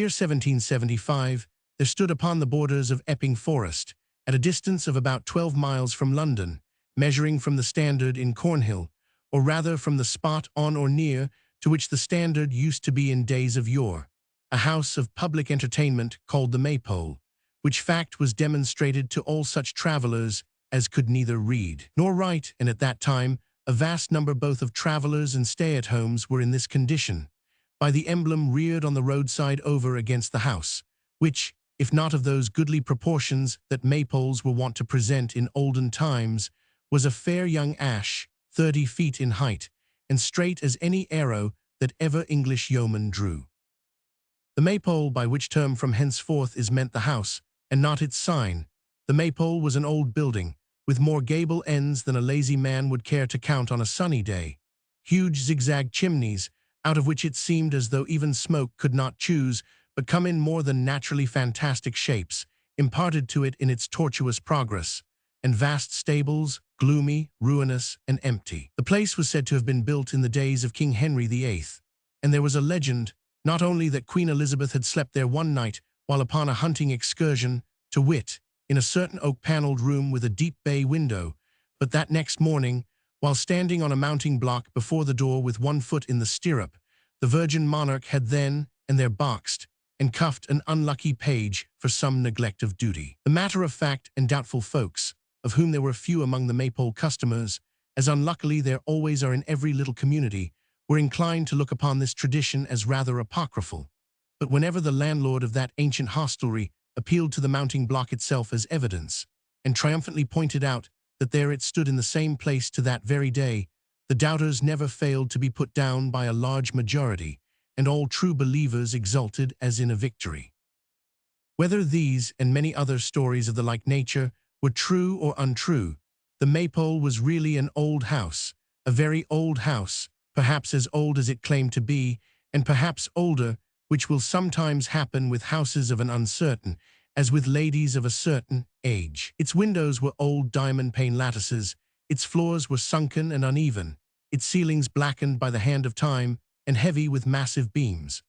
year 1775, there stood upon the borders of Epping Forest, at a distance of about 12 miles from London, measuring from the Standard in Cornhill, or rather from the spot on or near to which the Standard used to be in days of yore, a house of public entertainment called the Maypole, which fact was demonstrated to all such travellers as could neither read nor write, and at that time a vast number both of travellers and stay-at-homes were in this condition, by the emblem reared on the roadside over against the house, which, if not of those goodly proportions that maypoles were wont to present in olden times, was a fair young ash, 30 feet in height, and straight as any arrow that ever English yeoman drew. The maypole, by which term from henceforth is meant the house, and not its sign. The maypole was an old building, with more gable ends than a lazy man would care to count on a sunny day, huge zigzag chimneys, out of which it seemed as though even smoke could not choose but come in more than naturally fantastic shapes, imparted to it in its tortuous progress, and vast stables, gloomy, ruinous, and empty. The place was said to have been built in the days of King Henry VIII, and there was a legend, not only that Queen Elizabeth had slept there one night while upon a hunting excursion, to wit, in a certain oak-panelled room with a deep bay window, but that next morning, while standing on a mounting block before the door with one foot in the stirrup, the virgin monarch had then and there boxed and cuffed an unlucky page for some neglect of duty. The matter-of-fact and doubtful folks, of whom there were few among the Maypole customers, as unluckily there always are in every little community, were inclined to look upon this tradition as rather apocryphal. But whenever the landlord of that ancient hostelry appealed to the mounting block itself as evidence, and triumphantly pointed out that there it stood in the same place to that very day, the doubters never failed to be put down by a large majority, and all true believers exulted as in a victory. Whether these and many other stories of the like nature were true or untrue, the Maypole was really an old house, a very old house, perhaps as old as it claimed to be, and perhaps older, which will sometimes happen with houses of an uncertain, as with ladies of a certain, age. Its windows were old diamond-pane lattices, its floors were sunken and uneven, its ceilings blackened by the hand of time, and heavy with massive beams.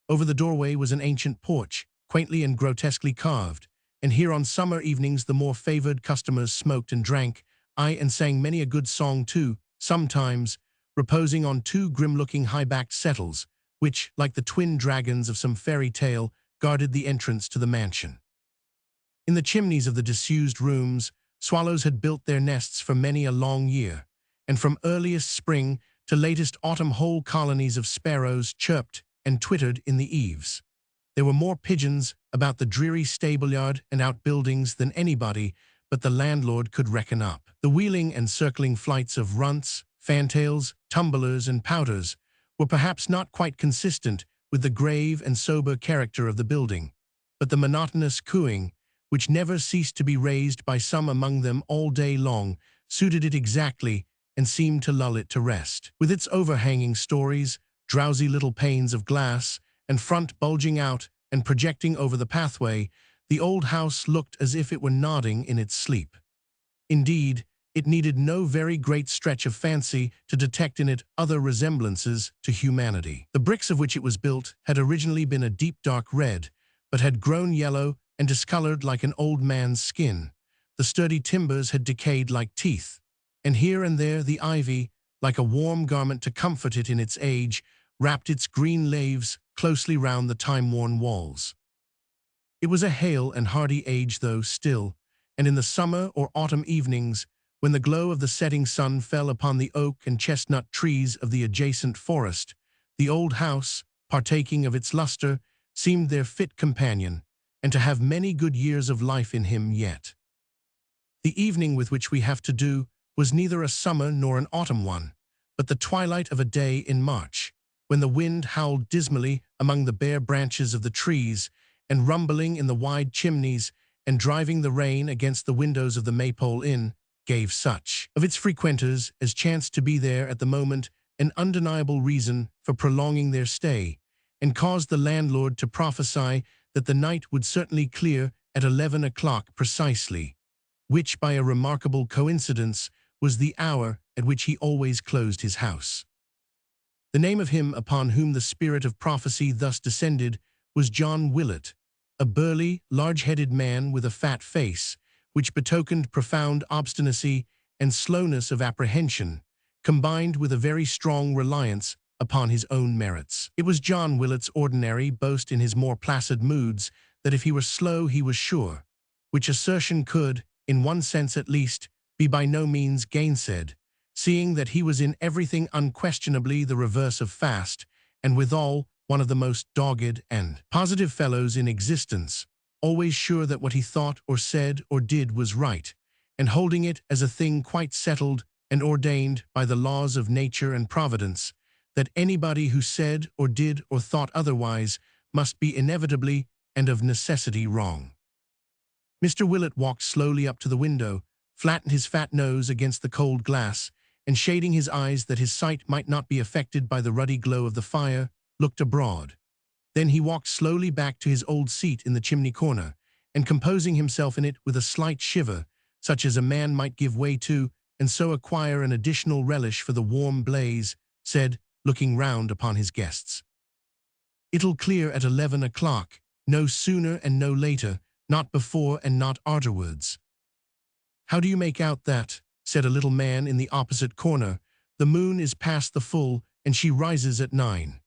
Over the doorway was an ancient porch, quaintly and grotesquely carved, and here on summer evenings the more favored customers smoked and drank, aye, and sang many a good song too, sometimes, reposing on two grim-looking high-backed settles, which, like the twin dragons of some fairy tale, guarded the entrance to the mansion. In the chimneys of the disused rooms, swallows had built their nests for many a long year, and from earliest spring to latest autumn whole colonies of sparrows chirped and twittered in the eaves. There were more pigeons about the dreary stable-yard and outbuildings than anybody but the landlord could reckon up. The wheeling and circling flights of runts, fantails, tumblers, and pouters were perhaps not quite consistent with the grave and sober character of the building, but the monotonous cooing, which never ceased to be raised by some among them all day long, suited it exactly and seemed to lull it to rest. With its overhanging stories, drowsy little panes of glass, and front bulging out and projecting over the pathway, the old house looked as if it were nodding in its sleep. Indeed, it needed no very great stretch of fancy to detect in it other resemblances to humanity. The bricks of which it was built had originally been a deep dark red, but had grown yellow and discolored like an old man's skin. The sturdy timbers had decayed like teeth, and here and there the ivy, like a warm garment to comfort it in its age, wrapped its green leaves closely round the time-worn walls. It was a hale and hardy age though still, and in the summer or autumn evenings, when the glow of the setting sun fell upon the oak and chestnut trees of the adjacent forest, the old house, partaking of its luster, seemed their fit companion, and to have many good years of life in him yet. The evening with which we have to do was neither a summer nor an autumn one, but the twilight of a day in March, when the wind howled dismally among the bare branches of the trees, and rumbling in the wide chimneys, and driving the rain against the windows of the Maypole Inn, gave such of its frequenters as chanced to be there at the moment an undeniable reason for prolonging their stay, and caused the landlord to prophesy that the night would certainly clear at 11 o'clock precisely, which, by a remarkable coincidence, was the hour at which he always closed his house. The name of him upon whom the spirit of prophecy thus descended was John Willett, a burly, large-headed man with a fat face, which betokened profound obstinacy and slowness of apprehension, combined with a very strong reliance upon his own merits. It was John Willett's ordinary boast in his more placid moods that if he were slow he was sure, which assertion could, in one sense at least, be by no means gainsaid, seeing that he was in everything unquestionably the reverse of fast, and withal one of the most dogged and positive fellows in existence, always sure that what he thought or said or did was right, and holding it as a thing quite settled and ordained by the laws of nature and providence, that anybody who said or did or thought otherwise must be inevitably and of necessity wrong. Mr. Willett walked slowly up to the window, flattened his fat nose against the cold glass, and shading his eyes that his sight might not be affected by the ruddy glow of the fire, looked abroad. Then he walked slowly back to his old seat in the chimney corner, and composing himself in it with a slight shiver, such as a man might give way to, and so acquire an additional relish for the warm blaze, said, looking round upon his guests, "It'll clear at 11 o'clock, no sooner and no later, not before and not arterwards." "How do you make out that?" said a little man in the opposite corner. "The moon is past the full, and she rises at 9.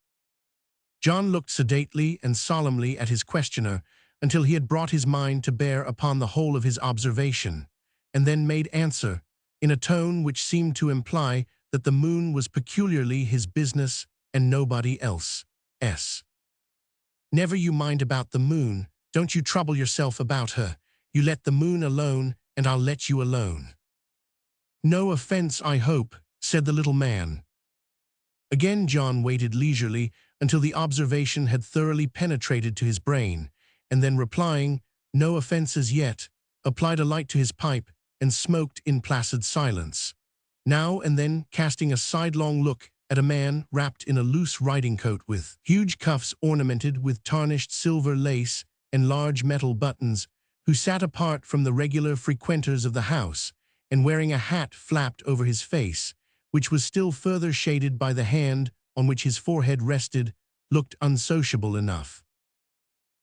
John looked sedately and solemnly at his questioner until he had brought his mind to bear upon the whole of his observation, and then made answer, in a tone which seemed to imply that the moon was peculiarly his business and nobody else's. "Never you mind about the moon, don't you trouble yourself about her. You let the moon alone, and I'll let you alone." "No offense, I hope," said the little man. Again John waited leisurely until the observation had thoroughly penetrated to his brain, and then replying, "No offense as yet," applied a light to his pipe and smoked in placid silence, now and then casting a sidelong look at a man wrapped in a loose riding-coat with huge cuffs ornamented with tarnished silver lace and large metal buttons, who sat apart from the regular frequenters of the house, and wearing a hat flapped over his face, which was still further shaded by the hand on which his forehead rested, looked unsociable enough.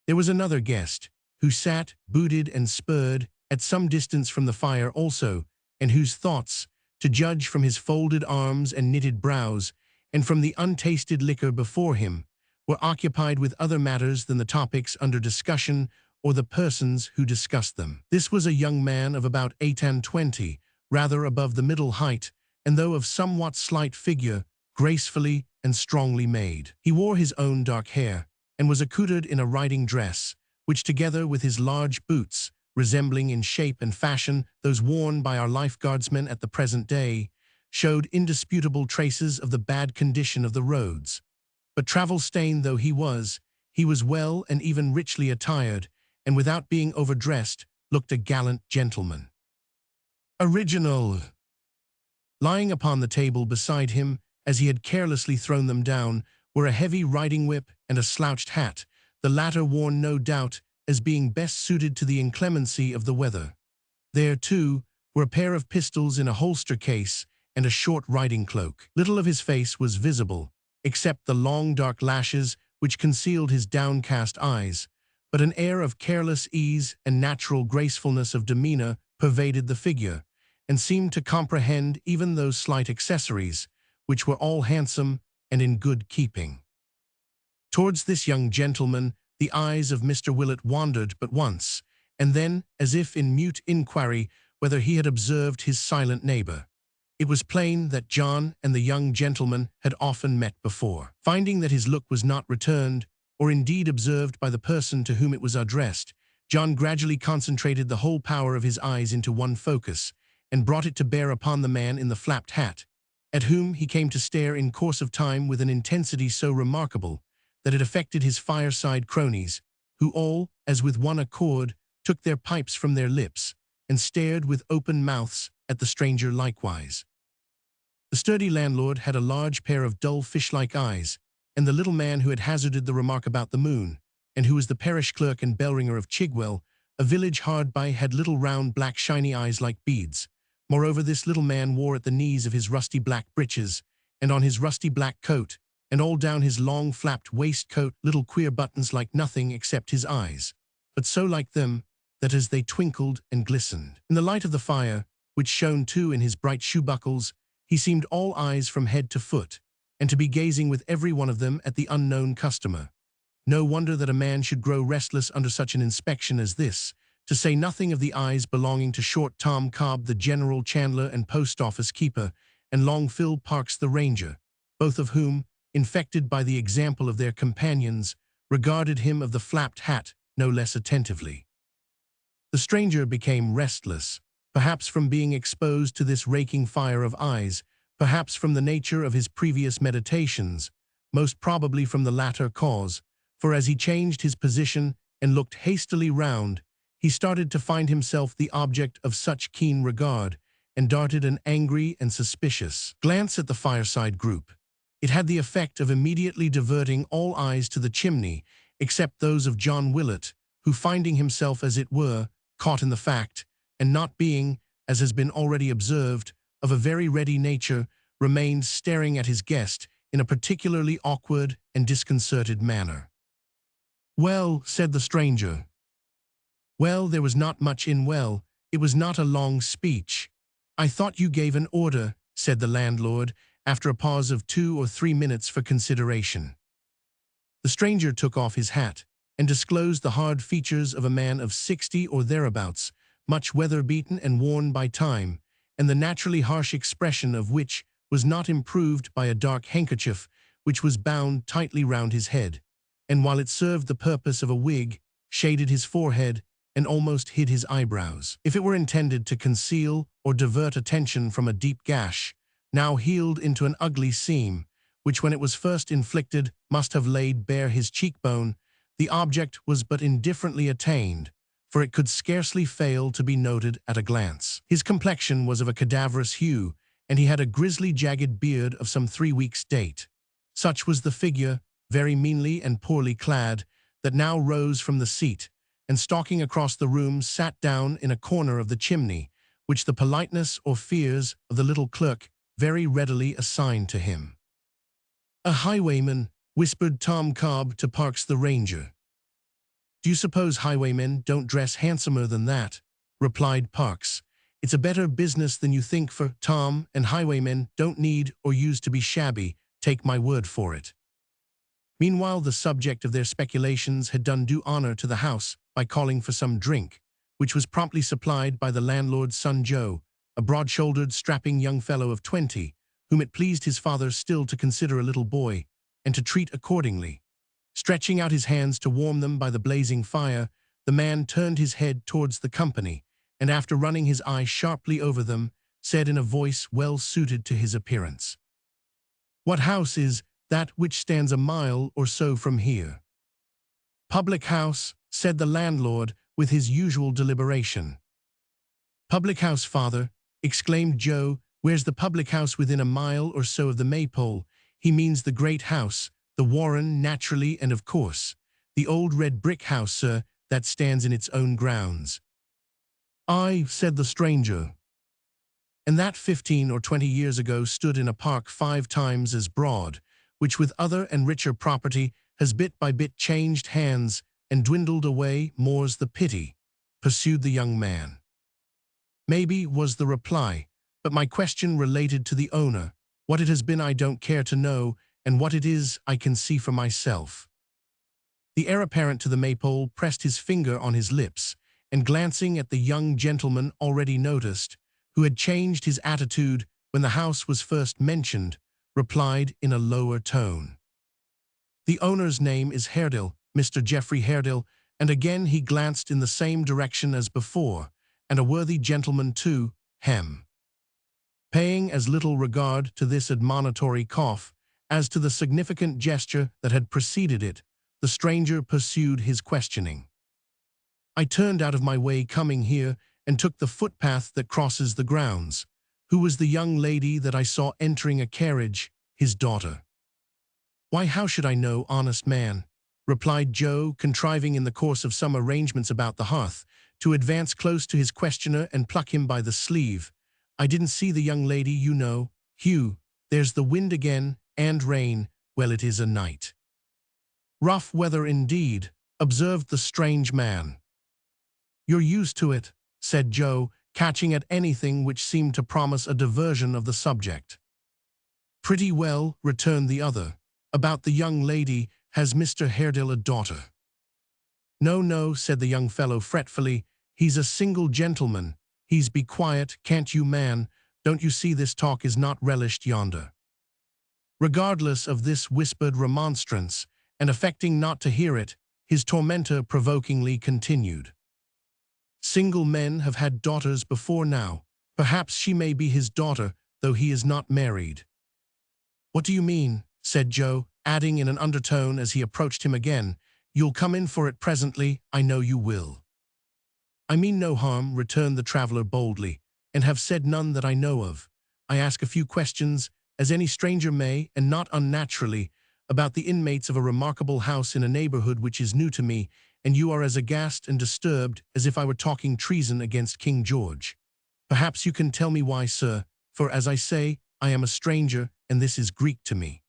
There was another guest, who sat, booted and spurred, at some distance from the fire also, and whose thoughts, to judge from his folded arms and knitted brows, and from the untasted liquor before him, were occupied with other matters than the topics under discussion or the persons who discussed them. This was a young man of about 28, rather above the middle height, and though of somewhat slight figure, gracefully and strongly made. He wore his own dark hair, and was accoutred in a riding dress, which together with his large boots, resembling in shape and fashion those worn by our lifeguardsmen at the present day, showed indisputable traces of the bad condition of the roads. But travel-stained though he was well and even richly attired, and without being overdressed, looked a gallant gentleman. Original. Lying upon the table beside him, as he had carelessly thrown them down, were a heavy riding-whip and a slouched hat, the latter worn no doubt as being best suited to the inclemency of the weather. There, too, were a pair of pistols in a holster case and a short riding cloak. Little of his face was visible, except the long dark lashes which concealed his downcast eyes, but an air of careless ease and natural gracefulness of demeanor pervaded the figure, and seemed to comprehend even those slight accessories, which were all handsome and in good keeping. Towards this young gentleman the eyes of Mr. Willett wandered but once, and then, as if in mute inquiry whether he had observed his silent neighbor. It was plain that John and the young gentleman had often met before. Finding that his look was not returned, or indeed observed by the person to whom it was addressed, John gradually concentrated the whole power of his eyes into one focus, and brought it to bear upon the man in the flapped hat, at whom he came to stare in course of time with an intensity so remarkable that it affected his fireside cronies, who all, as with one accord, took their pipes from their lips, and stared with open mouths at the stranger likewise. The sturdy landlord had a large pair of dull fish-like eyes, and the little man who had hazarded the remark about the moon, and who was the parish clerk and bell-ringer of Chigwell, a village hard by, had little round black shiny eyes like beads. Moreover, this little man wore at the knees of his rusty black breeches, and on his rusty black coat, and all down his long flapped waistcoat little queer buttons like nothing except his eyes, but so like them that as they twinkled and glistened in the light of the fire, which shone too in his bright shoe buckles, he seemed all eyes from head to foot, and to be gazing with every one of them at the unknown customer. No wonder that a man should grow restless under such an inspection as this, to say nothing of the eyes belonging to short Tom Cobb the general chandler and post-office keeper, and long Phil Parks the ranger, both of whom, infected by the example of their companions, regarded him of the flapped hat no less attentively. The stranger became restless, perhaps from being exposed to this raking fire of eyes, perhaps from the nature of his previous meditations, most probably from the latter cause, for as he changed his position and looked hastily round, he started to find himself the object of such keen regard, and darted an angry and suspicious glance at the fireside group. It had the effect of immediately diverting all eyes to the chimney, except those of John Willett, who, finding himself, as it were, caught in the fact, and not being, as has been already observed, of a very ready nature, remained staring at his guest in a particularly awkward and disconcerted manner. "Well," said the stranger. "Well, there was not much in well. It was not a long speech." "I thought you gave an order," said the landlord, after a pause of 2 or 3 minutes for consideration. The stranger took off his hat, and disclosed the hard features of a man of 60 or thereabouts, much weather-beaten and worn by time, and the naturally harsh expression of which was not improved by a dark handkerchief which was bound tightly round his head, and while it served the purpose of a wig, shaded his forehead and almost hid his eyebrows. If it were intended to conceal or divert attention from a deep gash, now healed into an ugly seam, which when it was first inflicted must have laid bare his cheekbone, the object was but indifferently attained, for it could scarcely fail to be noted at a glance. His complexion was of a cadaverous hue, and he had a grisly jagged beard of some 3 weeks' date. Such was the figure, very meanly and poorly clad, that now rose from the seat, and stalking across the room sat down in a corner of the chimney, which the politeness or fears of the little clerk very readily assigned to him. "A highwayman," whispered Tom Cobb to Parks the ranger. "Do you suppose highwaymen don't dress handsomer than that?" replied Parks. "It's a better business than you think for Tom, and highwaymen don't need or use to be shabby, take my word for it." Meanwhile, the subject of their speculations had done due honor to the house by calling for some drink, which was promptly supplied by the landlord's son Joe, a broad-shouldered, strapping young fellow of 20, whom it pleased his father still to consider a little boy, and to treat accordingly. Stretching out his hands to warm them by the blazing fire, the man turned his head towards the company, and after running his eye sharply over them, said in a voice well suited to his appearance, "What house is that which stands a mile or so from here?" "Public house," said the landlord with his usual deliberation. "Public house, father," exclaimed Joe. "Where's the public house within a mile or so of the Maypole? He means the great house, the Warren, naturally, and of course, the old red brick house, sir, that stands in its own grounds." "Aye," said the stranger. "And that 15 or 20 years ago stood in a park 5 times as broad, which with other and richer property has bit by bit changed hands and dwindled away, more's the pity," pursued the young man. "Maybe," was the reply, "but my question related to the owner. What it has been I don't care to know, and what it is I can see for myself." The heir apparent to the Maypole pressed his finger on his lips, and glancing at the young gentleman already noticed, who had changed his attitude when the house was first mentioned, replied in a lower tone, "The owner's name is Haredale, Mr. Geoffrey Haredale," and again he glanced in the same direction as before, "and a worthy gentleman too, hem." Paying as little regard to this admonitory cough as to the significant gesture that had preceded it, the stranger pursued his questioning. "I turned out of my way coming here and took the footpath that crosses the grounds. Who was the young lady that I saw entering a carriage?" "His daughter." "Why, how should I know, honest man?" replied Joe, contriving in the course of some arrangements about the hearth to advance close to his questioner and pluck him by the sleeve. "I didn't see the young lady, you know. Hugh, there's the wind again, and rain. well, it is a night. Rough weather indeed, observed the strange man. You're used to it, said Joe, catching at anything which seemed to promise a diversion of the subject. Pretty well, returned the other. About the young lady, has Mr. Haredale a daughter? No, no, said the young fellow fretfully. He's a single gentleman. He's be quiet, can't you, man? Don't you see this talk is not relished yonder? Regardless of this whispered remonstrance, and affecting not to hear it, his tormentor provokingly continued. Single men have had daughters before now. Perhaps she may be his daughter, though he is not married. What do you mean? Said Joe, adding in an undertone as he approached him again. You'll come in for it presently, I know you will. I mean no harm, returned the traveller boldly, and have said none that I know of. I ask a few questions, as any stranger may, and not unnaturally, about the inmates of a remarkable house in a neighbourhood which is new to me, and you are as aghast and disturbed as if I were talking treason against King George. Perhaps you can tell me why, sir, for, as I say, I am a stranger, and this is Greek to me.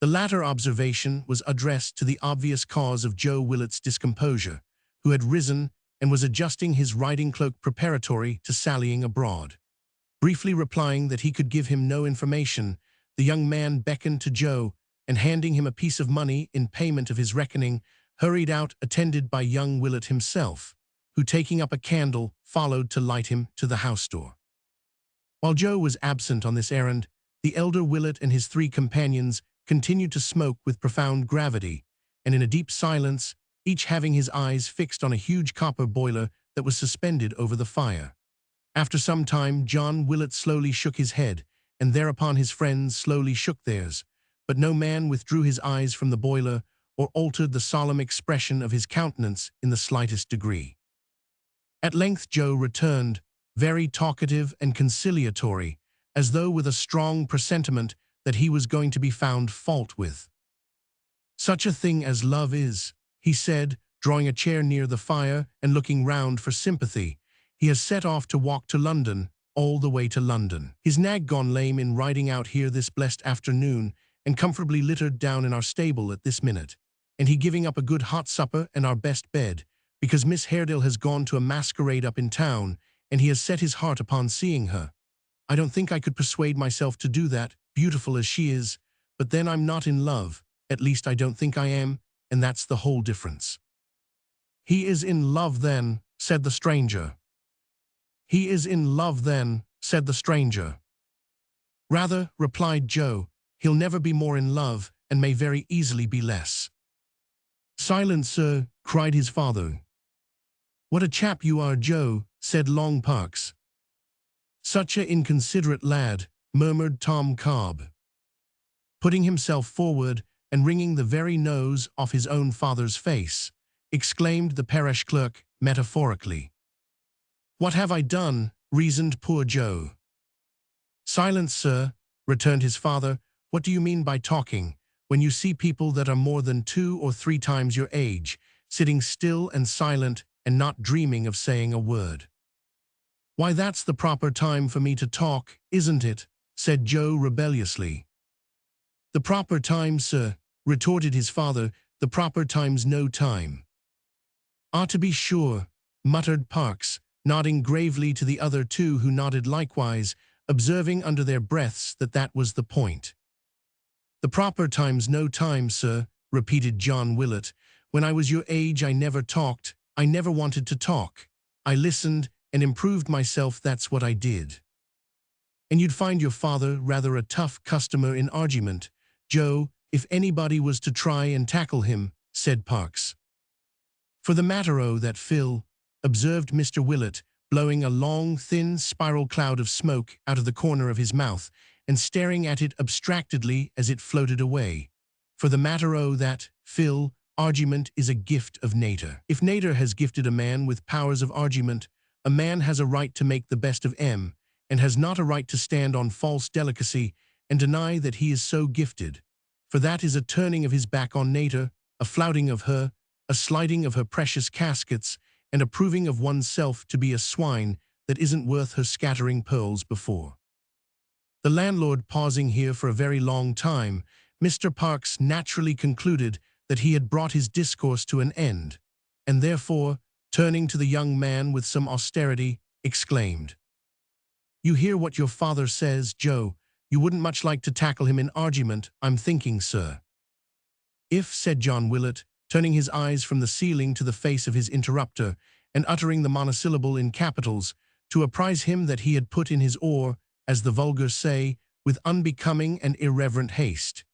The latter observation was addressed to the obvious cause of Joe Willet's discomposure, who had risen and was adjusting his riding cloak preparatory to sallying abroad. Briefly replying that he could give him no information, the young man beckoned to Joe, and handing him a piece of money in payment of his reckoning, hurried out attended by young Willet himself, who, taking up a candle, followed to light him to the house door. While Joe was absent on this errand, the elder Willet and his three companions continued to smoke with profound gravity, and in a deep silence, each having his eyes fixed on a huge copper boiler that was suspended over the fire. After some time, John Willet slowly shook his head, and thereupon his friends slowly shook theirs, but no man withdrew his eyes from the boiler or altered the solemn expression of his countenance in the slightest degree. At length Joe returned, very talkative and conciliatory, as though with a strong presentiment that he was going to be found fault with. Such a thing as love is, he said, drawing a chair near the fire and looking round for sympathy. He has set off to walk to London, all the way to London. His nag gone lame in riding out here this blessed afternoon, and comfortably littered down in our stable at this minute, and he giving up a good hot supper and our best bed, because Miss Haredale has gone to a masquerade up in town, and he has set his heart upon seeing her. I don't think I could persuade myself to do that, beautiful as she is, but then I'm not in love, at least I don't think I am, and that's the whole difference. He is in love then, said the stranger. He is in love then, said the stranger. Rather, replied Joe, he'll never be more in love, and may very easily be less. Silence, sir, cried his father. What a chap you are, Joe, said Long Parks. Such a inconsiderate lad, murmured Tom Cobb. Putting himself forward and wringing the very nose off his own father's face, exclaimed the parish clerk metaphorically. What have I done? Reasoned poor Joe. Silence, sir, returned his father. What do you mean by talking, when you see people that are more than 2 or 3 times your age, sitting still and silent and not dreaming of saying a word? Why, that's the proper time for me to talk, isn't it? Said Joe rebelliously. The proper time, sir, retorted his father, the proper time's no time. Ah, to be sure, muttered Parks, nodding gravely to the other two who nodded likewise, observing under their breaths that that was the point. The proper time's no time, sir, repeated John Willet. When I was your age I never talked, I never wanted to talk. I listened and improved myself, that's what I did. And you'd find your father rather a tough customer in argument, Joe, if anybody was to try and tackle him, said Parks. For the matter o' that, Phil, observed Mr. Willet, blowing a long, thin spiral cloud of smoke out of the corner of his mouth and staring at it abstractedly as it floated away. For the matter o' that, Phil, argument is a gift of nature. If nature has gifted a man with powers of argument, a man has a right to make the best of 'em, and has not a right to stand on false delicacy and deny that he is so gifted. For that is a turning of his back on nature, a flouting of her, a sliding of her precious caskets, and a proving of oneself to be a swine that isn't worth her scattering pearls before. The landlord, pausing here for a very long time, Mr. Parks naturally concluded that he had brought his discourse to an end, and therefore, turning to the young man with some austerity, exclaimed, "You hear what your father says, Joe. You wouldn't much like to tackle him in argument, I'm thinking, sir." "If," said John Willett, turning his eyes from the ceiling to the face of his interrupter, and uttering the monosyllable in capitals, to apprise him that he had put in his oar, as the vulgar say, with unbecoming and irreverent haste.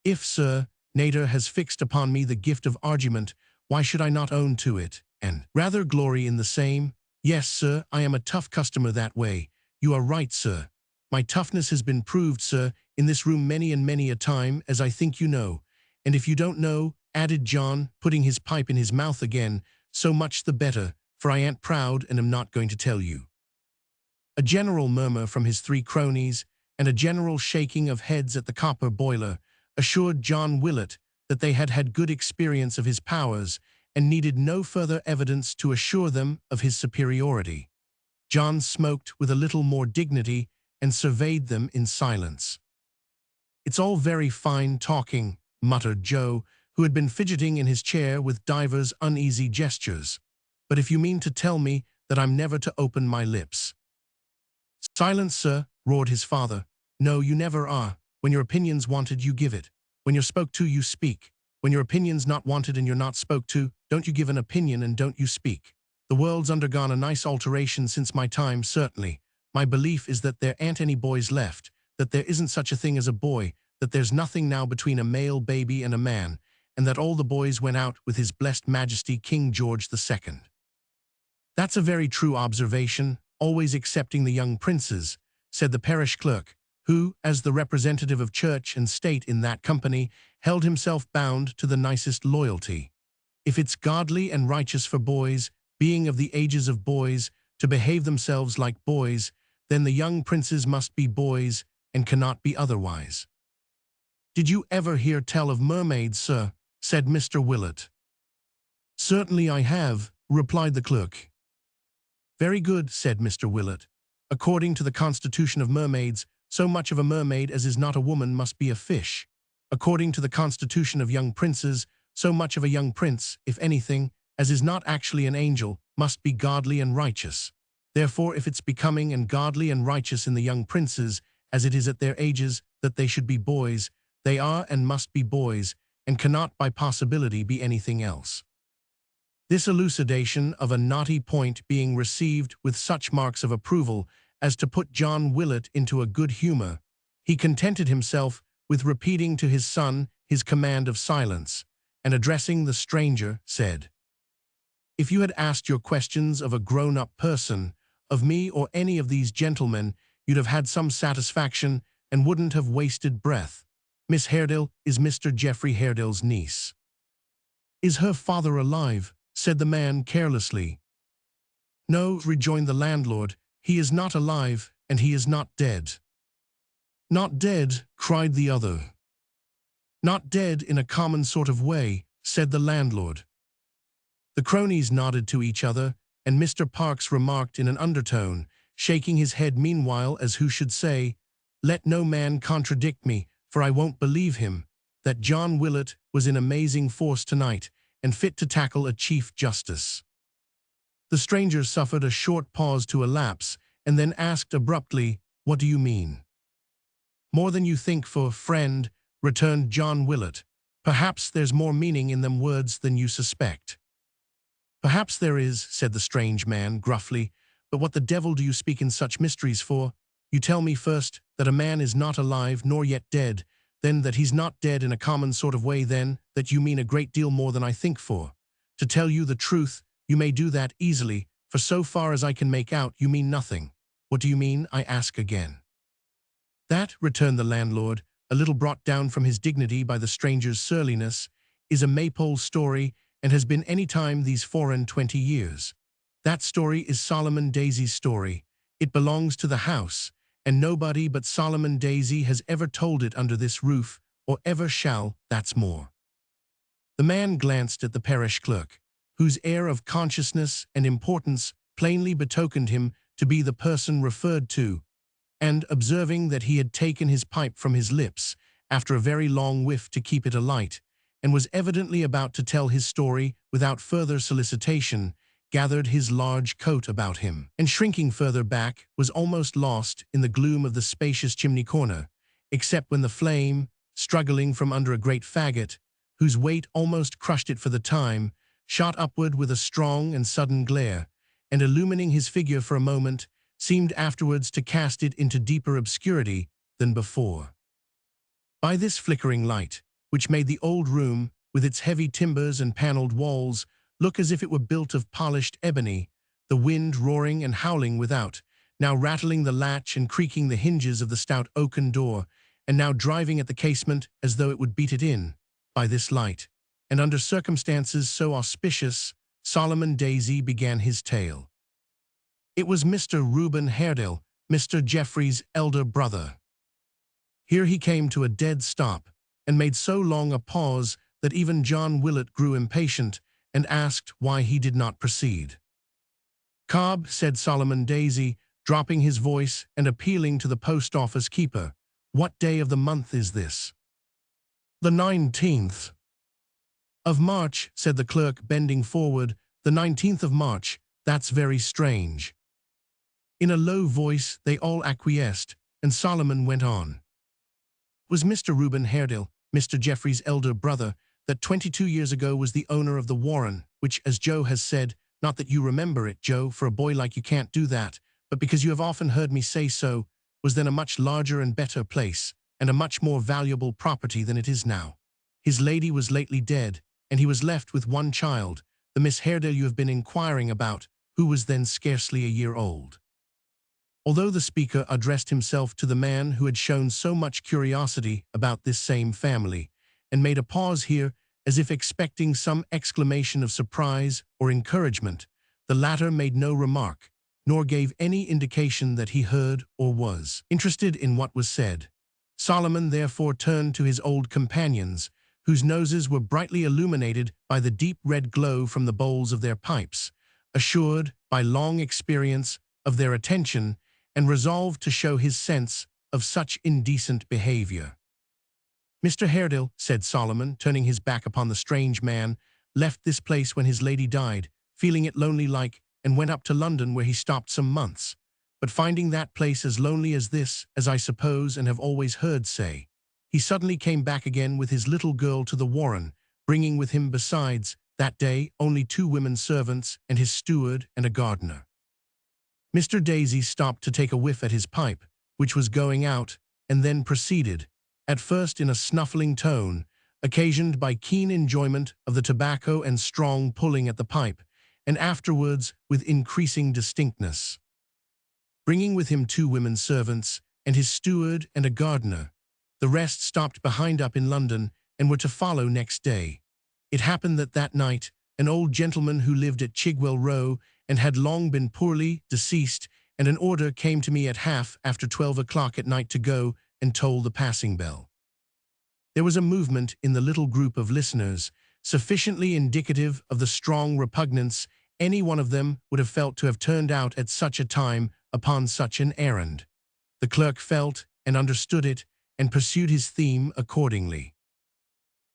"If, sir, Nature has fixed upon me the gift of argument, why should I not own to it, and rather glory in the same? Yes, sir, I am a tough customer that way. You are right, sir. My toughness has been proved, sir, in this room many and many a time, as I think you know. And if you don't know," added John, putting his pipe in his mouth again, "so much the better, for I ain't proud and am not going to tell you." A general murmur from his three cronies, and a general shaking of heads at the copper boiler, assured John Willett that they had had good experience of his powers, and needed no further evidence to assure them of his superiority. John smoked with a little more dignity, and surveyed them in silence. "It's all very fine talking," muttered Joe, who had been fidgeting in his chair with divers uneasy gestures. "But if you mean to tell me that I'm never to open my lips—" "Silence, sir," roared his father. "No, you never are. When your opinion's wanted, you give it. When you're spoke to, you speak. When your opinion's not wanted and you're not spoke to, don't you give an opinion and don't you speak. The world's undergone a nice alteration since my time, certainly. My belief is that there ain't any boys left, that there isn't such a thing as a boy, that there's nothing now between a male baby and a man, and that all the boys went out with His Blessed Majesty King George II. "That's a very true observation, always excepting the young princes," said the parish clerk, who, as the representative of church and state in that company, held himself bound to the nicest loyalty. "If it's godly and righteous for boys, being of the ages of boys, to behave themselves like boys, then the young princes must be boys, and cannot be otherwise." "Did you ever hear tell of mermaids, sir?" said Mr. Willett. "Certainly I have," replied the clerk. "Very good," said Mr. Willett. "According to the constitution of mermaids, so much of a mermaid as is not a woman must be a fish. According to the constitution of young princes, so much of a young prince, if anything, as is not actually an angel, must be godly and righteous. Therefore, if it's becoming and godly and righteous in the young princes, as it is at their ages, that they should be boys, they are and must be boys, and cannot by possibility be anything else." This elucidation of a knotty point being received with such marks of approval as to put John Willett into a good humor, he contented himself with repeating to his son his command of silence, and addressing the stranger, said, "If you had asked your questions of a grown-up person, of me or any of these gentlemen, you'd have had some satisfaction and wouldn't have wasted breath. Miss Haredale is Mr. Geoffrey Haredale's niece." "Is her father alive?" said the man carelessly. "No," rejoined the landlord, "he is not alive, and he is not dead." "Not dead?" cried the other. "Not dead in a common sort of way," said the landlord. The cronies nodded to each other, and Mr. Parks remarked in an undertone, shaking his head meanwhile as who should say, "Let no man contradict me, for I won't believe him, that John Willett was in amazing force tonight, and fit to tackle a chief justice." The stranger suffered a short pause to elapse, and then asked abruptly, "What do you mean?" "More than you think for, friend," returned John Willett. "Perhaps there's more meaning in them words than you suspect." "Perhaps there is," said the strange man, gruffly, "but what the devil do you speak in such mysteries for? You tell me first that a man is not alive nor yet dead, then that he's not dead in a common sort of way, then that you mean a great deal more than I think for. To tell you the truth, you may do that easily, for so far as I can make out, you mean nothing. What do you mean, I ask again?" "That," returned the landlord, a little brought down from his dignity by the stranger's surliness, "is a Maypole story, and has been any time these 24 years. That story is Solomon Daisy's story. It belongs to the house, and nobody but Solomon Daisy has ever told it under this roof, or ever shall, that's more." The man glanced at the parish clerk, whose air of consciousness and importance plainly betokened him to be the person referred to, and, observing that he had taken his pipe from his lips, after a very long whiff to keep it alight, and was evidently about to tell his story without further solicitation, gathered his large coat about him, and shrinking further back, was almost lost in the gloom of the spacious chimney corner, except when the flame, struggling from under a great faggot, whose weight almost crushed it for the time, shot upward with a strong and sudden glare, and illumining his figure for a moment, seemed afterwards to cast it into deeper obscurity than before. By this flickering light, which made the old room, with its heavy timbers and panelled walls, look as if it were built of polished ebony, the wind roaring and howling without, now rattling the latch and creaking the hinges of the stout oaken door, and now driving at the casement as though it would beat it in, by this light, and under circumstances so auspicious, Solomon Daisy began his tale. It was Mr. Reuben Haredale, Mr. Geoffrey's elder brother. Here he came to a dead stop, and made so long a pause that even John Willett grew impatient, and asked why he did not proceed. "Cobb," said Solomon Daisy, dropping his voice and appealing to the post-office keeper, "what day of the month is this?" "The 19th. "Of March," said the clerk, bending forward. "The 19th of March, that's very strange." In a low voice they all acquiesced, and Solomon went on. "Was Mr. Reuben Haredale, Mr. Geoffrey's elder brother, that 22 years ago was the owner of the Warren, which, as Joe has said, not that you remember it, Joe, for a boy like you can't do that, but because you have often heard me say so, was then a much larger and better place, and a much more valuable property than it is now. His lady was lately dead, and he was left with one child, the Miss Haredale you have been inquiring about, who was then scarcely a year old." Although the speaker addressed himself to the man who had shown so much curiosity about this same family, and made a pause here as if expecting some exclamation of surprise or encouragement, the latter made no remark, nor gave any indication that he heard or was interested in what was said. Solomon therefore turned to his old companions, whose noses were brightly illuminated by the deep red glow from the bowls of their pipes, assured, by long experience, of their attention, and resolved to show his sense of such indecent behavior. "Mr. Haredale," said Solomon, turning his back upon the strange man, "left this place when his lady died, feeling it lonely like, and went up to London, where he stopped some months. But finding that place as lonely as this, as I suppose and have always heard say, he suddenly came back again with his little girl to the Warren, bringing with him besides, that day, only 2 women servants and his steward and a gardener." Mr. Daisy stopped to take a whiff at his pipe, which was going out, and then proceeded, at first in a snuffling tone, occasioned by keen enjoyment of the tobacco and strong pulling at the pipe, and afterwards with increasing distinctness. "Bringing with him 2 women servants, and his steward and a gardener. The rest stopped behind up in London, and were to follow next day. It happened that night, an old gentleman who lived at Chigwell Row, and had long been poorly, deceased, and an order came to me at half after 12 o'clock at night to go and toll the passing bell." There was a movement in the little group of listeners, sufficiently indicative of the strong repugnance any one of them would have felt to have turned out at such a time upon such an errand. The clerk felt and understood it, and pursued his theme accordingly.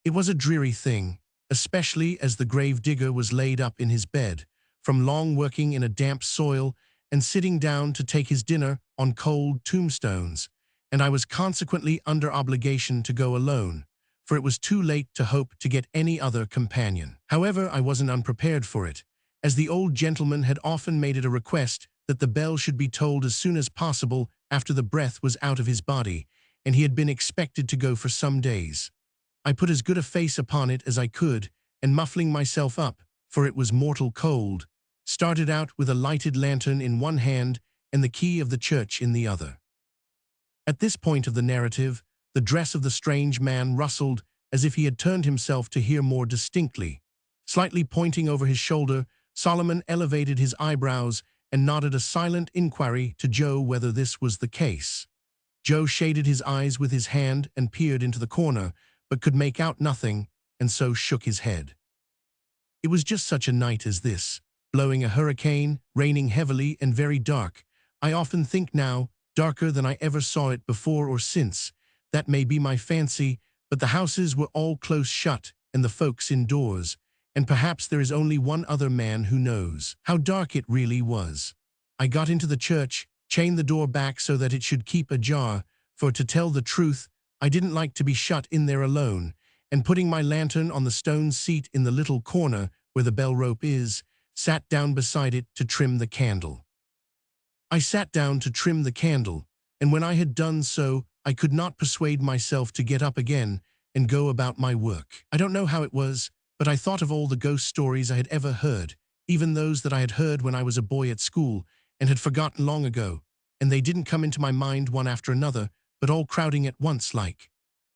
It was a dreary thing, especially as the grave digger was laid up in his bed, from long working in a damp soil and sitting down to take his dinner on cold tombstones, and I was consequently under obligation to go alone, for it was too late to hope to get any other companion. However, I wasn't unprepared for it, as the old gentleman had often made it a request that the bell should be tolled as soon as possible after the breath was out of his body, and he had been expected to go for some days. I put as good a face upon it as I could, and muffling myself up, for it was mortal cold, started out with a lighted lantern in one hand and the key of the church in the other. At this point of the narrative, the dress of the strange man rustled as if he had turned himself to hear more distinctly. Slightly pointing over his shoulder, Solomon elevated his eyebrows and nodded a silent inquiry to Joe whether this was the case. Joe shaded his eyes with his hand and peered into the corner, but could make out nothing, and so shook his head. It was just such a night as this, blowing a hurricane, raining heavily and very dark. I often think now, darker than I ever saw it before or since, That may be my fancy, but the houses were all close shut and the folks indoors, and perhaps there is only one other man who knows how dark it really was. I got into the church, chained the door back so that it should keep ajar, for to tell the truth, I didn't like to be shut in there alone, and putting my lantern on the stone seat in the little corner where the bell rope is, sat down beside it to trim the candle. I sat down to trim the candle, and when I had done so, I could not persuade myself to get up again and go about my work. I don't know how it was, but I thought of all the ghost stories I had ever heard, even those that I had heard when I was a boy at school and had forgotten long ago, and they didn't come into my mind one after another, but all crowding at once like.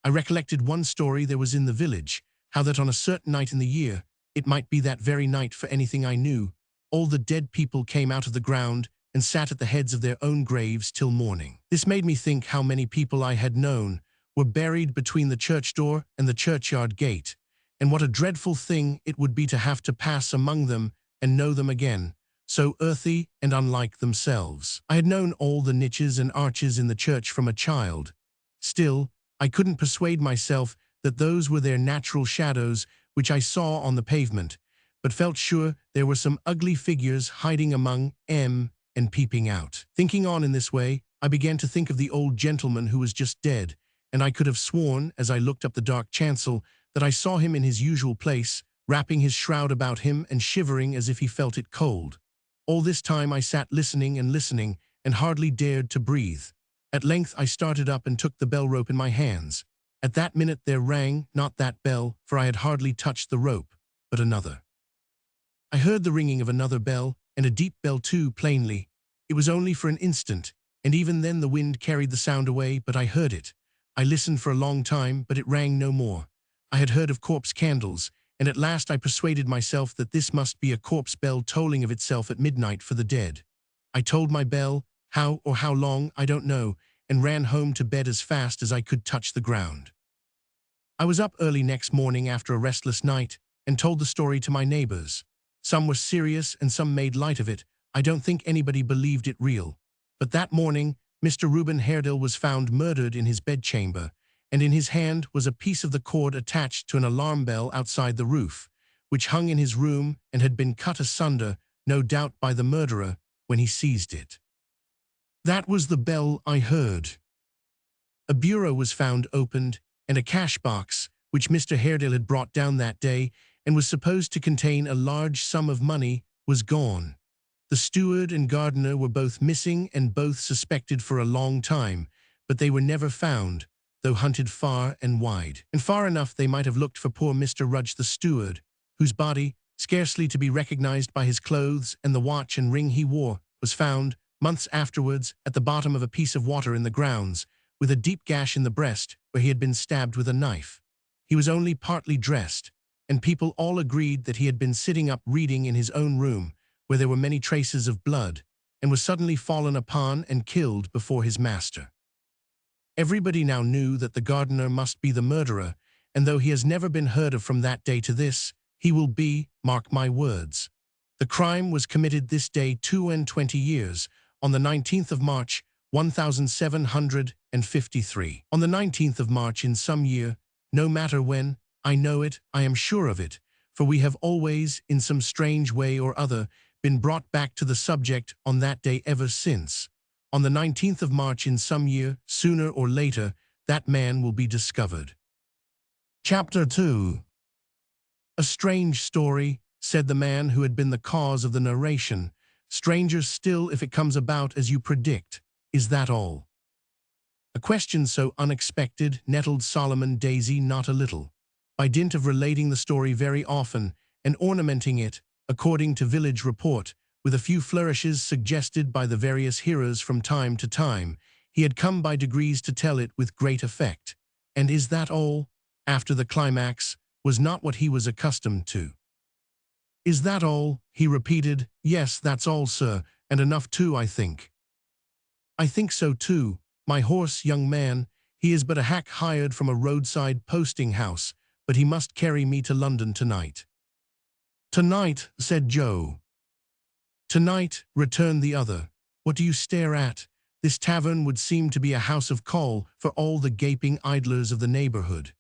I recollected one story there was in the village, how that on a certain night in the year, it might be that very night for anything I knew, all the dead people came out of the ground and sat at the heads of their own graves till morning. This made me think how many people I had known were buried between the church door and the churchyard gate, and what a dreadful thing it would be to have to pass among them and know them again, so earthy and unlike themselves. I had known all the niches and arches in the church from a child. Still, I couldn't persuade myself that those were their natural shadows which I saw on the pavement, but felt sure there were some ugly figures hiding among them and peeping out. Thinking on in this way, I began to think of the old gentleman who was just dead, and I could have sworn, as I looked up the dark chancel, that I saw him in his usual place, wrapping his shroud about him and shivering as if he felt it cold. All this time I sat listening, and hardly dared to breathe. At length I started up and took the bell rope in my hands. At that minute there rang, not that bell, for I had hardly touched the rope, but another. I heard the ringing of another bell, and a deep bell too, plainly. It was only for an instant, and even then the wind carried the sound away, but I heard it. I listened for a long time, but it rang no more. I had heard of corpse candles, and at last I persuaded myself that this must be a corpse bell tolling of itself at midnight for the dead. I tolled my bell, how or how long, I don't know, and ran home to bed as fast as I could touch the ground. I was up early next morning after a restless night, and told the story to my neighbors. Some were serious and some made light of it. I don't think anybody believed it real. But that morning, Mr. Reuben Haredale was found murdered in his bedchamber, and in his hand was a piece of the cord attached to an alarm bell outside the roof, which hung in his room and had been cut asunder, no doubt by the murderer, when he seized it. That was the bell I heard. A bureau was found opened, and a cash box, which Mr. Haredale had brought down that day and was supposed to contain a large sum of money, was gone. The steward and gardener were both missing and both suspected for a long time, but they were never found, though hunted far and wide. And far enough they might have looked for poor Mr. Rudge the steward, whose body, scarcely to be recognized by his clothes and the watch and ring he wore, was found, months afterwards, at the bottom of a piece of water in the grounds, with a deep gash in the breast where he had been stabbed with a knife. He was only partly dressed, and people all agreed that he had been sitting up reading in his own room, where there were many traces of blood, and was suddenly fallen upon and killed before his master. Everybody now knew that the gardener must be the murderer, and though he has never been heard of from that day to this, he will be, mark my words. The crime was committed this day 22 years, on the 19th of March, 1753. On the 19th of March in some year, no matter when, I know it, I am sure of it, for we have always, in some strange way or other, been brought back to the subject on that day ever since. On the 19th of March in some year, sooner or later, that man will be discovered. Chapter 2. A strange story, said the man who had been the cause of the narration. Stranger still if it comes about as you predict. Is that all? A question so unexpected nettled Solomon Daisy not a little. By dint of relating the story very often and ornamenting it, according to village report, with a few flourishes suggested by the various hearers from time to time, he had come by degrees to tell it with great effect. And is that all? After the climax, was not what he was accustomed to. Is that all? He repeated. Yes, that's all, sir, and enough too, I think. I think so too. My horse, young man, he is but a hack hired from a roadside posting house, but he must carry me to London tonight. Tonight, said Joe. Tonight, returned the other. What do you stare at? this tavern would seem to be a house of call for all the gaping idlers of the neighborhood.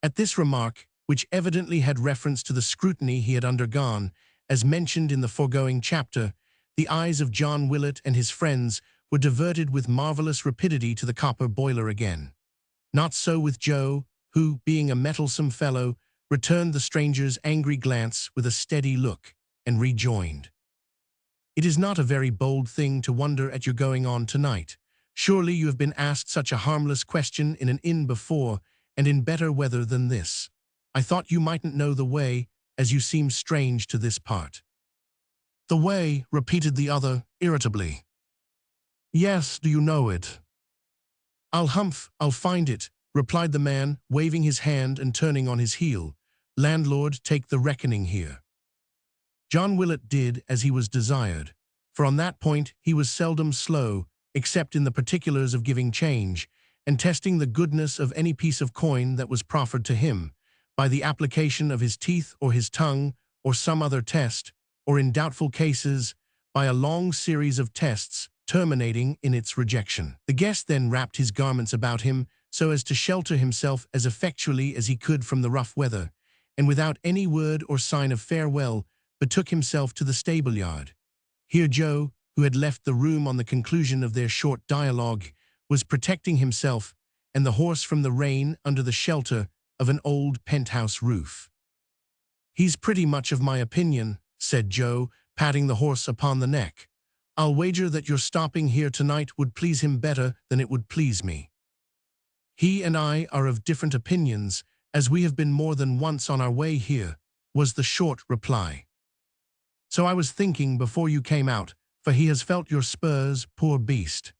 At this remark, which evidently had reference to the scrutiny he had undergone, as mentioned in the foregoing chapter, the eyes of John Willett and his friends were diverted with marvelous rapidity to the copper boiler again. Not so with Joe, who, being a mettlesome fellow, returned the stranger's angry glance with a steady look, and rejoined. "It is not a very bold thing to wonder at your going on tonight. Surely you have been asked such a harmless question in an inn before, and in better weather than this. I thought you mightn't know the way, as you seem strange to this part." "The way," repeated the other, irritably. "Yes, do you know it?" I'll find it," replied the man, waving his hand and turning on his heel. "Landlord, take the reckoning here." John Willett did as he was desired, for on that point he was seldom slow, except in the particulars of giving change, and testing the goodness of any piece of coin that was proffered to him, by the application of his teeth or his tongue, or some other test, or in doubtful cases, by a long series of tests, terminating in its rejection. The guest then wrapped his garments about him so as to shelter himself as effectually as he could from the rough weather, and without any word or sign of farewell, betook himself to the stable-yard. Here Joe, who had left the room on the conclusion of their short dialogue, was protecting himself and the horse from the rain under the shelter of an old penthouse roof. "He's pretty much of my opinion," said Joe, patting the horse upon the neck. "I'll wager that your stopping here tonight would please him better than it would please me." "He and I are of different opinions, as we have been more than once on our way here," was the short reply. "So I was thinking before you came out, for he has felt your spurs, poor beast."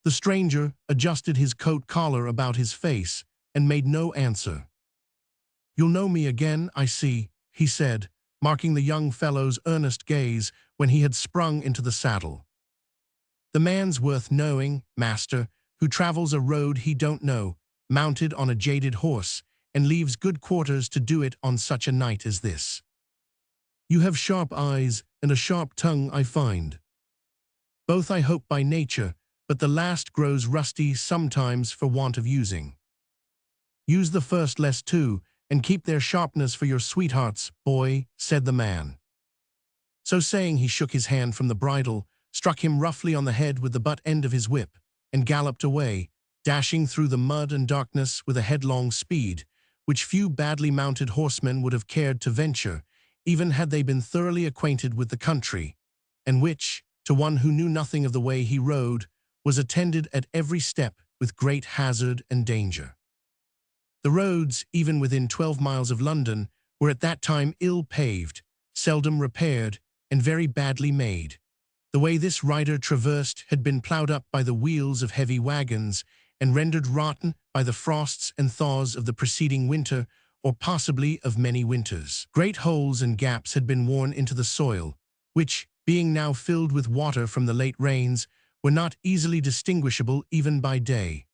The stranger adjusted his coat collar about his face and made no answer. "You'll know me again, I see," he said, marking the young fellow's earnest gaze when he had sprung into the saddle. "The man's worth knowing, master, who travels a road he don't know, mounted on a jaded horse, and leaves good quarters to do it on such a night as this. You have sharp eyes and a sharp tongue, I find. Both I hope by nature, but the last grows rusty sometimes for want of using. Use the first less too, and keep their sharpness for your sweethearts, boy," said the man. So saying, he shook his hand from the bridle, struck him roughly on the head with the butt end of his whip, and galloped away, dashing through the mud and darkness with a headlong speed, which few badly mounted horsemen would have cared to venture, even had they been thoroughly acquainted with the country, and which, to one who knew nothing of the way he rode, was attended at every step with great hazard and danger. The roads, even within 12 miles of London, were at that time ill-paved, seldom repaired, and very badly made. The way this rider traversed had been ploughed up by the wheels of heavy wagons, and rendered rotten by the frosts and thaws of the preceding winter, or possibly of many winters. Great holes and gaps had been worn into the soil, which, being now filled with water from the late rains, were not easily distinguishable even by day,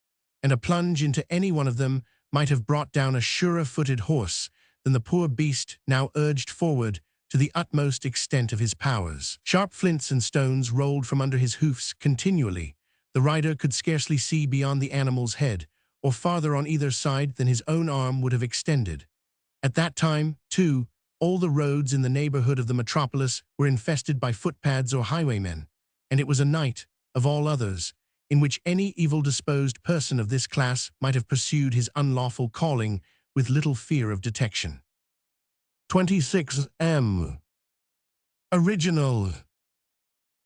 and a plunge into any one of them might have brought down a surer-footed horse than the poor beast now urged forward to the utmost extent of his powers. Sharp flints and stones rolled from under his hoofs continually. The rider could scarcely see beyond the animal's head, or farther on either side than his own arm would have extended. At that time, too, all the roads in the neighborhood of the metropolis were infested by footpads or highwaymen, and it was a night, of all others, in which any evil-disposed person of this class might have pursued his unlawful calling with little fear of detection. 26M. Original.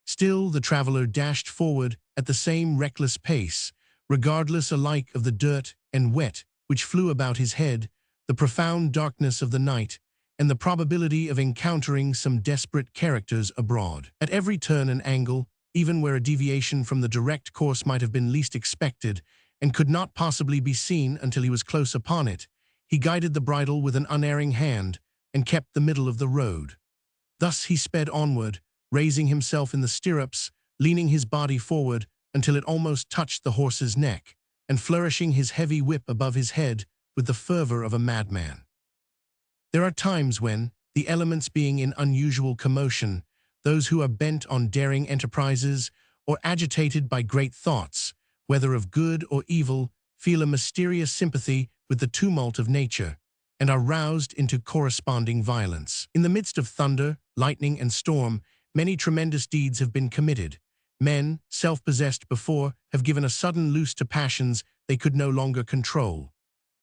Still the traveler dashed forward at the same reckless pace, regardless alike of the dirt and wet which flew about his head, the profound darkness of the night, and the probability of encountering some desperate characters abroad. At every turn and angle, even where a deviation from the direct course might have been least expected, and could not possibly be seen until he was close upon it, he guided the bridle with an unerring hand, and kept the middle of the road. Thus he sped onward, raising himself in the stirrups, leaning his body forward until it almost touched the horse's neck, and flourishing his heavy whip above his head with the fervor of a madman. There are times when, the elements being in unusual commotion, those who are bent on daring enterprises or agitated by great thoughts, whether of good or evil, feel a mysterious sympathy with the tumult of nature, and are roused into corresponding violence. In the midst of thunder, lightning, and storm, many tremendous deeds have been committed. Men, self-possessed before, have given a sudden loose to passions they could no longer control.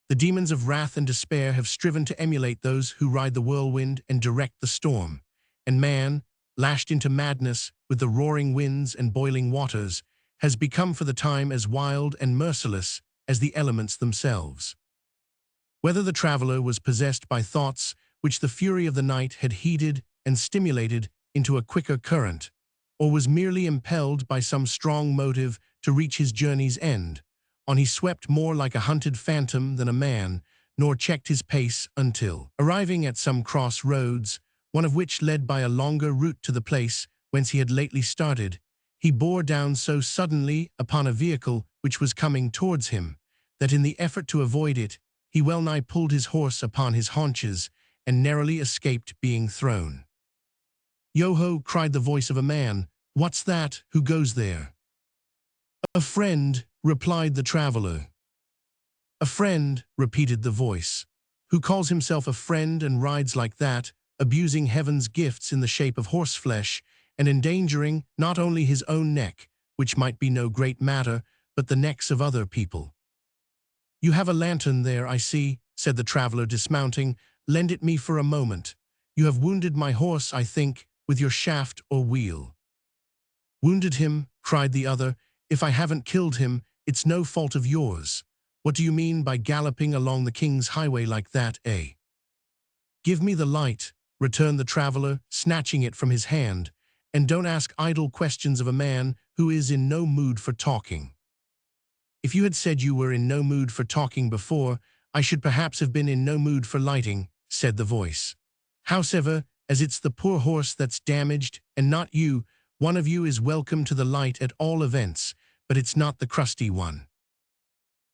The demons of wrath and despair have striven to emulate those who ride the whirlwind and direct the storm. And man, lashed into madness with the roaring winds and boiling waters, has become for the time as wild and merciless as the elements themselves. Whether the traveler was possessed by thoughts which the fury of the night had heated and stimulated into a quicker current, or was merely impelled by some strong motive to reach his journey's end, on he swept more like a hunted phantom than a man, nor checked his pace until, arriving at some cross roads, one of which led by a longer route to the place whence he had lately started, he bore down so suddenly upon a vehicle which was coming towards him, that in the effort to avoid it, he well-nigh pulled his horse upon his haunches, and narrowly escaped being thrown. "Yo-ho!" cried the voice of a man. "What's that? Who goes there?" "A friend," replied the traveler. "A friend," repeated the voice. "Who calls himself a friend and rides like that, abusing heaven's gifts in the shape of horseflesh, and endangering not only his own neck, which might be no great matter, but the necks of other people." "You have a lantern there, I see," said the traveler, dismounting. "Lend it me for a moment. You have wounded my horse, I think, with your shaft or wheel." "Wounded him?" cried the other. "If I haven't killed him, it's no fault of yours. What do you mean by galloping along the king's highway like that, eh?" "Give me the light," returned the traveler, snatching it from his hand, "and don't ask idle questions of a man who is in no mood for talking." "If you had said you were in no mood for talking before, I should perhaps have been in no mood for lighting," said the voice. "Howsever, as it's the poor horse that's damaged, and not you, one of you is welcome to the light at all events, but it's not the crusty one."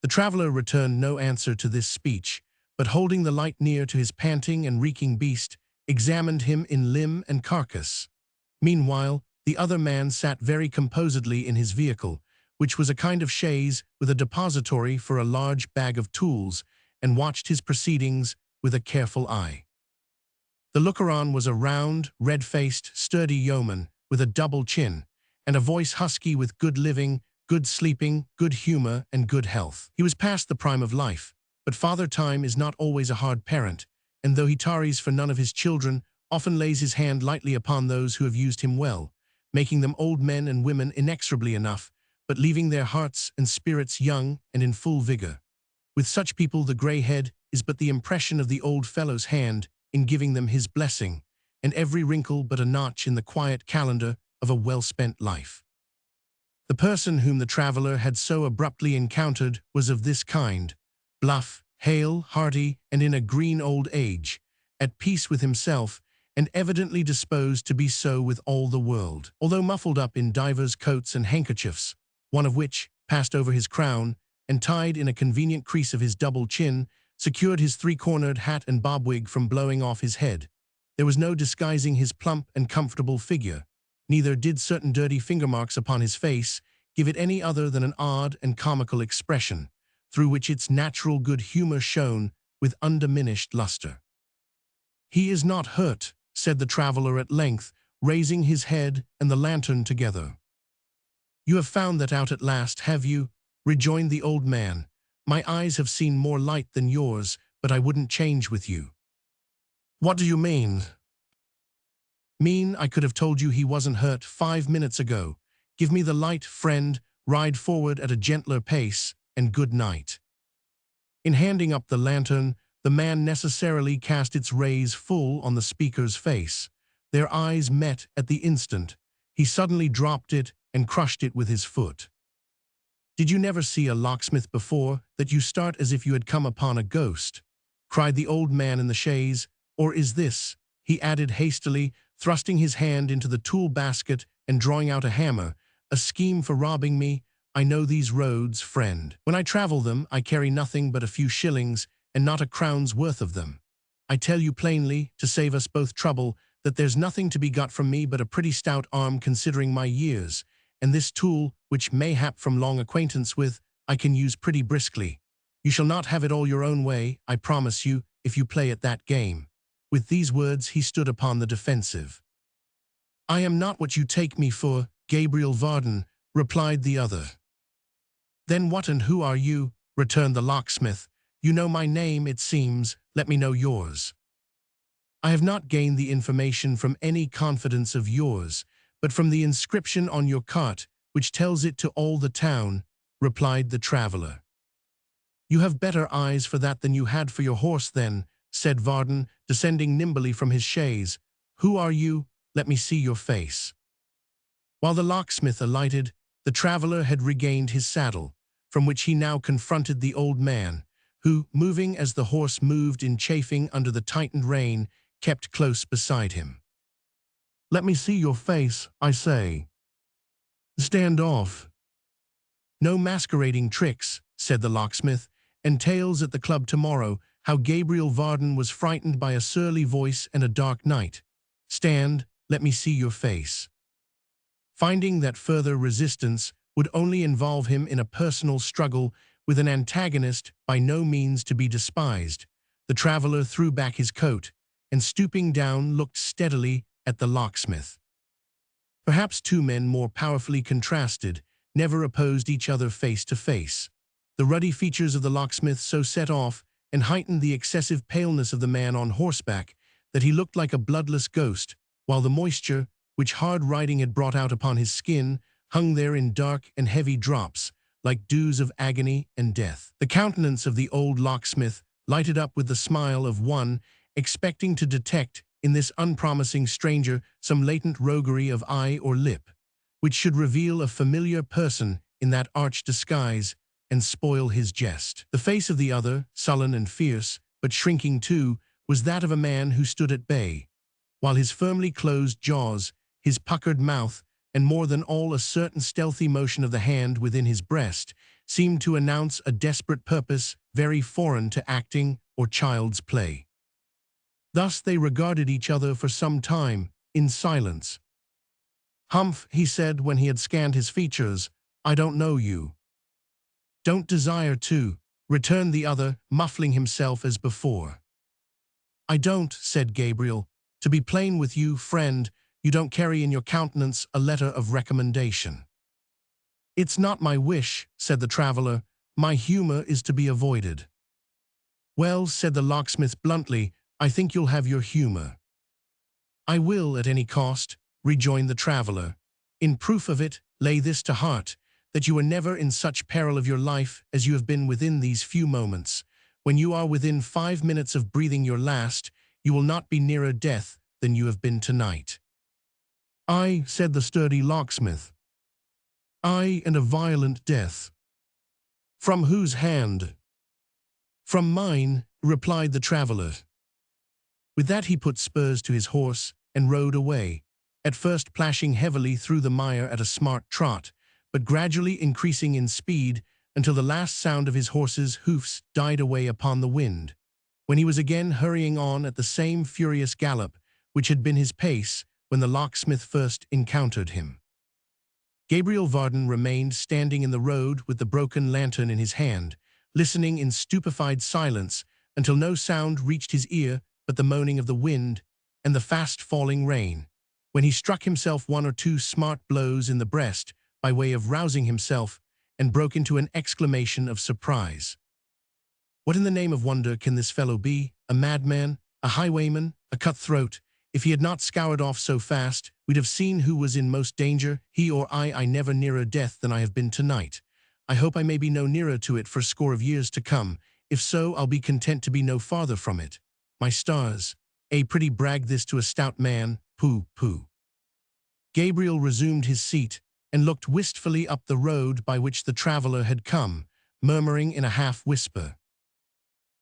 The traveler returned no answer to this speech, but holding the light near to his panting and reeking beast, examined him in limb and carcass. Meanwhile, the other man sat very composedly in his vehicle, which was a kind of chaise with a depository for a large bag of tools, and watched his proceedings with a careful eye. The looker-on was a round, red-faced, sturdy yeoman with a double chin, and a voice husky with good living, good sleeping, good humor, and good health. He was past the prime of life, but Father Time is not always a hard parent, and though he tarries for none of his children, often lays his hand lightly upon those who have used him well, making them old men and women inexorably enough, but leaving their hearts and spirits young and in full vigor. With such people the grey head is but the impression of the old fellow's hand in giving them his blessing, and every wrinkle but a notch in the quiet calendar of a well-spent life. The person whom the traveler had so abruptly encountered was of this kind: bluff, hale, hearty, and in a green old age, at peace with himself, and evidently disposed to be so with all the world. Although muffled up in divers coats and handkerchiefs, one of which, passed over his crown, and tied in a convenient crease of his double chin, secured his three-cornered hat and bobwig from blowing off his head, there was no disguising his plump and comfortable figure, neither did certain dirty finger-marks upon his face give it any other than an odd and comical expression, through which its natural good humor shone with undiminished luster. "He is not hurt," said the traveler at length, raising his head and the lantern together. "You have found that out at last, have you?" rejoined the old man. "My eyes have seen more light than yours, but I wouldn't change with you." "What do you mean?" "Mean I could have told you he wasn't hurt 5 minutes ago. Give me the light, friend, ride forward at a gentler pace, and good night." In handing up the lantern, the man necessarily cast its rays full on the speaker's face. Their eyes met at the instant. He suddenly dropped it and crushed it with his foot. "Did you never see a locksmith before, that you start as if you had come upon a ghost?" cried the old man in the chaise. "Or is this," he added hastily, thrusting his hand into the tool basket and drawing out a hammer, "a scheme for robbing me? I know these roads, friend. When I travel them, I carry nothing but a few shillings, and not a crown's worth of them. I tell you plainly, to save us both trouble, that there's nothing to be got from me but a pretty stout arm considering my years, and this tool, which mayhap from long acquaintance with, I can use pretty briskly. You shall not have it all your own way, I promise you, if you play at that game." With these words he stood upon the defensive. "I am not what you take me for, Gabriel Varden," replied the other. "Then what and who are you?" returned the locksmith. "You know my name, it seems. Let me know yours." "I have not gained the information from any confidence of yours, but from the inscription on your cart, which tells it to all the town," replied the traveller. "You have better eyes for that than you had for your horse, then," said Varden, descending nimbly from his chaise. "Who are you? Let me see your face." While the locksmith alighted, the traveller had regained his saddle, from which he now confronted the old man, who, moving as the horse moved in chafing under the tightened rein, kept close beside him. "Let me see your face, I say. Stand off." "No masquerading tricks," said the locksmith, "and tales at the club tomorrow, how Gabriel Varden was frightened by a surly voice and a dark night. Stand, let me see your face." Finding that further resistance would only involve him in a personal struggle with an antagonist by no means to be despised, the traveller threw back his coat, and stooping down looked steadily at the locksmith. Perhaps two men more powerfully contrasted never opposed each other face to face. The ruddy features of the locksmith so set off and heightened the excessive paleness of the man on horseback that he looked like a bloodless ghost, while the moisture, which hard riding had brought out upon his skin, hung there in dark and heavy drops, like dews of agony and death. The countenance of the old locksmith lighted up with the smile of one expecting to detect in this unpromising stranger some latent roguery of eye or lip, which should reveal a familiar person in that arch disguise and spoil his jest. The face of the other, sullen and fierce, but shrinking too, was that of a man who stood at bay, while his firmly closed jaws, his puckered mouth, and more than all a certain stealthy motion of the hand within his breast, seemed to announce a desperate purpose very foreign to acting or child's play. Thus they regarded each other for some time, in silence. "Humph," he said when he had scanned his features, "I don't know you." "Don't desire to," returned the other, muffling himself as before. "I don't," said Gabriel. "To be plain with you, friend, you don't carry in your countenance a letter of recommendation." "It's not my wish," said the traveller. "My humour is to be avoided." "Well," said the locksmith bluntly, "I think you'll have your humour." "I will at any cost," rejoined the traveller. "In proof of it, lay this to heart, that you are never in such peril of your life as you have been within these few moments. When you are within 5 minutes of breathing your last, you will not be nearer death than you have been tonight." "Aye," said the sturdy locksmith. "Aye, and a violent death." "From whose hand?" "From mine," replied the traveller. With that he put spurs to his horse and rode away, at first plashing heavily through the mire at a smart trot, but gradually increasing in speed until the last sound of his horse's hoofs died away upon the wind, when he was again hurrying on at the same furious gallop which had been his pace when the locksmith first encountered him. Gabriel Varden remained standing in the road with the broken lantern in his hand, listening in stupefied silence until no sound reached his ear but the moaning of the wind and the fast-falling rain, when he struck himself one or two smart blows in the breast by way of rousing himself, and broke into an exclamation of surprise. What in the name of wonder can this fellow be? A madman? A highwayman? A cutthroat? If he had not scoured off so fast, we'd have seen who was in most danger, he or I never nearer death than I have been tonight. I hope I may be no nearer to it for a score of years to come. If so, I'll be content to be no farther from it. My stars, a pretty brag this to a stout man, pooh, pooh." Gabriel resumed his seat and looked wistfully up the road by which the traveller had come, murmuring in a half-whisper,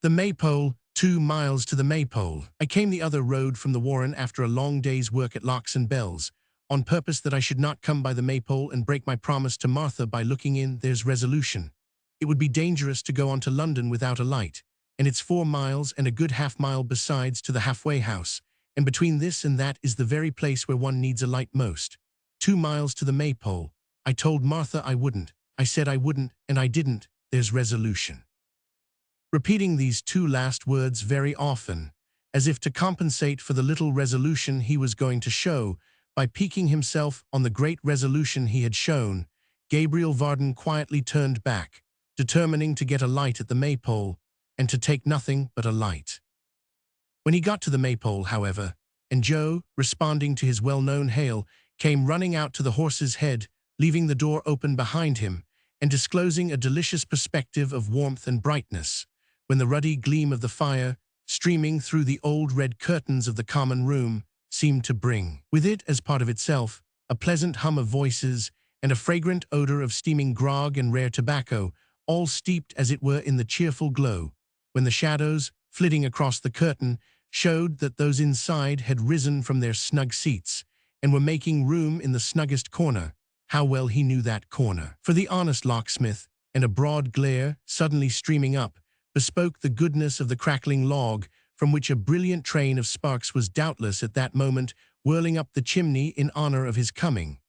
"The Maypole, 2 miles to the Maypole. I came the other road from the Warren after a long day's work at locks and bells, on purpose that I should not come by the Maypole and break my promise to Martha by looking in. There's resolution. It would be dangerous to go on to London without a light, and it's 4 miles and a good half-mile besides to the halfway house, and between this and that is the very place where one needs a light most. 2 miles to the Maypole. I told Martha I wouldn't. I said I wouldn't, and I didn't. There's resolution." Repeating these two last words very often, as if to compensate for the little resolution he was going to show by piquing himself on the great resolution he had shown, Gabriel Varden quietly turned back, determining to get a light at the maypole, and to take nothing but a light. When he got to the maypole, however, and Joe, responding to his well-known hail, came running out to the horse's head, leaving the door open behind him, and disclosing a delicious perspective of warmth and brightness, when the ruddy gleam of the fire, streaming through the old red curtains of the common room, seemed to bring, with it as part of itself, a pleasant hum of voices and a fragrant odor of steaming grog and rare tobacco, all steeped as it were in the cheerful glow, when the shadows, flitting across the curtain, showed that those inside had risen from their snug seats and were making room in the snuggest corner. How well he knew that corner for the honest locksmith, and a broad glare, suddenly streaming up, bespoke the goodness of the crackling log, from which a brilliant train of sparks was doubtless at that moment whirling up the chimney in honor of his coming,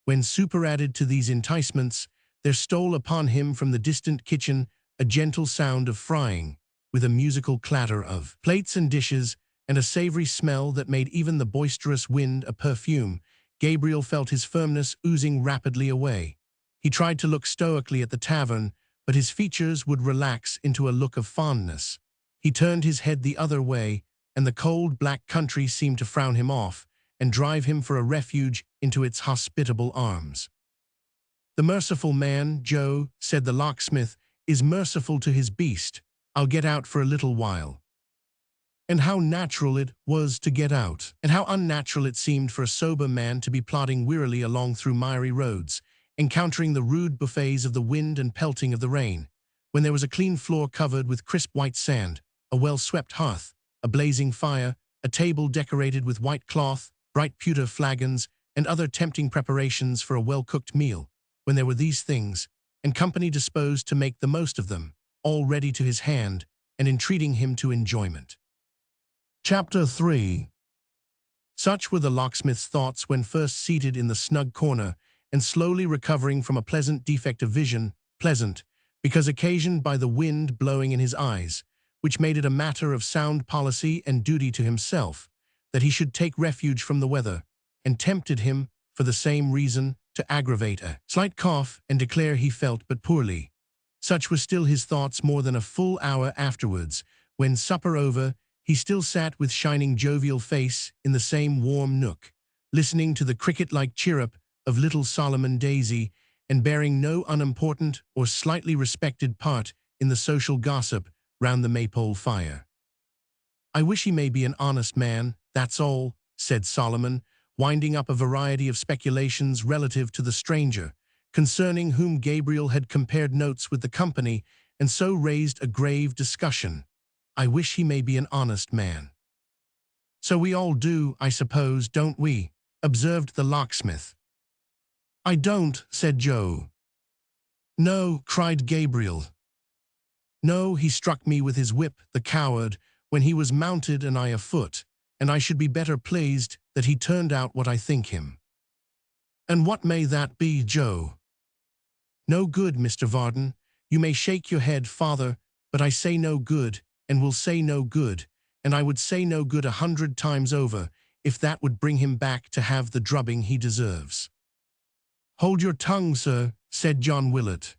when, superadded to these enticements, there stole upon him from the distant kitchen a gentle sound of frying, with a musical clatter of plates and dishes, and a savory smell that made even the boisterous wind a perfume. Gabriel felt his firmness oozing rapidly away. He tried to look stoically at the tavern, but his features would relax into a look of fondness. He turned his head the other way, and the cold black country seemed to frown him off and drive him for a refuge into its hospitable arms. "The merciful man, Joe," said the locksmith, "is merciful to his beast. I'll get out for a little while." And how natural it was to get out, and how unnatural it seemed for a sober man to be plodding wearily along through miry roads, encountering the rude buffets of the wind and pelting of the rain, when there was a clean floor covered with crisp white sand, a well-swept hearth, a blazing fire, a table decorated with white cloth, bright pewter flagons, and other tempting preparations for a well-cooked meal, when there were these things, and company disposed to make the most of them, all ready to his hand, and entreating him to enjoyment. Chapter 3. Such were the locksmith's thoughts when first seated in the snug corner and slowly recovering from a pleasant defect of vision, pleasant, because occasioned by the wind blowing in his eyes, which made it a matter of sound policy and duty to himself that he should take refuge from the weather, and tempted him, for the same reason, to aggravate a slight cough and declare he felt but poorly. Such were still his thoughts more than a full hour afterwards, when, supper over, he still sat with shining jovial face in the same warm nook, listening to the cricket-like chirrup of little Solomon Daisy, and bearing no unimportant or slightly respected part in the social gossip round the maypole fire. "I wish he may be an honest man, that's all," said Solomon, winding up a variety of speculations relative to the stranger, concerning whom Gabriel had compared notes with the company, and so raised a grave discussion. "I wish he may be an honest man." "So we all do, I suppose, don't we?" observed the locksmith. "I don't," said Joe. "No," cried Gabriel. "No, he struck me with his whip, the coward, when he was mounted and I afoot, and I should be better pleased that he turned out what I think him." "And what may that be, Joe?" "No good, Mr. Varden. You may shake your head, father, but I say no good, and will say no good, and I would say no good 100 times over, if that would bring him back to have the drubbing he deserves." "Hold your tongue, sir," said John Willett.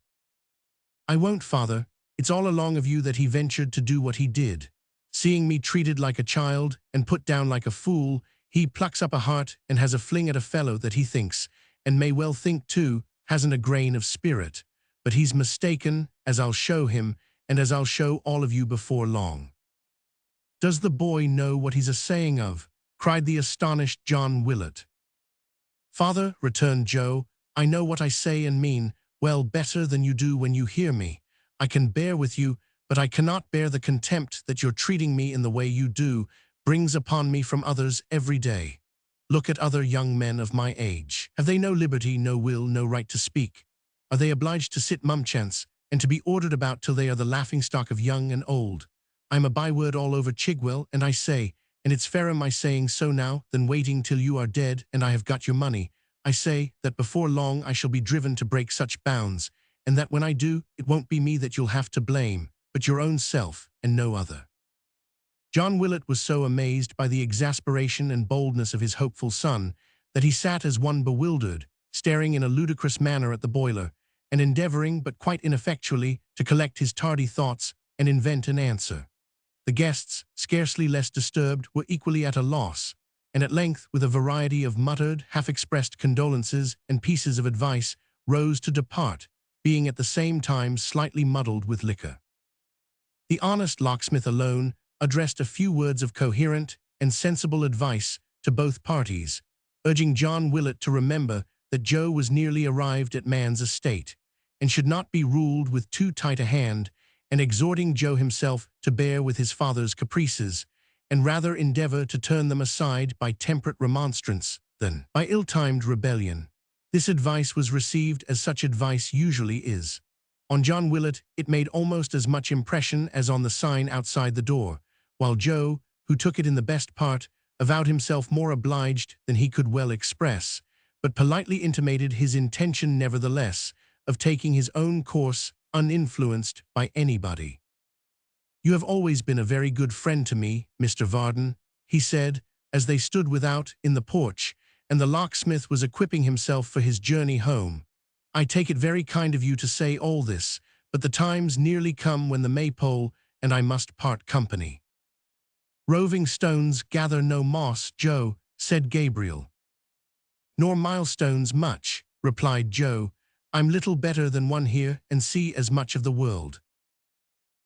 "I won't, father. It's all along of you that he ventured to do what he did. Seeing me treated like a child and put down like a fool, he plucks up a heart and has a fling at a fellow that he thinks, and may well think too, hasn't a grain of spirit. But he's mistaken, as I'll show him, and as I'll show all of you before long." "Does the boy know what he's a-saying of?" cried the astonished John Willett. "Father," returned Joe, "I know what I say and mean, well better than you do when you hear me. I can bear with you, but I cannot bear the contempt that your treating me in the way you do brings upon me from others every day. Look at other young men of my age. Have they no liberty, no will, no right to speak? Are they obliged to sit mumchance, and to be ordered about till they are the laughing-stock of young and old? I'm a byword all over Chigwell, and I say, and it's fairer my saying so now than waiting till you are dead and I have got your money, I say that before long I shall be driven to break such bounds, and that when I do, it won't be me that you'll have to blame, but your own self and no other." John Willett was so amazed by the exasperation and boldness of his hopeful son that he sat as one bewildered, staring in a ludicrous manner at the boiler, and endeavoring, but quite ineffectually, to collect his tardy thoughts and invent an answer. The guests, scarcely less disturbed, were equally at a loss, and at length, with a variety of muttered, half-expressed condolences and pieces of advice, rose to depart, being at the same time slightly muddled with liquor. The honest locksmith alone addressed a few words of coherent and sensible advice to both parties, urging John Willett to remember that Joe was nearly arrived at man's estate, and should not be ruled with too tight a hand, and exhorting Joe himself to bear with his father's caprices, and rather endeavor to turn them aside by temperate remonstrance than by ill-timed rebellion. This advice was received as such advice usually is. On John Willett it made almost as much impression as on the sign outside the door, while Joe, who took it in the best part, avowed himself more obliged than he could well express, but politely intimated his intention nevertheless of taking his own course uninfluenced by anybody. "You have always been a very good friend to me, Mr. Varden," he said, as they stood without in the porch, and the locksmith was equipping himself for his journey home. "I take it very kind of you to say all this, but the time's nearly come when the maypole and I must part company." "Roving stones gather no moss, Joe," said Gabriel. "Nor milestones much," replied Joe. "I'm little better than one here and see as much of the world."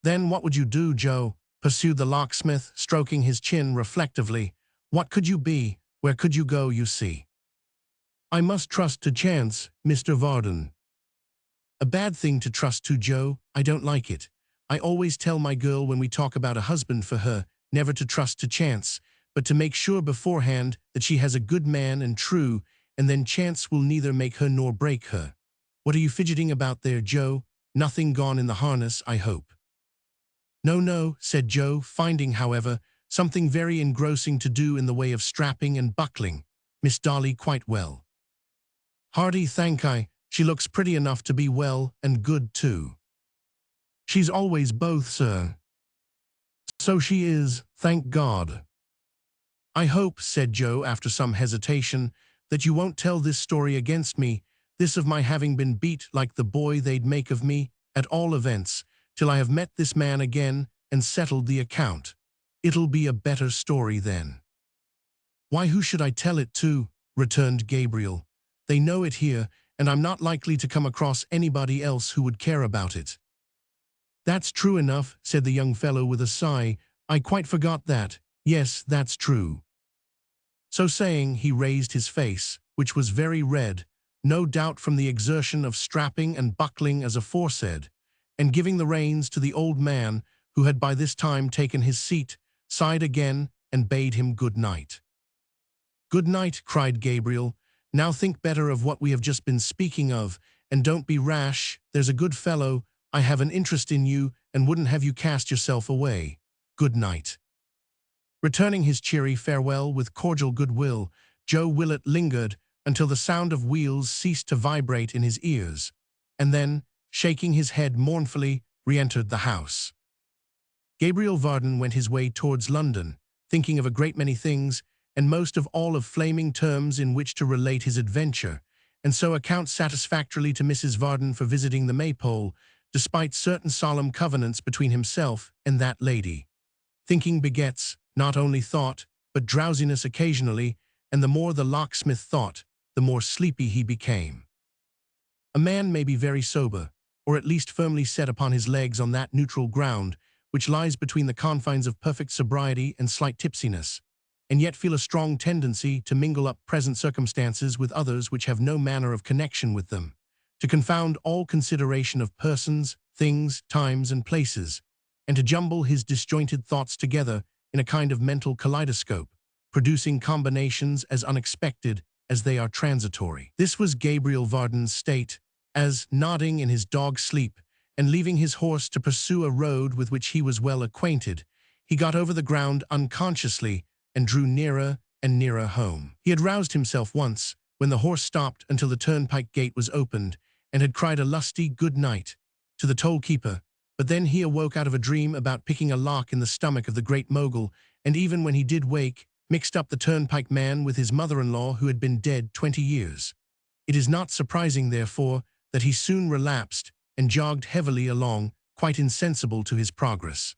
"Then what would you do, Joe?" pursued the locksmith, stroking his chin reflectively. "What could you be? Where could you go, you see?" "I must trust to chance, Mr. Varden." "A bad thing to trust to, Joe. I don't like it. I always tell my girl when we talk about a husband for her, never to trust to chance, but to make sure beforehand that she has a good man and true, and then chance will neither make her nor break her. What are you fidgeting about there, Joe? Nothing gone in the harness, I hope." "No, no," said Joe, finding, however, something very engrossing to do in the way of strapping and buckling. "Miss Dolly quite well." "Hearty, thank I. She looks pretty enough to be well and good too." "She's always both, sir." "So she is, thank God." "I hope," said Joe after some hesitation, "that you won't tell this story against me, this of my having been beat like the boy they'd make of me, at all events, till I have met this man again and settled the account. It'll be a better story then." "Why, who should I tell it to?" returned Gabriel. "They know it here, and I'm not likely to come across anybody else who would care about it." "That's true enough," said the young fellow with a sigh. "I quite forgot that. Yes, that's true." So saying, he raised his face, which was very red, no doubt from the exertion of strapping and buckling as aforesaid, and giving the reins to the old man, who had by this time taken his seat, sighed again and bade him good night. "Good night," cried Gabriel. "Now think better of what we have just been speaking of, and don't be rash. There's a good fellow. I have an interest in you and wouldn't have you cast yourself away. Good night." Returning his cheery farewell with cordial goodwill, Joe Willett lingered until the sound of wheels ceased to vibrate in his ears, and then, shaking his head mournfully, re-entered the house. Gabriel Varden went his way towards London, thinking of a great many things, and most of all of flaming terms in which to relate his adventure, and so account satisfactorily to Mrs. Varden for visiting the maypole, despite certain solemn covenants between himself and that lady. Thinking begets, not only thought, but drowsiness occasionally, and the more the locksmith thought, the more sleepy he became. A man may be very sober, or at least firmly set upon his legs on that neutral ground which lies between the confines of perfect sobriety and slight tipsiness, and yet feel a strong tendency to mingle up present circumstances with others which have no manner of connection with them, to confound all consideration of persons, things, times, and places, and to jumble his disjointed thoughts together in a kind of mental kaleidoscope, producing combinations as unexpected as they are transitory. This was Gabriel Varden's state, as, nodding in his dog sleep, and leaving his horse to pursue a road with which he was well acquainted, he got over the ground unconsciously and drew nearer and nearer home. He had roused himself once, when the horse stopped until the turnpike gate was opened, and had cried a lusty good night to the toll-keeper. But then he awoke out of a dream about picking a lock in the stomach of the great mogul, and even when he did wake, mixed up the turnpike man with his mother-in-law who had been dead 20 years. It is not surprising, therefore, that he soon relapsed and jogged heavily along, quite insensible to his progress.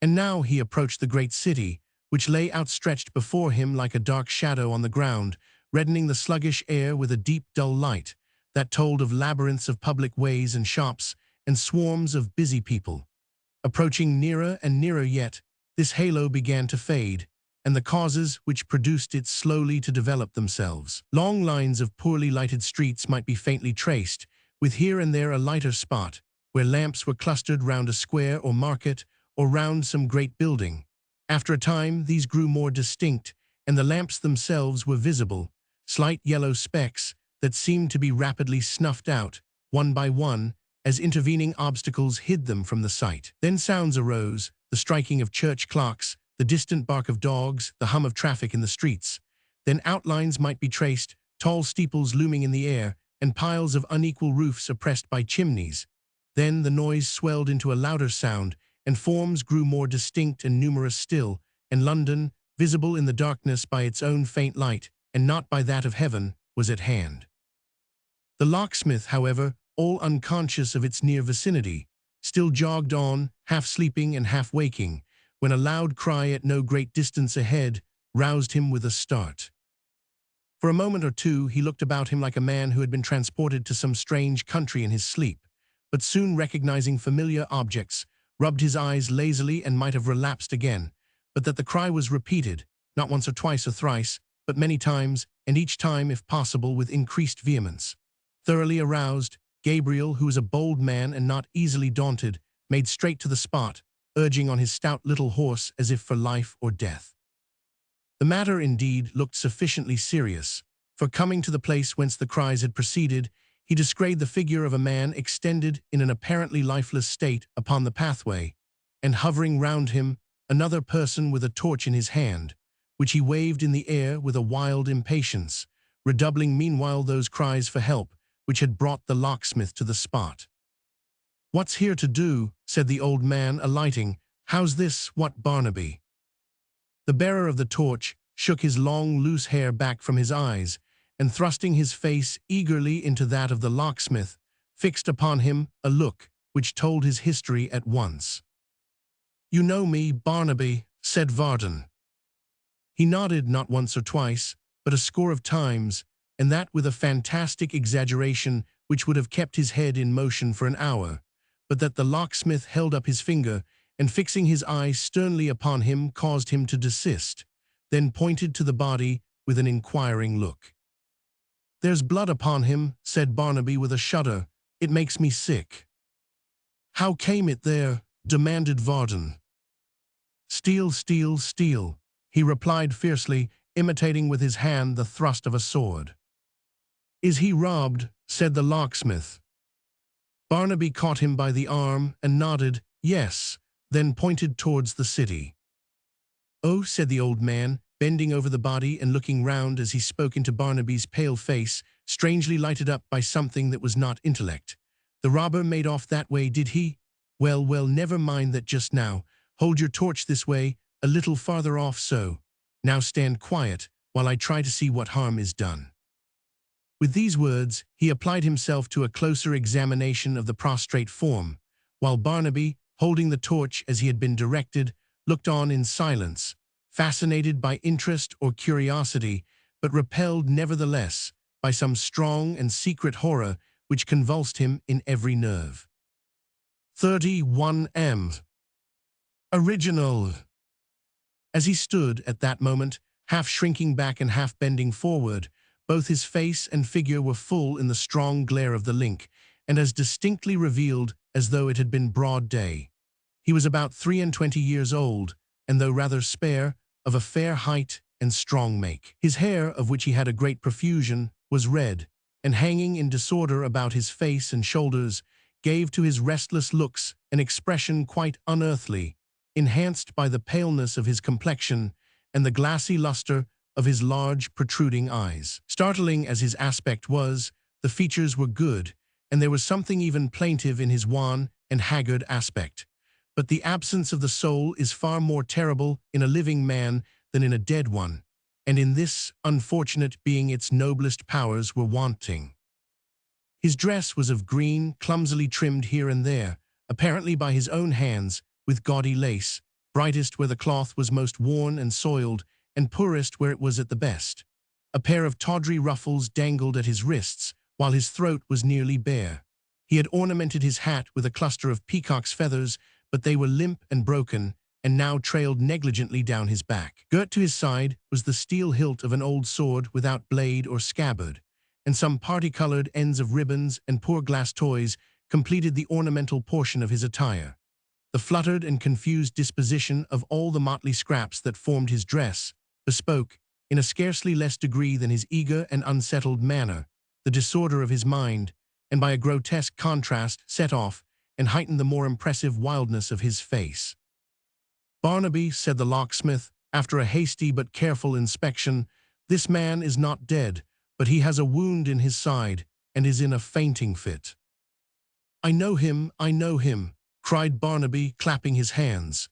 And now he approached the great city, which lay outstretched before him like a dark shadow on the ground, reddening the sluggish air with a deep, dull light that told of labyrinths of public ways and shops and swarms of busy people. Approaching nearer and nearer yet, this halo began to fade, and the causes which produced it slowly to develop themselves. Long lines of poorly lighted streets might be faintly traced, with here and there a lighter spot, where lamps were clustered round a square or market, or round some great building. After a time these grew more distinct, and the lamps themselves were visible, slight yellow specks that seemed to be rapidly snuffed out, one by one, as intervening obstacles hid them from the sight. Then sounds arose, the striking of church clocks, the distant bark of dogs, the hum of traffic in the streets. Then outlines might be traced, tall steeples looming in the air, and piles of unequal roofs oppressed by chimneys. Then the noise swelled into a louder sound, and forms grew more distinct and numerous still, and London, visible in the darkness by its own faint light, and not by that of heaven, was at hand. The locksmith, however, all unconscious of its near vicinity, still jogged on, half sleeping and half waking, when a loud cry at no great distance ahead roused him with a start. For a moment or two he looked about him like a man who had been transported to some strange country in his sleep, but soon recognizing familiar objects, rubbed his eyes lazily and might have relapsed again, but that the cry was repeated, not once or twice or thrice, but many times, and each time, if possible, with increased vehemence. Thoroughly aroused, Gabriel, who was a bold man and not easily daunted, made straight to the spot, urging on his stout little horse as if for life or death. The matter, indeed, looked sufficiently serious, for coming to the place whence the cries had proceeded, he descried the figure of a man extended in an apparently lifeless state upon the pathway, and hovering round him, another person with a torch in his hand, which he waved in the air with a wild impatience, redoubling meanwhile those cries for help which had brought the locksmith to the spot. "What's here to do?" said the old man, alighting. "How's this, what, Barnaby?" The bearer of the torch shook his long, loose hair back from his eyes, and thrusting his face eagerly into that of the locksmith, fixed upon him a look which told his history at once. "You know me, Barnaby," said Varden. He nodded not once or twice, but a score of times, and that with a fantastic exaggeration which would have kept his head in motion for an hour, but that the locksmith held up his finger, and fixing his eyes sternly upon him caused him to desist, then pointed to the body with an inquiring look. "There's blood upon him," said Barnaby with a shudder. "It makes me sick." "How came it there?" demanded Varden. "Steal, steal, steal," he replied fiercely, imitating with his hand the thrust of a sword. "Is he robbed?" said the locksmith. Barnaby caught him by the arm and nodded, "Yes," then pointed towards the city. "Oh," said the old man, bending over the body and looking round as he spoke into Barnaby's pale face, strangely lighted up by something that was not intellect. "The robber made off that way, did he? Well, well, never mind that just now. Hold your torch this way, a little farther off so. Now stand quiet, while I try to see what harm is done." With these words, he applied himself to a closer examination of the prostrate form, while Barnaby, holding the torch as he had been directed, looked on in silence, fascinated by interest or curiosity, but repelled nevertheless by some strong and secret horror which convulsed him in every nerve. 31M. Original. As he stood at that moment, half shrinking back and half bending forward, both his face and figure were full in the strong glare of the link, and as distinctly revealed as though it had been broad day. He was about 23 years old, and though rather spare, of a fair height and strong make. His hair, of which he had a great profusion, was red, and hanging in disorder about his face and shoulders, gave to his restless looks an expression quite unearthly, enhanced by the paleness of his complexion and the glassy luster of his large, protruding eyes. Startling as his aspect was, the features were good, and there was something even plaintive in his wan and haggard aspect. But the absence of the soul is far more terrible in a living man than in a dead one, and in this unfortunate being its noblest powers were wanting. His dress was of green, clumsily trimmed here and there, apparently by his own hands, with gaudy lace, brightest where the cloth was most worn and soiled, and poorest where it was at the best. A pair of tawdry ruffles dangled at his wrists, while his throat was nearly bare. He had ornamented his hat with a cluster of peacock's feathers, but they were limp and broken, and now trailed negligently down his back. Girt to his side was the steel hilt of an old sword without blade or scabbard, and some party-colored ends of ribbons and poor glass toys completed the ornamental portion of his attire. The fluttered and confused disposition of all the motley scraps that formed his dress bespoke, in a scarcely less degree than his eager and unsettled manner, the disorder of his mind, and by a grotesque contrast set off and heightened the more impressive wildness of his face. "Barnaby," said the locksmith, after a hasty but careful inspection, "this man is not dead, but he has a wound in his side, and is in a fainting fit." I know him," cried Barnaby, clapping his hands.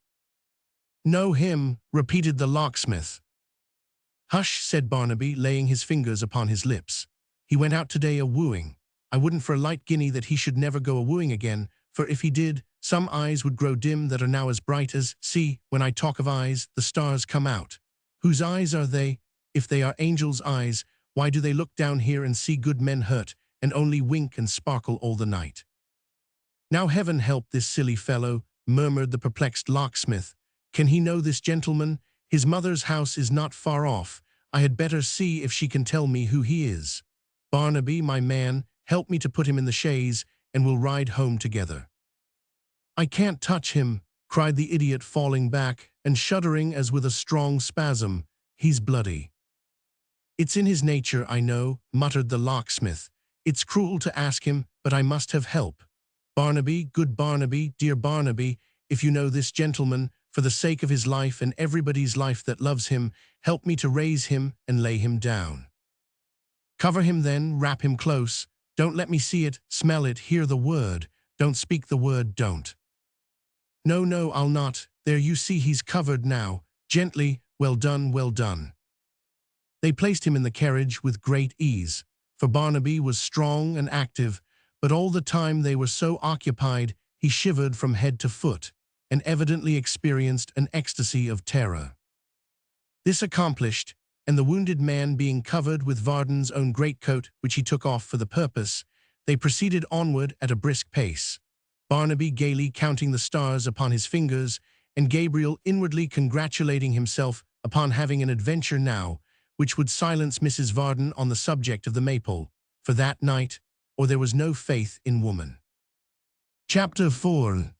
"Know him," repeated the locksmith. "Hush," said Barnaby, laying his fingers upon his lips. "He went out today a-wooing. I wouldn't for a light guinea that he should never go a-wooing again, for if he did, some eyes would grow dim that are now as bright as, see, when I talk of eyes, the stars come out. Whose eyes are they? If they are angels' eyes, why do they look down here and see good men hurt, and only wink and sparkle all the night?" "Now heaven help this silly fellow," murmured the perplexed locksmith. "Can he know this gentleman? His mother's house is not far off. I had better see if she can tell me who he is. Barnaby, my man, help me to put him in the chaise, and we'll ride home together." "I can't touch him," cried the idiot, falling back, and shuddering as with a strong spasm. "He's bloody." "It's in his nature, I know," muttered the locksmith. "It's cruel to ask him, but I must have help. Barnaby, good Barnaby, dear Barnaby, if you know this gentleman, for the sake of his life and everybody's life that loves him, help me to raise him and lay him down. Cover him then, wrap him close. Don't let me see it, smell it, hear the word. Don't speak the word, don't." "No, no, I'll not. There, you see he's covered now. Gently, well done, well done." They placed him in the carriage with great ease, for Barnaby was strong and active, but all the time they were so occupied he shivered from head to foot, and evidently experienced an ecstasy of terror. This accomplished, and the wounded man being covered with Varden's own greatcoat, which he took off for the purpose, they proceeded onward at a brisk pace, Barnaby gaily counting the stars upon his fingers, and Gabriel inwardly congratulating himself upon having an adventure now, which would silence Mrs. Varden on the subject of the Maypole, for that night, or there was no faith in woman. Chapter 4.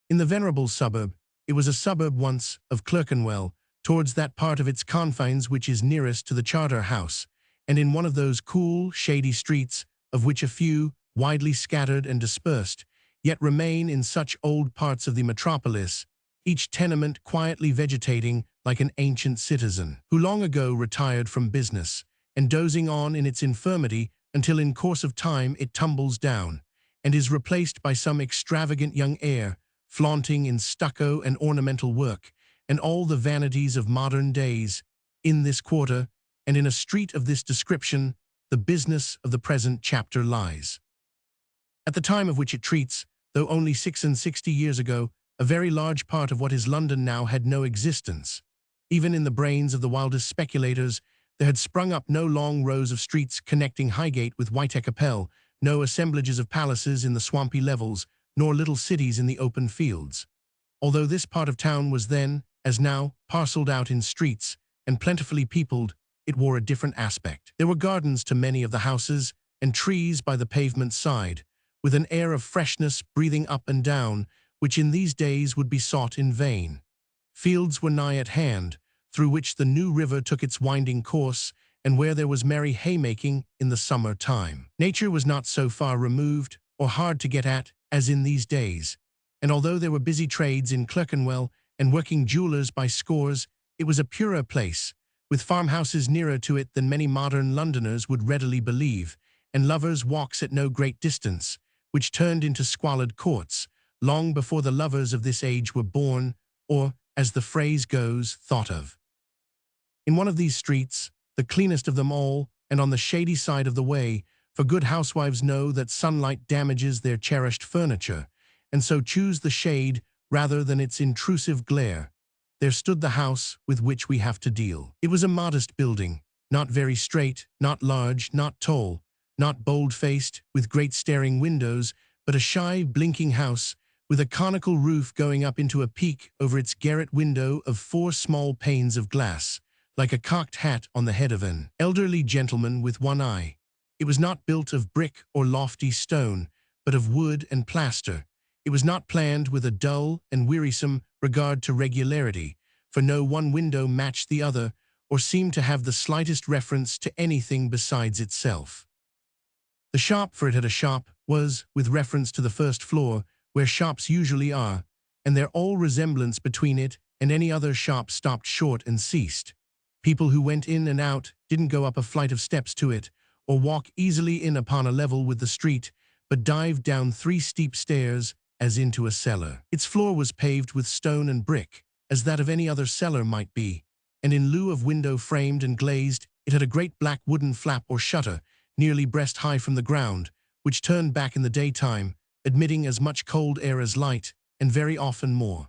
In the venerable suburb, it was a suburb once, of Clerkenwell, towards that part of its confines which is nearest to the Charterhouse, and in one of those cool, shady streets, of which a few, widely scattered and dispersed, yet remain in such old parts of the metropolis, each tenement quietly vegetating like an ancient citizen, who long ago retired from business, and dozing on in its infirmity until in course of time it tumbles down, and is replaced by some extravagant young heir, flaunting in stucco and ornamental work, and all the vanities of modern days. In this quarter, and in a street of this description, the business of the present chapter lies. At the time of which it treats, though only 66 years ago, a very large part of what is London now had no existence. Even in the brains of the wildest speculators, there had sprung up no long rows of streets connecting Highgate with Whitechapel, no assemblages of palaces in the swampy levels, nor little cities in the open fields. Although this part of town was then, as now, parcelled out in streets, and plentifully peopled, it wore a different aspect. There were gardens to many of the houses, and trees by the pavement side, with an air of freshness breathing up and down, which in these days would be sought in vain. Fields were nigh at hand, through which the New River took its winding course, and where there was merry haymaking in the summer time. Nature was not so far removed, or hard to get at, as in these days, and although there were busy trades in Clerkenwell, and working jewellers by scores, it was a purer place, with farmhouses nearer to it than many modern Londoners would readily believe, and lovers' walks at no great distance, which turned into squalid courts, long before the lovers of this age were born, or, as the phrase goes, thought of. In one of these streets, the cleanest of them all, and on the shady side of the way, for good housewives know that sunlight damages their cherished furniture, and so choose the shade rather than its intrusive glare, there stood the house with which we have to deal. It was a modest building, not very straight, not large, not tall, not bold-faced, with great staring windows, but a shy, blinking house, with a conical roof going up into a peak over its garret window of 4 small panes of glass, like a cocked hat on the head of an elderly gentleman with one eye. It was not built of brick or lofty stone, but of wood and plaster. It was not planned with a dull and wearisome regard to regularity, for no one window matched the other or seemed to have the slightest reference to anything besides itself. The shop, for it had a shop, was, with reference to the first floor, where shops usually are, and their all resemblance between it and any other shop stopped short and ceased. People who went in and out didn't go up a flight of steps to it, or walk easily in upon a level with the street, but dived down 3 steep stairs as into a cellar. Its floor was paved with stone and brick, as that of any other cellar might be, and in lieu of window framed and glazed, it had a great black wooden flap or shutter, nearly breast-high from the ground, which turned back in the daytime, admitting as much cold air as light, and very often more.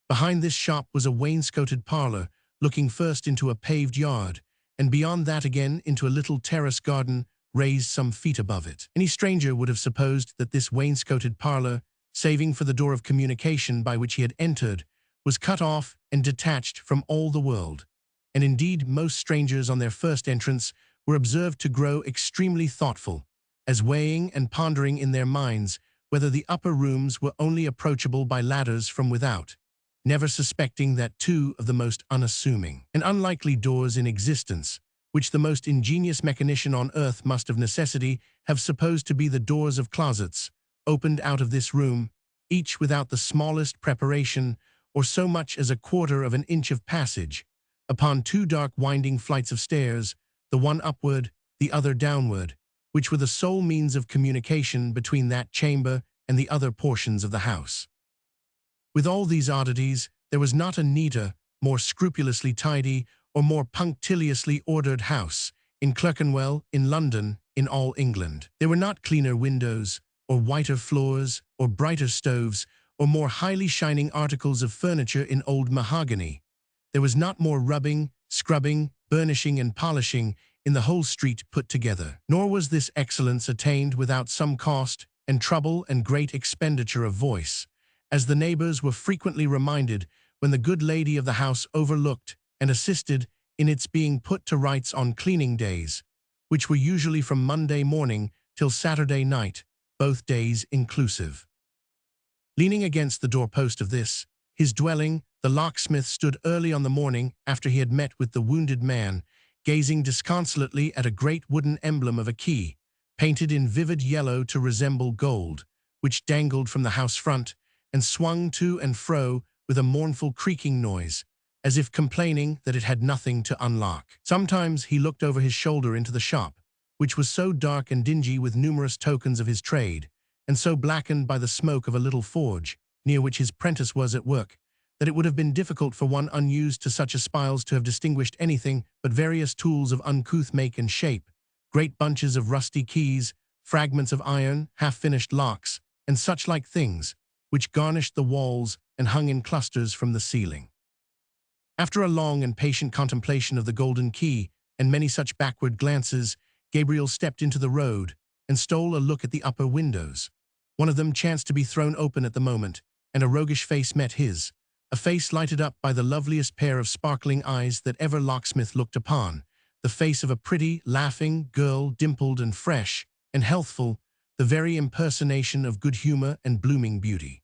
Behind this shop was a wainscoted parlor, looking first into a paved yard, and beyond that again into a little terrace garden raised some feet above it. Any stranger would have supposed that this wainscoted parlor, saving for the door of communication by which he had entered, was cut off and detached from all the world, and indeed most strangers on their first entrance were observed to grow extremely thoughtful, as weighing and pondering in their minds whether the upper rooms were only approachable by ladders from without, never suspecting that 2 of the most unassuming and unlikely doors in existence, which the most ingenious mechanician on earth must of necessity have supposed to be the doors of closets, opened out of this room, each without the smallest preparation, or so much as a quarter of an inch of passage, upon 2 dark winding flights of stairs, the one upward, the other downward, which were the sole means of communication between that chamber and the other portions of the house. With all these oddities, there was not a neater, more scrupulously tidy, or more punctiliously ordered house, in Clerkenwell, in London, in all England. There were not cleaner windows, or whiter floors, or brighter stoves, or more highly shining articles of furniture in old mahogany. There was not more rubbing, scrubbing, burnishing, and polishing in the whole street put together. Nor was this excellence attained without some cost and trouble and great expenditure of voice, as the neighbors were frequently reminded when the good lady of the house overlooked and assisted in its being put to rights on cleaning days, which were usually from Monday morning till Saturday night, both days inclusive. Leaning against the doorpost of this, his dwelling, the locksmith stood early on the morning after he had met with the wounded man, gazing disconsolately at a great wooden emblem of a key, painted in vivid yellow to resemble gold, which dangled from the house front and swung to and fro with a mournful creaking noise, as if complaining that it had nothing to unlock. Sometimes he looked over his shoulder into the shop, which was so dark and dingy with numerous tokens of his trade, and so blackened by the smoke of a little forge, near which his prentice was at work, that it would have been difficult for one unused to such espials to have distinguished anything but various tools of uncouth make and shape, great bunches of rusty keys, fragments of iron, half-finished locks, and such like things, which garnished the walls and hung in clusters from the ceiling. After a long and patient contemplation of the golden key and many such backward glances, Gabriel stepped into the road and stole a look at the upper windows. One of them chanced to be thrown open at the moment, and a roguish face met his, a face lighted up by the loveliest pair of sparkling eyes that ever locksmith looked upon, the face of a pretty, laughing girl, dimpled and fresh and healthful, the very impersonation of good humor and blooming beauty.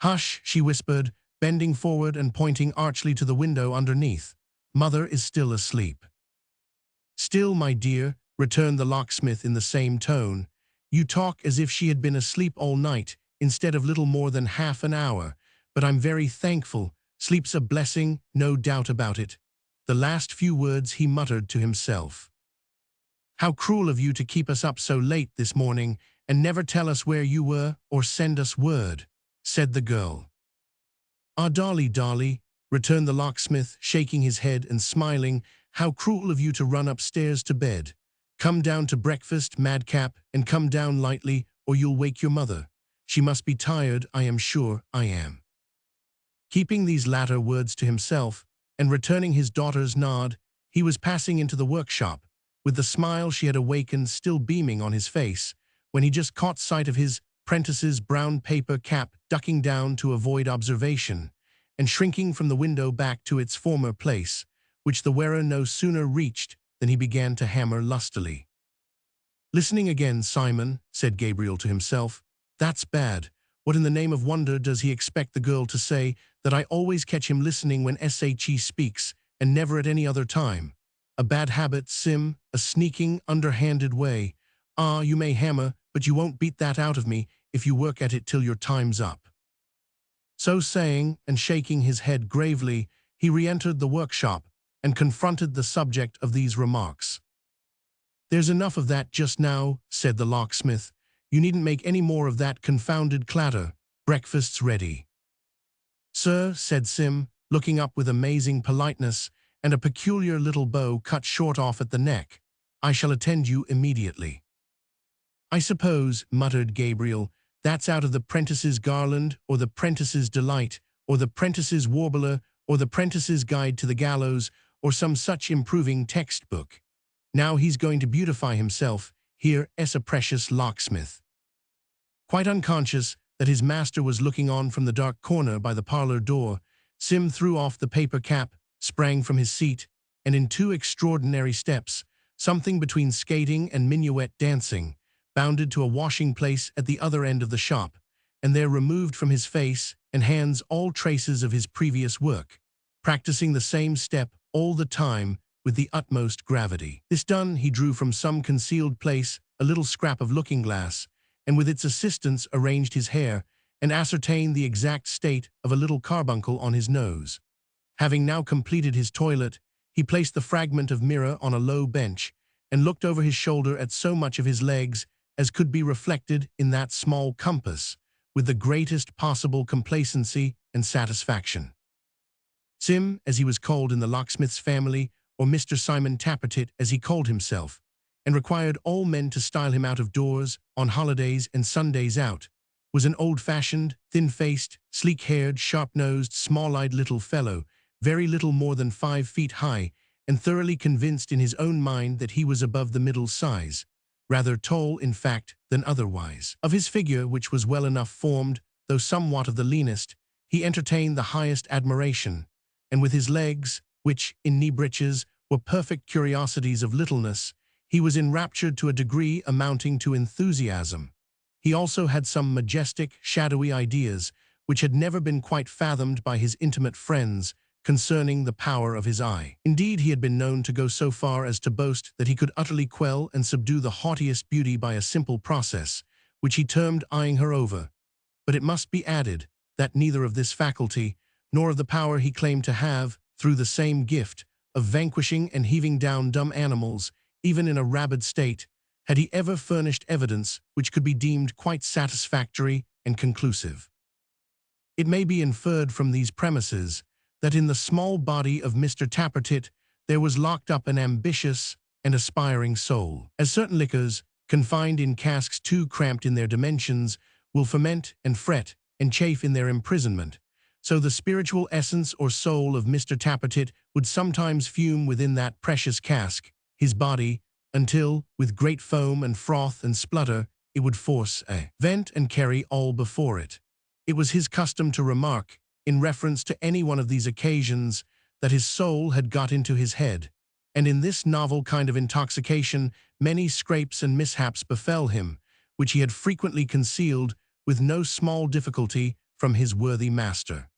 "Hush," she whispered, bending forward and pointing archly to the window underneath. "Mother is still asleep." "Still, my dear," returned the locksmith in the same tone. "You talk as if she had been asleep all night, instead of little more than half an hour, but I'm very thankful. Sleep's a blessing, no doubt about it. The last few words he muttered to himself. "How cruel of you to keep us up so late this morning and never tell us where you were or send us word," said the girl. "Ah, Darlie," returned the locksmith, shaking his head and smiling, "how cruel of you to run upstairs to bed. Come down to breakfast, madcap, and come down lightly, or you'll wake your mother. She must be tired, I am sure I am." Keeping these latter words to himself, and returning his daughter's nod, he was passing into the workshop, with the smile she had awakened still beaming on his face, when he just caught sight of his apprentice's brown paper cap ducking down to avoid observation, and shrinking from the window back to its former place, which the wearer no sooner reached than he began to hammer lustily. "Listening again, Simon," said Gabriel to himself. "That's bad. What in the name of wonder does he expect the girl to say, that I always catch him listening when she speaks, and never at any other time? A bad habit, Sim, a sneaking, underhanded way. Ah, you may hammer, but you won't beat that out of me if you work at it till your time's up." So saying, and shaking his head gravely, he re-entered the workshop and confronted the subject of these remarks. "There's enough of that just now," said the locksmith. "You needn't make any more of that confounded clatter. Breakfast's ready." "Sir," said Sim, looking up with amazing politeness and a peculiar little bow cut short off at the neck, "I shall attend you immediately." "I suppose," muttered Gabriel, "that's out of the Prentice's Garland, or the Prentice's Delight, or the Prentice's Warbler, or the Prentice's Guide to the Gallows, or some such improving textbook. Now he's going to beautify himself, here as a precious locksmith." Quite unconscious that his master was looking on from the dark corner by the parlor door, Sim threw off the paper cap, sprang from his seat, and in 2 extraordinary steps, something between skating and minuet dancing, bounded to a washing place at the other end of the shop, and there removed from his face and hands all traces of his previous work, practicing the same step all the time with the utmost gravity. This done, he drew from some concealed place a little scrap of looking-glass, and with its assistance arranged his hair and ascertained the exact state of a little carbuncle on his nose. Having now completed his toilet, he placed the fragment of mirror on a low bench and looked over his shoulder at so much of his legs as could be reflected in that small compass, with the greatest possible complacency and satisfaction. Sim, as he was called in the locksmith's family, or Mr. Simon Tappertit as he called himself, and required all men to style him out of doors, on holidays and Sundays out, was an old-fashioned, thin-faced, sleek-haired, sharp-nosed, small-eyed little fellow, very little more than 5 feet high, and thoroughly convinced in his own mind that he was above the middle size, rather tall, in fact, than otherwise. Of his figure, which was well enough formed, though somewhat of the leanest, he entertained the highest admiration, and with his legs, which, in knee breeches, were perfect curiosities of littleness, he was enraptured to a degree amounting to enthusiasm. He also had some majestic, shadowy ideas, which had never been quite fathomed by his intimate friends, concerning the power of his eye. Indeed, he had been known to go so far as to boast that he could utterly quell and subdue the haughtiest beauty by a simple process, which he termed eyeing her over. But it must be added that neither of this faculty, nor of the power he claimed to have, through the same gift, of vanquishing and heaving down dumb animals, even in a rabid state, had he ever furnished evidence which could be deemed quite satisfactory and conclusive. It may be inferred from these premises that in the small body of Mr. Tappertit there was locked up an ambitious and aspiring soul. As certain liquors, confined in casks too cramped in their dimensions, will ferment and fret and chafe in their imprisonment, so the spiritual essence or soul of Mr. Tappertit would sometimes fume within that precious cask, his body, until, with great foam and froth and splutter, it would force a vent and carry all before it. It was his custom to remark, in reference to any one of these occasions, that his soul had got into his head, and in this novel kind of intoxication many scrapes and mishaps befell him, which he had frequently concealed with no small difficulty from his worthy master.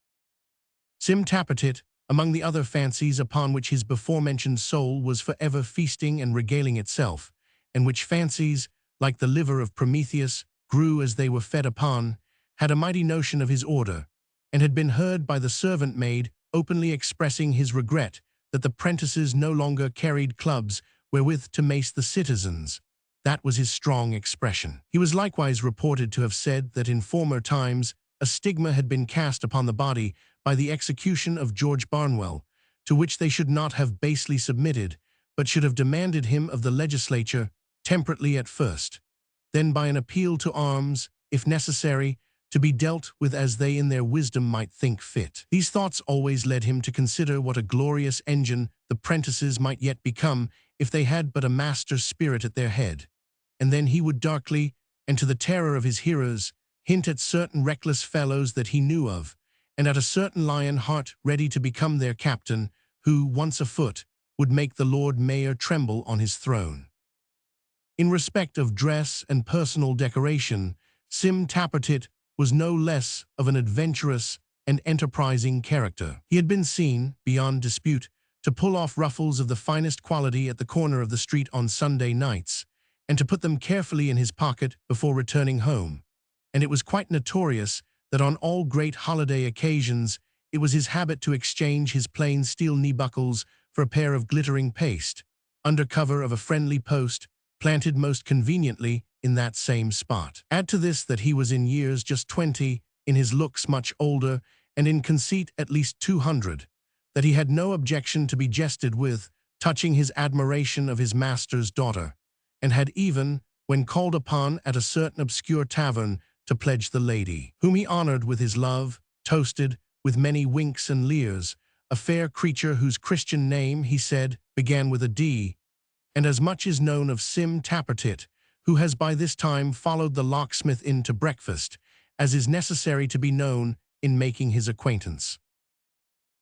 Sim Tappertit, among the other fancies upon which his before-mentioned soul was forever feasting and regaling itself, and which fancies, like the liver of Prometheus, grew as they were fed upon, had a mighty notion of his order, and had been heard by the servant maid openly expressing his regret that the prentices no longer carried clubs wherewith to mace the citizens. That was his strong expression. He was likewise reported to have said that in former times a stigma had been cast upon the body by the execution of George Barnwell, to which they should not have basely submitted, but should have demanded him of the legislature, temperately at first, then by an appeal to arms, if necessary, to be dealt with as they in their wisdom might think fit. These thoughts always led him to consider what a glorious engine the prentices might yet become if they had but a master spirit at their head. And then he would darkly, and to the terror of his hearers, hint at certain reckless fellows that he knew of, and at a certain lion heart ready to become their captain, who, once afoot, would make the Lord Mayor tremble on his throne. In respect of dress and personal decoration, Sim Tappertit was no less of an adventurous and enterprising character. He had been seen, beyond dispute, to pull off ruffles of the finest quality at the corner of the street on Sunday nights, and to put them carefully in his pocket before returning home. And it was quite notorious that on all great holiday occasions it was his habit to exchange his plain steel knee-buckles for a pair of glittering paste, under cover of a friendly post planted most conveniently in that same spot. Add to this that he was in years just 20, in his looks much older, and in conceit at least 200, that he had no objection to be jested with touching his admiration of his master's daughter, and had even, when called upon at a certain obscure tavern to pledge the lady, whom he honored with his love, toasted, with many winks and leers, a fair creature whose Christian name, he said, began with a D, and as much is known of Sim Tappertit, who has by this time followed the locksmith in to breakfast, as is necessary to be known in making his acquaintance.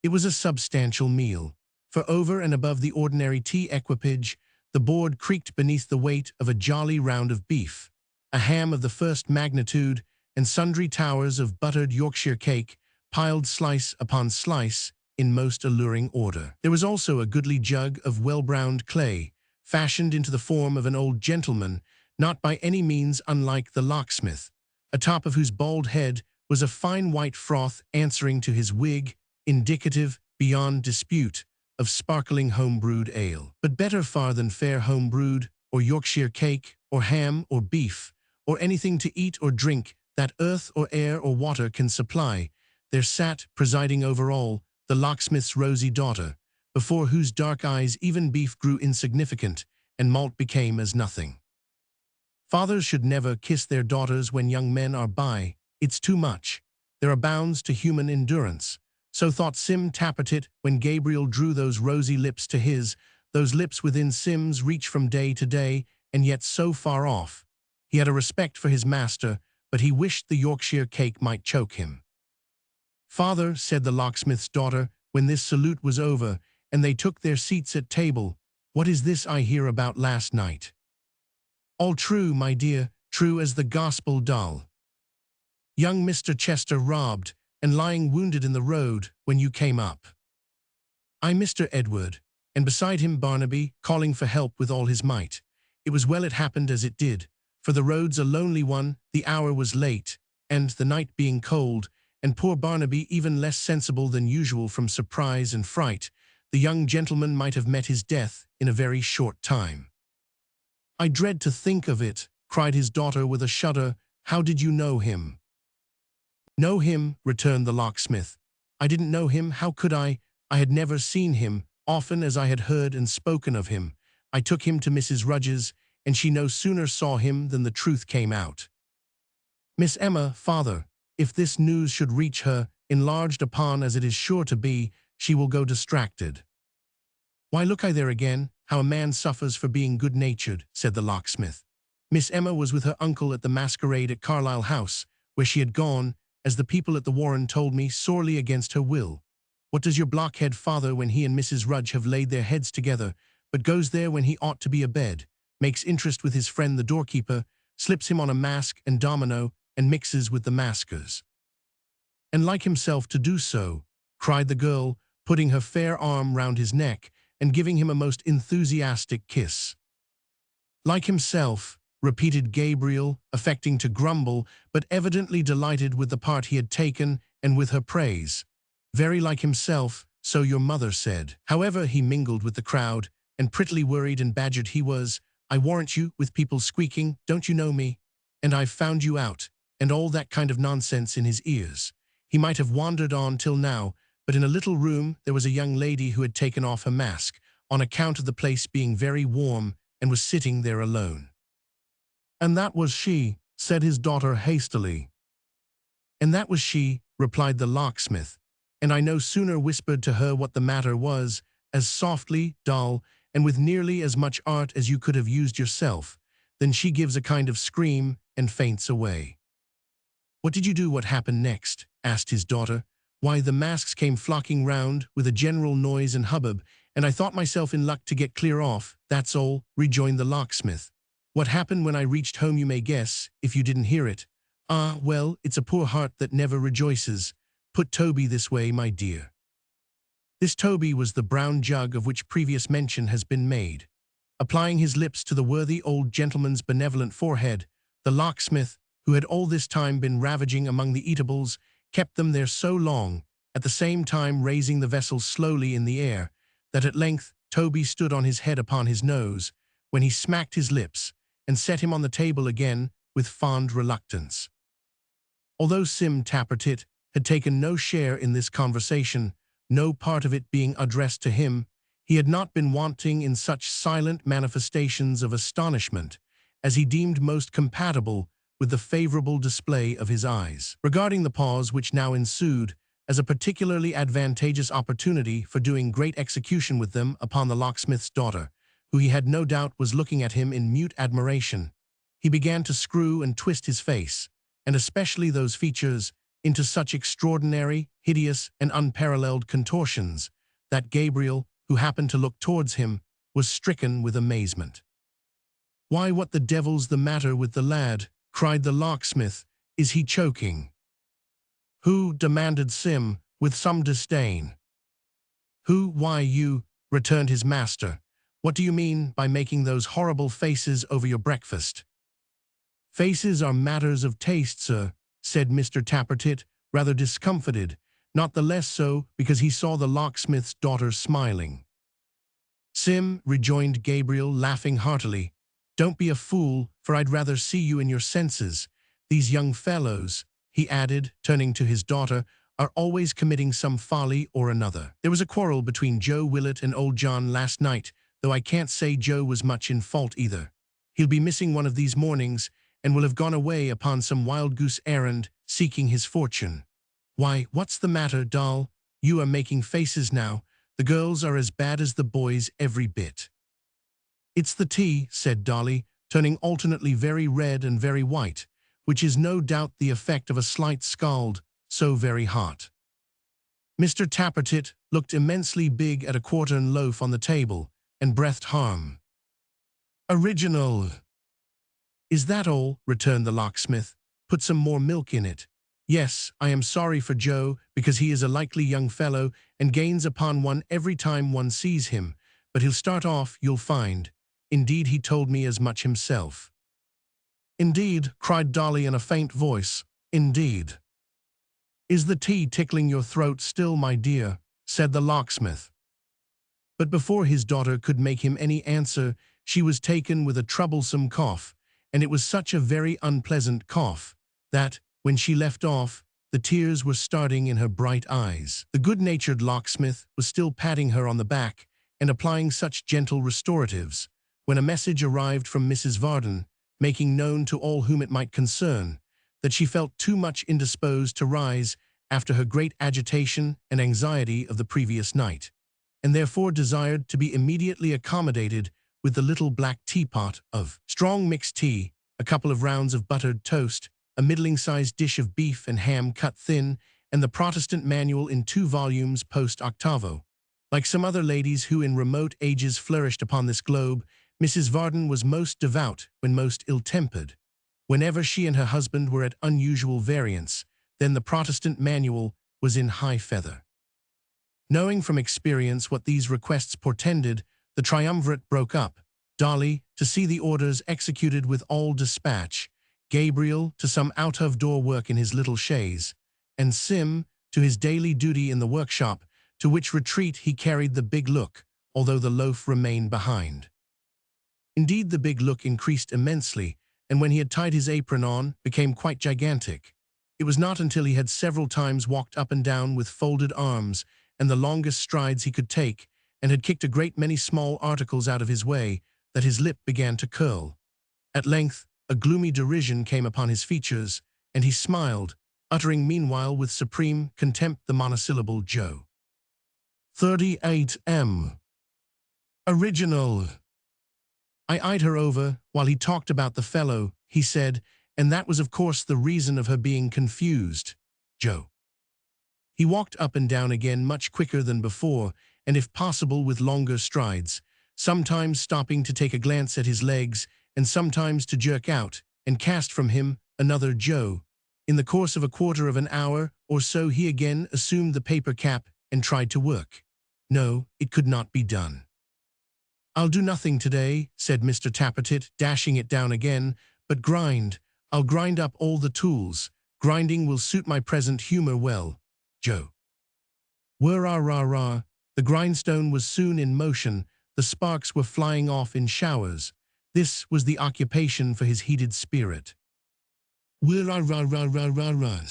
It was a substantial meal, for over and above the ordinary tea equipage, the board creaked beneath the weight of a jolly round of beef, a ham of the first magnitude, and sundry towers of buttered Yorkshire cake, piled slice upon slice in most alluring order. There was also a goodly jug of well-browned clay, fashioned into the form of an old gentleman, not by any means unlike the locksmith, atop of whose bald head was a fine white froth answering to his wig, indicative, beyond dispute, of sparkling home-brewed ale. But better far than fair home-brewed, or Yorkshire cake, or ham, or beef, or anything to eat or drink that earth or air or water can supply, there sat, presiding over all, the locksmith's rosy daughter, before whose dark eyes even beef grew insignificant, and malt became as nothing. Fathers should never kiss their daughters when young men are by. It's too much. There are bounds to human endurance. So thought Sim Tappertit when Gabriel drew those rosy lips to his, those lips within Sim's reach from day to day, and yet so far off. He had a respect for his master, but he wished the Yorkshire cake might choke him. "Father," said the locksmith's daughter, when this salute was over, and they took their seats at table, "what is this I hear about last night?" "All true, my dear, true as the gospel dull. Young Mr. Chester robbed, and lying wounded in the road when you came up. I Mr. Edward, and beside him Barnaby, calling for help with all his might. It was well it happened as it did, for the road's a lonely one, the hour was late, and the night being cold, and poor Barnaby even less sensible than usual from surprise and fright, the young gentleman might have met his death in a very short time." "I dread to think of it," cried his daughter with a shudder. "How did you know him?" "Know him," returned the locksmith. "I didn't know him, how could I? I had never seen him, often as I had heard and spoken of him. I took him to Mrs. Rudge's, and she no sooner saw him than the truth came out. Miss Emma, father, if this news should reach her, enlarged upon as it is sure to be, she will go distracted." "Why, look I there again, how a man suffers for being good-natured," said the locksmith. "Miss Emma was with her uncle at the masquerade at Carlisle House, where she had gone, as the people at the Warren told me, sorely against her will. What does your blockhead father when he and Mrs. Rudge have laid their heads together, but goes there when he ought to be abed, makes interest with his friend the doorkeeper, slips him on a mask and domino, and mixes with the maskers. And like himself to do so," cried the girl, putting her fair arm round his neck and giving him a most enthusiastic kiss. "Like himself," repeated Gabriel, affecting to grumble, but evidently delighted with the part he had taken and with her praise. "Very like himself, so your mother said. However, he mingled with the crowd, and prettily worried and badgered he was. I warrant you, with people squeaking, don't you know me? And I've found you out, and all that kind of nonsense in his ears. He might have wandered on till now, but in a little room there was a young lady who had taken off her mask, on account of the place being very warm, and was sitting there alone. And that was she, said his daughter hastily. And that was she, replied the locksmith, and I no sooner whispered to her what the matter was, as softly, dull, and with nearly as much art as you could have used yourself, than she gives a kind of scream and faints away. What did you do? What happened next? Asked his daughter. Why, the masks came flocking round, with a general noise and hubbub, and I thought myself in luck to get clear off, that's all, rejoined the locksmith. What happened when I reached home you may guess, if you didn't hear it. Ah, well, it's a poor heart that never rejoices. Put Toby this way, my dear. This Toby was the brown jug of which previous mention has been made. Applying his lips to the worthy old gentleman's benevolent forehead, the locksmith, who had all this time been ravaging among the eatables, kept them there so long, at the same time raising the vessel slowly in the air, that at length Toby stood on his head upon his nose, when he smacked his lips, and set him on the table again with fond reluctance. Although Sim Tappertit had taken no share in this conversation, no part of it being addressed to him, he had not been wanting in such silent manifestations of astonishment as he deemed most compatible with the favorable display of his eyes, regarding the pause which now ensued as a particularly advantageous opportunity for doing great execution with them upon the locksmith's daughter, who he had no doubt was looking at him in mute admiration. He began to screw and twist his face, and especially those features, into such extraordinary, hideous, and unparalleled contortions, that Gabriel, who happened to look towards him, was stricken with amazement. Why, what the devil's the matter with the lad? Cried the locksmith. Is he choking? Who? Demanded Sim, with some disdain. Who? Why, you, returned his master. What do you mean by making those horrible faces over your breakfast? Faces are matters of taste, sir, said Mr. Tappertit, rather discomfited, not the less so because he saw the locksmith's daughter smiling. Sim, rejoined Gabriel, laughing heartily, don't be a fool, for I'd rather see you in your senses. These young fellows, he added, turning to his daughter, are always committing some folly or another. There was a quarrel between Joe Willett and old John last night, though I can't say Joe was much in fault either. He'll be missing one of these mornings, and will have gone away upon some wild-goose errand, seeking his fortune. Why, what's the matter, doll? You are making faces now. The girls are as bad as the boys every bit. It's the tea, said Dolly, turning alternately very red and very white, which is no doubt the effect of a slight scald, so very hot. Mr. Tappertit looked immensely big at a quartern loaf on the table, and breathed harm. Original. Is that all? Returned the locksmith. Put some more milk in it. Yes, I am sorry for Joe, because he is a likely young fellow, and gains upon one every time one sees him, but he'll start off, you'll find. Indeed, he told me as much himself. Indeed, cried Dolly in a faint voice, indeed. Is the tea tickling your throat still, my dear? Said the locksmith. But before his daughter could make him any answer, she was taken with a troublesome cough, and it was such a very unpleasant cough, that, when she left off, the tears were starting in her bright eyes. The good-natured locksmith was still patting her on the back and applying such gentle restoratives, when a message arrived from Mrs. Varden, making known to all whom it might concern, that she felt too much indisposed to rise after her great agitation and anxiety of the previous night, and therefore desired to be immediately accommodated with the little black teapot of strong mixed tea, a couple of rounds of buttered toast, a middling-sized dish of beef and ham cut thin, and the Protestant manual in 2 volumes post-octavo. Like some other ladies who in remote ages flourished upon this globe, Mrs. Varden was most devout when most ill-tempered. Whenever she and her husband were at unusual variance, then the Protestant manual was in high feather. Knowing from experience what these requests portended, the triumvirate broke up, Dolly to see the orders executed with all dispatch, Gabriel to some out-of-door work in his little chaise, and Sim to his daily duty in the workshop, to which retreat he carried the big look, although the loaf remained behind. Indeed, the big look increased immensely, and when he had tied his apron on, became quite gigantic. It was not until he had several times walked up and down with folded arms and the longest strides he could take, and had kicked a great many small articles out of his way, that his lip began to curl. At length, a gloomy derision came upon his features, and he smiled, uttering meanwhile with supreme contempt the monosyllable Joe. 38M. Original. I eyed her over while he talked about the fellow, he said, and that was of course the reason of her being confused. Joe. He walked up and down again much quicker than before, and if possible with longer strides, sometimes stopping to take a glance at his legs, and sometimes to jerk out and cast from him another Joe. In the course of a quarter of an hour or so he again assumed the paper cap and tried to work. No, it could not be done. "I'll do nothing today," said Mr. Tappertit, dashing it down again, "but grind. I'll grind up all the tools. Grinding will suit my present humor well." Joe. Whir-rah-rah-rah. The grindstone was soon in motion. The sparks were flying off in showers. This was the occupation for his heated spirit. Whir-rah-rah-rah-rah-rah.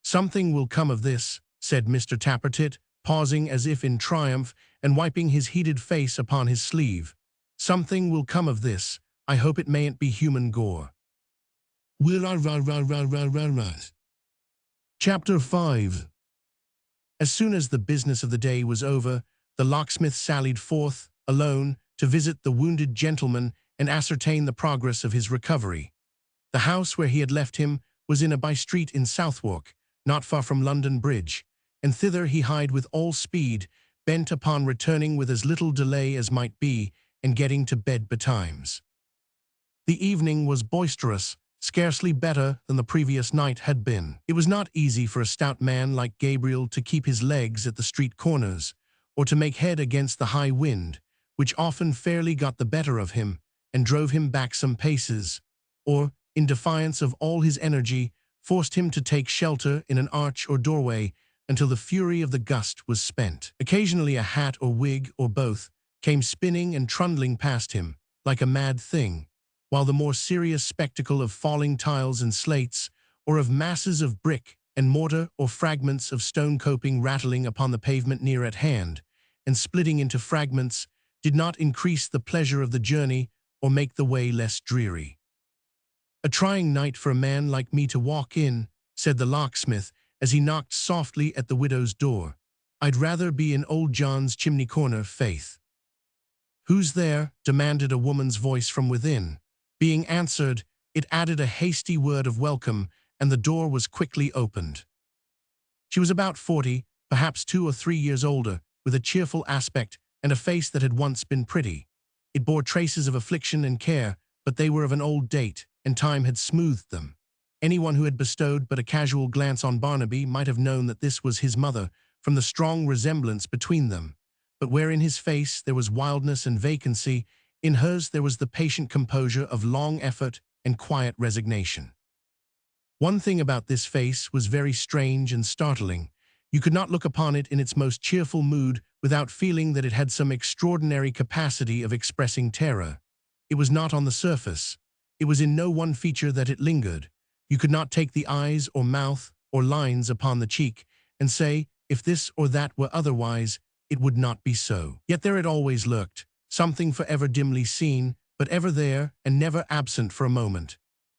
"Something will come of this," said Mr. Tappertit, pausing as if in triumph and wiping his heated face upon his sleeve. "Something will come of this. I hope it mayn't be human gore." Whir-rah-rah-rah-rah-rah-rah. Chapter 5. As soon as the business of the day was over, the locksmith sallied forth, alone, to visit the wounded gentleman and ascertain the progress of his recovery. The house where he had left him was in a by-street in Southwark, not far from London Bridge, and thither he hied with all speed, bent upon returning with as little delay as might be, and getting to bed betimes. The evening was boisterous, scarcely better than the previous night had been. It was not easy for a stout man like Gabriel to keep his legs at the street corners, or to make head against the high wind, which often fairly got the better of him and drove him back some paces, or, in defiance of all his energy, forced him to take shelter in an arch or doorway until the fury of the gust was spent. Occasionally a hat or wig, or both, came spinning and trundling past him, like a mad thing, while the more serious spectacle of falling tiles and slates, or of masses of brick and mortar or fragments of stone coping rattling upon the pavement near at hand, and splitting into fragments, did not increase the pleasure of the journey or make the way less dreary. "A trying night for a man like me to walk in," said the locksmith, as he knocked softly at the widow's door. "I'd rather be in old John's chimney corner, faith." "Who's there?" demanded a woman's voice from within. Being answered, it added a hasty word of welcome, and the door was quickly opened. She was about 40, perhaps 2 or 3 years older, with a cheerful aspect and a face that had once been pretty. It bore traces of affliction and care, but they were of an old date, and time had smoothed them. Anyone who had bestowed but a casual glance on Barnaby might have known that this was his mother, from the strong resemblance between them. But where in his face there was wildness and vacancy, in hers there was the patient composure of long effort and quiet resignation. One thing about this face was very strange and startling. You could not look upon it in its most cheerful mood without feeling that it had some extraordinary capacity of expressing terror. It was not on the surface. It was in no one feature that it lingered. You could not take the eyes or mouth or lines upon the cheek and say, if this or that were otherwise, it would not be so. Yet there it always lurked, something forever dimly seen, but ever there and never absent for a moment.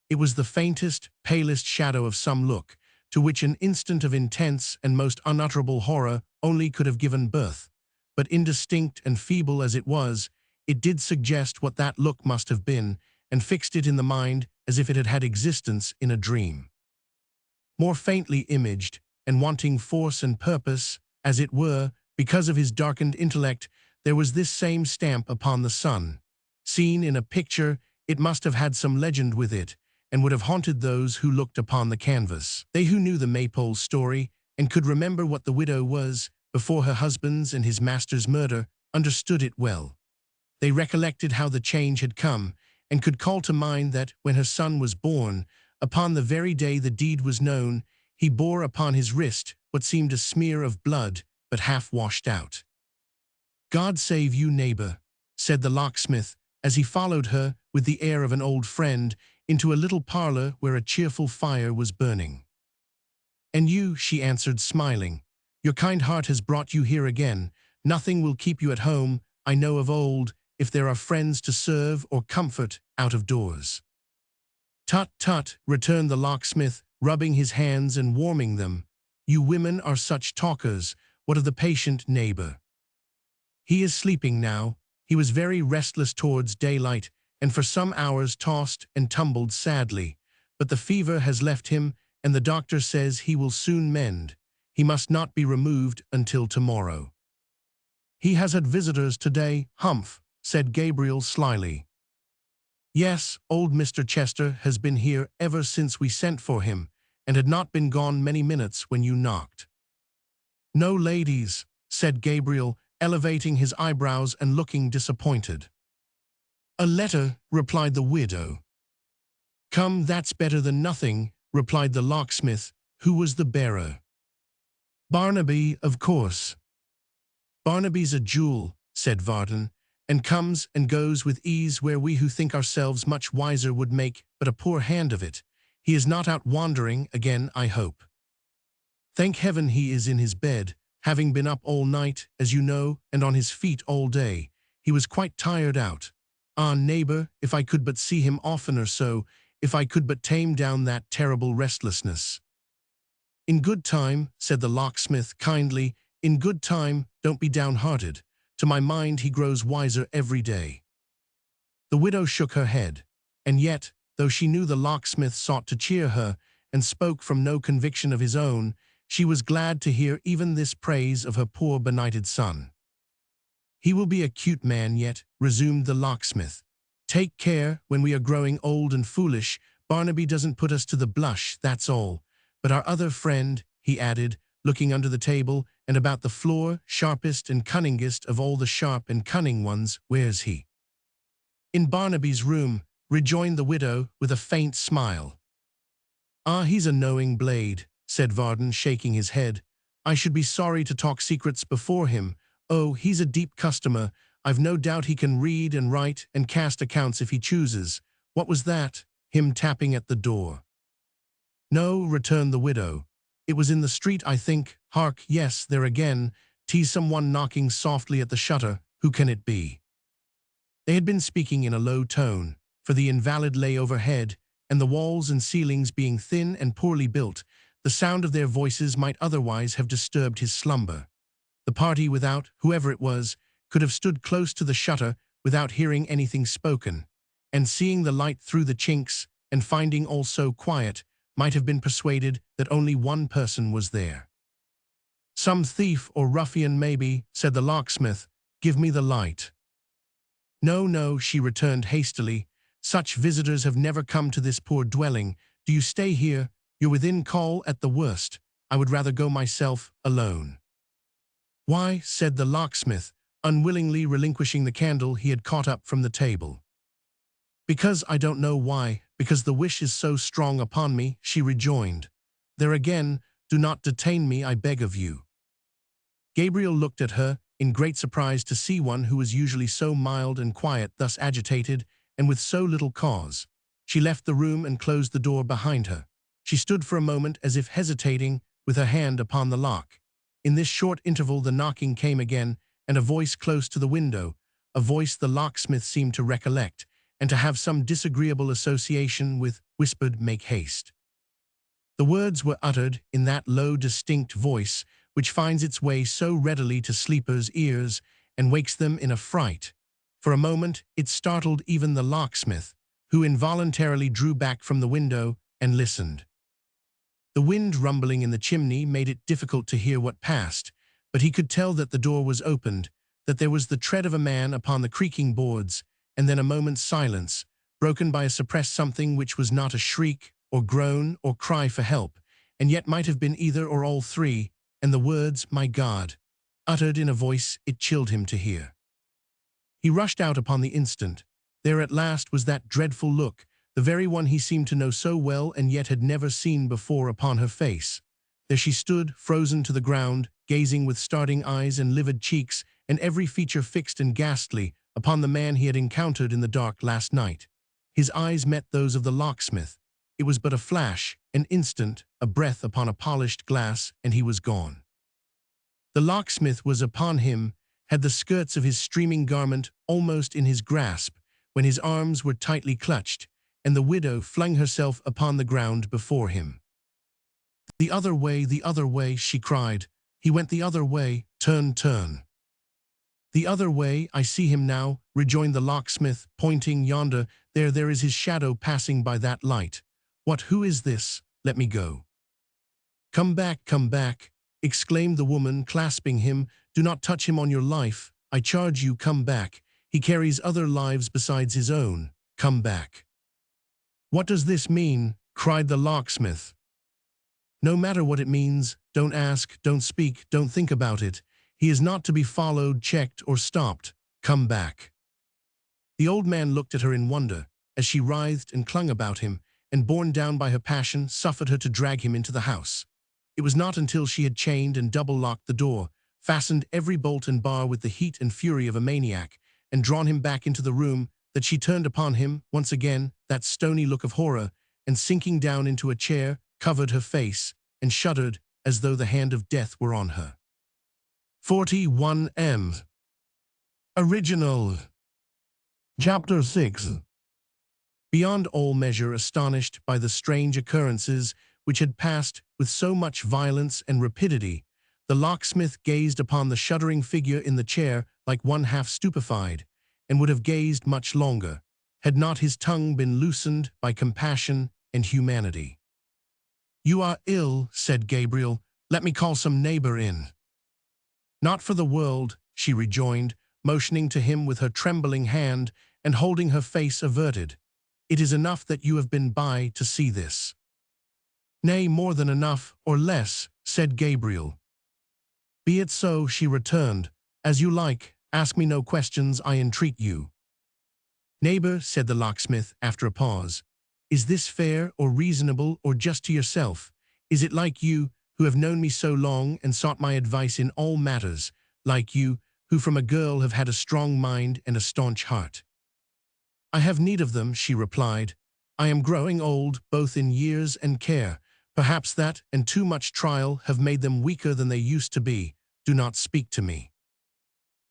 It was the faintest, palest shadow of some look, to which an instant of intense and most unutterable horror only could have given birth. But indistinct and feeble as it was, it did suggest what that look must have been, and fixed it in the mind as if it had had existence in a dream. More faintly imaged, and wanting force and purpose, as it were, because of his darkened intellect, there was this same stamp upon the sun. Seen in a picture, it must have had some legend with it, and would have haunted those who looked upon the canvas. They who knew the Maypole story, and could remember what the widow was, before her husband's and his master's murder, understood it well. They recollected how the change had come, and could call to mind that, when her son was born, upon the very day the deed was known, he bore upon his wrist what seemed a smear of blood, but half washed out. "God save you, neighbor," said the locksmith, as he followed her, with the air of an old friend, into a little parlor where a cheerful fire was burning. "And you," she answered, smiling. "Your kind heart has brought you here again. Nothing will keep you at home, I know of old, if there are friends to serve or comfort out of doors." "Tut, tut," returned the locksmith, rubbing his hands and warming them. "You women are such talkers. What of the patient, neighbor?" "He is sleeping now. He was very restless towards daylight, and for some hours tossed and tumbled sadly. But the fever has left him, and the doctor says he will soon mend. He must not be removed until tomorrow." "He has had visitors today, humph," said Gabriel slyly. "Yes, old Mr. Chester has been here ever since we sent for him, and had not been gone many minutes when you knocked." "No ladies," said Gabriel, elevating his eyebrows and looking disappointed. "A letter," replied the widow. "Come, that's better than nothing," replied the locksmith. "Who was the bearer?" "Barnaby, of course." "Barnaby's a jewel," said Varden, "and comes and goes with ease where we who think ourselves much wiser would make but a poor hand of it. He is not out wandering again, I hope." "Thank heaven he is in his bed, having been up all night, as you know, and on his feet all day. He was quite tired out. Ah, neighbor, if I could but see him oftener so, if I could but tame down that terrible restlessness." "In good time," said the locksmith kindly, "in good time, don't be downhearted. To my mind he grows wiser every day." The widow shook her head, and yet, though she knew the locksmith sought to cheer her, and spoke from no conviction of his own, she was glad to hear even this praise of her poor benighted son. "He will be a cute man yet," resumed the locksmith. "Take care, when we are growing old and foolish, Barnaby doesn't put us to the blush, that's all. But our other friend," he added, looking under the table and about the floor, "sharpest and cunningest of all the sharp and cunning ones, where's he?" "In Barnaby's room," rejoined the widow with a faint smile. "Ah, he's a knowing blade," said Varden, shaking his head. "I should be sorry to talk secrets before him. Oh, he's a deep customer. I've no doubt he can read and write and cast accounts if he chooses. What was that? Him tapping at the door?" "No," returned the widow. "It was in the street, I think. Hark, yes, there again. 'Tis someone knocking softly at the shutter. Who can it be?" They had been speaking in a low tone, for the invalid lay overhead, and the walls and ceilings being thin and poorly built, the sound of their voices might otherwise have disturbed his slumber. The party without, whoever it was, could have stood close to the shutter without hearing anything spoken, and seeing the light through the chinks, and finding all so quiet, might have been persuaded that only one person was there. "Some thief or ruffian maybe," said the locksmith. "Give me the light." "No, no," she returned hastily. "Such visitors have never come to this poor dwelling. Do you stay here? You're within call at the worst. I would rather go myself, alone." "Why?" said the locksmith, unwillingly relinquishing the candle he had caught up from the table. "Because I don't know why, because the wish is so strong upon me," she rejoined. "There again, do not detain me, I beg of you." Gabriel looked at her, in great surprise to see one who was usually so mild and quiet thus agitated, and with so little cause. She left the room and closed the door behind her. She stood for a moment as if hesitating, with her hand upon the lock. In this short interval the knocking came again, and a voice close to the window, a voice the locksmith seemed to recollect, and to have some disagreeable association with, whispered, "Make haste." The words were uttered in that low, distinct voice which finds its way so readily to sleepers' ears and wakes them in a fright. For a moment it startled even the locksmith, who involuntarily drew back from the window and listened. The wind rumbling in the chimney made it difficult to hear what passed, but he could tell that the door was opened, that there was the tread of a man upon the creaking boards, and then a moment's silence, broken by a suppressed something which was not a shriek or groan or cry for help, and yet might have been either or all three, and the words, "My God," uttered in a voice it chilled him to hear. He rushed out upon the instant. There at last was that dreadful look, the very one he seemed to know so well and yet had never seen before upon her face. There she stood, frozen to the ground, gazing with starting eyes and livid cheeks, and every feature fixed and ghastly, upon the man he had encountered in the dark last night. His eyes met those of the locksmith. It was but a flash, an instant, a breath upon a polished glass, and he was gone. The locksmith was upon him, had the skirts of his streaming garment almost in his grasp, when his arms were tightly clutched, and the widow flung herself upon the ground before him. The other way, she cried. He went the other way, turn. The other way, I see him now, rejoined the locksmith, pointing yonder. There is his shadow passing by that light. What, who is this? Let me go. Come back, exclaimed the woman, clasping him. Do not touch him on your life. I charge you, come back. He carries other lives besides his own. Come back. What does this mean? Cried the locksmith. No matter what it means, don't ask, don't speak, don't think about it. He is not to be followed, checked, or stopped. Come back. The old man looked at her in wonder, as she writhed and clung about him, and borne down by her passion, suffered her to drag him into the house. It was not until she had chained and double-locked the door, fastened every bolt and bar with the heat and fury of a maniac, and drawn him back into the room, that she turned upon him, once again, that stony look of horror, and sinking down into a chair, covered her face, and shuddered as though the hand of death were on her. 41M. Original. Chapter 6. Beyond all measure astonished by the strange occurrences which had passed with so much violence and rapidity, the locksmith gazed upon the shuddering figure in the chair like one half stupefied, and would have gazed much longer, had not his tongue been loosened by compassion and humanity. You are ill, said Gabriel. Let me call some neighbor in. Not for the world, she rejoined, motioning to him with her trembling hand and holding her face averted. It is enough that you have been by to see this. Nay, more than enough, or less, said Gabriel. Be it so, she returned. As you like, ask me no questions, I entreat you. Neighbor, said the locksmith after a pause, is this fair or reasonable or just to yourself? Is it like you, who have known me so long and sought my advice in all matters, like you, who from a girl have had a strong mind and a staunch heart? I have need of them, she replied. I am growing old, both in years and care. Perhaps that and too much trial have made them weaker than they used to be. Do not speak to me.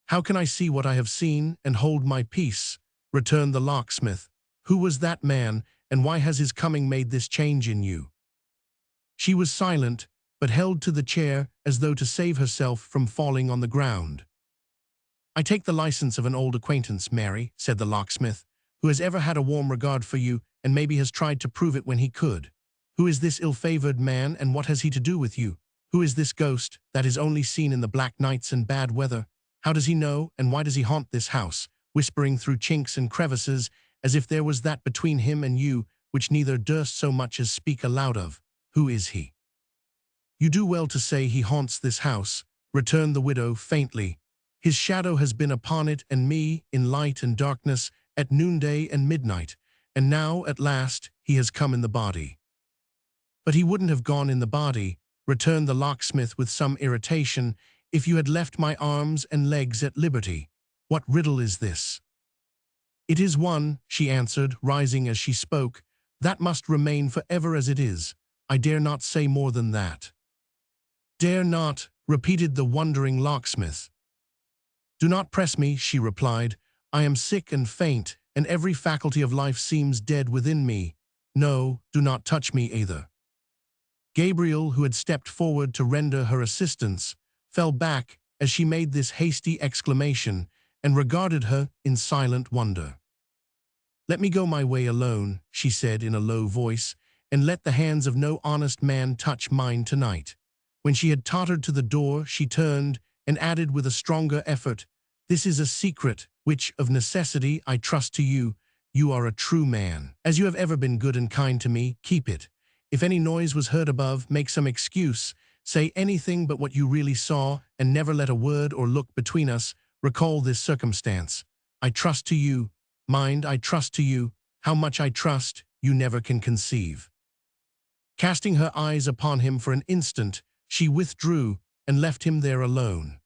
How can I see what I have seen and hold my peace? Returned the locksmith. Who was that man, and why has his coming made this change in you? She was silent, but held to the chair as though to save herself from falling on the ground. I take the license of an old acquaintance, Mary, said the locksmith, who has ever had a warm regard for you and maybe has tried to prove it when he could. Who is this ill-favored man, and what has he to do with you? Who is this ghost that is only seen in the black nights and bad weather? How does he know, and why does he haunt this house, whispering through chinks and crevices, as if there was that between him and you which neither durst so much as speak aloud of? Who is he? You do well to say he haunts this house, returned the widow faintly. His shadow has been upon it and me, in light and darkness, at noonday and midnight, and now, at last, he has come in the body. But he wouldn't have gone in the body, returned the locksmith with some irritation, if you had left my arms and legs at liberty. What riddle is this? It is one, she answered, rising as she spoke, that must remain forever as it is. I dare not say more than that. Dare not, repeated the wondering locksmith. Do not press me, she replied. I am sick and faint, and every faculty of life seems dead within me. No, do not touch me either. Gabriel, who had stepped forward to render her assistance, fell back as she made this hasty exclamation and regarded her in silent wonder. Let me go my way alone, she said in a low voice, and let the hands of no honest man touch mine tonight. When she had tottered to the door, she turned and added with a stronger effort, This is a secret, which, of necessity, I trust to you. You are a true man. As you have ever been good and kind to me, keep it. If any noise was heard above, make some excuse. Say anything but what you really saw, and never let a word or look between us recall this circumstance. I trust to you. Mind, I trust to you. How much I trust, you never can conceive. Casting her eyes upon him for an instant, she withdrew, and left him there alone.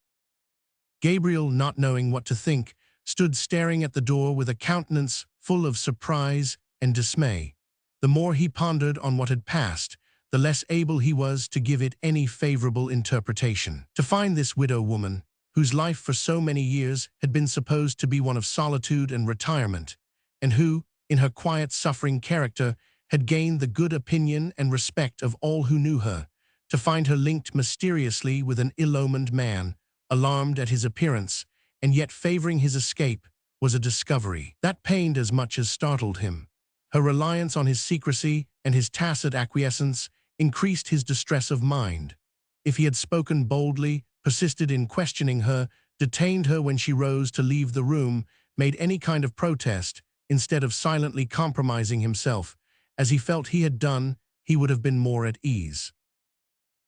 Gabriel, not knowing what to think, stood staring at the door with a countenance full of surprise and dismay. The more he pondered on what had passed, the less able he was to give it any favorable interpretation. To find this widow woman, whose life for so many years had been supposed to be one of solitude and retirement, and who, in her quiet, suffering character, had gained the good opinion and respect of all who knew her, to find her linked mysteriously with an ill-omened man, alarmed at his appearance, and yet favoring his escape, was a discovery that pained as much as startled him. Her reliance on his secrecy and his tacit acquiescence increased his distress of mind. If he had spoken boldly, persisted in questioning her, detained her when she rose to leave the room, made any kind of protest, instead of silently compromising himself, as he felt he had done, he would have been more at ease.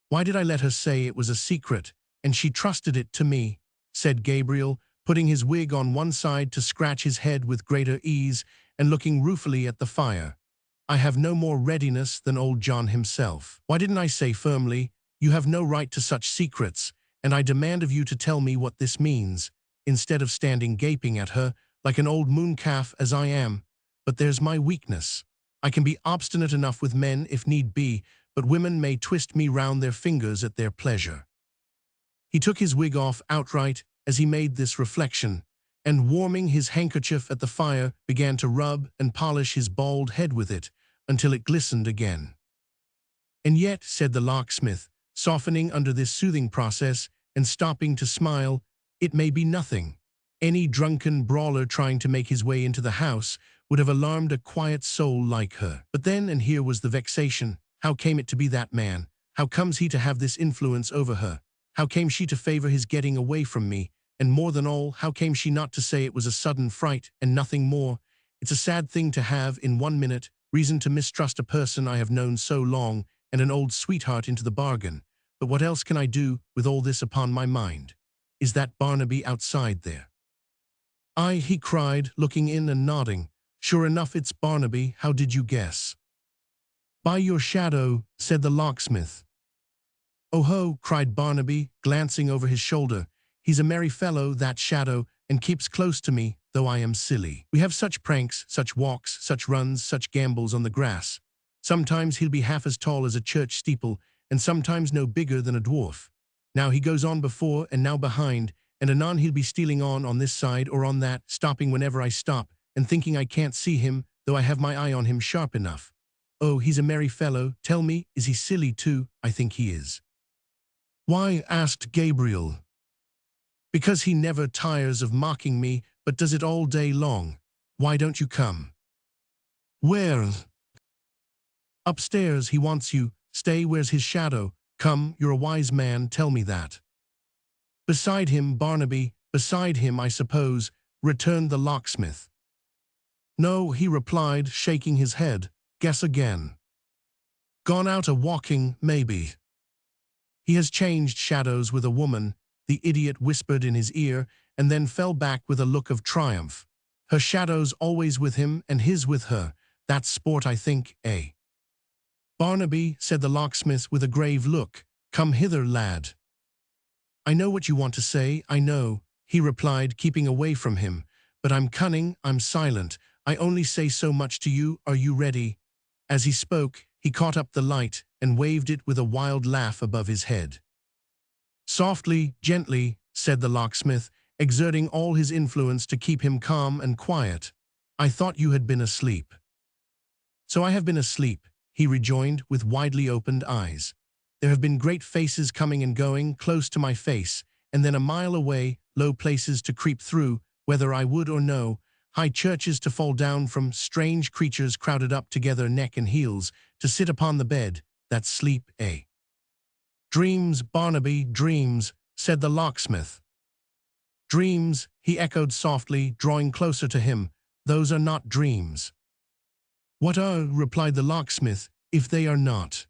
"Why did I let her say it was a secret, and she trusted it to me?" said Gabriel, putting his wig on one side to scratch his head with greater ease and looking ruefully at the fire. "I have no more readiness than old John himself. Why didn't I say firmly, 'You have no right to such secrets, and I demand of you to tell me what this means,' instead of standing gaping at her, like an old mooncalf as I am? But there's my weakness. I can be obstinate enough with men if need be, but women may twist me round their fingers at their pleasure." He took his wig off outright as he made this reflection, and warming his handkerchief at the fire, began to rub and polish his bald head with it, until it glistened again. "And yet," said the locksmith, softening under this soothing process and stopping to smile, "it may be nothing. Any drunken brawler trying to make his way into the house would have alarmed a quiet soul like her. But then, and here was the vexation, how came it to be that man? How comes he to have this influence over her? How came she to favor his getting away from me? And more than all, how came she not to say it was a sudden fright and nothing more? It's a sad thing to have, in 1 minute, reason to mistrust a person I have known so long, and an old sweetheart into the bargain. But what else can I do with all this upon my mind? Is that Barnaby outside there?" "Aye," he cried, looking in and nodding. "Sure enough, it's Barnaby. How did you guess?" "By your shadow," said the locksmith. "Oh ho," cried Barnaby, glancing over his shoulder. "He's a merry fellow, that shadow, and keeps close to me, though I am silly. We have such pranks, such walks, such runs, such gambols on the grass. Sometimes he'll be half as tall as a church steeple, and sometimes no bigger than a dwarf. Now he goes on before and now behind, and anon he'll be stealing on this side or on that, stopping whenever I stop, and thinking I can't see him, though I have my eye on him sharp enough. Oh, he's a merry fellow. Tell me, is he silly too? I think he is." "Why?" asked Gabriel. "Because he never tires of mocking me, but does it all day long. Why don't you come?" "Where?" "Upstairs, he wants you. Stay, where's his shadow? Come, you're a wise man, tell me that." "Beside him, Barnaby, beside him, I suppose," returned the locksmith. "No," he replied, shaking his head. "Guess again." "Gone out a-walking, maybe." "He has changed shadows with a woman," the idiot whispered in his ear, and then fell back with a look of triumph. "Her shadow's always with him and his with her. That's sport, I think, eh?" "Barnaby," said the locksmith with a grave look, "come hither, lad." "I know what you want to say, I know," he replied, keeping away from him. "But I'm cunning, I'm silent. I only say so much to you. Are you ready?" As he spoke, he caught up the light and waved it with a wild laugh above his head. "Softly, gently," said the locksmith, exerting all his influence to keep him calm and quiet. "I thought you had been asleep." "So I have been asleep," he rejoined with widely opened eyes. "There have been great faces coming and going, close to my face, and then a mile away, low places to creep through, whether I would or no, high churches to fall down from, strange creatures crowded up together neck and heels, to sit upon the bed. That's sleep, eh?" "Dreams, Barnaby, dreams," said the locksmith. "Dreams," he echoed softly, drawing closer to him. "Those are not dreams." "What are," replied the locksmith, "if they are not?"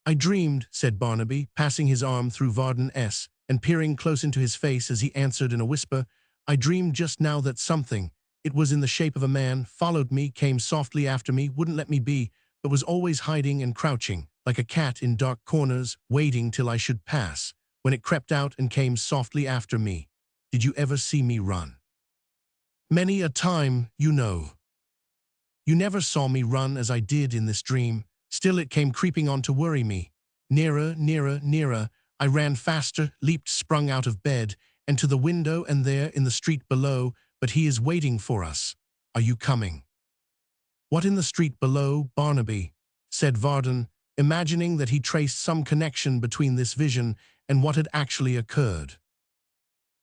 "I dreamed," said Barnaby, passing his arm through Varden's and peering close into his face as he answered in a whisper, "I dreamed just now that something, it was in the shape of a man, followed me, came softly after me, wouldn't let me be, but was always hiding and crouching, like a cat in dark corners, waiting till I should pass. when it crept out and came softly after me. Did you ever see me run? Many a time, you know. You never saw me run as I did in this dream. Still it came creeping on to worry me. Nearer, nearer, nearer. I ran faster, leaped, sprung out of bed, and to the window, and there in the street below, but he is waiting for us. Are you coming? What in the street below, Barnaby? Said Varden, imagining that he traced some connection between this vision and what had actually occurred.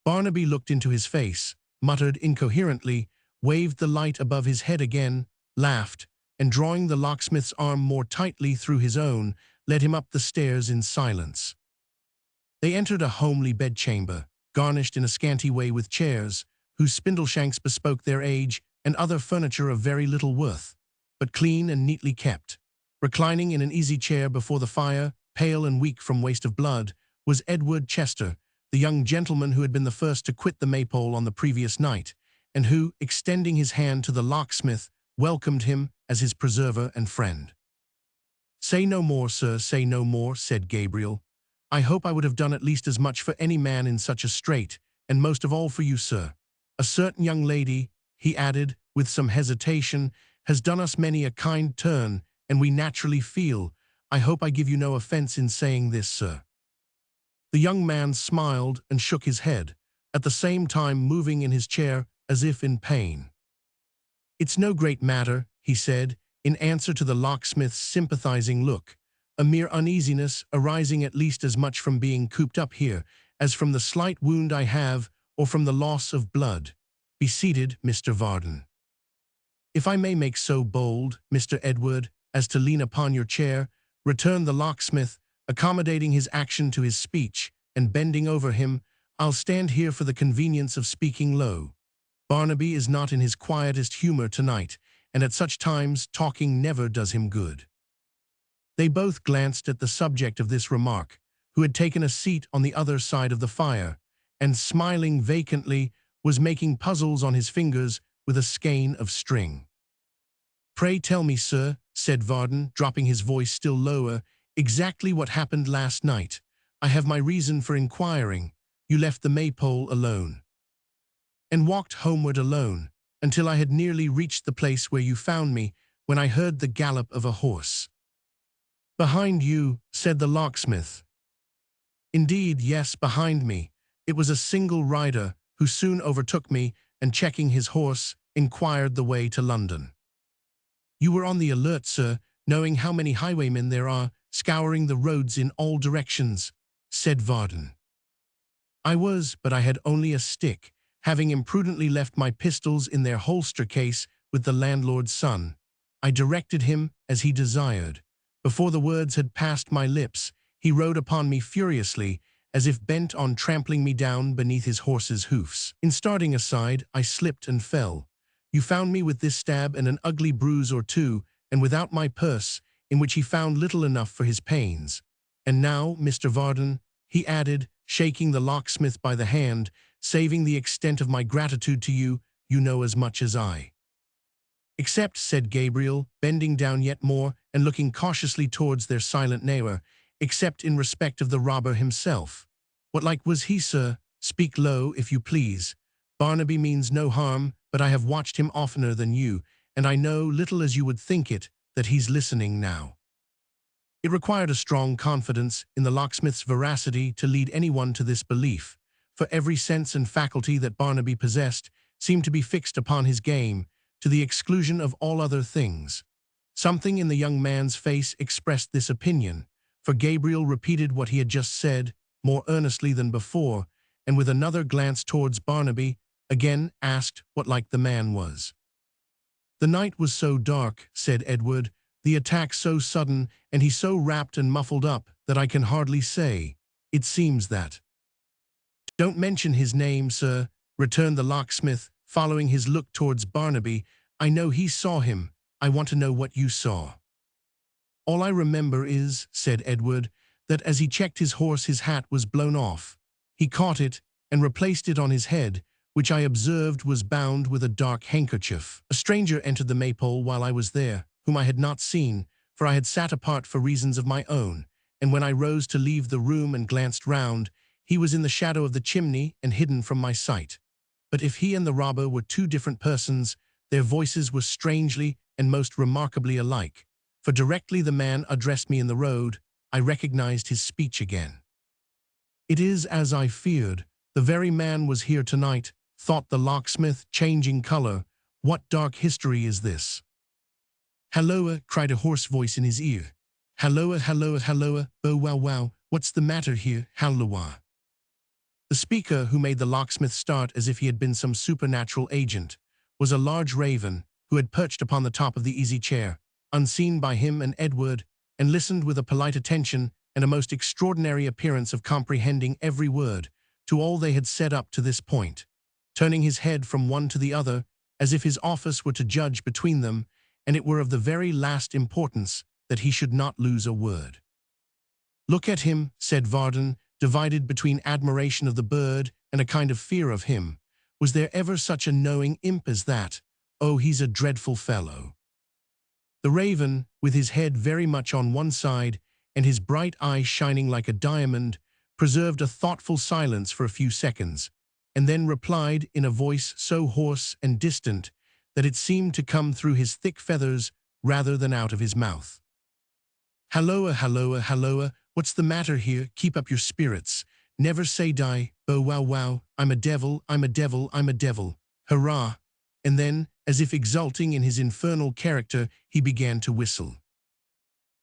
Barnaby looked into his face, muttered incoherently, waved the light above his head again, laughed, and drawing the locksmith's arm more tightly through his own, led him up the stairs in silence. They entered a homely bedchamber, garnished in a scanty way with chairs, whose spindle-shanks bespoke their age, and other furniture of very little worth, but clean and neatly kept. Reclining in an easy chair before the fire, pale and weak from waste of blood, was Edward Chester, the young gentleman who had been the first to quit the Maypole on the previous night, and who, extending his hand to the locksmith, welcomed him as his preserver and friend. "Say no more, sir, say no more," said Gabriel. "I hope I would have done at least as much for any man in such a strait, and most of all for you, sir. A certain young lady," he added, with some hesitation, "has done us many a kind turn, and we naturally feel. I hope I give you no offense in saying this, sir." The young man smiled and shook his head, at the same time moving in his chair as if in pain. "It's no great matter," he said, in answer to the locksmith's sympathizing look. "A mere uneasiness arising at least as much from being cooped up here as from the slight wound I have or from the loss of blood. Be seated, Mr. Varden." "If I may make so bold, Mr. Edward, as to lean upon your chair," returned the locksmith, accommodating his action to his speech, and bending over him, "I'll stand here for the convenience of speaking low. Barnaby is not in his quietest humor tonight, and at such times talking never does him good." They both glanced at the subject of this remark, who had taken a seat on the other side of the fire, and smiling vacantly, was making puzzles on his fingers with a skein of string. "Pray tell me, sir," said Varden, dropping his voice still lower, "exactly what happened last night. I have my reason for inquiring. You left the Maypole alone." "And walked homeward alone, until I had nearly reached the place where you found me, when I heard the gallop of a horse." "Behind you," said the locksmith. "Indeed, yes, behind me. It was a single rider, who soon overtook me, and checking his horse, inquired the way to London." "You were on the alert, sir, knowing how many highwaymen there are, scouring the roads in all directions," said Varden. "I was, but I had only a stick, having imprudently left my pistols in their holster case with the landlord's son. I directed him as he desired. Before the words had passed my lips, he rode upon me furiously, as if bent on trampling me down beneath his horse's hoofs. In starting aside, I slipped and fell. You found me with this stab and an ugly bruise or two, and without my purse, in which he found little enough for his pains. And now, Mr. Varden," he added, shaking the locksmith by the hand, "saving the extent of my gratitude to you, you know as much as I." "Except," said Gabriel, bending down yet more and looking cautiously towards their silent neighbor, "except in respect of the robber himself. What like was he, sir? Speak low, if you please. Barnaby means no harm, but I have watched him oftener than you, and I know, little as you would think it, that he's listening now." It required a strong confidence in the locksmith's veracity to lead anyone to this belief, for every sense and faculty that Barnaby possessed seemed to be fixed upon his game, to the exclusion of all other things. Something in the young man's face expressed this opinion, for Gabriel repeated what he had just said, more earnestly than before, and with another glance towards Barnaby, again asked what like the man was. "The night was so dark," said Edward, "the attack so sudden, and he so wrapped and muffled up, that I can hardly say. It seems that—" "Don't mention his name, sir," returned the locksmith, following his look towards Barnaby. "I know he saw him. I want to know what you saw." "All I remember is," said Edward, "that as he checked his horse his hat was blown off. He caught it and replaced it on his head, which I observed was bound with a dark handkerchief. A stranger entered the Maypole while I was there, whom I had not seen, for I had sat apart for reasons of my own, and when I rose to leave the room and glanced round, He was in the shadow of the chimney and hidden from my sight. But if he and the robber were two different persons, their voices were strangely and most remarkably alike, for directly the man addressed me in the road, I recognized his speech again. "It is as I feared. The very man was here tonight," thought the locksmith, changing color. "What dark history is this?" "Halloa!" cried a hoarse voice in his ear. "Halloa, halloa, halloa, bow wow wow, what's the matter here, halloa?" The speaker, who made the locksmith start as if he had been some supernatural agent, was a large raven who had perched upon the top of the easy chair, unseen by him and Edward, and listened with a polite attention and a most extraordinary appearance of comprehending every word to all they had said up to this point, turning his head from one to the other as if his office were to judge between them, and it were of the very last importance that he should not lose a word. "Look at him," said Varden, divided between admiration of the bird and a kind of fear of him. "Was there ever such a knowing imp as that? Oh, he's a dreadful fellow." The raven, with his head very much on one side and his bright eye shining like a diamond, preserved a thoughtful silence for a few seconds, and then replied in a voice so hoarse and distant that it seemed to come through his thick feathers rather than out of his mouth. "Halloa, halloa, halloa, what's the matter here? Keep up your spirits. Never say die, bow wow wow, I'm a devil, I'm a devil, I'm a devil. Hurrah!" And then, as if exulting in his infernal character, he began to whistle.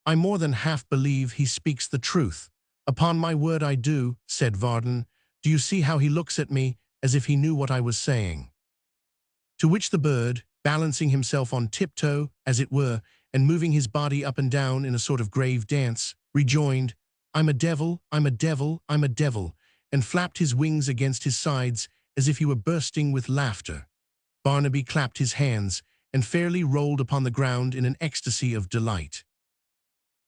"I more than half believe he speaks the truth. Upon my word I do," said Varden. "Do you see how he looks at me, as if he knew what I was saying?" To which the bird, balancing himself on tiptoe, as it were, and moving his body up and down in a sort of grave dance, rejoined, "I'm a devil, I'm a devil, I'm a devil," and flapped his wings against his sides as if he were bursting with laughter. Barnaby clapped his hands and fairly rolled upon the ground in an ecstasy of delight.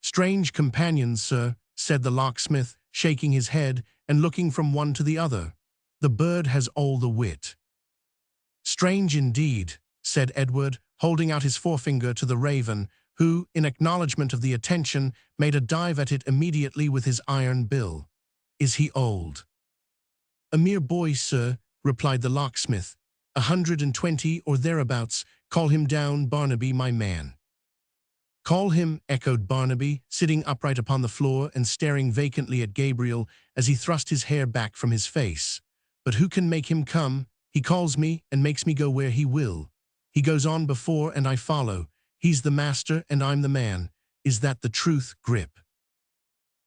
"Strange companions, sir," said the locksmith, shaking his head and looking from one to the other. "The bird has all the wit." "Strange indeed," said Edward, holding out his forefinger to the raven, who, in acknowledgment of the attention, made a dive at it immediately with his iron bill. "Is he old?" "A mere boy, sir," replied the locksmith. 120 or thereabouts. Call him down, Barnaby, my man." "Call him," echoed Barnaby, sitting upright upon the floor and staring vacantly at Gabriel as he thrust his hair back from his face. "But who can make him come? He calls me and makes me go where he will. He goes on before and I follow. He's the master and I'm the man. Is that the truth, Grip?"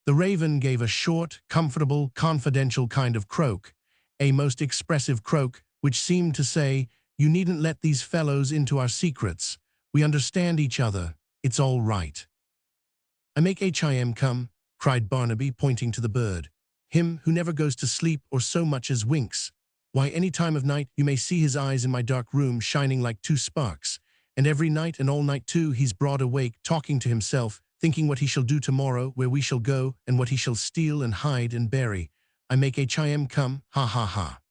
The raven gave a short, comfortable, confidential kind of croak, a most expressive croak, which seemed to say, "You needn't let these fellows into our secrets. We understand each other. It's all right." "I make him come," cried Barnaby, pointing to the bird. "Him who never goes to sleep or so much as winks. Why, any time of night you may see his eyes in my dark room shining like two sparks, and every night and all night too he's broad awake, talking to himself, thinking what he shall do tomorrow, where we shall go, and what he shall steal and hide and bury. I make him come, ha ha ha."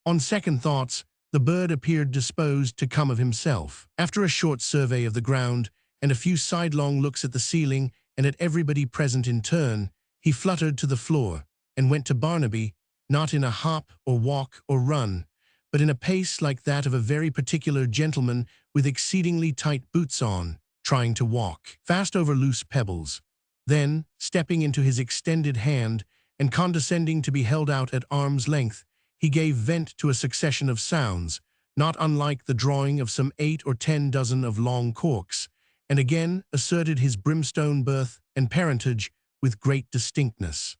On second thoughts, the bird appeared disposed to come of himself. After a short survey of the ground, and a few sidelong looks at the ceiling and at everybody present in turn, he fluttered to the floor, and went to Barnaby, not in a hop or walk or run, but in a pace like that of a very particular gentleman with exceedingly tight boots on, trying to walk fast over loose pebbles. Then, stepping into his extended hand, and condescending to be held out at arm's length, he gave vent to a succession of sounds, not unlike the drawing of some 8 or 10 dozen of long corks, and again asserted his brimstone birth and parentage with great distinctness.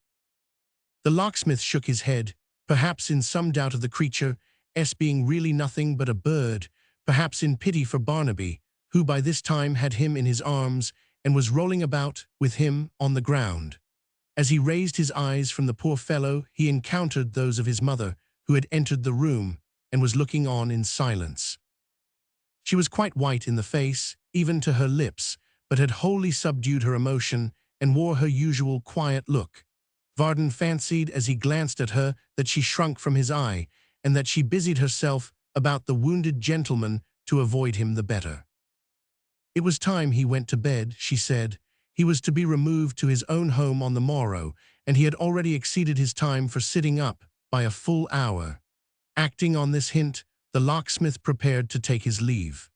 The locksmith shook his head, perhaps in some doubt of the creature's being really nothing but a bird, perhaps in pity for Barnaby, who by this time had him in his arms and was rolling about with him on the ground. As he raised his eyes from the poor fellow, he encountered those of his mother, who had entered the room and was looking on in silence. She was quite white in the face, even to her lips, but had wholly subdued her emotion and wore her usual quiet look. Varden fancied as he glanced at her that she shrunk from his eye, and that she busied herself about the wounded gentleman to avoid him the better. "It was time he went to bed," she said. He was to be removed to his own home on the morrow, and he had already exceeded his time for sitting up by a full hour. Acting on this hint, the locksmith prepared to take his leave.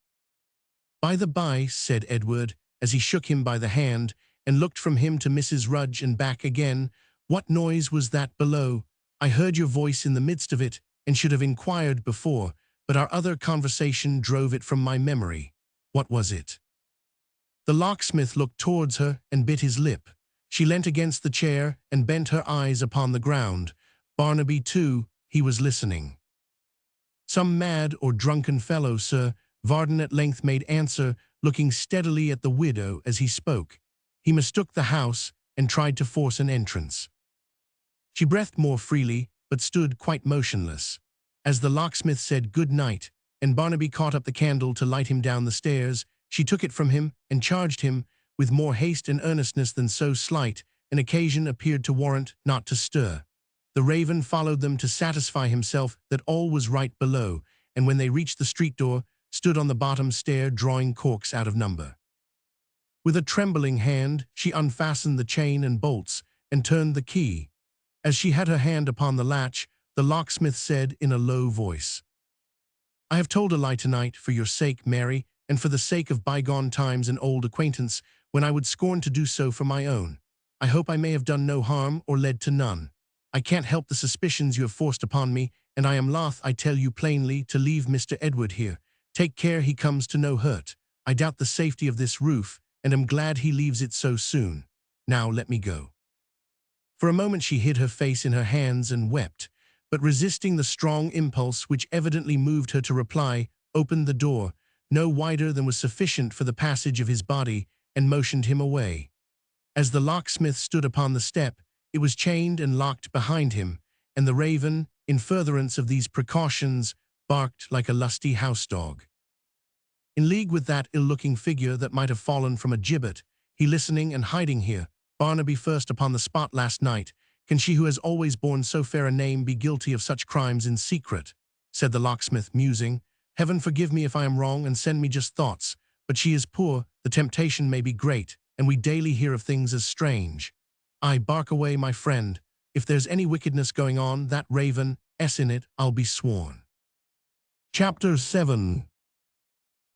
"By the by," said Edward, as he shook him by the hand, and looked from him to Mrs. Rudge and back again, "what noise was that below? I heard your voice in the midst of it, and should have inquired before, but our other conversation drove it from my memory. What was it?" The locksmith looked towards her and bit his lip. She leant against the chair and bent her eyes upon the ground. Barnaby, too, he was listening. "Some mad or drunken fellow, sir," Varden at length made answer, looking steadily at the widow as he spoke. "He mistook the house and tried to force an entrance." She breathed more freely, but stood quite motionless. As the locksmith said good night, and Barnaby caught up the candle to light him down the stairs, she took it from him and charged him, with more haste and earnestness than so slight an occasion appeared to warrant, not to stir. The raven followed them to satisfy himself that all was right below, and when they reached the street door, stood on the bottom stair drawing corks out of number. With a trembling hand, she unfastened the chain and bolts, and turned the key. As she had her hand upon the latch, the locksmith said in a low voice, "I have told a lie tonight for your sake, Mary, and for the sake of bygone times and old acquaintance, when I would scorn to do so for my own. I hope I may have done no harm or led to none. I can't help the suspicions you have forced upon me, and I am loth, I tell you plainly, to leave Mr. Edward here. Take care he comes to no hurt. I doubt the safety of this roof, and am glad he leaves it so soon. Now let me go." For a moment she hid her face in her hands and wept, but resisting the strong impulse which evidently moved her to reply, opened the door, no wider than was sufficient for the passage of his body, and motioned him away. As the locksmith stood upon the step, it was chained and locked behind him, and the raven, in furtherance of these precautions, barked like a lusty house-dog. In league with that ill-looking figure that might have fallen from a gibbet, he listening and hiding here, Barnaby first upon the spot last night, can she who has always borne so fair a name be guilty of such crimes in secret? Said the locksmith, musing. Heaven forgive me if I am wrong and send me just thoughts, but she is poor, the temptation may be great, and we daily hear of things as strange. Ay, bark away, my friend. If there's any wickedness going on, that raven, in it, I'll be sworn. Chapter 7.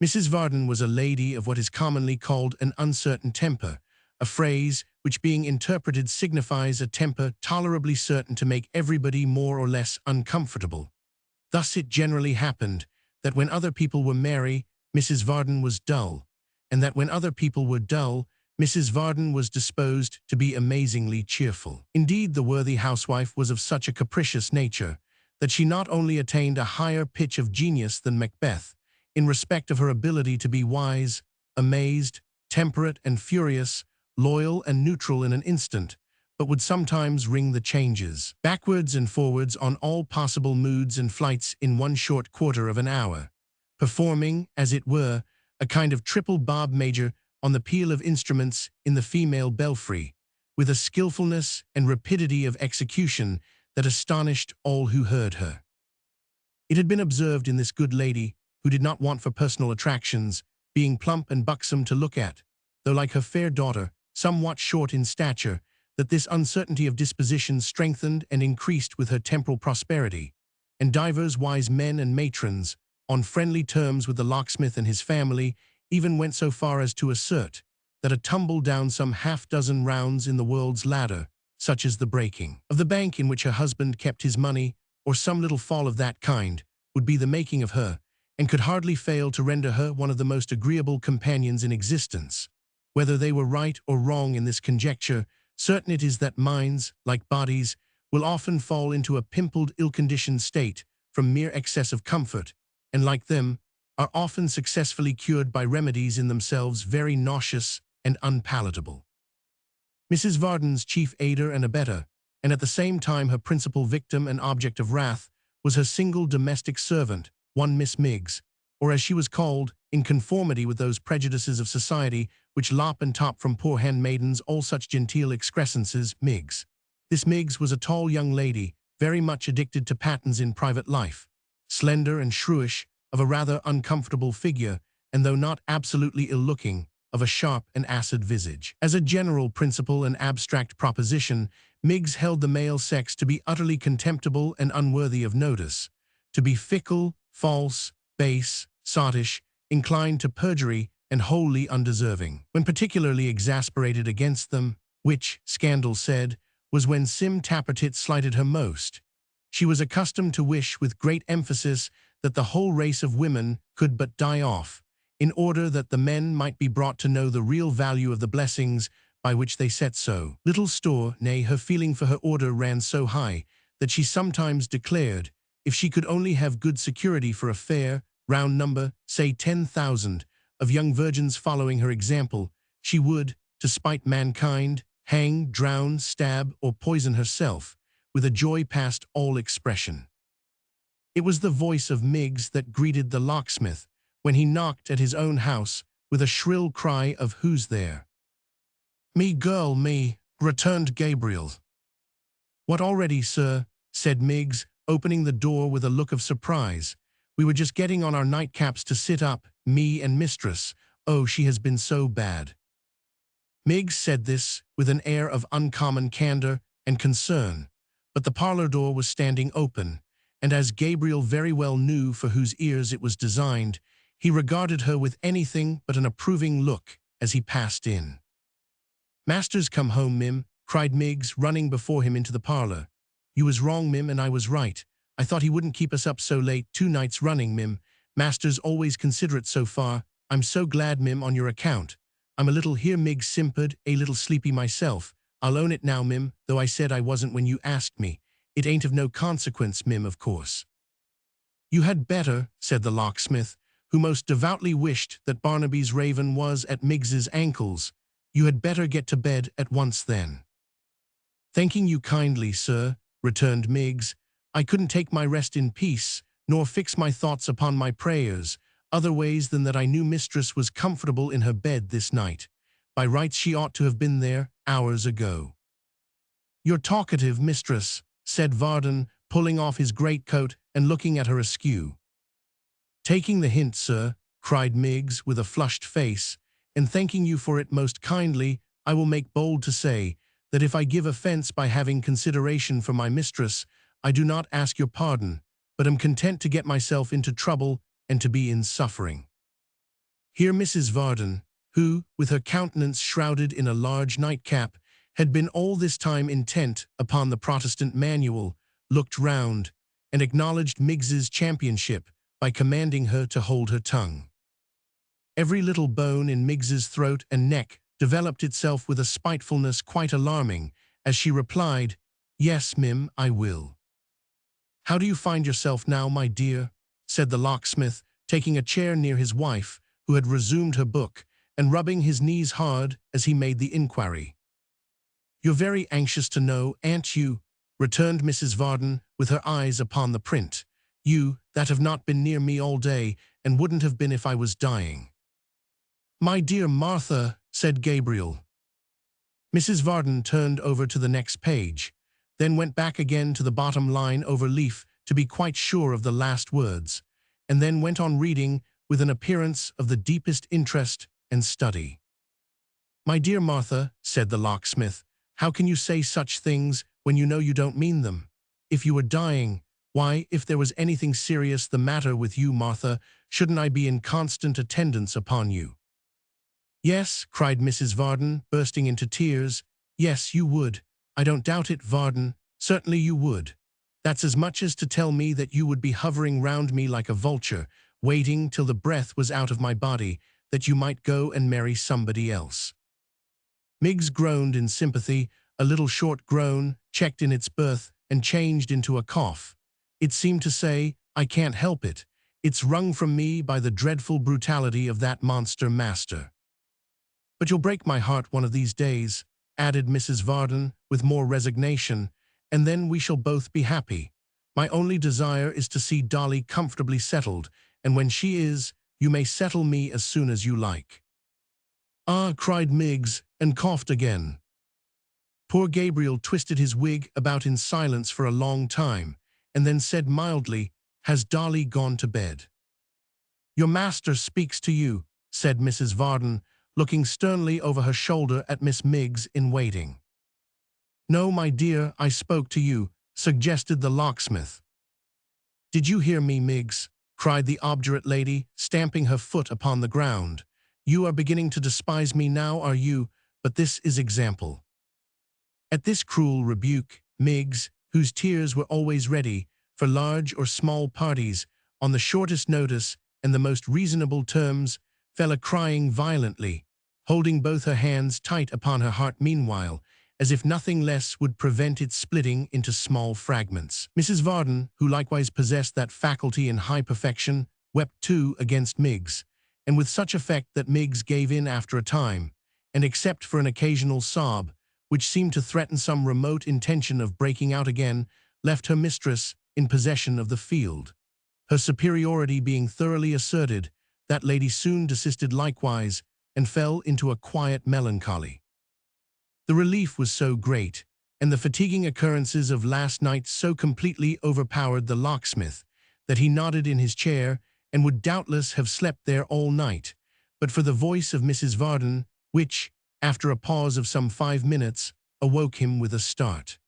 Mrs. Varden was a lady of what is commonly called an uncertain temper, a phrase which being interpreted signifies a temper tolerably certain to make everybody more or less uncomfortable. Thus it generally happened that when other people were merry, Mrs. Varden was dull, and that when other people were dull, Mrs. Varden was disposed to be amazingly cheerful. Indeed, the worthy housewife was of such a capricious nature that she not only attained a higher pitch of genius than Macbeth, in respect of her ability to be wise, amazed, temperate and furious, loyal and neutral in an instant, but would sometimes ring the changes, backwards and forwards on all possible moods and flights in one short quarter of an hour, performing, as it were, a kind of triple bob major on the peal of instruments in the female belfry, with a skillfulness and rapidity of execution that astonished all who heard her. It had been observed in this good lady, who did not want for personal attractions, being plump and buxom to look at, though like her fair daughter, somewhat short in stature, that this uncertainty of disposition strengthened and increased with her temporal prosperity, and divers wise men and matrons, on friendly terms with the locksmith and his family, even went so far as to assert that a tumble down some half-dozen rounds in the world's ladder, such as the breaking of the bank in which her husband kept his money, or some little fall of that kind, would be the making of her, and could hardly fail to render her one of the most agreeable companions in existence. Whether they were right or wrong in this conjecture, certain it is that minds, like bodies, will often fall into a pimpled, ill-conditioned state from mere excess of comfort, and like them, are often successfully cured by remedies in themselves very nauseous and unpalatable. Mrs. Varden's chief aider and abettor, and at the same time her principal victim and object of wrath, was her single domestic servant, one Miss Miggs, or as she was called, in conformity with those prejudices of society which lop and top from poor handmaidens all such genteel excrescences, Miggs. This Miggs was a tall young lady, very much addicted to pattens in private life, slender and shrewish, of a rather uncomfortable figure, and though not absolutely ill-looking, of a sharp and acid visage. As a general principle and abstract proposition, Miggs held the male sex to be utterly contemptible and unworthy of notice, to be fickle, false, base, sottish, inclined to perjury, and wholly undeserving. When particularly exasperated against them, which, scandal said, was when Sim Tappertit slighted her most, she was accustomed to wish with great emphasis that the whole race of women could but die off, in order that the men might be brought to know the real value of the blessings by which they set so little store. Nay, her feeling for her order ran so high that she sometimes declared, if she could only have good security for a fair, round number, say 10,000, of young virgins following her example, she would, to spite mankind, hang, drown, stab, or poison herself, with a joy past all expression. It was the voice of Miggs that greeted the locksmith when he knocked at his own house with a shrill cry of "Who's there?" "Me, girl, me," returned Gabriel. "What, already, sir?" said Miggs, opening the door with a look of surprise. "We were just getting on our nightcaps to sit up, me and mistress. Oh, she has been so bad." Miggs said this with an air of uncommon candor and concern, but the parlor door was standing open, and as Gabriel very well knew for whose ears it was designed, he regarded her with anything but an approving look as he passed in. "Master's come home, Mim," cried Miggs, running before him into the parlor. "You was wrong, Mim, and I was right. I thought he wouldn't keep us up so late 2 nights running, Mim. Master's always considerate so far. I'm so glad, Mim, on your account. I'm a little," here Miggs simpered, "a little sleepy myself. I'll own it now, Mim, though I said I wasn't when you asked me. It ain't of no consequence, Mim, of course." "You had better," said the locksmith, who most devoutly wished that Barnaby's raven was at Miggs's ankles. "You had better get to bed at once then." "Thanking you kindly, sir," returned Miggs. "I couldn't take my rest in peace, nor fix my thoughts upon my prayers, other ways than that I knew mistress was comfortable in her bed this night. By rights she ought to have been there hours ago." "You're talkative, mistress," said Varden, pulling off his greatcoat and looking at her askew. "Taking the hint, sir," cried Miggs with a flushed face, "and thanking you for it most kindly, I will make bold to say that if I give offense by having consideration for my mistress, I do not ask your pardon, but am content to get myself into trouble and to be in suffering." Here Mrs. Varden, who, with her countenance shrouded in a large nightcap, had been all this time intent upon the Protestant manual, looked round, and acknowledged Miggs's championship by commanding her to hold her tongue. Every little bone in Miggs's throat and neck developed itself with a spitefulness quite alarming, as she replied, "Yes, Mim, I will." "How do you find yourself now, my dear?" said the locksmith, taking a chair near his wife, who had resumed her book, and rubbing his knees hard as he made the inquiry. "You're very anxious to know, ain't you?" returned Mrs. Varden, with her eyes upon the print. "You, that have not been near me all day, and wouldn't have been if I was dying." "My dear Martha," said Gabriel. Mrs. Varden turned over to the next page, then went back again to the bottom line over leaf to be quite sure of the last words, and then went on reading with an appearance of the deepest interest and study. "My dear Martha," said the locksmith, "how can you say such things when you know you don't mean them? If you were dying, why, if there was anything serious the matter with you, Martha, shouldn't I be in constant attendance upon you?" "Yes," cried Mrs. Varden, bursting into tears. "Yes, you would. I don't doubt it, Varden. Certainly you would. That's as much as to tell me that you would be hovering round me like a vulture, waiting till the breath was out of my body, that you might go and marry somebody else." Miggs groaned in sympathy, a little short groan, checked in its birth, and changed into a cough. It seemed to say, "I can't help it. It's wrung from me by the dreadful brutality of that monster master." "But you'll break my heart one of these days," added Mrs. Varden with more resignation, "and then we shall both be happy. My only desire is to see Dolly comfortably settled, and when she is, you may settle me as soon as you like." "Ah," cried Miggs, and coughed again. Poor Gabriel twisted his wig about in silence for a long time, and then said mildly, "Has Dolly gone to bed?" "Your master speaks to you," said Mrs. Varden, looking sternly over her shoulder at Miss Miggs in waiting. "No, my dear, I spoke to you," suggested the locksmith. "Did you hear me, Miggs?" cried the obdurate lady, stamping her foot upon the ground. "You are beginning to despise me now, are you? But this is example." At this cruel rebuke, Miggs, whose tears were always ready, for large or small parties, on the shortest notice and the most reasonable terms, fell a-crying violently, holding both her hands tight upon her heart meanwhile, as if nothing less would prevent its splitting into small fragments. Mrs. Varden, who likewise possessed that faculty in high perfection, wept too against Miggs, and with such effect that Miggs gave in after a time, and except for an occasional sob, which seemed to threaten some remote intention of breaking out again, left her mistress in possession of the field. Her superiority being thoroughly asserted, that lady soon desisted likewise, and fell into a quiet melancholy. The relief was so great, and the fatiguing occurrences of last night so completely overpowered the locksmith, that he nodded in his chair, and would doubtless have slept there all night, but for the voice of Mrs. Varden, which, after a pause of some 5 minutes, awoke him with a start.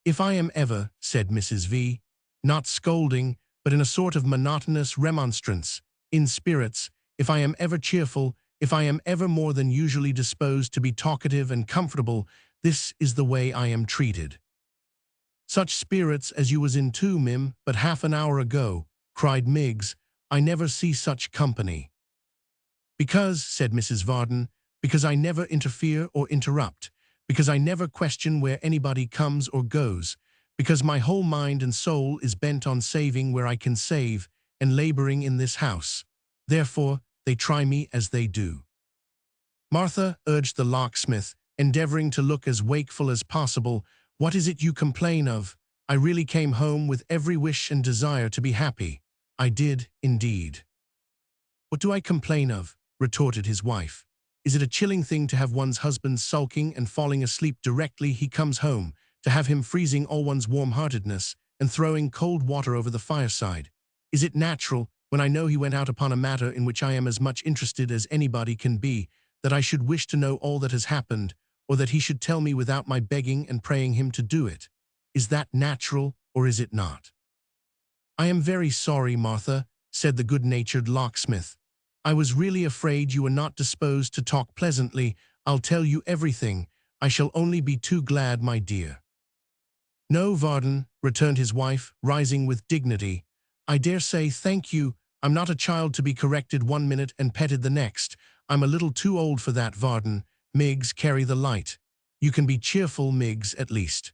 "If I am ever," said Mrs. V., not scolding, but in a sort of monotonous remonstrance, in spirits, "if I am ever cheerful, if I am ever more than usually disposed to be talkative and comfortable, this is the way I am treated." "Such spirits as you was in too, Mim, but half an hour ago," cried Miggs. "I never see such company." "Because," said Mrs. Varden, "because I never interfere or interrupt, because I never question where anybody comes or goes, because my whole mind and soul is bent on saving where I can save, and laboring in this house. Therefore, they try me as they do." "Martha," urged the locksmith, endeavoring to look as wakeful as possible, "what is it you complain of? I really came home with every wish and desire to be happy. I did, indeed." "What do I complain of?" retorted his wife. "Is it a chilling thing to have one's husband sulking and falling asleep directly he comes home, to have him freezing all one's warm-heartedness and throwing cold water over the fireside? Is it natural, when I know he went out upon a matter in which I am as much interested as anybody can be, that I should wish to know all that has happened, or that he should tell me without my begging and praying him to do it? Is that natural, or is it not?" "I am very sorry, Martha," said the good-natured locksmith. "I was really afraid you were not disposed to talk pleasantly. I'll tell you everything. I shall only be too glad, my dear." "No, Varden," returned his wife, rising with dignity. "I dare say, thank you. I'm not a child to be corrected 1 minute and petted the next. I'm a little too old for that, Varden. Miggs, carry the light. You can be cheerful, Miggs, at least."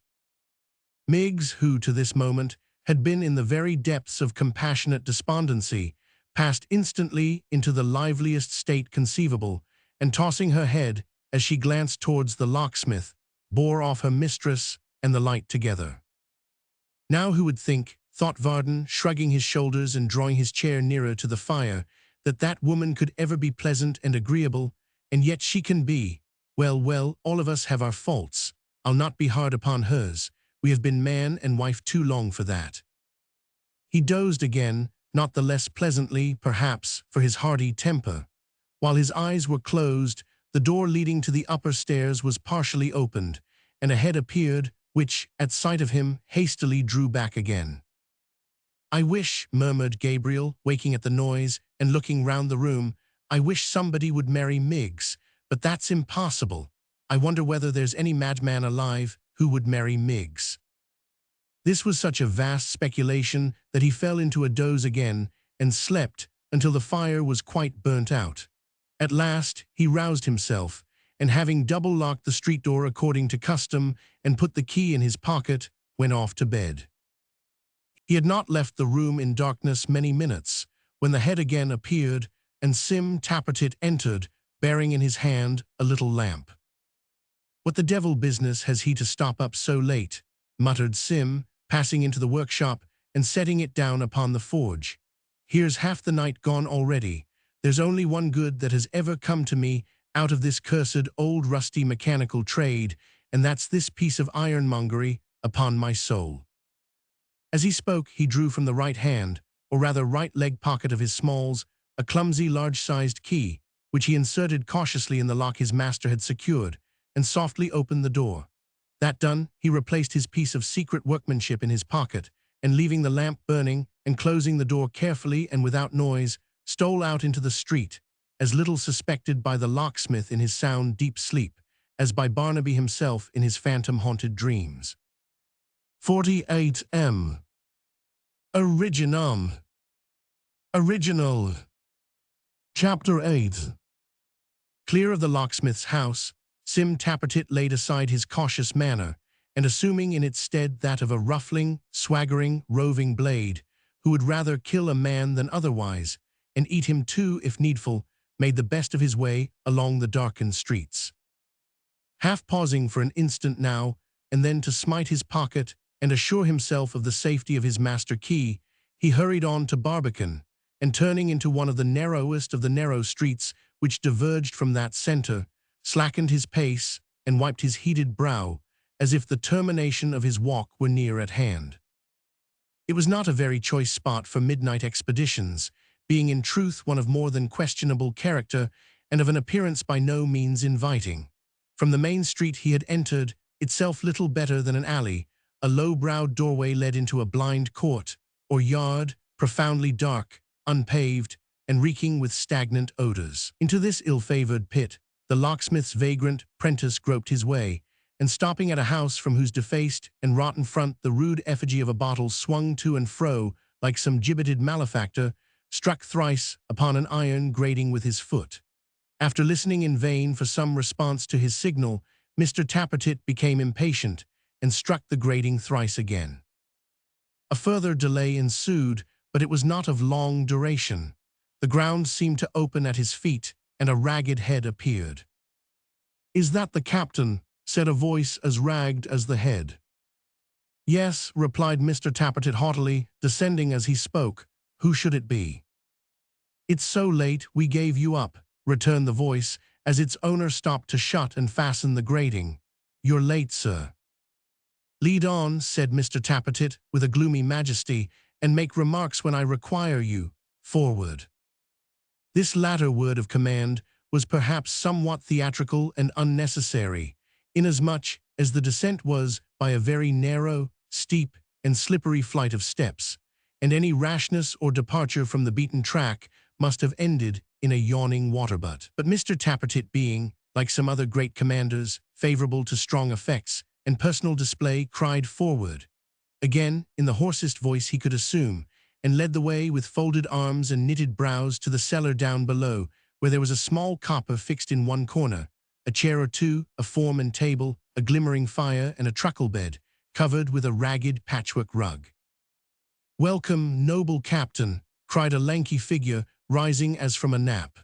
Miggs, who to this moment had been in the very depths of compassionate despondency, passed instantly into the liveliest state conceivable, and tossing her head as she glanced towards the locksmith, bore off her mistress and the light together. "Now who would think," thought Varden, shrugging his shoulders and drawing his chair nearer to the fire, "that that woman could ever be pleasant and agreeable, and yet she can be. Well, well, all of us have our faults. I'll not be hard upon hers. We have been man and wife too long for that." He dozed again, not the less pleasantly, perhaps, for his hearty temper. While his eyes were closed, the door leading to the upper stairs was partially opened, and a head appeared, which, at sight of him, hastily drew back again. "I wish," murmured Gabriel, waking at the noise and looking round the room, "I wish somebody would marry Miggs, but that's impossible. I wonder whether there's any madman alive who would marry Miggs." This was such a vast speculation that he fell into a doze again and slept until the fire was quite burnt out. At last he roused himself, and having double-locked the street door according to custom and put the key in his pocket, went off to bed. He had not left the room in darkness many minutes, when the head again appeared, and Simon Tappertit entered, bearing in his hand a little lamp. "What the devil business has he to stop up so late?" muttered Sim, passing into the workshop and setting it down upon the forge. "Here's half the night gone already. There's only one good that has ever come to me out of this cursed old rusty mechanical trade, and that's this piece of ironmongery, upon my soul." As he spoke, he drew from the right hand, or rather right leg pocket of his smalls, a clumsy large-sized key, which he inserted cautiously in the lock his master had secured, and softly opened the door. That done, he replaced his piece of secret workmanship in his pocket, and leaving the lamp burning and closing the door carefully and without noise, stole out into the street, as little suspected by the locksmith in his sound, deep sleep, as by Barnaby himself in his phantom-haunted dreams. 48M. Original. Chapter 8. Clear of the locksmith's house, Sim Tappertit laid aside his cautious manner, and assuming in its stead that of a ruffling, swaggering, roving blade, who would rather kill a man than otherwise, and eat him too if needful, made the best of his way along the darkened streets. Half pausing for an instant now, and then to smite his pocket and assure himself of the safety of his master key, he hurried on to Barbican, and turning into one of the narrowest of the narrow streets which diverged from that centre, slackened his pace and wiped his heated brow, as if the termination of his walk were near at hand. It was not a very choice spot for midnight expeditions, being in truth one of more than questionable character and of an appearance by no means inviting. From the main street he had entered, itself little better than an alley, a low-browed doorway led into a blind court, or yard, profoundly dark, unpaved, and reeking with stagnant odors. Into this ill-favored pit, the locksmith's vagrant apprentice groped his way, and stopping at a house from whose defaced and rotten front the rude effigy of a bottle swung to and fro like some gibbeted malefactor, struck thrice upon an iron grating with his foot. After listening in vain for some response to his signal, Mr. Tappertit became impatient and struck the grating thrice again. A further delay ensued, but it was not of long duration. The ground seemed to open at his feet, and a ragged head appeared. "Is that the captain?" said a voice as ragged as the head. "Yes," replied Mr. Tappertit haughtily, descending as he spoke. "Who should it be?" "It's so late, we gave you up," returned the voice, as its owner stopped to shut and fasten the grating. "You're late, sir." "Lead on," said Mr. Tappertit, with a gloomy majesty, "and make remarks when I require you. Forward." This latter word of command was perhaps somewhat theatrical and unnecessary, inasmuch as the descent was by a very narrow, steep, and slippery flight of steps, and any rashness or departure from the beaten track must have ended in a yawning water-butt. But Mr. Tappertit being, like some other great commanders, favorable to strong effects and personal display, cried forward, again in the hoarsest voice he could assume, and led the way with folded arms and knitted brows to the cellar down below, where there was a small copper fixed in one corner, a chair or two, a form and table, a glimmering fire, and a truckle bed, covered with a ragged patchwork rug. "Welcome, noble captain," cried a lanky figure, rising as from a nap.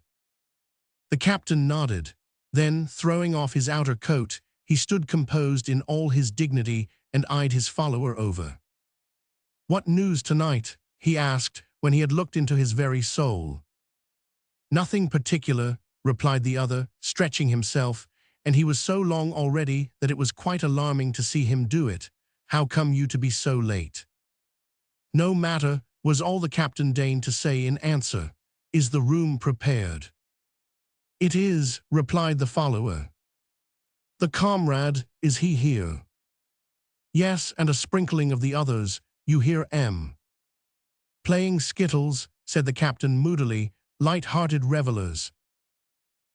The captain nodded. Then, throwing off his outer coat, he stood composed in all his dignity and eyed his follower over. "What news tonight?" he asked, when he had looked into his very soul. "Nothing particular," replied the other, stretching himself, and he was so long already that it was quite alarming to see him do it. "How come you to be so late?" "No matter," was all the captain deigned to say in answer. "Is the room prepared?" "It is," replied the follower. "The comrade, is he here?" "Yes, and a sprinkling of the others. You hear M. Playing skittles," said the captain moodily, "light-hearted revellers."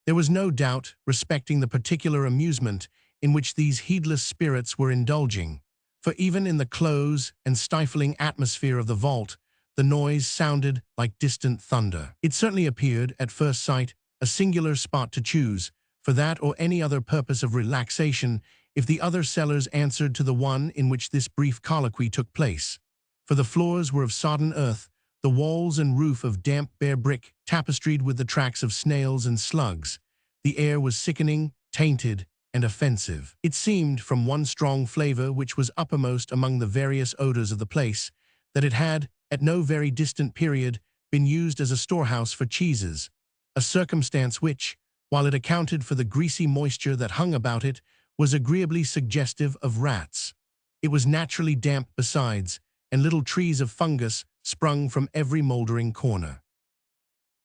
There was no doubt respecting the particular amusement in which these heedless spirits were indulging, for even in the close and stifling atmosphere of the vault, the noise sounded like distant thunder. It certainly appeared, at first sight, a singular spot to choose, for that or any other purpose of relaxation, if the other cellars answered to the one in which this brief colloquy took place. For the floors were of sodden earth, the walls and roof of damp bare brick, tapestried with the tracks of snails and slugs. The air was sickening, tainted, and offensive. It seemed, from one strong flavor which was uppermost among the various odors of the place, that it had, at no very distant period, been used as a storehouse for cheeses, a circumstance which, while it accounted for the greasy moisture that hung about it, was agreeably suggestive of rats. It was naturally damp besides, and little trees of fungus sprung from every mouldering corner.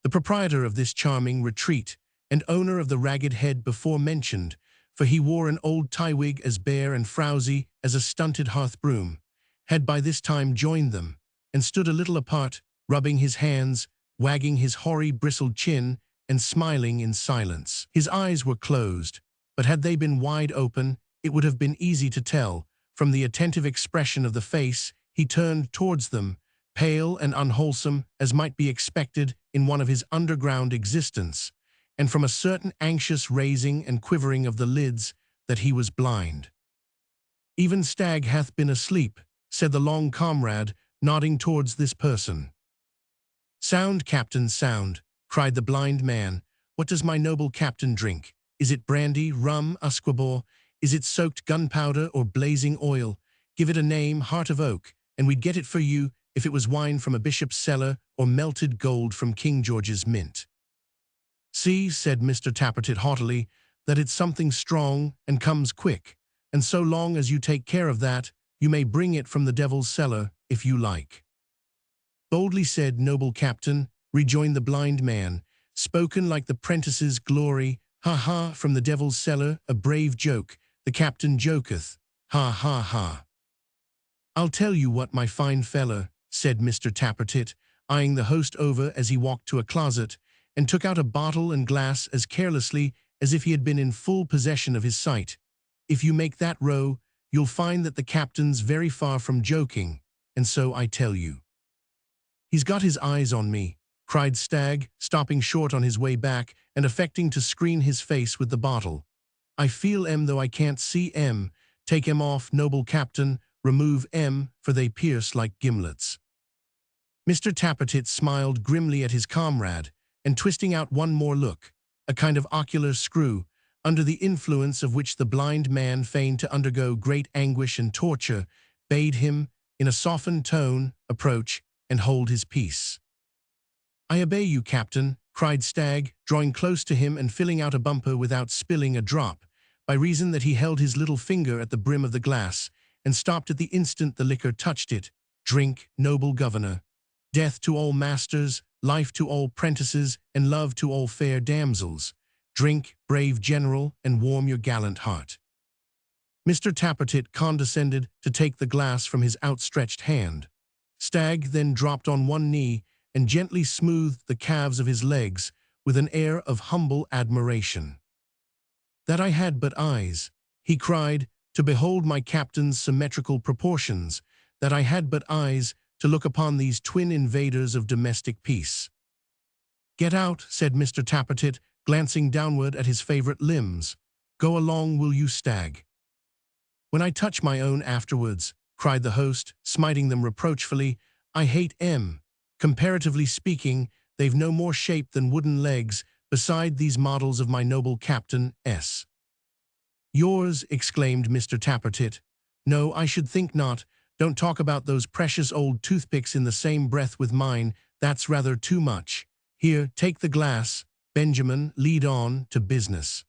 The proprietor of this charming retreat, and owner of the ragged head before mentioned, for he wore an old tie-wig as bare and frowsy as a stunted hearth-broom, had by this time joined them, and stood a little apart, rubbing his hands, wagging his hoary bristled chin, and smiling in silence. His eyes were closed, but had they been wide open, it would have been easy to tell, from the attentive expression of the face he turned towards them, pale and unwholesome as might be expected in one of his underground existence, and from a certain anxious raising and quivering of the lids, that he was blind. "Even Stagg hath been asleep," said the long comrade, nodding towards this person. "Sound, captain, sound," cried the blind man. "What does my noble captain drink? Is it brandy, rum, usquebaugh? Is it soaked gunpowder or blazing oil? Give it a name, heart of oak, and we'd get it for you if it was wine from a bishop's cellar or melted gold from King George's mint." "See," said Mr. Tappertit haughtily, "that it's something strong and comes quick, and so long as you take care of that, you may bring it from the devil's cellar if you like." "Boldly said, noble captain," rejoined the blind man, "spoken like the prentice's glory. Ha ha, from the devil's cellar, a brave joke, the captain joketh. Ha ha ha." "I'll tell you what, my fine feller," said Mr. Tappertit, eyeing the host over as he walked to a closet, and took out a bottle and glass as carelessly as if he had been in full possession of his sight. "If you make that row, you'll find that the captain's very far from joking, and so I tell you." "He's got his eyes on me," cried Stagg, stopping short on his way back and affecting to screen his face with the bottle. "I feel 'em though I can't see 'em. Take 'em off, noble captain, remove 'em, for they pierce like gimlets." Mr. Tappertit smiled grimly at his comrade, and twisting out one more look, a kind of ocular screw, under the influence of which the blind man feigned to undergo great anguish and torture, bade him, in a softened tone, approach and hold his peace. "I obey you, captain," cried Stagg, drawing close to him and filling out a bumper without spilling a drop, by reason that he held his little finger at the brim of the glass, and stopped at the instant the liquor touched it. "Drink, noble governor. Death to all masters, life to all prentices, and love to all fair damsels. Drink, brave general, and warm your gallant heart." Mr. Tappertit condescended to take the glass from his outstretched hand. Stagg then dropped on one knee and gently smoothed the calves of his legs with an air of humble admiration. "That I had but eyes," he cried, "to behold my captain's symmetrical proportions, that I had but eyes to look upon these twin invaders of domestic peace." "Get out," said Mr. Tappertit, glancing downward at his favorite limbs. "Go along, will you, Stagg?" "When I touch my own afterwards," cried the host, smiting them reproachfully, "I hate 'em. Comparatively speaking, they've no more shape than wooden legs beside these models of my noble captain S." "Yours!" exclaimed Mr. Tappertit. "No, I should think not. Don't talk about those precious old toothpicks in the same breath with mine. That's rather too much. Here, take the glass. Benjamin, lead on to business."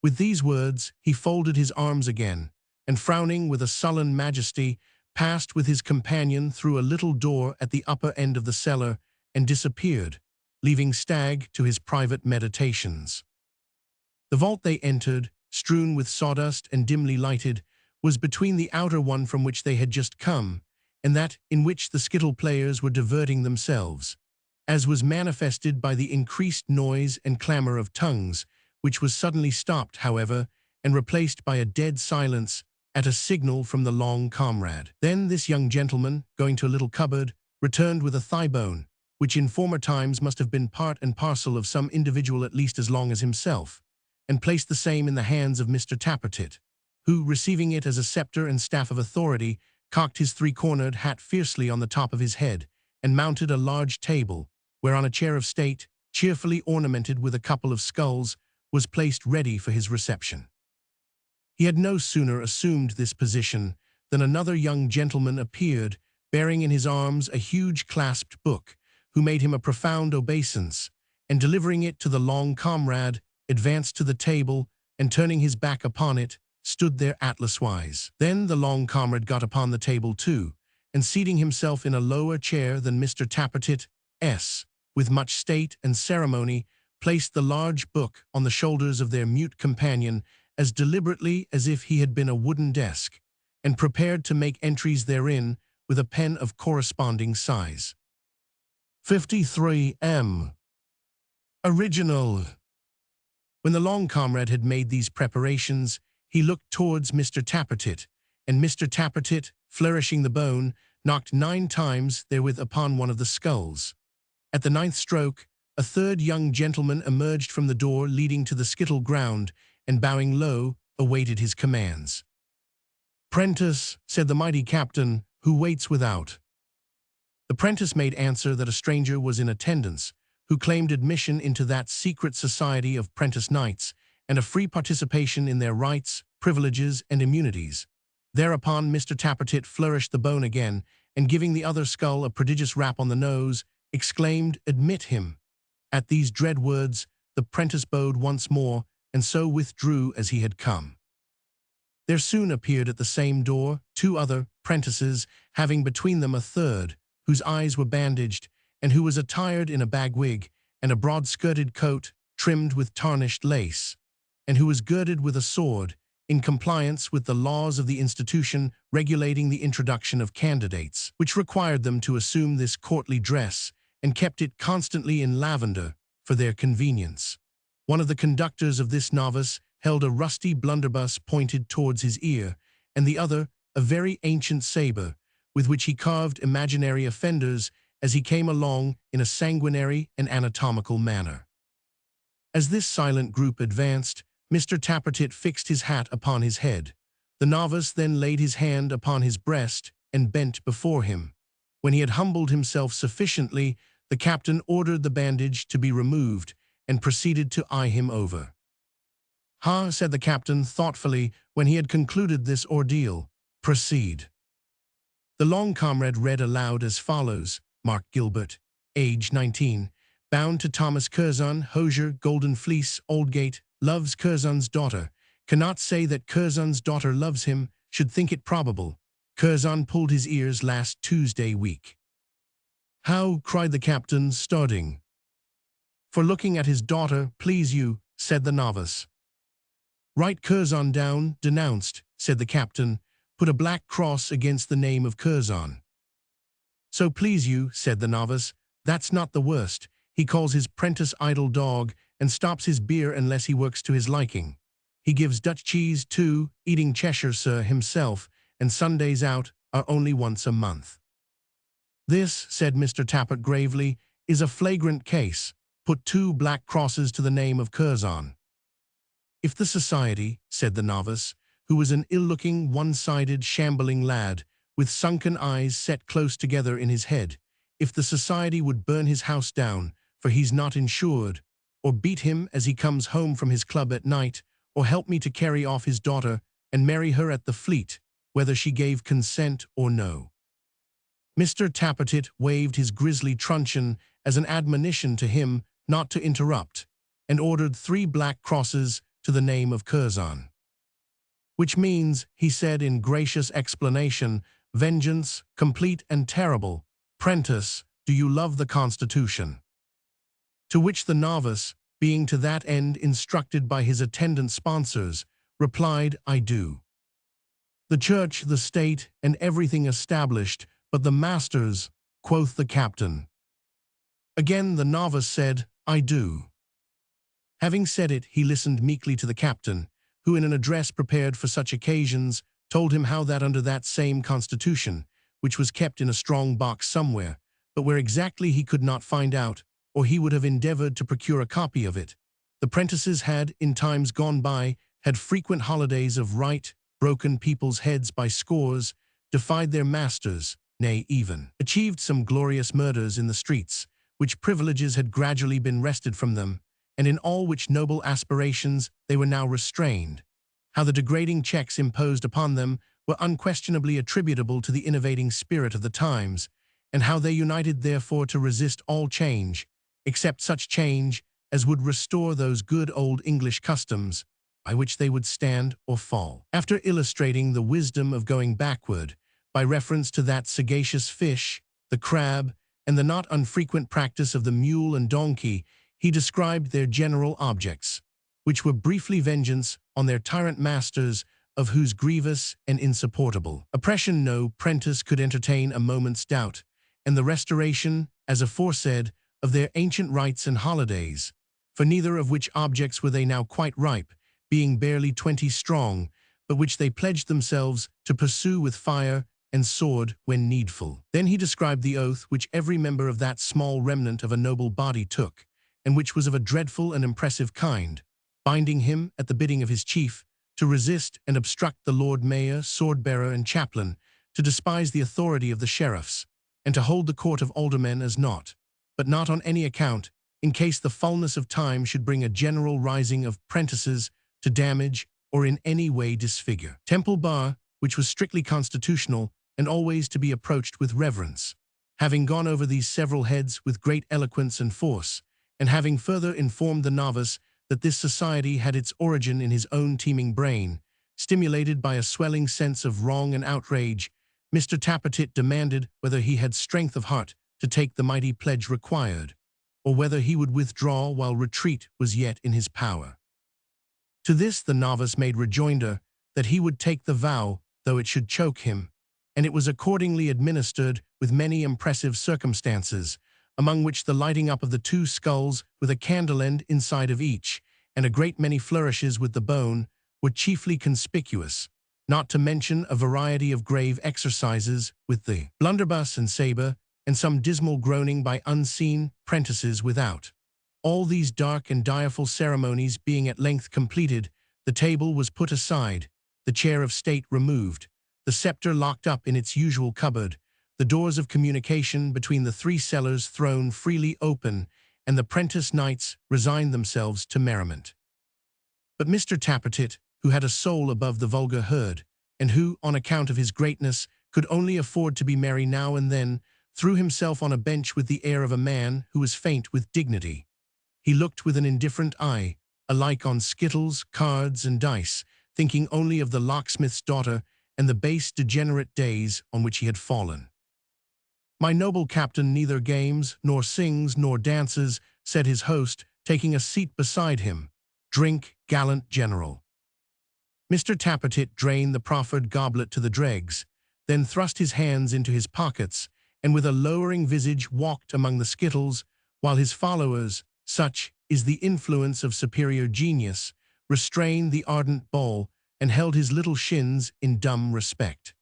With these words, he folded his arms again, and frowning with a sullen majesty, passed with his companion through a little door at the upper end of the cellar, and disappeared, leaving Stagg to his private meditations. The vault they entered, strewn with sawdust and dimly lighted, was between the outer one from which they had just come, and that in which the skittle players were diverting themselves, as was manifested by the increased noise and clamor of tongues, which was suddenly stopped, however, and replaced by a dead silence at a signal from the long comrade. Then this young gentleman, going to a little cupboard, returned with a thigh-bone, which in former times must have been part and parcel of some individual at least as long as himself, and placed the same in the hands of Mr. Tappertit, who, receiving it as a scepter and staff of authority, cocked his three-cornered hat fiercely on the top of his head, and mounted a large table, whereon a chair of state, cheerfully ornamented with a couple of skulls, was placed ready for his reception. He had no sooner assumed this position than another young gentleman appeared, bearing in his arms a huge clasped book, who made him a profound obeisance, and delivering it to the long comrade, advanced to the table, and turning his back upon it, stood there atlas-wise. Then the long comrade got upon the table too, and seating himself in a lower chair than Mr. Tappertit S., with much state and ceremony, placed the large book on the shoulders of their mute companion as deliberately as if he had been a wooden desk, and prepared to make entries therein with a pen of corresponding size. 53 Original. When the long comrade had made these preparations, he looked towards Mr. Tappertit, and Mr. Tappertit, flourishing the bone, knocked 9 times therewith upon one of the skulls. At the 9th stroke, a third young gentleman emerged from the door leading to the skittle ground, and bowing low, awaited his commands. "Prentice," said the mighty captain, "who waits without?" The prentice made answer that a stranger was in attendance, who claimed admission into that secret society of prentice knights, and a free participation in their rights, privileges, and immunities. Thereupon Mr. Tappertit flourished the bone again, and giving the other skull a prodigious rap on the nose, exclaimed, "Admit him." At these dread words, the prentice bowed once more, and so withdrew as he had come. There soon appeared at the same door 2 other prentices, having between them a third, whose eyes were bandaged, and who was attired in a bag-wig and a broad-skirted coat trimmed with tarnished lace, and who was girded with a sword, in compliance with the laws of the institution regulating the introduction of candidates, which required them to assume this courtly dress, and kept it constantly in lavender for their convenience. One of the conductors of this novice held a rusty blunderbuss pointed towards his ear, and the other a very ancient saber, with which he carved imaginary offenders as he came along in a sanguinary and anatomical manner. As this silent group advanced, Mr. Tappertit fixed his hat upon his head. The novice then laid his hand upon his breast and bent before him. When he had humbled himself sufficiently, the captain ordered the bandage to be removed and proceeded to eye him over. "Ha," said the captain thoughtfully when he had concluded this ordeal. "Proceed." The long comrade read aloud as follows: Mark Gilbert, age 19, bound to Thomas Curzon, hosier, Golden Fleece, Aldgate, loves Curzon's daughter, cannot say that Curzon's daughter loves him, should think it probable. Curzon pulled his ears last Tuesday week. "How?" cried the captain, starting. "For looking at his daughter, please you," said the novice. "Write Curzon down, denounced," said the captain. "Put a black cross against the name of Curzon." "So please you," said the novice, "that's not the worst. He calls his prentice idle dog, and stops his beer unless he works to his liking. He gives Dutch cheese, too, eating Cheshire, sir, himself, and Sundays out are only once a month." "This," said Mr. Tappert gravely, "is a flagrant case. Put 2 black crosses to the name of Curzon." "If the society," said the novice, who was an ill-looking, one-sided, shambling lad, with sunken eyes set close together in his head, "if the society would burn his house down, for he's not insured, or beat him as he comes home from his club at night, or help me to carry off his daughter and marry her at the Fleet, whether she gave consent or no." Mr. Tappertit waved his grisly truncheon as an admonition to him not to interrupt, and ordered 3 black crosses to the name of Curzon. "Which means," he said in gracious explanation, "vengeance, complete and terrible. Prentice, do you love the Constitution?" To which the novice, being to that end instructed by his attendant sponsors, replied, "I do." "The church, the state, and everything established, but the masters," quoth the captain. Again the novice said, "I do." Having said it, he listened meekly to the captain, who in an address prepared for such occasions, told him how that under that same Constitution, which was kept in a strong box somewhere, but where exactly he could not find out, or he would have endeavored to procure a copy of it, the prentices had, in times gone by, had frequent holidays of right, broken people's heads by scores, defied their masters, nay, even achieved some glorious murders in the streets, which privileges had gradually been wrested from them, and in all which noble aspirations they were now restrained, how the degrading checks imposed upon them were unquestionably attributable to the innovating spirit of the times, and how they united therefore to resist all change, except such change as would restore those good old English customs by which they would stand or fall. After illustrating the wisdom of going backward, by reference to that sagacious fish, the crab, and the not unfrequent practice of the mule and donkey, He described their general objects, which were briefly vengeance on their tyrant masters, of whose grievous and insupportable oppression no prentice could entertain a moment's doubt, and the restoration, as aforesaid, of their ancient rites and holidays, for neither of which objects were they now quite ripe, being barely 20 strong, but which they pledged themselves to pursue with fire and sword when needful. Then he described the oath which every member of that small remnant of a noble body took, and which was of a dreadful and impressive kind, binding him, at the bidding of his chief, to resist and obstruct the Lord Mayor, sword-bearer, and chaplain, to despise the authority of the sheriffs, and to hold the court of aldermen as naught, but not on any account, in case the fullness of time should bring a general rising of prentices to damage or in any way disfigure Temple Bar, which was strictly constitutional and always to be approached with reverence. Having gone over these several heads with great eloquence and force, and having further informed the novice that this society had its origin in his own teeming brain, stimulated by a swelling sense of wrong and outrage, Mr. Tappertit demanded whether he had strength of heart to take the mighty pledge required, or whether he would withdraw while retreat was yet in his power. To this the novice made rejoinder that he would take the vow, though it should choke him, and it was accordingly administered with many impressive circumstances, among which the lighting up of the 2 skulls with a candle end inside of each, and a great many flourishes with the bone, were chiefly conspicuous, not to mention a variety of grave exercises with the blunderbuss and sabre, and some dismal groaning by unseen prentices without. All these dark and direful ceremonies being at length completed, the table was put aside, the chair of state removed, the sceptre locked up in its usual cupboard, the doors of communication between the 3 cellars thrown freely open, and the prentice knights resigned themselves to merriment. But Mr. Tappertit, who had a soul above the vulgar herd, and who, on account of his greatness, could only afford to be merry now and then, threw himself on a bench with the air of a man who was faint with dignity. He looked with an indifferent eye, alike on skittles, cards, and dice, thinking only of the locksmith's daughter and the base degenerate days on which he had fallen. "My noble captain neither games, nor sings, nor dances," said his host, taking a seat beside him. "Drink, gallant general." Mr. Tappertit drained the proffered goblet to the dregs, then thrust his hands into his pockets, and with a lowering visage walked among the skittles, while his followers, such is the influence of superior genius, restrained the ardent bowl and held his little shins in dumb respect.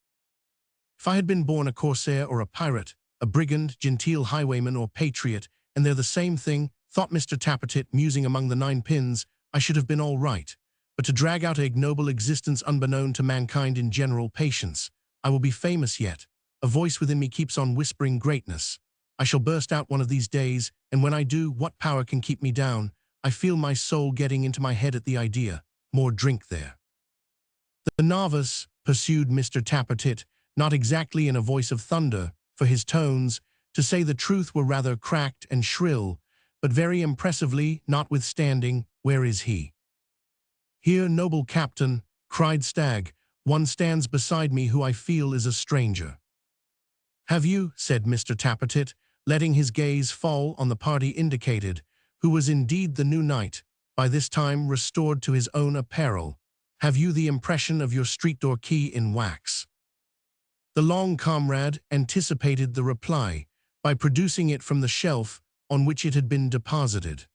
If I had been born a corsair or a pirate, a brigand, genteel highwayman, or patriot, and they're the same thing, thought Mr. Tappertit, musing among the 9 pins, I should have been all right. But to drag out an ignoble existence unbeknown to mankind in general patience, I will be famous yet. A voice within me keeps on whispering greatness. I shall burst out one of these days, and when I do, what power can keep me down? I feel my soul getting into my head at the idea. More drink there. The novice, pursued Mr. Tappertit, not exactly in a voice of thunder, for his tones, to say the truth, were rather cracked and shrill, but very impressively, notwithstanding, "Where is he?" "Here, noble captain," cried Stagg. "One stands beside me who I feel is a stranger." "Have you," said Mr. Tappertit, letting his gaze fall on the party indicated, who was indeed the new knight, by this time restored to his own apparel, "have you the impression of your street-door key in wax?" The long comrade anticipated the reply by producing it from the shelf on which it had been deposited.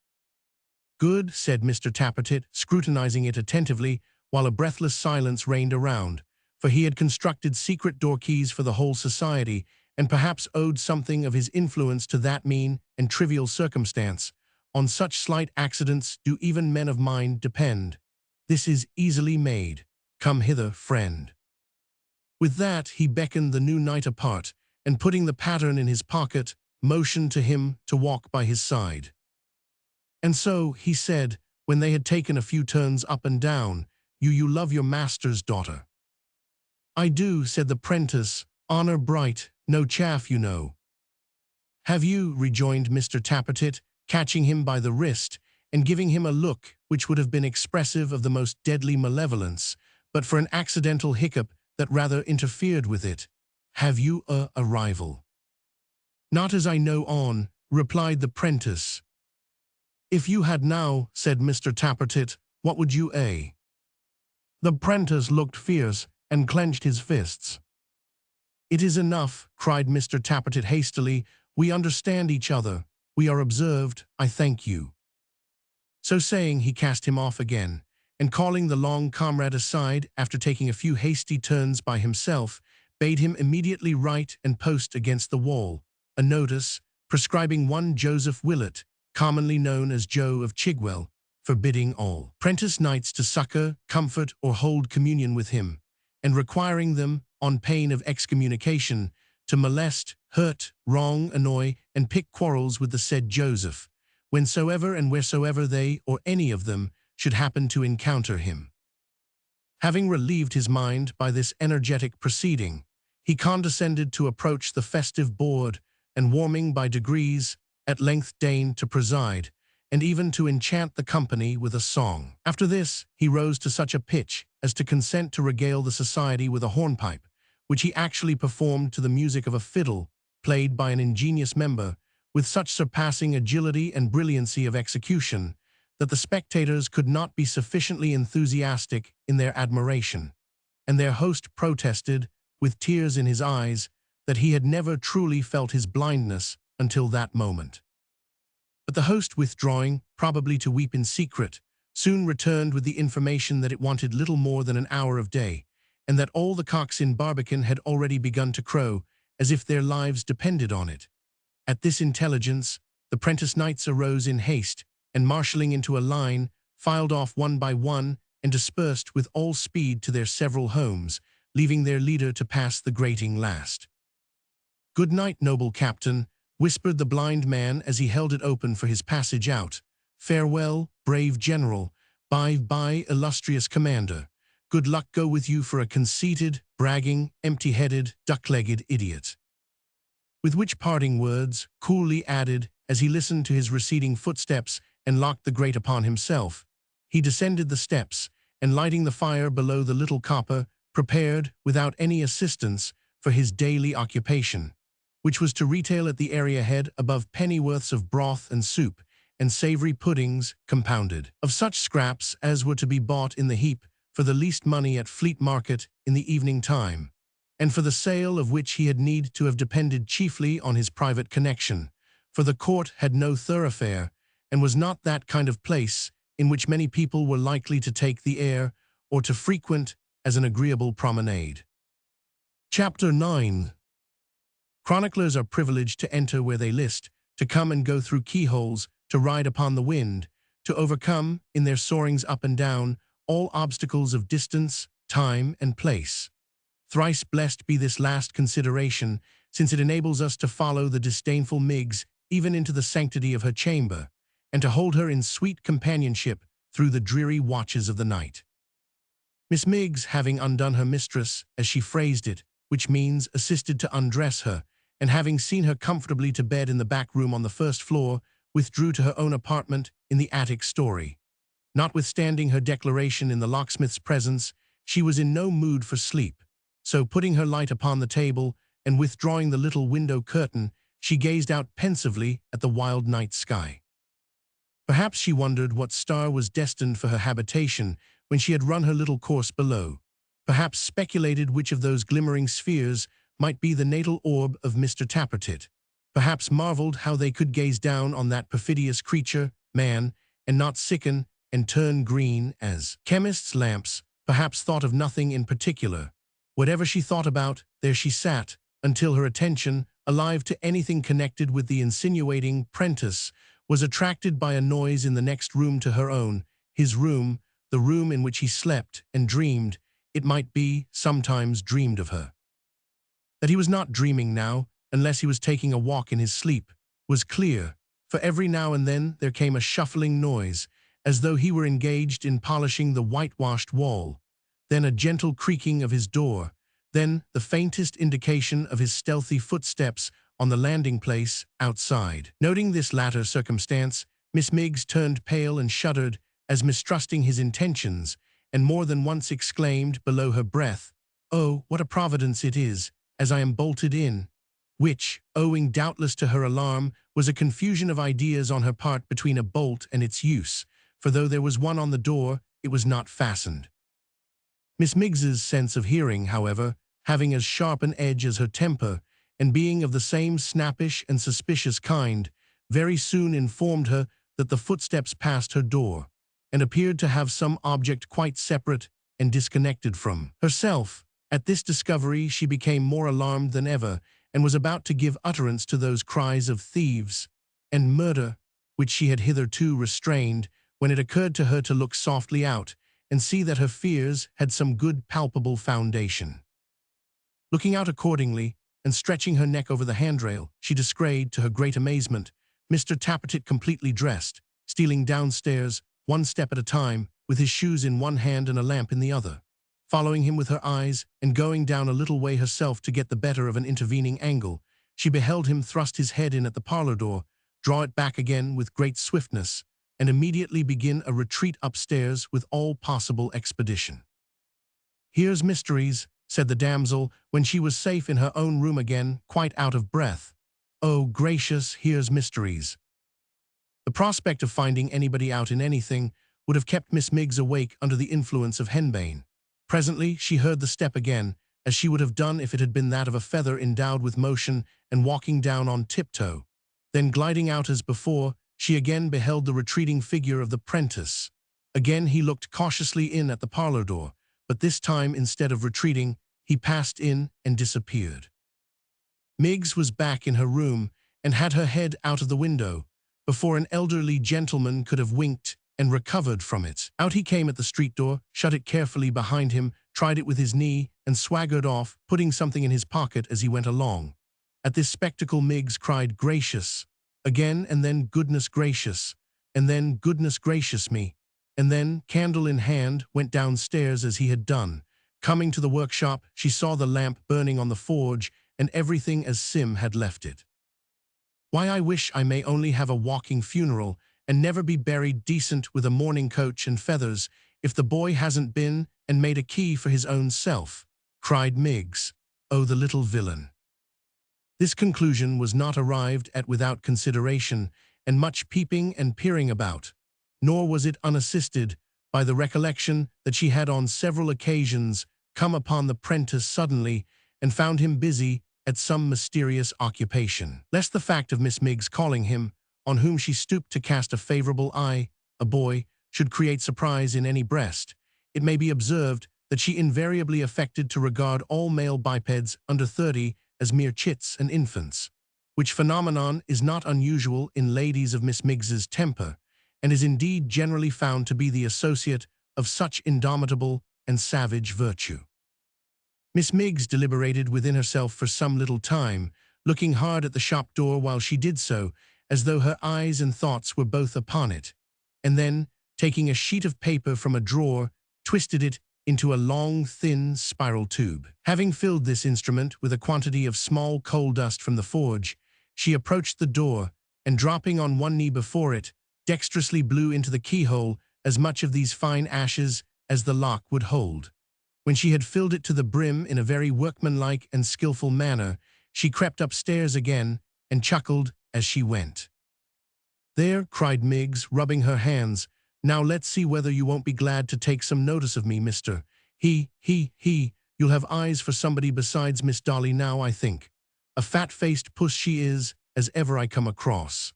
"Good," said Mr. Tappertit, scrutinizing it attentively, while a breathless silence reigned around, for he had constructed secret door keys for the whole society, and perhaps owed something of his influence to that mean and trivial circumstance. On such slight accidents do even men of mind depend. This is easily made. Come hither, friend. With that he beckoned the new knight apart, and putting the pattern in his pocket, motioned to him to walk by his side. "And so," he said, when they had taken a few turns up and down, you love your master's daughter." "I do," said the prentice, "honor bright, no chaff, you know." "Have you," rejoined Mr. Tappertit, catching him by the wrist, and giving him a look which would have been expressive of the most deadly malevolence, but for an accidental hiccup that rather interfered with it, "have you a rival?" "Not as I know on," replied the prentice. "If you had now," said Mr. Tappertit, "what would you a?" The apprentice looked fierce and clenched his fists. "It is enough," cried Mr. Tappertit hastily. "We understand each other. We are observed, I thank you." So saying, he cast him off again, and calling the long comrade aside, after taking a few hasty turns by himself, bade him immediately write and post against the wall a notice prescribing one Joseph Willett, commonly known as Joe of Chigwell, forbidding all prentice knights to succor, comfort, or hold communion with him, and requiring them, on pain of excommunication, to molest, hurt, wrong, annoy, and pick quarrels with the said Joseph, whensoever and wheresoever they, or any of them, should happen to encounter him. Having relieved his mind by this energetic proceeding, he condescended to approach the festive board, and warming by degrees, at length deigned to preside, and even to enchant the company with a song. After this, he rose to such a pitch as to consent to regale the society with a hornpipe, which he actually performed to the music of a fiddle, played by an ingenious member, with such surpassing agility and brilliancy of execution, that the spectators could not be sufficiently enthusiastic in their admiration, and their host protested, with tears in his eyes, that he had never truly felt his blindness until that moment. But the host, withdrawing, probably to weep in secret, soon returned with the information that it wanted little more than an hour of day, and that all the cocks in Barbican had already begun to crow, as if their lives depended on it. At this intelligence, the prentice knights arose in haste, and marshalling into a line, filed off one by one, and dispersed with all speed to their several homes, leaving their leader to pass the grating last. "Good night, noble captain," whispered the blind man as he held it open for his passage out. "Farewell, brave general. Bye-bye, illustrious commander. Good luck go with you for a conceited, bragging, empty-headed, duck-legged idiot." With which parting words, coolly added, as he listened to his receding footsteps and locked the grate upon himself, he descended the steps, and lighting the fire below the little copper, prepared, without any assistance, for his daily occupation, which was to retail at the area head above pennyworths of broth and soup, and savory puddings compounded of such scraps as were to be bought in the heap for the least money at Fleet Market in the evening time, and for the sale of which he had need to have depended chiefly on his private connection, for the court had no thoroughfare, and was not that kind of place in which many people were likely to take the air, or to frequent as an agreeable promenade. Chapter 9. Chroniclers are privileged to enter where they list, to come and go through keyholes, to ride upon the wind, to overcome, in their soarings up and down, all obstacles of distance, time, and place. Thrice blessed be this last consideration, since it enables us to follow the disdainful Miggs even into the sanctity of her chamber, and to hold her in sweet companionship through the dreary watches of the night. Miss Miggs, having undone her mistress, as she phrased it, which means assisted to undress her, and having seen her comfortably to bed in the back room on the first floor, withdrew to her own apartment in the attic story. Notwithstanding her declaration in the locksmith's presence, she was in no mood for sleep, so putting her light upon the table, and withdrawing the little window curtain, she gazed out pensively at the wild night sky. Perhaps she wondered what star was destined for her habitation when she had run her little course below, perhaps speculated which of those glimmering spheres might be the natal orb of Mr. Tappertit, perhaps marveled how they could gaze down on that perfidious creature, man, and not sicken and turn green as chemists' lamps, perhaps thought of nothing in particular. Whatever she thought about, there she sat, until her attention, alive to anything connected with the insinuating prentice, was attracted by a noise in the next room to her own, his room, the room in which he slept and dreamed, it might be, sometimes dreamed of her. That he was not dreaming now, unless he was taking a walk in his sleep, was clear, for every now and then there came a shuffling noise, as though he were engaged in polishing the whitewashed wall, then a gentle creaking of his door, then the faintest indication of his stealthy footsteps on the landing-place outside. Noting this latter circumstance, Miss Miggs turned pale and shuddered, as mistrusting his intentions, and more than once exclaimed below her breath, "Oh, what a providence it is, as I am bolted in! which, owing doubtless to her alarm, was a confusion of ideas on her part between a bolt and its use, for though there was one on the door, it was not fastened. Miss Miggs's sense of hearing, however, having as sharp an edge as her temper, and being of the same snappish and suspicious kind, very soon informed her that the footsteps passed her door, and appeared to have some object quite separate and disconnected from herself. At this discovery she became more alarmed than ever, and was about to give utterance to those cries of thieves and murder which she had hitherto restrained, when it occurred to her to look softly out, and see that her fears had some good palpable foundation. Looking out accordingly, and stretching her neck over the handrail, she descried, to her great amazement, Mr. Tappertit completely dressed, stealing downstairs, one step at a time, with his shoes in one hand and a lamp in the other. Following him with her eyes, and going down a little way herself to get the better of an intervening angle, she beheld him thrust his head in at the parlor door, draw it back again with great swiftness, and immediately begin a retreat upstairs with all possible expedition. "Here's mysteries," said the damsel, when she was safe in her own room again, quite out of breath. "Oh, gracious, here's mysteries." The prospect of finding anybody out in anything would have kept Miss Miggs awake under the influence of henbane. Presently she heard the step again, as she would have done if it had been that of a feather endowed with motion and walking down on tiptoe. Then, gliding out as before, she again beheld the retreating figure of the prentice. Again he looked cautiously in at the parlor door, but this time, instead of retreating, he passed in and disappeared. Miggs was back in her room, and had her head out of the window, before an elderly gentleman could have winked and recovered from it. Out he came at the street door, shut it carefully behind him, tried it with his knee, and swaggered off, putting something in his pocket as he went along. At this spectacle Miggs cried, "Gracious!" again, and then "Goodness gracious!" and then "Goodness gracious me!" and then, candle in hand, went downstairs as he had done. Coming to the workshop, she saw the lamp burning on the forge, and everything as Sim had left it. "Why, I wish I may only have a walking funeral, and never be buried decent with a mourning coach and feathers, if the boy hasn't been and made a key for his own self," cried Miggs. "Oh, the little villain." This conclusion was not arrived at without consideration, and much peeping and peering about, nor was it unassisted by the recollection that she had on several occasions come upon the prentice suddenly, and found him busy at some mysterious occupation. Lest the fact of Miss Miggs calling him, on whom she stooped to cast a favorable eye, a boy, should create surprise in any breast, it may be observed that she invariably affected to regard all male bipeds under 30 as mere chits and infants, which phenomenon is not unusual in ladies of Miss Miggs's temper, and is indeed generally found to be the associate of such indomitable and savage virtue. Miss Miggs deliberated within herself for some little time, looking hard at the shop door while she did so, as though her eyes and thoughts were both upon it, and then, taking a sheet of paper from a drawer, twisted it into a long, thin spiral tube. Having filled this instrument with a quantity of small coal dust from the forge, she approached the door, and dropping on one knee before it, dexterously blew into the keyhole as much of these fine ashes as the lock would hold. When she had filled it to the brim in a very workmanlike and skillful manner, she crept upstairs again, and chuckled as she went. "There," cried Miggs, rubbing her hands, "now let's see whether you won't be glad to take some notice of me, Mr. He, you'll have eyes for somebody besides Miss Dolly now, I think. A fat-faced puss she is, as ever I come across."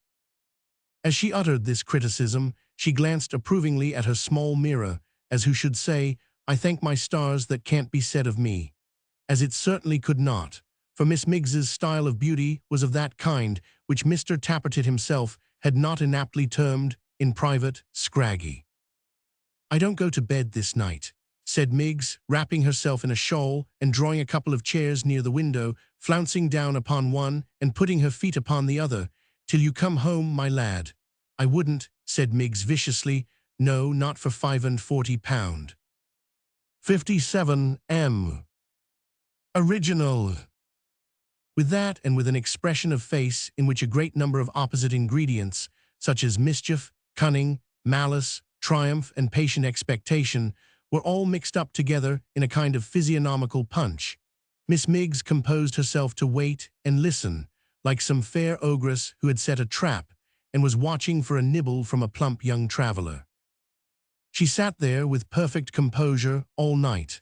As she uttered this criticism, she glanced approvingly at her small mirror, as who should say, "I thank my stars that can't be said of me," as it certainly could not, for Miss Miggs's style of beauty was of that kind which Mr. Tappertit himself had not inaptly termed, in private, scraggy. "I don't go to bed this night," said Miggs, wrapping herself in a shawl and drawing a couple of chairs near the window, flouncing down upon one and putting her feet upon the other, "till you come home, my lad." "I wouldn't," said Miggs viciously, "no, not for £45. 57M. Original." With that, and with an expression of face in which a great number of opposite ingredients, such as mischief, cunning, malice, triumph, and patient expectation, were all mixed up together in a kind of physiognomical punch, Miss Miggs composed herself to wait and listen, like some fair ogress who had set a trap and was watching for a nibble from a plump young traveller. She sat there with perfect composure all night.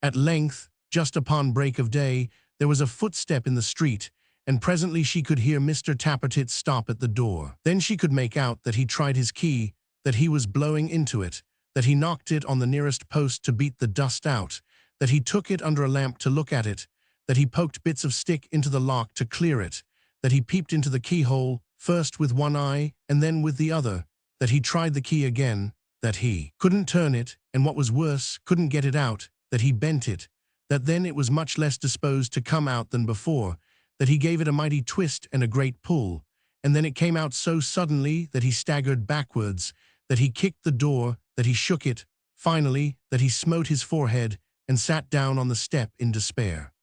At length, just upon break of day, there was a footstep in the street, and presently she could hear Mr. Tappertit stop at the door. Then she could make out that he tried his key, that he was blowing into it, that he knocked it on the nearest post to beat the dust out, that he took it under a lamp to look at it, that he poked bits of stick into the lock to clear it, that he peeped into the keyhole, first with one eye and then with the other, that he tried the key again, that he couldn't turn it, and what was worse, couldn't get it out, that he bent it, that then it was much less disposed to come out than before, that he gave it a mighty twist and a great pull, and then it came out so suddenly that he staggered backwards, that he kicked the door, that he shook it, finally, that he smote his forehead and sat down on the step in despair.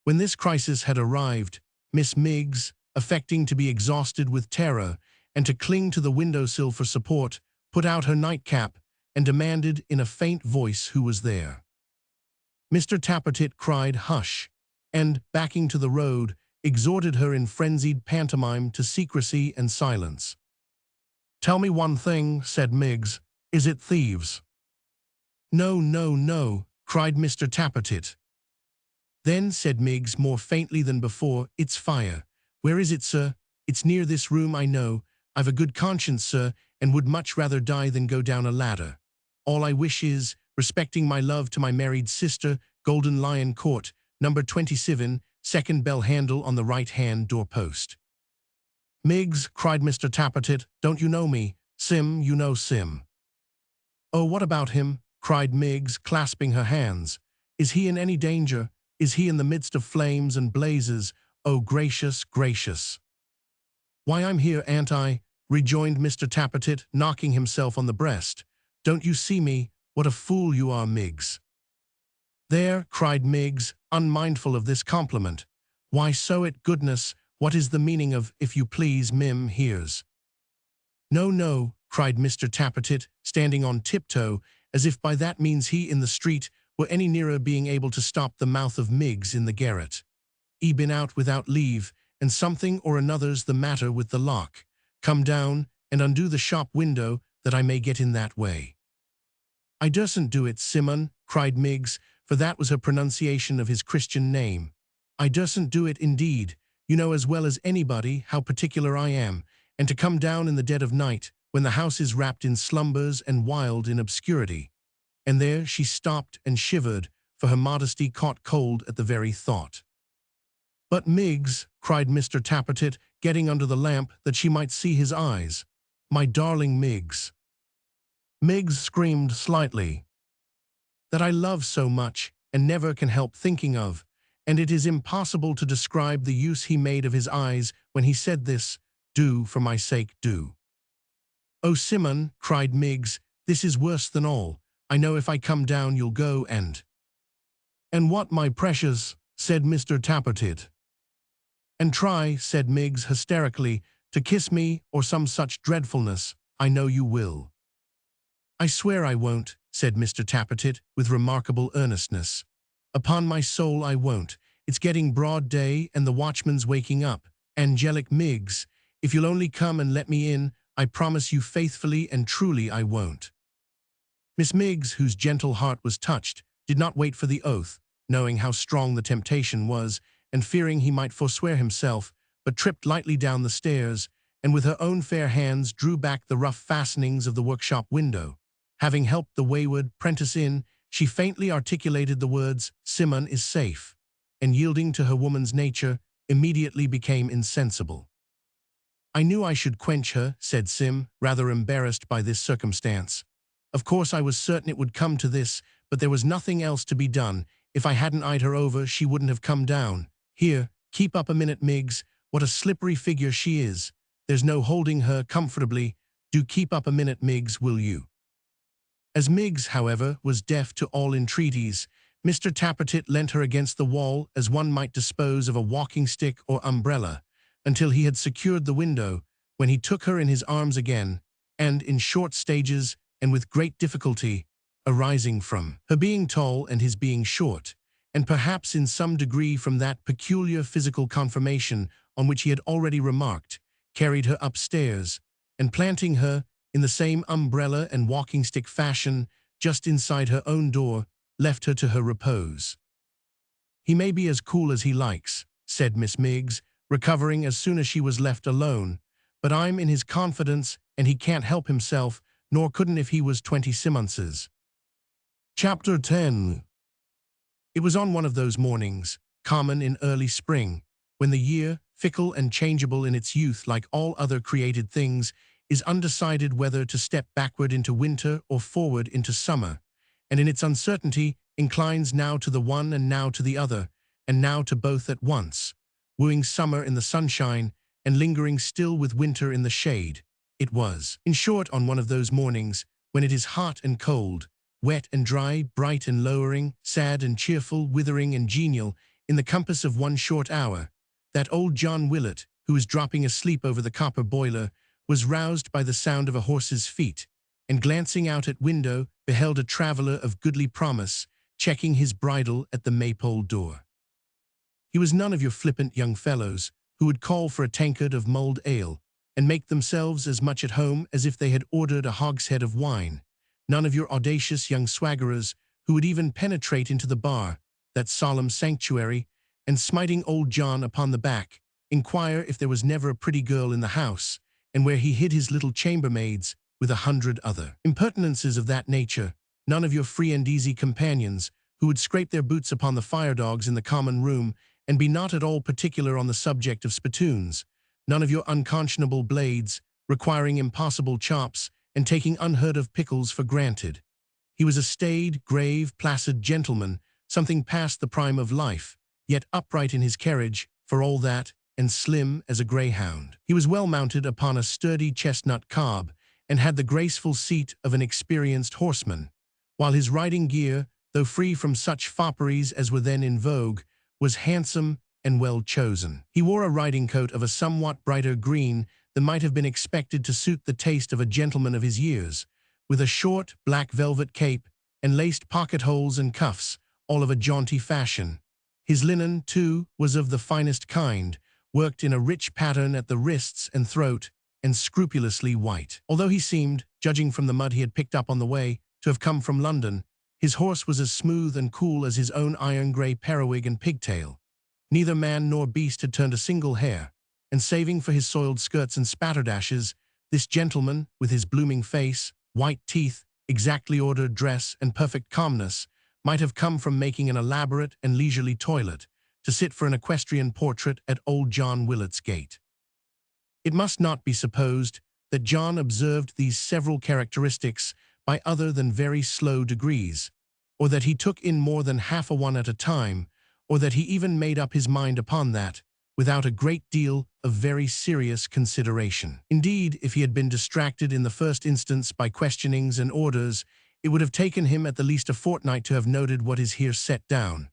When this crisis had arrived, Miss Miggs, affecting to be exhausted with terror and to cling to the window-sill for support, put out her nightcap and demanded in a faint voice who was there. Mr. Tappertit cried, "Hush," and, backing to the road, exhorted her in frenzied pantomime to secrecy and silence. "Tell me one thing," said Miggs. "Is it thieves?" "No, no, no," cried Mr. Tappertit. "Then," said Miggs more faintly than before, "it's fire." "Where is it, sir?" "It's near this room, I know. I've a good conscience, sir, and would much rather die than go down a ladder. All I wish is, respecting my love to my married sister, Golden Lion Court, number 27, second bell handle on the right-hand door-post." "Miggs," cried Mr. Tappertit, "don't you know me? Sim, you know Sim." "Oh, what about him?" cried Miggs, clasping her hands. "Is he in any danger? Is he in the midst of flames and blazes? Oh, gracious, gracious!" "Why, I'm here, ain't I?" rejoined Mr. Tappertit, knocking himself on the breast. "Don't you see me? What a fool you are, Miggs." "There," cried Miggs, unmindful of this compliment. "Why, so it, goodness, what is the meaning of, if you please, Mim, here's?" "No, no," cried Mr. Tappertit, standing on tiptoe, as if by that means he in the street were any nearer being able to stop the mouth of Miggs in the garret. "'E been out without leave, and something or another's the matter with the lock. Come down and undo the shop window, that I may get in that way." "I dursn't do it, Simon," cried Miggs, for that was her pronunciation of his Christian name. "I dursn't do it indeed. You know as well as anybody how particular I am, and to come down in the dead of night, when the house is wrapped in slumbers and wild in obscurity." And there she stopped and shivered, for her modesty caught cold at the very thought. "But Miggs," cried Mr. Tappertit, getting under the lamp that she might see his eyes, "my darling Miggs." Miggs screamed slightly. "That I love so much, and never can help thinking of, and it is impossible to describe the use he made of his eyes when he said this, 'Do, for my sake, do.'" "Oh, Simon," cried Miggs, "this is worse than all. I know if I come down you'll go and—" "And what, my precious?" said Mr. Tappertit. "And try," said Miggs hysterically, "to kiss me or some such dreadfulness. I know you will." "I swear I won't," said Mr. Tappertit with remarkable earnestness. "Upon my soul I won't. It's getting broad day and the watchman's waking up. Angelic Miggs, if you'll only come and let me in, I promise you faithfully and truly I won't." Miss Miggs, whose gentle heart was touched, did not wait for the oath, knowing how strong the temptation was, and fearing he might forswear himself, but tripped lightly down the stairs, and with her own fair hands drew back the rough fastenings of the workshop window. Having helped the wayward prentice in, she faintly articulated the words, "Simon is safe," and yielding to her woman's nature, immediately became insensible. "I knew I should quench her," said Sim, rather embarrassed by this circumstance. "Of course I was certain it would come to this, but there was nothing else to be done. If I hadn't eyed her over, she wouldn't have come down. Here, keep up a minute, Miggs. What a slippery figure she is. There's no holding her comfortably. Do keep up a minute, Miggs, will you?" As Miggs, however, was deaf to all entreaties, Mr. Tappertit leant her against the wall as one might dispose of a walking stick or umbrella, until he had secured the window, when he took her in his arms again, and in short stages, and with great difficulty, arising from her being tall and his being short, and perhaps in some degree from that peculiar physical conformation on which he had already remarked, carried her upstairs, and planting her, in the same umbrella and walking-stick fashion, just inside her own door, left her to her repose. "He may be as cool as he likes," said Miss Miggs, recovering as soon as she was left alone, "but I'm in his confidence, and he can't help himself, nor couldn't if he was 20 Simmonses." Chapter 10. It was on one of those mornings, common in early spring, when the year, fickle and changeable in its youth like all other created things, is undecided whether to step backward into winter or forward into summer, and in its uncertainty inclines now to the one and now to the other, and now to both at once, wooing summer in the sunshine and lingering still with winter in the shade. It was, in short, on one of those mornings when it is hot and cold, wet and dry, bright and lowering, sad and cheerful, withering and genial, in the compass of one short hour, that old John Willett, who was dropping asleep over the copper boiler, was roused by the sound of a horse's feet, and glancing out at window, beheld a traveller of goodly promise, checking his bridle at the maypole door. He was none of your flippant young fellows who would call for a tankard of mulled ale, and make themselves as much at home as if they had ordered a hogshead of wine, none of your audacious young swaggerers who would even penetrate into the bar, that solemn sanctuary, and smiting old John upon the back, inquire if there was never a pretty girl in the house, and where he hid his little chambermaids, with 100 other impertinences of that nature, none of your free and easy companions, who would scrape their boots upon the fire-dogs in the common room, and be not at all particular on the subject of spittoons, none of your unconscionable blades, requiring impossible chops, and taking unheard-of pickles for granted. He was a staid, grave, placid gentleman, something past the prime of life, yet upright in his carriage, for all that, and slim as a greyhound. He was well mounted upon a sturdy chestnut cob, and had the graceful seat of an experienced horseman, while his riding gear, though free from such fopperies as were then in vogue, was handsome and well chosen. He wore a riding coat of a somewhat brighter green than might have been expected to suit the taste of a gentleman of his years, with a short black velvet cape and laced pocket-holes and cuffs, all of a jaunty fashion. His linen, too, was of the finest kind, worked in a rich pattern at the wrists and throat, and scrupulously white. Although he seemed, judging from the mud he had picked up on the way, to have come from London, his horse was as smooth and cool as his own iron-grey periwig and pigtail. Neither man nor beast had turned a single hair, and saving for his soiled skirts and spatterdashes, this gentleman, with his blooming face, white teeth, exactly ordered dress, and perfect calmness, might have come from making an elaborate and leisurely toilet, to sit for an equestrian portrait at old John Willett's gate. It must not be supposed that John observed these several characteristics by other than very slow degrees, or that he took in more than half a one at a time, or that he even made up his mind upon that, without a great deal of very serious consideration. Indeed, if he had been distracted in the first instance by questionings and orders, it would have taken him at the least a fortnight to have noted what is here set down.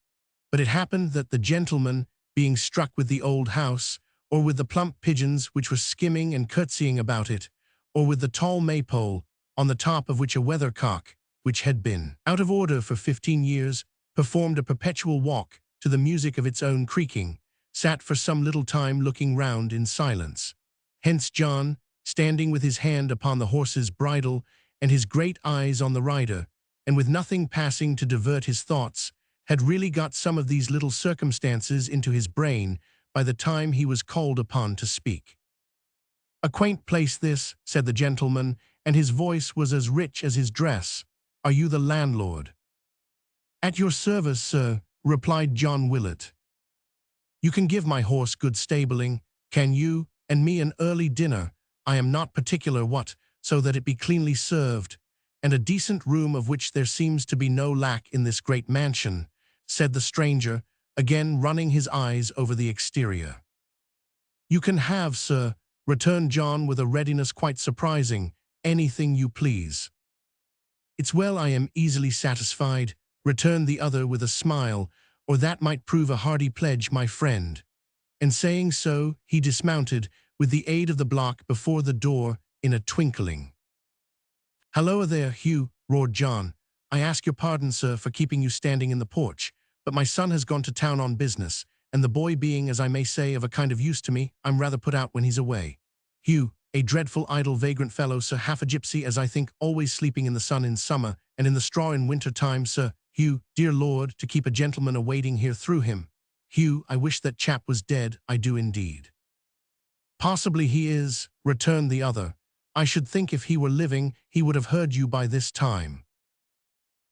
But it happened that the gentleman, being struck with the old house, or with the plump pigeons which were skimming and curtsying about it, or with the tall maypole, on the top of which a weathercock, which had been out of order for 15 years, performed a perpetual walk to the music of its own creaking, sat for some little time looking round in silence. Hence John, standing with his hand upon the horse's bridle and his great eyes on the rider, and with nothing passing to divert his thoughts, had really got some of these little circumstances into his brain by the time he was called upon to speak. "A quaint place this," said the gentleman, and his voice was as rich as his dress. "Are you the landlord?" "At your service, sir," replied John Willett. "You can give my horse good stabling, can you, and me an early dinner, I am not particular what, so that it be cleanly served, and a decent room of which there seems to be no lack in this great mansion," said the stranger, again running his eyes over the exterior. "You can have, sir," returned John with a readiness quite surprising, "anything you please." "It's well I am easily satisfied," returned the other with a smile, "or that might prove a hardy pledge, my friend." And saying so, he dismounted, with the aid of the block before the door, in a twinkling. "Halloa there, Hugh," roared John. "I ask your pardon, sir, for keeping you standing in the porch, but my son has gone to town on business, and the boy being, as I may say, of a kind of use to me, I'm rather put out when he's away. Hugh, a dreadful idle vagrant fellow, sir, half a gypsy, as I think, always sleeping in the sun in summer, and in the straw in winter time, sir. Hugh, dear Lord, to keep a gentleman awaiting here through him. Hugh, I wish that chap was dead, I do indeed. Possibly he is, returned the other. I should think if he were living, he would have heard you by this time.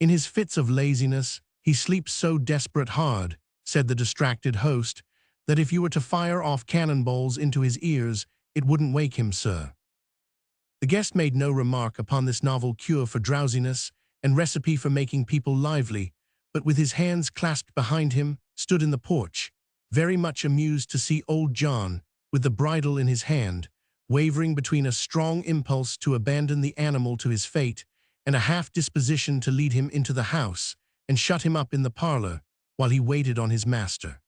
In his fits of laziness, he sleeps so desperate hard, said the distracted host, that if you were to fire off cannonballs into his ears, it wouldn't wake him, sir. The guest made no remark upon this novel cure for drowsiness and recipe for making people lively, but with his hands clasped behind him, stood in the porch, very much amused to see old John, with the bridle in his hand, wavering between a strong impulse to abandon the animal to his fate and a half disposition to lead him into the house and shut him up in the parlor while he waited on his master.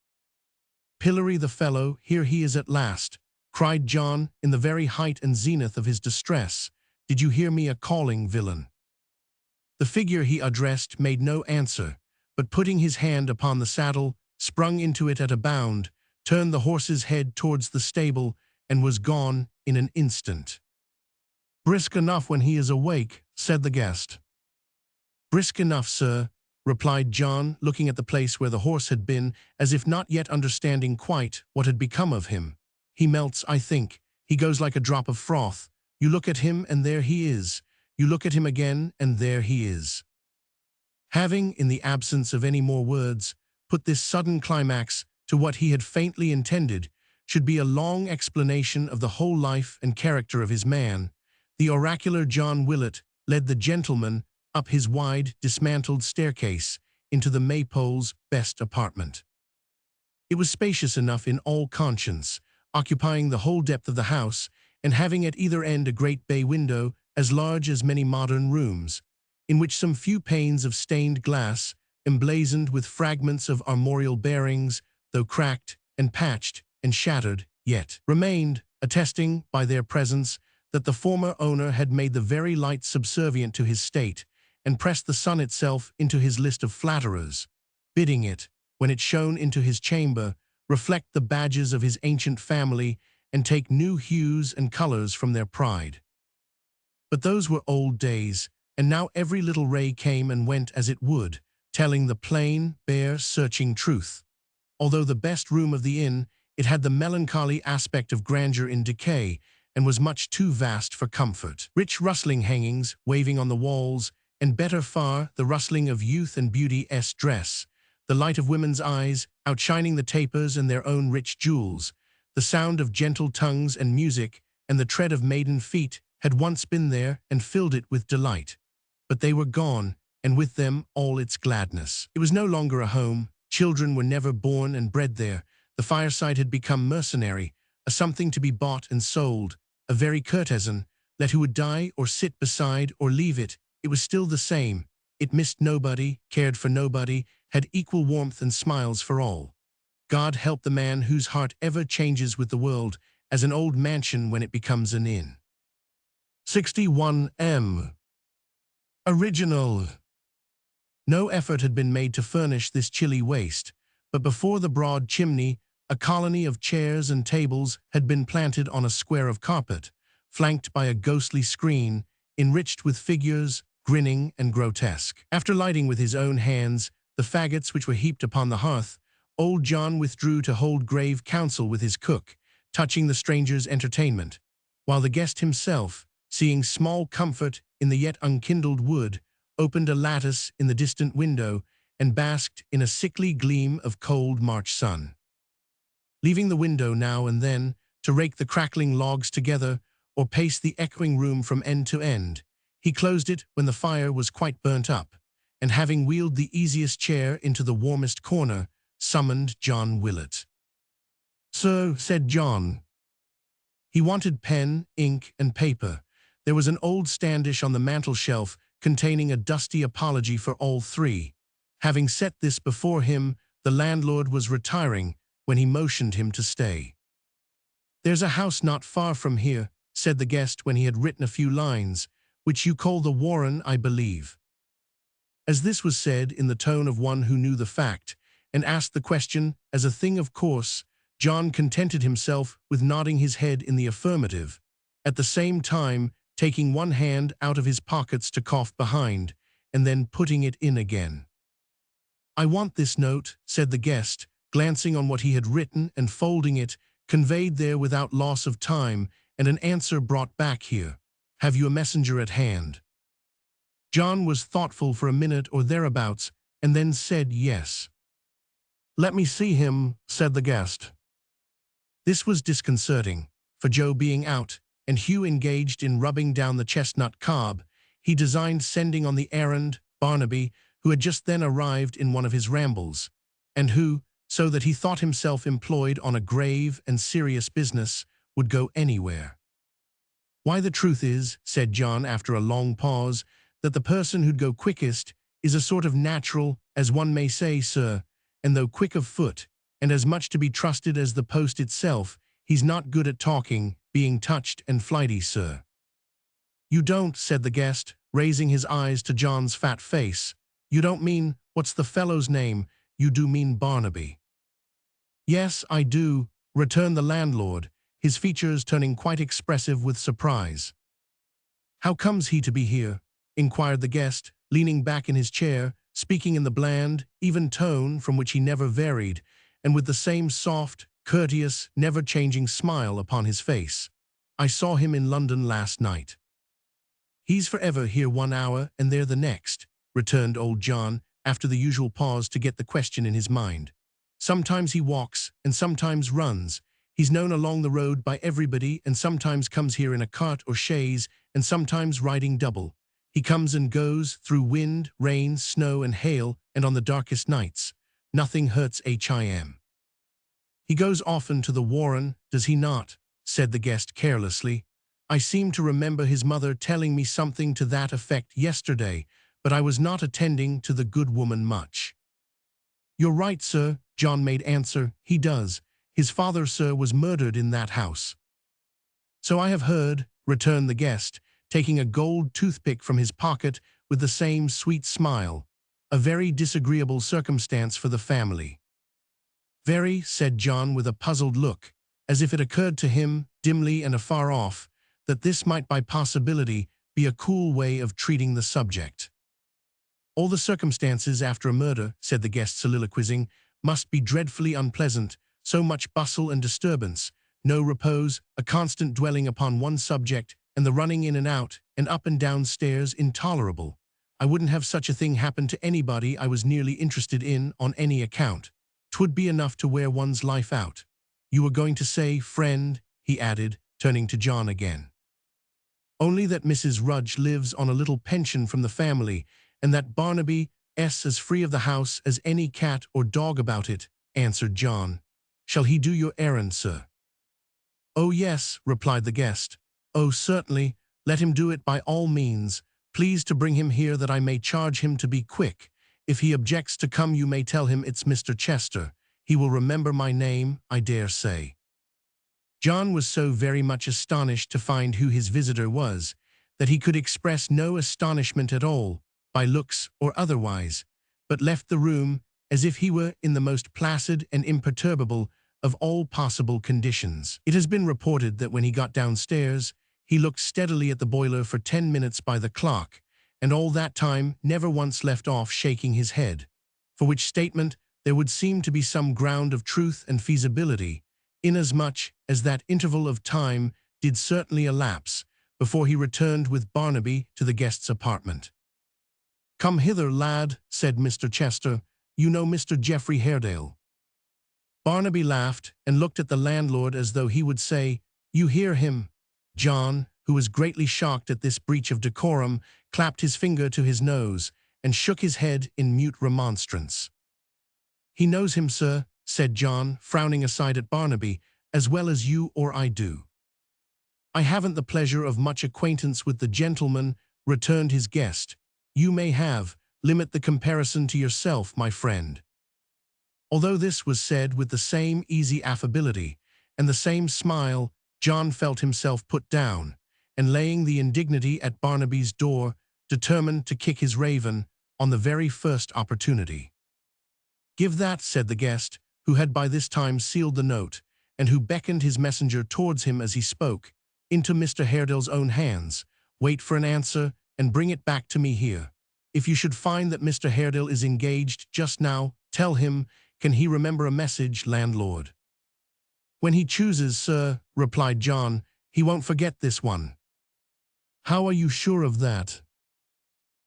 Pillory the fellow, here he is at last, cried John, in the very height and zenith of his distress. Did you hear me a-calling, villain? The figure he addressed made no answer, but putting his hand upon the saddle, sprung into it at a bound, turned the horse's head towards the stable, and was gone in an instant. Brisk enough when he is awake, said the guest. Brisk enough, sir, replied John, looking at the place where the horse had been, as if not yet understanding quite what had become of him. He melts, I think. He goes like a drop of froth. You look at him, and there he is. You look at him again, and there he is. Having, in the absence of any more words, put this sudden climax to what he had faintly intended should be a long explanation of the whole life and character of his man, the oracular John Willett led the gentleman up his wide, dismantled staircase into the Maypole's best apartment. It was spacious enough in all conscience, occupying the whole depth of the house, and having at either end a great bay window as large as many modern rooms, in which some few panes of stained glass, emblazoned with fragments of armorial bearings, though cracked and patched and shattered, yet remained, attesting by their presence that the former owner had made the very light subservient to his state, and pressed the sun itself into his list of flatterers, bidding it, when it shone into his chamber, reflect the badges of his ancient family and take new hues and colors from their pride. But those were old days, and now every little ray came and went as it would, telling the plain, bare, searching truth. Although the best room of the inn, it had the melancholy aspect of grandeur in decay, and was much too vast for comfort. Rich rustling hangings, waving on the walls, and better far, the rustling of youth and beauty's dress, the light of women's eyes, outshining the tapers and their own rich jewels, the sound of gentle tongues and music, and the tread of maiden feet, had once been there and filled it with delight. But they were gone, and with them all its gladness. It was no longer a home. Children were never born and bred there. The fireside had become mercenary, a something to be bought and sold, a very courtesan, let who would die or sit beside or leave it. It was still the same. It missed nobody, cared for nobody, had equal warmth and smiles for all. God help the man whose heart ever changes with the world, as an old mansion when it becomes an inn. 61M. Original. No effort had been made to furnish this chilly waste, but before the broad chimney, a colony of chairs and tables had been planted on a square of carpet, flanked by a ghostly screen, enriched with figures, grinning and grotesque. After lighting with his own hands the faggots which were heaped upon the hearth, old John withdrew to hold grave counsel with his cook, touching the stranger's entertainment, while the guest himself, seeing small comfort in the yet unkindled wood, opened a lattice in the distant window and basked in a sickly gleam of cold March sun. Leaving the window now and then to rake the crackling logs together or pace the echoing room from end to end, he closed it when the fire was quite burnt up, and having wheeled the easiest chair into the warmest corner, summoned John Willett. "Sir," said John. He wanted pen, ink, and paper. There was an old standish on the mantel-shelf containing a dusty apology for all three. Having set this before him, the landlord was retiring when he motioned him to stay. "There's a house not far from here," said the guest when he had written a few lines, "which you call the Warren, I believe." As this was said in the tone of one who knew the fact, and asked the question as a thing of course. John contented himself with nodding his head in the affirmative, at the same time taking one hand out of his pockets to cough behind, and then putting it in again. "I want this note," said the guest, glancing on what he had written and folding it, conveyed there without loss of time, and an answer brought back here. "Have you a messenger at hand?" John was thoughtful for a minute or thereabouts, and then said yes. "Let me see him," said the guest. This was disconcerting, for Joe being out, and Hugh engaged in rubbing down the chestnut cob, he designed sending on the errand Barnaby, who had just then arrived in one of his rambles, and who, so that he thought himself employed on a grave and serious business, would go anywhere. "Why, the truth is," said John after a long pause, "that the person who'd go quickest is a sort of natural, as one may say, sir, and though quick of foot, and as much to be trusted as the post itself, he's not good at talking, being touched and flighty, sir." "You don't," said the guest, raising his eyes to John's fat face, "you don't mean, what's the fellow's name, you do mean Barnaby?" "Yes, I do," returned the landlord, his features turning quite expressive with surprise. "How comes he to be here?" inquired the guest, leaning back in his chair, speaking in the bland, even tone from which he never varied, and with the same soft, courteous, never-changing smile upon his face. "I saw him in London last night." "He's forever here 1 hour and there the next," returned old John, after the usual pause to get the question in his mind. "Sometimes he walks, and sometimes runs. He's known along the road by everybody, and sometimes comes here in a cart or chaise, and sometimes riding double. He comes and goes through wind, rain, snow, and hail, and on the darkest nights. Nothing hurts him. "He goes often to the Warren, does he not?" said the guest carelessly. "I seem to remember his mother telling me something to that effect yesterday, but I was not attending to the good woman much." "You're right, sir," John made answer. "He does. His father, sir, was murdered in that house." "So I have heard," returned the guest, taking a gold toothpick from his pocket with the same sweet smile. "A very disagreeable circumstance for the family." "Very," said John with a puzzled look, as if it occurred to him, dimly and afar off, that this might by possibility be a cool way of treating the subject. "All the circumstances after a murder," said the guest soliloquizing, "must be dreadfully unpleasant, so much bustle and disturbance, no repose, a constant dwelling upon one subject, and the running in and out, and up and down stairs intolerable. I wouldn't have such a thing happen to anybody I was nearly interested in on any account. 'Twould be enough to wear one's life out. You were going to say, friend," he added, turning to John again. "Only that Mrs. Rudge lives on a little pension from the family, and that Barnaby is as free of the house as any cat or dog about it," answered John. "Shall he do your errand, sir?" "Oh, yes," replied the guest. "Oh, certainly, let him do it by all means. Please to bring him here that I may charge him to be quick. If he objects to come, you may tell him it's Mr. Chester. He will remember my name, I dare say." John was so very much astonished to find who his visitor was, that he could express no astonishment at all, by looks or otherwise, but left the room as if he were in the most placid and imperturbable of all possible conditions. It has been reported that when he got downstairs, he looked steadily at the boiler for 10 minutes by the clock, and all that time never once left off shaking his head, for which statement there would seem to be some ground of truth and feasibility, inasmuch as that interval of time did certainly elapse before he returned with Barnaby to the guest's apartment. "Come hither, lad," said Mr. Chester. "You know Mr. Geoffrey Haredale." Barnaby laughed and looked at the landlord as though he would say, "You hear him." John, who was greatly shocked at this breach of decorum, clapped his finger to his nose and shook his head in mute remonstrance. "He knows him, sir," said John, frowning aside at Barnaby, "as well as you or I do." "I haven't the pleasure of much acquaintance with the gentleman," returned his guest. "You may have. Limit the comparison to yourself, my friend." Although this was said with the same easy affability and the same smile, John felt himself put down, and laying the indignity at Barnaby's door, determined to kick his raven on the very first opportunity. "Give that," said the guest, who had by this time sealed the note, and who beckoned his messenger towards him as he spoke, "into Mr. Haredale's own hands. Wait for an answer, and bring it back to me here. If you should find that Mr. Haredale is engaged just now, tell him, can he remember a message, landlord?" "When he chooses, sir," replied John. "He won't forget this one." "How are you sure of that?"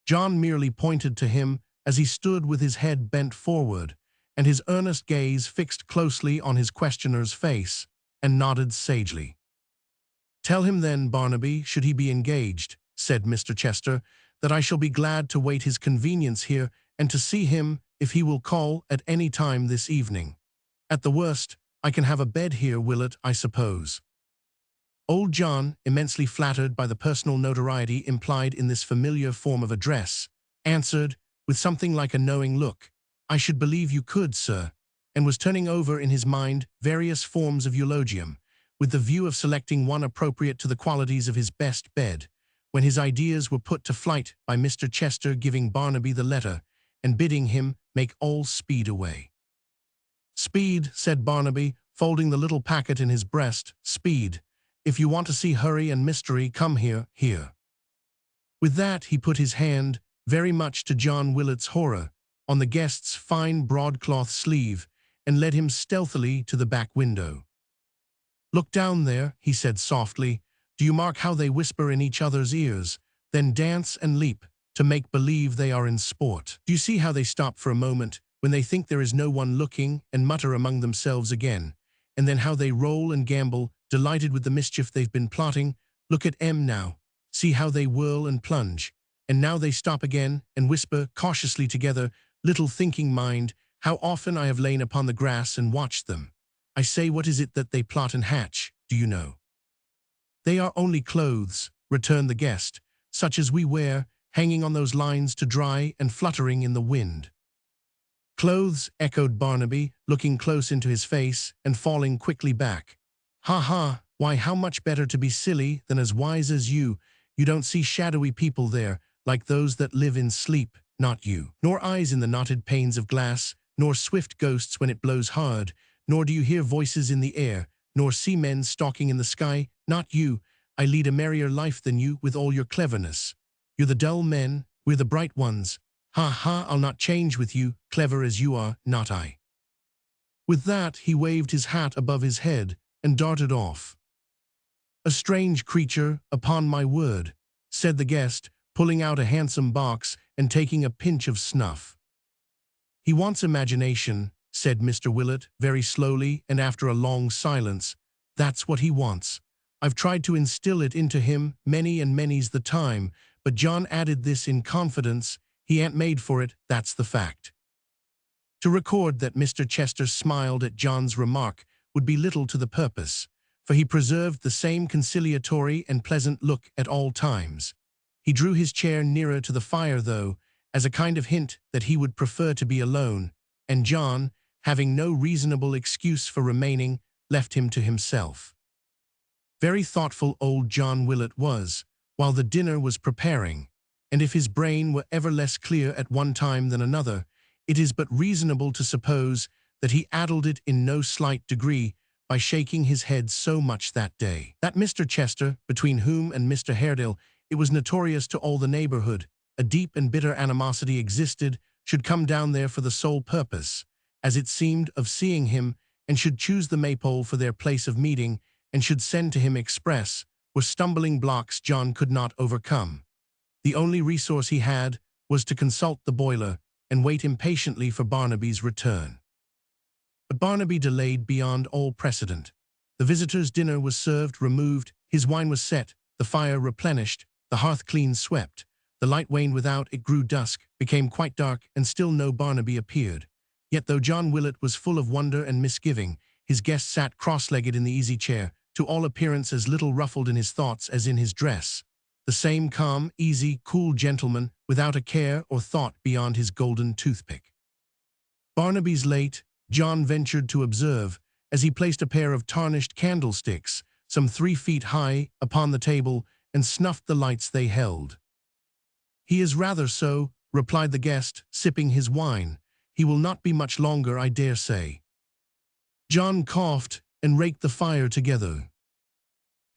John merely pointed to him as he stood with his head bent forward, and his earnest gaze fixed closely on his questioner's face, and nodded sagely. "Tell him then, Barnaby, should he be engaged," said Mr. Chester, "that I shall be glad to wait his convenience here and to see him if he will call at any time this evening. At the worst, I can have a bed here, will it, I suppose?" Old John, immensely flattered by the personal notoriety implied in this familiar form of address, answered, with something like a knowing look, "I should believe you could, sir," and was turning over in his mind various forms of eulogium, with the view of selecting one appropriate to the qualities of his best bed, when his ideas were put to flight by Mr. Chester giving Barnaby the letter, and bidding him make all speed away. "Speed," said Barnaby, folding the little packet in his breast, "speed. If you want to see hurry and mystery, come here." With that he put his hand, very much to John Willet's horror, on the guest's fine broadcloth sleeve, and led him stealthily to the back window. "Look down there," he said softly. "Do you mark how they whisper in each other's ears, then dance and leap, to make believe they are in sport? Do you see how they stop for a moment, when they think there is no one looking, and mutter among themselves again, and then how they roll and gambol, delighted with the mischief they've been plotting? Look at 'em now. See how they whirl and plunge, and now they stop again, and whisper cautiously together. Little thinking mind, how often I have lain upon the grass and watched them. I say, what is it that they plot and hatch, do you know?" "They are only clothes," returned the guest, "such as we wear, hanging on those lines to dry and fluttering in the wind." "Clothes," echoed Barnaby, looking close into his face and falling quickly back. "Ha ha, why how much better to be silly than as wise as you. You don't see shadowy people there, like those that live in sleep, not you. Nor eyes in the knotted panes of glass, nor swift ghosts when it blows hard, nor do you hear voices in the air, nor see men stalking in the sky, not you. I lead a merrier life than you with all your cleverness. You're the dull men, we're the bright ones. Ha ha, I'll not change with you, clever as you are, not I." With that he waved his hat above his head and darted off. "A strange creature, upon my word," said the guest, pulling out a handsome box and taking a pinch of snuff. "He wants imagination," said Mr. Willet, very slowly and after a long silence. "That's what he wants. I've tried to instill it into him many and many's the time, but John added this in confidence, he ain't made for it, that's the fact." To record that Mr. Chester smiled at John's remark would be little to the purpose, for he preserved the same conciliatory and pleasant look at all times. He drew his chair nearer to the fire, though, as a kind of hint that he would prefer to be alone, and John, having no reasonable excuse for remaining, left him to himself. Very thoughtful old John Willet was, while the dinner was preparing, and if his brain were ever less clear at one time than another, it is but reasonable to suppose that he addled it in no slight degree by shaking his head so much that day. That Mr. Chester, between whom and Mr. Haredale it was notorious to all the neighborhood, a deep and bitter animosity existed, should come down there for the sole purpose, as it seemed, of seeing him, and should choose the Maypole for their place of meeting, and should send to him express, were stumbling blocks John could not overcome. The only resource he had was to consult the boiler and wait impatiently for Barnaby's return. But Barnaby delayed beyond all precedent. The visitor's dinner was served, removed, his wine was set, the fire replenished, the hearth clean swept. The light waned without, it grew dusk, became quite dark, and still no Barnaby appeared. Yet though John Willet was full of wonder and misgiving, his guest sat cross-legged in the easy chair, to all appearance as little ruffled in his thoughts as in his dress. The same calm, easy, cool gentleman, without a care or thought beyond his golden toothpick. "Barnaby's late," John ventured to observe, as he placed a pair of tarnished candlesticks, some 3 feet high, upon the table, and snuffed the lights they held. "He is rather so," replied the guest, sipping his wine. He will not be much longer, I dare say." John coughed and raked the fire together.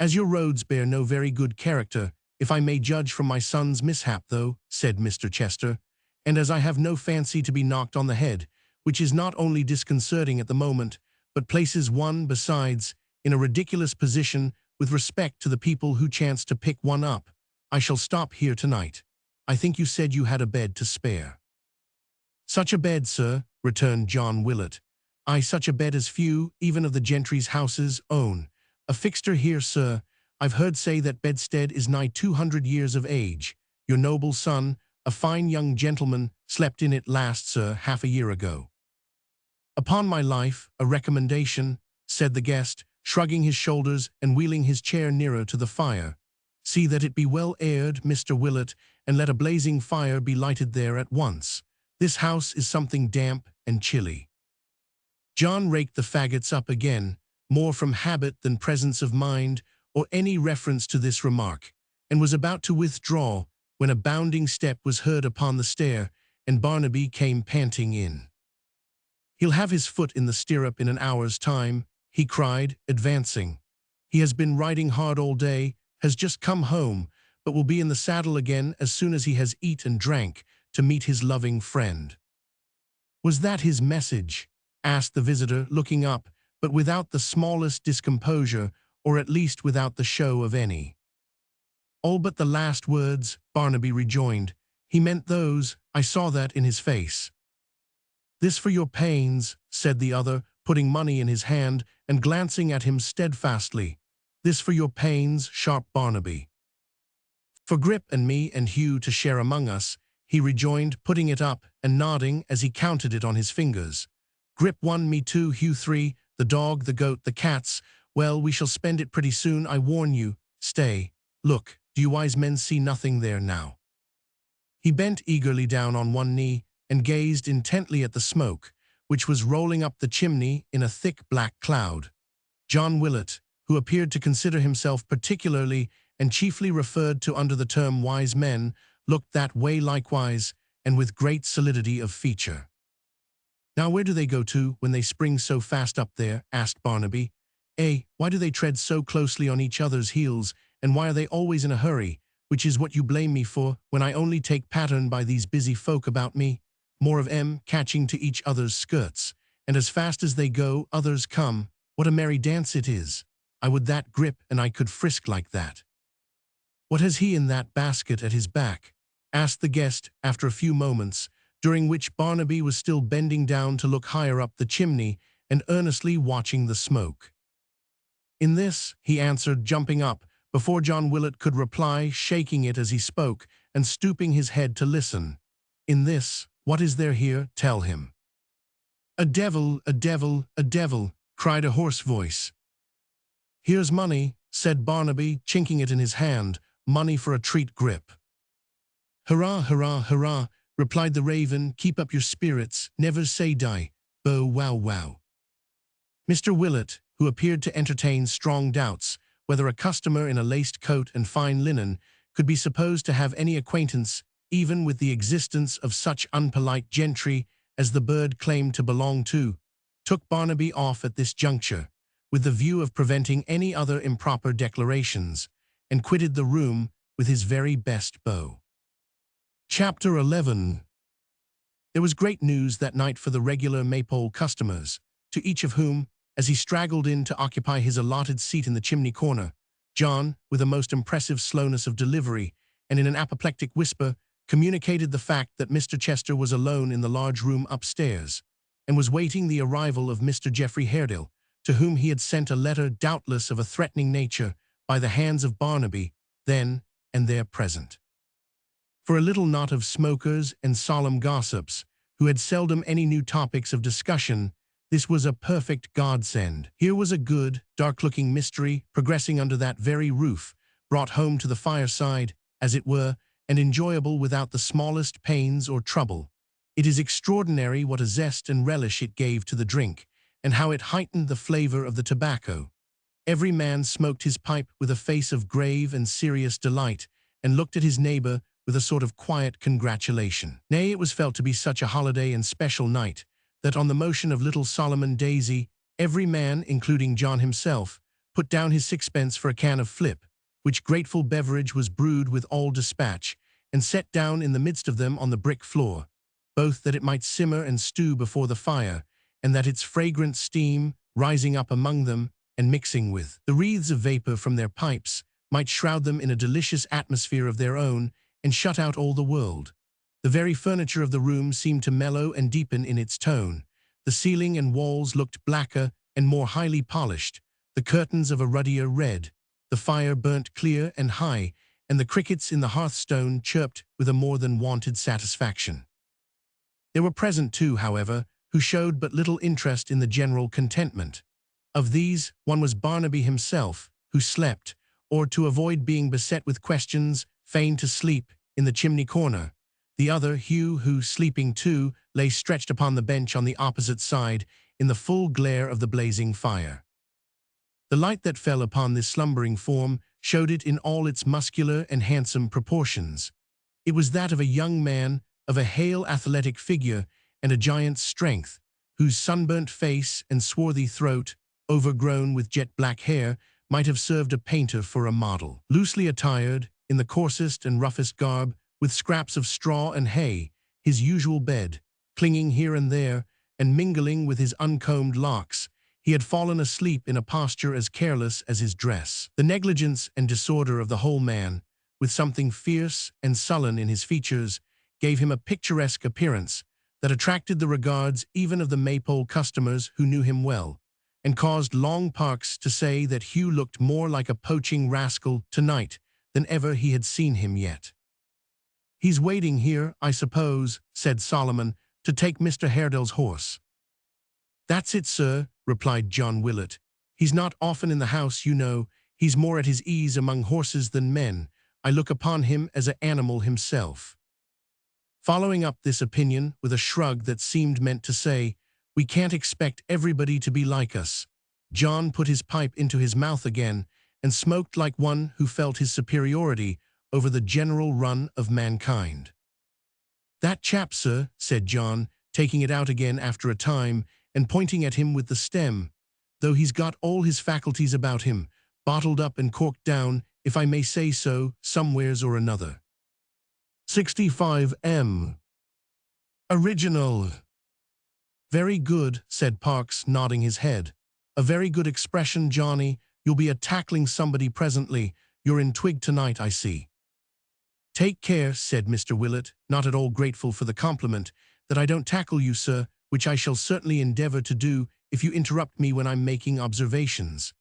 "As your roads bear no very good character, if I may judge from my son's mishap, though," said Mr. Chester, "and as I have no fancy to be knocked on the head, which is not only disconcerting at the moment, but places one, besides, in a ridiculous position with respect to the people who chance to pick one up, I shall stop here tonight. I think you said you had a bed to spare." "Such a bed, sir," returned John Willett. "Aye, such a bed as few, even of the gentry's houses, own. A fixture here, sir. I've heard say that bedstead is nigh 200 years of age. Your noble son, a fine young gentleman, slept in it last, sir, half a year ago." "Upon my life, a recommendation," said the guest, shrugging his shoulders and wheeling his chair nearer to the fire. "See that it be well aired, Mr. Willett, and let a blazing fire be lighted there at once. This house is something damp and chilly." John raked the faggots up again, more from habit than presence of mind or any reference to this remark, and was about to withdraw when a bounding step was heard upon the stair, and Barnaby came panting in. "He'll have his foot in the stirrup in an hour's time," he cried, advancing. "He has been riding hard all day, has just come home, but will be in the saddle again as soon as he has eat and drank to meet his loving friend." "Was that his message?" asked the visitor, looking up, but without the smallest discomposure, or at least without the show of any. "All but the last words," Barnaby rejoined. "He meant those, I saw that in his face." "This for your pains," said the other, putting money in his hand and glancing at him steadfastly. "This for your pains, sharp Barnaby." "For Grip and me and Hugh to share among us," he rejoined, putting it up and nodding as he counted it on his fingers. "Grip 1, me 2, Hugh 3, the dog, the goat, the cats. Well, we shall spend it pretty soon, I warn you. Stay, look, do you wise men see nothing there now?" He bent eagerly down on one knee and gazed intently at the smoke, which was rolling up the chimney in a thick black cloud. John Willett, who appeared to consider himself particularly and chiefly referred to under the term wise men, looked that way likewise, and with great solidity of feature. "Now where do they go to when they spring so fast up there?" asked Barnaby. Why do they tread so closely on each other's heels, and why are they always in a hurry, which is what you blame me for, when I only take pattern by these busy folk about me? More of 'em catching to each other's skirts, and as fast as they go, others come. What a merry dance it is! I would that Grip and I could frisk like that." "What has he in that basket at his back?" asked the guest after a few moments, during which Barnaby was still bending down to look higher up the chimney and earnestly watching the smoke. "In this," he answered, jumping up, before John Willett could reply, shaking it as he spoke, and stooping his head to listen. "In this, what is there here? Tell him." "A devil, a devil, a devil," cried a hoarse voice. "Here's money," said Barnaby, chinking it in his hand, "money for a treat, Grip." "Hurrah, hurrah, hurrah," replied the raven, "keep up your spirits, never say die, bow wow wow." Mr. Willett, who appeared to entertain strong doubts whether a customer in a laced coat and fine linen could be supposed to have any acquaintance even with the existence of such unpolite gentry as the bird claimed to belong to, took Barnaby off at this juncture, with the view of preventing any other improper declarations, and quitted the room with his very best bow. Chapter 11. There was great news that night for the regular Maypole customers, to each of whom, as he straggled in to occupy his allotted seat in the chimney corner, John, with a most impressive slowness of delivery and in an apoplectic whisper, communicated the fact that Mr. Chester was alone in the large room upstairs, and was waiting the arrival of Mr. Geoffrey Haredale, to whom he had sent a letter doubtless of a threatening nature by the hands of Barnaby, then and there present. For a little knot of smokers and solemn gossips, who had seldom any new topics of discussion, this was a perfect godsend. Here was a good, dark-looking mystery progressing under that very roof, brought home to the fireside, as it were, and enjoyable without the smallest pains or trouble. It is extraordinary what a zest and relish it gave to the drink, and how it heightened the flavor of the tobacco. Every man smoked his pipe with a face of grave and serious delight, and looked at his neighbor with a sort of quiet congratulation. Nay, it was felt to be such a holiday and special night, that on the motion of little Solomon Daisy, every man, including John himself, put down his sixpence for a can of flip, which grateful beverage was brewed with all dispatch, and set down in the midst of them on the brick floor, both that it might simmer and stew before the fire, and that its fragrant steam, rising up among them, and mixing with the wreaths of vapor from their pipes, might shroud them in a delicious atmosphere of their own, and shut out all the world. The very furniture of the room seemed to mellow and deepen in its tone. The ceiling and walls looked blacker and more highly polished, the curtains of a ruddier red, the fire burnt clear and high, and the crickets in the hearthstone chirped with a more than wonted satisfaction. There were present too, however, who showed but little interest in the general contentment. Of these, one was Barnaby himself, who slept, or to avoid being beset with questions, feigned to sleep, in the chimney corner. The other, Hugh, who, sleeping too, lay stretched upon the bench on the opposite side, in the full glare of the blazing fire. The light that fell upon this slumbering form showed it in all its muscular and handsome proportions. It was that of a young man, of a hale athletic figure and a giant's strength, whose sunburnt face and swarthy throat, overgrown with jet-black hair, might have served a painter for a model. Loosely attired, in the coarsest and roughest garb, with scraps of straw and hay, his usual bed, clinging here and there, and mingling with his uncombed locks, he had fallen asleep in a posture as careless as his dress. The negligence and disorder of the whole man, with something fierce and sullen in his features, gave him a picturesque appearance that attracted the regards even of the Maypole customers who knew him well, and caused Long Parks to say that Hugh looked more like a poaching rascal tonight than ever he had seen him yet. "He's waiting here, I suppose," said Solomon, "to take Mr. Haredale's horse." "That's it, sir," replied John Willett. "He's not often in the house, you know. He's more at his ease among horses than men. I look upon him as an animal himself." Following up this opinion with a shrug that seemed meant to say, "We can't expect everybody to be like us," John put his pipe into his mouth again and smoked like one who felt his superiority over the general run of mankind. "That chap, sir," said John, taking it out again after a time and pointing at him with the stem, "though he's got all his faculties about him, bottled up and corked down, if I may say so, somewheres or another." 65M. Original. "Very good," said Parks, nodding his head. "A very good expression, Johnny. You'll be a-tackling somebody presently. You're in twig tonight, I see." "Take care," said Mr. Willett, not at all grateful for the compliment, "that I don't tackle you, sir, which I shall certainly endeavor to do if you interrupt me when I'm making observations.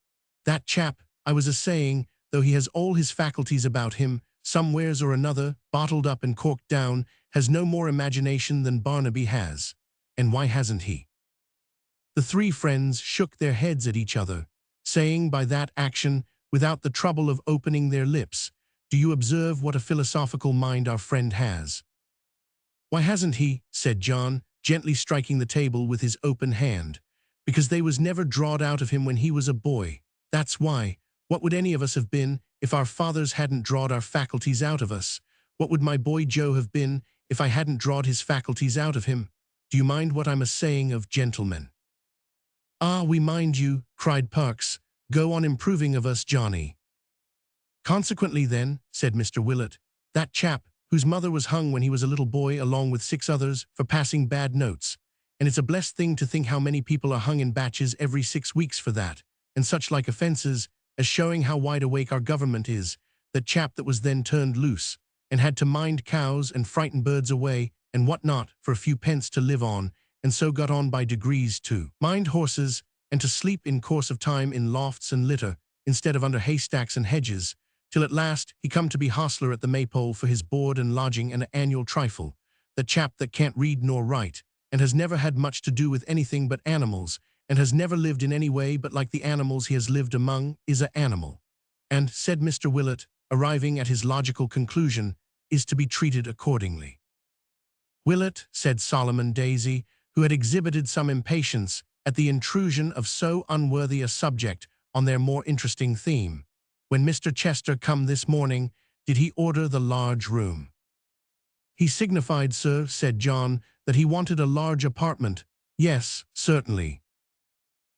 That chap, I was a-saying, though he has all his faculties about him, somewheres or another, bottled up and corked down, has no more imagination than Barnaby has. And why hasn't he?" The three friends shook their heads at each other, saying by that action, without the trouble of opening their lips, "Do you observe what a philosophical mind our friend has?" "Why hasn't he?" said John, gently striking the table with his open hand. "Because they was never drawed out of him when he was a boy. That's why. What would any of us have been if our fathers hadn't drawed our faculties out of us? What would my boy Joe have been if I hadn't drawed his faculties out of him? Do you mind what I'm a-saying of, gentlemen?" "Ah, we mind you," cried Parks. "Go on improving of us, Johnny." "Consequently then," said Mr. Willett, "that chap, whose mother was hung when he was a little boy along with 6 others for passing bad notes, and it's a blessed thing to think how many people are hung in batches every 6 weeks for that, and such like offences, as showing how wide awake our government is, that chap that was then turned loose, and had to mind cows and frighten birds away, and what not, for a few pence to live on, and so got on by degrees to mind horses, and to sleep in course of time in lofts and litter, instead of under haystacks and hedges, till at last he come to be hostler at the Maypole for his board and lodging and an annual trifle. The chap that can't read nor write, and has never had much to do with anything but animals, and has never lived in any way but like the animals he has lived among, is a animal. And," said Mr. Willett, arriving at his logical conclusion, "is to be treated accordingly." "Willett," said Solomon Daisy, who had exhibited some impatience at the intrusion of so unworthy a subject on their more interesting theme, "when Mr. Chester come this morning, did he order the large room?" He signified, sir, said John, that he wanted a large apartment. Yes, certainly.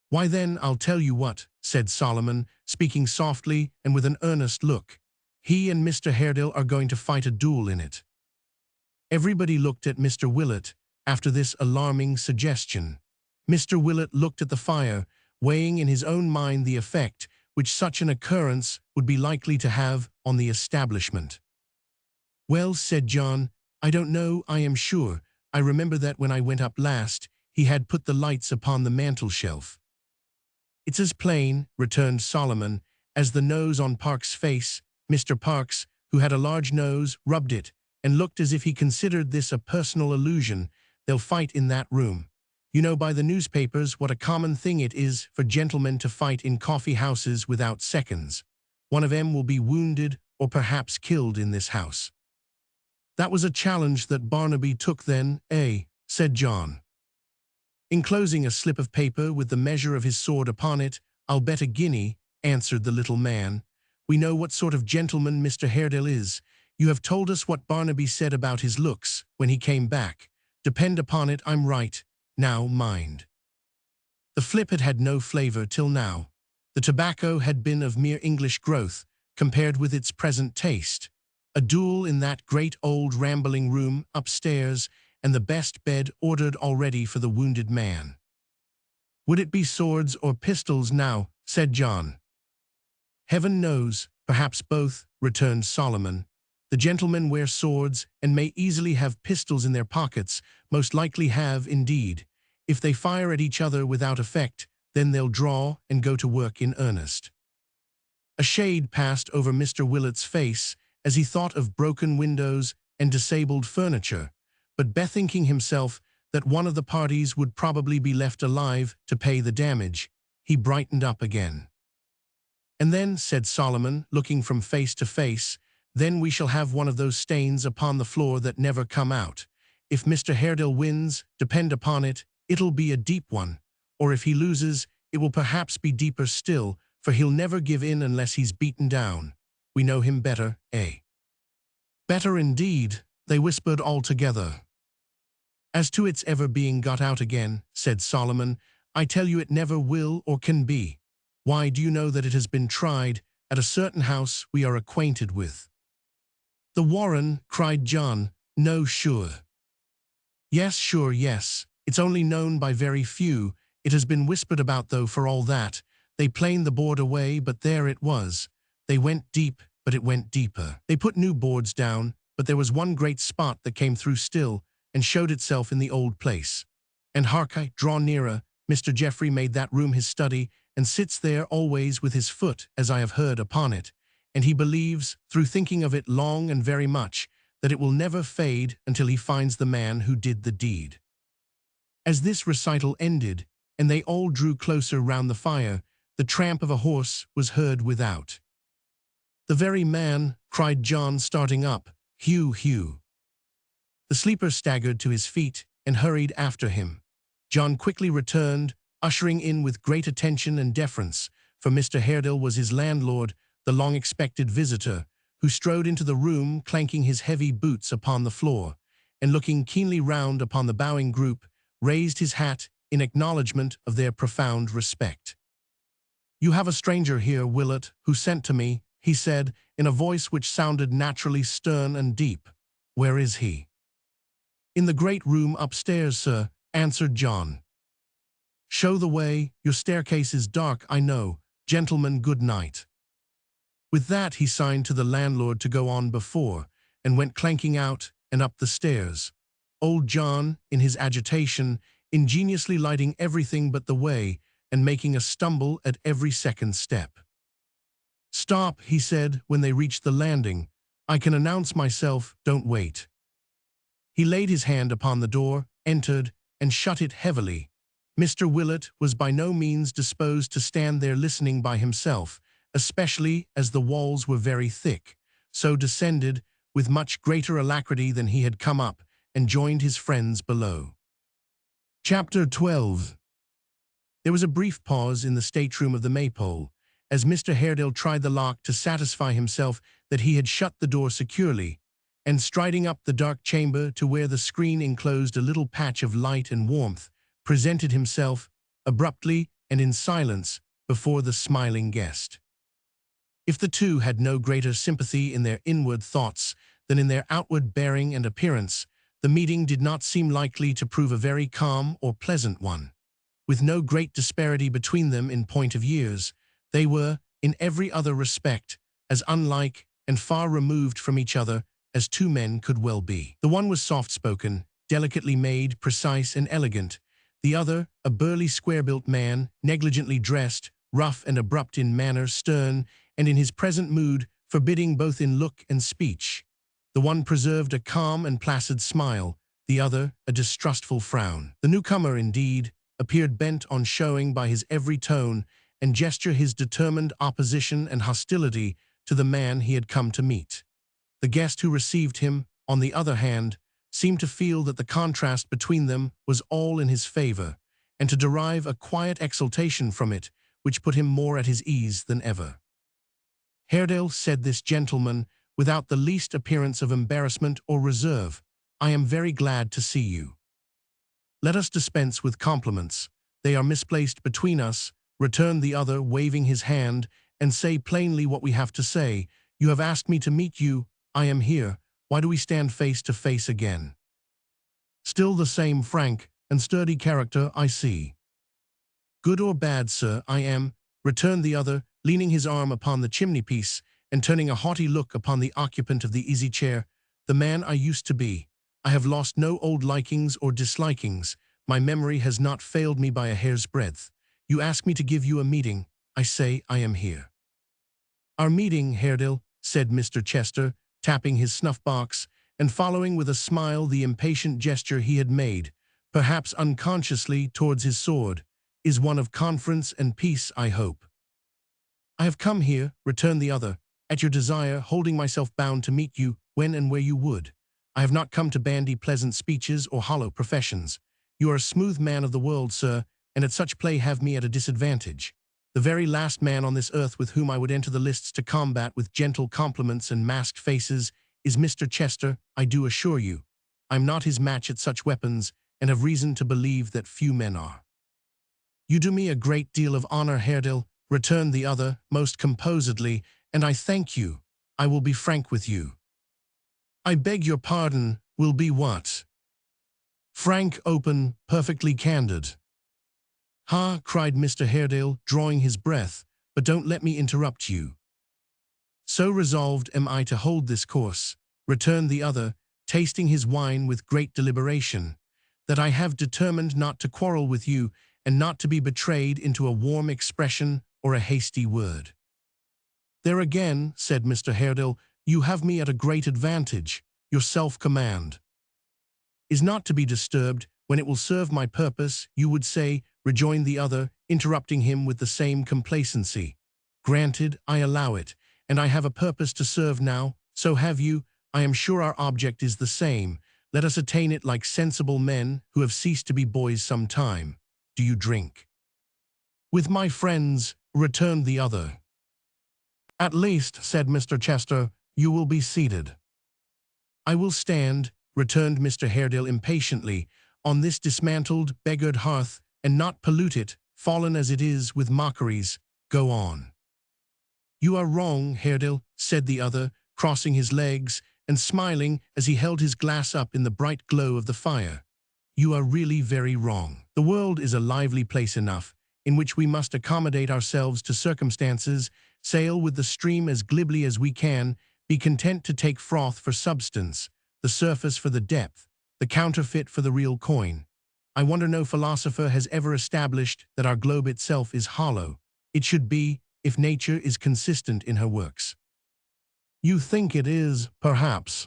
Why then, I'll tell you what, said Solomon, speaking softly and with an earnest look. He and Mr. Haredale are going to fight a duel in it. Everybody looked at Mr. Willett after this alarming suggestion. Mr. Willett looked at the fire, weighing in his own mind the effect which such an occurrence would be likely to have on the establishment. Well, said John, I don't know, I am sure. I remember that when I went up last, he had put the lights upon the mantel-shelf. It's as plain, returned Solomon, as the nose on Park's face. Mr. Parks, who had a large nose, rubbed it, and looked as if he considered this a personal allusion. They'll fight in that room. You know by the newspapers what a common thing it is for gentlemen to fight in coffee-houses without seconds. One of 'em will be wounded or perhaps killed in this house. That was a challenge that Barnaby took then, said John. Enclosing a slip of paper with the measure of his sword upon it, I'll bet a guinea, answered the little man. We know what sort of gentleman Mr. Haredale is. You have told us what Barnaby said about his looks when he came back. Depend upon it, I'm right. Now, mind. The flip had had no flavour till now. The tobacco had been of mere English growth, compared with its present taste. A duel in that great old rambling room upstairs, and the best bed ordered already for the wounded man. Would it be swords or pistols now, said John. Heaven knows, perhaps both, returned Solomon. The gentlemen wear swords and may easily have pistols in their pockets, most likely have, indeed. If they fire at each other without effect, then they'll draw and go to work in earnest. A shade passed over Mr. Willett's face as he thought of broken windows and disabled furniture, but bethinking himself that one of the parties would probably be left alive to pay the damage, he brightened up again. And then, said Solomon, looking from face to face, then we shall have one of those stains upon the floor that never come out. If Mr. Haredale wins, depend upon it, it'll be a deep one, or if he loses, it will perhaps be deeper still, for he'll never give in unless he's beaten down. We know him better, Better indeed, they whispered all together. As to its ever being got out again, said Solomon, I tell you it never will or can be. Why, do you know that it has been tried at a certain house we are acquainted with? The Warren, cried John. No, sure. Yes, sure, yes. It's only known by very few. It has been whispered about, though, for all that. They planed the board away, but there it was. They went deep, but it went deeper. They put new boards down, but there was one great spot that came through still and showed itself in the old place. And hark, draw nearer. Mr. Geoffrey made that room his study and sits there always with his foot, as I have heard, upon it. And he believes, through thinking of it long and very much, that it will never fade until he finds the man who did the deed. As this recital ended, and they all drew closer round the fire, the tramp of a horse was heard without. The very man, cried John, starting up. Hugh, Hugh. The sleeper staggered to his feet and hurried after him. John quickly returned, ushering in with great attention and deference, for Mr. Haredale was his landlord, the long-expected visitor, who strode into the room clanking his heavy boots upon the floor, and looking keenly round upon the bowing group, raised his hat in acknowledgment of their profound respect. You have a stranger here, Willett, who sent to me, he said, in a voice which sounded naturally stern and deep. Where is he? In the great room upstairs, sir, answered John. Show the way, your staircase is dark, I know. Gentlemen, good night. With that he signed to the landlord to go on before, and went clanking out and up the stairs. Old John, in his agitation, ingeniously lighting everything but the way, and making a stumble at every second step. Stop, he said, when they reached the landing. I can announce myself, don't wait. He laid his hand upon the door, entered, and shut it heavily. Mr. Willett was by no means disposed to stand there listening by himself, especially as the walls were very thick, so descended with much greater alacrity than he had come up, and joined his friends below. Chapter 12. There was a brief pause in the stateroom of the Maypole, as Mr. Haredale tried the lock to satisfy himself that he had shut the door securely, and striding up the dark chamber to where the screen enclosed a little patch of light and warmth, presented himself, abruptly and in silence, before the smiling guest. If the two had no greater sympathy in their inward thoughts than in their outward bearing and appearance, the meeting did not seem likely to prove a very calm or pleasant one. With no great disparity between them in point of years, they were, in every other respect, as unlike and far removed from each other as two men could well be. The one was soft-spoken, delicately made, precise and elegant. The other, a burly, square-built man, negligently dressed, rough and abrupt in manner, stern, and in his present mood, forbidding both in look and speech. The one preserved a calm and placid smile, the other a distrustful frown. The newcomer, indeed, appeared bent on showing by his every tone and gesture his determined opposition and hostility to the man he had come to meet. The guest who received him, on the other hand, seemed to feel that the contrast between them was all in his favor, and to derive a quiet exultation from it, which put him more at his ease than ever. "Haredale," said this gentleman, without the least appearance of embarrassment or reserve, "I am very glad to see you. Let us dispense with compliments. They are misplaced between us," returned the other, waving his hand, "and say plainly what we have to say. You have asked me to meet you. I am here. Why do we stand face to face again? Still the same frank and sturdy character, I see." "Good or bad, sir, I am," returned the other, leaning his arm upon the chimney-piece and turning a haughty look upon the occupant of the easy-chair, "the man I used to be. I have lost no old likings or dislikings. My memory has not failed me by a hair's breadth. You ask me to give you a meeting. I say I am here." "Our meeting, Haredale," said Mr. Chester, tapping his snuff-box and following with a smile the impatient gesture he had made, perhaps unconsciously, towards his sword, "is one of conference and peace, I hope." "I have come here," returned the other, "at your desire, holding myself bound to meet you when and where you would. I have not come to bandy pleasant speeches or hollow professions. You are a smooth man of the world, sir, and at such play have me at a disadvantage. The very last man on this earth with whom I would enter the lists to combat with gentle compliments and masked faces is Mr. Chester, I do assure you. I am not his match at such weapons, and have reason to believe that few men are." "You do me a great deal of honor, Haredale," returned the other, most composedly, "and I thank you. I will be frank with you." "I beg your pardon, will be what?" "Frank, open, perfectly candid." "Ha!" cried Mr. Haredale, drawing his breath, "but don't let me interrupt you." "So resolved am I to hold this course," returned the other, tasting his wine with great deliberation, "that I have determined not to quarrel with you and not to be betrayed into a warm expression or a hasty word." "There again," said Mr. Haredale, "you have me at a great advantage. Your self-command is not to be disturbed when it will serve my purpose, you would say," rejoined the other, interrupting him with the same complacency. "Granted, I allow it, and I have a purpose to serve now, so have you. I am sure our object is the same. Let us attain it like sensible men who have ceased to be boys some time. Do you drink?" "With my friends," returned the other. "At least," said Mr. Chester, "you will be seated." "I will stand," returned Mr. Haredale impatiently, "on this dismantled, beggared hearth, and not pollute it, fallen as it is, with mockeries. Go on." "You are wrong, Haredale," said the other, crossing his legs and smiling as he held his glass up in the bright glow of the fire. "You are really very wrong. The world is a lively place enough, in which we must accommodate ourselves to circumstances, sail with the stream as glibly as we can, be content to take froth for substance, the surface for the depth, the counterfeit for the real coin. I wonder no philosopher has ever established that our globe itself is hollow. It should be, if nature is consistent in her works." "You think it is, perhaps."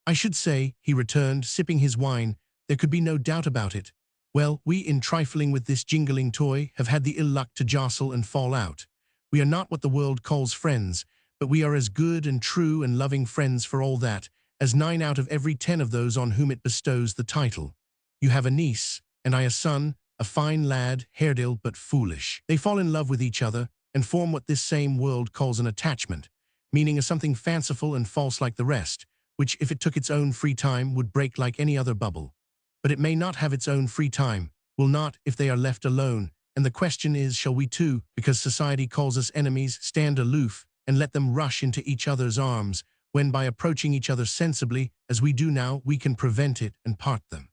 "I should say," he returned, sipping his wine, "there could be no doubt about it. Well, we, in trifling with this jingling toy, have had the ill luck to jostle and fall out. We are not what the world calls friends, but we are as good and true and loving friends for all that, as 9 out of every 10 of those on whom it bestows the title. You have a niece, and I a son, a fine lad, Haredale, but foolish. They fall in love with each other, and form what this same world calls an attachment, meaning a something fanciful and false like the rest, which, if it took its own free time, would break like any other bubble. But it may not have its own free time, will not if they are left alone, and the question is, shall we too, because society calls us enemies, stand aloof and let them rush into each other's arms, when by approaching each other sensibly, as we do now, we can prevent it and part them?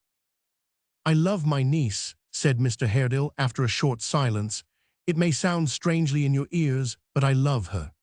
"I love my niece," said Mr. Haredale after a short silence. "It may sound strangely in your ears, but I love her."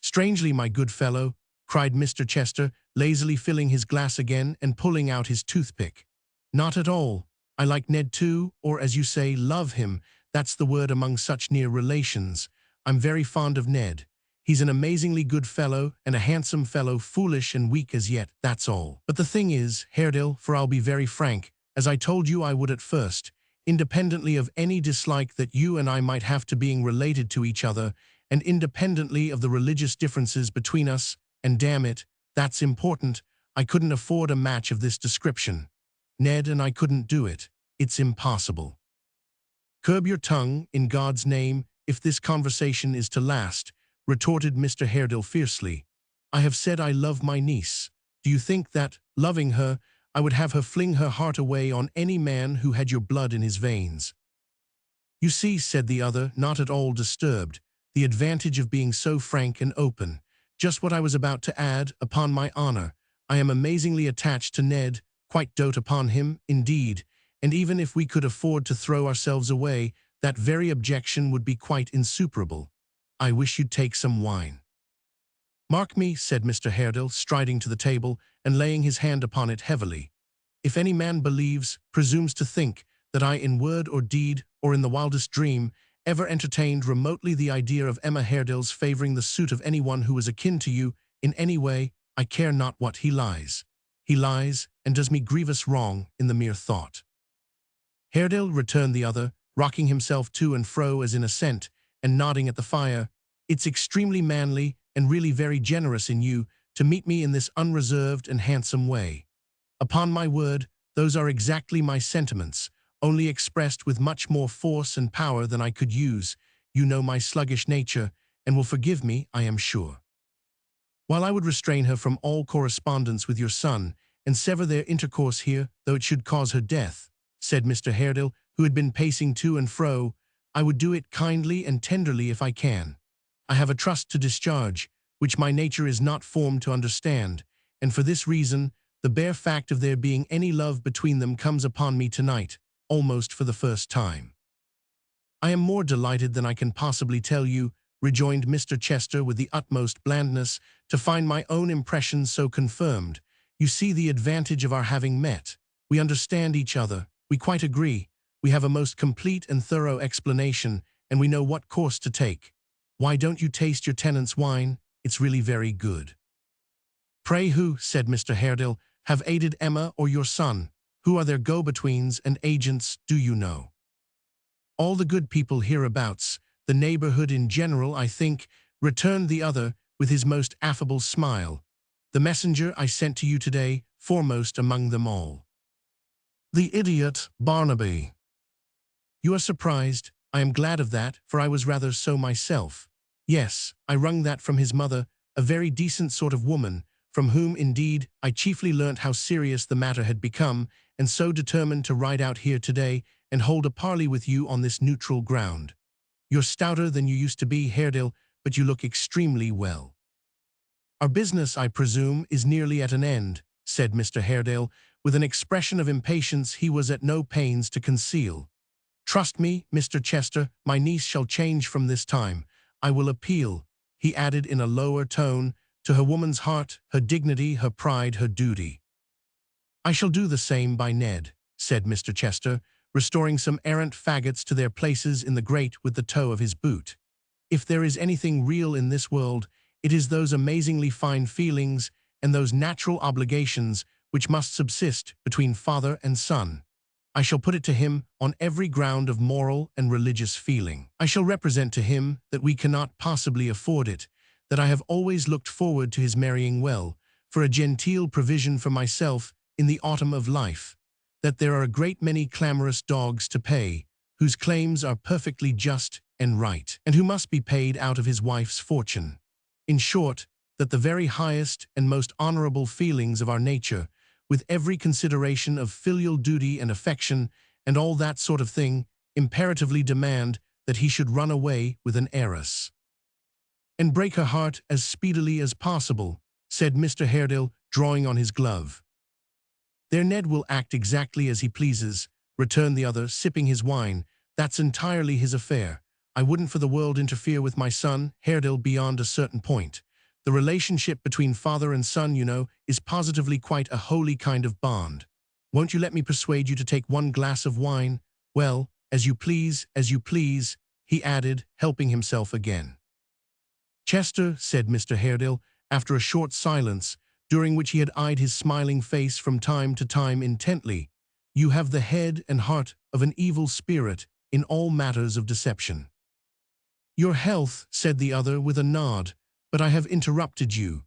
"Strangely, my good fellow," cried Mr. Chester, lazily filling his glass again and pulling out his toothpick. "Not at all. I like Ned too, or as you say, love him. That's the word among such near relations. I'm very fond of Ned. He's an amazingly good fellow and a handsome fellow, foolish and weak as yet, that's all. But the thing is, Haredale, for I'll be very frank, as I told you I would at first, independently of any dislike that you and I might have to being related to each other, and independently of the religious differences between us, and damn it, that's important, I couldn't afford a match of this description. Ned and I couldn't do it. It's impossible." "Curb your tongue, in God's name, if this conversation is to last," retorted Mr. Haredale fiercely. "I have said I love my niece. Do you think that, loving her, I would have her fling her heart away on any man who had your blood in his veins?" "You see," said the other, not at all disturbed, "the advantage of being so frank and open. Just what I was about to add, upon my honor. I am amazingly attached to Ned, quite dote upon him, indeed, and even if we could afford to throw ourselves away, that very objection would be quite insuperable. I wish you'd take some wine." "Mark me," said Mr. Haredale, striding to the table and laying his hand upon it heavily. "If any man believes, presumes to think, that I in word or deed, or in the wildest dream, ever entertained remotely the idea of Emma Haredale's favoring the suit of anyone who was akin to you, in any way, I care not what, he lies. He lies, and does me grievous wrong in the mere thought." "Haredale," returned the other, rocking himself to and fro as in assent, and nodding at the fire, "it's extremely manly, and really very generous in you, to meet me in this unreserved and handsome way. Upon my word, those are exactly my sentiments, only expressed with much more force and power than I could use. You know my sluggish nature, and will forgive me, I am sure. While I would restrain her from all correspondence with your son, and sever their intercourse here, though it should cause her death," said Mr. Haredale, who had been pacing to and fro, "I would do it kindly and tenderly if I can. I have a trust to discharge, which my nature is not formed to understand, and for this reason, the bare fact of there being any love between them comes upon me tonight, almost for the first time." "I am more delighted than I can possibly tell you," rejoined Mr. Chester with the utmost blandness, "to find my own impressions so confirmed. You see the advantage of our having met. We understand each other. We quite agree. We have a most complete and thorough explanation, and we know what course to take. Why don't you taste your tenant's wine? It's really very good." "Pray who," said Mr. Haredale, "have aided Emma or your son? Who are their go-betweens and agents, do you know?" "All the good people hereabouts, the neighborhood in general, I think," returned the other with his most affable smile. "The messenger I sent to you today, foremost among them all. The idiot, Barnaby." "You are surprised. I am glad of that, for I was rather so myself. Yes, I wrung that from his mother, a very decent sort of woman, from whom, indeed, I chiefly learnt how serious the matter had become, and so determined to ride out here today and hold a parley with you on this neutral ground. You're stouter than you used to be, Haredale, but you look extremely well." "Our business, I presume, is nearly at an end," said Mr. Haredale, with an expression of impatience he was at no pains to conceal. "Trust me, Mr. Chester, my niece shall change from this time. I will appeal," he added in a lower tone, "to her woman's heart, her dignity, her pride, her duty." "I shall do the same by Ned," said Mr. Chester, restoring some errant faggots to their places in the grate with the toe of his boot. "If there is anything real in this world, it is those amazingly fine feelings and those natural obligations which must subsist between father and son. I shall put it to him on every ground of moral and religious feeling. I shall represent to him that we cannot possibly afford it, that I have always looked forward to his marrying well, for a genteel provision for myself in the autumn of life, that there are a great many clamorous dogs to pay, whose claims are perfectly just and right, and who must be paid out of his wife's fortune. In short, that the very highest and most honorable feelings of our nature, with every consideration of filial duty and affection and all that sort of thing, imperatively demand that he should run away with an heiress and break her heart as speedily as possible," said Mr. Haredale, drawing on his glove. "There, Ned will act exactly as he pleases," returned the other, sipping his wine. "That's entirely his affair. I wouldn't for the world interfere with my son, Haredale, beyond a certain point. The relationship between father and son, you know, is positively quite a holy kind of bond. Won't you let me persuade you to take one glass of wine? Well, as you please," he added, helping himself again. "Chester," said Mr. Haredale, after a short silence, during which he had eyed his smiling face from time to time intently, "you have the head and heart of an evil spirit in all matters of deception." "Your health," said the other with a nod, "but I have interrupted you."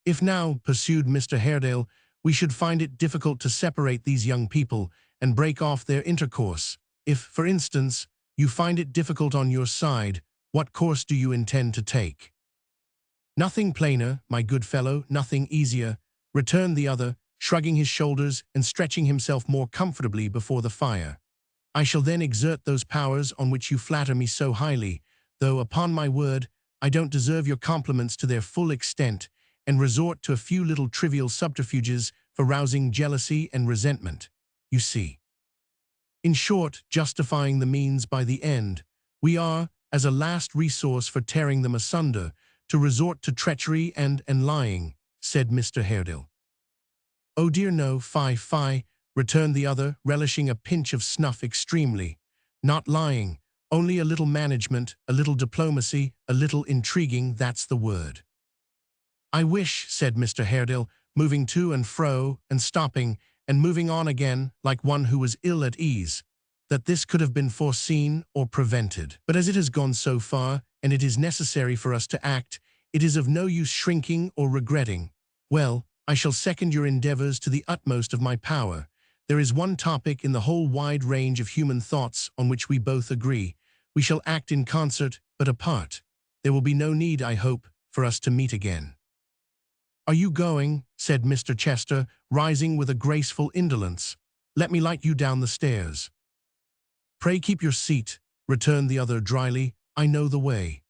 "If now," pursued Mr. Haredale, "we should find it difficult to separate these young people and break off their intercourse, if, for instance, you find it difficult on your side, what course do you intend to take?" "Nothing plainer, my good fellow, nothing easier," returned the other, shrugging his shoulders and stretching himself more comfortably before the fire. "I shall then exert those powers on which you flatter me so highly, though, upon my word, I don't deserve your compliments to their full extent, and resort to a few little trivial subterfuges for rousing jealousy and resentment. You see. In short, justifying the means by the end, we are, as a last resource for tearing them asunder, to resort to treachery and lying," said Mr. Haredale. "Oh dear no, fie," returned the other, relishing a pinch of snuff extremely. "Not lying, only a little management, a little diplomacy, a little intriguing, that's the word." "I wish," said Mr. Haredale, moving to and fro, and stopping, and moving on again, like one who was ill at ease, "that this could have been foreseen or prevented. But as it has gone so far, and it is necessary for us to act, it is of no use shrinking or regretting. Well, I shall second your endeavors to the utmost of my power. There is one topic in the whole wide range of human thoughts on which we both agree. We shall act in concert, but apart. There will be no need, I hope, for us to meet again." "Are you going?" said Mr. Chester, rising with a graceful indolence. "Let me light you down the stairs." "Pray keep your seat," returned the other dryly. "I know the way."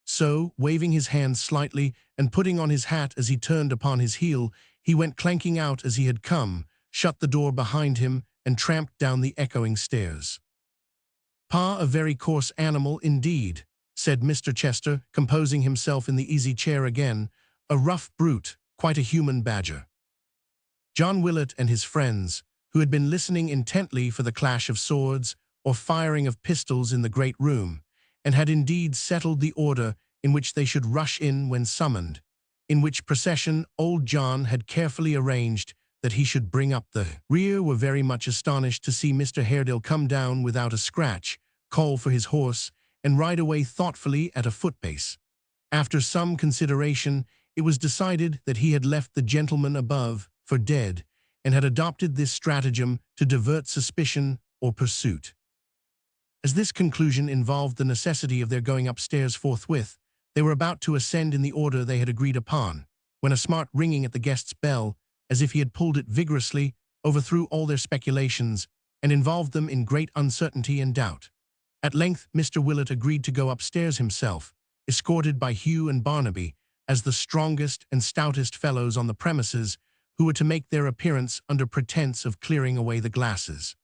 So, waving his hand slightly and putting on his hat as he turned upon his heel, he went clanking out as he had come, shut the door behind him, and tramped down the echoing stairs. "Pa, a very coarse animal indeed," said Mr. Chester, composing himself in the easy chair again. "A rough brute, quite a human badger." John Willett and his friends, who had been listening intently for the clash of swords or firing of pistols in the great room, and had indeed settled the order in which they should rush in when summoned, in which procession old John had carefully arranged that he should bring up the rear, were very much astonished to see Mr. Haredale come down without a scratch, call for his horse, and ride away thoughtfully at a foot-pace. After some consideration, it was decided that he had left the gentleman above for dead, and had adopted this stratagem to divert suspicion or pursuit. As this conclusion involved the necessity of their going upstairs forthwith, they were about to ascend in the order they had agreed upon, when a smart ringing at the guest's bell, as if he had pulled it vigorously, overthrew all their speculations, and involved them in great uncertainty and doubt. At length Mr. Willett agreed to go upstairs himself, escorted by Hugh and Barnaby, as the strongest and stoutest fellows on the premises, who were to make their appearance under pretence of clearing away the glasses.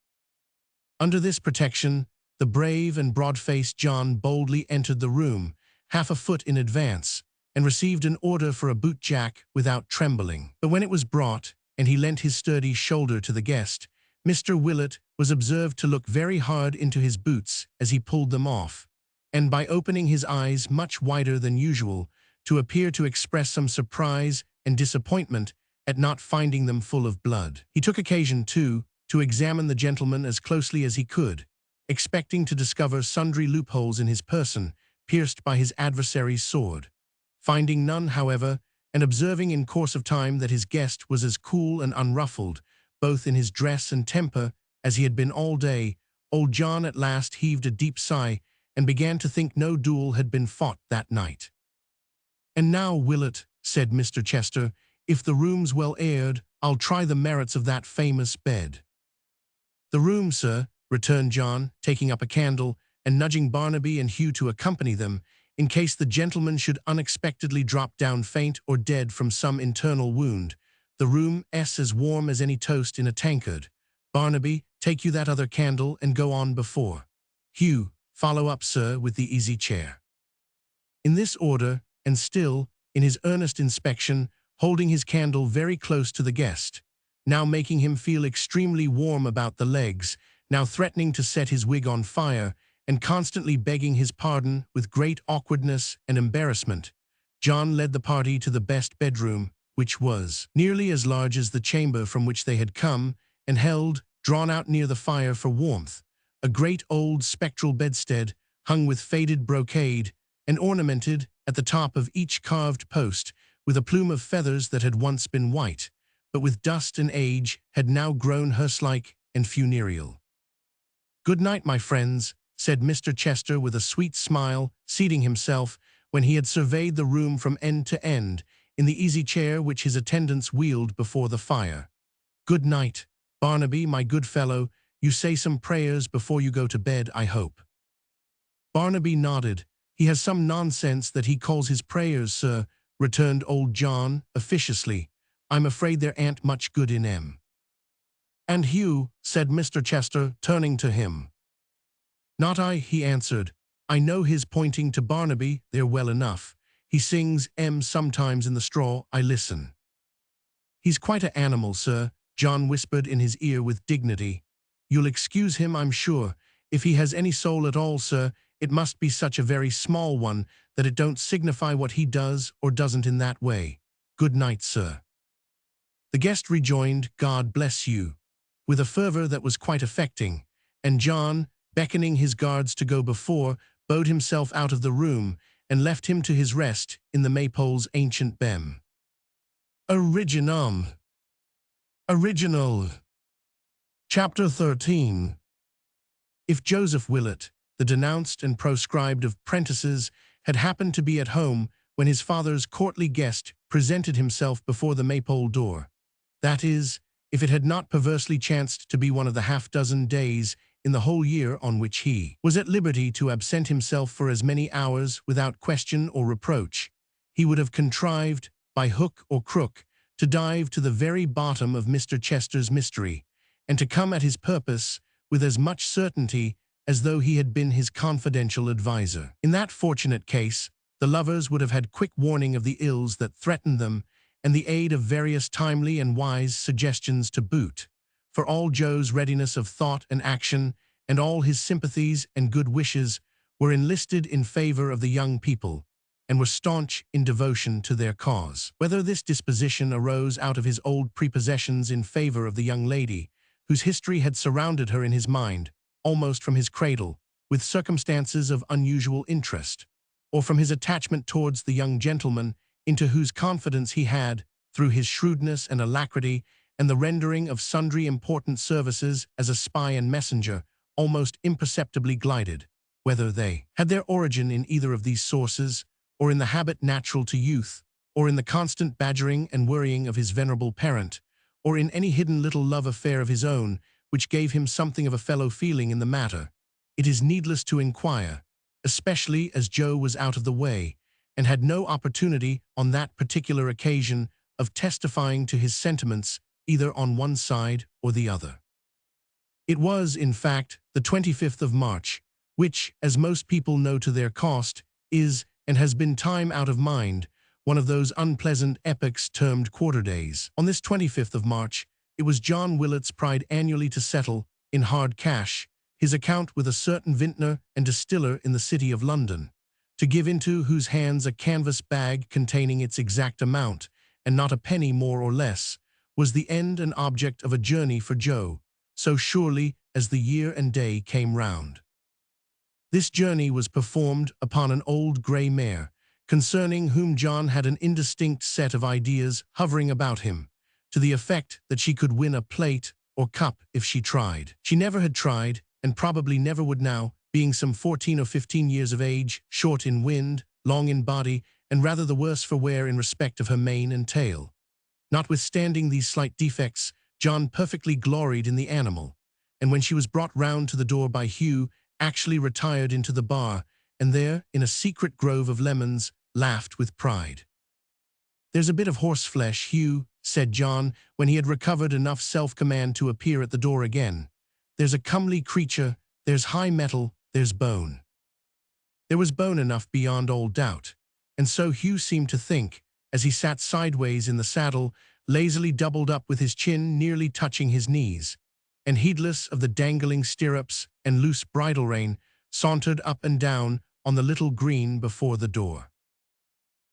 Under this protection, the brave and broad-faced John boldly entered the room, half a foot in advance, and received an order for a boot-jack without trembling. But when it was brought, and he lent his sturdy shoulder to the guest, Mr. Willett was observed to look very hard into his boots as he pulled them off, and by opening his eyes much wider than usual, to appear to express some surprise and disappointment at not finding them full of blood. He took occasion, too, to examine the gentleman as closely as he could, expecting to discover sundry loopholes in his person, pierced by his adversary's sword. Finding none, however, and observing in course of time that his guest was as cool and unruffled, both in his dress and temper, as he had been all day, old John at last heaved a deep sigh and began to think no duel had been fought that night. "And now, Willett," said Mr. Chester, "if the room's well aired, I'll try the merits of that famous bed." "The room, sir," returned John, taking up a candle and nudging Barnaby and Hugh to accompany them, in case the gentleman should unexpectedly drop down faint or dead from some internal wound. "The room's as warm as any toast in a tankard. Barnaby, take you that other candle and go on before. Hugh, follow up, sir, with the easy chair." In this order, and still, in his earnest inspection, holding his candle very close to the guest, now making him feel extremely warm about the legs, now threatening to set his wig on fire, and constantly begging his pardon with great awkwardness and embarrassment, John led the party to the best bedroom, which was nearly as large as the chamber from which they had come, and held, drawn out near the fire for warmth, a great old spectral bedstead hung with faded brocade, and ornamented, at the top of each carved post, with a plume of feathers that had once been white, but with dust and age had now grown hearse-like and funereal. "Good night, my friends," said Mr. Chester with a sweet smile, seating himself, when he had surveyed the room from end to end, in the easy chair which his attendants wheeled before the fire. "Good night, Barnaby, my good fellow. You say some prayers before you go to bed, I hope." Barnaby nodded. "He has some nonsense that he calls his prayers, sir," returned old John, officiously. "I'm afraid there ain't much good in 'em." "And Hugh," said Mr. Chester, turning to him. "Not I," he answered. "I know his," pointing to Barnaby, "they're well enough. He sings sometimes in the straw, I listen." "He's quite a animal, sir," John whispered in his ear with dignity. "You'll excuse him, I'm sure. If he has any soul at all, sir, it must be such a very small one that it don't signify what he does or doesn't in that way. Good night, sir." The guest rejoined, "God bless you," with a fervor that was quite affecting, and John, beckoning his guards to go before, bowed himself out of the room and left him to his rest in the Maypole's ancient bem. Original. Chapter 13. If Joseph Willett, the denounced and proscribed of prentices, had happened to be at home when his father's courtly guest presented himself before the Maypole door, that is, if it had not perversely chanced to be one of the half-dozen days in the whole year on which he was at liberty to absent himself for as many hours without question or reproach, he would have contrived, by hook or crook, to dive to the very bottom of Mr. Chester's mystery, and to come at his purpose with as much certainty as though he had been his confidential adviser. In that fortunate case, the lovers would have had quick warning of the ills that threatened them, and the aid of various timely and wise suggestions to boot, for all Joe's readiness of thought and action, and all his sympathies and good wishes, were enlisted in favor of the young people, and were staunch in devotion to their cause. Whether this disposition arose out of his old prepossessions in favor of the young lady, whose history had surrounded her in his mind, almost from his cradle, with circumstances of unusual interest, or from his attachment towards the young gentleman, into whose confidence he had, through his shrewdness and alacrity, and the rendering of sundry important services as a spy and messenger, almost imperceptibly glided, whether they had their origin in either of these sources, or in the habit natural to youth, or in the constant badgering and worrying of his venerable parent, or in any hidden little love affair of his own, which gave him something of a fellow feeling in the matter, it is needless to inquire, especially as Joe was out of the way, and had no opportunity on that particular occasion of testifying to his sentiments either on one side or the other. It was, in fact, the 25th of March, which, as most people know to their cost, is, and has been time out of mind, one of those unpleasant epochs termed quarter days. On this 25th of March, it was John Willett's pride annually to settle, in hard cash, his account with a certain vintner and distiller in the city of London, to give into whose hands a canvas bag containing its exact amount, and not a penny more or less, was the end and object of a journey for Joe, so surely as the year and day came round. This journey was performed upon an old grey mare, concerning whom John had an indistinct set of ideas hovering about him, to the effect that she could win a plate or cup if she tried. She never had tried, and probably never would now, being some 14 or 15 years of age, short in wind, long in body, and rather the worse for wear in respect of her mane and tail. Notwithstanding these slight defects, John perfectly gloried in the animal, and when she was brought round to the door by Hugh, actually retired into the bar, and there, in a secret grove of lemons, laughed with pride. "There's a bit of horseflesh, Hugh," said John, when he had recovered enough self-command to appear at the door again. "There's a comely creature, there's high mettle, there's bone." There was bone enough beyond all doubt, and so Hugh seemed to think, as he sat sideways in the saddle, lazily doubled up with his chin nearly touching his knees, and heedless of the dangling stirrups and loose bridle rein, sauntered up and down on the little green before the door.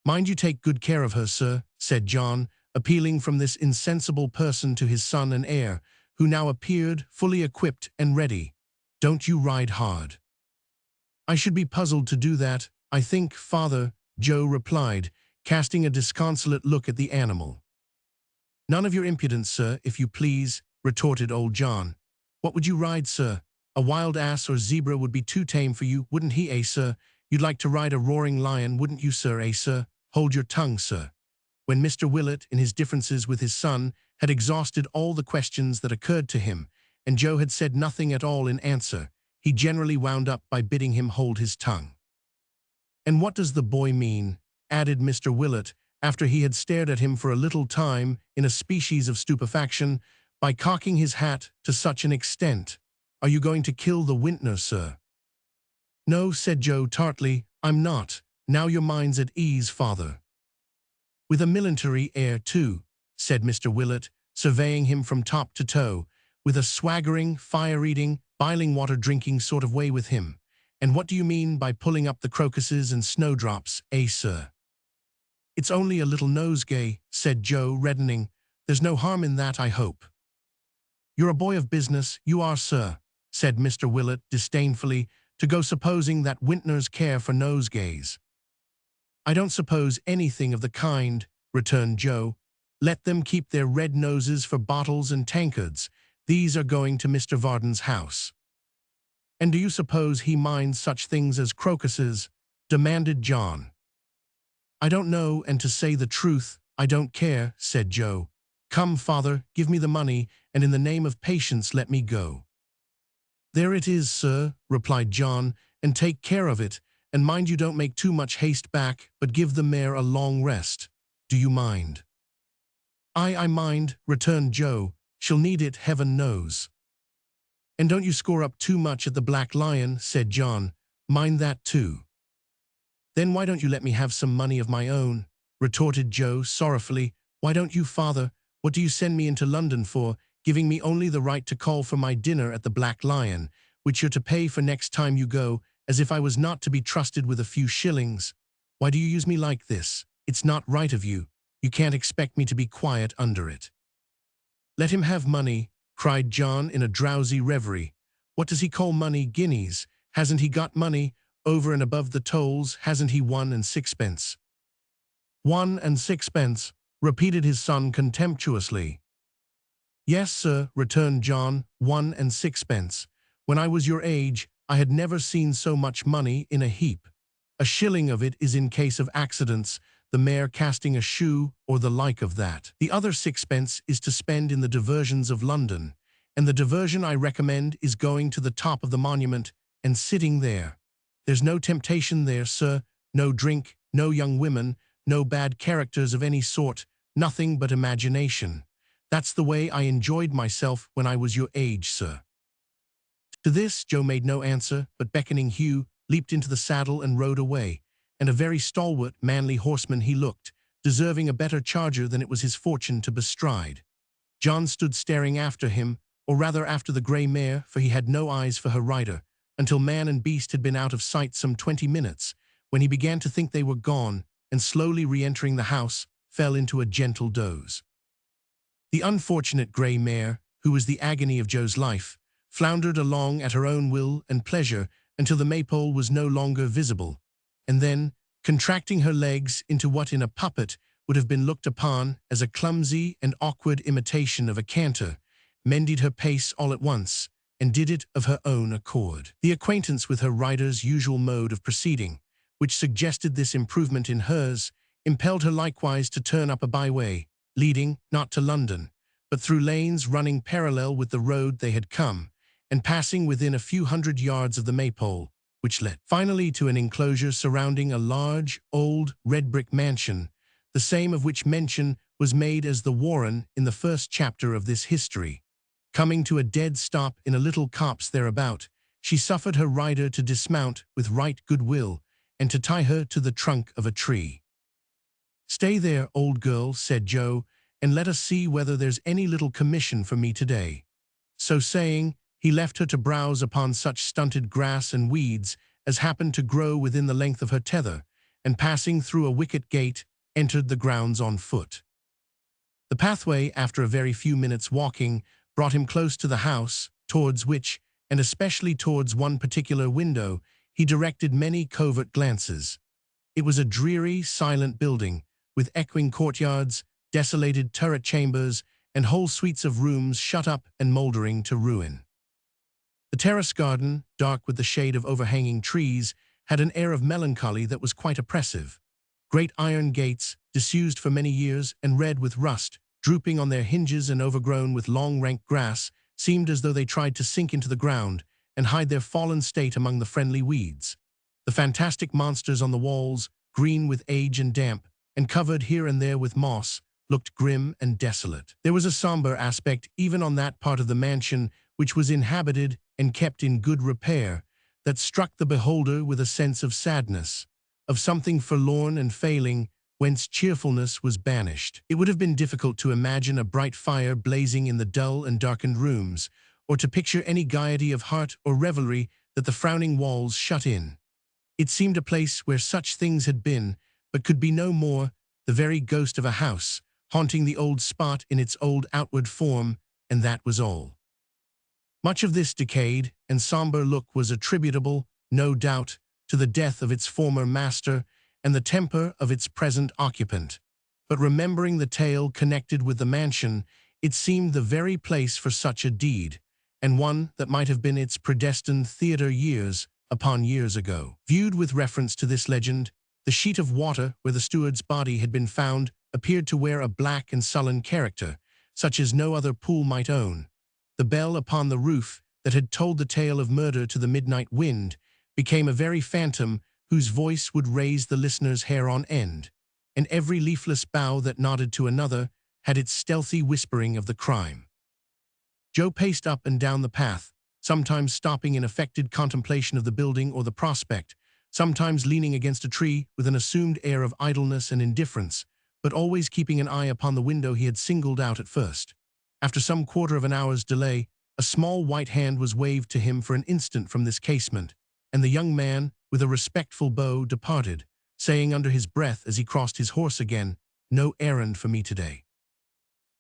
"Mind you take good care of her, sir," said John, appealing from this insensible person to his son and heir, who now appeared fully equipped and ready. "Don't you ride hard." "I should be puzzled to do that, I think, father," Joe replied, casting a disconsolate look at the animal. "None of your impudence, sir, if you please," retorted old John. "What would you ride, sir? A wild ass or zebra would be too tame for you, wouldn't he, eh, sir? You'd like to ride a roaring lion, wouldn't you, sir, eh, sir? Hold your tongue, sir." When Mr. Willett, in his differences with his son, had exhausted all the questions that occurred to him, and Joe had said nothing at all in answer, he generally wound up by bidding him hold his tongue. "And what does the boy mean?" added Mr. Willett, after he had stared at him for a little time in a species of stupefaction, "by cocking his hat to such an extent? Are you going to kill the vintner, sir?" "No," said Joe tartly, "I'm not. Now your mind's at ease, father." "With a military air, too," said Mr. Willett, surveying him from top to toe, "with a swaggering, fire-eating, biling-water-drinking sort of way with him. And what do you mean by pulling up the crocuses and snowdrops, eh, sir?" "It's only a little nosegay," said Joe, reddening. "There's no harm in that, I hope." "You're a boy of business, you are, sir," said Mr. Willett disdainfully, "to go supposing that vintners care for nosegays." "I don't suppose anything of the kind," returned Joe. "Let them keep their red noses for bottles and tankards. These are going to Mr. Varden's house." "And do you suppose he minds such things as crocuses?" demanded John. "I don't know, and to say the truth, I don't care," said Joe. "Come, father, give me the money, and in the name of patience let me go." "There it is, sir," replied John, "and take care of it, and mind you don't make too much haste back, but give the mare a long rest. Do you mind?" I mind," returned Joe. "She'll need it, heaven knows." "And don't you score up too much at the Black Lion," said John. "Mind that too." "Then why don't you let me have some money of my own?" retorted Joe sorrowfully. "Why don't you, father? What do you send me into London for, giving me only the right to call for my dinner at the Black Lion, which you're to pay for next time you go, as if I was not to be trusted with a few shillings? Why do you use me like this? It's not right of you. You can't expect me to be quiet under it." "Let him have money," cried John in a drowsy reverie. "What does he call money? Guineas? Hasn't he got money? Over and above the tolls, hasn't he 1 and 6 pence? 1 and 6 pence, repeated his son contemptuously. "Yes, sir," returned John, 1 and 6 pence. "When I was your age, I had never seen so much money in a heap. A shilling of it is in case of accidents, the mare casting a shoe or the like of that. The other 6 pence is to spend in the diversions of London, and the diversion I recommend is going to the top of the monument and sitting there. There's no temptation there, sir, no drink, no young women, no bad characters of any sort, nothing but imagination. That's the way I enjoyed myself when I was your age, sir." To this Joe made no answer, but beckoning Hugh, leaped into the saddle and rode away, and a very stalwart, manly horseman he looked, deserving a better charger than it was his fortune to bestride. John stood staring after him, or rather after the grey mare, for he had no eyes for her rider, until man and beast had been out of sight some 20 minutes, when he began to think they were gone, and slowly re-entering the house, fell into a gentle doze. The unfortunate grey mare, who was the agony of Joe's life, floundered along at her own will and pleasure until the maypole was no longer visible, and then, contracting her legs into what in a puppet would have been looked upon as a clumsy and awkward imitation of a canter, mended her pace all at once, and did it of her own accord. The acquaintance with her rider's usual mode of proceeding, which suggested this improvement in hers, impelled her likewise to turn up a byway, leading, not to London, but through lanes running parallel with the road they had come, and passing within a few hundred yards of the maypole, which led finally to an enclosure surrounding a large, old, red-brick mansion, the same of which mention was made as the Warren in the first chapter of this history. Coming to a dead stop in a little copse thereabout, she suffered her rider to dismount with right good will, and to tie her to the trunk of a tree. "Stay there, old girl," said Joe, "and let us see whether there's any little commission for me today." So saying, he left her to browse upon such stunted grass and weeds as happened to grow within the length of her tether, and passing through a wicket gate, entered the grounds on foot. The pathway, after a very few minutes' walking, brought him close to the house, towards which, and especially towards one particular window, he directed many covert glances. It was a dreary, silent building, with echoing courtyards, desolated turret chambers, and whole suites of rooms shut up and mouldering to ruin. The terrace garden, dark with the shade of overhanging trees, had an air of melancholy that was quite oppressive. Great iron gates, disused for many years and red with rust, drooping on their hinges and overgrown with long rank grass, seemed as though they tried to sink into the ground and hide their fallen state among the friendly weeds. The fantastic monsters on the walls, green with age and damp, and covered here and there with moss, looked grim and desolate. There was a somber aspect even on that part of the mansion which was inhabited and kept in good repair, that struck the beholder with a sense of sadness, of something forlorn and failing, whence cheerfulness was banished. It would have been difficult to imagine a bright fire blazing in the dull and darkened rooms, or to picture any gaiety of heart or revelry that the frowning walls shut in. It seemed a place where such things had been, but could be no more, the very ghost of a house, haunting the old spot in its old outward form, and that was all. Much of this decayed and somber look was attributable, no doubt, to the death of its former master and the temper of its present occupant. But remembering the tale connected with the mansion, it seemed the very place for such a deed, and one that might have been its predestined theatre years upon years ago. Viewed with reference to this legend, the sheet of water where the steward's body had been found appeared to wear a black and sullen character, such as no other pool might own. The bell upon the roof that had told the tale of murder to the midnight wind became a very phantom whose voice would raise the listener's hair on end, and every leafless bough that nodded to another had its stealthy whispering of the crime. Joe paced up and down the path, sometimes stopping in affected contemplation of the building or the prospect, sometimes leaning against a tree with an assumed air of idleness and indifference, but always keeping an eye upon the window he had singled out at first. After some quarter of an hour's delay, a small white hand was waved to him for an instant from this casement, and the young man, with a respectful bow, departed, saying under his breath as he crossed his horse again, "No errand for me today."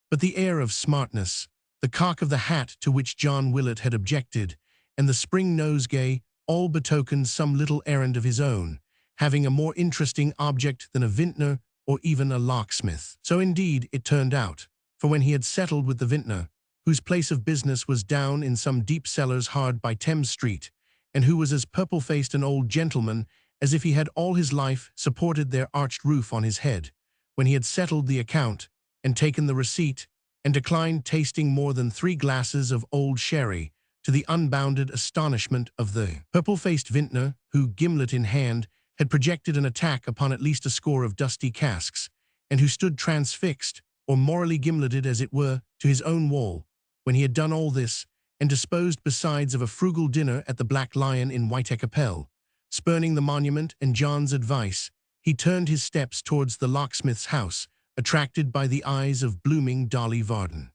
But the air of smartness, the cock of the hat to which John Willett had objected, and the spring nosegay all betokened some little errand of his own, having a more interesting object than a vintner or even a locksmith. So indeed it turned out, for when he had settled with the vintner, whose place of business was down in some deep cellars hard by Thames Street, and who was as purple-faced an old gentleman as if he had all his life supported their arched roof on his head, when he had settled the account, and taken the receipt, and declined tasting more than 3 glasses of old sherry, to the unbounded astonishment of the purple-faced vintner, who, gimlet in hand, had projected an attack upon at least a score of dusty casks, and who stood transfixed, or morally gimleted as it were, to his own wall, when he had done all this, and disposed besides of a frugal dinner at the Black Lion in Whitechapel. Spurning the monument and John's advice, he turned his steps towards the locksmith's house, attracted by the eyes of blooming Dolly Varden.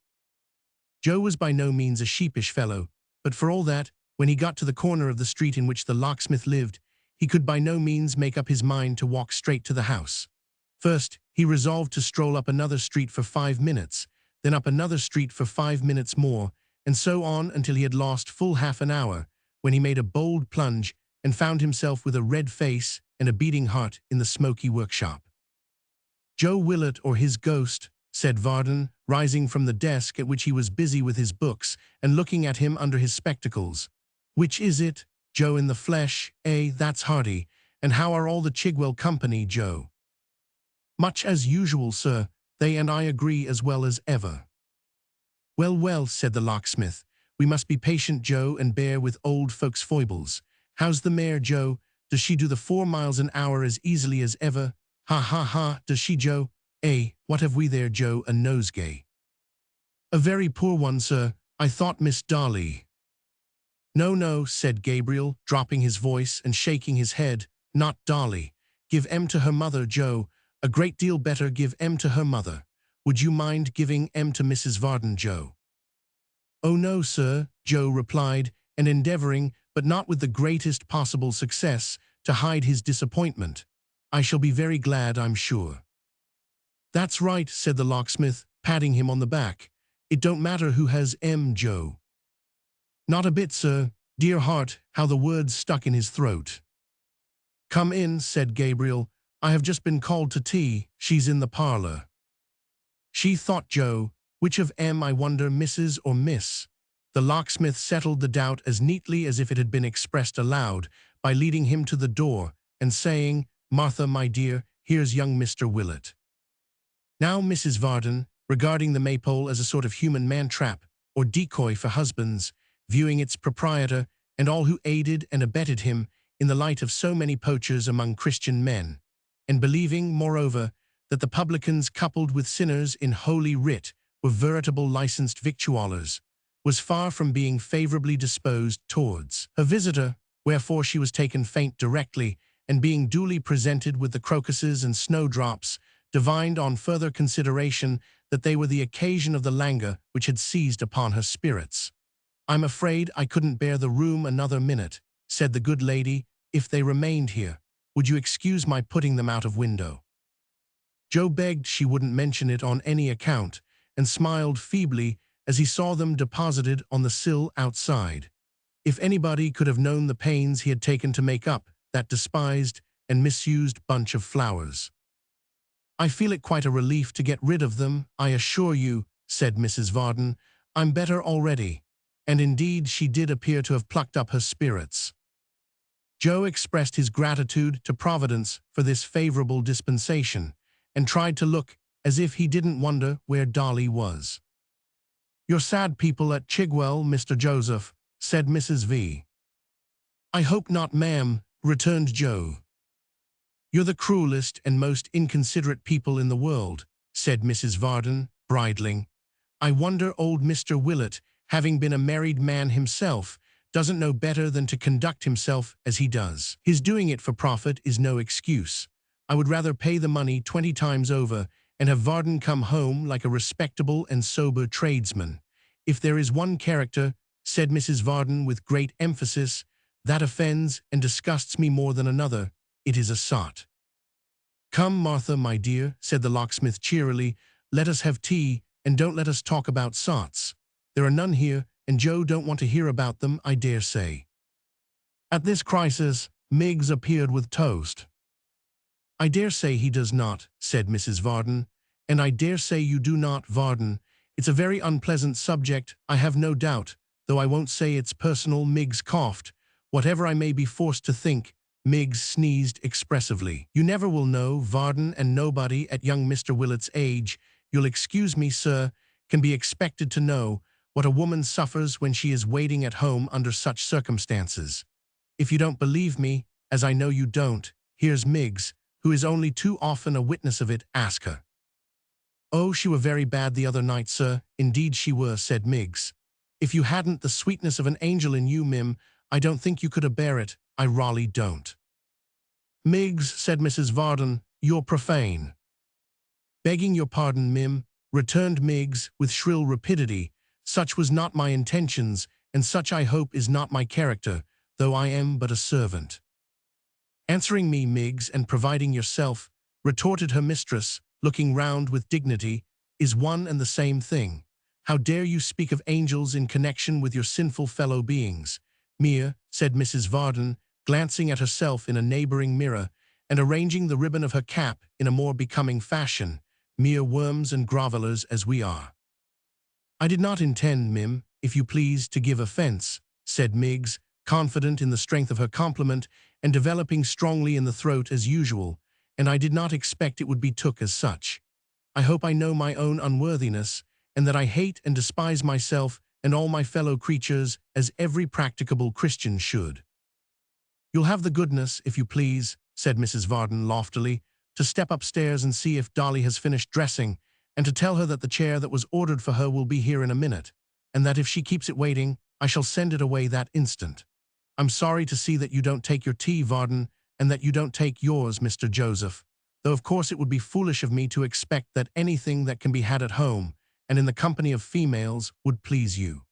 Joe was by no means a sheepish fellow, but for all that, when he got to the corner of the street in which the locksmith lived, he could by no means make up his mind to walk straight to the house. First, he resolved to stroll up another street for 5 minutes, then up another street for 5 minutes more, and so on until he had lost full half an hour, when he made a bold plunge and found himself with a red face and a beating heart in the smoky workshop. "Joe Willett or his ghost," said Varden, rising from the desk at which he was busy with his books and looking at him under his spectacles. "Which is it? Joe in the flesh, eh? That's hearty, And how are all the Chigwell company, Joe? Much as usual, sir. They and I agree as well as ever. Well, well, said the locksmith. We must be patient, Joe, and bear with old folks' foibles. How's the mare, Joe? Does she do the 4 miles an hour as easily as ever? Ha, ha, ha, does she, Joe? What have we there, Joe, a nosegay? A very poor one, sir. I thought Miss Darley. No, no, said Gabriel, dropping his voice and shaking his head. Not Darley. Give M to her mother, Joe. A great deal better give M to her mother. Would you mind giving M to Mrs. Varden, Joe? Oh, no, sir, Joe replied, and endeavoring, but not with the greatest possible success, to hide his disappointment. I shall be very glad, I'm sure. That's right, said the locksmith, patting him on the back. It don't matter who has M, Joe. Not a bit, sir. Dear heart, how the words stuck in his throat. Come in, said Gabriel. I have just been called to tea. She's in the parlor. She thought, Joe, which of M, I wonder, Mrs. or Miss? The locksmith settled the doubt as neatly as if it had been expressed aloud by leading him to the door and saying, Martha, my dear, here's young Mr. Willett. Now Mrs. Varden, regarding the maypole as a sort of human man-trap or decoy for husbands, viewing its proprietor and all who aided and abetted him in the light of so many poachers among Christian men, and believing, moreover, that the publicans coupled with sinners in Holy Writ were veritable licensed victuallers, was far from being favorably disposed towards her visitor, wherefore she was taken faint directly, and being duly presented with the crocuses and snowdrops, divined on further consideration that they were the occasion of the languor which had seized upon her spirits. I'm afraid I couldn't bear the room another minute, said the good lady. If they remained here, would you excuse my putting them out of window? Joe begged she wouldn't mention it on any account, and smiled feebly as he saw them deposited on the sill outside. If anybody could have known the pains he had taken to make up that despised and misused bunch of flowers. I feel it quite a relief to get rid of them, I assure you, said Mrs. Varden. I'm better already. And indeed she did appear to have plucked up her spirits. Joe expressed his gratitude to Providence for this favorable dispensation, and tried to look as if he didn't wonder where Darley was. You're sad people at Chigwell, Mr. Joseph, said Mrs. V. I hope not, ma'am, returned Joe. You're the cruelest and most inconsiderate people in the world, said Mrs. Varden, bridling. I wonder old Mr. Willett, having been a married man himself, doesn't know better than to conduct himself as he does. His doing it for profit is no excuse. I would rather pay the money 20 times over and have Varden come home like a respectable and sober tradesman. If there is one character, said Mrs. Varden with great emphasis, that offends and disgusts me more than another, it is a sot. Come, Martha, my dear, said the locksmith cheerily, let us have tea, and don't let us talk about sots. There are none here, and Joe don't want to hear about them, I dare say. At this crisis, Miggs appeared with toast. I dare say he does not, said Mrs. Varden, and I dare say you do not, Varden. It's a very unpleasant subject, I have no doubt, though I won't say it's personal. Miggs coughed. Whatever I may be forced to think, Miggs sneezed expressively. You never will know, Varden, and nobody at young Mr. Willett's age, you'll excuse me, sir, can be expected to know what a woman suffers when she is waiting at home under such circumstances. If you don't believe me, as I know you don't, here's Miggs, who is only too often a witness of it, ask her. Oh, she were very bad the other night, sir, indeed she were, said Miggs. If you hadn't the sweetness of an angel in you, Mim, I don't think you could a-bear it, I rallie don't. Miggs, said Mrs. Varden, you're profane. Begging your pardon, Mim, returned Miggs with shrill rapidity, such was not my intentions, and such I hope is not my character, though I am but a servant. Answering me, Miggs, and providing yourself, retorted her mistress, looking round with dignity, is one and the same thing. How dare you speak of angels in connection with your sinful fellow beings? Mere, said Mrs. Varden, glancing at herself in a neighboring mirror, and arranging the ribbon of her cap in a more becoming fashion, mere worms and grovellers as we are. I did not intend, Mim, if you please, to give offence, said Miggs, confident in the strength of her compliment and developing strongly in the throat as usual, and I did not expect it would be took as such. I hope I know my own unworthiness, and that I hate and despise myself and all my fellow creatures as every practicable Christian should. You'll have the goodness, if you please, said Mrs. Varden loftily, to step upstairs and see if Dolly has finished dressing, and to tell her that the chair that was ordered for her will be here in a minute, and that if she keeps it waiting, I shall send it away that instant. I'm sorry to see that you don't take your tea, Varden, and that you don't take yours, Mr. Joseph, though of course it would be foolish of me to expect that anything that can be had at home, and in the company of females, would please you.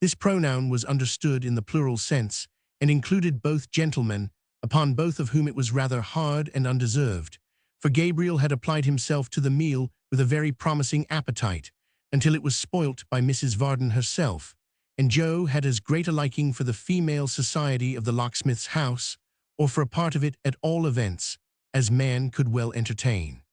This pronoun was understood in the plural sense, and included both gentlemen, upon both of whom it was rather hard and undeserved, for Gabriel had applied himself to the meal with a very promising appetite, until it was spoilt by Mrs. Varden herself, and Joe had as great a liking for the female society of the locksmith's house, or for a part of it at all events, as man could well entertain.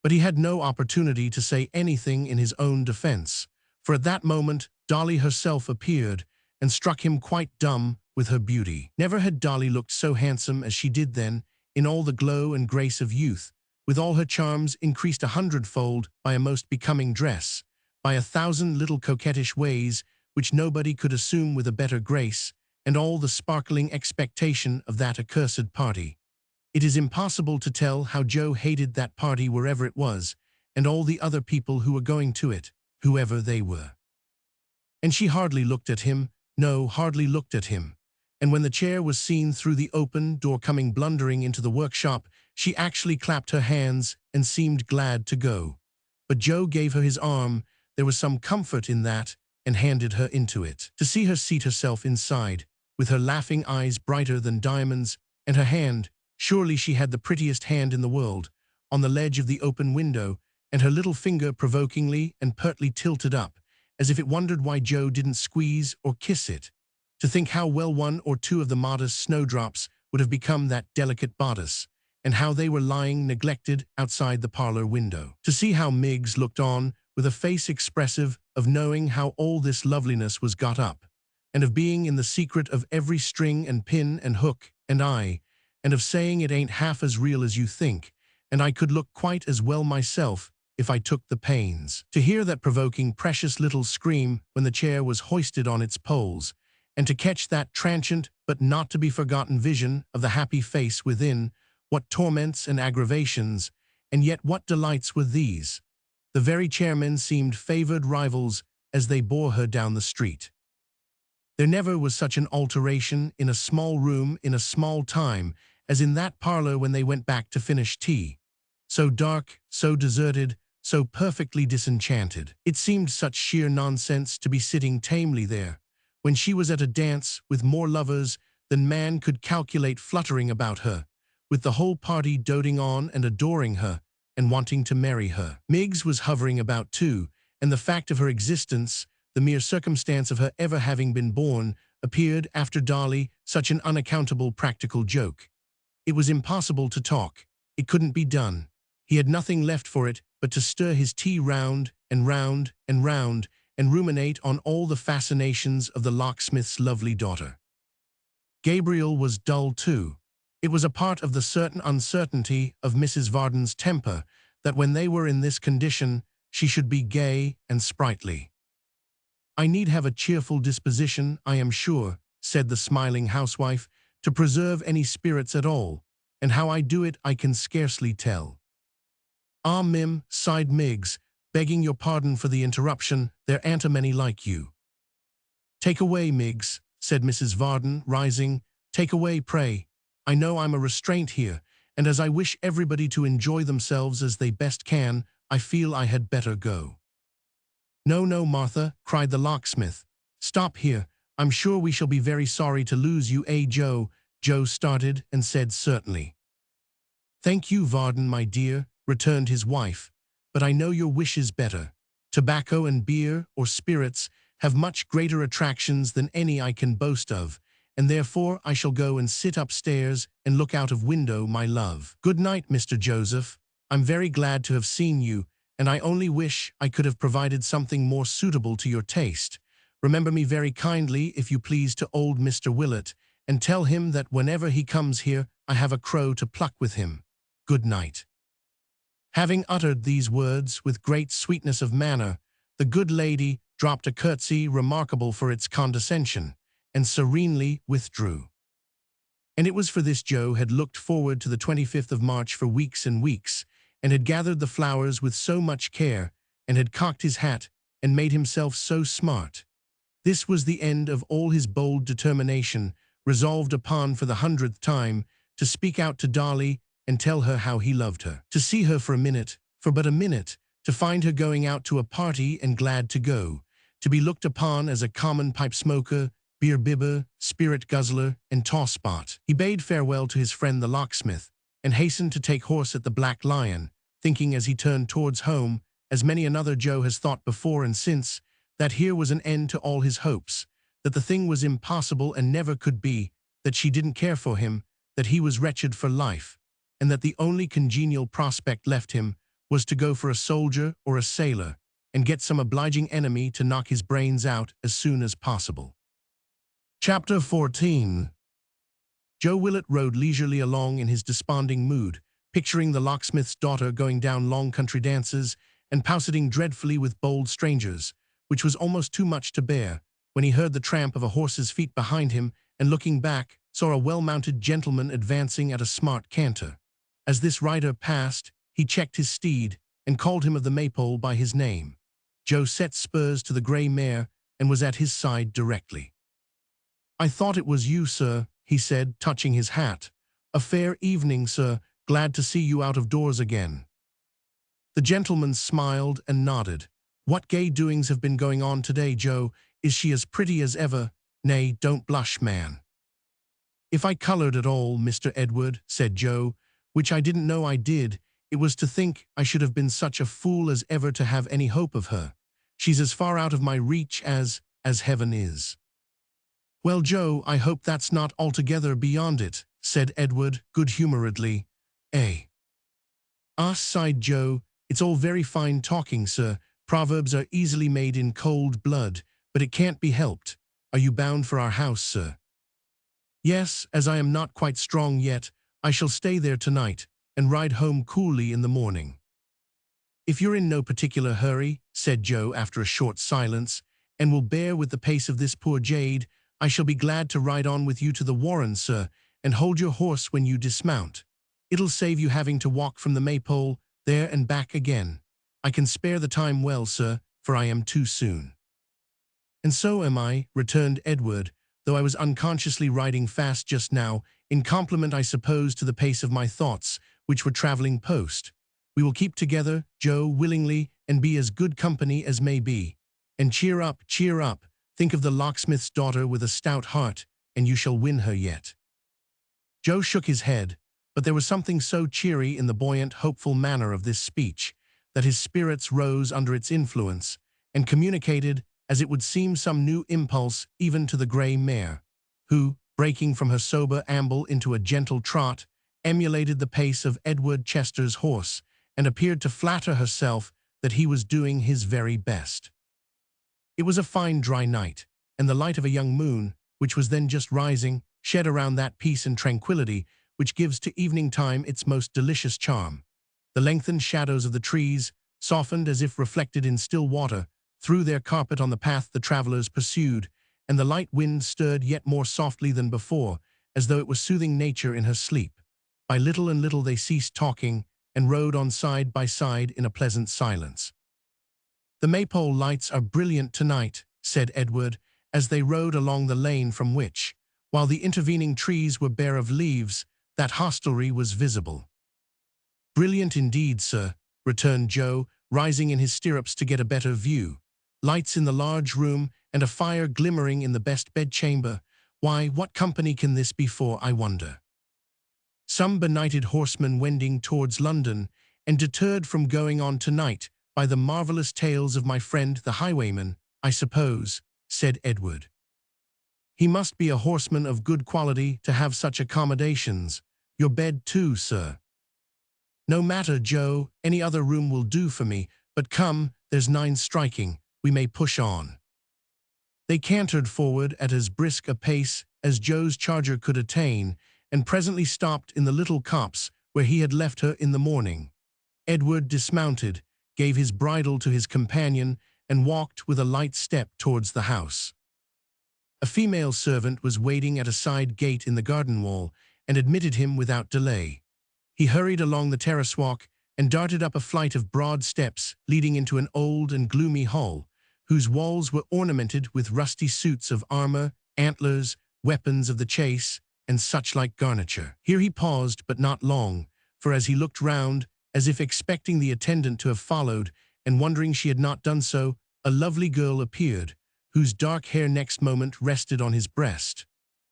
But he had no opportunity to say anything in his own defense, for at that moment Dolly herself appeared, and struck him quite dumb with her beauty. Never had Dolly looked so handsome as she did then, in all the glow and grace of youth, with all her charms increased 100-fold by a most becoming dress, by 1,000 little coquettish ways which nobody could assume with a better grace, and all the sparkling expectation of that accursed party. It is impossible to tell how Joe hated that party wherever it was, and all the other people who were going to it, whoever they were. And she hardly looked at him, no, hardly looked at him. And when the chair was seen through the open door coming blundering into the workshop, she actually clapped her hands and seemed glad to go. But Joe gave her his arm, there was some comfort in that, and handed her into it. To see her seat herself inside, with her laughing eyes brighter than diamonds, and her hand, surely she had the prettiest hand in the world, on the ledge of the open window, and her little finger provokingly and pertly tilted up, as if it wondered why Joe didn't squeeze or kiss it. To think how well one or two of the modest snowdrops would have become that delicate bodice, and how they were lying neglected outside the parlor window. To see how Miggs looked on, with a face expressive of knowing how all this loveliness was got up, and of being in the secret of every string and pin and hook and eye, and of saying it ain't half as real as you think, and I could look quite as well myself if I took the pains. To hear that provoking precious little scream when the chair was hoisted on its poles, and to catch that transient but not to be forgotten vision of the happy face within, what torments and aggravations, and yet what delights were these! The very chairmen seemed favored rivals as they bore her down the street. There never was such an alteration in a small room in a small time as in that parlor when they went back to finish tea. So dark, so deserted, so perfectly disenchanted. It seemed such sheer nonsense to be sitting tamely there, when she was at a dance with more lovers than man could calculate fluttering about her, with the whole party doting on and adoring her, and wanting to marry her. Miggs was hovering about too, and the fact of her existence, the mere circumstance of her ever having been born, appeared after Dolly such an unaccountable practical joke. It was impossible to talk. It couldn't be done. He had nothing left for it but to stir his tea round and round and round, and ruminate on all the fascinations of the locksmith's lovely daughter. Gabriel was dull too. It was a part of the certain uncertainty of Mrs. Varden's temper that when they were in this condition, she should be gay and sprightly. I need have a cheerful disposition, I am sure, said the smiling housewife, to preserve any spirits at all, and how I do it I can scarcely tell. Ah, Mim, sighed Miggs, begging your pardon for the interruption, there ain't a many like you. Take away, Miggs, said Mrs. Varden, rising, take away, pray. I know I'm a restraint here, and as I wish everybody to enjoy themselves as they best can, I feel I had better go. No, no, Martha, cried the locksmith. Stop here. I'm sure we shall be very sorry to lose you, Joe? Joe started and said certainly. Thank you, Varden, my dear, returned his wife, but I know your wish is better. Tobacco and beer, or spirits, have much greater attractions than any I can boast of, and therefore I shall go and sit upstairs and look out of window, my love. Good night, Mr. Joseph. I'm very glad to have seen you, and I only wish I could have provided something more suitable to your taste, Remember me very kindly, if you please, to old Mr. Willett, and tell him that whenever he comes here, I have a crow to pluck with him. Good night." Having uttered these words with great sweetness of manner, the good lady dropped a curtsy remarkable for its condescension, and serenely withdrew. And it was for this Joe had looked forward to the 25th of March for weeks and weeks, and had gathered the flowers with so much care, and had cocked his hat, and made himself so smart. This was the end of all his bold determination, resolved upon for the 100th time, to speak out to Dolly and tell her how he loved her. To see her for a minute, for but a minute, to find her going out to a party and glad to go, to be looked upon as a common pipe smoker, beer bibber, spirit guzzler, and tosspot. He bade farewell to his friend the locksmith, and hastened to take horse at the Black Lion, thinking as he turned towards home, as many another Joe has thought before and since, that here was an end to all his hopes, that the thing was impossible and never could be, that she didn't care for him, that he was wretched for life, and that the only congenial prospect left him was to go for a soldier or a sailor, and get some obliging enemy to knock his brains out as soon as possible. Chapter 14. Joe Willett rode leisurely along in his desponding mood, picturing the locksmith's daughter going down long country dances and pouseting dreadfully with bold strangers, which was almost too much to bear, when he heard the tramp of a horse's feet behind him, and looking back, saw a well-mounted gentleman advancing at a smart canter. As this rider passed, he checked his steed, and called him of the Maypole by his name. Joe set spurs to the grey mare, and was at his side directly. "I thought it was you, sir," he said, touching his hat. "A fair evening, sir. Glad to see you out of doors again." The gentleman smiled and nodded. "What gay doings have been going on today, Joe? Is she as pretty as ever? Nay, don't blush, man." "If I colored at all, Mr. Edward," said Joe, "which I didn't know I did, it was to think I should have been such a fool as ever to have any hope of her. She's as far out of my reach as heaven is." "Well, Joe, I hope that's not altogether beyond it," said Edward good-humoredly. "Eh?" "Ah," sighed Joe, "it's all very fine talking, sir. Proverbs are easily made in cold blood, but it can't be helped. Are you bound for our house, sir?" "Yes, as I am not quite strong yet, I shall stay there tonight, and ride home coolly in the morning." "If you're in no particular hurry," said Joe after a short silence, "and will bear with the pace of this poor jade, I shall be glad to ride on with you to the warren, sir, and hold your horse when you dismount. It'll save you having to walk from the Maypole there and back again. I can spare the time well, sir, for I am too soon." "And so am I," returned Edward, "though I was unconsciously riding fast just now, in compliment, I suppose, to the pace of my thoughts, which were traveling post. We will keep together, Joe, willingly, and be as good company as may be. And cheer up, cheer up. Think of the locksmith's daughter with a stout heart, and you shall win her yet." Joe shook his head, but there was something so cheery in the buoyant, hopeful manner of this speech, that his spirits rose under its influence, and communicated, as it would seem, some new impulse even to the grey mare, who, breaking from her sober amble into a gentle trot, emulated the pace of Edward Chester's horse, and appeared to flatter herself that he was doing his very best. It was a fine dry night, and the light of a young moon, which was then just rising, shed around that peace and tranquillity which gives to evening time its most delicious charm. The lengthened shadows of the trees, softened as if reflected in still water, threw their carpet on the path the travelers pursued, and the light wind stirred yet more softly than before, as though it was soothing nature in her sleep. By little and little they ceased talking, and rode on side by side in a pleasant silence. "The Maypole lights are brilliant tonight," said Edward, as they rode along the lane from which, while the intervening trees were bare of leaves, that hostelry was visible. "Brilliant indeed, sir," returned Joe, rising in his stirrups to get a better view. "Lights in the large room, and a fire glimmering in the best bedchamber. Why, what company can this be for, I wonder? Some benighted horseman wending towards London, and deterred from going on tonight by the marvellous tales of my friend the highwayman, I suppose," said Edward. "He must be a horseman of good quality to have such accommodations. Your bed too, sir." "No matter, Joe, any other room will do for me, but come, there's 9 striking, we may push on." They cantered forward at as brisk a pace as Joe's charger could attain, and presently stopped in the little copse where he had left her in the morning. Edward dismounted, gave his bridle to his companion, and walked with a light step towards the house. A female servant was waiting at a side gate in the garden wall, and admitted him without delay. He hurried along the terrace walk, and darted up a flight of broad steps leading into an old and gloomy hall, whose walls were ornamented with rusty suits of armor, antlers, weapons of the chase, and such-like garniture. Here he paused, but not long, for as he looked round, as if expecting the attendant to have followed, and wondering she had not done so, a lovely girl appeared, whose dark hair next moment rested on his breast.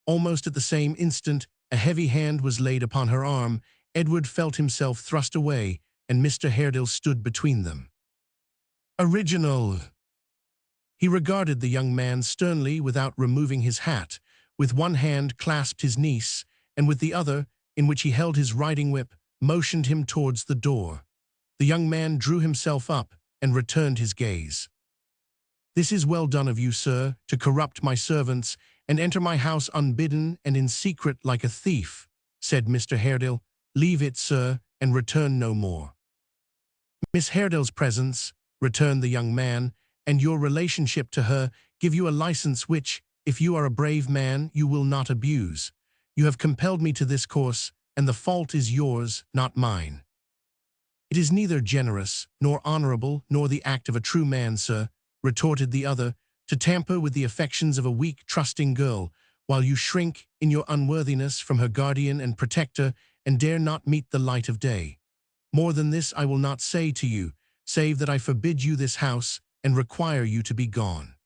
Almost at the same instant, a heavy hand was laid upon her arm. Edward felt himself thrust away, and Mr. Haredale stood between them. Original! He regarded the young man sternly without removing his hat, with one hand clasped his niece, and with the other, in which he held his riding whip, motioned him towards the door. The young man drew himself up and returned his gaze. "This is well done of you, sir, to corrupt my servants and enter my house unbidden and in secret like a thief," said Mr. Haredale. "Leave it, sir, and return no more." "Miss Haredale's presence," returned the young man, "and your relationship to her give you a license which, if you are a brave man, you will not abuse. You have compelled me to this course, and the fault is yours, not mine." "It is neither generous, nor honorable, nor the act of a true man, sir," retorted the other, "to tamper with the affections of a weak, trusting girl, while you shrink, in your unworthiness, from her guardian and protector, and dare not meet the light of day. More than this I will not say to you, save that I forbid you this house, and require you to be gone."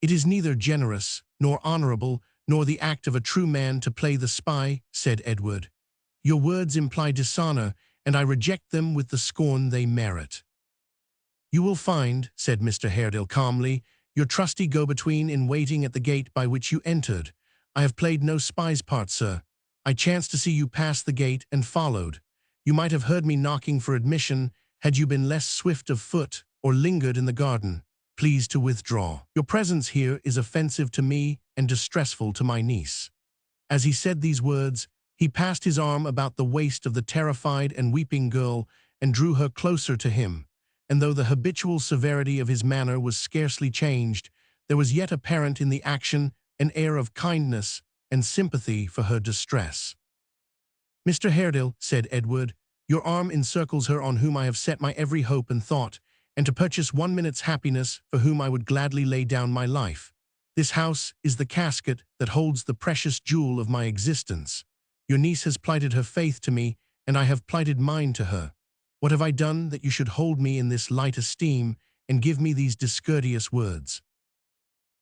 "It is neither generous, nor honorable, nor the act of a true man to play the spy," said Edward. "Your words imply dishonor, and I reject them with the scorn they merit." "You will find," said Mr. Haredale calmly, "your trusty go-between in waiting at the gate by which you entered. I have played no spy's part, sir. I chanced to see you pass the gate and followed. You might have heard me knocking for admission had you been less swift of foot or lingered in the garden. Please to withdraw. Your presence here is offensive to me and distressful to my niece." As he said these words, he passed his arm about the waist of the terrified and weeping girl and drew her closer to him, and though the habitual severity of his manner was scarcely changed, there was yet apparent in the action an air of kindness and sympathy for her distress. "Mr. Haredale," said Edward, "your arm encircles her on whom I have set my every hope and thought, and to purchase 1 minute's happiness for whom I would gladly lay down my life. This house is the casket that holds the precious jewel of my existence. Your niece has plighted her faith to me, and I have plighted mine to her. What have I done that you should hold me in this light esteem and give me these discourteous words?"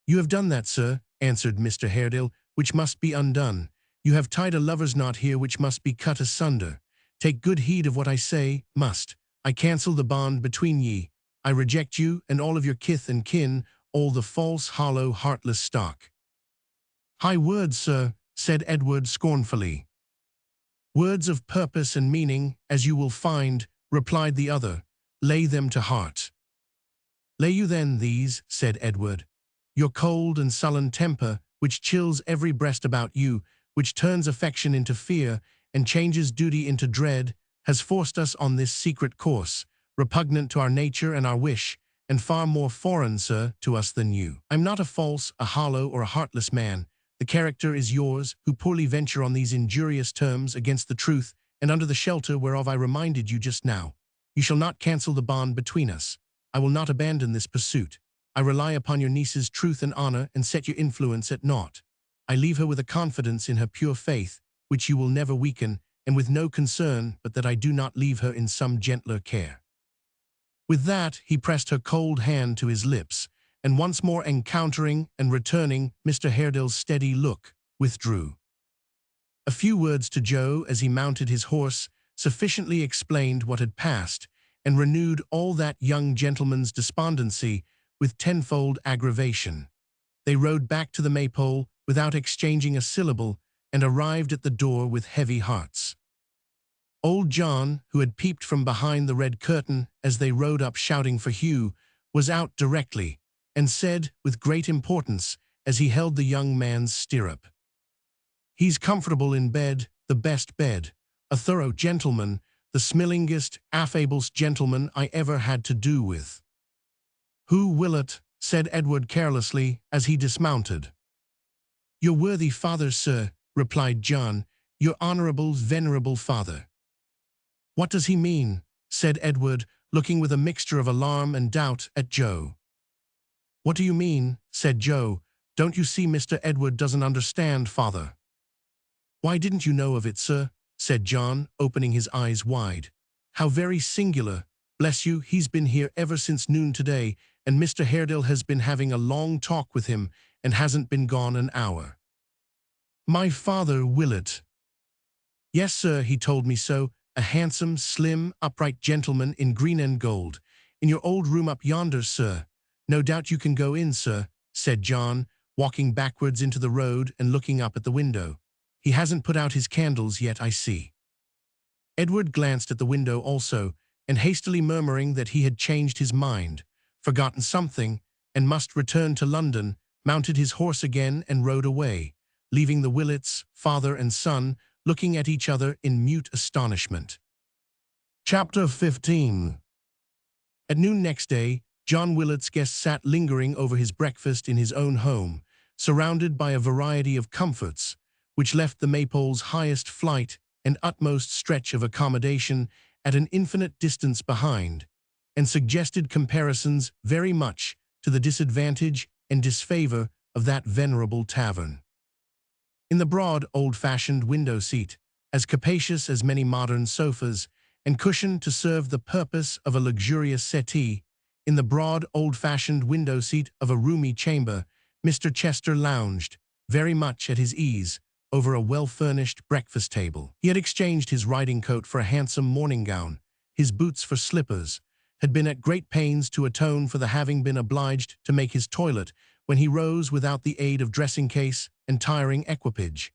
"You have done that, sir," answered Mr. Haredale, "which must be undone. You have tied a lover's knot here which must be cut asunder. Take good heed of what I say, must. I cancel the bond between ye. I reject you and all of your kith and kin, all the false, hollow, heartless stock." "High words, sir," said Edward scornfully. "Words of purpose and meaning, as you will find," replied the other. "Lay them to heart." "Lay you then these," said Edward. "Your cold and sullen temper, which chills every breast about you, which turns affection into fear, and changes duty into dread, has forced us on this secret course, repugnant to our nature and our wish, and far more foreign, sir, to us than you. I am not a false, a hollow, or a heartless man. The character is yours, who poorly venture on these injurious terms against the truth, and under the shelter whereof I reminded you just now. You shall not cancel the bond between us. I will not abandon this pursuit. I rely upon your niece's truth and honor, and set your influence at naught. I leave her with a confidence in her pure faith, which you will never weaken, and with no concern but that I do not leave her in some gentler care." With that, he pressed her cold hand to his lips, and once more encountering and returning Mr. Haredale's steady look, withdrew. A few words to Joe as he mounted his horse sufficiently explained what had passed, and renewed all that young gentleman's despondency with tenfold aggravation. They rode back to the Maypole without exchanging a syllable, and arrived at the door with heavy hearts. Old John, who had peeped from behind the red curtain as they rode up shouting for Hugh, was out directly, and said, with great importance, as he held the young man's stirrup, "He's comfortable in bed, the best bed, a thorough gentleman, the smillingest, affablest gentleman I ever had to do with." "Who will it?" said Edward carelessly, as he dismounted. "Your worthy father, sir," replied John, "your honourable, venerable father." "What does he mean?" said Edward, looking with a mixture of alarm and doubt at Joe. "What do you mean?" said Joe. "Don't you see Mr. Edward doesn't understand, father?" "Why didn't you know of it, sir?" said John, opening his eyes wide. "How very singular. Bless you, he's been here ever since noon today, and Mr. Haredale has been having a long talk with him, and hasn't been gone an hour." "My father, will it?" "Yes, sir, he told me so. A handsome, slim, upright gentleman in green and gold. In your old room up yonder, sir. No doubt you can go in, sir," said John, walking backwards into the road and looking up at the window. "He hasn't put out his candles yet, I see." Edward glanced at the window also, and hastily murmuring that he had changed his mind, forgotten something, and must return to London, mounted his horse again and rode away, leaving the Willets, father and son, looking at each other in mute astonishment. Chapter 15. At noon next day, John Willet's guest sat lingering over his breakfast in his own home, surrounded by a variety of comforts, which left the Maypole's highest flight and utmost stretch of accommodation at an infinite distance behind, and suggested comparisons very much to the disadvantage and disfavor of that venerable tavern. In the broad, old-fashioned window seat, as capacious as many modern sofas, and cushioned to serve the purpose of a luxurious settee, in the broad, old-fashioned window seat of a roomy chamber, Mr. Chester lounged, very much at his ease, over a well-furnished breakfast table. He had exchanged his riding coat for a handsome morning gown, his boots for slippers, had been at great pains to atone for the having been obliged to make his toilet when he rose without the aid of dressing-case and tiring equipage,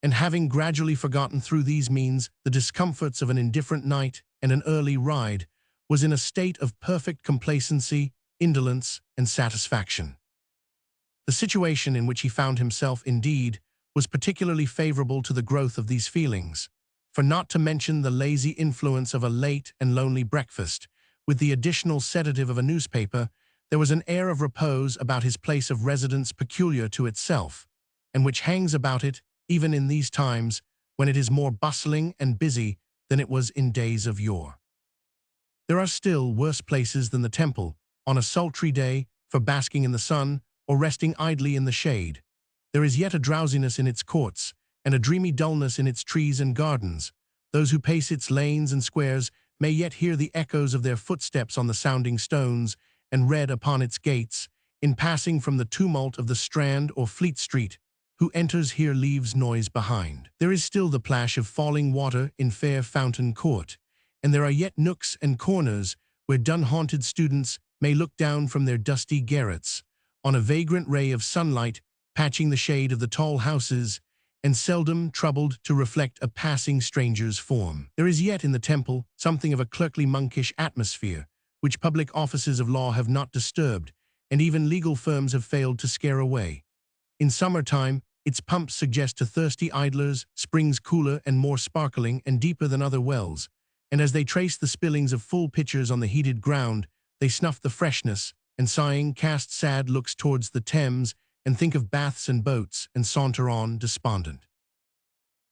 and having gradually forgotten through these means the discomforts of an indifferent night and an early ride, was in a state of perfect complacency, indolence, and satisfaction. The situation in which he found himself, indeed, was particularly favorable to the growth of these feelings, for not to mention the lazy influence of a late and lonely breakfast, with the additional sedative of a newspaper, there was an air of repose about his place of residence peculiar to itself, and which hangs about it even in these times, when it is more bustling and busy than it was in days of yore. There are still worse places than the Temple, on a sultry day, for basking in the sun or resting idly in the shade. There is yet a drowsiness in its courts, and a dreamy dullness in its trees and gardens. Those who pace its lanes and squares may yet hear the echoes of their footsteps on the sounding stones, and read upon its gates, in passing from the tumult of the Strand or Fleet Street. Who enters here leaves noise behind. There is still the plash of falling water in fair Fountain Court, and there are yet nooks and corners where dun-haunted students may look down from their dusty garrets on a vagrant ray of sunlight patching the shade of the tall houses, and seldom troubled to reflect a passing stranger's form. There is yet in the Temple something of a clerkly monkish atmosphere, which public offices of law have not disturbed, and even legal firms have failed to scare away. In summertime, its pumps suggest to thirsty idlers springs cooler and more sparkling and deeper than other wells, and as they trace the spillings of full pitchers on the heated ground, they snuff the freshness, and sighing cast sad looks towards the Thames, and think of baths and boats, and saunter on despondent.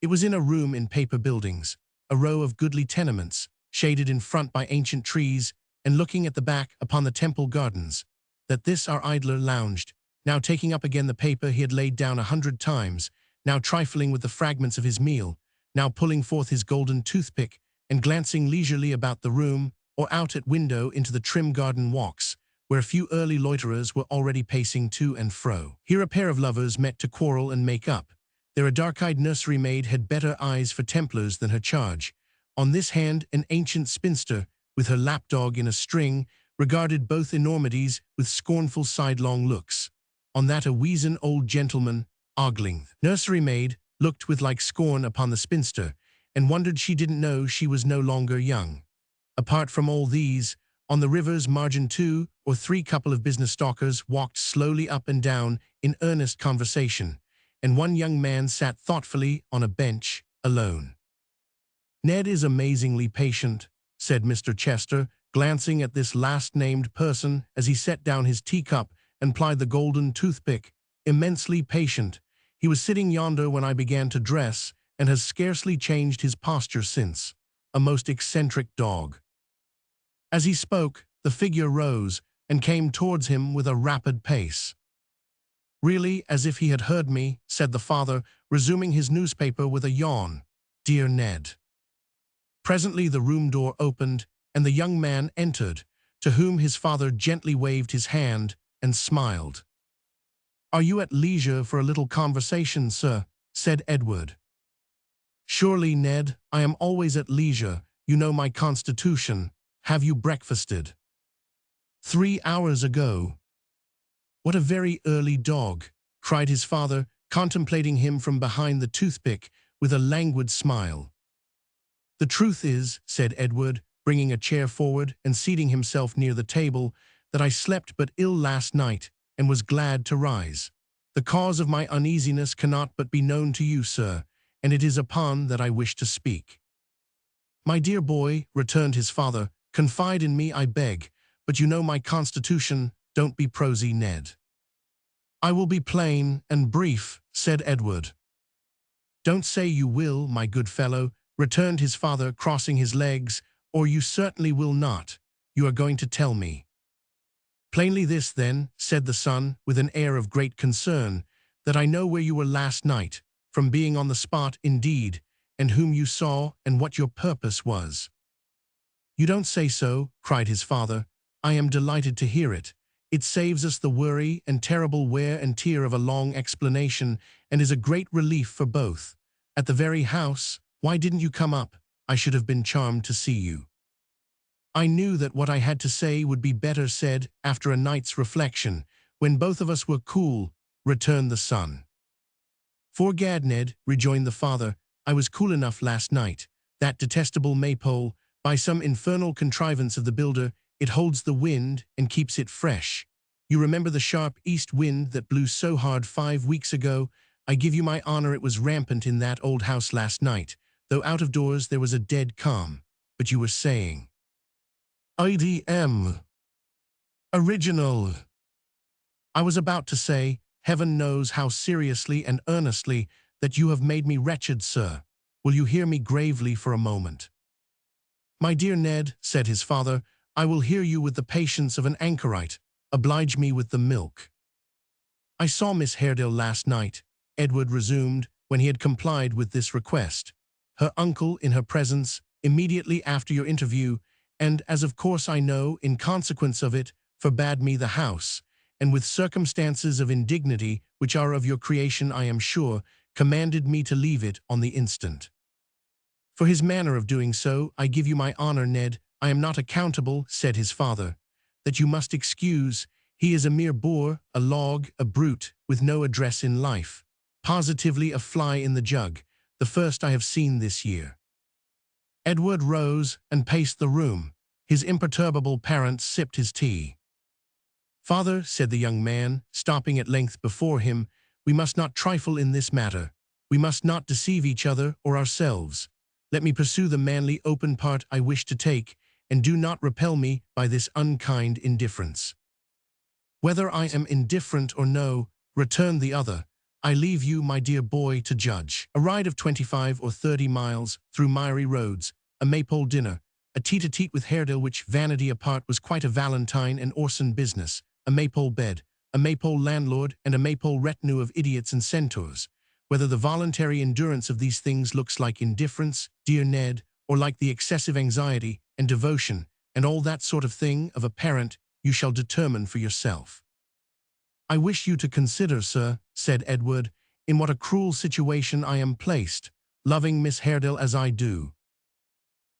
It was in a room in Paper Buildings, a row of goodly tenements, shaded in front by ancient trees, and looking at the back upon the Temple Gardens, that this our idler lounged, now taking up again the paper he had laid down 100 times, now trifling with the fragments of his meal, now pulling forth his golden toothpick, and glancing leisurely about the room, or out at window into the trim garden walks, where a few early loiterers were already pacing to and fro. Here a pair of lovers met to quarrel and make up. There a dark-eyed nursery maid had better eyes for Templars than her charge. On this hand an ancient spinster, with her lapdog in a string, regarded both enormities with scornful sidelong looks. On that a weazen old gentleman, ogling. Nursery maid looked with like scorn upon the spinster, and wondered she didn't know she was no longer young. Apart from all these, on the river's margin too, or three couple of business stalkers walked slowly up and down in earnest conversation, and one young man sat thoughtfully on a bench, alone. "Ned is amazingly patient," said Mr. Chester, glancing at this last-named person as he set down his teacup and plied the golden toothpick. "Immensely patient. He was sitting yonder when I began to dress, and has scarcely changed his posture since. A most eccentric dog." As he spoke, the figure rose and came towards him with a rapid pace. "Really, as if he had heard me," said the father, resuming his newspaper with a yawn. "Dear Ned." Presently the room door opened, and the young man entered, to whom his father gently waved his hand and smiled. "Are you at leisure for a little conversation, sir?" said Edward. "Surely, Ned, I am always at leisure. You know my constitution. Have you breakfasted?" "3 hours ago." "What a very early dog," cried his father, contemplating him from behind the toothpick with a languid smile. "The truth is," said Edward, bringing a chair forward and seating himself near the table, "that I slept but ill last night, and was glad to rise. The cause of my uneasiness cannot but be known to you, sir, and it is upon that I wish to speak." "My dear boy," returned his father, "confide in me, I beg, but you know my constitution. Don't be prosy, Ned." "I will be plain and brief," said Edward. "Don't say you will, my good fellow," returned his father, crossing his legs, "or you certainly will not. You are going to tell me." "Plainly this, then," said the son, with an air of great concern, "that I know where you were last night, from being on the spot indeed, and whom you saw, and what your purpose was." "You don't say so," cried his father. "I am delighted to hear it. It saves us the worry and terrible wear and tear of a long explanation, and is a great relief for both. At the very house? Why didn't you come up? I should have been charmed to see you." "I knew that what I had to say would be better said after a night's reflection, when both of us were cool," returned the son. "'Fore gad, Ned," rejoined the father, "I was cool enough last night. That detestable maypole, by some infernal contrivance of the builder, it holds the wind and keeps it fresh. You remember the sharp east wind that blew so hard 5 weeks ago? I give you my honor it was rampant in that old house last night, though out of doors there was a dead calm. But you were saying—" "IDM. Original." "I was about to say, heaven knows how seriously and earnestly, that you have made me wretched, sir. Will you hear me gravely for a moment?" "My dear Ned," said his father, "I will hear you with the patience of an anchorite. Oblige me with the milk." "I saw Miss Haredale last night," Edward resumed, when he had complied with this request. "Her uncle in her presence, immediately after your interview, and, as of course I know, in consequence of it, forbade me the house, and with circumstances of indignity, which are of your creation I am sure, commanded me to leave it on the instant. For his manner of doing so, I give you my honor, Ned, I am not accountable," said his father. "That you must excuse. He is a mere boor, a log, a brute, with no address in life. Positively a fly in the jug, the first I have seen this year." Edward rose and paced the room. His imperturbable parent sipped his tea. "Father," said the young man, stopping at length before him, "we must not trifle in this matter. We must not deceive each other or ourselves. Let me pursue the manly open part I wish to take, and do not repel me by this unkind indifference." "Whether I am indifferent or no," returned the other, "I leave you, my dear boy, to judge. A ride of 25 or 30 miles through miry roads, a maypole dinner, a tete-a-tete with Haredale, which, vanity apart, was quite a Valentine and Orson business, a maypole bed, a maypole landlord, and a maypole retinue of idiots and centaurs. Whether the voluntary endurance of these things looks like indifference, dear Ned, or like the excessive anxiety and devotion and all that sort of thing of a parent, you shall determine for yourself." "I wish you to consider, sir," said Edward, "in what a cruel situation I am placed, loving Miss Haredale as I do."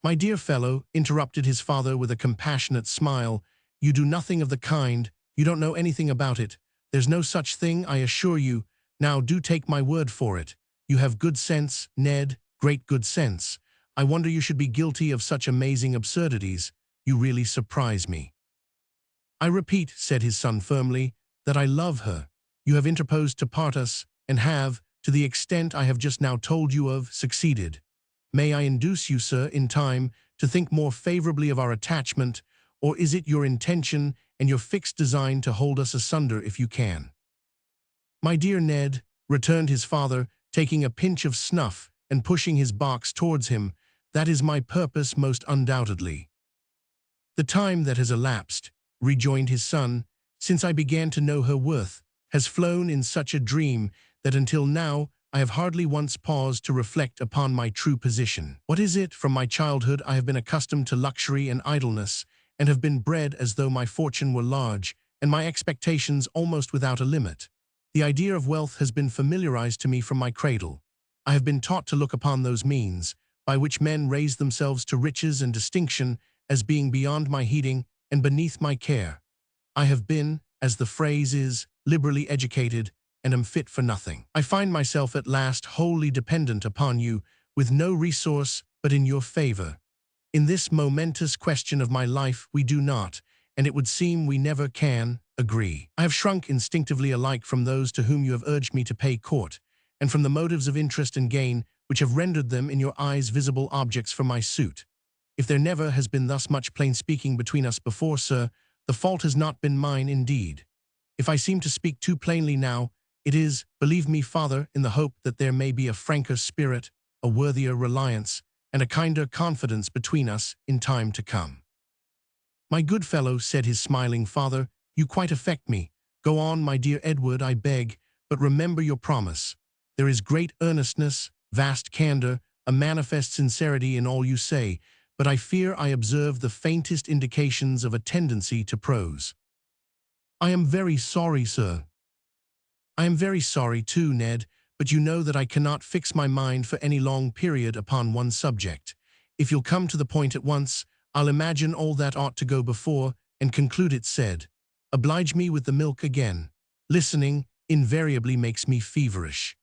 "My dear fellow," interrupted his father with a compassionate smile, "you do nothing of the kind. You don't know anything about it. There's no such thing, I assure you. Now do take my word for it. You have good sense, Ned, great good sense. I wonder you should be guilty of such amazing absurdities. You really surprise me." I repeat, said his son firmly, that I love her. You have interposed to part us, and have, to the extent I have just now told you of, succeeded. May I induce you, sir, in time, to think more favorably of our attachment, or is it your intention and your fixed design to hold us asunder if you can? My dear Ned, returned his father, taking a pinch of snuff and pushing his box towards him, that is my purpose most undoubtedly. The time that has elapsed, rejoined his son, since I began to know her worth, has flown in such a dream that until now I have hardly once paused to reflect upon my true position. What is it? From my childhood I have been accustomed to luxury and idleness, and have been bred as though my fortune were large, and my expectations almost without a limit. The idea of wealth has been familiarized to me from my cradle. I have been taught to look upon those means, by which men raise themselves to riches and distinction, as being beyond my heeding and beneath my care. I have been, as the phrase is, liberally educated, and am fit for nothing. I find myself at last wholly dependent upon you, with no resource but in your favor. In this momentous question of my life we do not, and it would seem we never can, agree. I have shrunk instinctively alike from those to whom you have urged me to pay court, and from the motives of interest and gain which have rendered them in your eyes visible objects for my suit. If there never has been thus much plain speaking between us before, sir, the fault has not been mine indeed. If I seem to speak too plainly now, it is, believe me, father, in the hope that there may be a franker spirit, a worthier reliance, and a kinder confidence between us in time to come. My good fellow, said his smiling father, you quite affect me. Go on, my dear Edward, I beg, but remember your promise. There is great earnestness, vast candor, a manifest sincerity in all you say, but I fear I observe the faintest indications of a tendency to prose. I am very sorry, sir. I am very sorry too, Ned, but you know that I cannot fix my mind for any long period upon one subject. If you'll come to the point at once, I'll imagine all that ought to go before and conclude it said. Oblige me with the milk again. Listening invariably makes me feverish.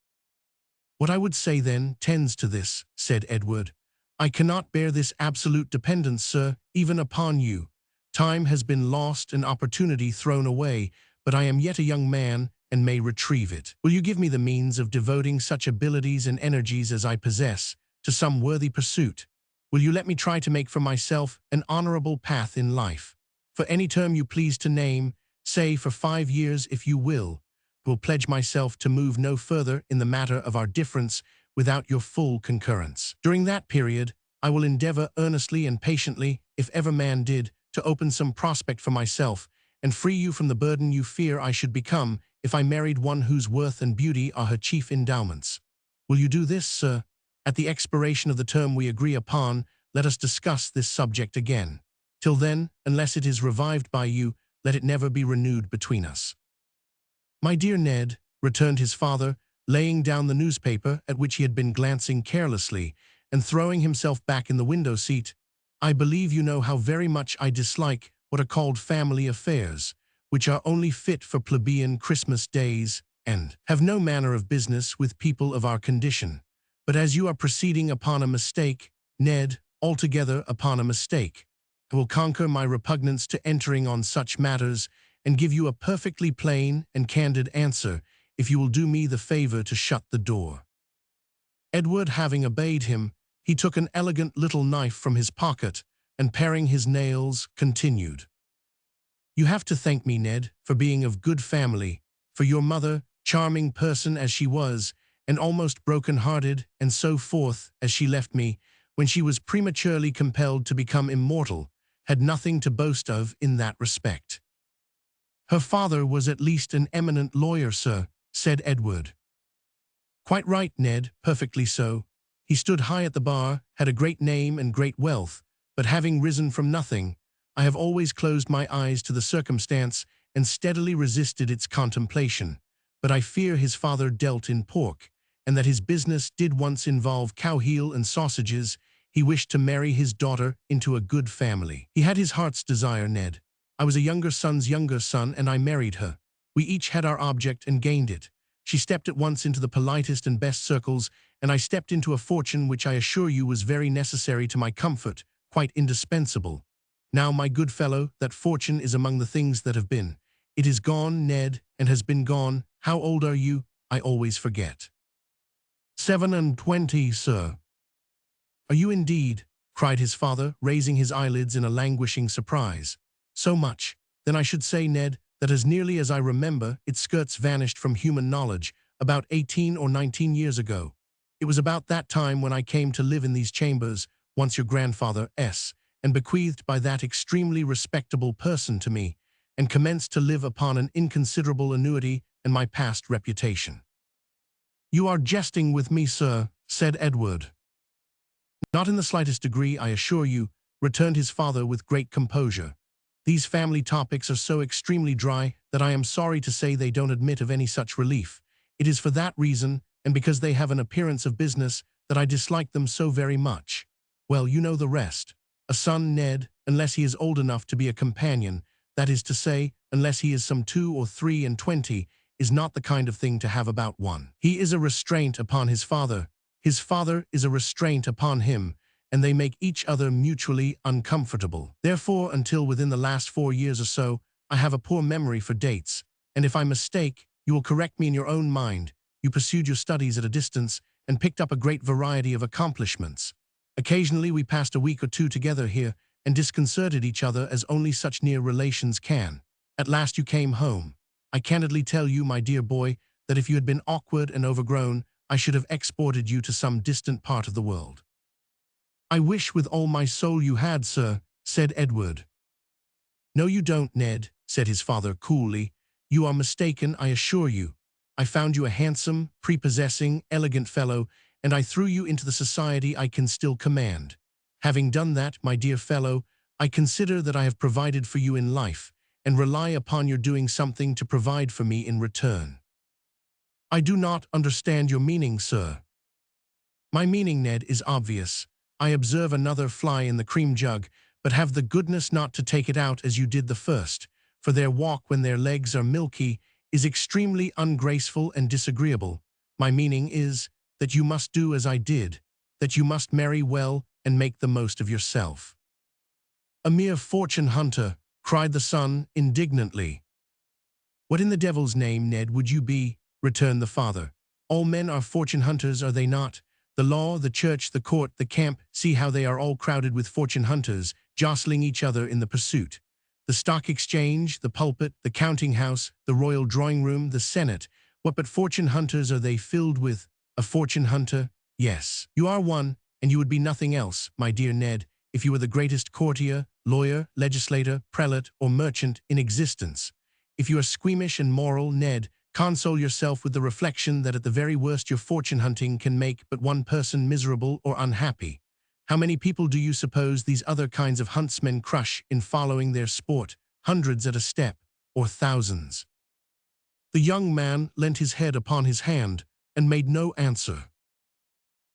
What I would say then tends to this, said Edward. I cannot bear this absolute dependence, sir, even upon you. Time has been lost and opportunity thrown away, but I am yet a young man and may retrieve it. Will you give me the means of devoting such abilities and energies as I possess to some worthy pursuit? Will you let me try to make for myself an honorable path in life? For any term you please to name, say for 5 years if you will pledge myself to move no further in the matter of our difference without your full concurrence. During that period, I will endeavor earnestly and patiently, if ever man did, to open some prospect for myself, and free you from the burden you fear I should become if I married one whose worth and beauty are her chief endowments. Will you do this, sir? At the expiration of the term we agree upon, let us discuss this subject again. Till then, unless it is revived by you, let it never be renewed between us. My dear Ned, returned his father, laying down the newspaper at which he had been glancing carelessly, and throwing himself back in the window seat, I believe you know how very much I dislike what are called family affairs, which are only fit for plebeian Christmas days, and have no manner of business with people of our condition. But as you are proceeding upon a mistake, Ned, altogether upon a mistake, I will conquer my repugnance to entering on such matters, and give you a perfectly plain and candid answer, if you will do me the favor to shut the door. Edward having obeyed him, he took an elegant little knife from his pocket, and paring his nails, continued. You have to thank me, Ned, for being of good family, for your mother, charming person as she was, and almost broken-hearted and so forth as she left me, when she was prematurely compelled to become immortal, had nothing to boast of in that respect. Her father was at least an eminent lawyer, sir, said Edward. Quite right, Ned, perfectly so. He stood high at the bar, had a great name and great wealth, but having risen from nothing, I have always closed my eyes to the circumstance and steadily resisted its contemplation. But I fear his father dealt in pork, and that his business did once involve cow-heel and sausages. He wished to marry his daughter into a good family. He had his heart's desire, Ned. I was a younger son's younger son, and I married her. We each had our object and gained it. She stepped at once into the politest and best circles, and I stepped into a fortune which I assure you was very necessary to my comfort, quite indispensable. Now, my good fellow, that fortune is among the things that have been. It is gone, Ned, and has been gone. How old are you? I always forget. 27, sir. Are you indeed? Cried his father, raising his eyelids in a languishing surprise. So much, then I should say, Ned, that as nearly as I remember, its skirts vanished from human knowledge about 18 or 19 years ago. It was about that time when I came to live in these chambers, once your grandfather's, and bequeathed by that extremely respectable person to me, and commenced to live upon an inconsiderable annuity and my past reputation. You are jesting with me, sir, said Edward. Not in the slightest degree, I assure you, returned his father with great composure. These family topics are so extremely dry that I am sorry to say they don't admit of any such relief. It is for that reason, and because they have an appearance of business, that I dislike them so very much. Well, you know the rest. A son, Ned, unless he is old enough to be a companion, that is to say, unless he is some 2 or 23, is not the kind of thing to have about one. He is a restraint upon his father is a restraint upon him, and they make each other mutually uncomfortable. Therefore, until within the last 4 years or so, I have a poor memory for dates, and if I mistake, you will correct me in your own mind. You pursued your studies at a distance and picked up a great variety of accomplishments. Occasionally we passed a week or 2 together here and disconcerted each other as only such near relations can. At last you came home. I candidly tell you, my dear boy, that if you had been awkward and overgrown, I should have exported you to some distant part of the world. I wish with all my soul you had, sir, said Edward. No, you don't, Ned, said his father coolly. You are mistaken, I assure you. I found you a handsome, prepossessing, elegant fellow, and I threw you into the society I can still command. Having done that, my dear fellow, I consider that I have provided for you in life, and rely upon your doing something to provide for me in return. I do not understand your meaning, sir. My meaning, Ned, is obvious. I observe another fly in the cream jug, but have the goodness not to take it out as you did the first, for their walk when their legs are milky is extremely ungraceful and disagreeable. My meaning is that you must do as I did, that you must marry well and make the most of yourself. A mere fortune hunter, cried the son indignantly. What in the devil's name, Ned, would you be? Returned the father. All men are fortune hunters, are they not? The law, the church, the court, the camp, see how they are all crowded with fortune hunters, jostling each other in the pursuit. The stock exchange, the pulpit, the counting house, the royal drawing room, the senate, what but fortune hunters are they filled with? A fortune hunter? Yes, you are one, and you would be nothing else, my dear Ned, if you were the greatest courtier, lawyer, legislator, prelate, or merchant in existence. If you are squeamish and moral, Ned, console yourself with the reflection that at the very worst your fortune hunting can make but one person miserable or unhappy. How many people do you suppose these other kinds of huntsmen crush in following their sport? Hundreds at a step, or thousands. The young man leant his head upon his hand and made no answer.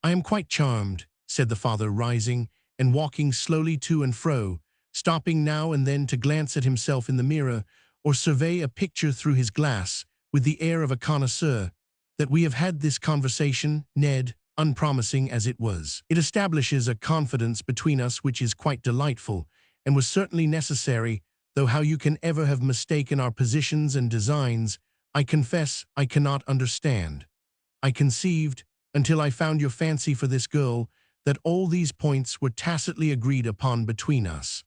I am quite charmed, said the father, rising and walking slowly to and fro, stopping now and then to glance at himself in the mirror or survey a picture through his glass, with the air of a connoisseur, that we have had this conversation, Ned, unpromising as it was. It establishes a confidence between us which is quite delightful, and was certainly necessary, though how you can ever have mistaken our positions and designs, I confess I cannot understand. I conceived, until I found your fancy for this girl, that all these points were tacitly agreed upon between us.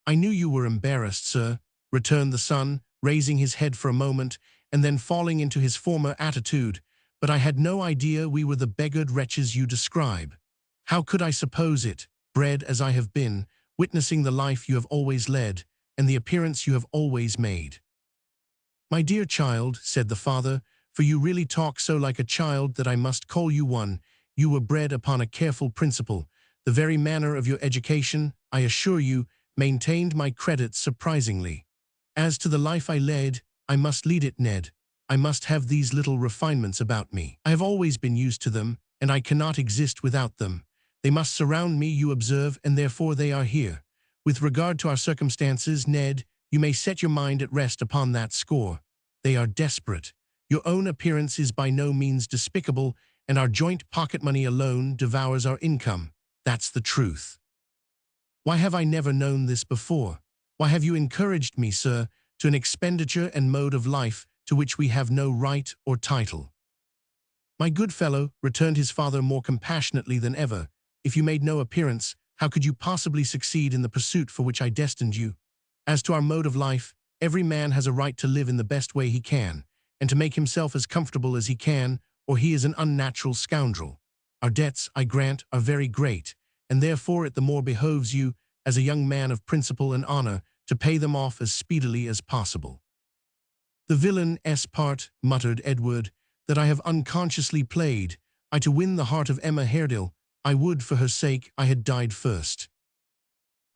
I knew you were embarrassed, sir, returned the son, raising his head for a moment, and then falling into his former attitude, but I had no idea we were the beggared wretches you describe. How could I suppose it, bred as I have been, witnessing the life you have always led, and the appearance you have always made? My dear child, said the father, for you really talk so like a child that I must call you one, you were bred upon a careful principle. The very manner of your education, I assure you, maintained my credit surprisingly. As to the life I led, I must lead it, Ned. I must have these little refinements about me. I have always been used to them, and I cannot exist without them. They must surround me, you observe, and therefore they are here. With regard to our circumstances, Ned, you may set your mind at rest upon that score. They are desperate. Your own appearance is by no means despicable, and our joint pocket money alone devours our income. That's the truth. Why have I never known this before? Why have you encouraged me, sir, to an expenditure and mode of life to which we have no right or title?" "My good fellow," returned his father more compassionately than ever, "if you made no appearance, how could you possibly succeed in the pursuit for which I destined you? As to our mode of life, every man has a right to live in the best way he can, and to make himself as comfortable as he can, or he is an unnatural scoundrel. Our debts, I grant, are very great, and therefore it the more behoves you, as a young man of principle and honor, to pay them off as speedily as possible." "The villain's part," muttered Edward, "that I have unconsciously played. I to win the heart of Emma Haredale, I would, for her sake, I had died first."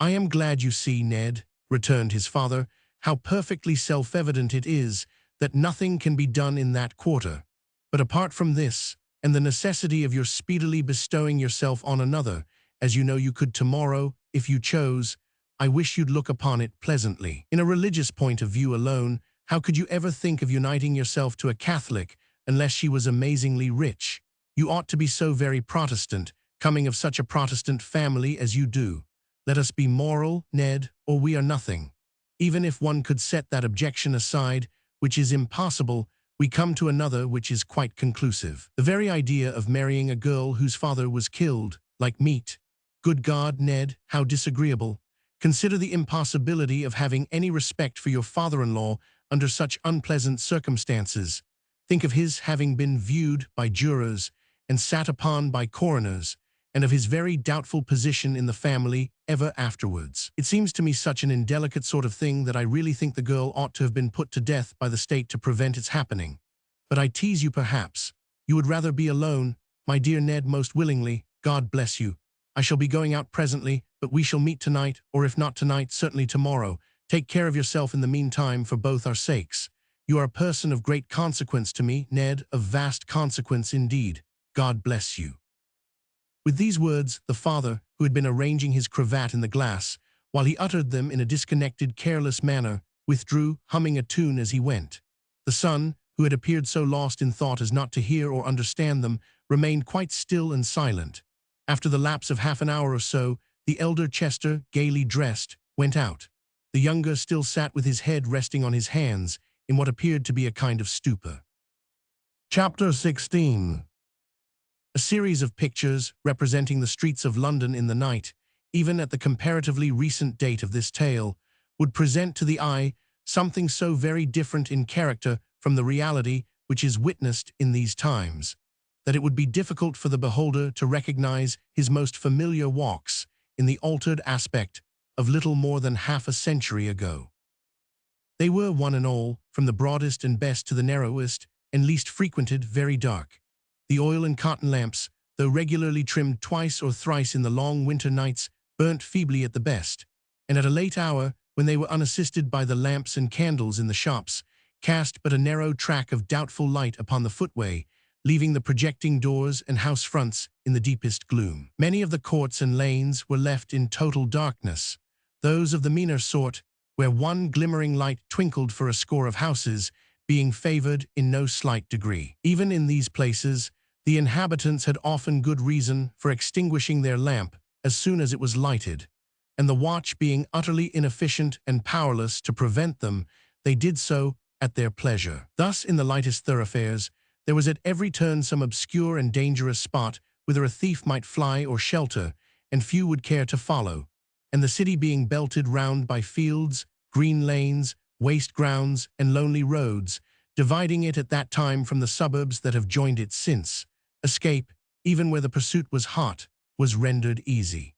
"I am glad you see, Ned," returned his father, "how perfectly self-evident it is that nothing can be done in that quarter. But apart from this, and the necessity of your speedily bestowing yourself on another, as you know you could tomorrow, if you chose, I wish you'd look upon it pleasantly. In a religious point of view alone, how could you ever think of uniting yourself to a Catholic unless she was amazingly rich? You ought to be so very Protestant, coming of such a Protestant family as you do. Let us be moral, Ned, or we are nothing. Even if one could set that objection aside, which is impossible, we come to another which is quite conclusive. The very idea of marrying a girl whose father was killed, like meat. Good God, Ned, how disagreeable. Consider the impossibility of having any respect for your father-in-law under such unpleasant circumstances. Think of his having been viewed by jurors and sat upon by coroners, and of his very doubtful position in the family ever afterwards. It seems to me such an indelicate sort of thing that I really think the girl ought to have been put to death by the state to prevent its happening. But I tease you perhaps. You would rather be alone, my dear Ned, most willingly. God bless you. I shall be going out presently, but we shall meet tonight, or if not tonight, certainly tomorrow. Take care of yourself in the meantime for both our sakes. You are a person of great consequence to me, Ned, of vast consequence indeed. God bless you." With these words, the father, who had been arranging his cravat in the glass, while he uttered them in a disconnected, careless manner, withdrew, humming a tune as he went. The son, who had appeared so lost in thought as not to hear or understand them, remained quite still and silent. After the lapse of half an hour or so, the elder Chester, gaily dressed, went out. The younger still sat with his head resting on his hands, in what appeared to be a kind of stupor. Chapter 16. A series of pictures representing the streets of London in the night, even at the comparatively recent date of this tale, would present to the eye something so very different in character from the reality which is witnessed in these times, that it would be difficult for the beholder to recognize his most familiar walks in the altered aspect of little more than half a century ago. They were, one and all, from the broadest and best to the narrowest and least frequented, very dark. The oil and cotton lamps, though regularly trimmed twice or thrice in the long winter nights, burnt feebly at the best, and at a late hour, when they were unassisted by the lamps and candles in the shops, cast but a narrow track of doubtful light upon the footway, leaving the projecting doors and house fronts in the deepest gloom. Many of the courts and lanes were left in total darkness, those of the meaner sort, where one glimmering light twinkled for a score of houses, being favored in no slight degree. Even in these places, the inhabitants had often good reason for extinguishing their lamp as soon as it was lighted, and the watch being utterly inefficient and powerless to prevent them, they did so at their pleasure. Thus, in the lightest thoroughfares, there was at every turn some obscure and dangerous spot whither a thief might fly or shelter, and few would care to follow, and the city being belted round by fields, green lanes, waste grounds, and lonely roads, dividing it at that time from the suburbs that have joined it since, escape, even where the pursuit was hot, was rendered easy.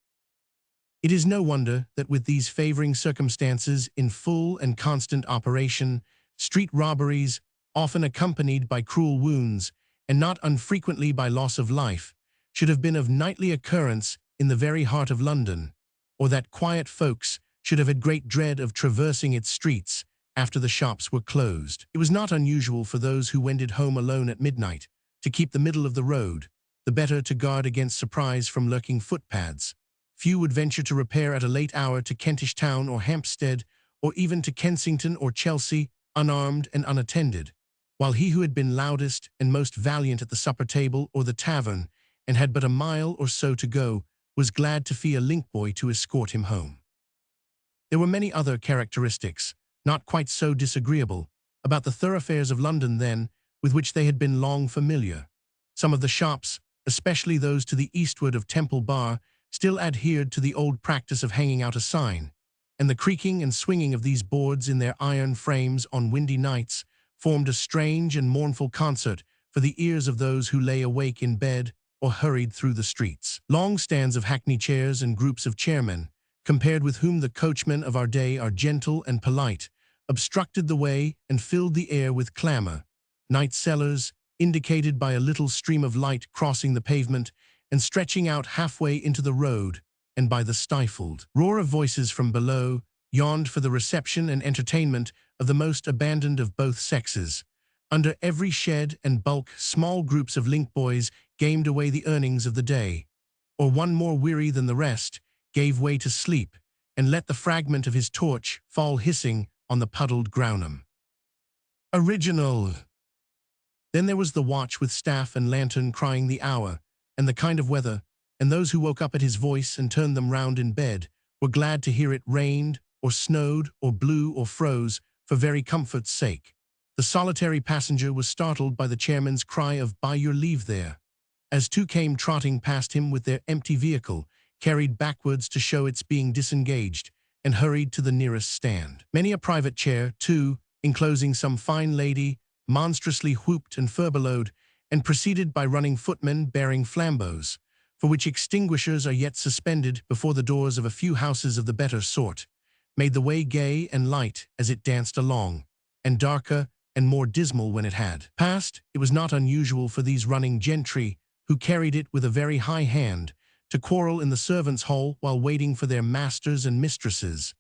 It is no wonder that with these favoring circumstances in full and constant operation, street robberies, often accompanied by cruel wounds, and not unfrequently by loss of life, should have been of nightly occurrence in the very heart of London, or that quiet folks should have had great dread of traversing its streets after the shops were closed. It was not unusual for those who wended home alone at midnight to keep the middle of the road, the better to guard against surprise from lurking footpads. Few would venture to repair at a late hour to Kentish Town or Hampstead, or even to Kensington or Chelsea, unarmed and unattended, while he who had been loudest and most valiant at the supper table or the tavern, and had but a mile or so to go, was glad to fee a link boy to escort him home. There were many other characteristics, not quite so disagreeable, about the thoroughfares of London then, with which they had been long familiar. Some of the shops, especially those to the eastward of Temple Bar, still adhered to the old practice of hanging out a sign, and the creaking and swinging of these boards in their iron frames on windy nights formed a strange and mournful concert for the ears of those who lay awake in bed or hurried through the streets. Long stands of hackney chairs and groups of chairmen, compared with whom the coachmen of our day are gentle and polite, obstructed the way and filled the air with clamor. Night cellars, indicated by a little stream of light crossing the pavement and stretching out halfway into the road, and by the stifled roar of voices from below, yawned for the reception and entertainment of the most abandoned of both sexes. Under every shed and bulk, small groups of link boys gamed away the earnings of the day, or one more weary than the rest gave way to sleep and let the fragment of his torch fall hissing on the puddled grounum. Original. Then there was the watch with staff and lantern crying the hour, and the kind of weather, and those who woke up at his voice and turned them round in bed were glad to hear it rained, or snowed, or blew, or froze, for very comfort's sake. The solitary passenger was startled by the chairman's cry of "By your leave there," as two came trotting past him with their empty vehicle, carried backwards to show its being disengaged, and hurried to the nearest stand. Many a private chair, too, enclosing some fine lady, monstrously whooped and furbeloed, and preceded by running footmen bearing flambeaux, for which extinguishers are yet suspended before the doors of a few houses of the better sort, made the way gay and light as it danced along, and darker and more dismal when it had passed. It was not unusual for these running gentry, who carried it with a very high hand, to quarrel in the servants' hall while waiting for their masters and mistresses,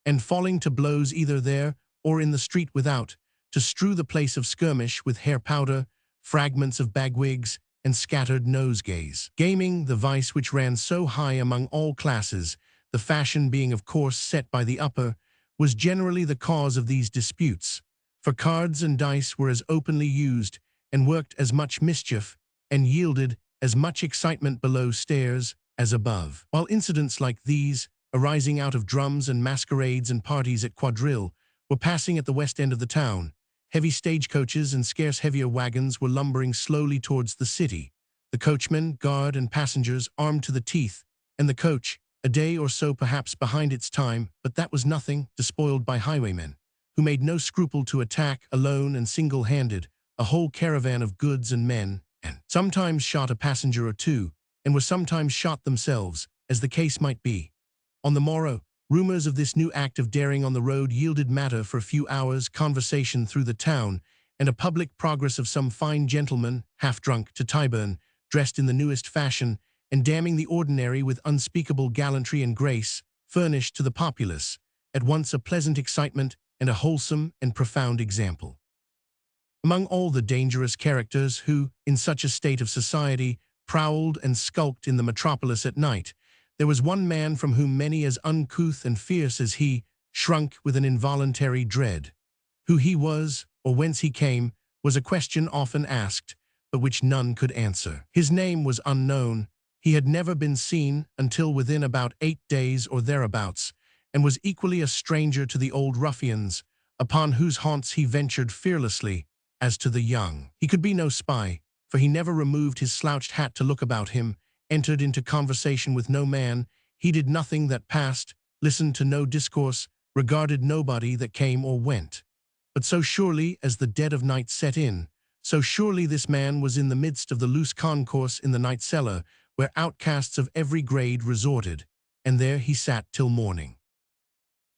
and falling to blows either there or in the street without, to strew the place of skirmish with hair powder, fragments of bagwigs, and scattered nosegays. Gaming, the vice which ran so high among all classes, the fashion being of course set by the upper, was generally the cause of these disputes, for cards and dice were as openly used, and worked as much mischief, and yielded as much excitement below stairs as above. While incidents like these, arising out of drums and masquerades and parties at quadrille, were passing at the west end of the town, heavy stagecoaches and scarce heavier wagons were lumbering slowly towards the city, the coachman, guard, and passengers armed to the teeth, and the coach, a day or so perhaps behind its time, but that was nothing, despoiled by highwaymen, who made no scruple to attack, alone and single-handed, a whole caravan of goods and men, and sometimes shot a passenger or two, and were sometimes shot themselves, as the case might be. On the morrow, rumors of this new act of daring on the road yielded matter for a few hours' conversation through the town, and a public progress of some fine gentleman, half-drunk, to Tyburn, dressed in the newest fashion, and damning the ordinary with unspeakable gallantry and grace, furnished to the populace at once a pleasant excitement and a wholesome and profound example. Among all the dangerous characters who, in such a state of society, prowled and skulked in the metropolis at night, there was one man from whom many as uncouth and fierce as he shrunk with an involuntary dread. Who he was, or whence he came, was a question often asked, but which none could answer. His name was unknown. He had never been seen until within about 8 days or thereabouts, and was equally a stranger to the old ruffians, upon whose haunts he ventured fearlessly, as to the young. He could be no spy, for he never removed his slouched hat to look about him, entered into conversation with no man, heeded nothing that passed, listened to no discourse, regarded nobody that came or went. But so surely as the dead of night set in, so surely this man was in the midst of the loose concourse in the night cellar, where outcasts of every grade resorted, and there he sat till morning.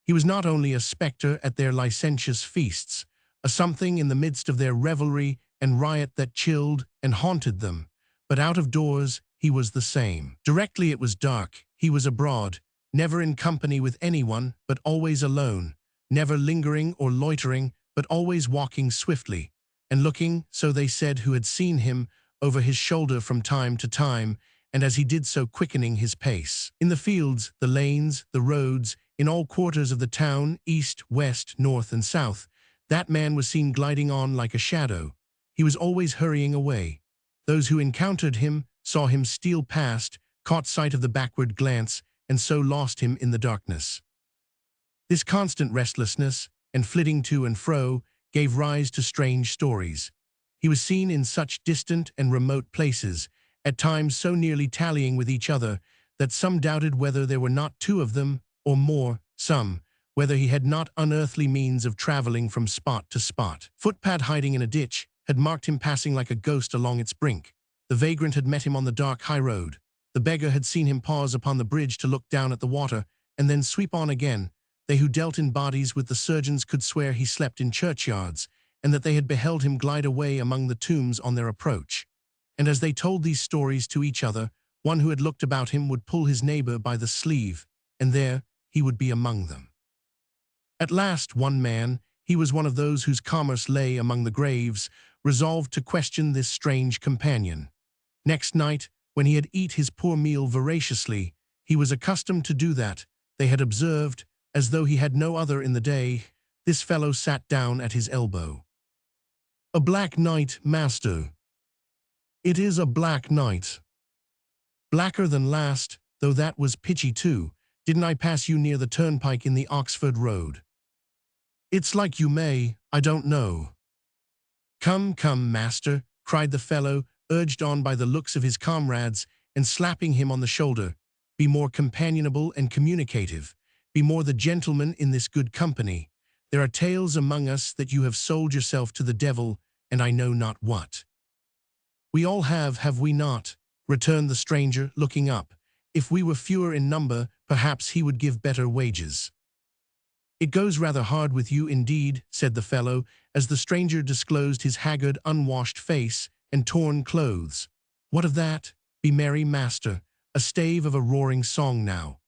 He was not only a spectre at their licentious feasts, a something in the midst of their revelry and riot that chilled and haunted them, but out of doors he was the same. Directly it was dark, he was abroad, never in company with anyone, but always alone, never lingering or loitering, but always walking swiftly, and looking, so they said who had seen him, over his shoulder from time to time, and as he did so quickening his pace. In the fields, the lanes, the roads, in all quarters of the town, east, west, north, and south, that man was seen gliding on like a shadow. He was always hurrying away. Those who encountered him saw him steal past, caught sight of the backward glance, and so lost him in the darkness. This constant restlessness, and flitting to and fro, gave rise to strange stories. He was seen in such distant and remote places, at times so nearly tallying with each other, that some doubted whether there were not two of them, or more, some, whether he had not unearthly means of traveling from spot to spot. Footpad hiding in a ditch had marked him passing like a ghost along its brink. The vagrant had met him on the dark high road. The beggar had seen him pause upon the bridge to look down at the water, and then sweep on again. They who dealt in bodies with the surgeons could swear he slept in churchyards, and that they had beheld him glide away among the tombs on their approach. And as they told these stories to each other, one who had looked about him would pull his neighbor by the sleeve, and there he would be among them. At last one man, he was one of those whose commerce lay among the graves, resolved to question this strange companion. Next night, when he had eat his poor meal voraciously, he was accustomed to do that, they had observed, as though he had no other in the day, this fellow sat down at his elbow. "A black night, master." "It is a black night." "Blacker than last, though that was pitchy too. Didn't I pass you near the turnpike in the Oxford Road?" "It's like you may, I don't know." "Come, come, master," cried the fellow, urged on by the looks of his comrades, and slapping him on the shoulder. "Be more companionable and communicative. Be more the gentleman in this good company. There are tales among us that you have sold yourself to the devil, and I know not what." "We all have we not?" returned the stranger, looking up. "If we were fewer in number, perhaps he would give better wages." "It goes rather hard with you indeed," said the fellow, as the stranger disclosed his haggard, unwashed face and torn clothes. "What of that? Be merry, master. A stave of a roaring song now."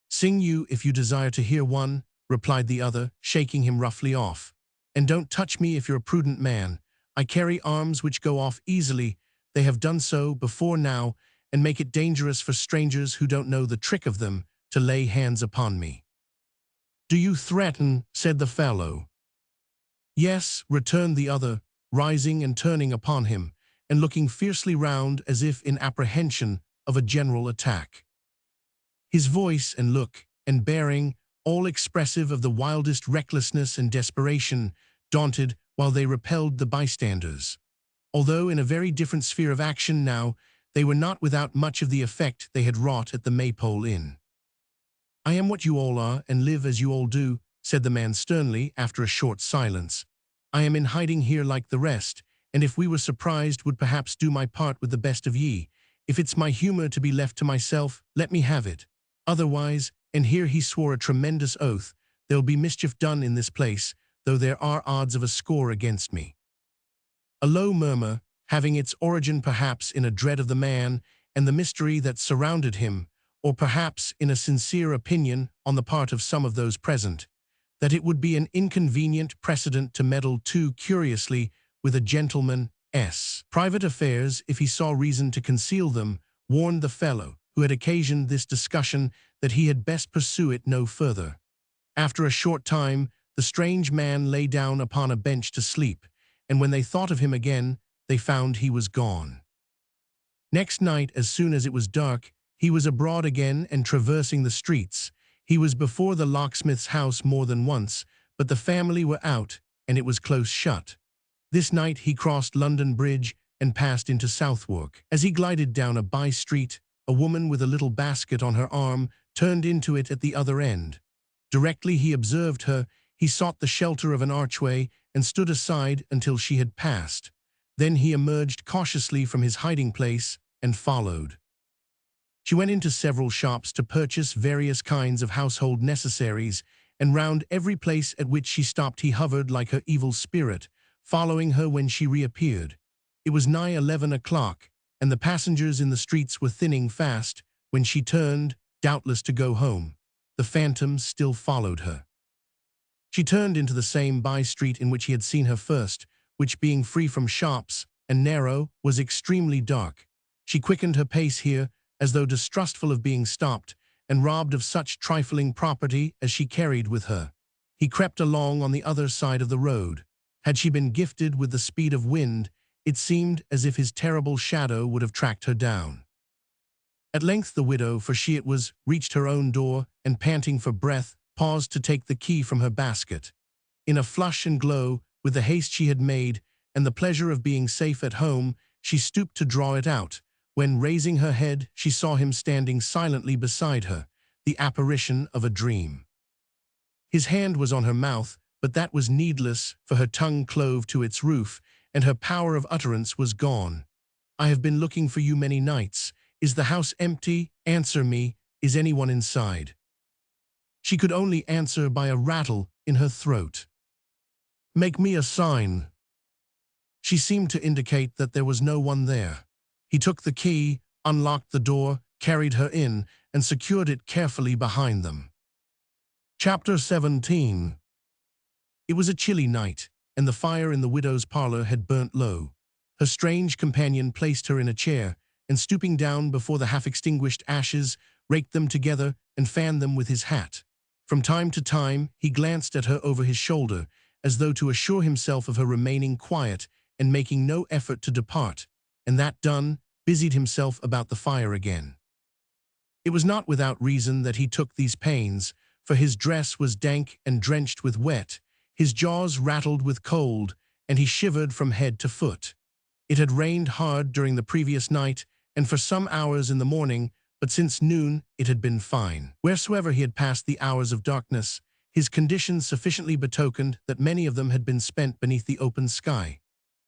"Sing you if you desire to hear one," replied the other, shaking him roughly off. "And don't touch me if you're a prudent man. I carry arms which go off easily. They have done so before now, and make it dangerous for strangers who don't know the trick of them to lay hands upon me." "Do you threaten?" said the fellow. "Yes," returned the other, rising and turning upon him, and looking fiercely round as if in apprehension of a general attack. His voice and look and bearing, all expressive of the wildest recklessness and desperation, daunted while they repelled the bystanders. Although in a very different sphere of action now, they were not without much of the effect they had wrought at the Maypole Inn. "I am what you all are, and live as you all do," said the man sternly, after a short silence. "I am in hiding here like the rest, and if we were surprised would perhaps do my part with the best of ye. If it's my humor to be left to myself, let me have it. Otherwise," and here he swore a tremendous oath, "there'll be mischief done in this place, though there are odds of a score against me." A low murmur, having its origin perhaps in a dread of the man and the mystery that surrounded him, or perhaps in a sincere opinion on the part of some of those present, that it would be an inconvenient precedent to meddle too curiously with a gentleman's private affairs if he saw reason to conceal them, warned the fellow who had occasioned this discussion that he had best pursue it no further. After a short time, the strange man lay down upon a bench to sleep, and when they thought of him again, they found he was gone. Next night, as soon as it was dark, he was abroad again and traversing the streets. He was before the locksmith's house more than once, but the family were out, and it was close shut. This night he crossed London Bridge and passed into Southwark. As he glided down a by-street, a woman with a little basket on her arm turned into it at the other end. Directly he observed her, he sought the shelter of an archway and stood aside until she had passed. Then he emerged cautiously from his hiding place and followed. She went into several shops to purchase various kinds of household necessaries, and round every place at which she stopped he hovered like her evil spirit, following her when she reappeared. It was nigh 11 o'clock, and the passengers in the streets were thinning fast, when she turned, doubtless to go home. The phantom still followed her. She turned into the same by-street in which he had seen her first, which being free from shops and narrow, was extremely dark. She quickened her pace here, as though distrustful of being stopped, and robbed of such trifling property as she carried with her. He crept along on the other side of the road. Had she been gifted with the speed of wind, it seemed as if his terrible shadow would have tracked her down. At length the widow, for she it was, reached her own door, and panting for breath, paused to take the key from her basket. In a flush and glow, with the haste she had made, and the pleasure of being safe at home, she stooped to draw it out, when, raising her head, she saw him standing silently beside her, the apparition of a dream. His hand was on her mouth, but that was needless, for her tongue clove to its roof, and her power of utterance was gone. "I have been looking for you many nights. Is the house empty? Answer me, is anyone inside?" She could only answer by a rattle in her throat. "Make me a sign." She seemed to indicate that there was no one there. He took the key, unlocked the door, carried her in, and secured it carefully behind them. Chapter 17. It was a chilly night, and the fire in the widow's parlor had burnt low. Her strange companion placed her in a chair, and stooping down before the half-extinguished ashes, raked them together and fanned them with his hat. From time to time, he glanced at her over his shoulder, as though to assure himself of her remaining quiet and making no effort to depart, and that done, busied himself about the fire again. It was not without reason that he took these pains, for his dress was dank and drenched with wet, his jaws rattled with cold, and he shivered from head to foot. It had rained hard during the previous night, and for some hours in the morning, but since noon it had been fine. Wheresoever he had passed the hours of darkness, his condition sufficiently betokened that many of them had been spent beneath the open sky.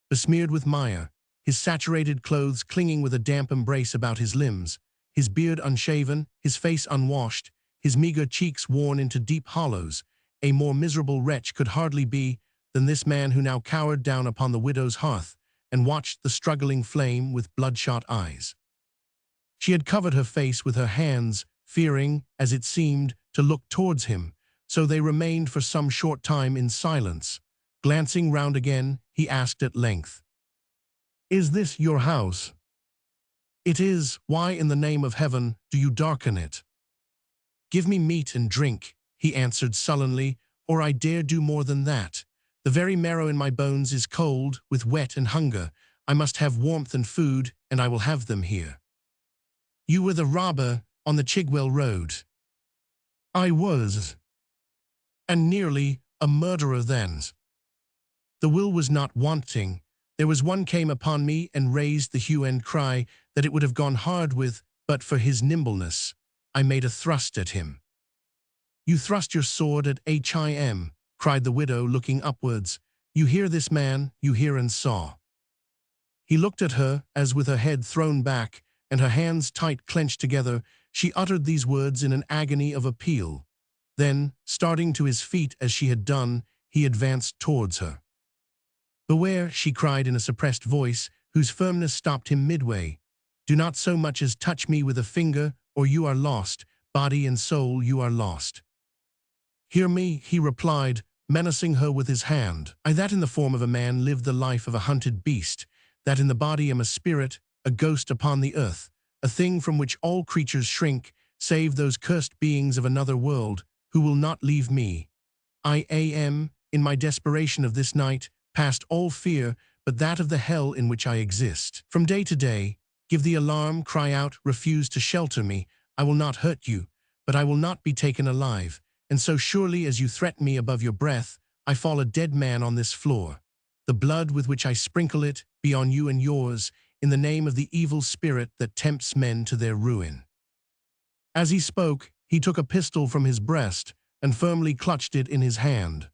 Besmeared with mire, his saturated clothes clinging with a damp embrace about his limbs, his beard unshaven, his face unwashed, his meager cheeks worn into deep hollows, a more miserable wretch could hardly be than this man who now cowered down upon the widow's hearth and watched the struggling flame with bloodshot eyes. She had covered her face with her hands, fearing, as it seemed, to look towards him, so they remained for some short time in silence. Glancing round again, he asked at length, "Is this your house?" "It is. Why in the name of heaven do you darken it?" "Give me meat and drink," he answered sullenly, "or I dare do more than that. The very marrow in my bones is cold with wet and hunger. I must have warmth and food, and I will have them here." "You were the robber on the Chigwell Road." "I was. And nearly a murderer then. The will was not wanting. There was one came upon me and raised the hue and cry that it would have gone hard with, but for his nimbleness. I made a thrust at him." "You thrust your sword at him," cried the widow, looking upwards. "You hear this man, you hear and saw." He looked at her, as with her head thrown back, and her hands tight clenched together, she uttered these words in an agony of appeal. Then, starting to his feet as she had done, he advanced towards her. "Beware," she cried in a suppressed voice, whose firmness stopped him midway. "Do not so much as touch me with a finger, or you are lost, body and soul you are lost." "Hear me," he replied, menacing her with his hand. "I that in the form of a man live the life of a hunted beast, that in the body am a spirit, a ghost upon the earth, a thing from which all creatures shrink, save those cursed beings of another world, who will not leave me. I am, in my desperation of this night, past all fear but that of the hell in which I exist. From day to day, give the alarm, cry out, refuse to shelter me. I will not hurt you, but I will not be taken alive, and so surely as you threaten me above your breath, I fall a dead man on this floor. The blood with which I sprinkle it be on you and yours, in the name of the evil spirit that tempts men to their ruin." As he spoke, he took a pistol from his breast and firmly clutched it in his hand.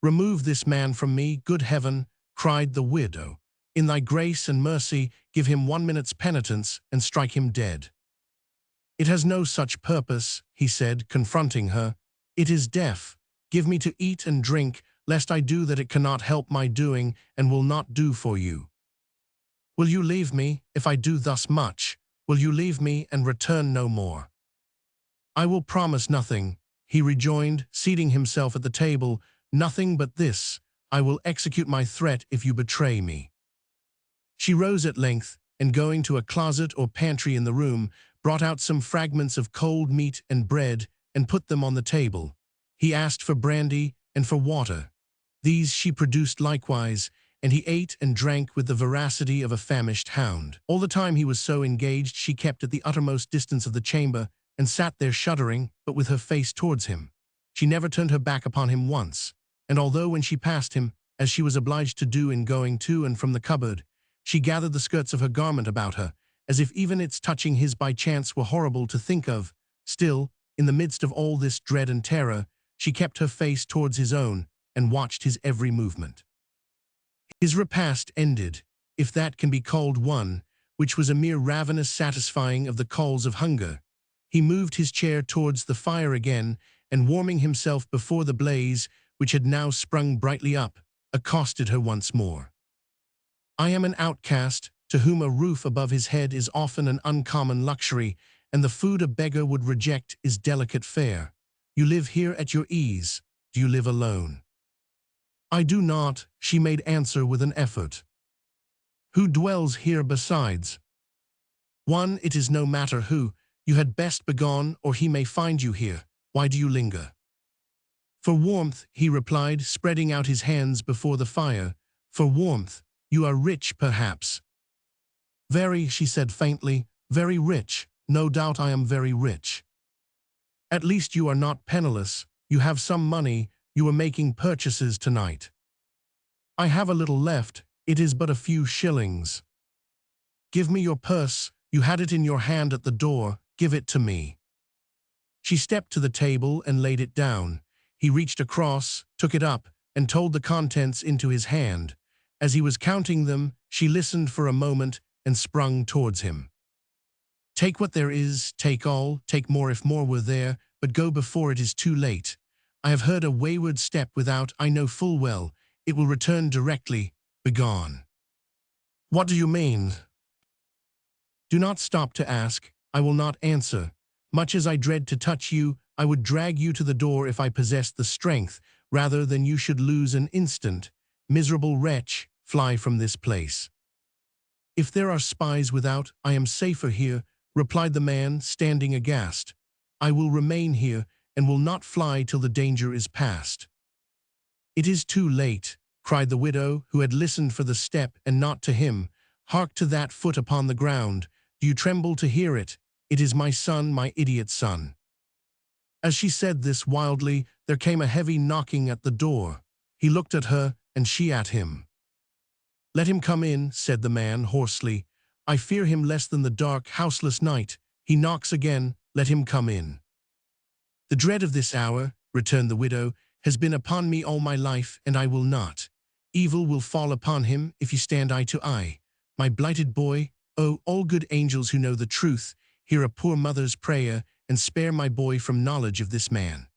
"Remove this man from me, good heaven," cried the widow. "In thy grace and mercy, give him 1 minute's penitence and strike him dead." "It has no such purpose," he said, confronting her. "It is deaf. Give me to eat and drink, lest I do that it cannot help my doing and will not do for you." "Will you leave me, if I do thus much? Will you leave me and return no more?" "I will promise nothing," he rejoined, seating himself at the table. "Nothing but this. I will execute my threat if you betray me." She rose at length, and going to a closet or pantry in the room, brought out some fragments of cold meat and bread and put them on the table. He asked for brandy and for water. These she produced likewise, and he ate and drank with the voracity of a famished hound. All the time he was so engaged, she kept at the uttermost distance of the chamber and sat there shuddering, but with her face towards him. She never turned her back upon him once, and although when she passed him, as she was obliged to do in going to and from the cupboard, she gathered the skirts of her garment about her, as if even its touching his by chance were horrible to think of, still, in the midst of all this dread and terror, she kept her face towards his own and watched his every movement. His repast ended, if that can be called one, which was a mere ravenous satisfying of the calls of hunger. He moved his chair towards the fire again, and warming himself before the blaze, which had now sprung brightly up, accosted her once more. "I am an outcast, to whom a roof above his head is often an uncommon luxury, and the food a beggar would reject is delicate fare. You live here at your ease. Do you live alone?" "I do not," she made answer with an effort. "Who dwells here besides?" "One, it is no matter who. You had best begone, or he may find you here. Why do you linger?" "For warmth," he replied, spreading out his hands before the fire. "For warmth. You are rich, perhaps." "Very," she said faintly, "very rich. No doubt I am very rich." "At least you are not penniless. You have some money. You are making purchases tonight." "I have a little left. It is but a few shillings." "Give me your purse. You had it in your hand at the door. Give it to me." She stepped to the table and laid it down. He reached across, took it up, and told the contents into his hand. As he was counting them, she listened for a moment and sprung towards him. "Take what there is, take all, take more if more were there, but go before it is too late. I have heard a wayward step without, I know full well. It will return directly. Begone." "What do you mean?" "Do not stop to ask. I will not answer. Much as I dread to touch you, I would drag you to the door if I possessed the strength, rather than you should lose an instant. Miserable wretch, fly from this place." "If there are spies without, I am safer here," replied the man, standing aghast. "I will remain here, and will not fly till the danger is past." "It is too late," cried the widow, who had listened for the step and not to him. "Hark to that foot upon the ground. Do you tremble to hear it? It is my son, my idiot son." As she said this wildly, there came a heavy knocking at the door. He looked at her, and she at him. "Let him come in," said the man hoarsely. "I fear him less than the dark, houseless night. He knocks again. Let him come in." "The dread of this hour," returned the widow, "has been upon me all my life, and I will not. Evil will fall upon him if you stand eye to eye. My blighted boy, oh, all good angels who know the truth, hear a poor mother's prayer, and spare my boy from knowledge of this man."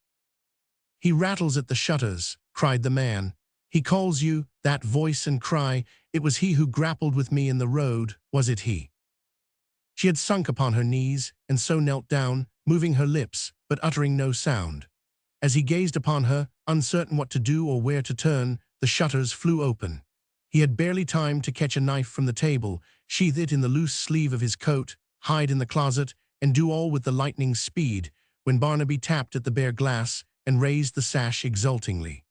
"He rattles at the shutters," cried the man. "He calls you, that voice and cry. It was he who grappled with me in the road, was it he?" She had sunk upon her knees, and so knelt down, moving her lips, but uttering no sound. As he gazed upon her, uncertain what to do or where to turn, the shutters flew open. He had barely time to catch a knife from the table, sheath it in the loose sleeve of his coat, hide in the closet, and do all with the lightning's speed, when Barnaby tapped at the bare glass and raised the sash exultingly.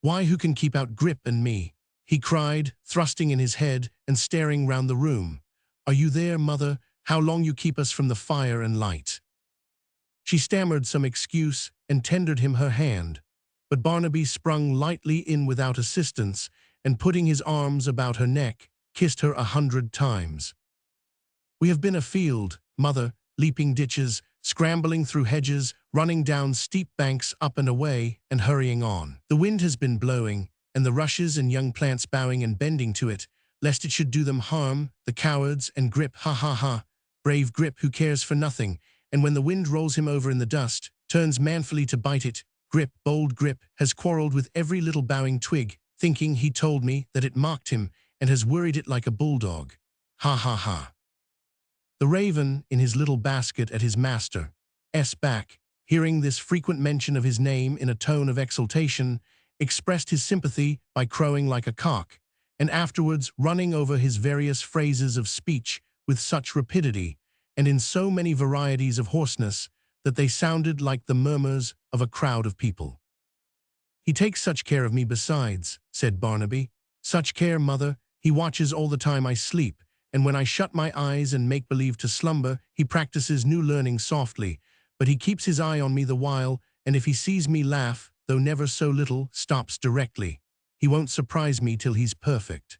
"Why, who can keep out Grip and me?" he cried, thrusting in his head and staring round the room. "Are you there, mother? How long you keep us from the fire and light?" She stammered some excuse and tendered him her hand, but Barnaby sprung lightly in without assistance, and putting his arms about her neck, kissed her 100 times. "We have been afield, mother, leaping ditches, scrambling through hedges, running down steep banks up and away, and hurrying on. The wind has been blowing, and the rushes and young plants bowing and bending to it, lest it should do them harm, the cowards, and Grip, ha ha ha, brave Grip who cares for nothing, and when the wind rolls him over in the dust, turns manfully to bite it. Grip, bold Grip, has quarrelled with every little bowing twig, thinking, he told me, that it mocked him, and has worried it like a bulldog. Ha ha ha." The raven, in his little basket at his master's back, hearing this frequent mention of his name in a tone of exultation, expressed his sympathy by crowing like a cock, and afterwards running over his various phrases of speech with such rapidity, and in so many varieties of hoarseness, that they sounded like the murmurs of a crowd of people. "He takes such care of me besides," said Barnaby. Such care, mother. He watches all the time I sleep, and when I shut my eyes and make believe to slumber, he practices new learning softly, but he keeps his eye on me the while, and if he sees me laugh, though never so little, stops directly. He won't surprise me till he's perfect."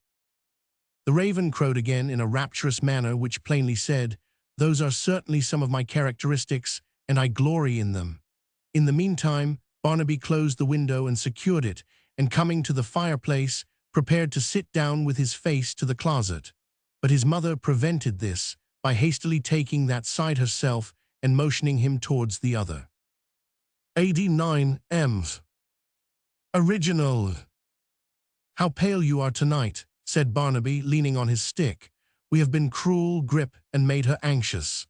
The raven crowed again in a rapturous manner which plainly said, "Those are certainly some of my characteristics, and I glory in them." In the meantime, Barnaby closed the window and secured it, and coming to the fireplace, prepared to sit down with his face to the closet. But his mother prevented this by hastily taking that side herself and motioning him towards the other. 89 M's. Original. "How pale you are tonight," said Barnaby, leaning on his stick. "We have been cruel, Grip, and made her anxious."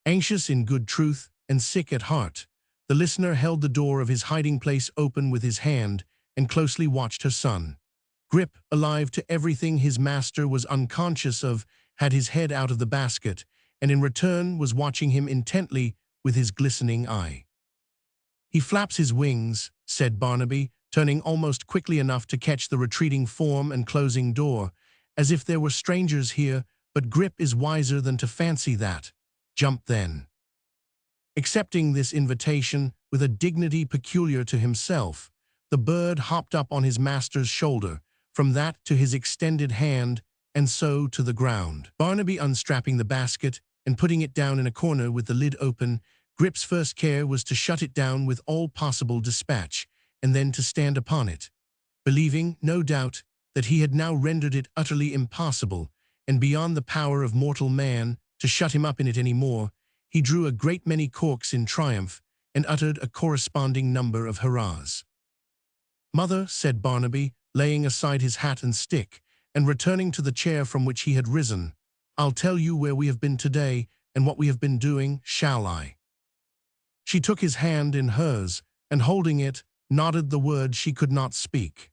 Anxious in good truth, and sick at heart. The listener held the door of his hiding place open with his hand, and closely watched her son. Grip, alive to everything his master was unconscious of, had his head out of the basket, and in return was watching him intently with his glistening eye. "He flaps his wings," said Barnaby, turning almost quickly enough to catch the retreating form and closing door, "as if there were strangers here, but Grip is wiser than to fancy that. Jump then." Accepting this invitation with a dignity peculiar to himself, the bird hopped up on his master's shoulder, from that to his extended hand, and so to the ground. Barnaby unstrapping the basket and putting it down in a corner with the lid open, Grip's first care was to shut it down with all possible dispatch, and then to stand upon it. Believing, no doubt, that he had now rendered it utterly impossible, and beyond the power of mortal man, to shut him up in it any more, he drew a great many corks in triumph, and uttered a corresponding number of hurrahs. "Mother," said Barnaby, laying aside his hat and stick, and returning to the chair from which he had risen, "I'll tell you where we have been today, and what we have been doing, shall I?" She took his hand in hers, and holding it, nodded the word she could not speak.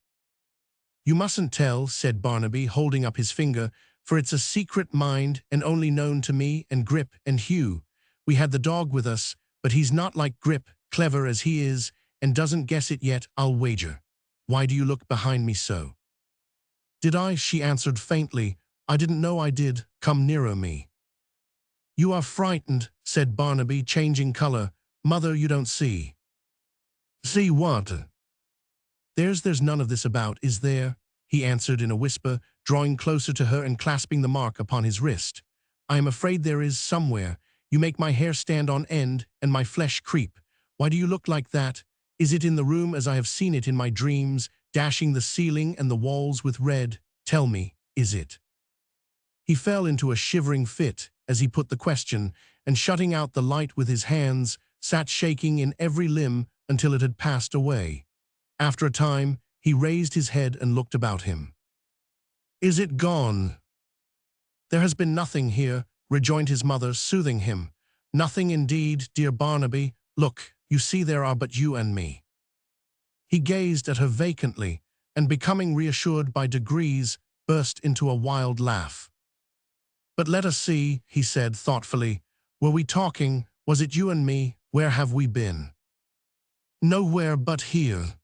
"You mustn't tell," said Barnaby, holding up his finger, "for it's a secret, mind, and only known to me and Grip and Hugh. We had the dog with us, but he's not like Grip, clever as he is, and doesn't guess it yet, I'll wager. Why do you look behind me so?" "Did I?" she answered faintly. "I didn't know I did. Come nearer me." "You are frightened," said Barnaby, changing color. "Mother, you don't see." "See what?" There's none of this about, is there?" he answered in a whisper, drawing closer to her and clasping the mark upon his wrist. "I am afraid there is somewhere. You make my hair stand on end and my flesh creep. Why do you look like that? Is it in the room as I have seen it in my dreams, dashing the ceiling and the walls with red? Tell me, is it?" He fell into a shivering fit as he put the question, and shutting out the light with his hands, sat shaking in every limb until it had passed away. After a time, he raised his head and looked about him. "Is it gone?" "There has been nothing here," rejoined his mother, soothing him. "Nothing indeed, dear Barnaby. Look, you see there are but you and me." He gazed at her vacantly, and becoming reassured by degrees, burst into a wild laugh. "But let us see," he said thoughtfully. "Were we talking? Was it you and me? Where have we been?" "Nowhere but here."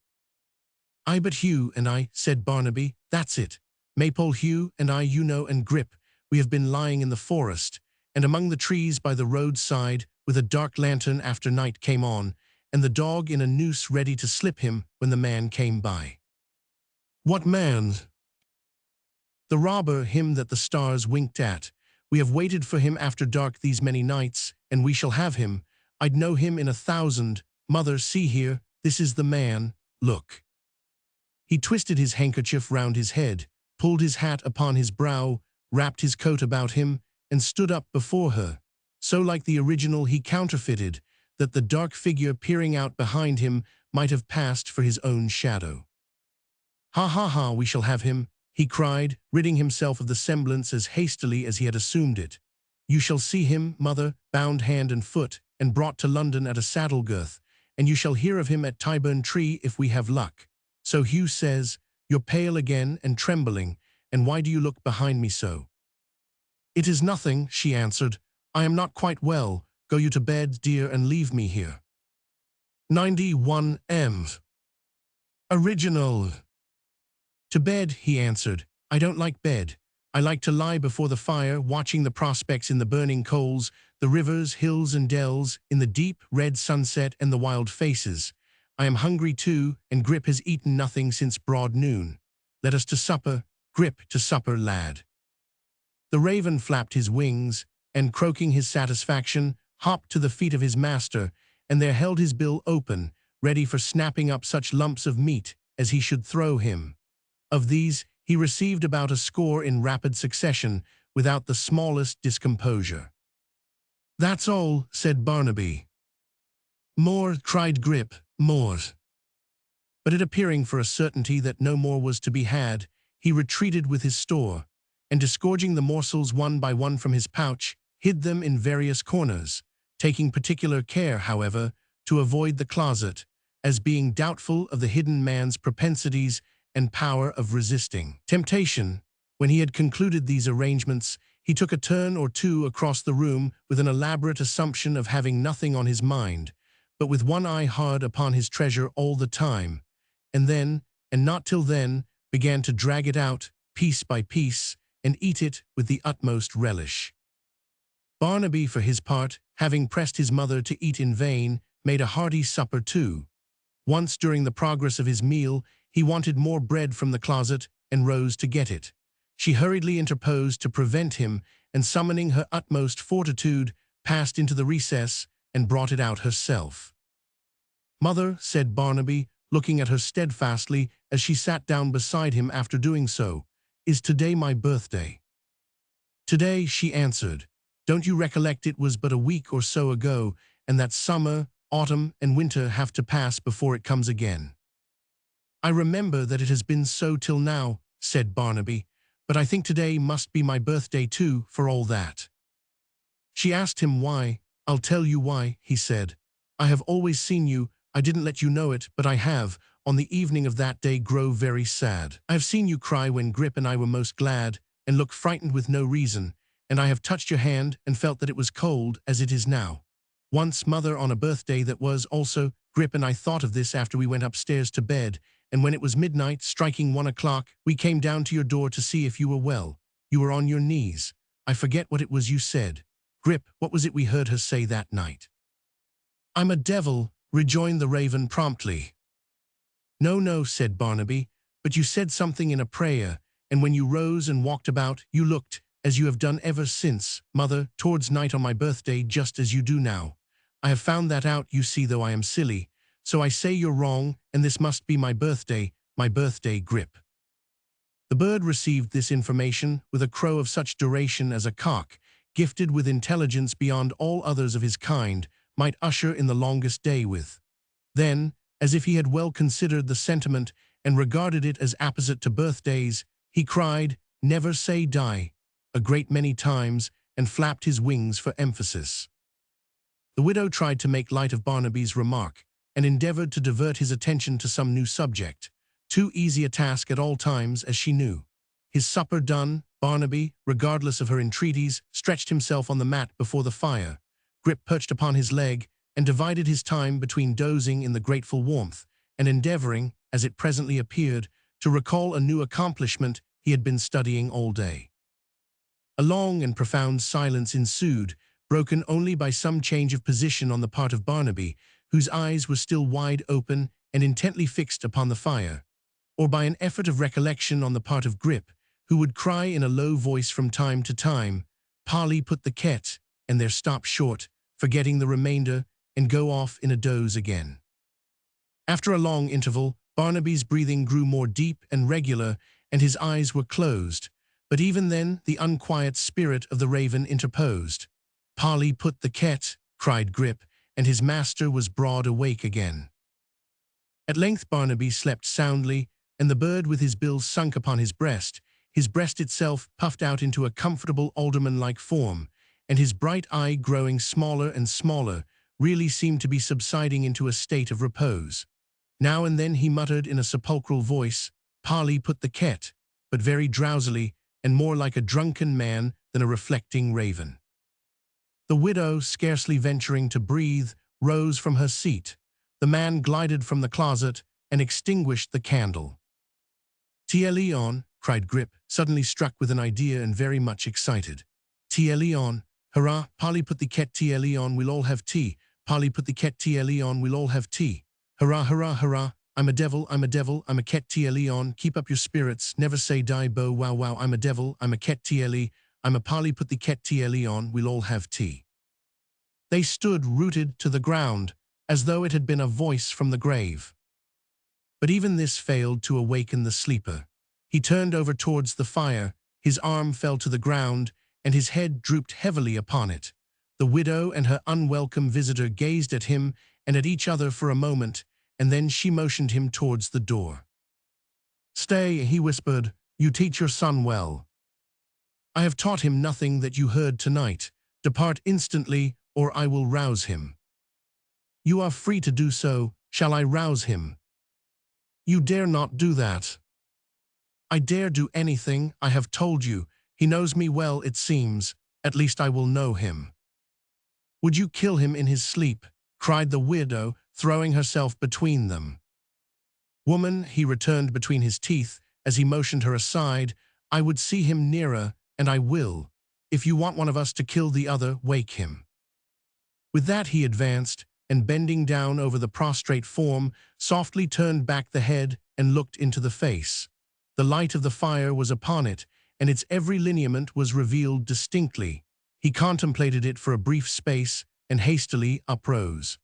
"I but Hugh and I," said Barnaby. "That's it. Maypole Hugh and I, you know, and Grip. We have been lying in the forest, and among the trees by the roadside, with a dark lantern after night came on, and the dog in a noose ready to slip him when the man came by." "What man?" "The robber, him that the stars winked at. We have waited for him after dark these many nights, and we shall have him. I'd know him in 1,000. Mother, see here, this is the man. Look." He twisted his handkerchief round his head, pulled his hat upon his brow, wrapped his coat about him, and stood up before her, so like the original he counterfeited, that the dark figure peering out behind him might have passed for his own shadow. "Ha ha ha, we shall have him," he cried, ridding himself of the semblance as hastily as he had assumed it. "You shall see him, mother, bound hand and foot, and brought to London at a saddle girth, and you shall hear of him at Tyburn Tree if we have luck. So Hugh says, you're pale again and trembling, and why do you look behind me so?" "It is nothing," she answered. "I am not quite well. Go you to bed, dear, and leave me here." 91 M's. Original. To bed, he answered. I don't like bed. I like to lie before the fire, watching the prospects in the burning coals, the rivers, hills and dells, in the deep, red sunset and the wild faces. I am hungry too, and Grip has eaten nothing since broad noon. Let us to supper, Grip, to supper, lad. The raven flapped his wings, and croaking his satisfaction, hopped to the feet of his master, and there held his bill open, ready for snapping up such lumps of meat as he should throw him. Of these, he received about a score in rapid succession, without the smallest discomposure. That's all, said Barnaby. More, cried Grip, more. But it appearing for a certainty that no more was to be had, he retreated with his store, and disgorging the morsels one by one from his pouch, hid them in various corners, taking particular care, however, to avoid the closet, as being doubtful of the hidden man's propensities and power of resisting temptation. When he had concluded these arrangements, he took a turn or two across the room with an elaborate assumption of having nothing on his mind, but with one eye hard upon his treasure all the time, and then, and not till then, began to drag it out, piece by piece, and eat it with the utmost relish. Barnaby, for his part, having pressed his mother to eat in vain, made a hearty supper too. Once during the progress of his meal, he wanted more bread from the closet, and rose to get it. She hurriedly interposed to prevent him, and summoning her utmost fortitude, passed into the recess, and brought it out herself. Mother, said Barnaby, looking at her steadfastly as she sat down beside him after doing so, is today my birthday? Today, she answered. Don't you recollect it was but a week or so ago, and that summer, autumn, and winter have to pass before it comes again? I remember that it has been so till now, said Barnaby, but I think today must be my birthday too, for all that. She asked him why. I'll tell you why, he said. I have always seen you, I didn't let you know it, but I have, on the evening of that day, grow very sad. I have seen you cry when Grip and I were most glad, and look frightened with no reason, and I have touched your hand and felt that it was cold, as it is now. Once, mother, on a birthday that was also, Grip and I thought of this after we went upstairs to bed, and when it was midnight, striking 1 o'clock, we came down to your door to see if you were well. You were on your knees. I forget what it was you said. Grip, what was it we heard her say that night? I'm a devil, rejoined the raven promptly. No, no, said Barnaby, but you said something in a prayer, and when you rose and walked about, you looked, as you have done ever since, mother, towards night on my birthday, just as you do now. I have found that out, you see, though I am silly. So I say you're wrong, and this must be my birthday, Grip. The bird received this information with a crow of such duration as a cock, gifted with intelligence beyond all others of his kind, might usher in the longest day with. Then, as if he had well considered the sentiment and regarded it as apposite to birthdays, he cried, Never say die, a great many times, and flapped his wings for emphasis. The widow tried to make light of Barnaby's remark, and endeavored to divert his attention to some new subject, too easy a task at all times, as she knew. His supper done, Barnaby, regardless of her entreaties, stretched himself on the mat before the fire. Grip perched upon his leg, and divided his time between dozing in the grateful warmth, and endeavoring, as it presently appeared, to recall a new accomplishment he had been studying all day. A long and profound silence ensued, broken only by some change of position on the part of Barnaby, whose eyes were still wide open and intently fixed upon the fire, or by an effort of recollection on the part of Grip, who would cry in a low voice from time to time, Polly put the ket, and there stop short, forgetting the remainder, and go off in a doze again. After a long interval, Barnaby's breathing grew more deep and regular, and his eyes were closed, but even then the unquiet spirit of the raven interposed. Polly put the ket, cried Grip, and his master was broad awake again. At length Barnaby slept soundly, and the bird with his bill sunk upon his breast itself puffed out into a comfortable alderman-like form, and his bright eye growing smaller and smaller, really seemed to be subsiding into a state of repose. Now and then he muttered in a sepulchral voice, Polly put the ket, but very drowsily, and more like a drunken man than a reflecting raven. The widow, scarcely venturing to breathe, rose from her seat. The man glided from the closet and extinguished the candle. Leon, cried Grip, suddenly struck with an idea and very much excited. Leon, hurrah, Polly put the ket Leon, we'll all have tea. Polly put the ket Leon, we'll all have tea. Hurrah, hurrah, hurrah, I'm a devil, I'm a devil, I'm a ket Leon, keep up your spirits, never say die bo wow wow, I'm a devil, I'm a ket I'm a Polly put the ket Leon, we'll all have tea. They stood rooted to the ground, as though it had been a voice from the grave. But even this failed to awaken the sleeper. He turned over towards the fire, his arm fell to the ground, and his head drooped heavily upon it. The widow and her unwelcome visitor gazed at him and at each other for a moment, and then she motioned him towards the door. "Stay," he whispered, "you teach your son well. I have taught him nothing that you heard tonight. Depart instantly, or I will rouse him." "You are free to do so. Shall I rouse him?" "You dare not do that." "I dare do anything, I have told you. He knows me well, it seems. At least I will know him." "Would you kill him in his sleep?" cried the widow, throwing herself between them. "Woman," he returned between his teeth, as he motioned her aside, "I would see him nearer, and I will. If you want one of us to kill the other, wake him." With that he advanced, and bending down over the prostrate form, softly turned back the head and looked into the face. The light of the fire was upon it, and its every lineament was revealed distinctly. He contemplated it for a brief space, and hastily uprose.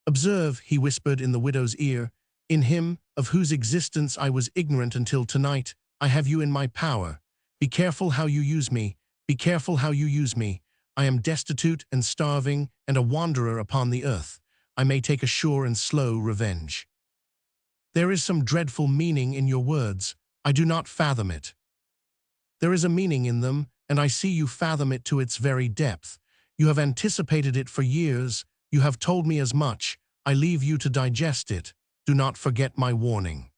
"Observe," he whispered in the widow's ear, "in him, of whose existence I was ignorant until tonight, I have you in my power. Be careful how you use me. Be careful how you use me. I am destitute and starving and a wanderer upon the earth. I may take a sure and slow revenge. There is some dreadful meaning in your words. I do not fathom it. There is a meaning in them, and I see you fathom it to its very depth. You have anticipated it for years. You have told me as much. I leave you to digest it. Do not forget my warning."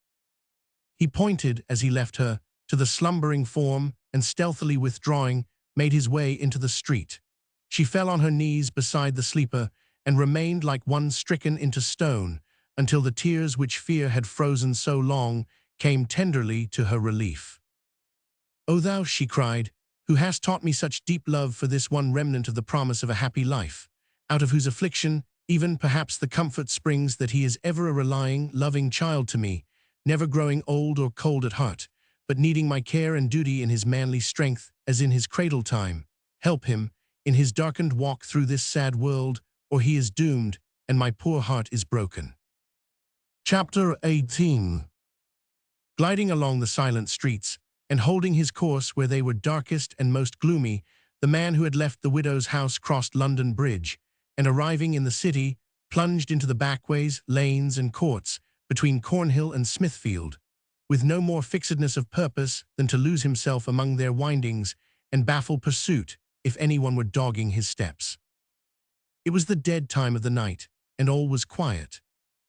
He pointed, as he left her, to the slumbering form, and stealthily withdrawing, made his way into the street. She fell on her knees beside the sleeper, and remained like one stricken into stone, until the tears which fear had frozen so long came tenderly to her relief. "O thou," she cried, "who hast taught me such deep love for this one remnant of the promise of a happy life, out of whose affliction even perhaps the comfort springs that he is ever a relying, loving child to me, never growing old or cold at heart, but needing my care and duty in his manly strength as in his cradle time. Help him in his darkened walk through this sad world, or he is doomed, and my poor heart is broken." Chapter 18. Gliding along the silent streets, and holding his course where they were darkest and most gloomy, the man who had left the widow's house crossed London Bridge, and arriving in the city, plunged into the backways, lanes, and courts between Cornhill and Smithfield, with no more fixedness of purpose than to lose himself among their windings and baffle pursuit if anyone were dogging his steps. It was the dead time of the night, and all was quiet.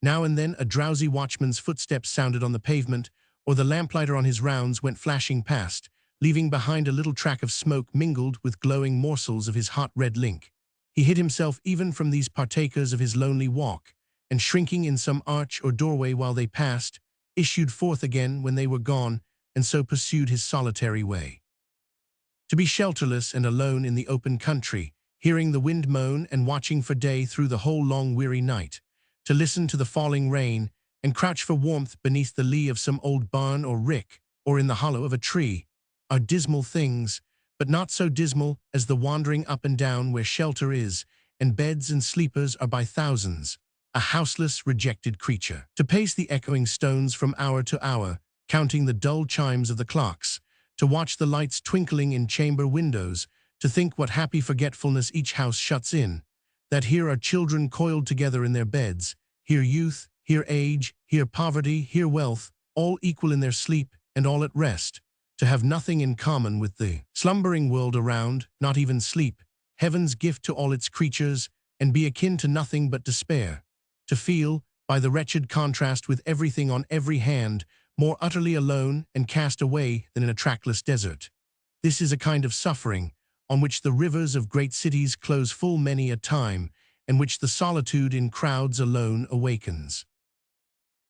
Now and then a drowsy watchman's footsteps sounded on the pavement, or the lamplighter on his rounds went flashing past, leaving behind a little track of smoke mingled with glowing morsels of his hot red link. He hid himself even from these partakers of his lonely walk, and shrinking in some arch or doorway while they passed, issued forth again when they were gone, and so pursued his solitary way. To be shelterless and alone in the open country, hearing the wind moan and watching for day through the whole long weary night, to listen to the falling rain, and crouch for warmth beneath the lee of some old barn or rick, or in the hollow of a tree, are dismal things, but not so dismal as the wandering up and down where shelter is, and beds and sleepers are by thousands, a houseless, rejected creature. To pace the echoing stones from hour to hour, counting the dull chimes of the clocks, to watch the lights twinkling in chamber windows, to think what happy forgetfulness each house shuts in, that here are children coiled together in their beds, here youth, here age, here poverty, here wealth, all equal in their sleep and all at rest, to have nothing in common with the slumbering world around, not even sleep, heaven's gift to all its creatures, and be akin to nothing but despair, to feel, by the wretched contrast with everything on every hand, more utterly alone and cast away than in a trackless desert. This is a kind of suffering on which the rivers of great cities close full many a time, and which the solitude in crowds alone awakens.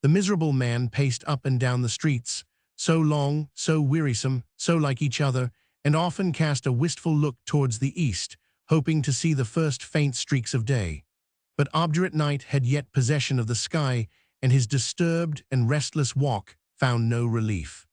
The miserable man paced up and down the streets, so long, so wearisome, so like each other, and often cast a wistful look towards the east, hoping to see the first faint streaks of day. But obdurate night had yet possession of the sky, and his disturbed and restless walk found no relief.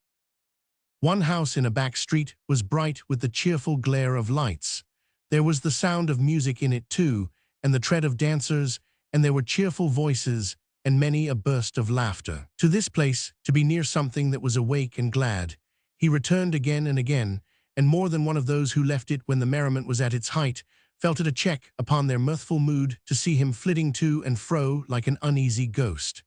One house in a back street was bright with the cheerful glare of lights. There was the sound of music in it too, and the tread of dancers, and there were cheerful voices, and many a burst of laughter. To this place, to be near something that was awake and glad, he returned again and again, and more than one of those who left it when the merriment was at its height felt it a check upon their mirthful mood to see him flitting to and fro like an uneasy ghost.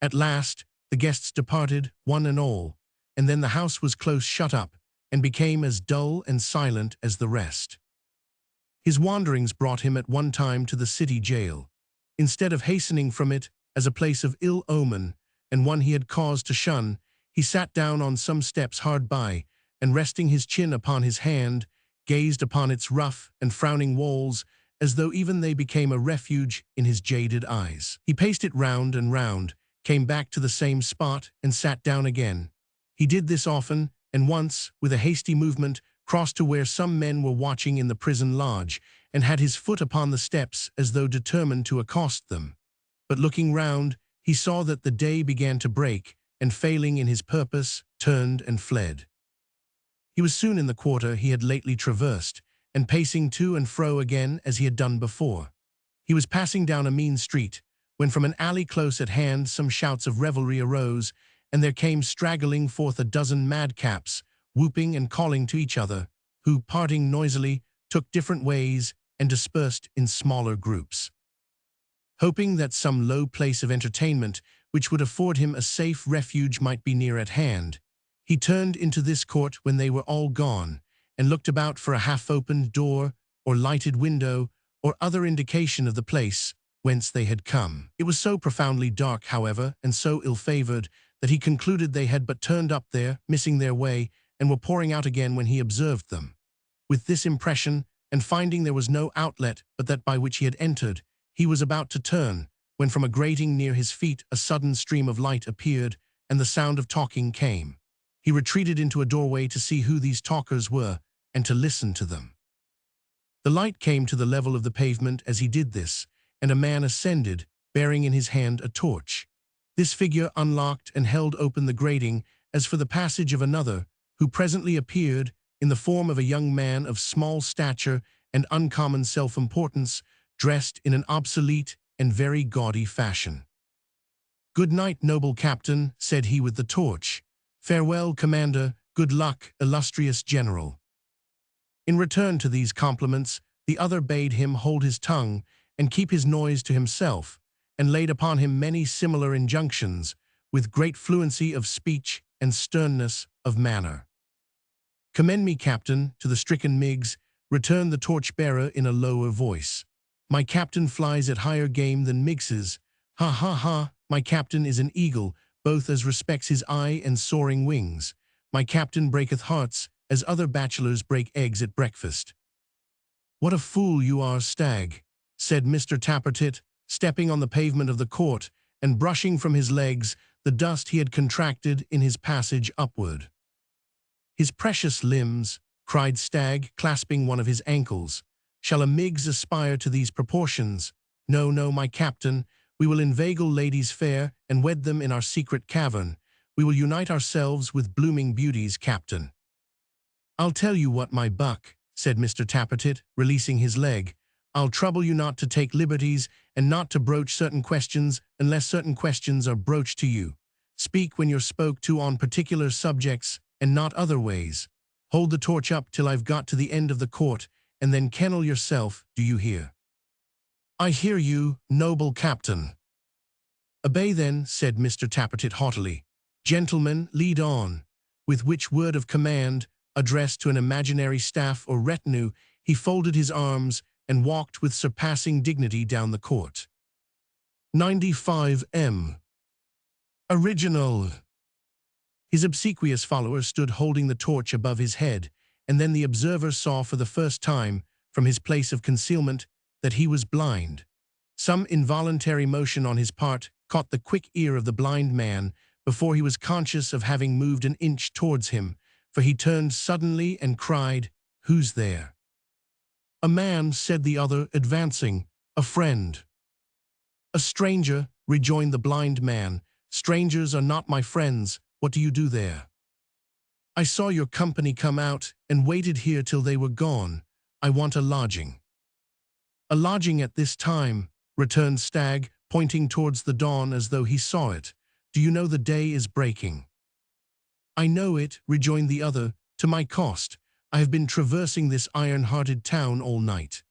At last, the guests departed, one and all, and then the house was close shut up, and became as dull and silent as the rest. His wanderings brought him at one time to the city jail. Instead of hastening from it as a place of ill omen, and one he had cause to shun, he sat down on some steps hard by, and resting his chin upon his hand, gazed upon its rough and frowning walls, as though even they became a refuge in his jaded eyes. He paced it round and round, came back to the same spot, and sat down again. He did this often, and once, with a hasty movement, crossed to where some men were watching in the prison lodge, and had his foot upon the steps as though determined to accost them. But looking round, he saw that the day began to break, and failing in his purpose, turned and fled. He was soon in the quarter he had lately traversed, and pacing to and fro again as he had done before. He was passing down a mean street, when from an alley close at hand some shouts of revelry arose, and there came straggling forth a dozen madcaps, whooping and calling to each other, who, parting noisily, took different ways and dispersed in smaller groups. Hoping that some low place of entertainment which would afford him a safe refuge might be near at hand, he turned into this court when they were all gone, and looked about for a half-opened door or lighted window or other indication of the place whence they had come. It was so profoundly dark, however, and so ill-favored, that he concluded they had but turned up there, missing their way, and were pouring out again when he observed them. With this impression, and finding there was no outlet but that by which he had entered, he was about to turn, when from a grating near his feet a sudden stream of light appeared, and the sound of talking came. He retreated into a doorway to see who these talkers were, and to listen to them. The light came to the level of the pavement as he did this, and a man ascended, bearing in his hand a torch. This figure unlocked and held open the grating as for the passage of another, who presently appeared in the form of a young man of small stature and uncommon self-importance, dressed in an obsolete and very gaudy fashion. "Good night, noble captain," said he with the torch. "Farewell, commander, good luck, illustrious general." In return to these compliments, the other bade him hold his tongue and keep his noise to himself, and laid upon him many similar injunctions, with great fluency of speech and sternness of manner. "Commend me, captain, to the stricken Miggs," returned the torch-bearer in a lower voice. "My captain flies at higher game than Miggs's. Ha ha ha, my captain is an eagle, both as respects his eye and soaring wings. My captain breaketh hearts, as other bachelors break eggs at breakfast." "What a fool you are, Stagg," said Mr. Tappertit, stepping on the pavement of the court, and brushing from his legs the dust he had contracted in his passage upward. "His precious limbs," cried Stagg, clasping one of his ankles. "Shall a Miggs aspire to these proportions? No, no, my captain, we will inveigle ladies fair, and wed them in our secret cavern. We will unite ourselves with blooming beauties, captain." "I'll tell you what, my buck," said Mr. Tappertit, releasing his leg. "I'll trouble you not to take liberties, and not to broach certain questions unless certain questions are broached to you. Speak when you're spoke to on particular subjects, and not other ways. Hold the torch up till I've got to the end of the court, and then kennel yourself, do you hear?" "I hear you, noble captain." "Obey then," said Mr. Tappertit haughtily. "Gentlemen, lead on." With which word of command, addressed to an imaginary staff or retinue, he folded his arms and walked with surpassing dignity down the court. 95 M. Original. His obsequious follower stood holding the torch above his head, and then the observer saw for the first time, from his place of concealment, that he was blind. Some involuntary motion on his part caught the quick ear of the blind man before he was conscious of having moved an inch towards him, for he turned suddenly and cried, "Who's there?" "A man," said the other, advancing. "A friend." "A stranger," rejoined the blind man. "Strangers are not my friends. What do you do there?" "I saw your company come out, and waited here till they were gone. I want a lodging." "A lodging at this time," returned Stagg, pointing towards the dawn as though he saw it. "Do you know the day is breaking?" "I know it," rejoined the other, "to my cost. I have been traversing this iron-hearted town all night."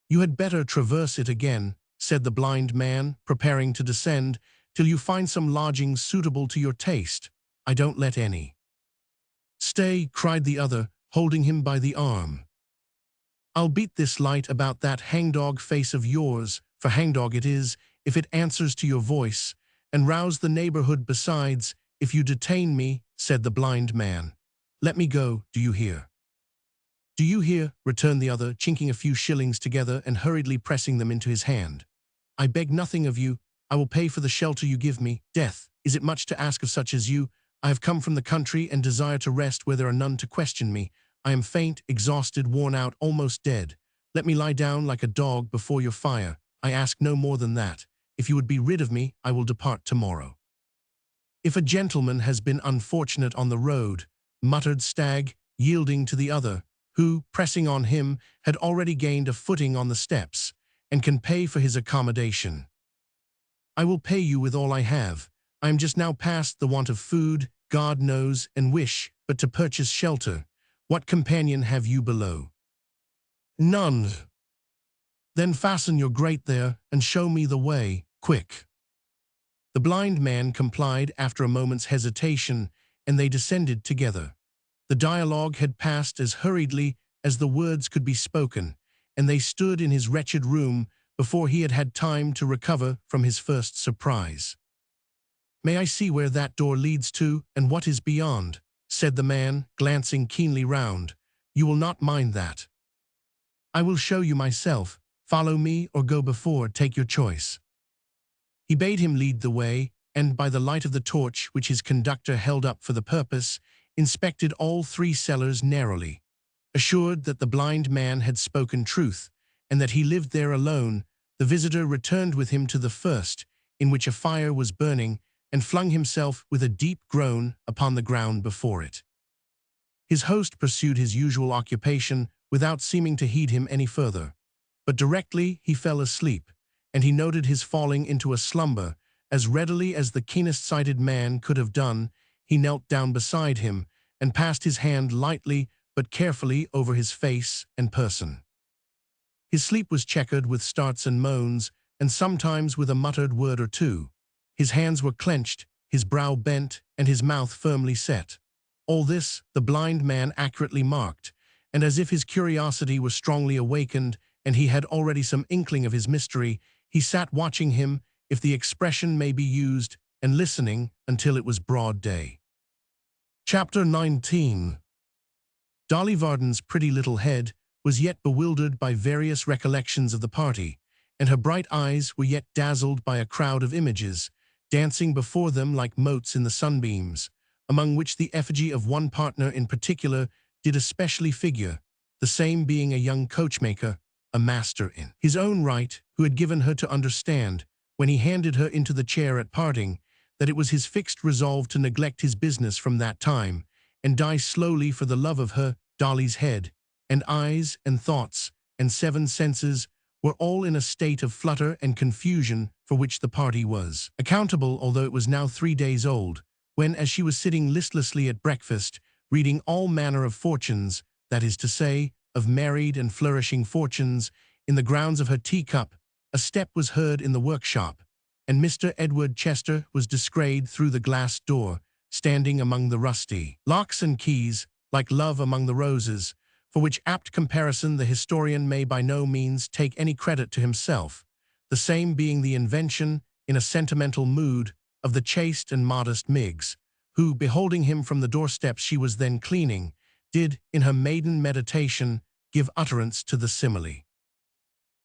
"You had better traverse it again," said the blind man, preparing to descend, "till you find some lodgings suitable to your taste. I don't let any." "Stay," cried the other, holding him by the arm. "I'll beat this light about that hangdog face of yours, for hangdog it is, if it answers to your voice, and rouse the neighborhood besides, if you detain me," said the blind man. "Let me go, do you hear?" "Do you hear?" returned the other, chinking a few shillings together and hurriedly pressing them into his hand. "I beg nothing of you. I will pay for the shelter you give me. Death, is it much to ask of such as you? I have come from the country and desire to rest where there are none to question me. I am faint, exhausted, worn out, almost dead. Let me lie down like a dog before your fire. I ask no more than that. If you would be rid of me, I will depart tomorrow." "If a gentleman has been unfortunate on the road," muttered Stagg, yielding to the other, who, pressing on him, had already gained a footing on the steps, "and can pay for his accommodation." "I will pay you with all I have. I am just now past the want of food, God knows, and wish but to purchase shelter. What companion have you below?" "None." "Then fasten your grate there, and show me the way, quick." The blind man complied after a moment's hesitation, and they descended together. The dialogue had passed as hurriedly as the words could be spoken, and they stood in his wretched room before he had had time to recover from his first surprise. "May I see where that door leads to, and what is beyond?" said the man, glancing keenly round. "You will not mind that." "I will show you myself. Follow me or go before, take your choice." He bade him lead the way, and by the light of the torch which his conductor held up for the purpose, inspected all three cellars narrowly. Assured that the blind man had spoken truth, and that he lived there alone, the visitor returned with him to the first, in which a fire was burning, and flung himself with a deep groan upon the ground before it. His host pursued his usual occupation without seeming to heed him any further. But directly he fell asleep, and he noted his falling into a slumber as readily as the keenest-sighted man could have done. He knelt down beside him and passed his hand lightly but carefully over his face and person. His sleep was checkered with starts and moans, and sometimes with a muttered word or two. His hands were clenched, his brow bent, and his mouth firmly set. All this the blind man accurately marked, and as if his curiosity were strongly awakened and he had already some inkling of his mystery, he sat watching him, if the expression may be used, and listening until it was broad day. Chapter 19. Dolly Varden's pretty little head was yet bewildered by various recollections of the party, and her bright eyes were yet dazzled by a crowd of images, dancing before them like motes in the sunbeams, among which the effigy of one partner in particular did especially figure, the same being a young coachmaker, a master in his own right, who had given her to understand, when he handed her into the chair at parting, that it was his fixed resolve to neglect his business from that time, and die slowly for the love of her. Dolly's head, and eyes, and thoughts, and seven senses were all in a state of flutter and confusion for which the party was accountable, although it was now 3 days old, when, as she was sitting listlessly at breakfast, reading all manner of fortunes, that is to say, of married and flourishing fortunes, in the grounds of her teacup, a step was heard in the workshop, and Mr. Edward Chester was descried through the glass door, standing among the rusty locks and keys, like love among the roses, for which apt comparison the historian may by no means take any credit to himself, the same being the invention, in a sentimental mood, of the chaste and modest Miggs, who, beholding him from the doorstep she was then cleaning, did, in her maiden meditation, give utterance to the simile.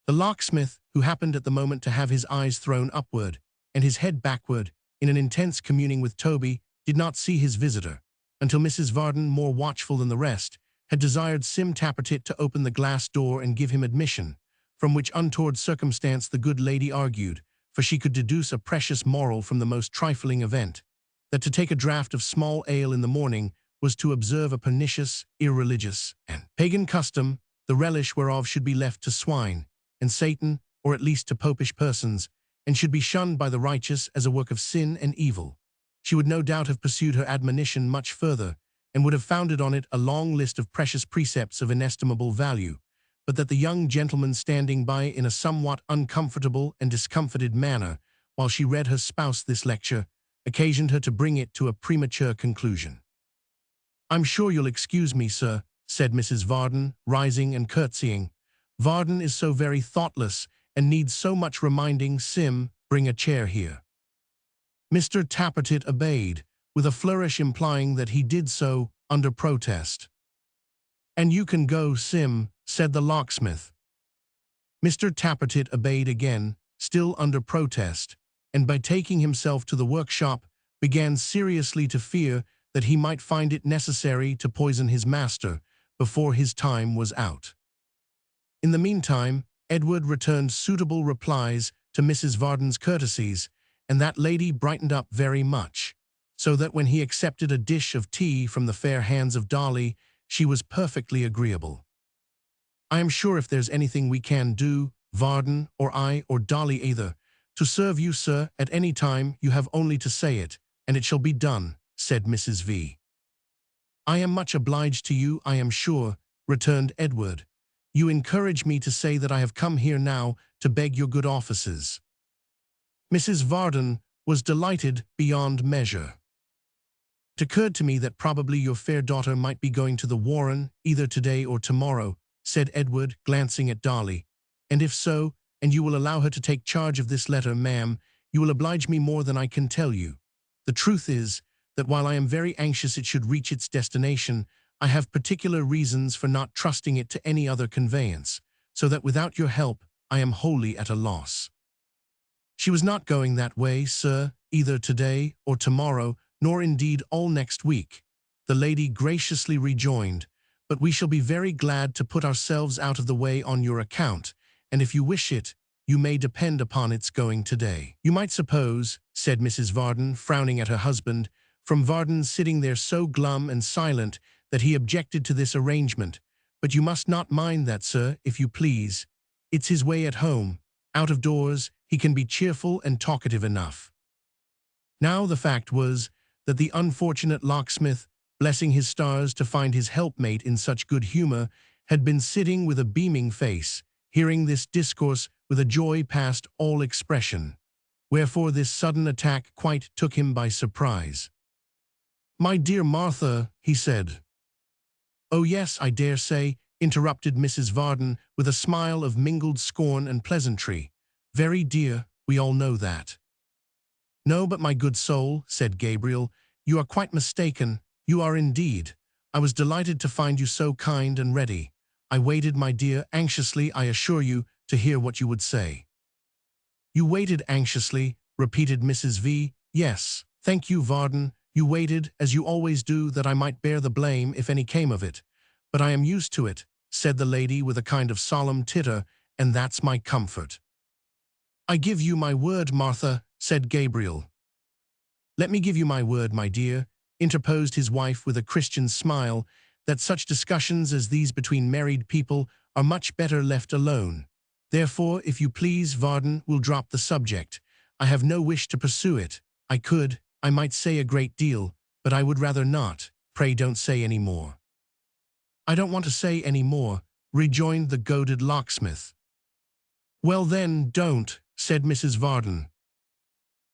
The locksmith, who happened at the moment to have his eyes thrown upward, and his head backward, in an intense communing with Toby, did not see his visitor, until Mrs. Varden, more watchful than the rest, had desired Sim Tappertit to open the glass door and give him admission, from which untoward circumstance the good lady argued, for she could deduce a precious moral from the most trifling event, that to take a draught of small ale in the morning was to observe a pernicious, irreligious, and pagan custom, the relish whereof should be left to swine, and Satan, or at least to popish persons, and should be shunned by the righteous as a work of sin and evil. She would no doubt have pursued her admonition much further, and would have founded on it a long list of precious precepts of inestimable value, but that the young gentleman standing by in a somewhat uncomfortable and discomfited manner, while she read her spouse this lecture, occasioned her to bring it to a premature conclusion. "I'm sure you'll excuse me, sir," said Mrs. Varden, rising and curtsying. "Varden is so very thoughtless and needs so much reminding. Sim, bring a chair here." Mr. Tappertit obeyed, with a flourish implying that he did so under protest. "And you can go, Sim," said the locksmith. Mr. Tappertit obeyed again, still under protest, and by taking himself to the workshop, began seriously to fear that he might find it necessary to poison his master before his time was out. In the meantime, Edward returned suitable replies to Mrs. Varden's courtesies, and that lady brightened up very much, so that when he accepted a dish of tea from the fair hands of Dolly, she was perfectly agreeable. "I am sure if there's anything we can do, Varden, or I, or Dolly either, to serve you, sir, at any time, you have only to say it, and it shall be done," said Mrs. V. "I am much obliged to you, I am sure," returned Edward. "You encourage me to say that I have come here now to beg your good offices." Mrs. Varden was delighted beyond measure. "It occurred to me that probably your fair daughter might be going to the Warren either today or tomorrow," said Edward, glancing at Dolly. "And if so, and you will allow her to take charge of this letter, ma'am, you will oblige me more than I can tell you. The truth is, that while I am very anxious it should reach its destination, I have particular reasons for not trusting it to any other conveyance, so that without your help I am wholly at a loss." "She was not going that way, sir, either today or tomorrow, nor indeed all next week," the lady graciously rejoined, "but we shall be very glad to put ourselves out of the way on your account, and if you wish it, you may depend upon its going today." "You might suppose," said Mrs. Varden, frowning at her husband, from Varden sitting there so glum and silent that he objected to this arrangement, "but you must not mind that, sir, if you please. It's his way at home. Out of doors, he can be cheerful and talkative enough." Now the fact was that the unfortunate locksmith, blessing his stars to find his helpmate in such good humor, had been sitting with a beaming face, hearing this discourse with a joy past all expression, wherefore this sudden attack quite took him by surprise. "My dear Martha," he said. "Oh yes, I dare say," interrupted Mrs. Varden with a smile of mingled scorn and pleasantry. "Very dear, we all know that." "No, but my good soul," said Gabriel, "you are quite mistaken. You are indeed. I was delighted to find you so kind and ready. I waited, my dear, anxiously, I assure you, to hear what you would say." "You waited anxiously," repeated Mrs. V. "Yes, thank you, Varden. You waited, as you always do, that I might bear the blame if any came of it. But I am used to it," said the lady with a kind of solemn titter, "and that's my comfort." "I give you my word, Martha," said Gabriel. "Let me give you my word, my dear," interposed his wife with a Christian smile, "that such discussions as these between married people are much better left alone. Therefore, if you please, Varden, we'll drop the subject. I have no wish to pursue it. I might say a great deal, but I would rather not. Pray don't say any more." "I don't want to say any more," rejoined the goaded locksmith. "Well then, don't," said Mrs. Varden.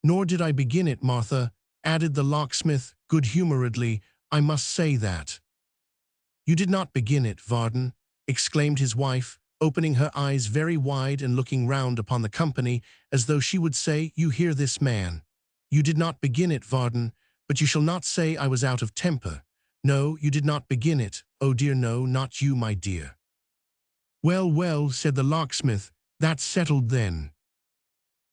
"Nor did I begin it, Martha," added the locksmith good-humoredly. "I must say that." "You did not begin it, Varden," exclaimed his wife, opening her eyes very wide and looking round upon the company as though she would say, "You hear this man. You did not begin it, Varden, but you shall not say I was out of temper. No, you did not begin it. Oh dear, no, not you, my dear." "Well, well," said the locksmith, "that's settled then."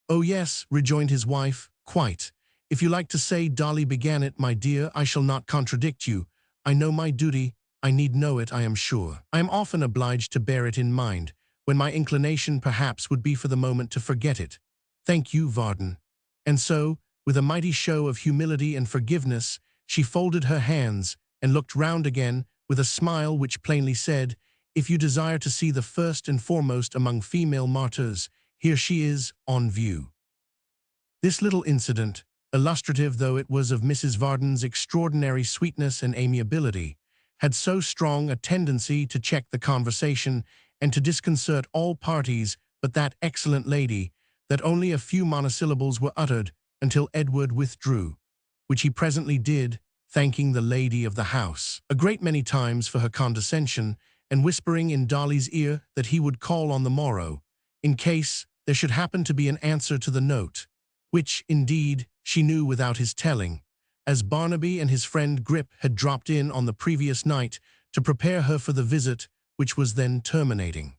"Oh yes," rejoined his wife, "quite. If you like to say Dolly began it, my dear, I shall not contradict you. I know my duty, I need know it, I am sure. I am often obliged to bear it in mind, when my inclination perhaps would be for the moment to forget it. Thank you, Varden. And so, with a mighty show of humility and forgiveness, she folded her hands and looked round again with a smile which plainly said, if you desire to see the first and foremost among female martyrs, here she is, on view. This little incident, illustrative though it was of Mrs. Varden's extraordinary sweetness and amiability, had so strong a tendency to check the conversation and to disconcert all parties but that excellent lady, that only a few monosyllables were uttered until Edward withdrew, which he presently did, thanking the lady of the house a great many times for her condescension, and whispering in Dolly's ear that he would call on the morrow, in case there should happen to be an answer to the note, which, indeed, she knew without his telling, as Barnaby and his friend Grip had dropped in on the previous night to prepare her for the visit which was then terminating.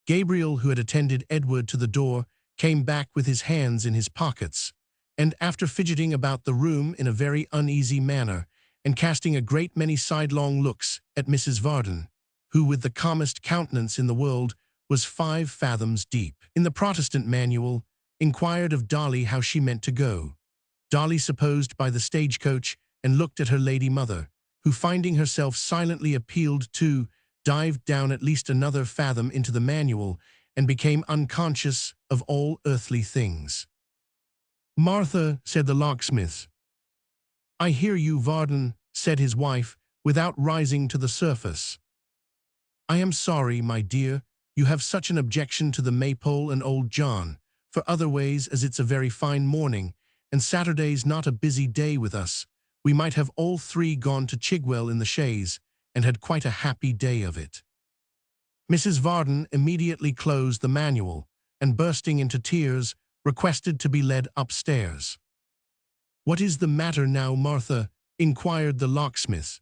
Gabriel, who had attended Edward to the door, came back with his hands in his pockets, and after fidgeting about the room in a very uneasy manner, and casting a great many sidelong looks at Mrs. Varden, who with the calmest countenance in the world was 5 fathoms deep in the Protestant manual, inquired of Dolly how she meant to go. Dolly supposed by the stagecoach, and looked at her lady mother, who finding herself silently appealed to, dived down at least another fathom into the manual, and became unconscious of all earthly things. Martha, said the locksmith. I hear you, Varden, said his wife, without rising to the surface. I am sorry, my dear, you have such an objection to the maypole and old John, for other ways as it's a very fine morning, and Saturday's not a busy day with us, we might have all 3 gone to Chigwell in the chaise, and had quite a happy day of it. Mrs. Varden immediately closed the manual, and bursting into tears, requested to be led upstairs. What is the matter now, Martha? Inquired the locksmith.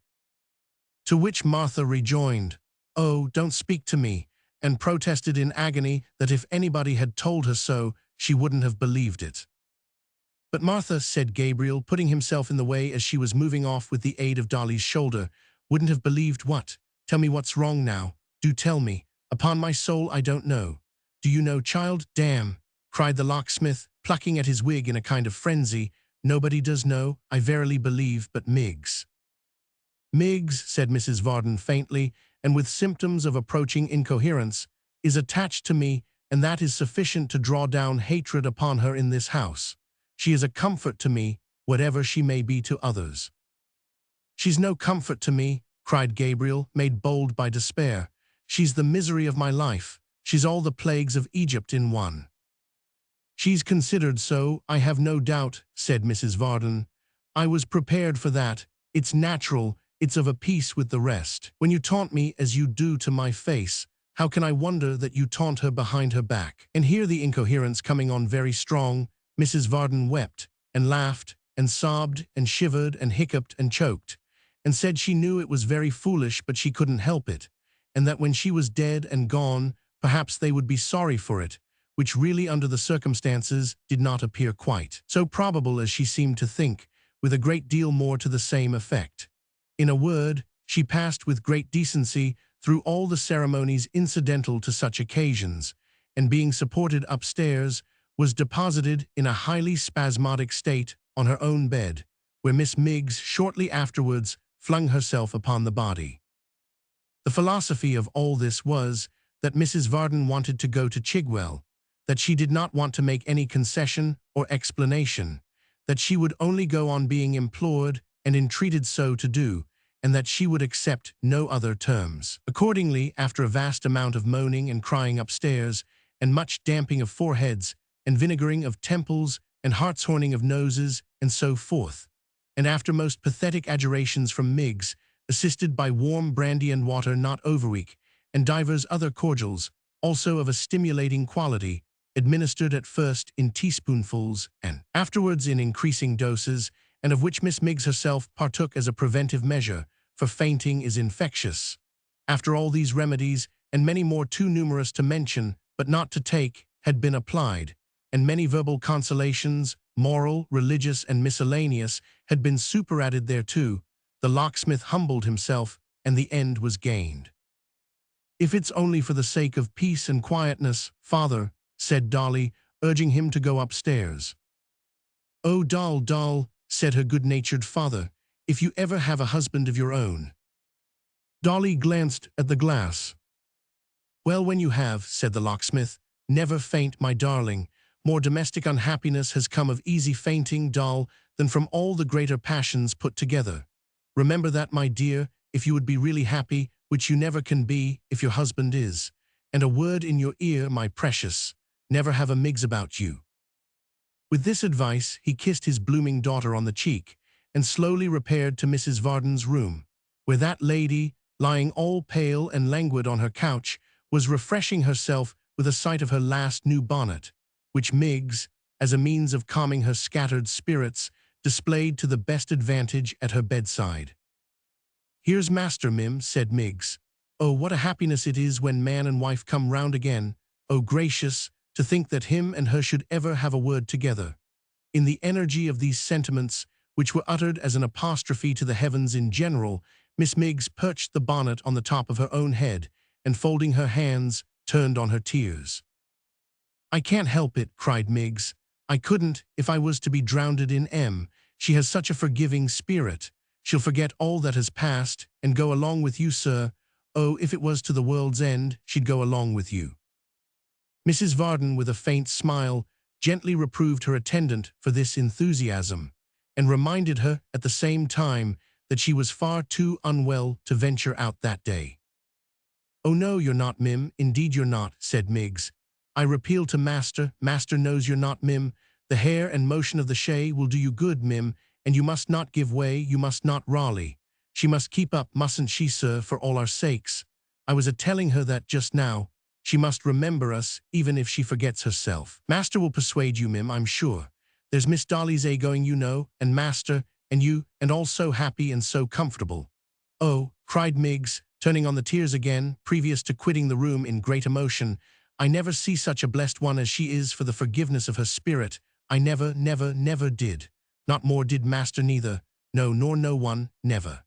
To which Martha rejoined, Oh, don't speak to me, and protested in agony that if anybody had told her so, she wouldn't have believed it. But Martha, said Gabriel, putting himself in the way as she was moving off with the aid of Dolly's shoulder, wouldn't have believed what? Tell me what's wrong now. Do tell me. Upon my soul, I don't know. Do you know, child? Damn, cried the locksmith, plucking at his wig in a kind of frenzy. Nobody does know, I verily believe, but Miggs. Miggs, said Mrs. Varden faintly, and with symptoms of approaching incoherence, is attached to me, and that is sufficient to draw down hatred upon her in this house. She is a comfort to me, whatever she may be to others. She's no comfort to me, cried Gabriel, made bold by despair. She's the misery of my life. She's all the plagues of Egypt in one. She's considered so, I have no doubt, said Mrs. Varden. I was prepared for that. It's natural, it's of a piece with the rest. When you taunt me as you do to my face, how can I wonder that you taunt her behind her back? And here the incoherence coming on very strong, Mrs. Varden wept, and laughed, and sobbed, and shivered, and hiccuped, and choked, and said she knew it was very foolish but she couldn't help it, and that when she was dead and gone, perhaps they would be sorry for it, which really under the circumstances did not appear quite so probable as she seemed to think, with a great deal more to the same effect. In a word, she passed with great decency through all the ceremonies incidental to such occasions, and being supported upstairs, was deposited in a highly spasmodic state on her own bed, where Miss Miggs shortly afterwards flung herself upon the body. The philosophy of all this was that Mrs. Varden wanted to go to Chigwell, that she did not want to make any concession or explanation, that she would only go on being implored and entreated so to do, and that she would accept no other terms. Accordingly, after a vast amount of moaning and crying upstairs, and much damping of foreheads, and vinegaring of temples, and hartshorning of noses, and so forth, and after most pathetic adjurations from Miggs, assisted by warm brandy and water not overweak, and divers other cordials, also of a stimulating quality, administered at first in teaspoonfuls, and afterwards in increasing doses, and of which Miss Miggs herself partook as a preventive measure, for fainting is infectious. After all these remedies, and many more too numerous to mention, but not to take, had been applied, and many verbal consolations, moral, religious, and miscellaneous, had been superadded thereto, the locksmith humbled himself, and the end was gained. "If it's only for the sake of peace and quietness, father," said Dolly, urging him to go upstairs. "Oh, Doll," said her good-natured father, "if you ever have a husband of your own." Dolly glanced at the glass. "Well, when you have," said the locksmith, "never faint, my darling. More domestic unhappiness has come of easy fainting, Doll, than from all the greater passions put together. Remember that, my dear, if you would be really happy, which you never can be if your husband is. And a word in your ear, my precious, never have a Miggs about you." With this advice, he kissed his blooming daughter on the cheek, and slowly repaired to Mrs. Varden's room, where that lady, lying all pale and languid on her couch, was refreshing herself with a sight of her last new bonnet, which Miggs, as a means of calming her scattered spirits, displayed to the best advantage at her bedside. "Here's master, Mim," said Miggs. "Oh, what a happiness it is when man and wife come round again. Oh, gracious, to think that him and her should ever have a word together." In the energy of these sentiments, which were uttered as an apostrophe to the heavens in general, Miss Miggs perched the bonnet on the top of her own head, and folding her hands, turned on her tears. "I can't help it," cried Miggs. "I couldn't if I was to be drowned in M. She has such a forgiving spirit. She'll forget all that has passed, and go along with you, sir. Oh, if it was to the world's end, she'd go along with you." Mrs. Varden, with a faint smile, gently reproved her attendant for this enthusiasm, and reminded her at the same time that she was far too unwell to venture out that day. "Oh no, you're not, Mim, indeed you're not," said Miggs. "I repeal to master. Master knows you're not, Mim. The hair and motion of the shay will do you good, Mim, and you must not give way, you must not rally. She must keep up, mustn't she, sir, for all our sakes? I was a-telling her that just now. She must remember us, even if she forgets herself. Master will persuade you, Mim, I'm sure. There's Miss Dolly's going, you know, and master, and you, and all so happy and so comfortable." "Oh," cried Miggs, turning on the tears again, previous to quitting the room in great emotion, "I never see such a blessed one as she is for the forgiveness of her spirit. I never, never, never did. Not more did master neither. No, nor no one, never."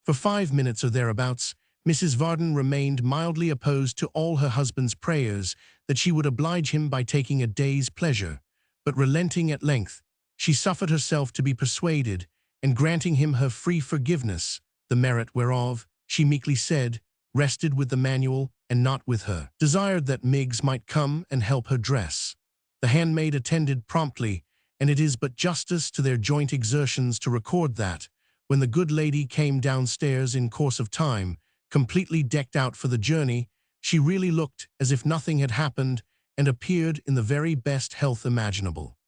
For 5 minutes or thereabouts, Mrs. Varden remained mildly opposed to all her husband's prayers that she would oblige him by taking a day's pleasure, but relenting at length, she suffered herself to be persuaded, and granting him her free forgiveness, the merit whereof, she meekly said, rested with the manual and not with her, desired that Miggs might come and help her dress. The handmaid attended promptly, and it is but justice to their joint exertions to record that, when the good lady came downstairs in course of time, completely decked out for the journey, she really looked as if nothing had happened, and appeared in the very best health imaginable.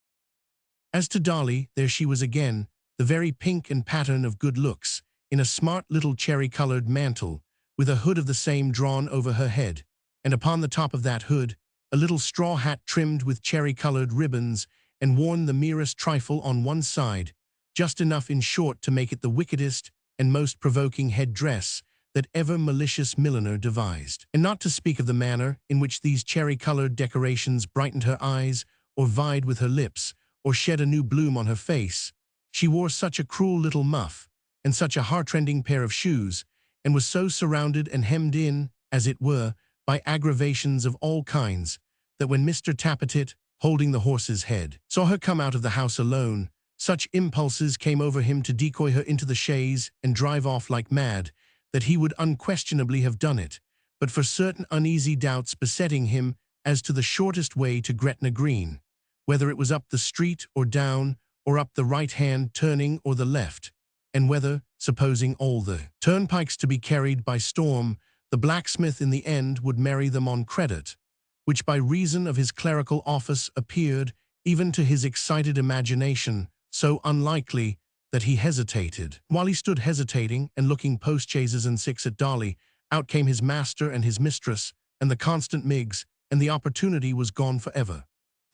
As to Dolly, there she was again, the very pink and pattern of good looks, in a smart little cherry-colored mantle, with a hood of the same drawn over her head, and upon the top of that hood, a little straw hat trimmed with cherry-colored ribbons, and worn the merest trifle on one side, just enough in short to make it the wickedest and most provoking head-dress that ever malicious milliner devised. And not to speak of the manner in which these cherry-colored decorations brightened her eyes, or vied with her lips, or shed a new bloom on her face, she wore such a cruel little muff, and such a heart-rending pair of shoes, and was so surrounded and hemmed in, as it were, by aggravations of all kinds, that when Mr. Tappertit, holding the horse's head, saw her come out of the house alone, such impulses came over him to decoy her into the chaise and drive off like mad, that he would unquestionably have done it, but for certain uneasy doubts besetting him as to the shortest way to Gretna Green, whether it was up the street or down, or up the right-hand turning or the left, and whether, supposing all the turnpikes to be carried by storm, the blacksmith in the end would marry them on credit, which by reason of his clerical office appeared, even to his excited imagination, so unlikely that he hesitated. While he stood hesitating and looking post-chaises and six at Dolly, out came his master and his mistress, and the constant Miggs, and the opportunity was gone forever.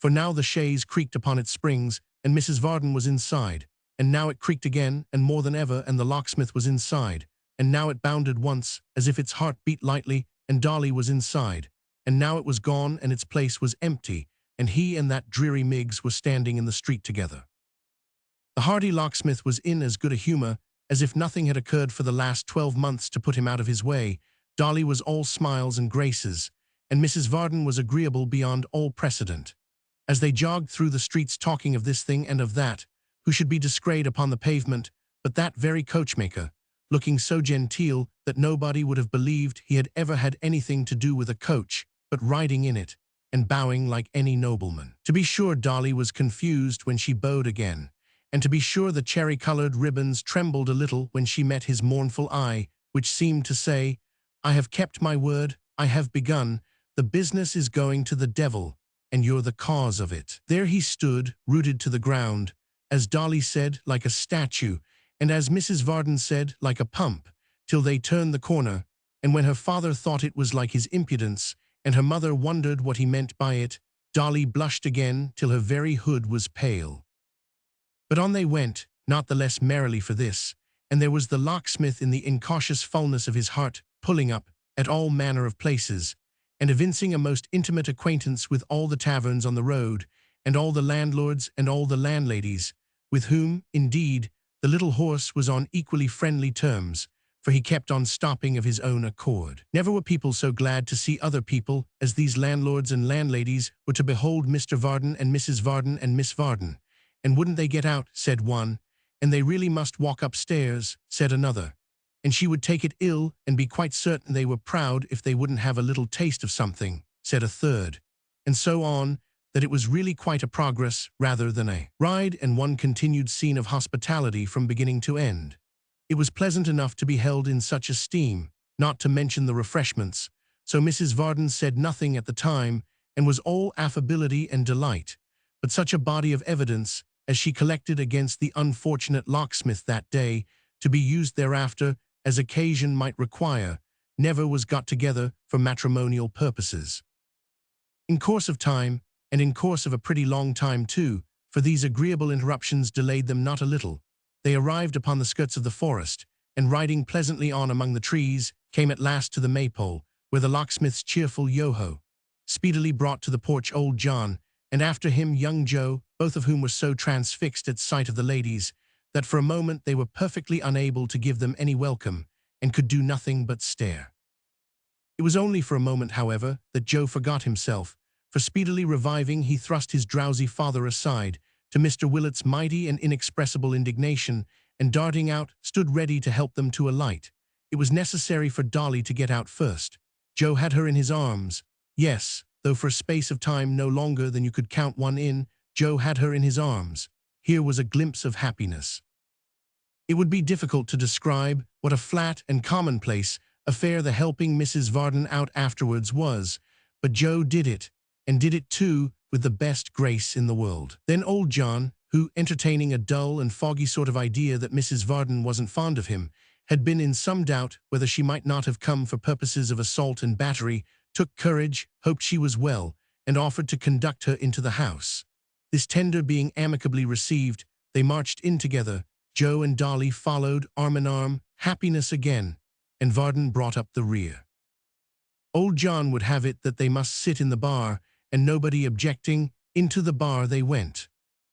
For now the chaise creaked upon its springs, and Mrs. Varden was inside, and now it creaked again, and more than ever, and the locksmith was inside, and now it bounded once, as if its heart beat lightly, and Dolly was inside, and now it was gone, and its place was empty, and he and that dreary Miggs were standing in the street together. The hardy locksmith was in as good a humor as if nothing had occurred for the last 12 months to put him out of his way. Dolly was all smiles and graces, and Mrs. Varden was agreeable beyond all precedent. As they jogged through the streets talking of this thing and of that, who should be descried upon the pavement but that very coachmaker, looking so genteel that nobody would have believed he had ever had anything to do with a coach, but riding in it, and bowing like any nobleman. To be sure, Dolly was confused when she bowed again, and to be sure the cherry-colored ribbons trembled a little when she met his mournful eye, which seemed to say, "I have kept my word, I have begun, the business is going to the devil, and you're the cause of it." There he stood, rooted to the ground, as Dolly said, like a statue, and as Mrs. Varden said, like a pump, till they turned the corner, and when her father thought it was like his impudence, and her mother wondered what he meant by it, Dolly blushed again till her very hood was pale. But on they went, not the less merrily for this, and there was the locksmith in the incautious fullness of his heart, pulling up, at all manner of places, and evincing a most intimate acquaintance with all the taverns on the road, and all the landlords and all the landladies, with whom, indeed, the little horse was on equally friendly terms, for he kept on stopping of his own accord. Never were people so glad to see other people as these landlords and landladies were to behold Mr. Varden and Mrs. Varden and Miss Varden. And wouldn't they get out, said one, and they really must walk upstairs, said another. And she would take it ill and be quite certain they were proud if they wouldn't have a little taste of something, said a third. And so on, that it was really quite a progress rather than a ride and one continued scene of hospitality from beginning to end. It was pleasant enough to be held in such esteem, not to mention the refreshments, so Mrs. Varden said nothing at the time and was all affability and delight, but such a body of evidence as she collected against the unfortunate locksmith that day, to be used thereafter as occasion might require, never was got together for matrimonial purposes. In course of time, and in course of a pretty long time too, for these agreeable interruptions delayed them not a little, they arrived upon the skirts of the forest, and riding pleasantly on among the trees, came at last to the maypole, where the locksmith's cheerful yo-ho speedily brought to the porch old John, and after him young Joe, both of whom were so transfixed at sight of the ladies, that for a moment they were perfectly unable to give them any welcome, and could do nothing but stare. It was only for a moment, however, that Joe forgot himself, for speedily reviving he thrust his drowsy father aside, to Mr. Willet's mighty and inexpressible indignation, and darting out, stood ready to help them to alight. It was necessary for Dolly to get out first. Joe had her in his arms. Yes, though for a space of time no longer than you could count one in, Joe had her in his arms. Here was a glimpse of happiness. It would be difficult to describe what a flat and commonplace affair the helping Mrs. Varden out afterwards was, but Joe did it, and did it too with the best grace in the world. Then old John, who, entertaining a dull and foggy sort of idea that Mrs. Varden wasn't fond of him, had been in some doubt whether she might not have come for purposes of assault and battery, took courage, hoped she was well, and offered to conduct her into the house. This tender being amicably received, they marched in together. Joe and Dolly followed, arm in arm, happiness again, and Varden brought up the rear. Old John would have it that they must sit in the bar, and nobody objecting, into the bar they went.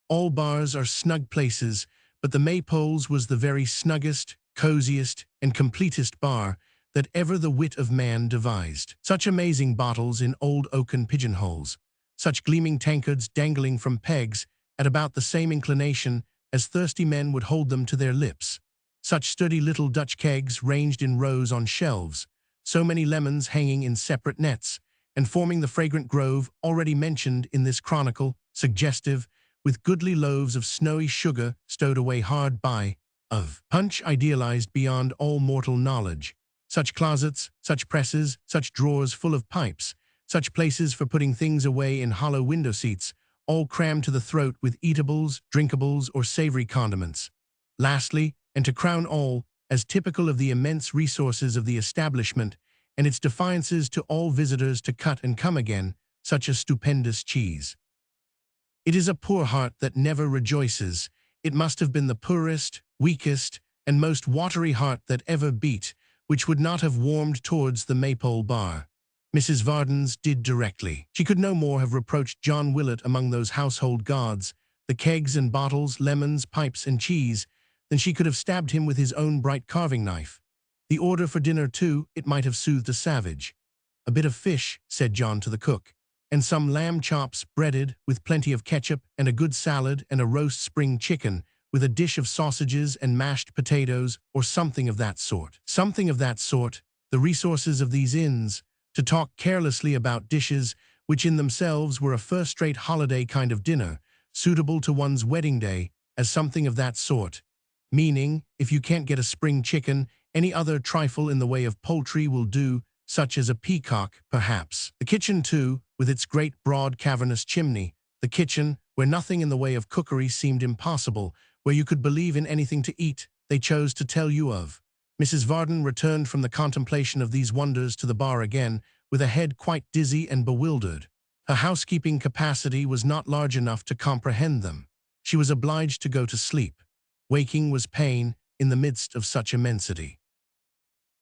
All bars are snug places, but the Maypole's was the very snuggest, coziest, and completest bar that ever the wit of man devised. Such amazing bottles in old oaken pigeonholes, such gleaming tankards dangling from pegs at about the same inclination as thirsty men would hold them to their lips, such sturdy little Dutch kegs ranged in rows on shelves, so many lemons hanging in separate nets, and forming the fragrant grove already mentioned in this chronicle, suggestive, with goodly loaves of snowy sugar stowed away hard by, of punch idealized beyond all mortal knowledge, such closets, such presses, such drawers full of pipes, such places for putting things away in hollow window seats, all crammed to the throat with eatables, drinkables, or savory condiments. Lastly, and to crown all, as typical of the immense resources of the establishment, and its defiances to all visitors to cut and come again, such a stupendous cheese. It is a poor heart that never rejoices. It must have been the poorest, weakest, and most watery heart that ever beat, which would not have warmed towards the Maypole bar. Mrs. Varden's did directly. She could no more have reproached John Willett among those household gods, the kegs and bottles, lemons, pipes, and cheese, than she could have stabbed him with his own bright carving knife. The order for dinner, too, it might have soothed a savage. "A bit of fish," said John to the cook, "and some lamb chops breaded, with plenty of ketchup, and a good salad, and a roast spring chicken, with a dish of sausages and mashed potatoes, or something of that sort." Something of that sort, the resources of these inns, to talk carelessly about dishes which in themselves were a first-rate holiday kind of dinner, suitable to one's wedding day, as something of that sort, meaning, if you can't get a spring chicken, any other trifle in the way of poultry will do, such as a peacock, perhaps. The kitchen, too, with its great broad cavernous chimney, the kitchen, where nothing in the way of cookery seemed impossible, where you could believe in anything to eat, they chose to tell you of. Mrs. Varden returned from the contemplation of these wonders to the bar again, with a head quite dizzy and bewildered. Her housekeeping capacity was not large enough to comprehend them. She was obliged to go to sleep. Waking was pain in the midst of such immensity.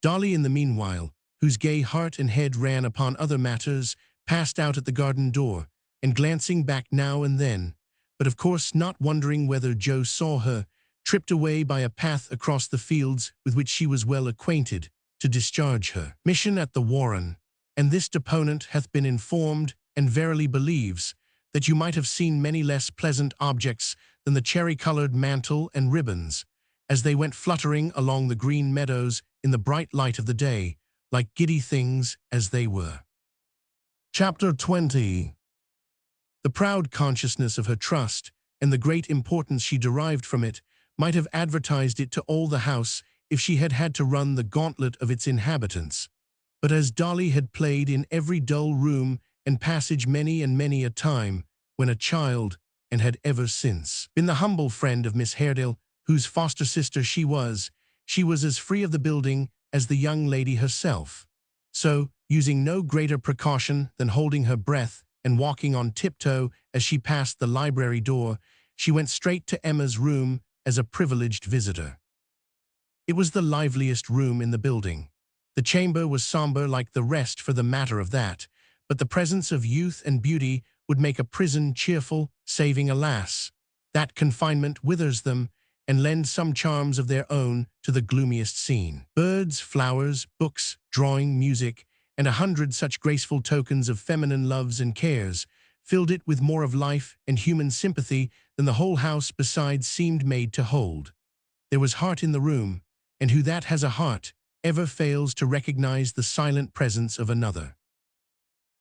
Dolly, in the meanwhile, whose gay heart and head ran upon other matters, passed out at the garden door, and glancing back now and then, but of course not wondering whether Joe saw her, tripped away by a path across the fields with which she was well acquainted, to discharge her mission at the Warren. And this deponent hath been informed, and verily believes, that you might have seen many less pleasant objects than the cherry-colored mantle and ribbons, as they went fluttering along the green meadows in the bright light of the day, like giddy things as they were. Chapter 20. The proud consciousness of her trust, and the great importance she derived from it, might have advertised it to all the house if she had had to run the gauntlet of its inhabitants. But as Dolly had played in every dull room and passage many and many a time, when a child, and had ever since been the humble friend of Miss Haredale, whose foster sister she was as free of the building as the young lady herself. So, using no greater precaution than holding her breath and walking on tiptoe as she passed the library door, she went straight to Emma's room as a privileged visitor. It was the liveliest room in the building. The chamber was somber like the rest for the matter of that, but the presence of youth and beauty would make a prison cheerful, saving, alas, that confinement withers them, and lend some charms of their own to the gloomiest scene. Birds, flowers, books, drawing, music, and 100 such graceful tokens of feminine loves and cares, filled it with more of life and human sympathy than the whole house besides seemed made to hold. There was heart in the room, and who that has a heart ever fails to recognize the silent presence of another.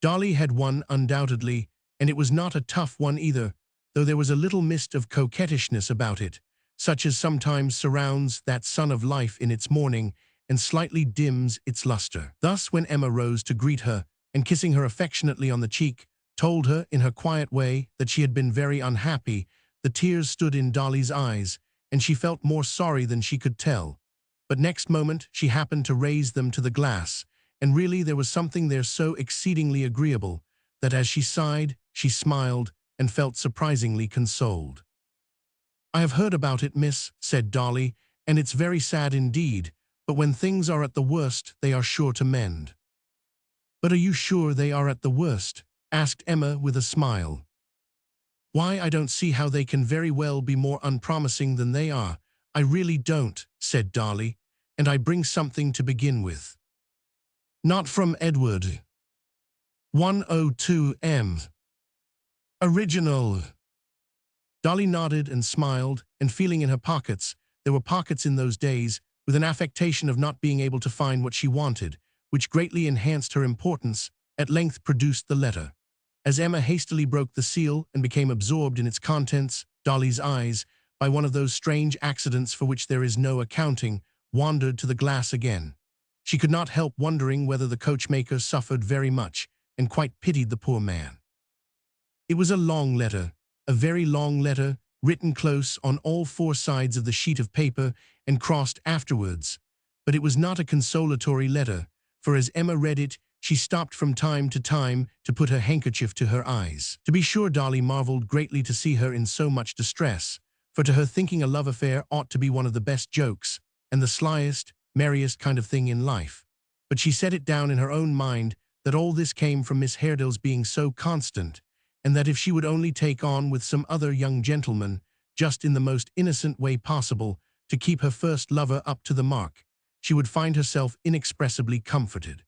Dolly had one undoubtedly, and it was not a tough one either, though there was a little mist of coquettishness about it, such as sometimes surrounds that sun of life in its morning and slightly dims its luster. Thus, when Emma rose to greet her, and kissing her affectionately on the cheek, told her in her quiet way that she had been very unhappy, the tears stood in Dolly's eyes, and she felt more sorry than she could tell. But next moment she happened to raise them to the glass, and really there was something there so exceedingly agreeable, that as she sighed, she smiled, and felt surprisingly consoled. "I have heard about it, miss," said Dolly, "and it's very sad indeed, but when things are at the worst, they are sure to mend." "But are you sure they are at the worst?" asked Emma with a smile. "Why, I don't see how they can very well be more unpromising than they are. I really don't," said Dolly, "and I bring something to begin with." "Not from Edward. 102 M. Original." Dolly nodded and smiled, and feeling in her pockets, there were pockets in those days, with an affectation of not being able to find what she wanted, which greatly enhanced her importance, at length produced the letter. As Emma hastily broke the seal and became absorbed in its contents, Dolly's eyes, by one of those strange accidents for which there is no accounting, wandered to the glass again. She could not help wondering whether the coachmaker suffered very much, and quite pitied the poor man. It was a long letter, a very long letter, written close on all 4 sides of the sheet of paper and crossed afterwards. But it was not a consolatory letter, for as Emma read it, she stopped from time to time to put her handkerchief to her eyes. To be sure, Dolly marveled greatly to see her in so much distress, for to her thinking a love affair ought to be one of the best jokes, and the slyest, merriest kind of thing in life. But she set it down in her own mind that all this came from Miss Haredale's being so constant, and that if she would only take on with some other young gentleman, just in the most innocent way possible, to keep her first lover up to the mark, she would find herself inexpressibly comforted.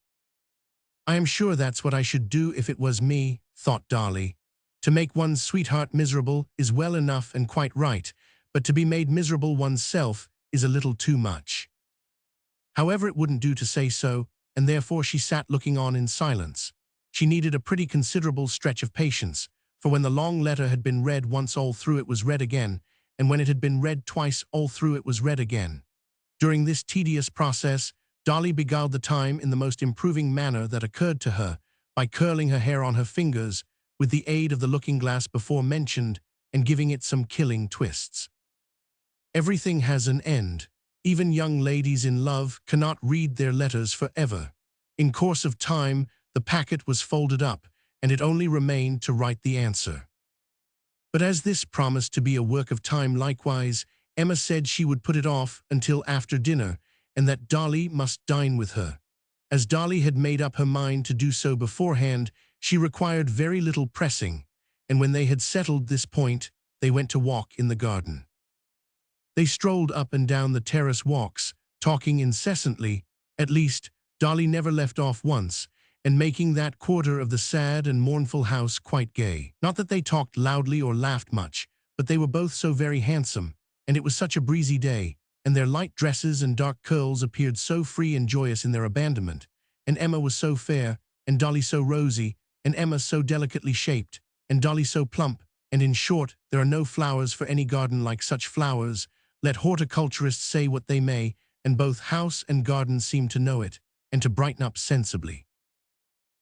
"I am sure that's what I should do if it was me," thought Dolly. "To make one's sweetheart miserable is well enough and quite right, but to be made miserable oneself is a little too much." However, it wouldn't do to say so, and therefore she sat looking on in silence. She needed a pretty considerable stretch of patience, for when the long letter had been read once all through it was read again, and when it had been read twice all through it was read again. During this tedious process, Dolly beguiled the time in the most improving manner that occurred to her, by curling her hair on her fingers, with the aid of the looking-glass before mentioned, and giving it some killing twists. Everything has an end. Even young ladies in love cannot read their letters forever. In course of time, the packet was folded up, and it only remained to write the answer. But as this promised to be a work of time likewise, Emma said she would put it off until after dinner, and that Dolly must dine with her. As Dolly had made up her mind to do so beforehand, she required very little pressing, and when they had settled this point, they went to walk in the garden. They strolled up and down the terrace walks, talking incessantly, at least, Dolly never left off once, and making that quarter of the sad and mournful house quite gay. Not that they talked loudly or laughed much, but they were both so very handsome, and it was such a breezy day, and their light dresses and dark curls appeared so free and joyous in their abandonment, and Emma was so fair, and Dolly so rosy, and Emma so delicately shaped, and Dolly so plump, and in short, there are no flowers for any garden like such flowers, let horticulturists say what they may, and both house and garden seemed to know it, and to brighten up sensibly.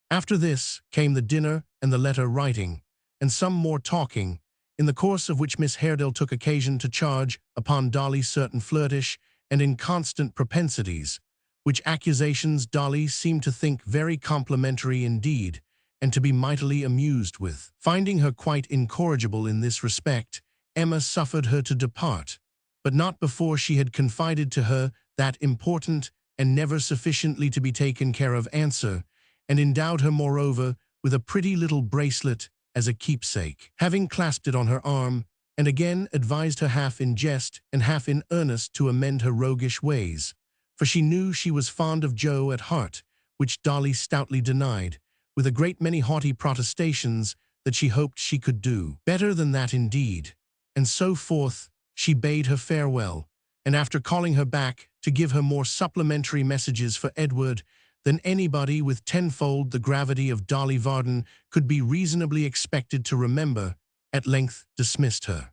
After this came the dinner and the letter writing, and some more talking, in the course of which Miss Haredale took occasion to charge upon Dolly certain flirtish and inconstant propensities, which accusations Dolly seemed to think very complimentary indeed, and to be mightily amused with. Finding her quite incorrigible in this respect, Emma suffered her to depart, but not before she had confided to her that important and never sufficiently to be taken care of answer, and endowed her moreover with a pretty little bracelet as a keepsake. Having clasped it on her arm, and again advised her half in jest and half in earnest to amend her roguish ways, for she knew she was fond of Joe at heart, which Dolly stoutly denied, with a great many haughty protestations that she hoped she could do better than that indeed, and so forth, she bade her farewell, and after calling her back to give her more supplementary messages for Edward than anybody with tenfold the gravity of Dolly Varden could be reasonably expected to remember, at length dismissed her.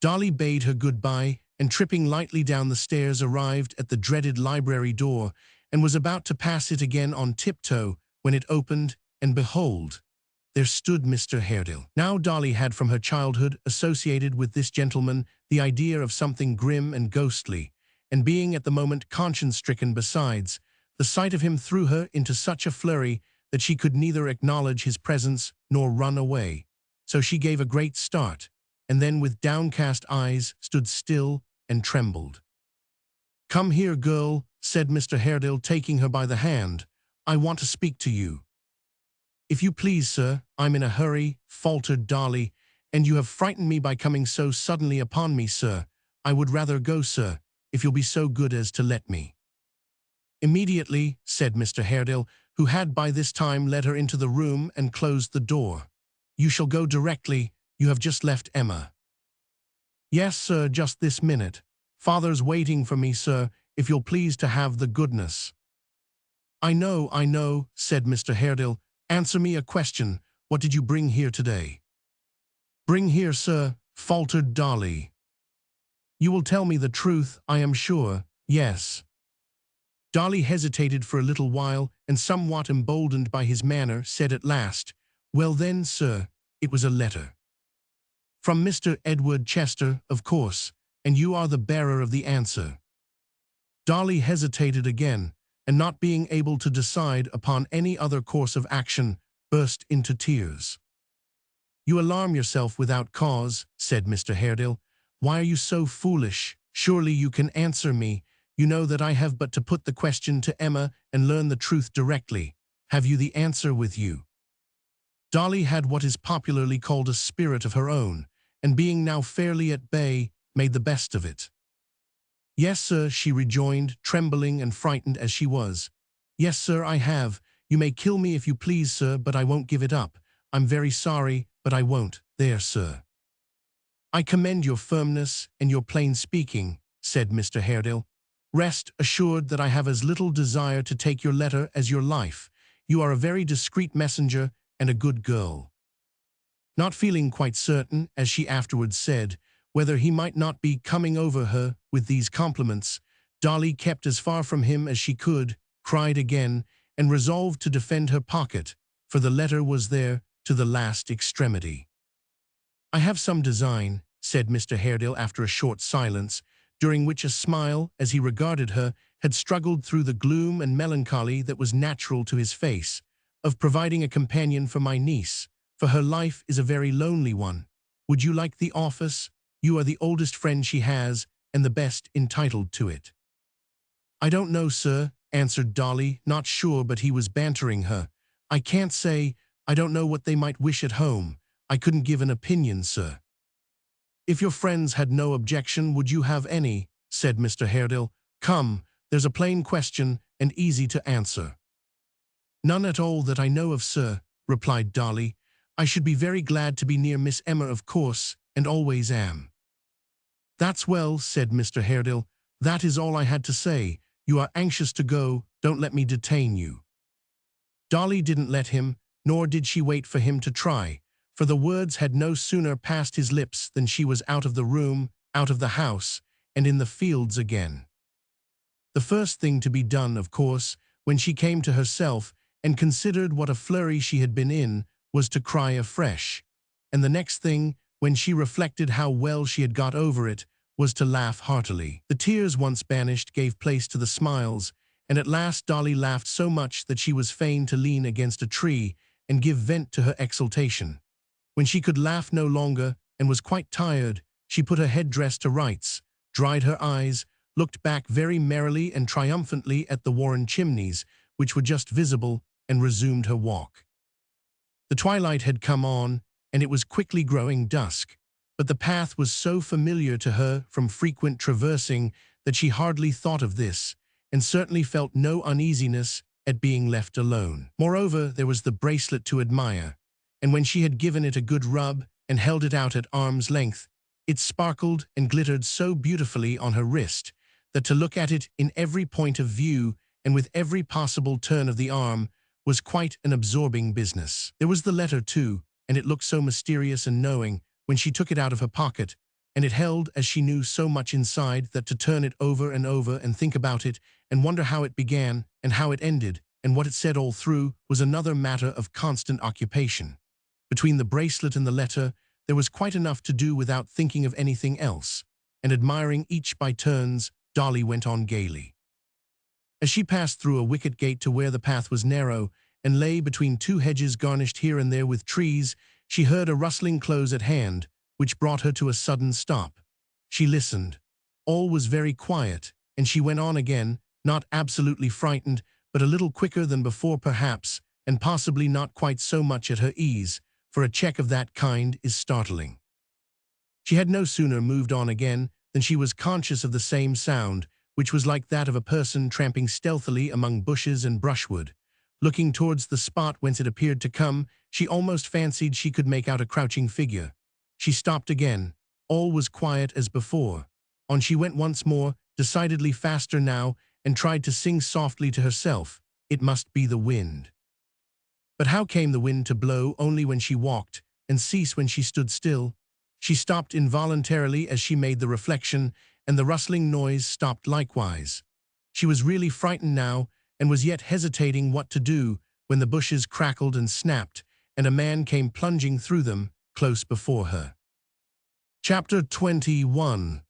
Dolly bade her good-bye, and tripping lightly down the stairs arrived at the dreaded library door, and was about to pass it again on tiptoe, when it opened, and behold, there stood Mr. Haredale. Now Dolly had from her childhood associated with this gentleman the idea of something grim and ghostly, and being at the moment conscience-stricken besides, the sight of him threw her into such a flurry that she could neither acknowledge his presence nor run away. So she gave a great start, and then with downcast eyes stood still and trembled. "Come here, girl," said Mr. Haredale, taking her by the hand. "I want to speak to you." "If you please, sir, I'm in a hurry," faltered Dolly, "and you have frightened me by coming so suddenly upon me, sir. I would rather go, sir, if you'll be so good as to let me." "Immediately," said Mr. Haredale, who had by this time led her into the room and closed the door. "You shall go directly. You have just left Emma." "Yes, sir, just this minute. Father's waiting for me, sir, if you'll please to have the goodness." I know," said Mr. Haredale. "Answer me a question. What did you bring here today?" "Bring here, sir," faltered Dolly. "You will tell me the truth, I am sure." "Yes." Dolly hesitated for a little while, and somewhat emboldened by his manner, said at last, "Well then, sir, it was a letter." "From Mr. Edward Chester, of course, and you are the bearer of the answer." Dolly hesitated again, and not being able to decide upon any other course of action, burst into tears. "You alarm yourself without cause," said Mr. Haredale. "Why are you so foolish? Surely you can answer me. You know that I have but to put the question to Emma and learn the truth directly. Have you the answer with you?" Dolly had what is popularly called a spirit of her own, and being now fairly at bay, made the best of it. "Yes, sir," she rejoined, trembling and frightened as she was. "Yes, sir, I have. You may kill me if you please, sir, but I won't give it up. I'm very sorry, but I won't. There, sir." "I commend your firmness and your plain speaking," said Mr. Haredale. "Rest assured that I have as little desire to take your letter as your life. You are a very discreet messenger and a good girl." Not feeling quite certain, as she afterwards said, whether he might not be coming over her with these compliments, Dolly kept as far from him as she could, cried again, and resolved to defend her pocket, for the letter was there to the last extremity. "I have some design," said Mr. Haredale after a short silence, during which a smile, as he regarded her, had struggled through the gloom and melancholy that was natural to his face, "of providing a companion for my niece, for her life is a very lonely one. Would you like the office? You are the oldest friend she has, and the best entitled to it." "I don't know, sir," answered Dolly, not sure but he was bantering her. "I can't say. I don't know what they might wish at home. I couldn't give an opinion, sir." "If your friends had no objection, would you have any?" said Mr. Haredale. "Come, there's a plain question, and easy to answer." "None at all that I know of, sir," replied Dolly. "I should be very glad to be near Miss Emma, of course, and always am." "That's well," said Mr. Haredale. "That is all I had to say. You are anxious to go. Don't let me detain you." Dolly didn't let him, nor did she wait for him to try, for the words had no sooner passed his lips than she was out of the room, out of the house, and in the fields again. The first thing to be done, of course, when she came to herself and considered what a flurry she had been in, was to cry afresh, and the next thing, when she reflected how well she had got over it, was to laugh heartily. The tears once banished gave place to the smiles, and at last Dolly laughed so much that she was fain to lean against a tree and give vent to her exultation. When she could laugh no longer and was quite tired, she put her head-dress to rights, dried her eyes, looked back very merrily and triumphantly at the Warren chimneys, which were just visible, and resumed her walk. The twilight had come on, and it was quickly growing dusk, but the path was so familiar to her from frequent traversing that she hardly thought of this, and certainly felt no uneasiness at being left alone. Moreover, there was the bracelet to admire, and when she had given it a good rub and held it out at arm's length, it sparkled and glittered so beautifully on her wrist that to look at it in every point of view and with every possible turn of the arm was quite an absorbing business. There was the letter, too, and it looked so mysterious and knowing when she took it out of her pocket, and it held, as she knew, so much inside that to turn it over and think about it and wonder how it began and how it ended and what it said all through was another matter of constant occupation. Between the bracelet and the letter, there was quite enough to do without thinking of anything else, and admiring each by turns, Dolly went on gaily. As she passed through a wicket gate to where the path was narrow and lay between two hedges garnished here and there with trees, she heard a rustling close at hand, which brought her to a sudden stop. She listened. All was very quiet, and she went on again, not absolutely frightened, but a little quicker than before perhaps, and possibly not quite so much at her ease, for a check of that kind is startling. She had no sooner moved on again than she was conscious of the same sound, which was like that of a person tramping stealthily among bushes and brushwood. Looking towards the spot whence it appeared to come, she almost fancied she could make out a crouching figure. She stopped again. All was quiet as before. On she went once more, decidedly faster now, and tried to sing softly to herself. It must be the wind. But how came the wind to blow only when she walked, and cease when she stood still? She stopped involuntarily as she made the reflection, and the rustling noise stopped likewise. She was really frightened now, and was yet hesitating what to do, when the bushes crackled and snapped, and a man came plunging through them, close before her. Chapter 21.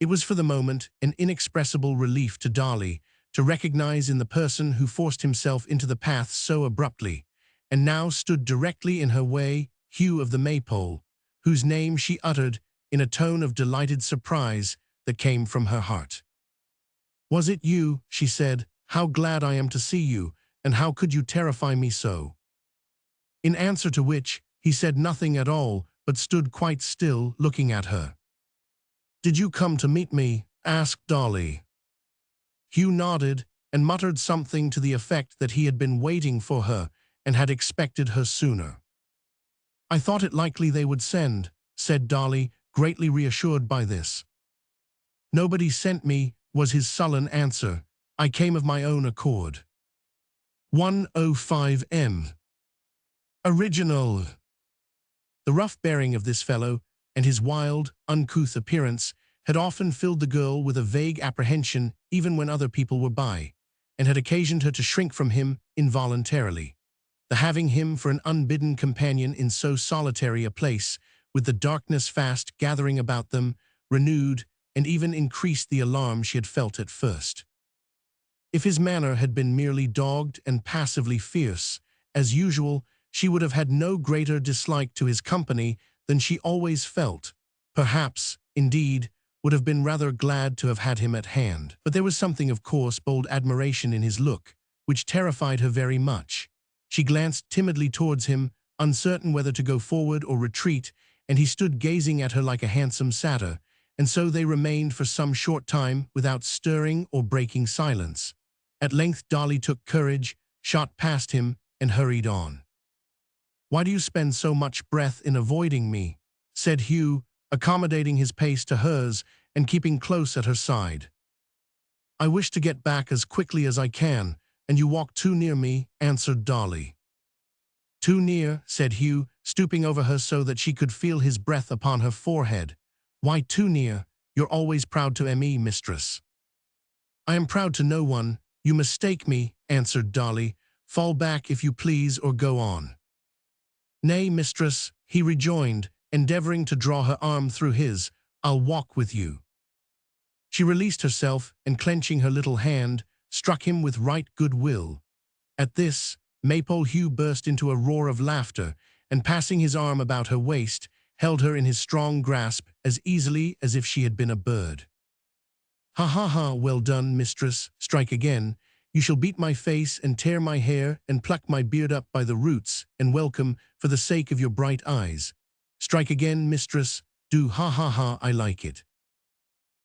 It was for the moment an inexpressible relief to Dolly to recognize in the person who forced himself into the path so abruptly, and now stood directly in her way, Hugh of the Maypole, whose name she uttered in a tone of delighted surprise that came from her heart. "Was it you?" she said. "How glad I am to see you, and how could you terrify me so?" In answer to which, he said nothing at all, but stood quite still, looking at her. "Did you come to meet me?" asked Dolly. Hugh nodded and muttered something to the effect that he had been waiting for her and had expected her sooner. "I thought it likely they would send," said Dolly, greatly reassured by this. "Nobody sent me," was his sullen answer. "I came of my own accord." 105M. Original. The rough bearing of this fellow and his wild, uncouth appearance had often filled the girl with a vague apprehension even when other people were by, and had occasioned her to shrink from him involuntarily. The having him for an unbidden companion in so solitary a place, with the darkness fast gathering about them, renewed and even increased the alarm she had felt at first. If his manner had been merely dogged and passively fierce, as usual, she would have had no greater dislike to his company than she always felt. Perhaps, indeed, would have been rather glad to have had him at hand. But there was something of course bold admiration in his look, which terrified her very much. She glanced timidly towards him, uncertain whether to go forward or retreat, and he stood gazing at her like a handsome satyr, and so they remained for some short time without stirring or breaking silence. At length Dolly took courage, shot past him, and hurried on. "Why do you spend so much breath in avoiding me?" said Hugh, accommodating his pace to hers and keeping close at her side. "I wish to get back as quickly as I can, and you walk too near me," answered Dolly. "Too near," said Hugh, stooping over her so that she could feel his breath upon her forehead. "Why too near? You're always proud to me, mistress." "I am proud to no one. You mistake me," answered Dolly. "Fall back if you please, or go on." "Nay, mistress," he rejoined, endeavoring to draw her arm through his. "I'll walk with you." She released herself, and clenching her little hand, struck him with right good will. At this, Maypole Hugh burst into a roar of laughter, and passing his arm about her waist, held her in his strong grasp as easily as if she had been a bird. "Ha ha ha, well done, mistress, strike again. You shall beat my face and tear my hair and pluck my beard up by the roots, and welcome, for the sake of your bright eyes. Strike again, mistress, do, ha ha ha, I like it."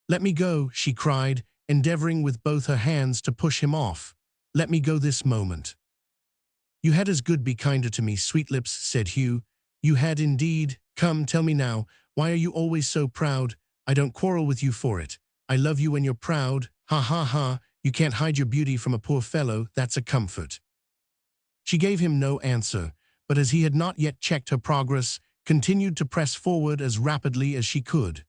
"Let me go," she cried, endeavoring with both her hands to push him off. "Let me go this moment." "You had as good be kinder to me, Sweetlips," said Hugh. "You had indeed. Come, tell me now, why are you always so proud? I don't quarrel with you for it. I love you when you're proud. Ha ha ha, you can't hide your beauty from a poor fellow, that's a comfort." She gave him no answer, but as he had not yet checked her progress, continued to press forward as rapidly as she could.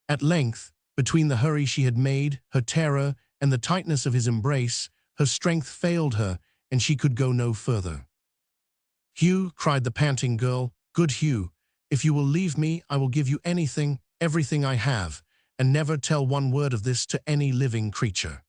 At length, between the hurry she had made, her terror, and the tightness of his embrace, her strength failed her, and she could go no further. "Hugh," cried the panting girl, "good Hugh, if you will leave me, I will give you anything, everything I have, and never tell one word of this to any living creature."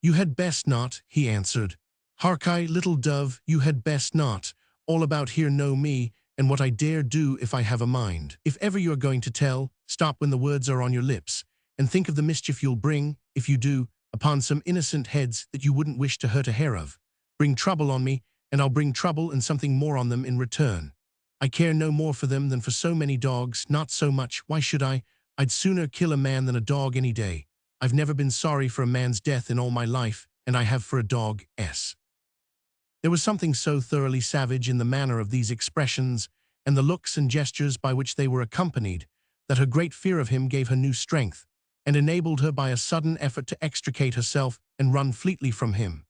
"You had best not," he answered. "Harkye, little dove, you had best not. All about here know me, and what I dare do if I have a mind. If ever you are going to tell, stop when the words are on your lips, and think of the mischief you'll bring, if you do, upon some innocent heads that you wouldn't wish to hurt a hair of. Bring trouble on me, and I'll bring trouble and something more on them in return. I care no more for them than for so many dogs, not so much, why should I? I'd sooner kill a man than a dog any day. I've never been sorry for a man's death in all my life, and I have for a dog's." There was something so thoroughly savage in the manner of these expressions, and the looks and gestures by which they were accompanied, that her great fear of him gave her new strength, and enabled her by a sudden effort to extricate herself and run fleetly from him.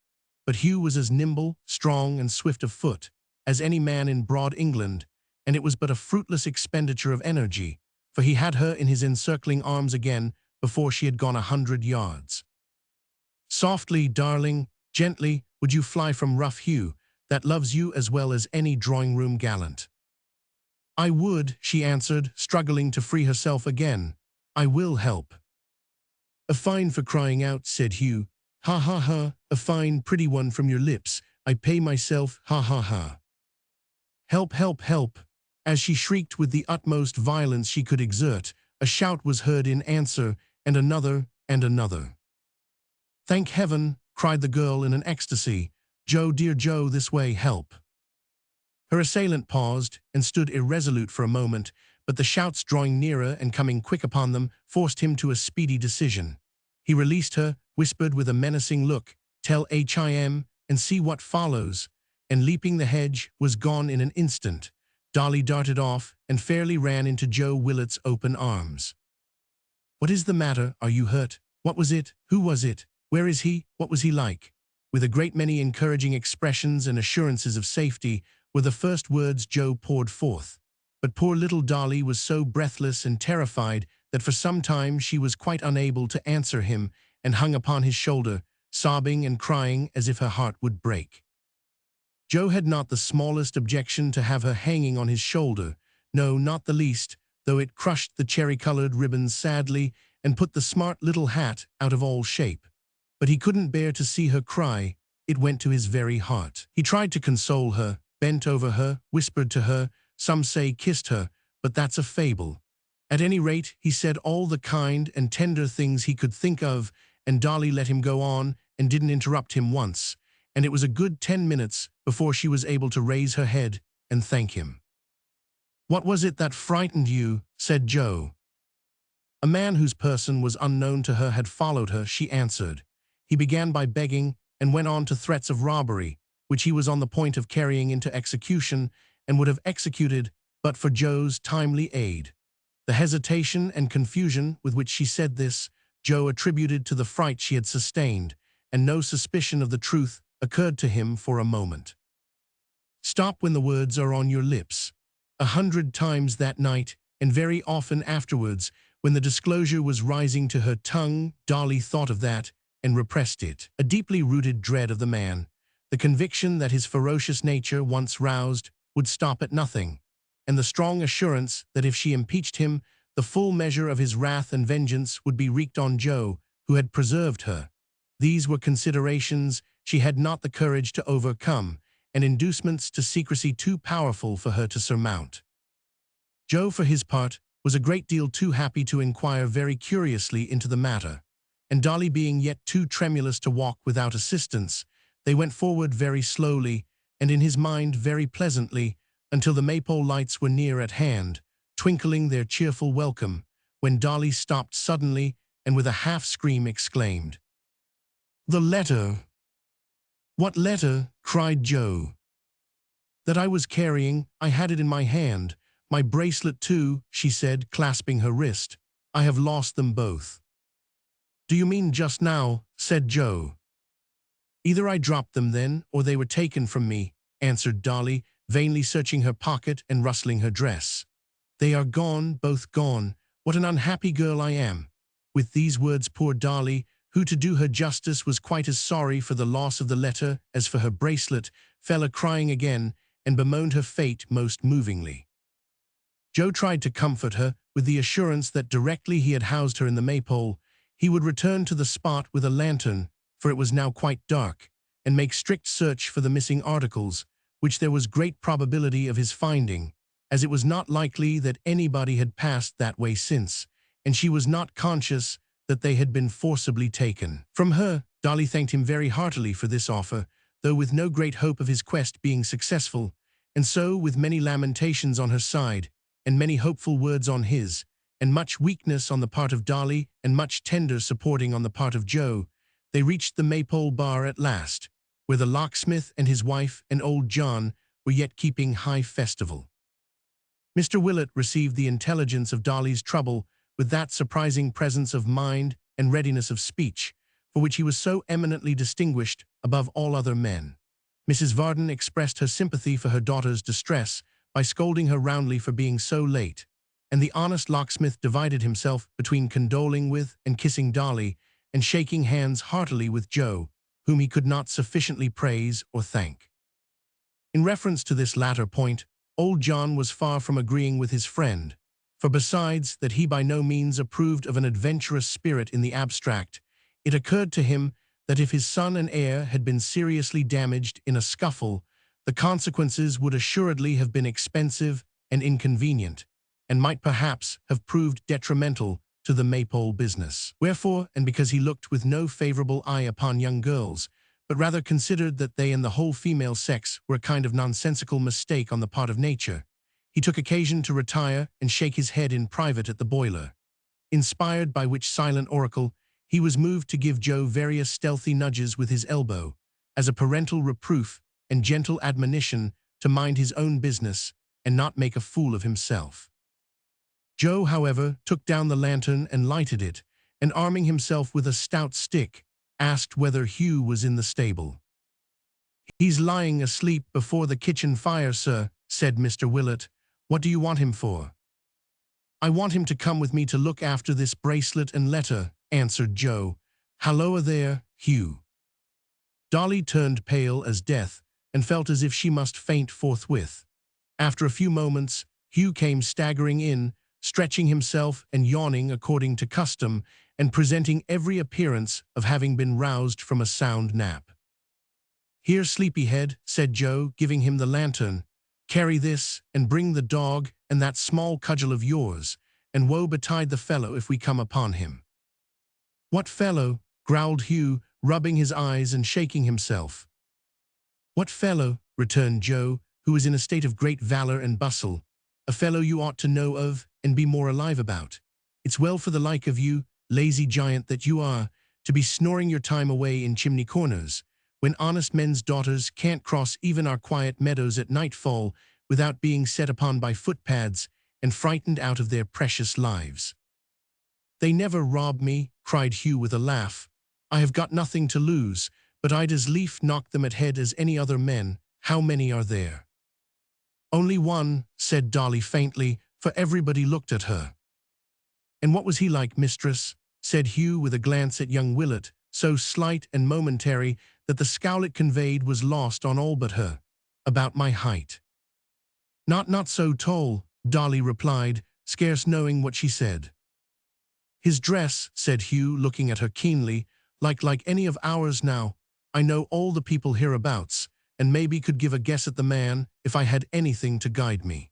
But Hugh was as nimble, strong, and swift of foot as any man in broad England, and it was but a fruitless expenditure of energy, for he had her in his encircling arms again before she had gone 100 yards. "Softly, darling, gently, would you fly from rough Hugh, that loves you as well as any drawing-room gallant?" "I would," she answered, struggling to free herself again. "I will help." "A fine for crying out," said Hugh. "Ha ha ha, a fine, pretty one from your lips. I pay myself, ha ha ha." "Help, help, help." As she shrieked with the utmost violence she could exert, a shout was heard in answer, and another, and another. "Thank heaven," cried the girl in an ecstasy. "Joe, dear Joe, this way, help." Her assailant paused and stood irresolute for a moment, but the shouts drawing nearer and coming quick upon them forced him to a speedy decision. He released her, whispered with a menacing look, "Tell him, and see what follows," and leaping the hedge, was gone in an instant. Dolly darted off and fairly ran into Joe Willet's open arms. "What is the matter? Are you hurt? What was it? Who was it? Where is he? What was he like?" With a great many encouraging expressions and assurances of safety were the first words Joe poured forth. But poor little Dolly was so breathless and terrified that for some time she was quite unable to answer him and hung upon his shoulder, sobbing and crying as if her heart would break. Joe had not the smallest objection to have her hanging on his shoulder, no, not the least, though it crushed the cherry-colored ribbons sadly and put the smart little hat out of all shape. But he couldn't bear to see her cry. It went to his very heart. He tried to console her, bent over her, whispered to her, some say kissed her, but that's a fable. At any rate, he said all the kind and tender things he could think of, and Dolly let him go on and didn't interrupt him once, and it was a good 10 minutes before she was able to raise her head and thank him. "What was it that frightened you?" said Joe. A man whose person was unknown to her had followed her, she answered. He began by begging and went on to threats of robbery, which he was on the point of carrying into execution and would have executed but for Joe's timely aid. The hesitation and confusion with which she said this, Joe attributed to the fright she had sustained, and no suspicion of the truth occurred to him for a moment. Stop when the words are on your lips. 100 times that night, and very often afterwards, when the disclosure was rising to her tongue, Dolly thought of that and repressed it. A deeply rooted dread of the man, the conviction that his ferocious nature, once roused, would stop at nothing, and the strong assurance that if she impeached him, the full measure of his wrath and vengeance would be wreaked on Joe, who had preserved her. These were considerations she had not the courage to overcome, and inducements to secrecy too powerful for her to surmount. Joe, for his part, was a great deal too happy to inquire very curiously into the matter, and Dolly being yet too tremulous to walk without assistance, they went forward very slowly, and in his mind very pleasantly, until the maypole lights were near at hand, twinkling their cheerful welcome, when Dolly stopped suddenly and with a half-scream exclaimed, "The letter!" "What letter?" cried Joe. "That I was carrying. I had it in my hand. My bracelet too," she said, clasping her wrist. "I have lost them both." "Do you mean just now?" said Joe. "Either I dropped them then, or they were taken from me," answered Dolly, vainly searching her pocket and rustling her dress. "They are gone, both gone. What an unhappy girl I am." With these words poor Dolly, who to do her justice was quite as sorry for the loss of the letter as for her bracelet, fell a-crying again and bemoaned her fate most movingly. Joe tried to comfort her with the assurance that directly he had housed her in the maypole, he would return to the spot with a lantern, for it was now quite dark, and make strict search for the missing articles, which there was great probability of his finding, as it was not likely that anybody had passed that way since, and she was not conscious that they had been forcibly taken. From her, Dolly thanked him very heartily for this offer, though with no great hope of his quest being successful, and so, with many lamentations on her side, and many hopeful words on his, and much weakness on the part of Dolly, and much tender supporting on the part of Joe, they reached the maypole bar at last, where the locksmith and his wife and old John were yet keeping high festival. Mr. Willet received the intelligence of Dolly's trouble with that surprising presence of mind and readiness of speech, for which he was so eminently distinguished above all other men. Mrs. Varden expressed her sympathy for her daughter's distress by scolding her roundly for being so late, and the honest locksmith divided himself between condoling with and kissing Dolly, and shaking hands heartily with Joe, whom he could not sufficiently praise or thank. In reference to this latter point, old John was far from agreeing with his friend, for besides that he by no means approved of an adventurous spirit in the abstract, it occurred to him that if his son and heir had been seriously damaged in a scuffle, the consequences would assuredly have been expensive and inconvenient, and might perhaps have proved detrimental to the maypole business. Wherefore, and because he looked with no favorable eye upon young girls, but rather considered that they and the whole female sex were a kind of nonsensical mistake on the part of nature, he took occasion to retire and shake his head in private at the boiler. Inspired by which silent oracle, he was moved to give Joe various stealthy nudges with his elbow, as a parental reproof and gentle admonition to mind his own business and not make a fool of himself. Joe, however, took down the lantern and lighted it, and arming himself with a stout stick, asked whether Hugh was in the stable. "He's lying asleep before the kitchen fire, sir," said Mr. Willett. "What do you want him for?" "I want him to come with me to look after this bracelet and letter," answered Joe. "Halloa there, Hugh." Dolly turned pale as death and felt as if she must faint forthwith. After a few moments, Hugh came staggering in, stretching himself and yawning according to custom, and presenting every appearance of having been roused from a sound nap. "Here, sleepyhead," said Joe, giving him the lantern. "Carry this, and bring the dog and that small cudgel of yours, and woe betide the fellow if we come upon him." "What fellow?" growled Hugh, rubbing his eyes and shaking himself. "What fellow?" returned Joe, who was in a state of great valor and bustle. "A fellow you ought to know of and be more alive about. It's well for the like of you, lazy giant that you are, to be snoring your time away in chimney corners, when honest men's daughters can't cross even our quiet meadows at nightfall without being set upon by footpads and frightened out of their precious lives." "They never rob me," cried Hugh with a laugh. "I have got nothing to lose, but I'd as lief knock them at head as any other men. How many are there?" "Only one," said Dolly faintly, for everybody looked at her. "And what was he like, mistress?" said Hugh with a glance at young Willett, so slight and momentary that the scowl it conveyed was lost on all but her. "About my height." Not so tall," Dolly replied, scarce knowing what she said. "His dress," said Hugh, looking at her keenly, like any of ours now. I know all the people hereabouts, and maybe could give a guess at the man if I had anything to guide me."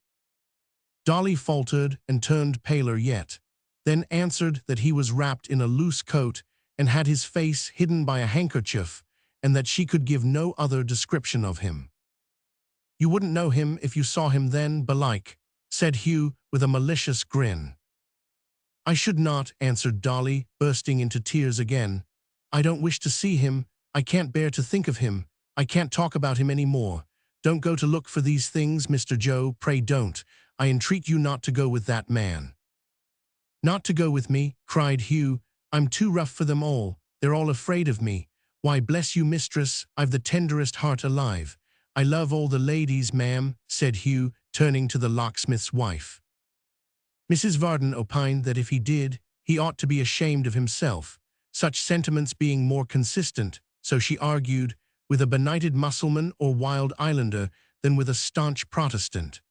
Dolly faltered and turned paler yet, then answered that he was wrapped in a loose coat and had his face hidden by a handkerchief, and that she could give no other description of him. "You wouldn't know him if you saw him then, belike," said Hugh with a malicious grin. "I should not," answered Dolly, bursting into tears again. "I don't wish to see him. I can't bear to think of him. I can't talk about him any more. Don't go to look for these things, Mr. Joe, pray don't. I entreat you not to go with that man." "Not to go with me," cried Hugh. "I'm too rough for them all. They're all afraid of me. Why, bless you, mistress, I've the tenderest heart alive. I love all the ladies, ma'am," said Hugh, turning to the locksmith's wife. Mrs. Varden opined that if he did, he ought to be ashamed of himself, such sentiments being more consistent, so she argued, with a benighted Mussulman or wild islander than with a staunch Protestant.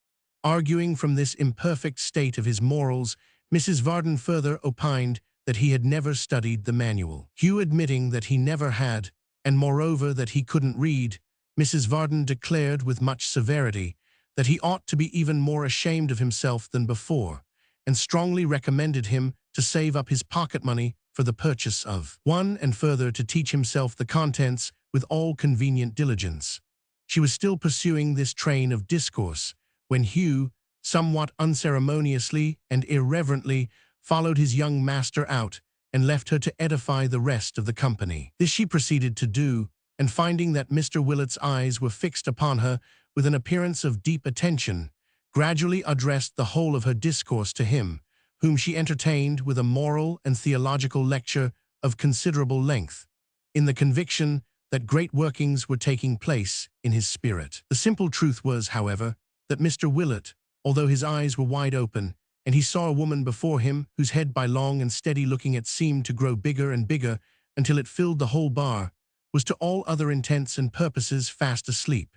Arguing from this imperfect state of his morals, Mrs. Varden further opined that he had never studied the manual. Hugh admitting that he never had, and moreover that he couldn't read, Mrs. Varden declared with much severity that he ought to be even more ashamed of himself than before, and strongly recommended him to save up his pocket money for the purchase of one, and further to teach himself the contents with all convenient diligence. She was still pursuing this train of discourse, when Hugh, somewhat unceremoniously and irreverently, followed his young master out and left her to edify the rest of the company. This she proceeded to do, and finding that Mr. Willett's eyes were fixed upon her with an appearance of deep attention, gradually addressed the whole of her discourse to him, whom she entertained with a moral and theological lecture of considerable length, in the conviction that great workings were taking place in his spirit. The simple truth was, however, that Mr. Willett, although his eyes were wide open, and he saw a woman before him whose head by long and steady looking at seemed to grow bigger and bigger until it filled the whole bar, was to all other intents and purposes fast asleep,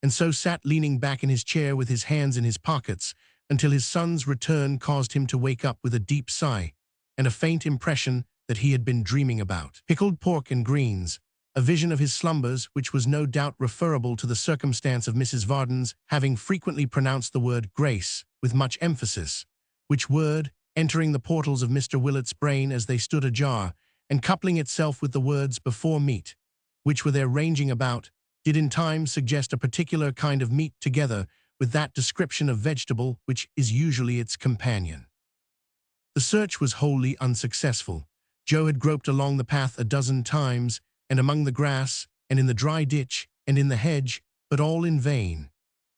and so sat leaning back in his chair with his hands in his pockets until his son's return caused him to wake up with a deep sigh and a faint impression that he had been dreaming about pickled pork and greens, a vision of his slumbers which was no doubt referable to the circumstance of Mrs. Varden's having frequently pronounced the word grace with much emphasis, which word, entering the portals of Mr. Willett's brain as they stood ajar, and coupling itself with the words before meat, which were there ranging about, did in time suggest a particular kind of meat together with that description of vegetable which is usually its companion. The search was wholly unsuccessful. Joe had groped along the path a dozen times, and among the grass, and in the dry ditch, and in the hedge, but all in vain.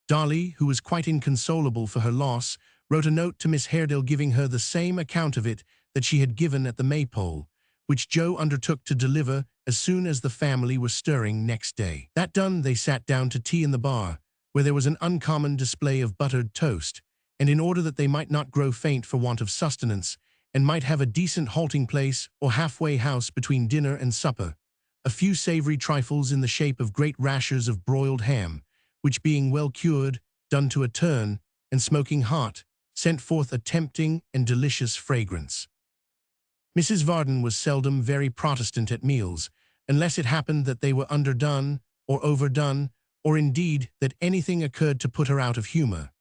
Dolly, who was quite inconsolable for her loss, wrote a note to Miss Haredale giving her the same account of it that she had given at the Maypole, which Joe undertook to deliver as soon as the family were stirring next day. That done, they sat down to tea in the bar, where there was an uncommon display of buttered toast, and in order that they might not grow faint for want of sustenance, and might have a decent halting place or halfway house between dinner and supper, a few savory trifles in the shape of great rashers of broiled ham, which being well cured, done to a turn, and smoking hot, sent forth a tempting and delicious fragrance. Mrs. Varden was seldom very Protestant at meals, unless it happened that they were underdone or overdone, or indeed that anything occurred to put her out of humor.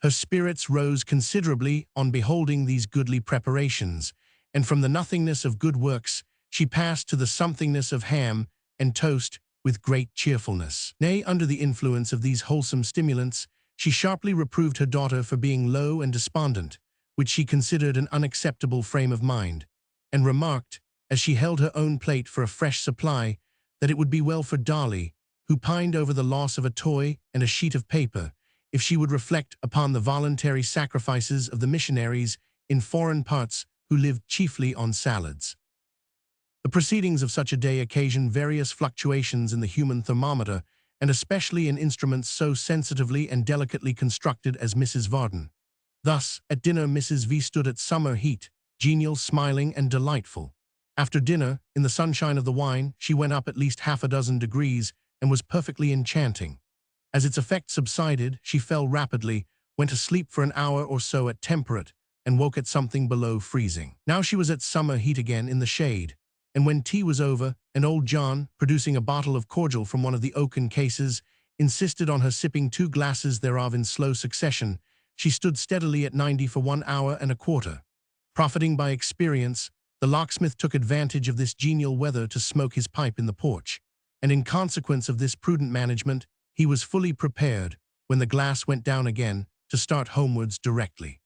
Her spirits rose considerably on beholding these goodly preparations, and from the nothingness of good works she passed to the somethingness of ham and toast with great cheerfulness. Nay, under the influence of these wholesome stimulants, she sharply reproved her daughter for being low and despondent, which she considered an unacceptable frame of mind, and remarked, as she held her own plate for a fresh supply, that it would be well for Dolly, who pined over the loss of a toy and a sheet of paper, if she would reflect upon the voluntary sacrifices of the missionaries in foreign parts who lived chiefly on salads. The proceedings of such a day occasion various fluctuations in the human thermometer, and especially in instruments so sensitively and delicately constructed as Mrs. Varden. Thus, at dinner Mrs. V stood at summer heat, genial, smiling, and delightful. After dinner, in the sunshine of the wine, she went up at least half a dozen degrees, and was perfectly enchanting. As its effect subsided, she fell rapidly, went to sleep for an hour or so at temperate, and woke at something below freezing. Now she was at summer heat again in the shade, and when tea was over, and old John, producing a bottle of cordial from one of the oaken cases, insisted on her sipping 2 glasses thereof in slow succession, she stood steadily at 90 for 1 hour and a quarter. Profiting by experience, the locksmith took advantage of this genial weather to smoke his pipe in the porch, and in consequence of this prudent management, he was fully prepared, when the glass went down again, to start homewards directly.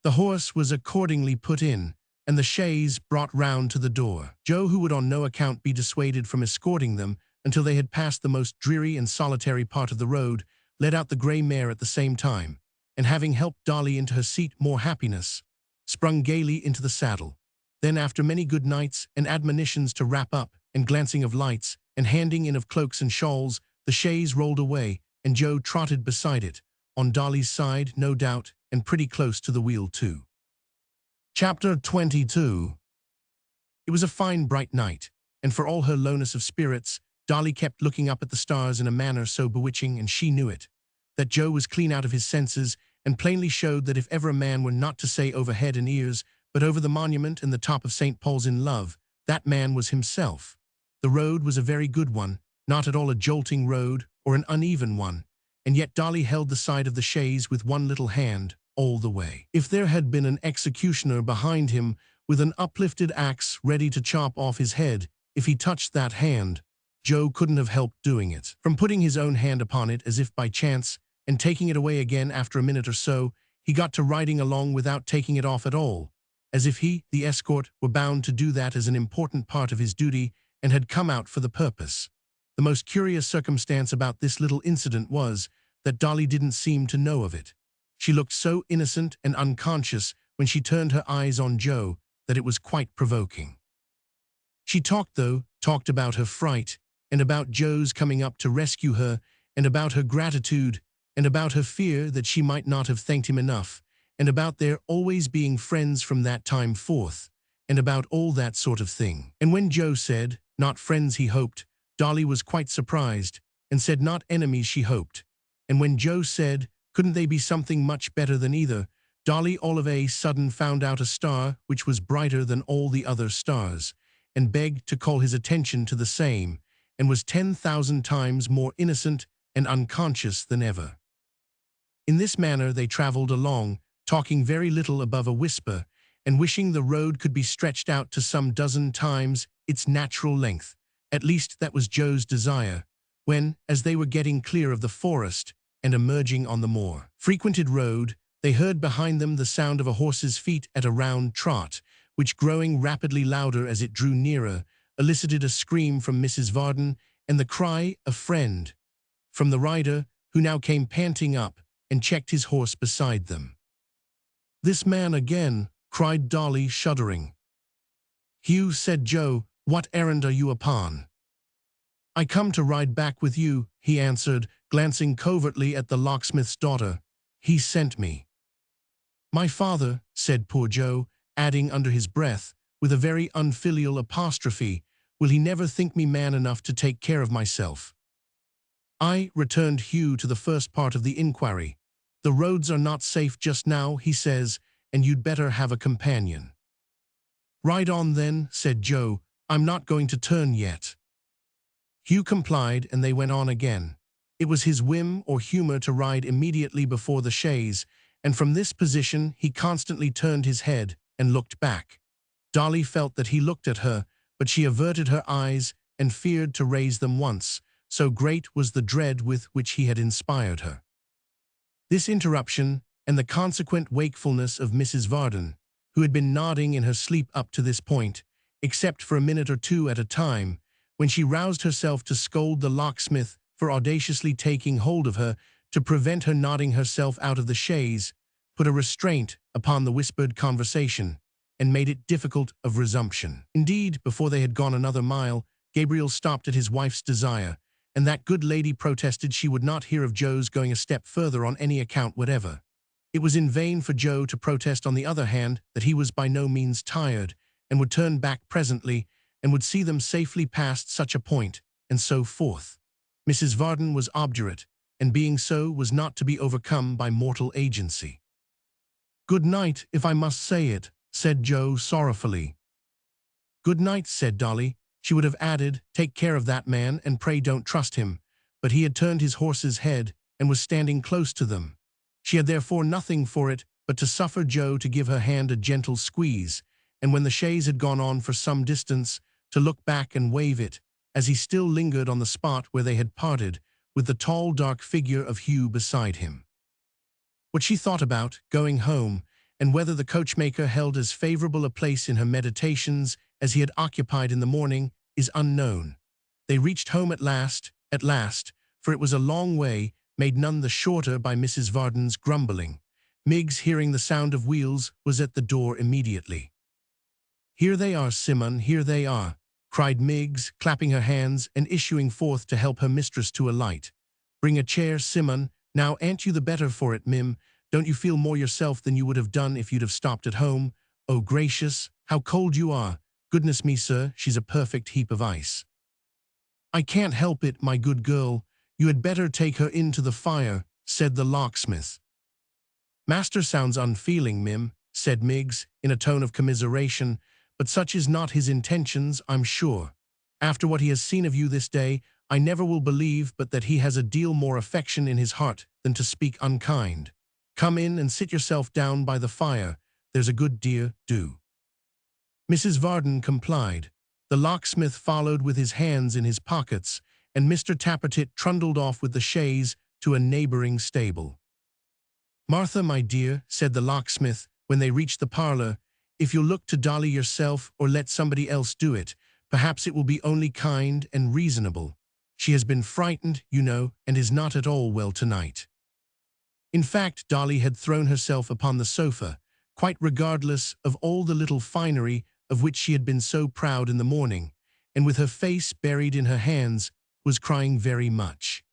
The horse was accordingly put in, and the chaise brought round to the door. Joe, who would on no account be dissuaded from escorting them until they had passed the most dreary and solitary part of the road, led out the grey mare at the same time, and having helped Dolly into her seat more happiness, sprung gaily into the saddle. Then, after many good nights and admonitions to wrap up, and glancing of lights, and handing in of cloaks and shawls, the chaise rolled away, and Joe trotted beside it, on Dolly's side, no doubt, and pretty close to the wheel too. Chapter 22. It was a fine bright night, and for all her lowness of spirits, Dolly kept looking up at the stars in a manner so bewitching, and she knew it, that Joe was clean out of his senses, and plainly showed that if ever a man were not to say over head and ears, but over the monument and the top of St. Paul's in love, that man was himself. The road was a very good one, not at all a jolting road or an uneven one, and yet Dolly held the side of the chaise with one little hand all the way. If there had been an executioner behind him with an uplifted axe ready to chop off his head if he touched that hand, Joe couldn't have helped doing it. From putting his own hand upon it as if by chance, and taking it away again after a minute or so, he got to riding along without taking it off at all, as if he, the escort, were bound to do that as an important part of his duty and had come out for the purpose. The most curious circumstance about this little incident was that Dolly didn't seem to know of it. She looked so innocent and unconscious when she turned her eyes on Joe that it was quite provoking. She talked about her fright, and about Joe's coming up to rescue her, and about her gratitude, and about her fear that she might not have thanked him enough, and about their always being friends from that time forth, and about all that sort of thing. And when Joe said, not friends he hoped, Dolly was quite surprised, and said not enemies she hoped. And when Joe said, couldn't they be something much better than either, Dolly all of a sudden found out a star which was brighter than all the other stars, and begged to call his attention to the same, and was 10,000 times more innocent and unconscious than ever. In this manner they travelled along, talking very little above a whisper, and wishing the road could be stretched out to some dozen times its natural length, At least that was Joe's desire, when, as they were getting clear of the forest and emerging on the more frequented road, they heard behind them the sound of a horse's feet at a round trot, which, growing rapidly louder as it drew nearer, elicited a scream from Mrs. Varden and the cry, "A friend," from the rider, who now came panting up and checked his horse beside them. "This man again," cried Dolly, shuddering. "Hugh," said Joe, "what errand are you upon?" "I come to ride back with you," he answered, glancing covertly at the locksmith's daughter. "He sent me." "My father," said poor Joe, adding under his breath, with a very unfilial apostrophe, "will he never think me man enough to take care of myself?" "I," returned Hugh to the first part of the inquiry. "The roads are not safe just now," he says, "and you'd better have a companion." "Ride on then," said Joe. "I'm not going to turn yet." Hugh complied, and they went on again. It was his whim or humor to ride immediately before the chaise, and from this position he constantly turned his head and looked back. Dolly felt that he looked at her, but she averted her eyes and feared to raise them once, so great was the dread with which he had inspired her. This interruption, and the consequent wakefulness of Mrs. Varden, who had been nodding in her sleep up to this point, except for a minute or two at a time, when she roused herself to scold the locksmith for audaciously taking hold of her to prevent her nodding herself out of the chaise, put a restraint upon the whispered conversation, and made it difficult of resumption. Indeed, before they had gone another mile, Gabriel stopped at his wife's desire, and that good lady protested she would not hear of Joe's going a step further on any account whatever. It was in vain for Joe to protest, on the other hand, that he was by no means tired, and would turn back presently, and would see them safely past such a point, and so forth. Mrs. Varden was obdurate, and being so was not to be overcome by mortal agency. "Good night, if I must say it," said Joe sorrowfully. "Good night," said Dolly. She would have added, "Take care of that man, and pray don't trust him," but he had turned his horse's head and was standing close to them. She had therefore nothing for it but to suffer Joe to give her hand a gentle squeeze, and when the chaise had gone on for some distance, to look back and wave it, as he still lingered on the spot where they had parted, with the tall dark figure of Hugh beside him. What she thought about going home, and whether the coachmaker held as favorable a place in her meditations as he had occupied in the morning, is unknown. They reached home at last, for it was a long way, made none the shorter by Mrs. Varden's grumbling. Miggs, hearing the sound of wheels, was at the door immediately. "Here they are, Simon, here they are," cried Miggs, clapping her hands and issuing forth to help her mistress to alight. "Bring a chair, Simon. Now, ain't you the better for it, Mim? Don't you feel more yourself than you would have done if you'd have stopped at home? Oh, gracious, how cold you are! Goodness me, sir, she's a perfect heap of ice." "I can't help it, my good girl. You had better take her in to the fire," said the locksmith. "Master sounds unfeeling, Mim," said Miggs, in a tone of commiseration, "but such is not his intentions, I'm sure. After what he has seen of you this day, I never will believe but that he has a deal more affection in his heart than to speak unkind. Come in and sit yourself down by the fire, there's a good dear, do." Mrs. Varden complied. The locksmith followed with his hands in his pockets, and Mr. Tappertit trundled off with the chaise to a neighboring stable. "Martha, my dear," said the locksmith, when they reached the parlor, "if you'll look to Dolly yourself or let somebody else do it, perhaps it will be only kind and reasonable. She has been frightened, you know, and is not at all well tonight." In fact, Dolly had thrown herself upon the sofa, quite regardless of all the little finery of which she had been so proud in the morning, and with her face buried in her hands, was crying very much.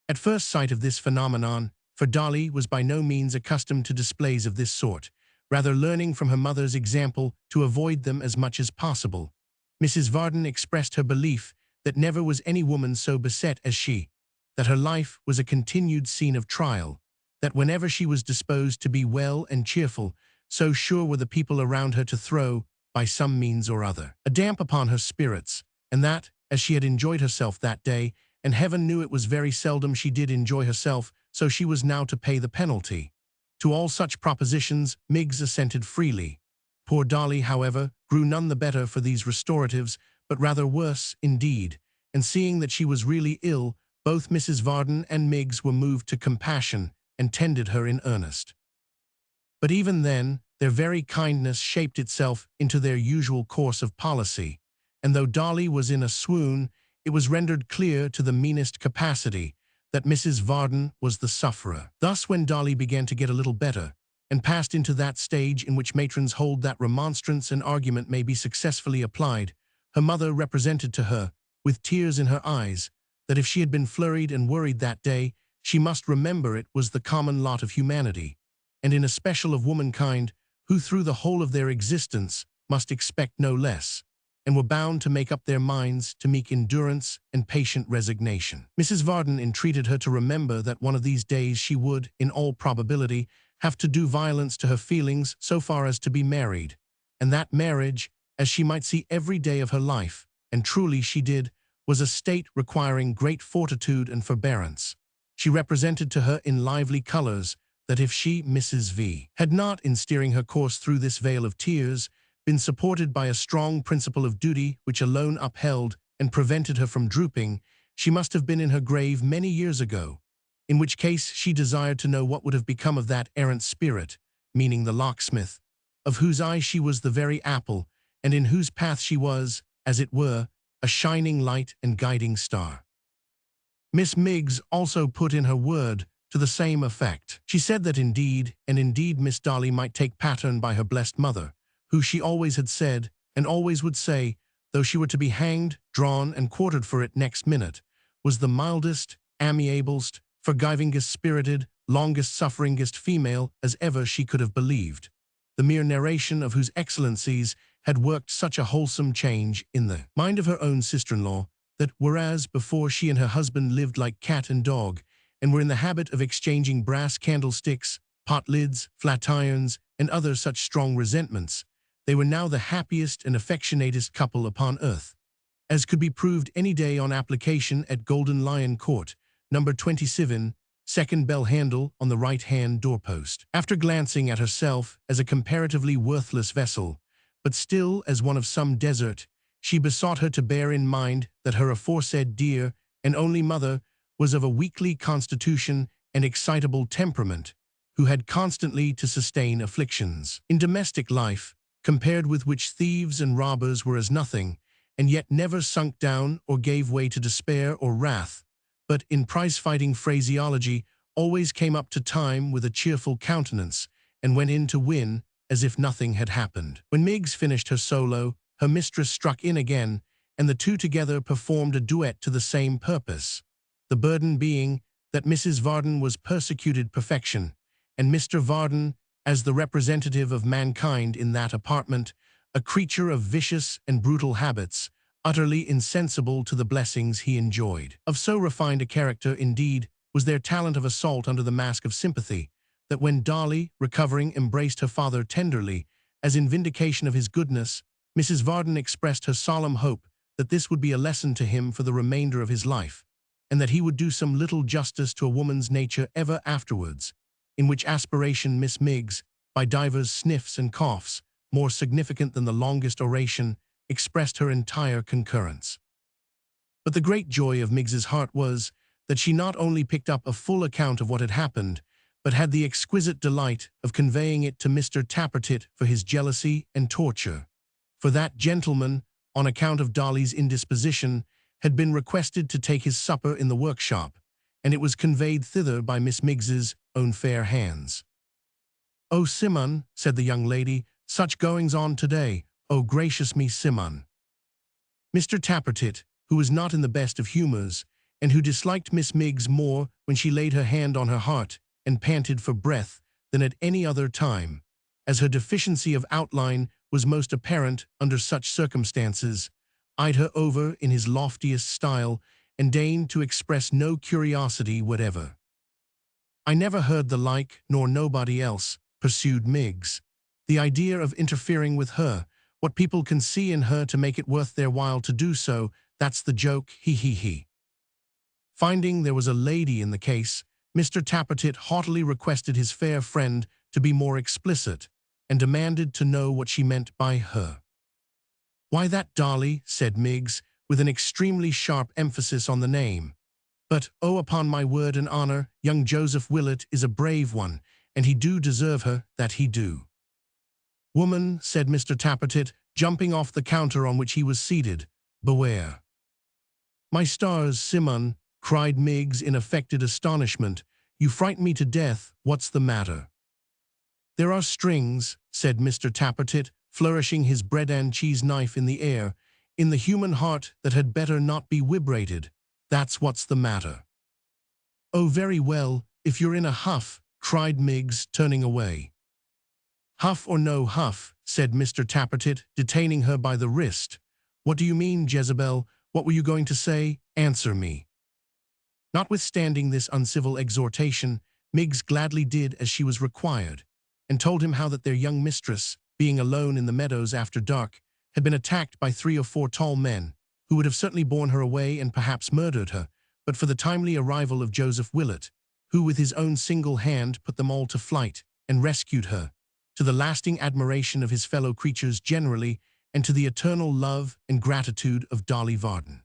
At first sight of this phenomenon, for Dolly was by no means accustomed to displays of this sort, rather learning from her mother's example to avoid them as much as possible, Mrs. Varden expressed her belief that never was any woman so beset as she, that her life was a continued scene of trial, that whenever she was disposed to be well and cheerful, so sure were the people around her to throw, by some means or other, a damp upon her spirits, and that, as she had enjoyed herself that day, and heaven knew it was very seldom she did enjoy herself, so she was now to pay the penalty. To all such propositions Miggs assented freely. Poor Dolly, however, grew none the better for these restoratives, but rather worse indeed, and seeing that she was really ill, both Mrs. Varden and Miggs were moved to compassion and tended her in earnest. But even then, their very kindness shaped itself into their usual course of policy, and though Dolly was in a swoon, it was rendered clear to the meanest capacity that Mrs. Varden was the sufferer. Thus, when Dolly began to get a little better, and passed into that stage in which matrons hold that remonstrance and argument may be successfully applied, her mother represented to her, with tears in her eyes, that if she had been flurried and worried that day, she must remember it was the common lot of humanity, and in especial of womankind, who through the whole of their existence must expect no less, and were bound to make up their minds to meek endurance and patient resignation. Mrs. Varden entreated her to remember that one of these days she would, in all probability, have to do violence to her feelings so far as to be married, and that marriage, as she might see every day of her life, and truly she did, was a state requiring great fortitude and forbearance. She represented to her in lively colors that if she, Mrs. V., had not, in steering her course through this vale of tears, been supported by a strong principle of duty which alone upheld and prevented her from drooping, she must have been in her grave many years ago, in which case she desired to know what would have become of that errant spirit, meaning the locksmith, of whose eye she was the very apple, and in whose path she was, as it were, a shining light and guiding star. Miss Miggs also put in her word to the same effect. She said that indeed Miss Dolly might take pattern by her blessed mother, who she always had said, and always would say, though she were to be hanged, drawn, and quartered for it next minute, was the mildest, amiablest, forgivingest spirited, longest sufferingest female as ever she could have believed, the mere narration of whose excellencies had worked such a wholesome change in the mind of her own sister-in-law, that whereas before she and her husband lived like cat and dog, and were in the habit of exchanging brass candlesticks, pot lids, flat irons, and other such strong resentments, they were now the happiest and affectionatest couple upon earth, as could be proved any day on application at Golden Lion Court, number 27, second bell handle on the right-hand doorpost. After glancing at herself as a comparatively worthless vessel, but still as one of some desert, she besought her to bear in mind that her aforesaid dear and only mother was of a weakly constitution and excitable temperament, who had constantly to sustain afflictions in domestic life, compared with which thieves and robbers were as nothing, and yet never sunk down or gave way to despair or wrath, but, in prize-fighting phraseology, always came up to time with a cheerful countenance, and went in to win as if nothing had happened. When Miggs finished her solo, her mistress struck in again, and the two together performed a duet to the same purpose, the burden being that Mrs. Varden was persecuted perfection, and Mr. Varden, as the representative of mankind in that apartment, a creature of vicious and brutal habits, utterly insensible to the blessings he enjoyed. Of so refined a character, indeed, was their talent of assault under the mask of sympathy, that when Dolly, recovering, embraced her father tenderly, as in vindication of his goodness, Mrs. Varden expressed her solemn hope that this would be a lesson to him for the remainder of his life, and that he would do some little justice to a woman's nature ever afterwards, in which aspiration Miss Miggs, by divers sniffs and coughs, more significant than the longest oration, expressed her entire concurrence. But the great joy of Miggs's heart was that she not only picked up a full account of what had happened, but had the exquisite delight of conveying it to Mr. Tappertit for his jealousy and torture. For that gentleman, on account of Dolly's indisposition, had been requested to take his supper in the workshop, and it was conveyed thither by Miss Miggs's own fair hands. "Oh, Simon," said the young lady, "such goings-on today. Oh, gracious me, Simon." Mr. Tappertit, who was not in the best of humors, and who disliked Miss Miggs more when she laid her hand on her heart and panted for breath than at any other time, as her deficiency of outline was most apparent under such circumstances, eyed her over in his loftiest style, and deigned to express no curiosity whatever. "I never heard the like, nor nobody else," pursued Miggs. "The idea of interfering with her, what people can see in her to make it worth their while to do so, that's the joke, he. Finding there was a lady in the case, Mr. Tappertit haughtily requested his fair friend to be more explicit, and demanded to know what she meant by her. "Why, that Darley," said Miggs, with an extremely sharp emphasis on the name. "But, oh, upon my word and honor, young Joseph Willett is a brave one, and he do deserve her, that he do." "Woman," said Mr. Tappertit, jumping off the counter on which he was seated, "beware." "My stars, Simon," cried Miggs in affected astonishment, "you frighten me to death. What's the matter?" "There are strings," said Mr. Tappertit, flourishing his bread and cheese knife in the air, "in the human heart that had better not be vibrated. That's what's the matter." "Oh, very well, if you're in a huff," cried Miggs, turning away. "Huff or no huff," said Mr. Tappertit, detaining her by the wrist. "What do you mean, Jezebel? What were you going to say? Answer me." Notwithstanding this uncivil exhortation, Miggs gladly did as she was required, and told him how that their young mistress, being alone in the meadows after dark, had been attacked by 3 or 4 tall men, who would have certainly borne her away and perhaps murdered her, but for the timely arrival of Joseph Willett, who with his own single hand put them all to flight and rescued her, to the lasting admiration of his fellow creatures generally, and to the eternal love and gratitude of Barnaby Varden.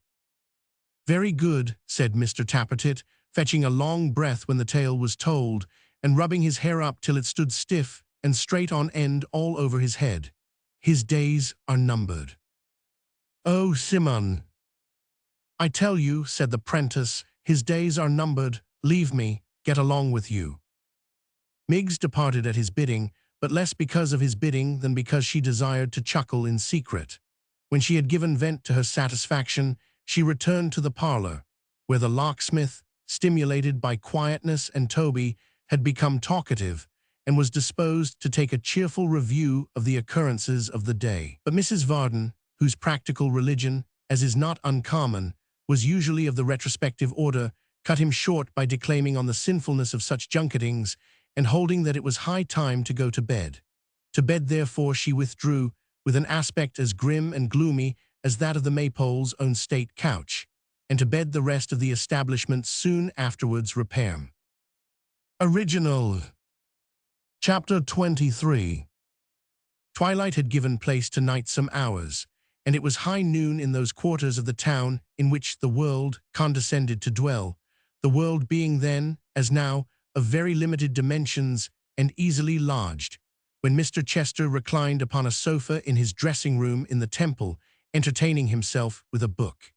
"Very good," said Mr. Tappertit, fetching a long breath when the tale was told, and rubbing his hair up till it stood stiff and straight on end all over his head. "His days are numbered." "Oh, Simon." "I tell you," said the prentice, "his days are numbered. Leave me, get along with you." Miggs departed at his bidding, but less because of his bidding than because she desired to chuckle in secret. When she had given vent to her satisfaction, she returned to the parlor, where the locksmith, stimulated by quietness and Toby, had become talkative, and was disposed to take a cheerful review of the occurrences of the day. But Mrs. Varden, whose practical religion, as is not uncommon, was usually of the retrospective order, cut him short by declaiming on the sinfulness of such junketings, and holding that it was high time to go to bed. To bed, therefore, she withdrew, with an aspect as grim and gloomy as that of the Maypole's own state couch, and to bed the rest of the establishment soon afterwards repaired. Original. Chapter 23. Twilight had given place to night some hours, and it was high noon in those quarters of the town in which the world condescended to dwell, the world being then, as now, of very limited dimensions and easily lodged, when Mr. Chester reclined upon a sofa in his dressing-room in the Temple, entertaining himself with a book.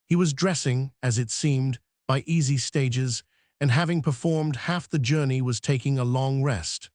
He was dressing, as it seemed, by easy stages, and having performed half the journey was taking a long rest.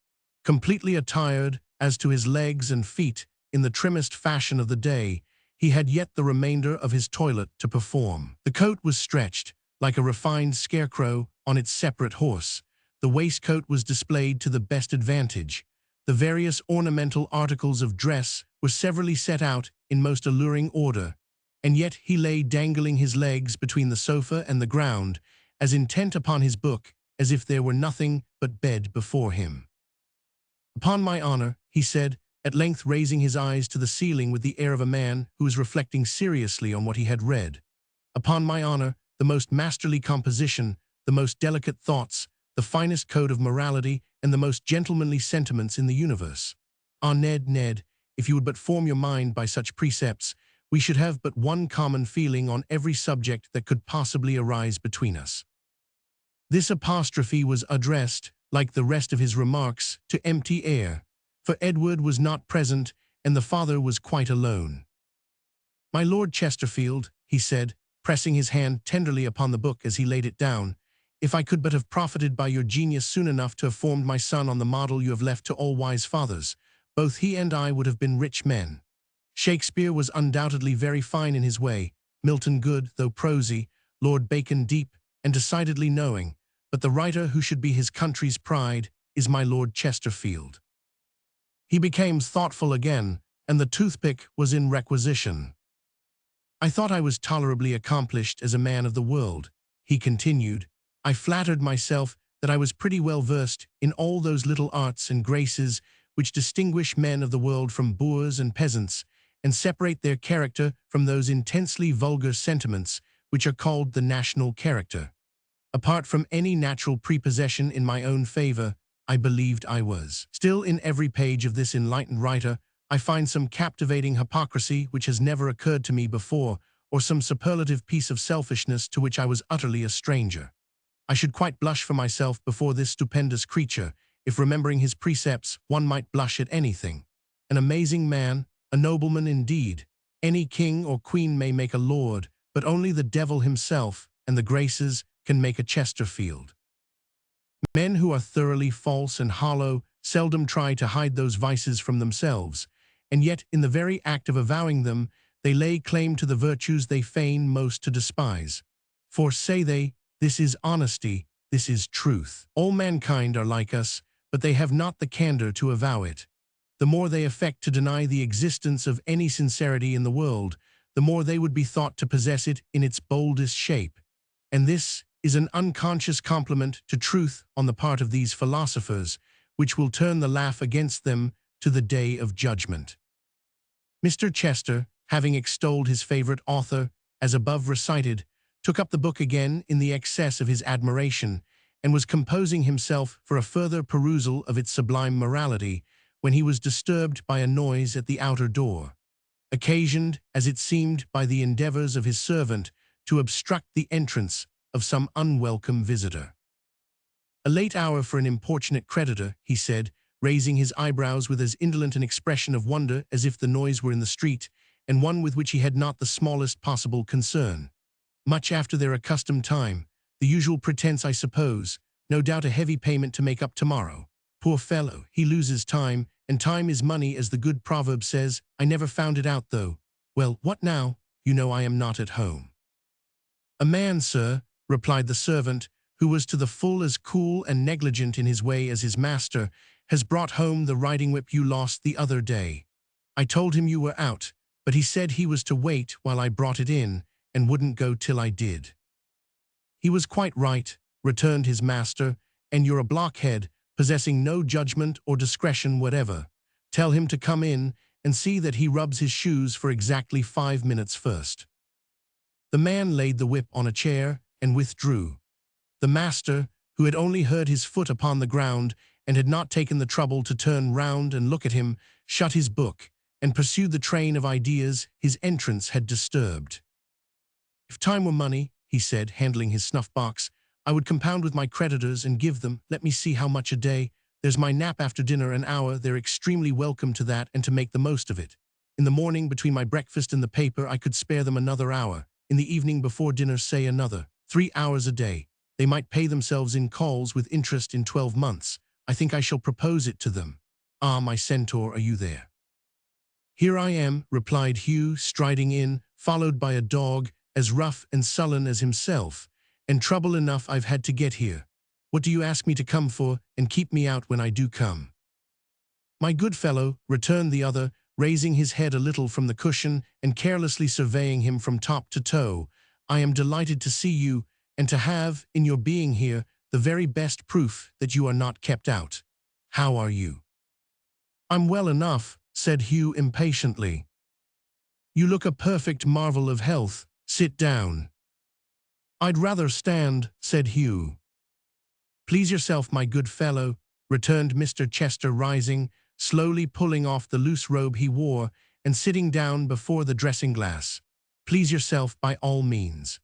Completely attired, as to his legs and feet, in the trimmest fashion of the day, he had yet the remainder of his toilet to perform. The coat was stretched, like a refined scarecrow, on its separate horse. The waistcoat was displayed to the best advantage. The various ornamental articles of dress were severally set out in most alluring order, and yet he lay dangling his legs between the sofa and the ground, as intent upon his book as if there were nothing but bed before him. "Upon my honor," he said, at length raising his eyes to the ceiling with the air of a man who was reflecting seriously on what he had read, "upon my honor, the most masterly composition, the most delicate thoughts, the finest code of morality, and the most gentlemanly sentiments in the universe. Ah, Ned, if you would but form your mind by such precepts, we should have but one common feeling on every subject that could possibly arise between us." This apostrophe was addressed, like the rest of his remarks, to empty air, for Edward was not present, and the father was quite alone. "My Lord Chesterfield," he said, pressing his hand tenderly upon the book as he laid it down, "if I could but have profited by your genius soon enough to have formed my son on the model you have left to all wise fathers, both he and I would have been rich men. Shakespeare was undoubtedly very fine in his way, Milton good, though prosy, Lord Bacon deep, and decidedly knowing, but the writer who should be his country's pride is my Lord Chesterfield." He became thoughtful again, and the toothpick was in requisition. "I thought I was tolerably accomplished as a man of the world," he continued. "I flattered myself that I was pretty well versed in all those little arts and graces which distinguish men of the world from boors and peasants, and separate their character from those intensely vulgar sentiments which are called the national character. Apart from any natural prepossession in my own favor, I believed I was. Still, in every page of this enlightened writer, I find some captivating hypocrisy which has never occurred to me before, or some superlative piece of selfishness to which I was utterly a stranger. I should quite blush for myself before this stupendous creature, if remembering his precepts one might blush at anything. An amazing man, a nobleman indeed. Any king or queen may make a lord, but only the devil himself and the Graces can make a Chesterfield. Men who are thoroughly false and hollow seldom try to hide those vices from themselves, and yet in the very act of avowing them, they lay claim to the virtues they feign most to despise. For, say they, this is honesty, this is truth. All mankind are like us, but they have not the candor to avow it. The more they affect to deny the existence of any sincerity in the world, the more they would be thought to possess it in its boldest shape. And this is an unconscious compliment to truth on the part of these philosophers, which will turn the laugh against them to the day of judgment. Mr. Chester, having extolled his favorite author, as above recited, took up the book again in the excess of his admiration, and was composing himself for a further perusal of its sublime morality, when he was disturbed by a noise at the outer door, occasioned, as it seemed, by the endeavors of his servant to obstruct the entrance of some unwelcome visitor. "A late hour for an importunate creditor," he said, raising his eyebrows with as indolent an expression of wonder as if the noise were in the street, and one with which he had not the smallest possible concern. "Much after their accustomed time. The usual pretense, I suppose. No doubt a heavy payment to make up tomorrow. Poor fellow, he loses time, and time is money, as the good proverb says. I never found it out, though. Well, what now? You know I am not at home." "A man, sir," replied the servant, who was to the full as cool and negligent in his way as his master, "has brought home the riding-whip you lost the other day. I told him you were out, but he said he was to wait while I brought it in, and wouldn't go till I did." "He was quite right," returned his master, "and you're a blockhead, possessing no judgment or discretion whatever. Tell him to come in, and see that he rubs his shoes for exactly 5 minutes first." The man laid the whip on a chair and withdrew. The master, who had only heard his foot upon the ground and had not taken the trouble to turn round and look at him, shut his book and pursued the train of ideas his entrance had disturbed. "If time were money," he said, handling his snuff-box, "I would compound with my creditors and give them, let me see, how much a day. There's my nap after dinner, an hour. They're extremely welcome to that and to make the most of it. In the morning, between my breakfast and the paper, I could spare them another hour. In the evening before dinner, say another. 3 hours a day. They might pay themselves in calls with interest in 12 months. I think I shall propose it to them. Ah, my centaur, are you there?" "Here I am," replied Hugh, striding in, followed by a dog as rough and sullen as himself. "And trouble enough I've had to get here. What do you ask me to come for, and keep me out when I do come?" "My good fellow," returned the other, raising his head a little from the cushion and carelessly surveying him from top to toe, "I am delighted to see you, and to have, in your being here, the very best proof that you are not kept out. How are you?" "I'm well enough," said Hugh impatiently. "You look a perfect marvel of health. Sit down." "I'd rather stand," said Hugh. "Please yourself, my good fellow," returned Mr. Chester, rising, slowly pulling off the loose robe he wore, and sitting down before the dressing-glass. "Please yourself by all means."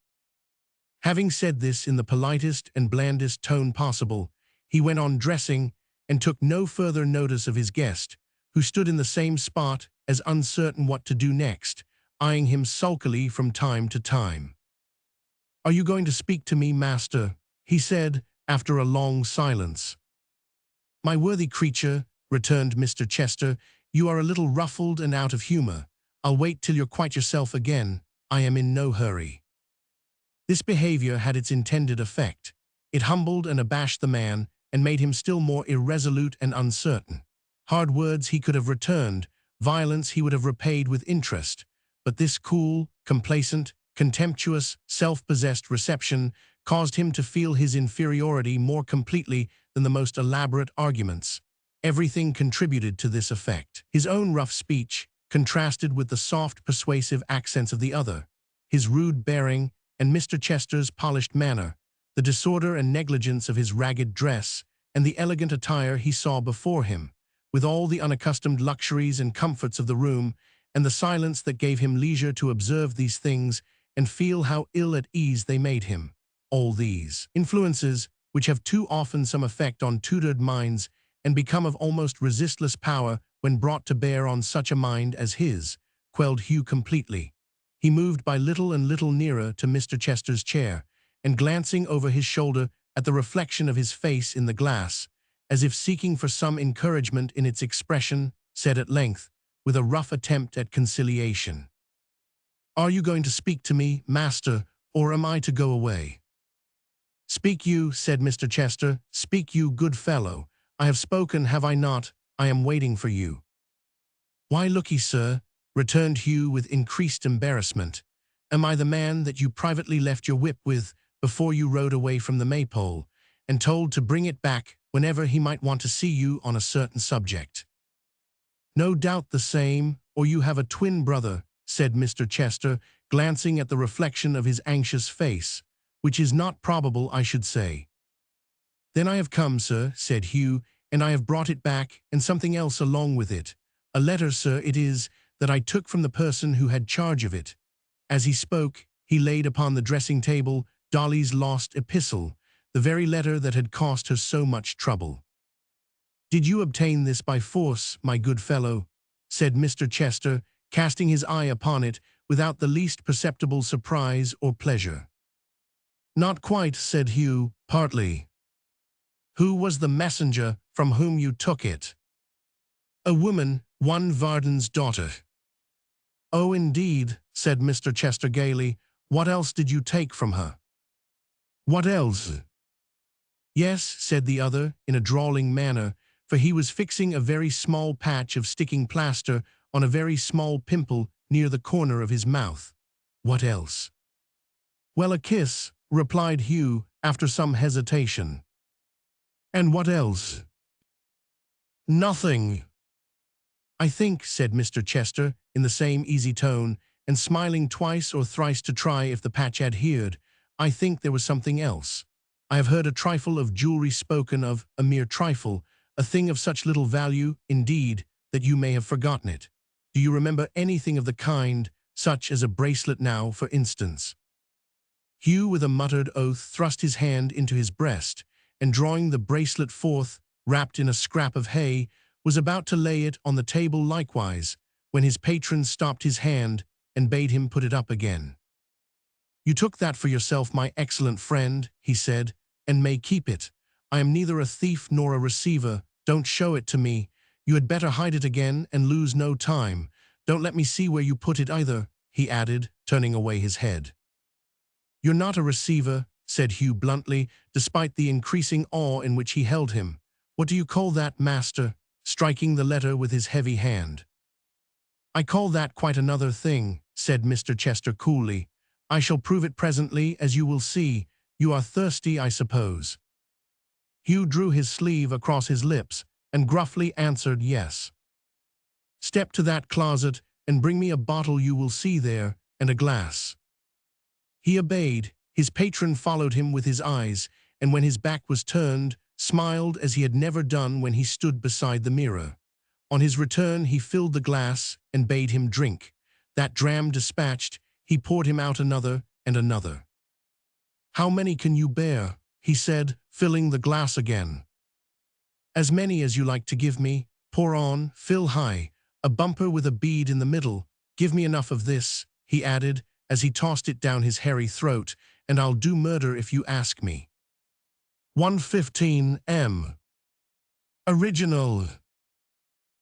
Having said this in the politest and blandest tone possible, he went on dressing and took no further notice of his guest, who stood in the same spot as uncertain what to do next, eyeing him sulkily from time to time. "Are you going to speak to me, master?" he said, after a long silence. "My worthy creature," returned Mr. Chester, "you are a little ruffled and out of humor. I'll wait till you're quite yourself again. I am in no hurry." This behavior had its intended effect. It humbled and abashed the man, and made him still more irresolute and uncertain. Hard words he could have returned, violence he would have repaid with interest, but this cool, complacent, contemptuous, self-possessed reception caused him to feel his inferiority more completely than the most elaborate arguments. Everything contributed to this effect. His own rough speech contrasted with the soft, persuasive accents of the other, his rude bearing, and Mr. Chester's polished manner, the disorder and negligence of his ragged dress, and the elegant attire he saw before him, with all the unaccustomed luxuries and comforts of the room, and the silence that gave him leisure to observe these things and feel how ill at ease they made him. All these influences, which have too often some effect on tutored minds and become of almost resistless power when brought to bear on such a mind as his, quelled Hugh completely. He moved by little and little nearer to Mr. Chester's chair, and glancing over his shoulder at the reflection of his face in the glass, as if seeking for some encouragement in its expression, said at length, with a rough attempt at conciliation, "Are you going to speak to me, master, or am I to go away?" "Speak you," said Mr. Chester, "speak you, good fellow. I have spoken, have I not? I am waiting for you." "Why, look ye, sir," returned Hugh with increased embarrassment, "am I the man that you privately left your whip with before you rode away from the Maypole, and told to bring it back whenever he might want to see you on a certain subject?" "No doubt the same, or you have a twin brother," said Mr. Chester, glancing at the reflection of his anxious face, "which is not probable, I should say." "Then I have come, sir," said Hugh, "and I have brought it back, and something else along with it. A letter, sir, it is, that I took from the person who had charge of it." As he spoke, he laid upon the dressing-table Dolly's lost epistle, the very letter that had cost her so much trouble. "Did you obtain this by force, my good fellow?" said Mr. Chester, casting his eye upon it without the least perceptible surprise or pleasure. "Not quite," said Hugh, "partly." "Who was the messenger from whom you took it?" "A woman, one Varden's daughter." "Oh, indeed," said Mr. Chester gaily. "What else did you take from her?" "What else?" "Yes," said the other, in a drawling manner, for he was fixing a very small patch of sticking plaster on a very small pimple near the corner of his mouth. "What else?" "Well, a kiss," replied Hugh, after some hesitation. "And what else?" "Nothing." "I think," said Mr. Chester, in the same easy tone, and smiling twice or thrice to try if the patch adhered, "I think there was something else. I have heard a trifle of jewelry spoken of, a mere trifle, a thing of such little value, indeed, that you may have forgotten it. Do you remember anything of the kind, such as a bracelet now, for instance?" Hugh, with a muttered oath, thrust his hand into his breast, and drawing the bracelet forth, wrapped in a scrap of hay, was about to lay it on the table likewise, when his patron stopped his hand and bade him put it up again. "You took that for yourself, my excellent friend," he said, "and may keep it. I am neither a thief nor a receiver. Don't show it to me. You had better hide it again and lose no time. Don't let me see where you put it either," he added, turning away his head. "You're not a receiver," said Hugh bluntly, despite the increasing awe in which he held him. "What do you call that, master?" striking the letter with his heavy hand. "I call that quite another thing," said Mr. Chester coolly. "I shall prove it presently, as you will see. You are thirsty, I suppose." Hugh drew his sleeve across his lips and gruffly answered yes. "Step to that closet and bring me a bottle you will see there, and a glass." He obeyed. His patron followed him with his eyes, and when his back was turned, smiled as he had never done when he stood beside the mirror. On his return he filled the glass and bade him drink. That dram dispatched, he poured him out another and another. "How many can you bear?" he said, filling the glass again. "As many as you like to give me. Pour on, fill high. A bumper with a bead in the middle. Give me enough of this," he added, as he tossed it down his hairy throat, "and I'll do murder if you ask me." 115 M. Original.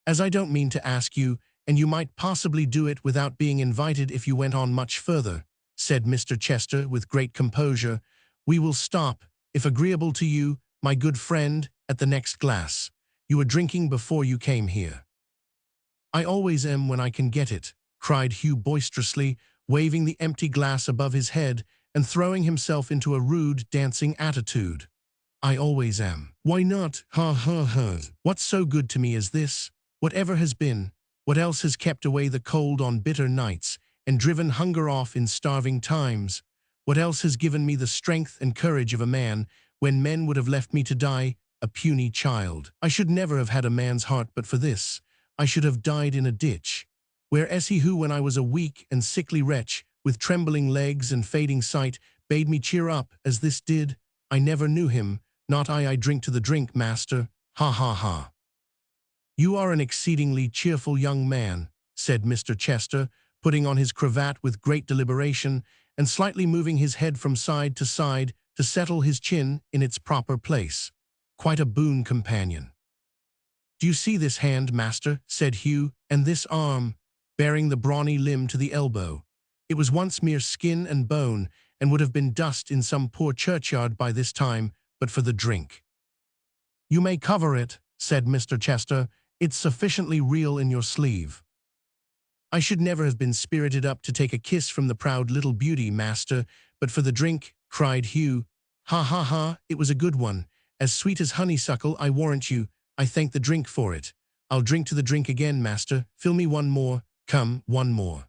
"As I don't mean to ask you, and you might possibly do it without being invited if you went on much further," said Mr. Chester with great composure, "we will stop, if agreeable to you, my good friend, at the next glass. You were drinking before you came here." "I always am when I can get it," cried Hugh boisterously, waving the empty glass above his head and throwing himself into a rude dancing attitude. "I always am. Why not? Ha ha ha. What's so good to me as this? Whatever has been, what else has kept away the cold on bitter nights and driven hunger off in starving times? What else has given me the strength and courage of a man when men would have left me to die a puny child. I should never have had a man's heart but for this. I should have died in a ditch. Whereas he who, when I was a weak and sickly wretch, with trembling legs and fading sight, bade me cheer up, as this did, I never knew him, not I drink to the drink, master, ha ha ha. You are an exceedingly cheerful young man, said Mr. Chester, putting on his cravat with great deliberation and slightly moving his head from side to settle his chin in its proper place. Quite a boon companion. Do you see this hand, master, said Hugh, and this arm, bearing the brawny limb to the elbow? It was once mere skin and bone, and would have been dust in some poor churchyard by this time, but for the drink. You may cover it, said Mr. Chester. It's sufficiently real in your sleeve. I should never have been spirited up to take a kiss from the proud little beauty, master, but for the drink, cried Hugh. Ha ha ha, it was a good one, as sweet as honeysuckle, I warrant you. I thank the drink for it. I'll drink to the drink again, master. Fill me one more. Come, one more.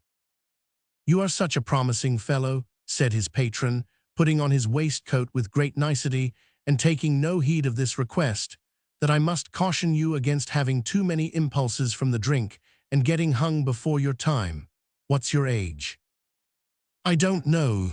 You are such a promising fellow, said his patron, putting on his waistcoat with great nicety and taking no heed of this request, that I must caution you against having too many impulses from the drink and getting hung before your time. What's your age? I don't know.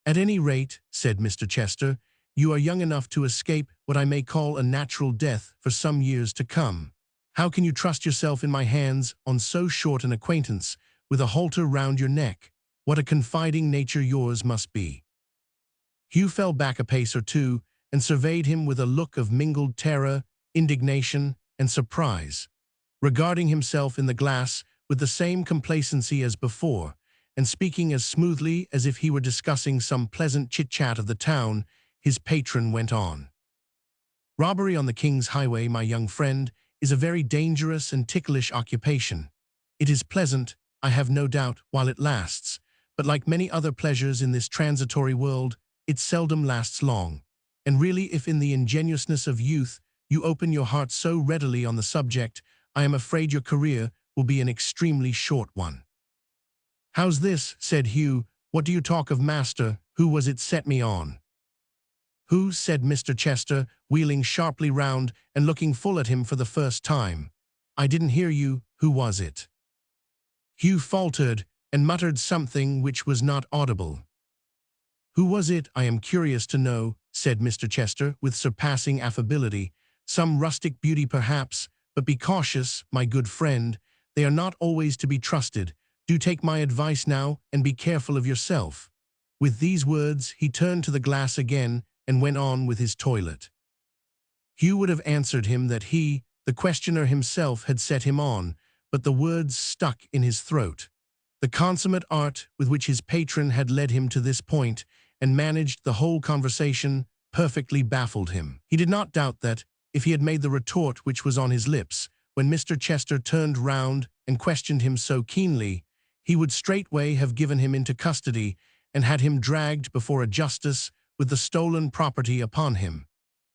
At any rate, said Mr. Chester, you are young enough to escape what I may call a natural death for some years to come. How can you trust yourself in my hands on so short an acquaintance, with a halter round your neck? What a confiding nature yours must be. Hugh fell back a pace or two and surveyed him with a look of mingled terror, indignation, and surprise, regarding himself in the glass with the same complacency as before, and speaking as smoothly as if he were discussing some pleasant chit-chat of the town. His patron went on. Robbery on the King's Highway, my young friend, is a very dangerous and ticklish occupation. It is pleasant, I have no doubt, while it lasts, but like many other pleasures in this transitory world, it seldom lasts long. And really, if in the ingenuousness of youth you open your heart so readily on the subject, I am afraid your career will be an extremely short one. How's this? Said Hugh. What do you talk of, master? Who was it set me on? Who? Said Mr. Chester, wheeling sharply round and looking full at him for the first time. I didn't hear you. Who was it? Hugh faltered and muttered something which was not audible. Who was it, I am curious to know, said Mr. Chester with surpassing affability. Some rustic beauty perhaps, but be cautious, my good friend. They are not always to be trusted. Do take my advice now and be careful of yourself. With these words he turned to the glass again and went on with his toilet. Hugh would have answered him that he, the questioner himself, had set him on, but the words stuck in his throat. The consummate art with which his patron had led him to this point and managed the whole conversation perfectly baffled him. He did not doubt that, if he had made the retort which was on his lips, when Mr. Chester turned round and questioned him so keenly, he would straightway have given him into custody and had him dragged before a justice with the stolen property upon him,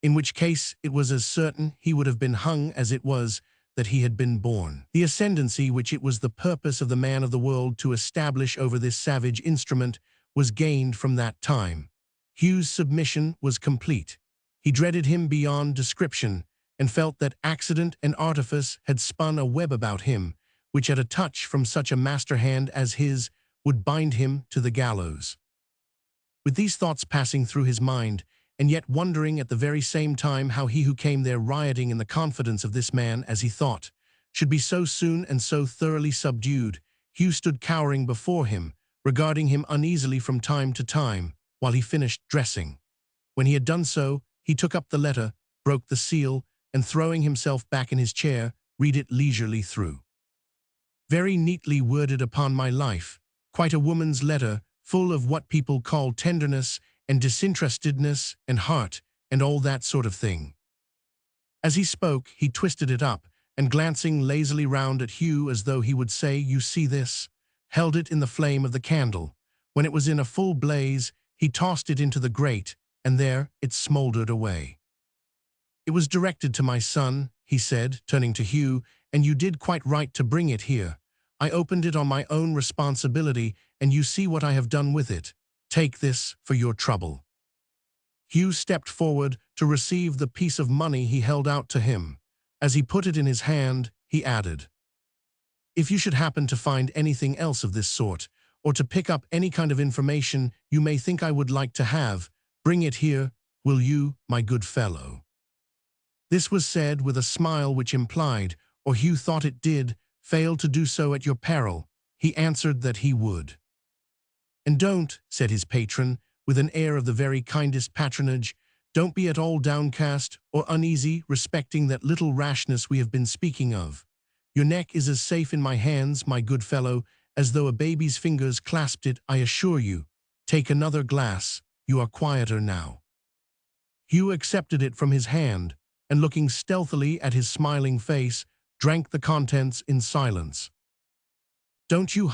in which case it was as certain he would have been hung as it was that he had been born. The ascendancy which it was the purpose of the man of the world to establish over this savage instrument was gained from that time. Hugh's submission was complete. He dreaded him beyond description, and felt that accident and artifice had spun a web about him, which at a touch from such a master hand as his would bind him to the gallows. With these thoughts passing through his mind, and yet wondering at the very same time how he who came there rioting in the confidence of this man, as he thought, should be so soon and so thoroughly subdued, Hugh stood cowering before him, regarding him uneasily from time to time, while he finished dressing. When he had done so, he took up the letter, broke the seal, and throwing himself back in his chair, read it leisurely through. Very neatly worded, upon my life, quite a woman's letter, full of what people call tenderness and disinterestedness and heart and all that sort of thing. As he spoke, he twisted it up, and glancing lazily round at Hugh as though he would say, "You see this?" held it in the flame of the candle. When it was in a full blaze, he tossed it into the grate, and there it smouldered away. "It was directed to my son," he said, turning to Hugh, "and you did quite right to bring it here. I opened it on my own responsibility, and you see what I have done with it. Take this for your trouble." Hugh stepped forward, to receive the piece of money he held out to him. As he put it in his hand, he added, "If you should happen to find anything else of this sort, or to pick up any kind of information you may think I would like to have, bring it here, will you, my good fellow?" This was said with a smile which implied, or Hugh thought it did, fail to do so at your peril. He answered that he would. "And don't," said his patron, with an air of the very kindest patronage, "don't be at all downcast or uneasy respecting that little rashness we have been speaking of. Your neck is as safe in my hands, my good fellow, as though a baby's fingers clasped it, I assure you. Take another glass, you are quieter now." Hugh accepted it from his hand, and looking stealthily at his smiling face, drank the contents in silence. "Don't you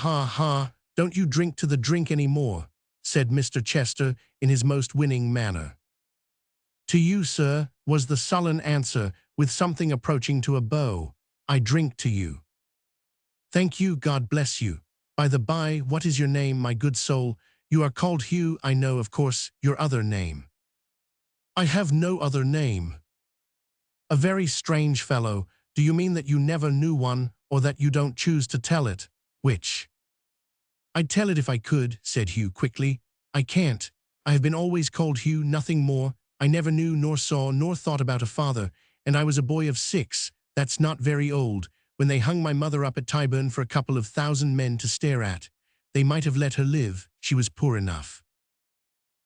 don't you drink to the drink any more," said Mr. Chester in his most winning manner. "To you, sir," was the sullen answer, with something approaching to a bow. "I drink to you." "Thank you, God bless you. By the by, what is your name, my good soul? You are called Hugh, I know, of course, your other name." "I have no other name." "A very strange fellow. Do you mean that you never knew one, or that you don't choose to tell it? Which?" "I'd tell it if I could," said Hugh quickly. "I can't. I have been always called Hugh, nothing more. I never knew nor saw nor thought about a father, and I was a boy of 6, that's not very old, when they hung my mother up at Tyburn for a couple of 1,000 men to stare at. They might have let her live, she was poor enough."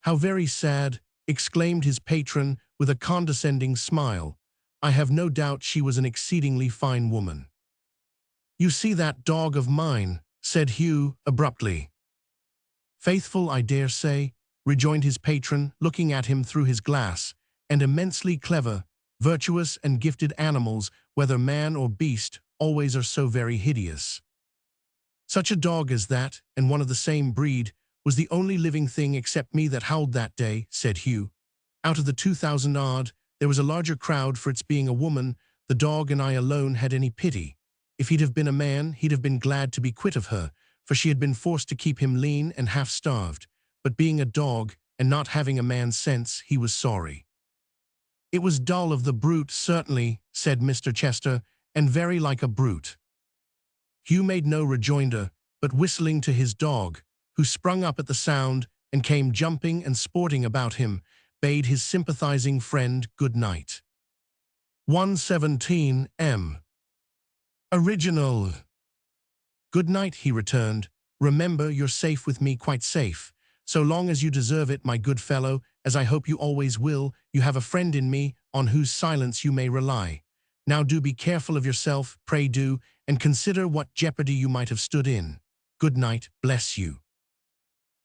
"How very sad," exclaimed his patron with a condescending smile. "I have no doubt she was an exceedingly fine woman." "You see that dog of mine," said Hugh abruptly. "Faithful, I dare say," rejoined his patron, looking at him through his glass, "and immensely clever. Virtuous and gifted animals, whether man or beast, always are so very hideous." "Such a dog as that, and one of the same breed, was the only living thing except me that howled that day," said Hugh. "Out of the 2,000 odd, there was a larger crowd for its being a woman. The dog and I alone had any pity. If he'd have been a man, he'd have been glad to be quit of her, for she had been forced to keep him lean and half-starved. But being a dog, and not having a man's sense, he was sorry." "It was dull of the brute, certainly," said Mr. Chester, "and very like a brute." Hugh made no rejoinder, but whistling to his dog, who sprung up at the sound and came jumping and sporting about him, bade his sympathizing friend good night. 117 M. Original. "Good night," he returned. "Remember, you're safe with me, quite safe. So long as you deserve it, my good fellow, as I hope you always will, you have a friend in me, on whose silence you may rely. Now do be careful of yourself, pray do, and consider what jeopardy you might have stood in. Good night, bless you."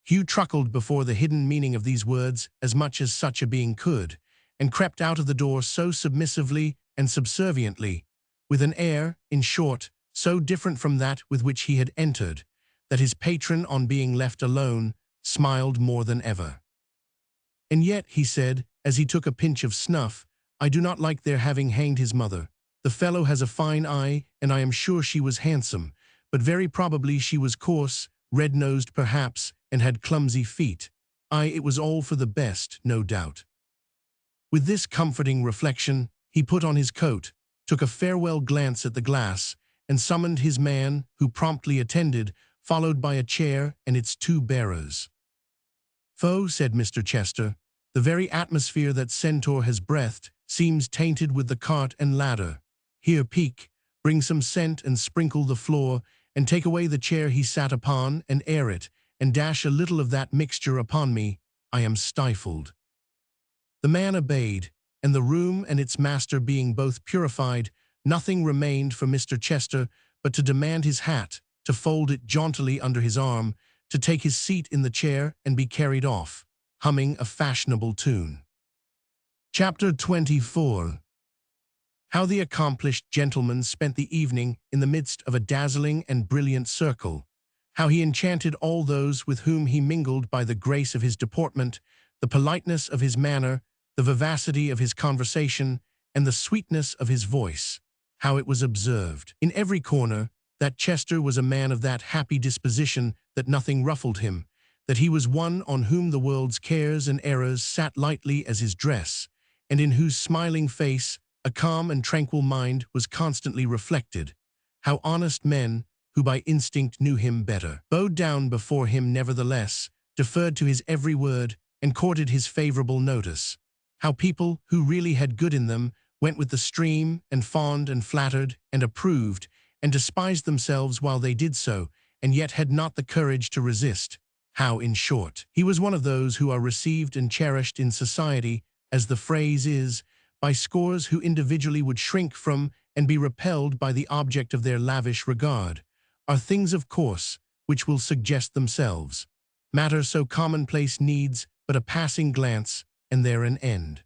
Hugh truckled before the hidden meaning of these words as much as such a being could, and crept out of the door so submissively and subserviently, with an air, in short, so different from that with which he had entered, that his patron, on being left alone, smiled more than ever. "And yet," he said, as he took a pinch of snuff, "I do not like their having hanged his mother. The fellow has a fine eye, and I am sure she was handsome, but very probably she was coarse, red-nosed perhaps, and had clumsy feet. It was all for the best, no doubt." With this comforting reflection, he put on his coat, took a farewell glance at the glass, and summoned his man, who promptly attended, followed by a chair and its 2 bearers. "Foe," said Mr. Chester, "the very atmosphere that Centaur has breathed seems tainted with the cart and ladder. Here, Peak, bring some scent and sprinkle the floor, and take away the chair he sat upon and air it, and dash a little of that mixture upon me. I am stifled." The man obeyed, and the room and its master being both purified, nothing remained for Mr. Chester but to demand his hat, to fold it jauntily under his arm, to take his seat in the chair and be carried off, humming a fashionable tune. Chapter 24. How the accomplished gentleman spent the evening in the midst of a dazzling and brilliant circle. How he enchanted all those with whom he mingled by the grace of his deportment, the politeness of his manner, the vivacity of his conversation, and the sweetness of his voice. How it was observed, in every corner, that Chester was a man of that happy disposition that nothing ruffled him, that he was one on whom the world's cares and errors sat lightly as his dress, and in whose smiling face a calm and tranquil mind was constantly reflected. How honest men, who by instinct knew him better, bowed down before him nevertheless, deferred to his every word, and courted his favorable notice. How people, who really had good in them, went with the stream, and fawned and flattered and approved, and despised themselves while they did so, and yet had not the courage to resist. How, in short, he was one of those who are received and cherished in society, as the phrase is, by scores who individually would shrink from and be repelled by the object of their lavish regard, are things of course, which will suggest themselves. Matter so commonplace needs but a passing glance, and there an end.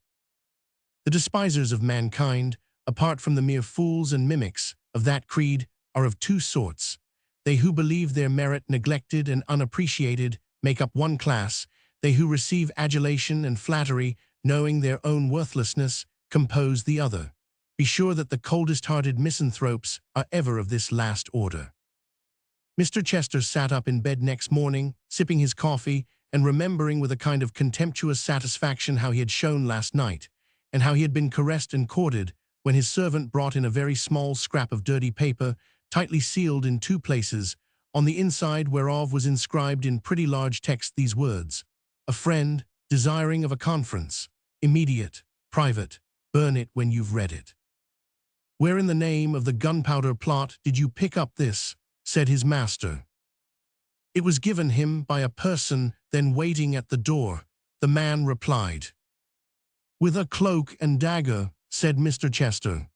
The despisers of mankind, apart from the mere fools and mimics of that creed, are of two sorts. They who believe their merit neglected and unappreciated make up one class. They who receive adulation and flattery, knowing their own worthlessness, compose the other. Be sure that the coldest-hearted misanthropes are ever of this last order. Mr. Chester sat up in bed next morning, sipping his coffee, and remembering with a kind of contemptuous satisfaction how he had shone last night, and how he had been caressed and courted, when his servant brought in a very small scrap of dirty paper, tightly sealed in two places, on the inside whereof was inscribed in pretty large text these words: "A friend, desiring of a conference, immediate, private, burn it when you've read it." "Where in the name of the gunpowder plot did you pick up this?" said his master. "It was given him by a person then waiting at the door," the man replied. "With a cloak and dagger," said Mr. Chester.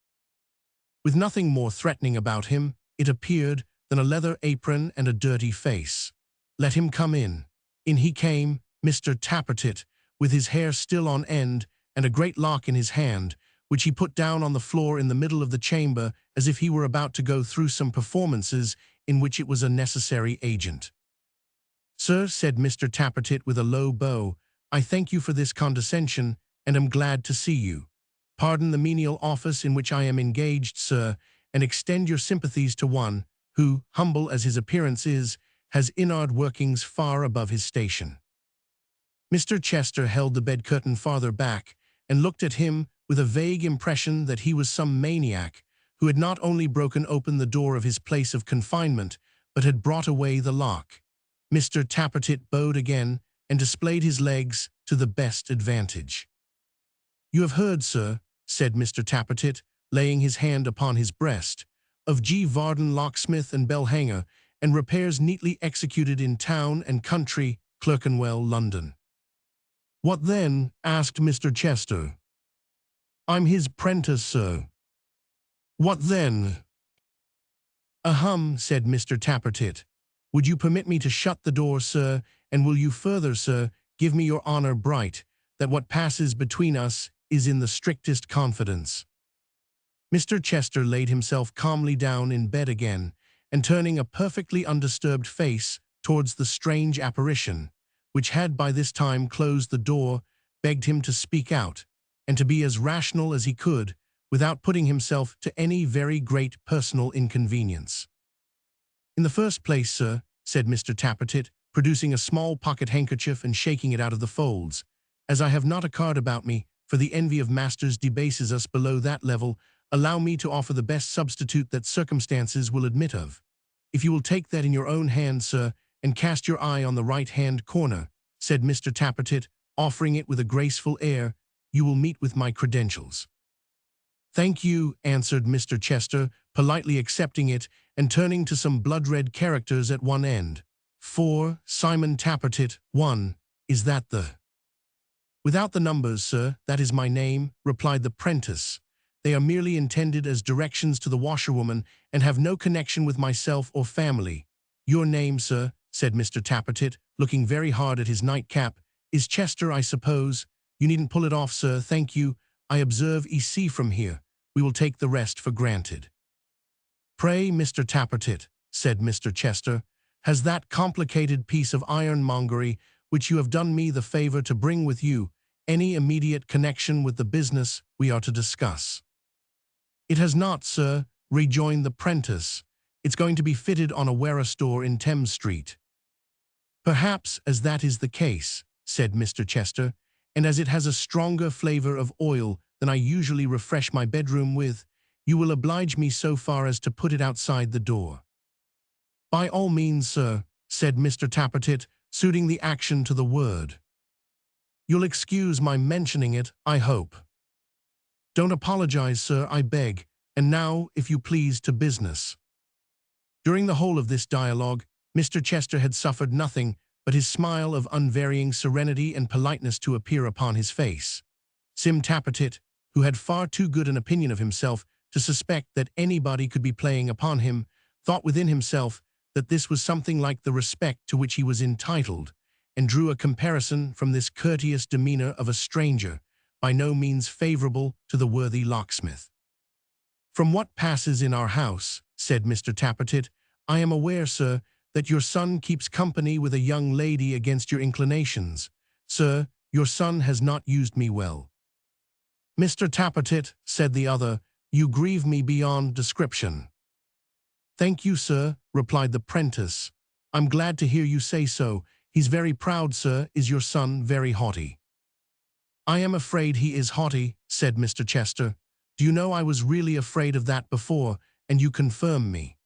With nothing more threatening about him, it appeared, than a leather apron and a dirty face. "Let him come in." In he came, Mr. Tappertit, with his hair still on end, and a great lock in his hand, which he put down on the floor in the middle of the chamber, as if he were about to go through some performances in which it was a necessary agent. "Sir," said Mr. Tappertit with a low bow, "I thank you for this condescension, and am glad to see you. Pardon the menial office in which I am engaged, sir, and extend your sympathies to one who, humble as his appearance is, has inward workings far above his station." Mr. Chester held the bed curtain farther back, and looked at him with a vague impression that he was some maniac who had not only broken open the door of his place of confinement, but had brought away the lock. Mr. Tappertit bowed again, and displayed his legs to the best advantage. "You have heard, sir," said Mr. Tappertit, laying his hand upon his breast, "of G. Varden, locksmith and bell-hanger, and repairs neatly executed in town and country, Clerkenwell, London." "What then?" asked Mr. Chester. "I'm his prentice, sir." "What then?" "Ahem," said Mr. Tappertit. "Would you permit me to shut the door, sir, and will you further, sir, give me your honour bright, that what passes between us is in the strictest confidence?" Mr. Chester laid himself calmly down in bed again, and turning a perfectly undisturbed face towards the strange apparition, which had by this time closed the door, begged him to speak out, and to be as rational as he could, without putting himself to any very great personal inconvenience. "In the first place, sir," said Mr. Tappertit, producing a small pocket-handkerchief and shaking it out of the folds, "as I have not a card about me, for the envy of masters debases us below that level, allow me to offer the best substitute that circumstances will admit of. If you will take that in your own hand, sir, and cast your eye on the right-hand corner," said Mr. Tappertit, offering it with a graceful air, "you will meet with my credentials." "Thank you," answered Mr. Chester, politely accepting it, and turning to some blood-red characters at one end. "For Simon Tappertit, 1, is that the—" "Without the numbers, sir, that is my name," replied the prentice. "They are merely intended as directions to the washerwoman, and have no connection with myself or family. Your name, sir," said Mr. Tappertit, looking very hard at his nightcap, "is Chester, I suppose? You needn't pull it off, sir, thank you. I observe EC from here. We will take the rest for granted." "Pray, Mr. Tappertit," said Mr. Chester, "has that complicated piece of ironmongery, which you have done me the favour to bring with you, any immediate connection with the business we are to discuss?" "It has not, sir," rejoined the prentice. "It's going to be fitted on a ware store in Thames Street." "Perhaps, as that is the case," said Mr. Chester, and as it has a stronger flavor of oil than I usually refresh my bedroom with, you will oblige me so far as to put it outside the door." "By all means, sir," said Mr. Tappertit, suiting the action to the word. "You'll excuse my mentioning it, I hope." "Don't apologize, sir, I beg, and now, if you please, to business." During the whole of this dialogue, Mr. Chester had suffered nothing but his smile of unvarying serenity and politeness to appear upon his face. Sim Tappertit, who had far too good an opinion of himself to suspect that anybody could be playing upon him, thought within himself that this was something like the respect to which he was entitled, and drew a comparison from this courteous demeanor of a stranger, by no means favorable to the worthy locksmith. "From what passes in our house," said Mr. Tappertit, "I am aware, sir, that your son keeps company with a young lady against your inclinations. Sir, your son has not used me well." "Mr. Tappertit," said the other, "you grieve me beyond description." "Thank you, sir," replied the prentice. "I'm glad to hear you say so. He's very proud, sir. Is your son very haughty?" "I am afraid he is haughty," said Mr. Chester. "Do you know I was really afraid of that before, and you confirm me."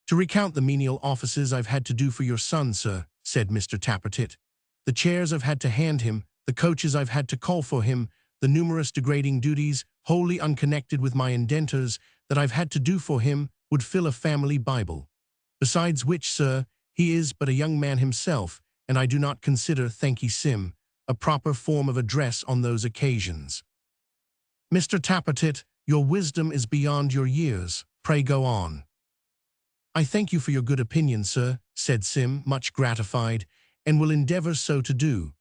"To recount the menial offices I've had to do for your son, sir," said Mr. Tappertit, "the chairs I've had to hand him, the coaches I've had to call for him, the numerous degrading duties, wholly unconnected with my indenters, that I've had to do for him, would fill a family Bible. Besides which, sir, he is but a young man himself, and I do not consider, thanky Sim, a proper form of address on those occasions." "Mr. Tappertit, your wisdom is beyond your years. Pray go on." "I thank you for your good opinion, sir," said Sim, much gratified, "and will endeavor so to do.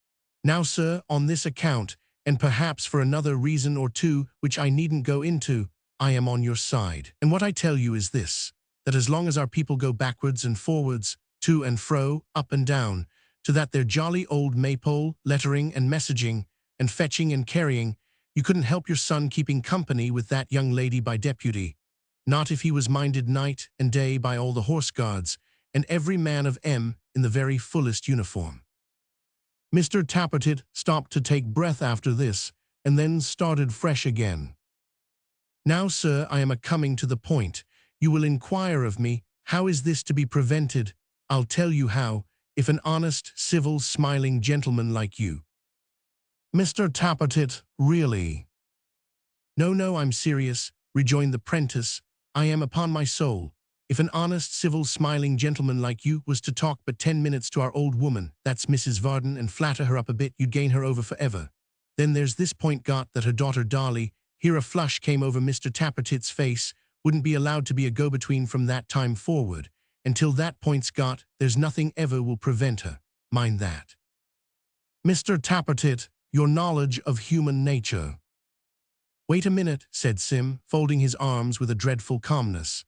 Now, sir, on this account, and perhaps for another reason or two which I needn't go into, I am on your side. And what I tell you is this, that as long as our people go backwards and forwards, to and fro, up and down, to that their jolly old maypole, lettering and messaging, and fetching and carrying, you couldn't help your son keeping company with that young lady by deputy, not if he was minded night and day by all the horse guards, and every man of M in the very fullest uniform." Mr. Tappertit stopped to take breath after this, and then started fresh again. "Now, sir, I am a-coming to the point. You will inquire of me, how is this to be prevented? I'll tell you how, if an honest, civil, smiling gentleman like you—" "Mr. Tappertit, really—" "No, no, I'm serious," rejoined the prentice. "I am, upon my soul. If an honest, civil, smiling gentleman like you was to talk but 10 minutes to our old woman, that's Mrs. Varden, and flatter her up a bit, you'd gain her over forever. Then there's this point got, that her daughter Dolly," here a flush came over Mr. Tappertit's face, "wouldn't be allowed to be a go-between from that time forward. Until that point's got, there's nothing ever will prevent her. Mind that." "Mr. Tappertit, your knowledge of human nature—" "Wait a minute," said Sim, folding his arms with a dreadful calmness.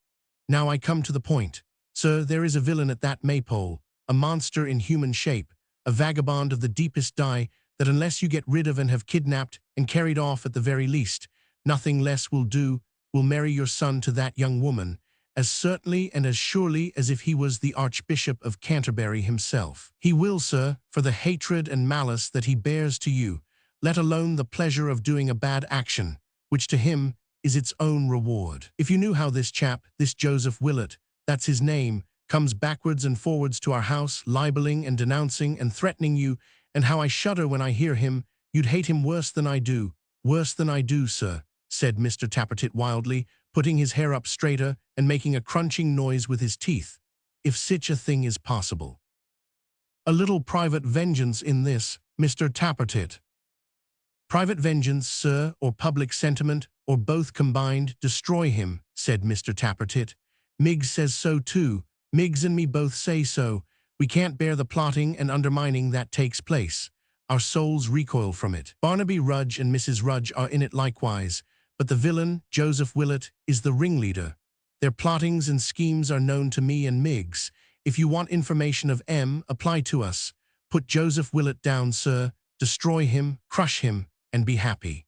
"Now I come to the point. Sir, there is a villain at that maypole, a monster in human shape, a vagabond of the deepest dye, that unless you get rid of and have kidnapped and carried off at the very least, nothing less will do, will marry your son to that young woman, as certainly and as surely as if he was the Archbishop of Canterbury himself. He will, sir, for the hatred and malice that he bears to you, let alone the pleasure of doing a bad action, which to him is its own reward. If you knew how this chap, this Joseph Willett, that's his name, comes backwards and forwards to our house, libeling and denouncing and threatening you, and how I shudder when I hear him, you'd hate him worse than I do, sir," said Mr. Tappertit wildly, putting his hair up straighter and making a crunching noise with his teeth, "if sich a thing is possible. A little private vengeance in this, Mr. Tappertit." "Private vengeance, sir, or public sentiment, or both combined, destroy him," said Mr. Tappertit. "Miggs says so too. Miggs and me both say so. We can't bear the plotting and undermining that takes place. Our souls recoil from it. Barnaby Rudge and Mrs. Rudge are in it likewise, but the villain, Joseph Willett, is the ringleader. Their plottings and schemes are known to me and Miggs. If you want information of M, apply to us. Put Joseph Willett down, sir. Destroy him, crush him, and be happy."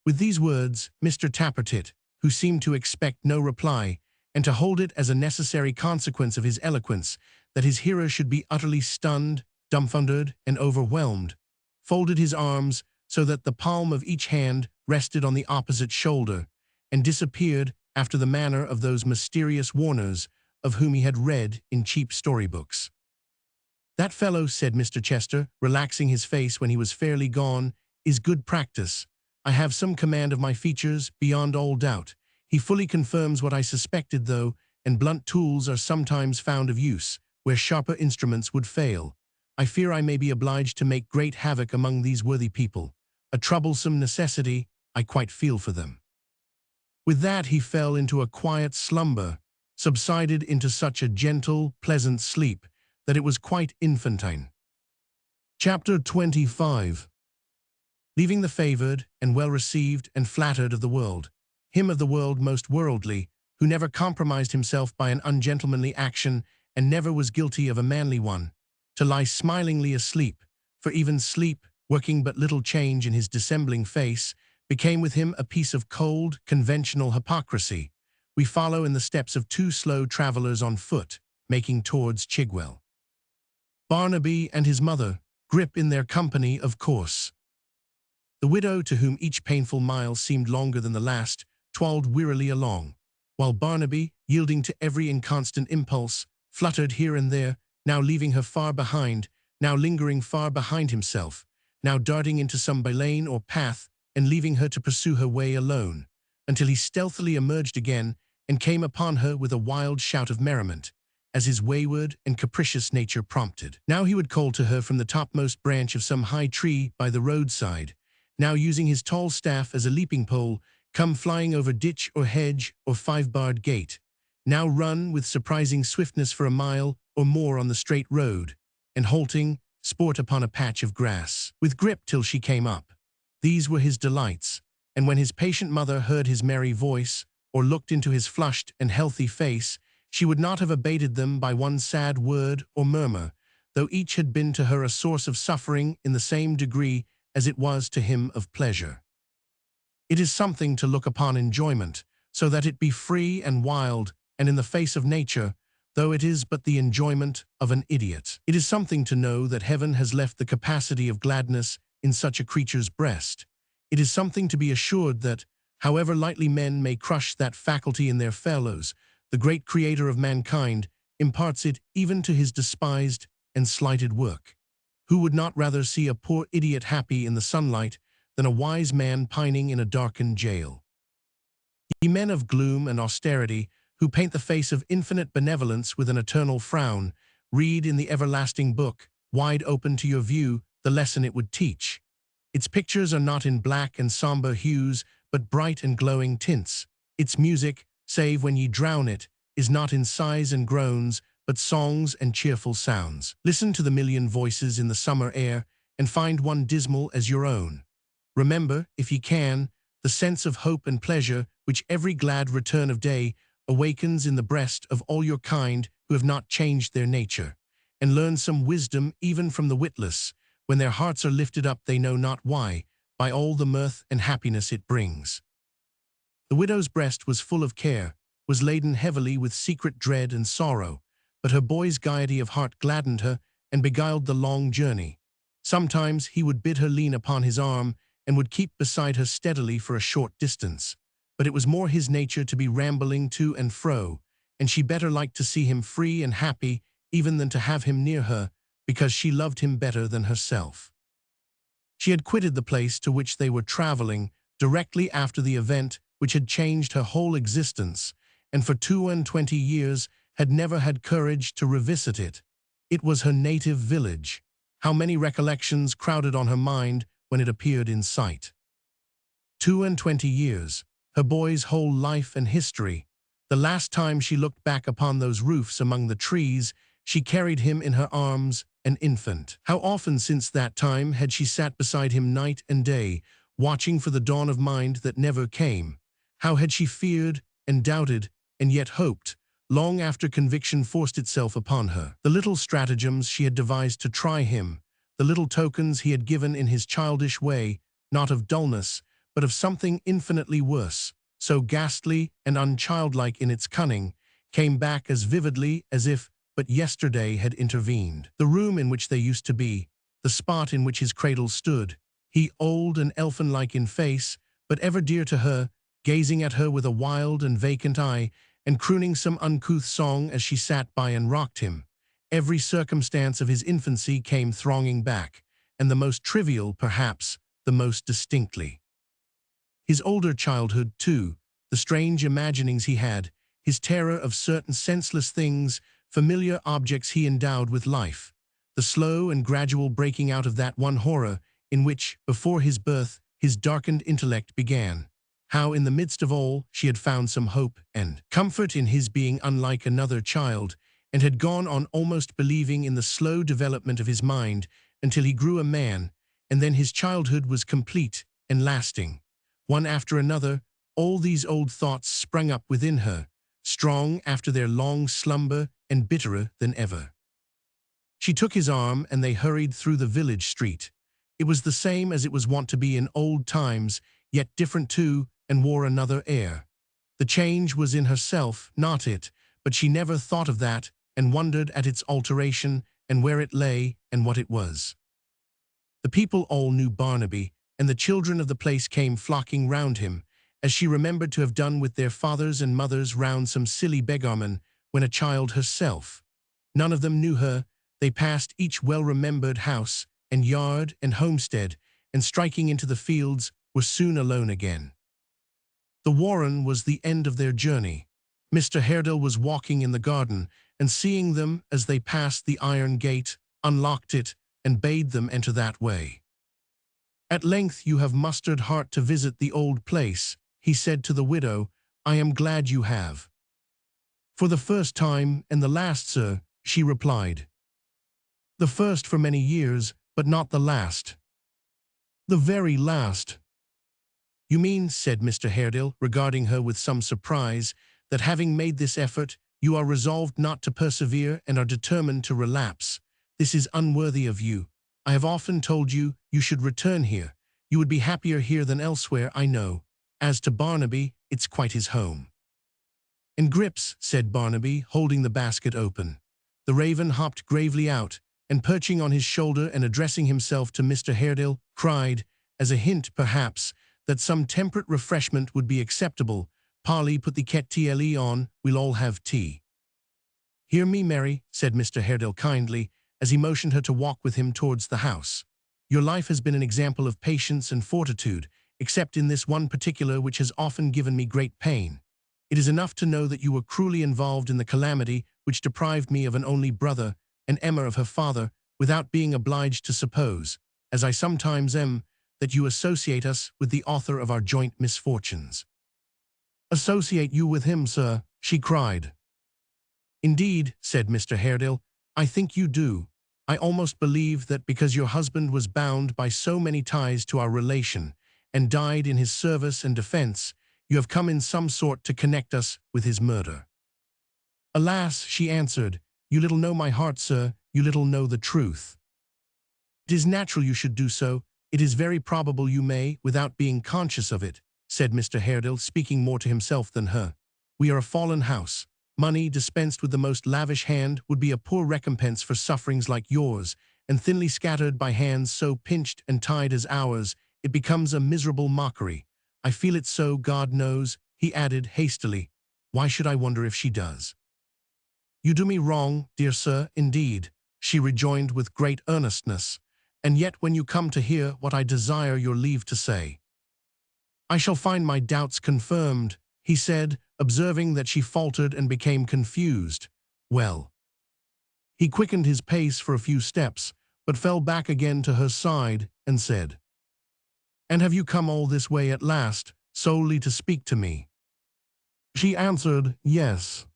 With these words, Mr. Tappertit, who seemed to expect no reply, and to hold it as a necessary consequence of his eloquence that his hearer should be utterly stunned, dumbfounded, and overwhelmed, folded his arms so that the palm of each hand rested on the opposite shoulder, and disappeared after the manner of those mysterious warners of whom he had read in cheap storybooks. "That fellow," said Mr. Chester, relaxing his face when he was fairly gone, "is good practice. I have some command of my features, beyond all doubt. He fully confirms what I suspected, though, and blunt tools are sometimes found of use, where sharper instruments would fail. I fear I may be obliged to make great havoc among these worthy people. A troublesome necessity, I quite feel for them." With that he fell into a quiet slumber, subsided into such a gentle, pleasant sleep that it was quite infantine. Chapter 25. Leaving the favoured and well-received and flattered of the world, him of the world most worldly, who never compromised himself by an ungentlemanly action and never was guilty of a manly one, to lie smilingly asleep, for even sleep, working but little change in his dissembling face, became with him a piece of cold, conventional hypocrisy. We follow in the steps of two slow travellers on foot, making towards Chigwell. Barnaby and his mother, Grip in their company, of course. The widow, to whom each painful mile seemed longer than the last, toiled wearily along, while Barnaby, yielding to every inconstant impulse, fluttered here and there, now leaving her far behind, now lingering far behind himself, now darting into some by lane or path and leaving her to pursue her way alone, until he stealthily emerged again and came upon her with a wild shout of merriment, as his wayward and capricious nature prompted. Now he would call to her from the topmost branch of some high tree by the roadside, now using his tall staff as a leaping pole, come flying over ditch or hedge or five-barred gate, now run with surprising swiftness for a mile or more on the straight road, and halting, sport upon a patch of grass, with Grip till she came up. These were his delights, and when his patient mother heard his merry voice, or looked into his flushed and healthy face, she would not have abated them by one sad word or murmur, though each had been to her a source of suffering in the same degree as it was to him of pleasure. It is something to look upon enjoyment, so that it be free and wild, and in the face of nature, though it is but the enjoyment of an idiot. It is something to know that heaven has left the capacity of gladness in such a creature's breast. It is something to be assured that, however lightly men may crush that faculty in their fellows, the great Creator of mankind imparts it even to his despised and slighted work. Who would not rather see a poor idiot happy in the sunlight than a wise man pining in a darkened jail? Ye men of gloom and austerity, who paint the face of infinite benevolence with an eternal frown, read in the everlasting book, wide open to your view, the lesson it would teach. Its pictures are not in black and somber hues, but bright and glowing tints. Its music, save when ye drown it, is not in sighs and groans, but songs and cheerful sounds. Listen to the million voices in the summer air, and find one dismal as your own. Remember, if ye can, the sense of hope and pleasure which every glad return of day awakens in the breast of all your kind who have not changed their nature, and learn some wisdom even from the witless, when their hearts are lifted up they know not why, by all the mirth and happiness it brings. The widow's breast was full of care, was laden heavily with secret dread and sorrow, but her boy's gaiety of heart gladdened her and beguiled the long journey. Sometimes he would bid her lean upon his arm and would keep beside her steadily for a short distance, but it was more his nature to be rambling to and fro, and she better liked to see him free and happy even than to have him near her, because she loved him better than herself. She had quitted the place to which they were travelling directly after the event which had changed her whole existence, and for 22 years had never had courage to revisit it. It was her native village. How many recollections crowded on her mind when it appeared in sight. 22 years, her boy's whole life and history. The last time she looked back upon those roofs among the trees, she carried him in her arms, an infant. How often since that time had she sat beside him night and day, watching for the dawn of mind that never came? How had she feared and doubted and yet hoped, long after conviction forced itself upon her? The little stratagems she had devised to try him, the little tokens he had given in his childish way, not of dullness, but of something infinitely worse, so ghastly and unchildlike in its cunning, came back as vividly as if but yesterday had intervened. The room in which they used to be, the spot in which his cradle stood, he old and elfin-like in face, but ever dear to her, gazing at her with a wild and vacant eye, and crooning some uncouth song as she sat by and rocked him. Every circumstance of his infancy came thronging back, and the most trivial, perhaps, the most distinctly. His older childhood, too, the strange imaginings he had, his terror of certain senseless things, familiar objects he endowed with life, the slow and gradual breaking out of that one horror in which, before his birth, his darkened intellect began. How in the midst of all she had found some hope and comfort in his being unlike another child, and had gone on almost believing in the slow development of his mind until he grew a man, and then his childhood was complete and lasting. One after another, all these old thoughts sprung up within her, strong after their long slumber and bitterer than ever. She took his arm and they hurried through the village street. It was the same as it was wont to be in old times, yet different too, and wore another air. The change was in herself, not it, but she never thought of that, and wondered at its alteration, and where it lay, and what it was. The people all knew Barnaby, and the children of the place came flocking round him, as she remembered to have done with their fathers and mothers round some silly beggarman when a child herself. None of them knew her. They passed each well-remembered house and yard and homestead, and striking into the fields, were soon alone again. The warren was the end of their journey. Mr. Haredale was walking in the garden, and seeing them as they passed the iron gate, unlocked it, and bade them enter that way. "At length you have mustered heart to visit the old place," he said to the widow. "I am glad you have." "For the first time and the last, sir," she replied. "The first for many years, but not the last." "The very last." "You mean," said Mr. Haredale, regarding her with some surprise, "that having made this effort, you are resolved not to persevere and are determined to relapse. This is unworthy of you. I have often told you you should return here. You would be happier here than elsewhere, I know. As to Barnaby, it's quite his home." "And Grips," said Barnaby, holding the basket open. The raven hopped gravely out, and perching on his shoulder and addressing himself to Mr. Haredale, cried, as a hint, perhaps, that some temperate refreshment would be acceptable, "Polly, put the kettle on, we'll all have tea." "Hear me, Mary," said Mr. Haredale kindly, as he motioned her to walk with him towards the house. "Your life has been an example of patience and fortitude, except in this one particular which has often given me great pain. It is enough to know that you were cruelly involved in the calamity which deprived me of an only brother, and Emma of her father, without being obliged to suppose, as I sometimes am, that you associate us with the author of our joint misfortunes." "Associate you with him, sir?" she cried. "Indeed," said Mr. Haredale, "I think you do. I almost believe that because your husband was bound by so many ties to our relation, and died in his service and defense, you have come in some sort to connect us with his murder." "Alas," she answered, "you little know my heart, sir, you little know the truth." "It is natural you should do so. It is very probable you may, without being conscious of it," said Mr. Haredale, speaking more to himself than her. "We are a fallen house. Money dispensed with the most lavish hand would be a poor recompense for sufferings like yours, and thinly scattered by hands so pinched and tied as ours, it becomes a miserable mockery. I feel it so, God knows," he added hastily. "Why should I wonder if she does?" "You do me wrong, dear sir, indeed," she rejoined with great earnestness, "and yet when you come to hear what I desire your leave to say." "I shall find my doubts confirmed," he said, observing that she faltered and became confused. "Well." He quickened his pace for a few steps, but fell back again to her side, and said, "And have you come all this way at last, solely to speak to me?" She answered, "Yes."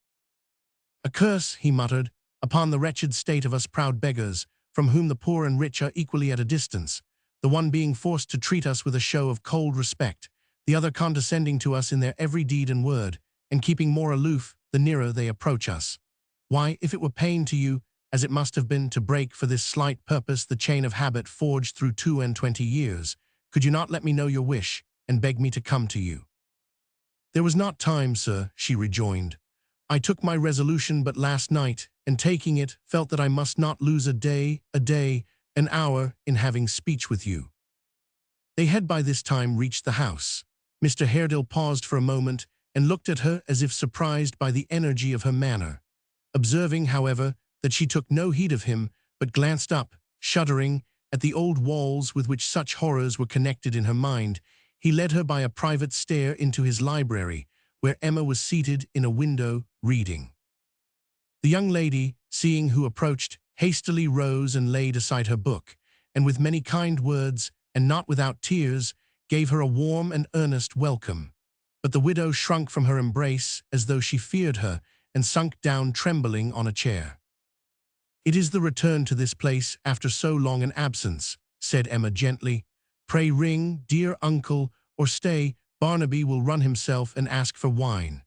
"A curse," he muttered, "upon the wretched state of us proud beggars, from whom the poor and rich are equally at a distance, the one being forced to treat us with a show of cold respect, the other condescending to us in their every deed and word, and keeping more aloof the nearer they approach us. Why, if it were pain to you, as it must have been to break for this slight purpose the chain of habit forged through 22 years, could you not let me know your wish, and beg me to come to you?" "There was not time, sir," she rejoined. "I took my resolution but last night, and taking it, felt that I must not lose a day, an hour in having speech with you." They had by this time reached the house. Mr. Haredale paused for a moment and looked at her as if surprised by the energy of her manner. Observing, however, that she took no heed of him, but glanced up, shuddering, at the old walls with which such horrors were connected in her mind, he led her by a private stair into his library, where Emma was seated in a window, reading. The young lady, seeing who approached, hastily rose and laid aside her book, and with many kind words, and not without tears, gave her a warm and earnest welcome. But the widow shrunk from her embrace as though she feared her, and sunk down trembling on a chair. "It is the return to this place after so long an absence," said Emma gently. "Pray ring, dear uncle, or stay, Barnaby will run himself and ask for wine."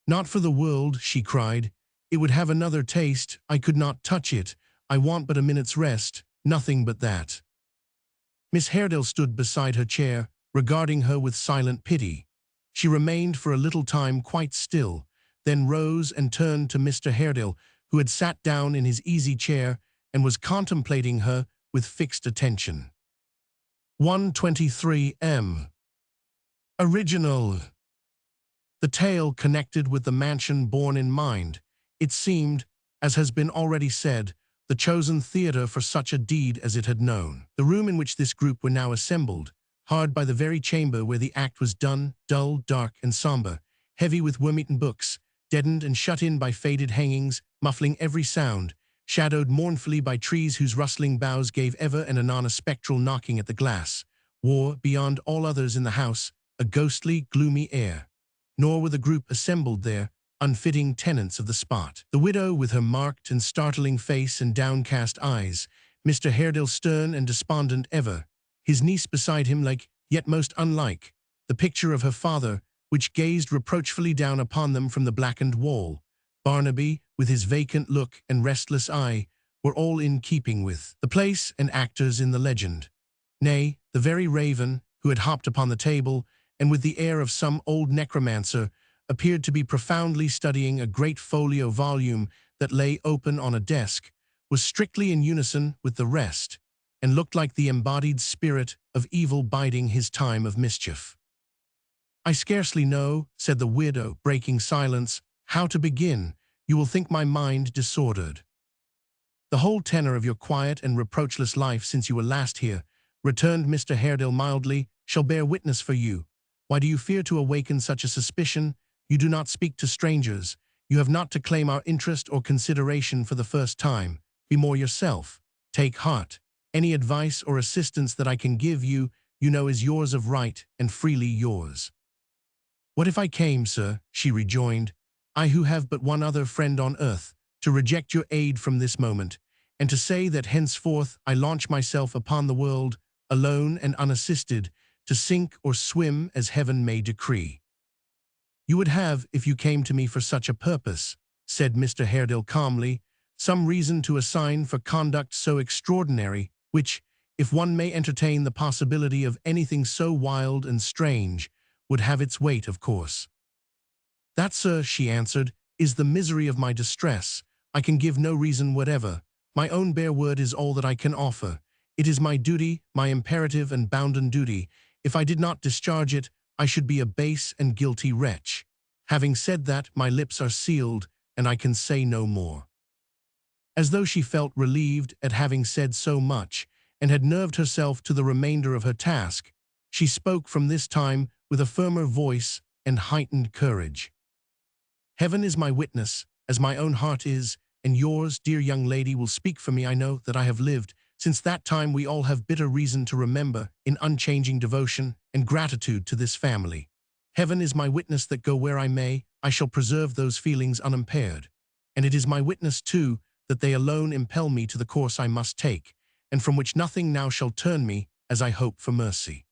"Not for the world," she cried. "It would have another taste. I could not touch it. I want but a minute's rest, nothing but that." Miss Haredale stood beside her chair, regarding her with silent pity. She remained for a little time quite still, then rose and turned to Mr. Haredale, who had sat down in his easy chair and was contemplating her with fixed attention. 123 M. Original. The tale connected with the mansion borne in mind. It seemed, as has been already said, the chosen theatre for such a deed as it had known. The room in which this group were now assembled, hard by the very chamber where the act was done, dull, dark, and sombre, heavy with worm-eaten books, deadened and shut in by faded hangings, muffling every sound, shadowed mournfully by trees whose rustling boughs gave ever and anon a spectral knocking at the glass, wore, beyond all others in the house, a ghostly, gloomy air. Nor were the group assembled there unfitting tenants of the spot. The widow, with her marked and startling face and downcast eyes, Mr. Haredale stern and despondent ever, his niece beside him like, yet most unlike, the picture of her father, which gazed reproachfully down upon them from the blackened wall, Barnaby, with his vacant look and restless eye, were all in keeping with the place and actors in the legend. Nay, the very raven, who had hopped upon the table, and with the air of some old necromancer, appeared to be profoundly studying a great folio volume that lay open on a desk, was strictly in unison with the rest, and looked like the embodied spirit of evil biding his time of mischief. "I scarcely know," said the widow, breaking silence, "how to begin. You will think my mind disordered. The whole tenor of your quiet and reproachless life since you were last here," returned Mr. Haredale mildly, "shall bear witness for you. Why do you fear to awaken such a suspicion? You do not speak to strangers. You have not to claim our interest or consideration for the first time. Be more yourself. Take heart. Any advice or assistance that I can give you, you know is yours of right and freely yours." "What if I came, sir," she rejoined, "I who have but one other friend on earth, to reject your aid from this moment, and to say that henceforth I launch myself upon the world, alone and unassisted, to sink or swim as heaven may decree?" "You would have, if you came to me for such a purpose," said Mr. Haredale calmly, "some reason to assign for conduct so extraordinary, which, if one may entertain the possibility of anything so wild and strange, would have its weight, of course." "That, sir," she answered, "is the misery of my distress. I can give no reason whatever. My own bare word is all that I can offer. It is my duty, my imperative and bounden duty. If I did not discharge it, I should be a base and guilty wretch. Having said that, my lips are sealed, and I can say no more." As though she felt relieved at having said so much, and had nerved herself to the remainder of her task, she spoke from this time with a firmer voice and heightened courage. "Heaven is my witness, as my own heart is, and yours, dear young lady, will speak for me. I know that I have lived, since that time we all have bitter reason to remember, in unchanging devotion and gratitude to this family. Heaven is my witness that go where I may, I shall preserve those feelings unimpaired. And it is my witness, too, that they alone impel me to the course I must take, and from which nothing now shall turn me, as I hope for mercy."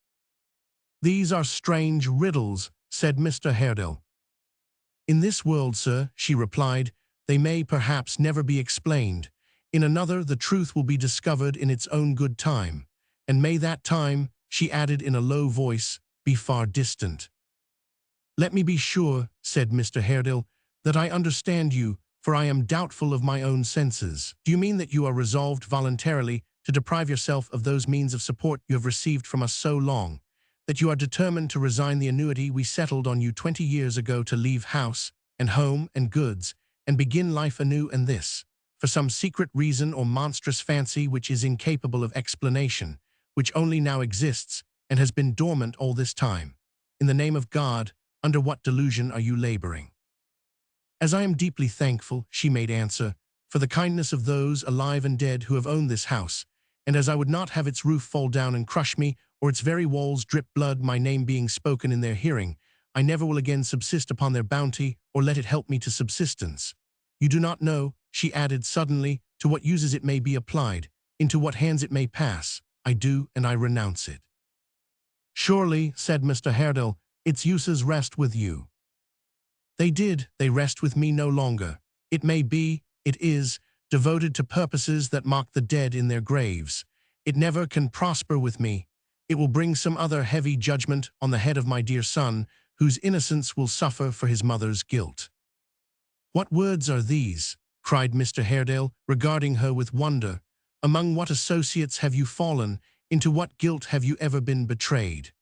"These are strange riddles," said Mr. Haredale. "In this world, sir," she replied, "they may perhaps never be explained. In another, the truth will be discovered in its own good time. And may that time," she added in a low voice, "be far distant." "Let me be sure," said Mr. Haredale, "that I understand you, for I am doubtful of my own senses. Do you mean that you are resolved voluntarily to deprive yourself of those means of support you have received from us so long, that you are determined to resign the annuity we settled on you 20 years ago to leave house and home and goods and begin life anew, and this, for some secret reason or monstrous fancy which is incapable of explanation, which only now exists and has been dormant all this time. In the name of God, under what delusion are you laboring?" "As I am deeply thankful," she made answer, "for the kindness of those alive and dead who have owned this house, and as I would not have its roof fall down and crush me, or its very walls drip blood, my name being spoken in their hearing, I never will again subsist upon their bounty, or let it help me to subsistence. You do not know," she added suddenly, "to what uses it may be applied, into what hands it may pass. I do, and I renounce it." "Surely," said Mr. Haredale, "its uses rest with you." They rest with me no longer. It may be, it is, devoted to purposes that mock the dead in their graves. It never can prosper with me. It will bring some other heavy judgment on the head of my dear son, whose innocence will suffer for his mother's guilt." "What words are these?" cried Mr. Haredale, regarding her with wonder. "Among what associates have you fallen? Into what guilt have you ever been betrayed?"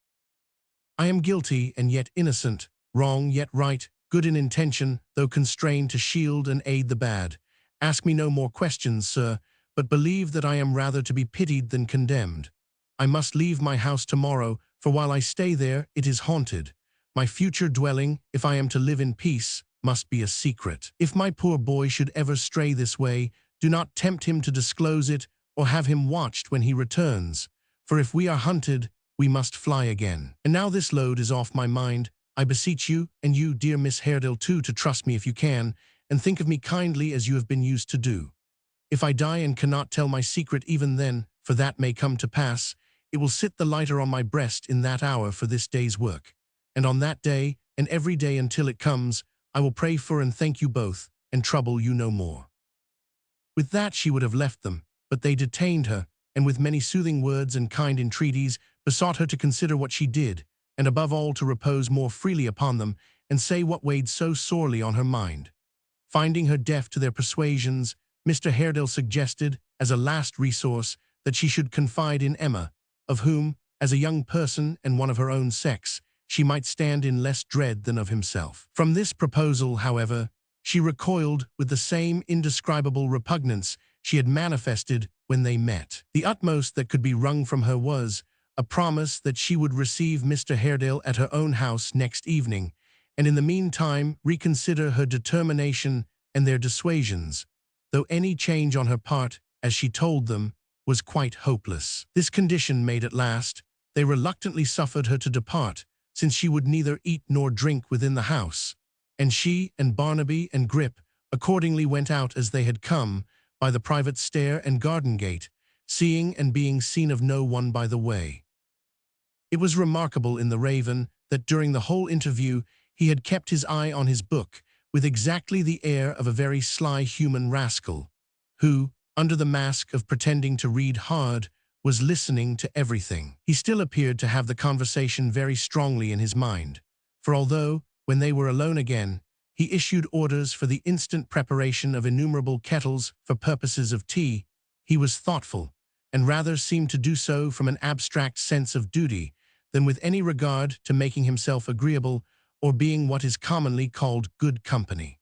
"I am guilty and yet innocent, wrong yet right, good in intention, though constrained to shield and aid the bad. Ask me no more questions, sir, but believe that I am rather to be pitied than condemned. I must leave my house tomorrow, for while I stay there, it is haunted. My future dwelling, if I am to live in peace, must be a secret. If my poor boy should ever stray this way, do not tempt him to disclose it, or have him watched when he returns. For if we are hunted, we must fly again. And now this load is off my mind. I beseech you, and you, dear Miss Haredale, too, to trust me if you can, and think of me kindly as you have been used to do. If I die and cannot tell my secret even then, for that may come to pass, it will sit the lighter on my breast in that hour for this day's work. And on that day, and every day until it comes, I will pray for and thank you both, and trouble you no more." With that she would have left them, but they detained her, and with many soothing words and kind entreaties, besought her to consider what she did, and above all to repose more freely upon them, and say what weighed so sorely on her mind. Finding her deaf to their persuasions, Mr. Haredale suggested, as a last resource, that she should confide in Emma, of whom, as a young person and one of her own sex, she might stand in less dread than of himself. From this proposal, however, she recoiled with the same indescribable repugnance she had manifested when they met. The utmost that could be wrung from her was a promise that she would receive Mr. Haredale at her own house next evening, and in the meantime reconsider her determination and their dissuasions, though any change on her part, as she told them, was quite hopeless. This condition made at last, they reluctantly suffered her to depart, since she would neither eat nor drink within the house, and she and Barnaby and Grip accordingly went out as they had come, by the private stair and garden gate, seeing and being seen of no one by the way. It was remarkable in the Raven that during the whole interview he had kept his eye on his book, with exactly the air of a very sly human rascal, who, under the mask of pretending to read hard, was listening to everything. He still appeared to have the conversation very strongly in his mind, for although, when they were alone again, he issued orders for the instant preparation of innumerable kettles for purposes of tea, he was thoughtful, and rather seemed to do so from an abstract sense of duty than with any regard to making himself agreeable or being what is commonly called good company.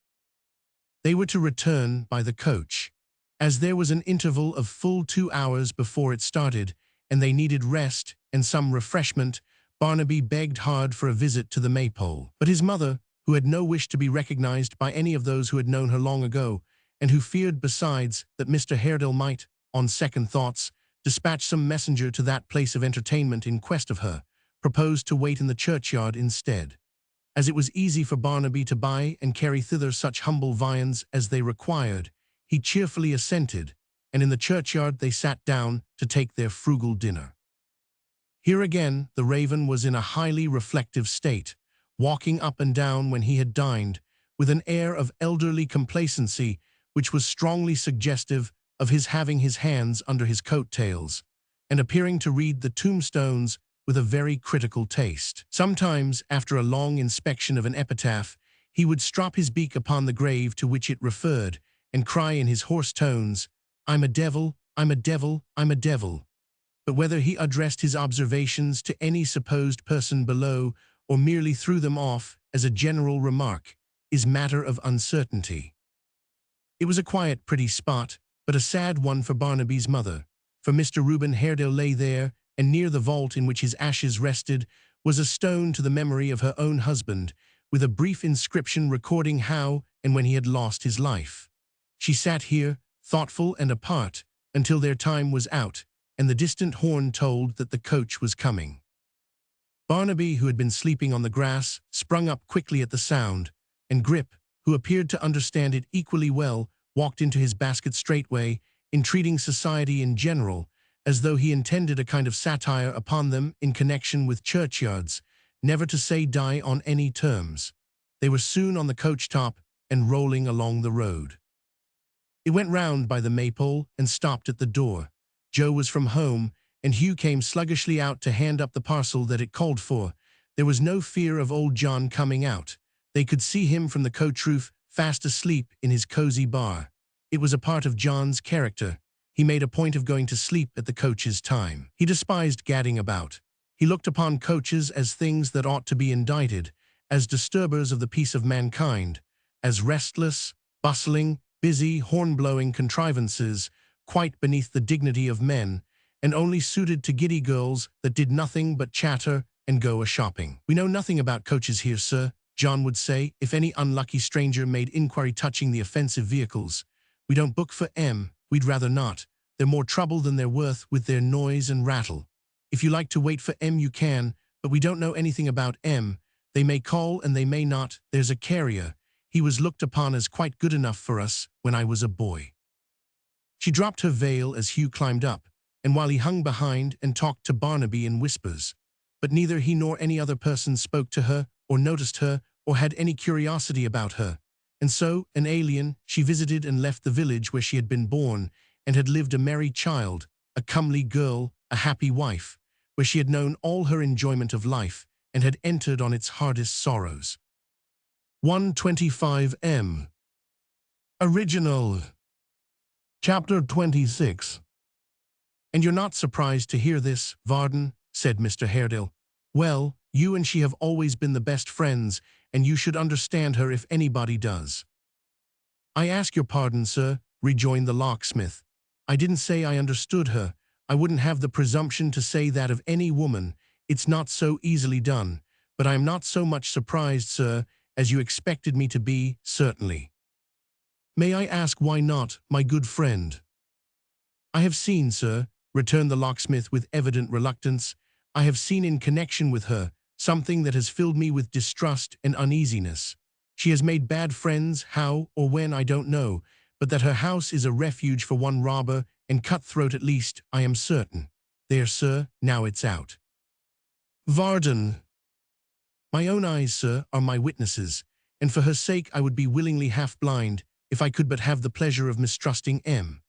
They were to return by the coach. As there was an interval of full 2 hours before it started, and they needed rest and some refreshment, Barnaby begged hard for a visit to the Maypole. But his mother, who had no wish to be recognized by any of those who had known her long ago, and who feared besides that Mr. Haredale might, on second thoughts, dispatch some messenger to that place of entertainment in quest of her, proposed to wait in the churchyard instead. As it was easy for Barnaby to buy and carry thither such humble viands as they required, he cheerfully assented, and in the churchyard they sat down to take their frugal dinner. Here again the Raven was in a highly reflective state, walking up and down when he had dined, with an air of elderly complacency which was strongly suggestive of his having his hands under his coat-tails, and appearing to read the tombstones with a very critical taste. Sometimes, after a long inspection of an epitaph, he would strop his beak upon the grave to which it referred, and cry in his hoarse tones, "I'm a devil, I'm a devil, I'm a devil." But whether he addressed his observations to any supposed person below or merely threw them off as a general remark is matter of uncertainty. It was a quiet, pretty spot, but a sad one for Barnaby's mother, for Mr. Reuben Haredale lay there, and near the vault in which his ashes rested was a stone to the memory of her own husband, with a brief inscription recording how and when he had lost his life. She sat here, thoughtful and apart, until their time was out, and the distant horn told that the coach was coming. Barnaby, who had been sleeping on the grass, sprung up quickly at the sound, and Grip, who appeared to understand it equally well, walked into his basket straightway, entreating society in general, as though he intended a kind of satire upon them in connection with churchyards, never to say die on any terms. They were soon on the coach-top and rolling along the road. It went round by the maypole and stopped at the door. Joe was from home, and Hugh came sluggishly out to hand up the parcel that it called for. There was no fear of old John coming out. They could see him from the coach roof, fast asleep in his cozy bar. It was a part of John's character. He made a point of going to sleep at the coach's time. He despised gadding about. He looked upon coaches as things that ought to be indicted, as disturbers of the peace of mankind, as restless, bustling, busy, horn-blowing contrivances, quite beneath the dignity of men, and only suited to giddy girls that did nothing but chatter and go a-shopping. "We know nothing about coaches here, sir," John would say, if any unlucky stranger made inquiry touching the offensive vehicles. "We don't book for 'em, we'd rather not. They're more trouble than they're worth with their noise and rattle. If you like to wait for 'em you can, but we don't know anything about 'em. They may call and they may not. There's a carrier. He was looked upon as quite good enough for us when I was a boy." She dropped her veil as Hugh climbed up, and while he hung behind and talked to Barnaby in whispers. But neither he nor any other person spoke to her, or noticed her, or had any curiosity about her. And so, an alien, she visited and left the village where she had been born, and had lived a merry child, a comely girl, a happy wife, where she had known all her enjoyment of life, and had entered on its hardest sorrows. 125 M. Original. Chapter 26. "And you're not surprised to hear this, Varden," said Mr. Haredale. "Well, you and she have always been the best friends, and you should understand her if anybody does." "I ask your pardon, sir," rejoined the locksmith. "I didn't say I understood her. I wouldn't have the presumption to say that of any woman. It's not so easily done. But I am not so much surprised, sir, as you expected me to be, certainly." "May I ask why not, my good friend?" "I have seen, sir," returned the locksmith with evident reluctance, "I have seen in connection with her something that has filled me with distrust and uneasiness. She has made bad friends, how or when I don't know, but that her house is a refuge for one robber and cutthroat at least, I am certain. There, sir, now it's out." "Varden." "My own eyes, sir, are my witnesses, and for her sake I would be willingly half-blind if I could but have the pleasure of mistrusting M.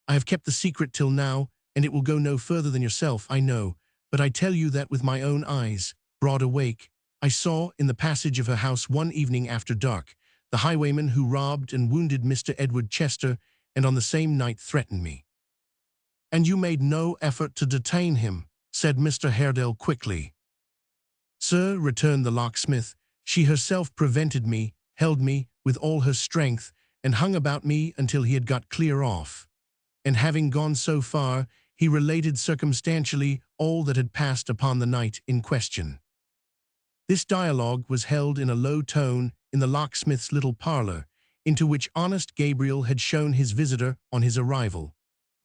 I have kept the secret till now, and it will go no further than yourself, I know, but I tell you that with my own eyes, broad awake, I saw, in the passage of her house one evening after dark, the highwayman who robbed and wounded Mr. Edward Chester, and on the same night threatened me." "And you made no effort to detain him," said Mr. Haredale quickly. "Sir," returned the locksmith, "she herself prevented me, held me with all her strength, and hung about me until he had got clear off. And having gone so far, he related circumstantially all that had passed upon the night in question." This dialogue was held in a low tone in the locksmith's little parlor, into which honest Gabriel had shown his visitor on his arrival.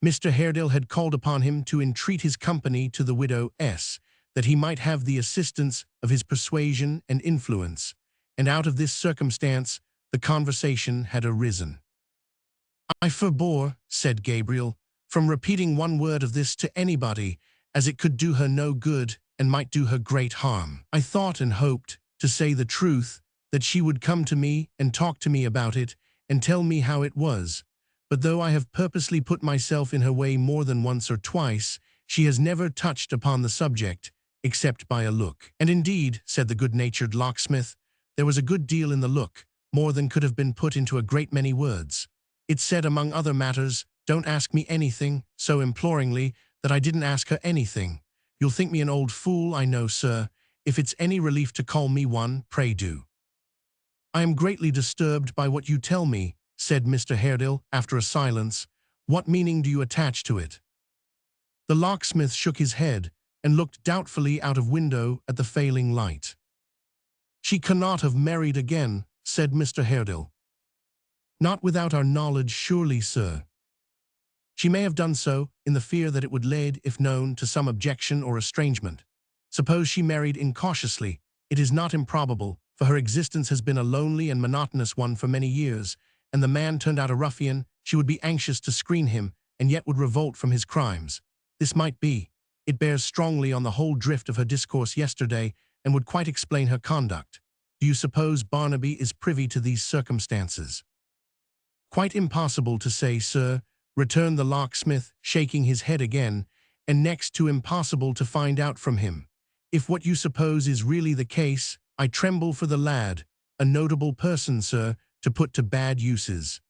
Mr. Haredale had called upon him to entreat his company to the widow S., that he might have the assistance of his persuasion and influence, and out of this circumstance the conversation had arisen. "I forbore," said Gabriel, "from repeating one word of this to anybody, as it could do her no good and might do her great harm. I thought and hoped, to say the truth, that she would come to me and talk to me about it and tell me how it was, but though I have purposely put myself in her way more than once or twice, she has never touched upon the subject, except by a look." "And indeed," said the good-natured locksmith, "there was a good deal in the look, more than could have been put into a great many words. It said, among other matters, Don't ask me anything," so imploringly that I didn't ask her anything. "You'll think me an old fool, I know, sir. If it's any relief to call me one, pray do." "I am greatly disturbed by what you tell me," said Mr. Haredale after a silence. "What meaning do you attach to it?" The locksmith shook his head and looked doubtfully out of window at the failing light. "She cannot have married again," said Mr. Haredale. "Not without our knowledge, surely, sir." "She may have done so in the fear that it would lead, if known, to some objection or estrangement. Suppose she married incautiously, it is not improbable, for her existence has been a lonely and monotonous one for many years, and the man turned out a ruffian, she would be anxious to screen him, and yet would revolt from his crimes. This might be. It bears strongly on the whole drift of her discourse yesterday, and would quite explain her conduct. Do you suppose Barnaby is privy to these circumstances?" "Quite impossible to say, sir," returned the locksmith, shaking his head again, "and next to impossible to find out from him. If what you suppose is really the case, I tremble for the lad, a notable person, sir, to put to bad uses."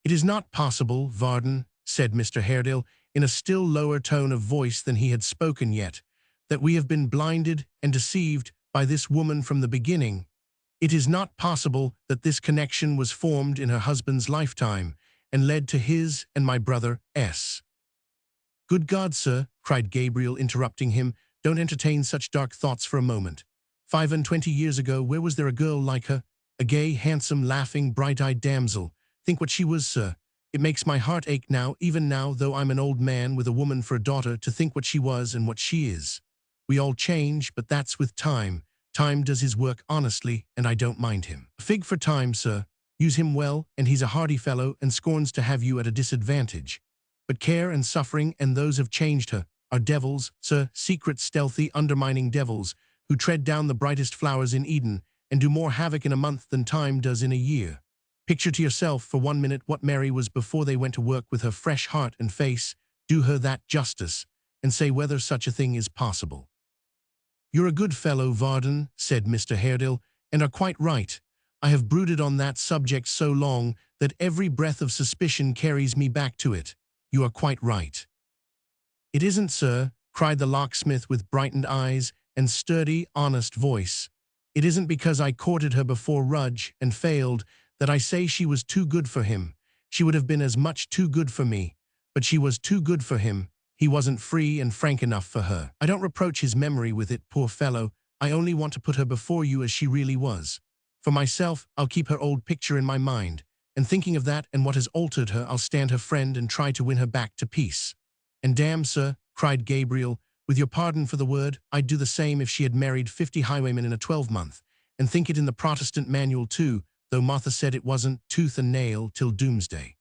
"It is not possible, Varden," said Mr. Haredale, in a still lower tone of voice than he had spoken yet, "that we have been blinded and deceived by this woman from the beginning. It is not possible that this connection was formed in her husband's lifetime, and led to his and my brother's." "Good God, sir," cried Gabriel, interrupting him, "don't entertain such dark thoughts for a moment. 25 years ago, where was there a girl like her? A gay, handsome, laughing, bright-eyed damsel. Think what she was, sir. It makes my heart ache now, even now, though I'm an old man with a woman for a daughter, to think what she was and what she is. We all change, but that's with time. Time does his work honestly, and I don't mind him. A fig for time, sir. Use him well, and he's a hardy fellow, and scorns to have you at a disadvantage. But care and suffering, and those have changed her, are devils, sir, secret, stealthy, undermining devils, who tread down the brightest flowers in Eden, and do more havoc in a month than time does in a year. Picture to yourself for 1 minute what Mary was before they went to work with her fresh heart and face, do her that justice, and say whether such a thing is possible." "You're a good fellow, Varden," said Mr. Haredale, "and are quite right. I have brooded on that subject so long that every breath of suspicion carries me back to it. You are quite right." "It isn't, sir," cried the locksmith with brightened eyes and sturdy, honest voice. "It isn't because I courted her before Rudge and failed that I say she was too good for him. She would have been as much too good for me, but she was too good for him. He wasn't free and frank enough for her. I don't reproach his memory with it, poor fellow. I only want to put her before you as she really was. For myself, I'll keep her old picture in my mind, and thinking of that and what has altered her, I'll stand her friend and try to win her back to peace. And damn, sir," cried Gabriel, "with your pardon for the word, I'd do the same if she had married 50 highwaymen in a 12-month, and think it in the Protestant manual too, though Martha said it wasn't tooth and nail till doomsday."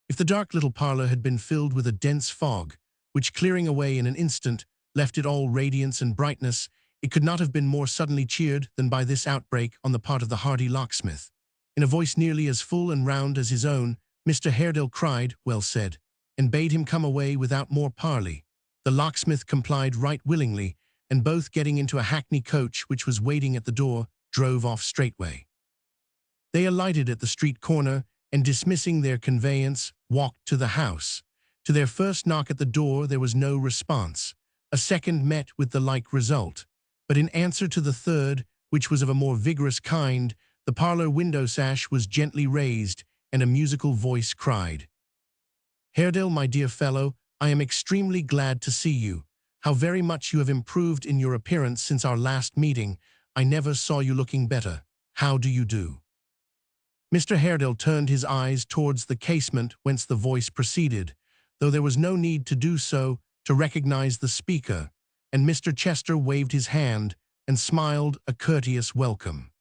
If the dark little parlor had been filled with a dense fog, which clearing away in an instant left it all radiance and brightness, it could not have been more suddenly cheered than by this outbreak on the part of the hardy locksmith. In a voice nearly as full and round as his own, Mr. Haredale cried, "Well said," and bade him come away without more parley. The locksmith complied right willingly, and both getting into a hackney coach which was waiting at the door, drove off straightway. They alighted at the street corner, and dismissing their conveyance, walked to the house. To their first knock at the door there was no response. A second met with the like result. But in answer to the third, which was of a more vigorous kind, the parlor window sash was gently raised, and a musical voice cried, "Haredale, my dear fellow, I am extremely glad to see you. How very much you have improved in your appearance since our last meeting. I never saw you looking better. How do you do?" Mr. Haredale turned his eyes towards the casement whence the voice proceeded, though there was no need to do so to recognize the speaker, and Mr. Chester waved his hand and smiled a courteous welcome.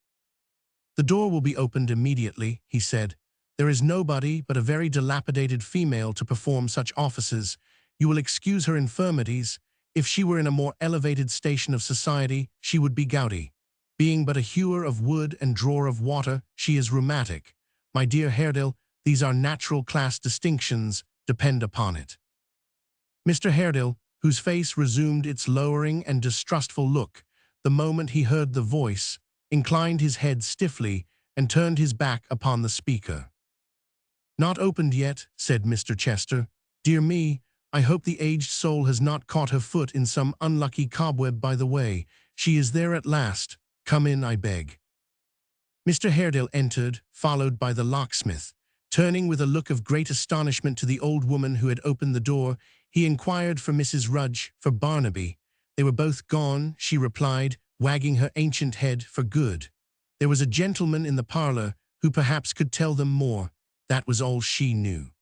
"The door will be opened immediately," he said. "There is nobody but a very dilapidated female to perform such offices. You will excuse her infirmities. If she were in a more elevated station of society, she would be gouty. Being but a hewer of wood and drawer of water, she is rheumatic. My dear Haredale, these are natural class distinctions, depend upon it." Mr. Haredale, whose face resumed its lowering and distrustful look the moment he heard the voice, inclined his head stiffly and turned his back upon the speaker. "Not opened yet," said Mr. Chester. "Dear me, I hope the aged soul has not caught her foot in some unlucky cobweb by the way. She is there at last. Come in, I beg." Mr. Haredale entered, followed by the locksmith. Turning with a look of great astonishment to the old woman who had opened the door, he inquired for Mrs. Rudge, for Barnaby. They were both gone, she replied, wagging her ancient head, for good. There was a gentleman in the parlour who perhaps could tell them more. That was all she knew.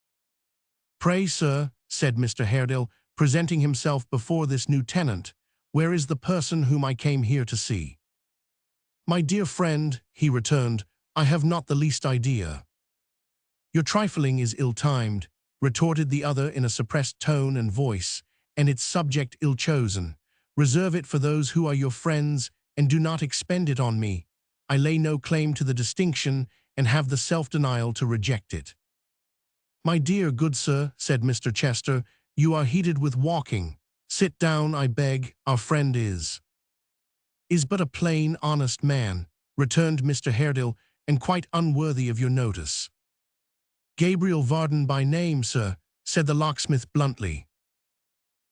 "Pray, sir," said Mr. Haredale, presenting himself before this new tenant, "where is the person whom I came here to see?" "My dear friend," he returned, "I have not the least idea." "Your trifling is ill-timed," retorted the other in a suppressed tone and voice, "and its subject ill-chosen. Reserve it for those who are your friends, and do not expend it on me. I lay no claim to the distinction, and have the self-denial to reject it." "My dear good sir," said Mr. Chester, "you are heated with walking. Sit down, I beg. Our friend is but a plain, honest man," returned Mr. Haredale, "and quite unworthy of your notice." "Gabriel Varden by name, sir," said the locksmith bluntly.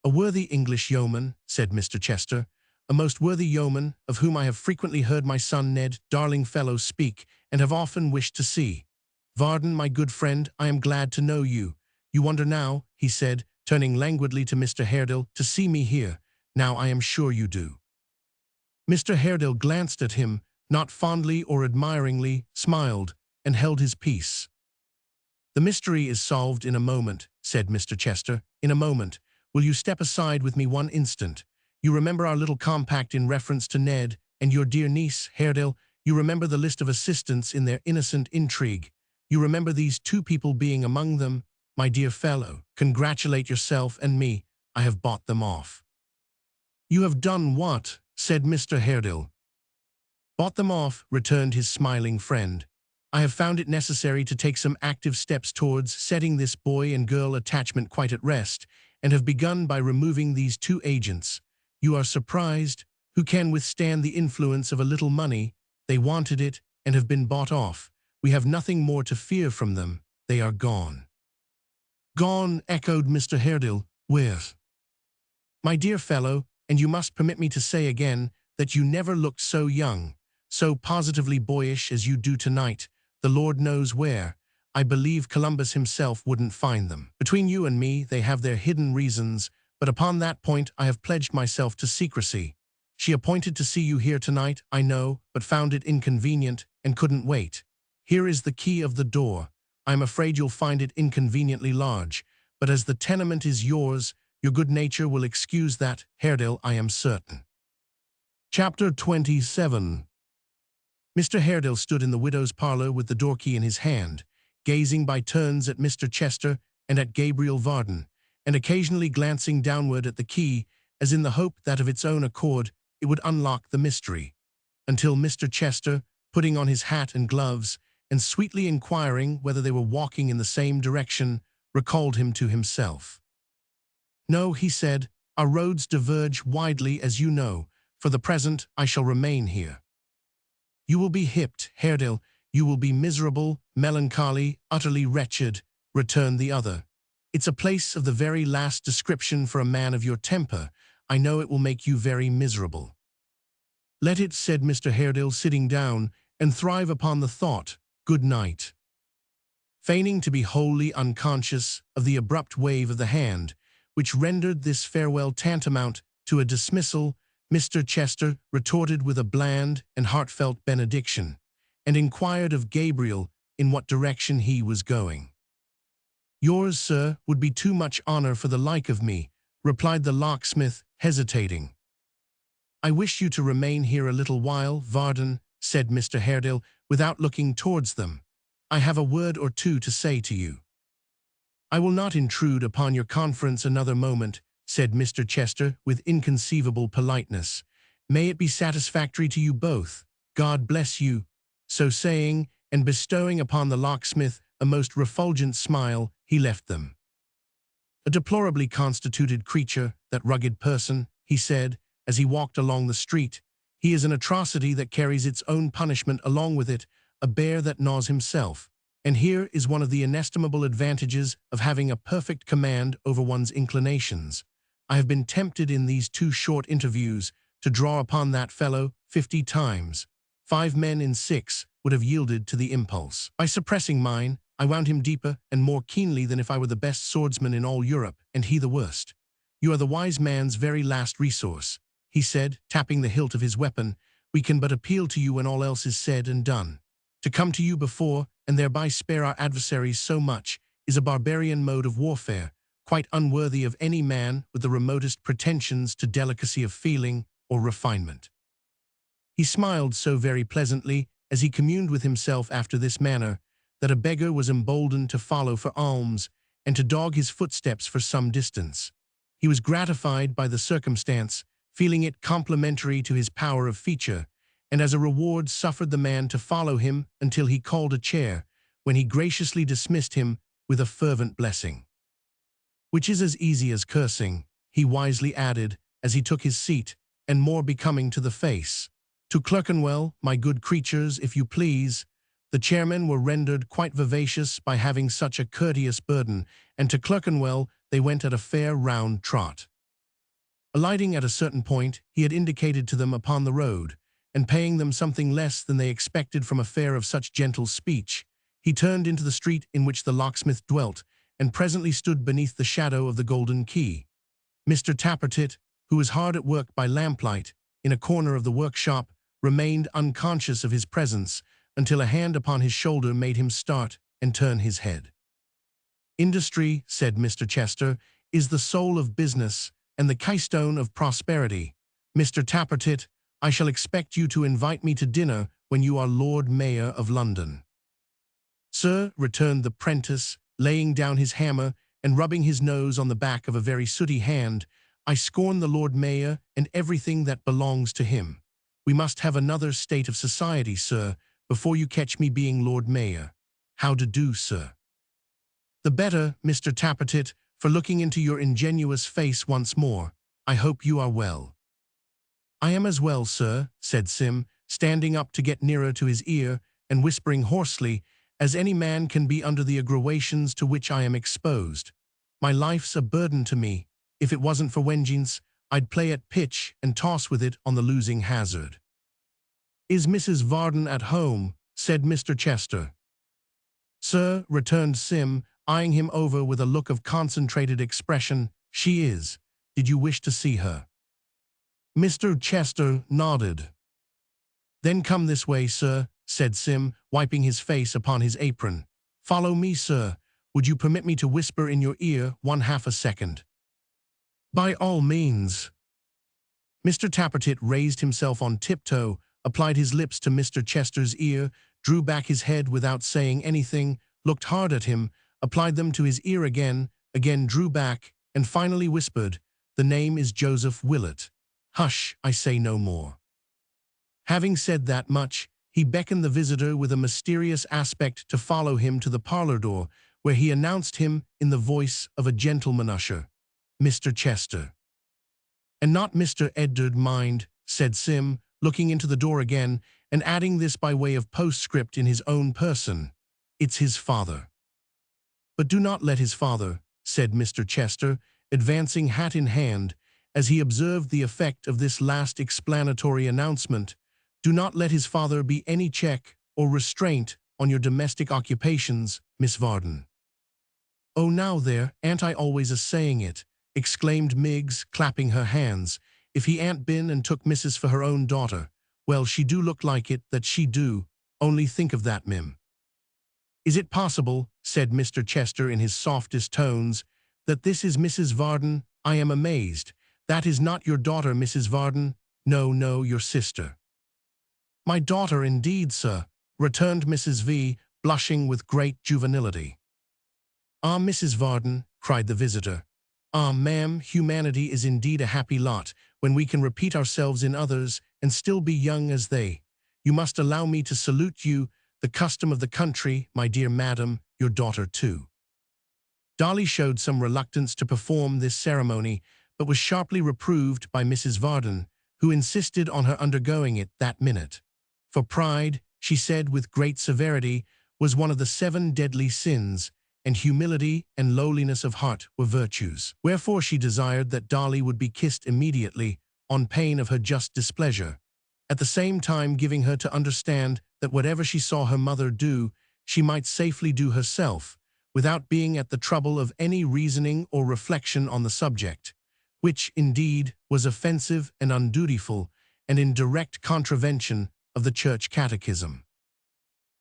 "A worthy English yeoman," said Mr. Chester, "a most worthy yeoman, of whom I have frequently heard my son Ned, darling fellow, speak, and have often wished to see. Varden, my good friend, I am glad to know you. You wonder now," he said, turning languidly to Mr. Haredale, "to see me here. Now I am sure you do." Mr. Haredale glanced at him, not fondly or admiringly, smiled, and held his peace. "The mystery is solved in a moment," said Mr. Chester. "In a moment. Will you step aside with me one instant? You remember our little compact in reference to Ned and your dear niece, Haredale? You remember the list of assistants in their innocent intrigue? You remember these two people being among them? My dear fellow, congratulate yourself and me. I have bought them off." "You have done what?" said Mr. Haredale. "Bought them off," returned his smiling friend. "I have found it necessary to take some active steps towards setting this boy and girl attachment quite at rest, and have begun by removing these two agents. You are surprised? Who can withstand the influence of a little money? They wanted it, and have been bought off. We have nothing more to fear from them. They are gone." "Gone," echoed Mr. Haredale. "Where?" "My dear fellow, and you must permit me to say again that you never looked so young, so positively boyish as you do tonight, the Lord knows where. I believe Columbus himself wouldn't find them. Between you and me, they have their hidden reasons, but upon that point I have pledged myself to secrecy. She appointed to see you here tonight, I know, but found it inconvenient and couldn't wait. Here is the key of the door. I am afraid you'll find it inconveniently large, but as the tenement is yours, your good nature will excuse that, Haredale, I am certain." Chapter 27. Mr. Haredale stood in the widow's parlour with the door key in his hand, gazing by turns at Mr. Chester and at Gabriel Varden, and occasionally glancing downward at the key, as in the hope that of its own accord it would unlock the mystery, until Mr. Chester, putting on his hat and gloves, and sweetly inquiring whether they were walking in the same direction, recalled him to himself. "No," he said, "our roads diverge widely, as you know. For the present, I shall remain here." "You will be hipped, Haredale. You will be miserable, melancholy, utterly wretched," returned the other. "It's a place of the very last description for a man of your temper. I know it will make you very miserable." "Let it," said Mr. Haredale, sitting down, "and thrive upon the thought. Good night." Feigning to be wholly unconscious of the abrupt wave of the hand, which rendered this farewell tantamount to a dismissal, Mr. Chester retorted with a bland and heartfelt benediction, and inquired of Gabriel in what direction he was going. "Yours, sir, would be too much honor for the like of me," replied the locksmith, hesitating. "I wish you to remain here a little while, Varden," said Mr. Haredale, without looking towards them. "I have a word or two to say to you." "I will not intrude upon your conference another moment," said Mr. Chester with inconceivable politeness. "May it be satisfactory to you both. God bless you." So saying, and bestowing upon the locksmith a most refulgent smile, he left them. "A deplorably constituted creature, that rugged person," he said, as he walked along the street. "He is an atrocity that carries its own punishment along with it, a bear that gnaws himself. And here is one of the inestimable advantages of having a perfect command over one's inclinations. I have been tempted in these 2 short interviews to draw upon that fellow 50 times. 5 men in 6 would have yielded to the impulse. By suppressing mine, I wound him deeper and more keenly than if I were the best swordsman in all Europe, and he the worst. You are the wise man's very last resource, he said, tapping the hilt of his weapon. We can but appeal to you when all else is said and done. To come to you before, and thereby spare our adversaries so much, is a barbarian mode of warfare, quite unworthy of any man with the remotest pretensions to delicacy of feeling or refinement. He smiled so very pleasantly as he communed with himself after this manner, that a beggar was emboldened to follow for alms, and to dog his footsteps for some distance. He was gratified by the circumstance, feeling it complimentary to his power of feature, and as a reward suffered the man to follow him until he called a chair, when he graciously dismissed him with a fervent blessing. Which is as easy as cursing, he wisely added, as he took his seat, and more becoming to the face. To Clerkenwell, my good creatures, if you please. The chairmen were rendered quite vivacious by having such a courteous burden, and to Clerkenwell they went at a fair round trot. Alighting at a certain point, he had indicated to them upon the road, and paying them something less than they expected from a fare of such gentle speech, he turned into the street in which the locksmith dwelt, and presently stood beneath the shadow of the Golden Key. Mr. Tappertit, who was hard at work by lamplight, in a corner of the workshop, remained unconscious of his presence, until a hand upon his shoulder made him start and turn his head. Industry, said Mr. Chester, is the soul of business and the keystone of prosperity. Mr. Tappertit, I shall expect you to invite me to dinner when you are Lord Mayor of London. Sir, returned the prentice, laying down his hammer and rubbing his nose on the back of a very sooty hand, I scorn the Lord Mayor and everything that belongs to him. We must have another state of society, sir, before you catch me being Lord Mayor. How to do, sir? The better, Mr. Tappertit, for looking into your ingenuous face once more. I hope you are well. I am as well, sir, said Sim, standing up to get nearer to his ear and whispering hoarsely, as any man can be under the aggravations to which I am exposed. My life's a burden to me. If it wasn't for vengeance, I'd play at pitch and toss with it on the losing hazard. Is Mrs. Varden at home? Said Mr. Chester. Sir, returned Sim, eyeing him over with a look of concentrated expression, she is. Did you wish to see her? Mr. Chester nodded. Then come this way, sir, said Sim, wiping his face upon his apron. Follow me, sir. Would you permit me to whisper in your ear 1/2 a second? By all means. Mr. Tappertit raised himself on tiptoe, applied his lips to Mr. Chester's ear, drew back his head without saying anything, looked hard at him, applied them to his ear again drew back, and finally whispered, The name is Joseph Willett. Hush, I say no more. Having said that much, he beckoned the visitor with a mysterious aspect to follow him to the parlor door, where he announced him in the voice of a gentleman usher, Mr. Chester. And not Mr. Eddard, mind, said Sim, looking into the door again, and adding this by way of postscript in his own person. It's his father. But do not let his father, said Mr. Chester, advancing hat in hand, as he observed the effect of this last explanatory announcement, do not let his father be any check or restraint on your domestic occupations, Miss Varden. Oh, now there, ain't I always a-saying it, exclaimed Miggs, clapping her hands. If he ain't been and took missus for her own daughter, well, she do look like it, that she do. Only think of that, Mim. Is it possible, said Mr. Chester in his softest tones, that this is Mrs. Varden? I am amazed. That is not your daughter, Mrs. Varden. No, no, your sister. My daughter indeed, sir, returned Mrs. V, blushing with great juvenility. Ah, Mrs. Varden, cried the visitor. Ah, ma'am, humanity is indeed a happy lot, when we can repeat ourselves in others and still be young as they. You must allow me to salute you, the custom of the country, my dear madam, your daughter too. Dolly showed some reluctance to perform this ceremony, but was sharply reproved by Mrs. Varden, who insisted on her undergoing it that minute. For pride, she said with great severity, was one of the 7 deadly sins, and humility and lowliness of heart were virtues. Wherefore she desired that Dolly would be kissed immediately, on pain of her just displeasure, at the same time giving her to understand that whatever she saw her mother do, she might safely do herself, without being at the trouble of any reasoning or reflection on the subject, which, indeed, was offensive and undutiful, and in direct contravention of the Church Catechism.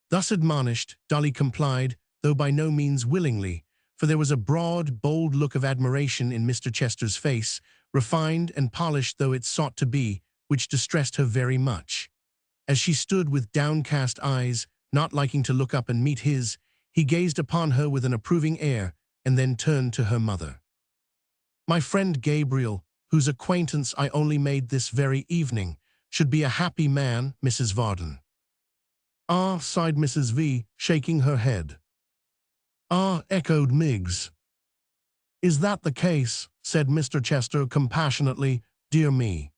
Thus admonished, Dolly complied, though by no means willingly, for there was a broad, bold look of admiration in Mr. Chester's face, refined and polished though it sought to be, which distressed her very much. As she stood with downcast eyes, not liking to look up and meet his, he gazed upon her with an approving air, and then turned to her mother. "My friend Gabriel, whose acquaintance I only made this very evening, should be a happy man, Mrs. Varden." "Ah," sighed Mrs. V, shaking her head. "Ah," echoed Miggs. "Is that the case?" said Mr. Chester compassionately. "Dear me."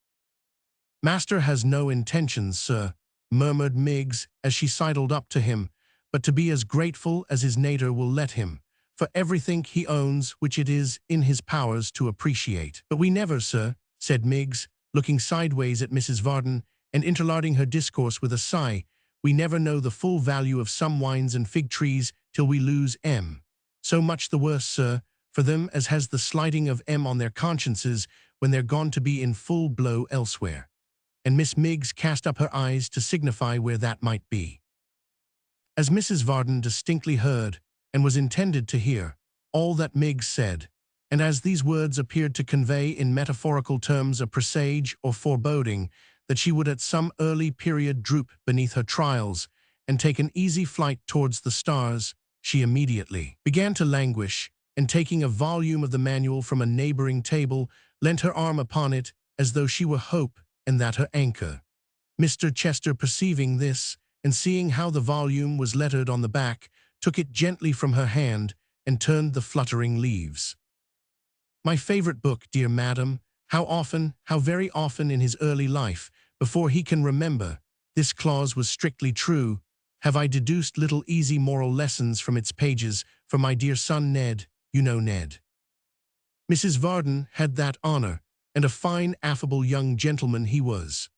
"Master has no intentions, sir," murmured Miggs as she sidled up to him, "but to be as grateful as his nature will let him, for everything he owns which it is in his powers to appreciate." "But we never, sir," said Miggs, looking sideways at Mrs. Varden and interlarding her discourse with a sigh, "we never know the full value of some wines and fig trees till we lose 'em. So much the worse, sir, for them as has the slighting of 'em on their consciences when they're gone to be in full blow elsewhere." And Miss Miggs cast up her eyes to signify where that might be. As Mrs. Varden distinctly heard, and was intended to hear, all that Miggs said, and as these words appeared to convey in metaphorical terms a presage or foreboding that she would at some early period droop beneath her trials and take an easy flight towards the stars, she immediately began to languish, and taking a volume of the manual from a neighboring table, leant her arm upon it as though she were hope and that her anchor. Mr. Chester, perceiving this, and seeing how the volume was lettered on the back, took it gently from her hand and turned the fluttering leaves. "My favorite book, dear madam, how very often in his early life, before he can remember, this clause was strictly true, have I deduced little easy moral lessons from its pages for my dear son Ned, you know Ned." Mrs. Varden had that honor, and a fine affable young gentleman he was.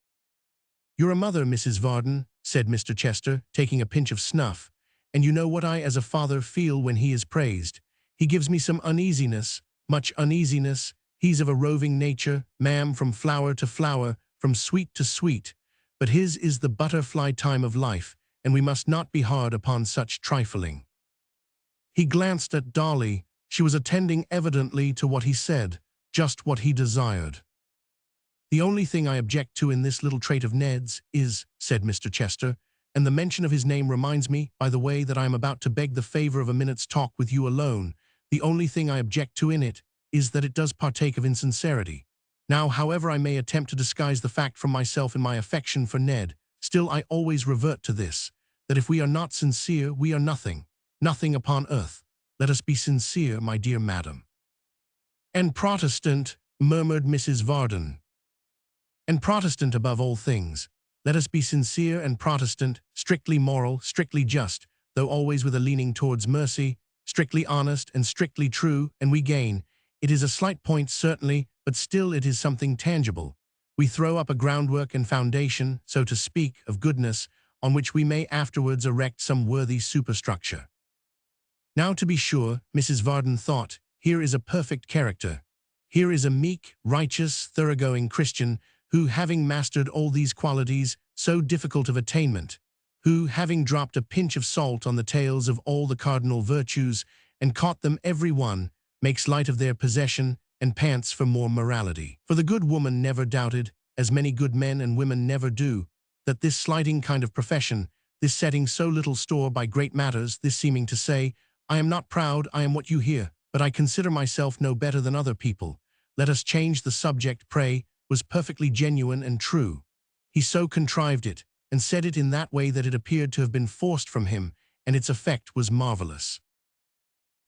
"You're a mother, Mrs. Varden," said Mr. Chester, taking a pinch of snuff, "and you know what I as a father feel when he is praised. He gives me some uneasiness, much uneasiness. He's of a roving nature, ma'am, from flower to flower, from sweet to sweet, but his is the butterfly time of life, and we must not be hard upon such trifling." He glanced at Dolly. She was attending evidently to what he said, just what he desired. "The only thing I object to in this little trait of Ned's is," said Mr. Chester, "and the mention of his name reminds me, by the way, that I am about to beg the favor of a minute's talk with you alone. The only thing I object to in it is that it does partake of insincerity. Now, however I may attempt to disguise the fact from myself in my affection for Ned, still I always revert to this, that if we are not sincere, we are nothing, nothing upon earth. Let us be sincere, my dear madam." "And Protestant," murmured Mrs. Varden. "And Protestant above all things. Let us be sincere and Protestant, strictly moral, strictly just, though always with a leaning towards mercy, strictly honest and strictly true, and we gain. It is a slight point, certainly, but still it is something tangible. We throw up a groundwork and foundation, so to speak, of goodness, on which we may afterwards erect some worthy superstructure." Now, to be sure, Mrs. Varden thought, here is a perfect character. Here is a meek, righteous, thoroughgoing Christian, who, having mastered all these qualities, so difficult of attainment, who, having dropped a pinch of salt on the tails of all the cardinal virtues, and caught them every one, makes light of their possession, and pants for more morality. For the good woman never doubted, as many good men and women never do, that this slighting kind of profession, this setting so little store by great matters, this seeming to say, "I am not proud, I am what you hear, but I consider myself no better than other people. Let us change the subject, pray," was perfectly genuine and true. He so contrived it, and said it in that way that it appeared to have been forced from him, and its effect was marvelous.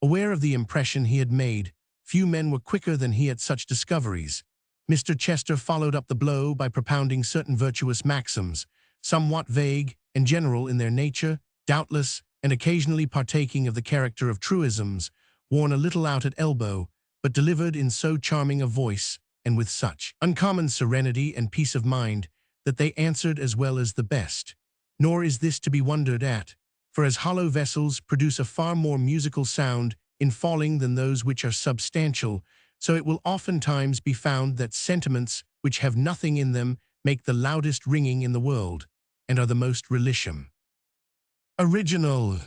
Aware of the impression he had made, few men were quicker than he at such discoveries. Mr. Chester followed up the blow by propounding certain virtuous maxims, somewhat vague and general in their nature, doubtless, and occasionally partaking of the character of truisms, worn a little out at elbow, but delivered in so charming a voice, and with such uncommon serenity and peace of mind, that they answered as well as the best. Nor is this to be wondered at, for as hollow vessels produce a far more musical sound in falling than those which are substantial, so it will oftentimes be found that sentiments which have nothing in them make the loudest ringing in the world, and are the most relisham. Original.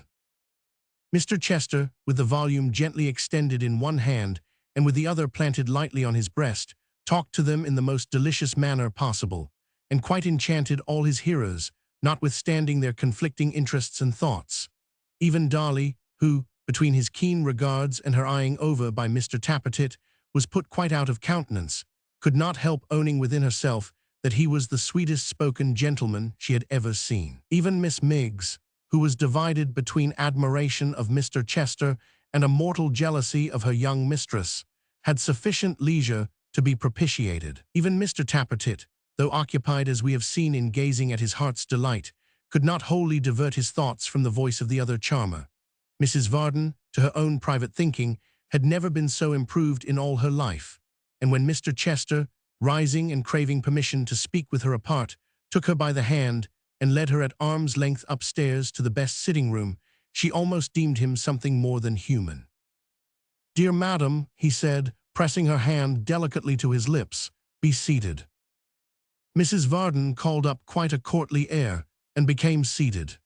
Mr. Chester, with the volume gently extended in one hand, and with the other planted lightly on his breast, talked to them in the most delicious manner possible, and quite enchanted all his hearers, notwithstanding their conflicting interests and thoughts. Even Dolly, who, between his keen regards and her eyeing over by Mr. Tappertit, was put quite out of countenance, could not help owning within herself that he was the sweetest-spoken gentleman she had ever seen. Even Miss Miggs, who was divided between admiration of Mr. Chester and a mortal jealousy of her young mistress, had sufficient leisure to be propitiated. Even Mr. Tappertit, though occupied as we have seen in gazing at his heart's delight, could not wholly divert his thoughts from the voice of the other charmer. Mrs. Varden, to her own private thinking, had never been so improved in all her life, and when Mr. Chester, rising and craving permission to speak with her apart, took her by the hand and led her at arm's length upstairs to the best sitting-room, she almost deemed him something more than human. "Dear madam," he said, pressing her hand delicately to his lips, "be seated." Mrs. Varden called up quite a courtly air, and became seated.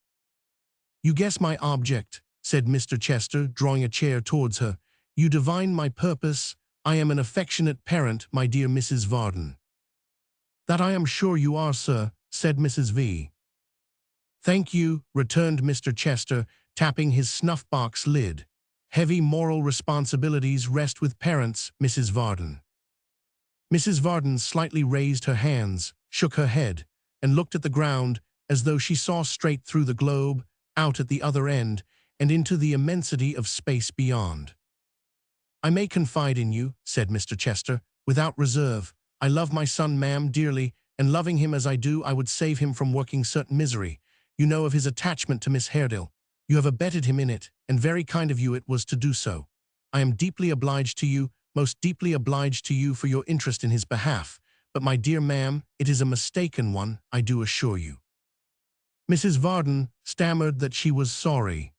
"You guess my object," said Mr. Chester, drawing a chair towards her. "You divine my purpose. I am an affectionate parent, my dear Mrs. Varden." "That I am sure you are, sir," said Mrs. V. "Thank you," returned Mr. Chester, tapping his snuff-box lid. "Heavy moral responsibilities rest with parents, Mrs. Varden." Mrs. Varden slightly raised her hands, shook her head, and looked at the ground as though she saw straight through the globe, out at the other end, and into the immensity of space beyond. "I may confide in you," said Mr. Chester, "without reserve. I love my son, ma'am, dearly, and loving him as I do, I would save him from working certain misery. You know of his attachment to Miss Haredale. You have abetted him in it, and very kind of you it was to do so. I am deeply obliged to you, most deeply obliged to you for your interest in his behalf, but my dear ma'am, it is a mistaken one, I do assure you." Mrs. Varden stammered that she was sorry.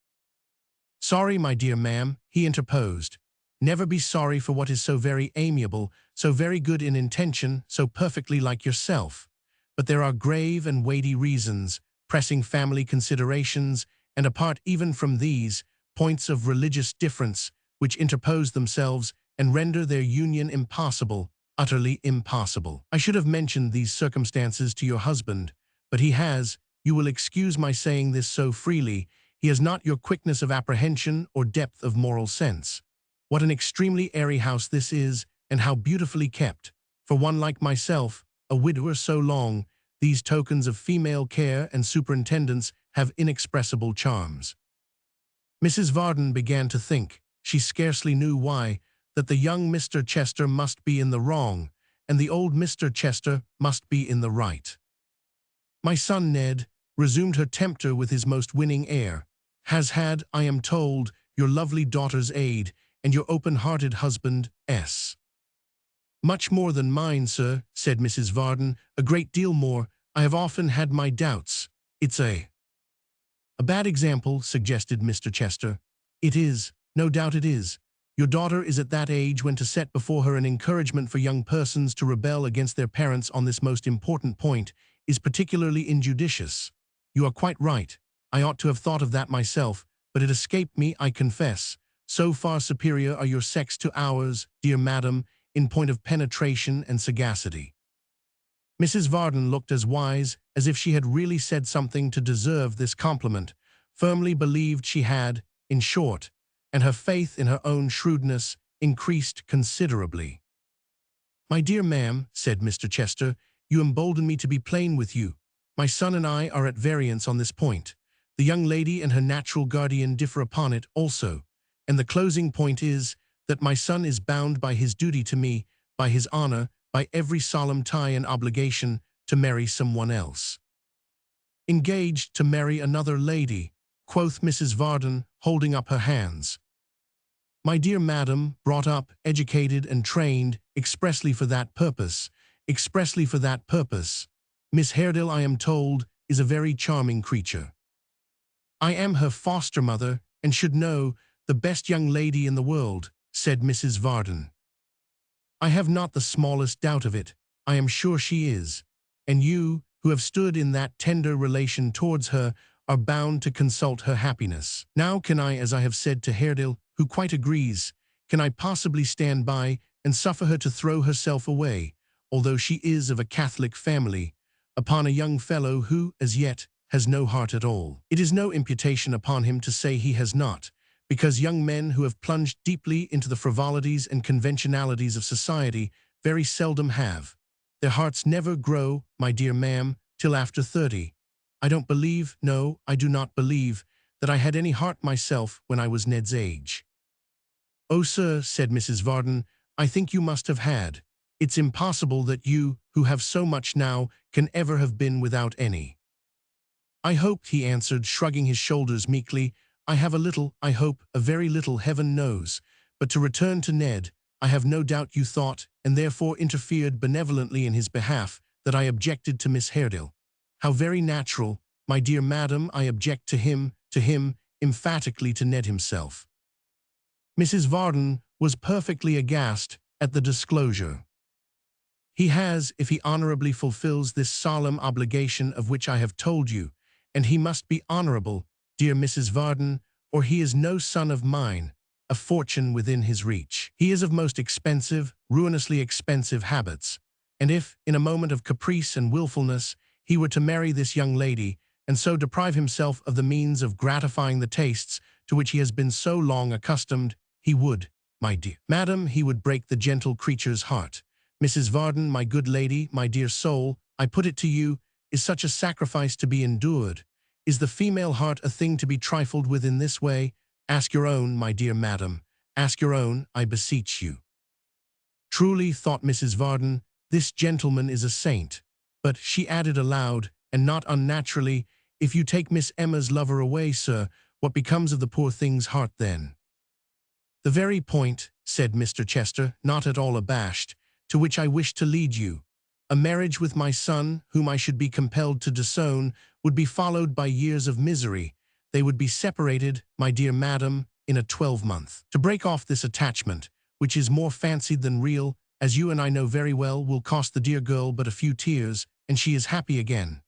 "Sorry, my dear ma'am," he interposed. "Never be sorry for what is so very amiable, so very good in intention, so perfectly like yourself. But there are grave and weighty reasons, pressing family considerations, and apart even from these, points of religious difference, which interpose themselves and render their union impossible, utterly impossible. I should have mentioned these circumstances to your husband, but he has, you will excuse my saying this so freely, he has not your quickness of apprehension or depth of moral sense. What an extremely airy house this is, and how beautifully kept. For one like myself, a widower so long, these tokens of female care and superintendence have inexpressible charms." Mrs. Varden began to think, she scarcely knew why, that the young Mr. Chester must be in the wrong, and the old Mr. Chester must be in the right. "My son Ned," resumed her tempter with his most winning air, "has had, I am told, your lovely daughter's aid, and your open-hearted husband's. "Much more than mine, sir," said Mrs. Varden, "a great deal more. I have often had my doubts. It's a bad example," suggested Mr. Chester. "It is. No doubt it is. Your daughter is at that age when to set before her an encouragement for young persons to rebel against their parents on this most important point is particularly injudicious. You are quite right. I ought to have thought of that myself, but it escaped me, I confess. So far superior are your sex to ours, dear madam, in point of penetration and sagacity." Mrs. Varden looked as wise as if she had really said something to deserve this compliment, firmly believed she had, in short, and her faith in her own shrewdness increased considerably. "My dear ma'am," said Mr. Chester, "you embolden me to be plain with you. My son and I are at variance on this point. The young lady and her natural guardian differ upon it also, and the closing point is that my son is bound by his duty to me, by his honor, by every solemn tie and obligation, to marry someone else. Engaged to marry another lady, quoth Mrs. Varden, holding up her hands. My dear madam, brought up, educated and trained expressly for that purpose, expressly for that purpose. Miss Haredale, I am told, is a very charming creature. I am her foster mother, and should know, the best young lady in the world, said Mrs. Varden. I have not the smallest doubt of it. I am sure she is. And you, who have stood in that tender relation towards her, are bound to consult her happiness. Now can I, as I have said to Haredale, who quite agrees, can I possibly stand by and suffer her to throw herself away, although she is of a Catholic family, upon a young fellow who, as yet, has no heart at all? It is no imputation upon him to say he has not, because young men who have plunged deeply into the frivolities and conventionalities of society very seldom have. Their hearts never grow, my dear ma'am, till after 30. I don't believe, no, I do not believe, that I had any heart myself when I was Ned's age. Oh, sir, said Mrs. Varden, I think you must have had. It's impossible that you, who have so much now, can ever have been without any. I hope, he answered, shrugging his shoulders meekly, I have a little, I hope, a very little, heaven knows. But to return to Ned, I have no doubt you thought, and therefore interfered benevolently in his behalf, that I objected to Miss Haredale. How very natural, my dear madam, I object to him, emphatically to Ned himself. Mrs. Varden was perfectly aghast at the disclosure. He has, if he honorably fulfills this solemn obligation of which I have told you, and he must be honorable, dear Mrs. Varden, or he is no son of mine, a fortune within his reach. He is of most expensive, ruinously expensive habits, and if, in a moment of caprice and wilfulness, he were to marry this young lady, and so deprive himself of the means of gratifying the tastes to which he has been so long accustomed, he would, my dear madam, he would break the gentle creature's heart. Mrs. Varden, my good lady, my dear soul, I put it to you, is such a sacrifice to be endured? Is the female heart a thing to be trifled with in this way? Ask your own, my dear madam, ask your own, I beseech you. Truly, thought Mrs. Varden, this gentleman is a saint. But, she added aloud, and not unnaturally, if you take Miss Emma's lover away, sir, what becomes of the poor thing's heart then? The very point, said Mr. Chester, not at all abashed, to which I wish to lead you. A marriage with my son, whom I should be compelled to disown, would be followed by years of misery. They would be separated, my dear madam, in a 12-month. To break off this attachment, which is more fancied than real, as you and I know very well, will cost the dear girl but a few tears, and she is happy again.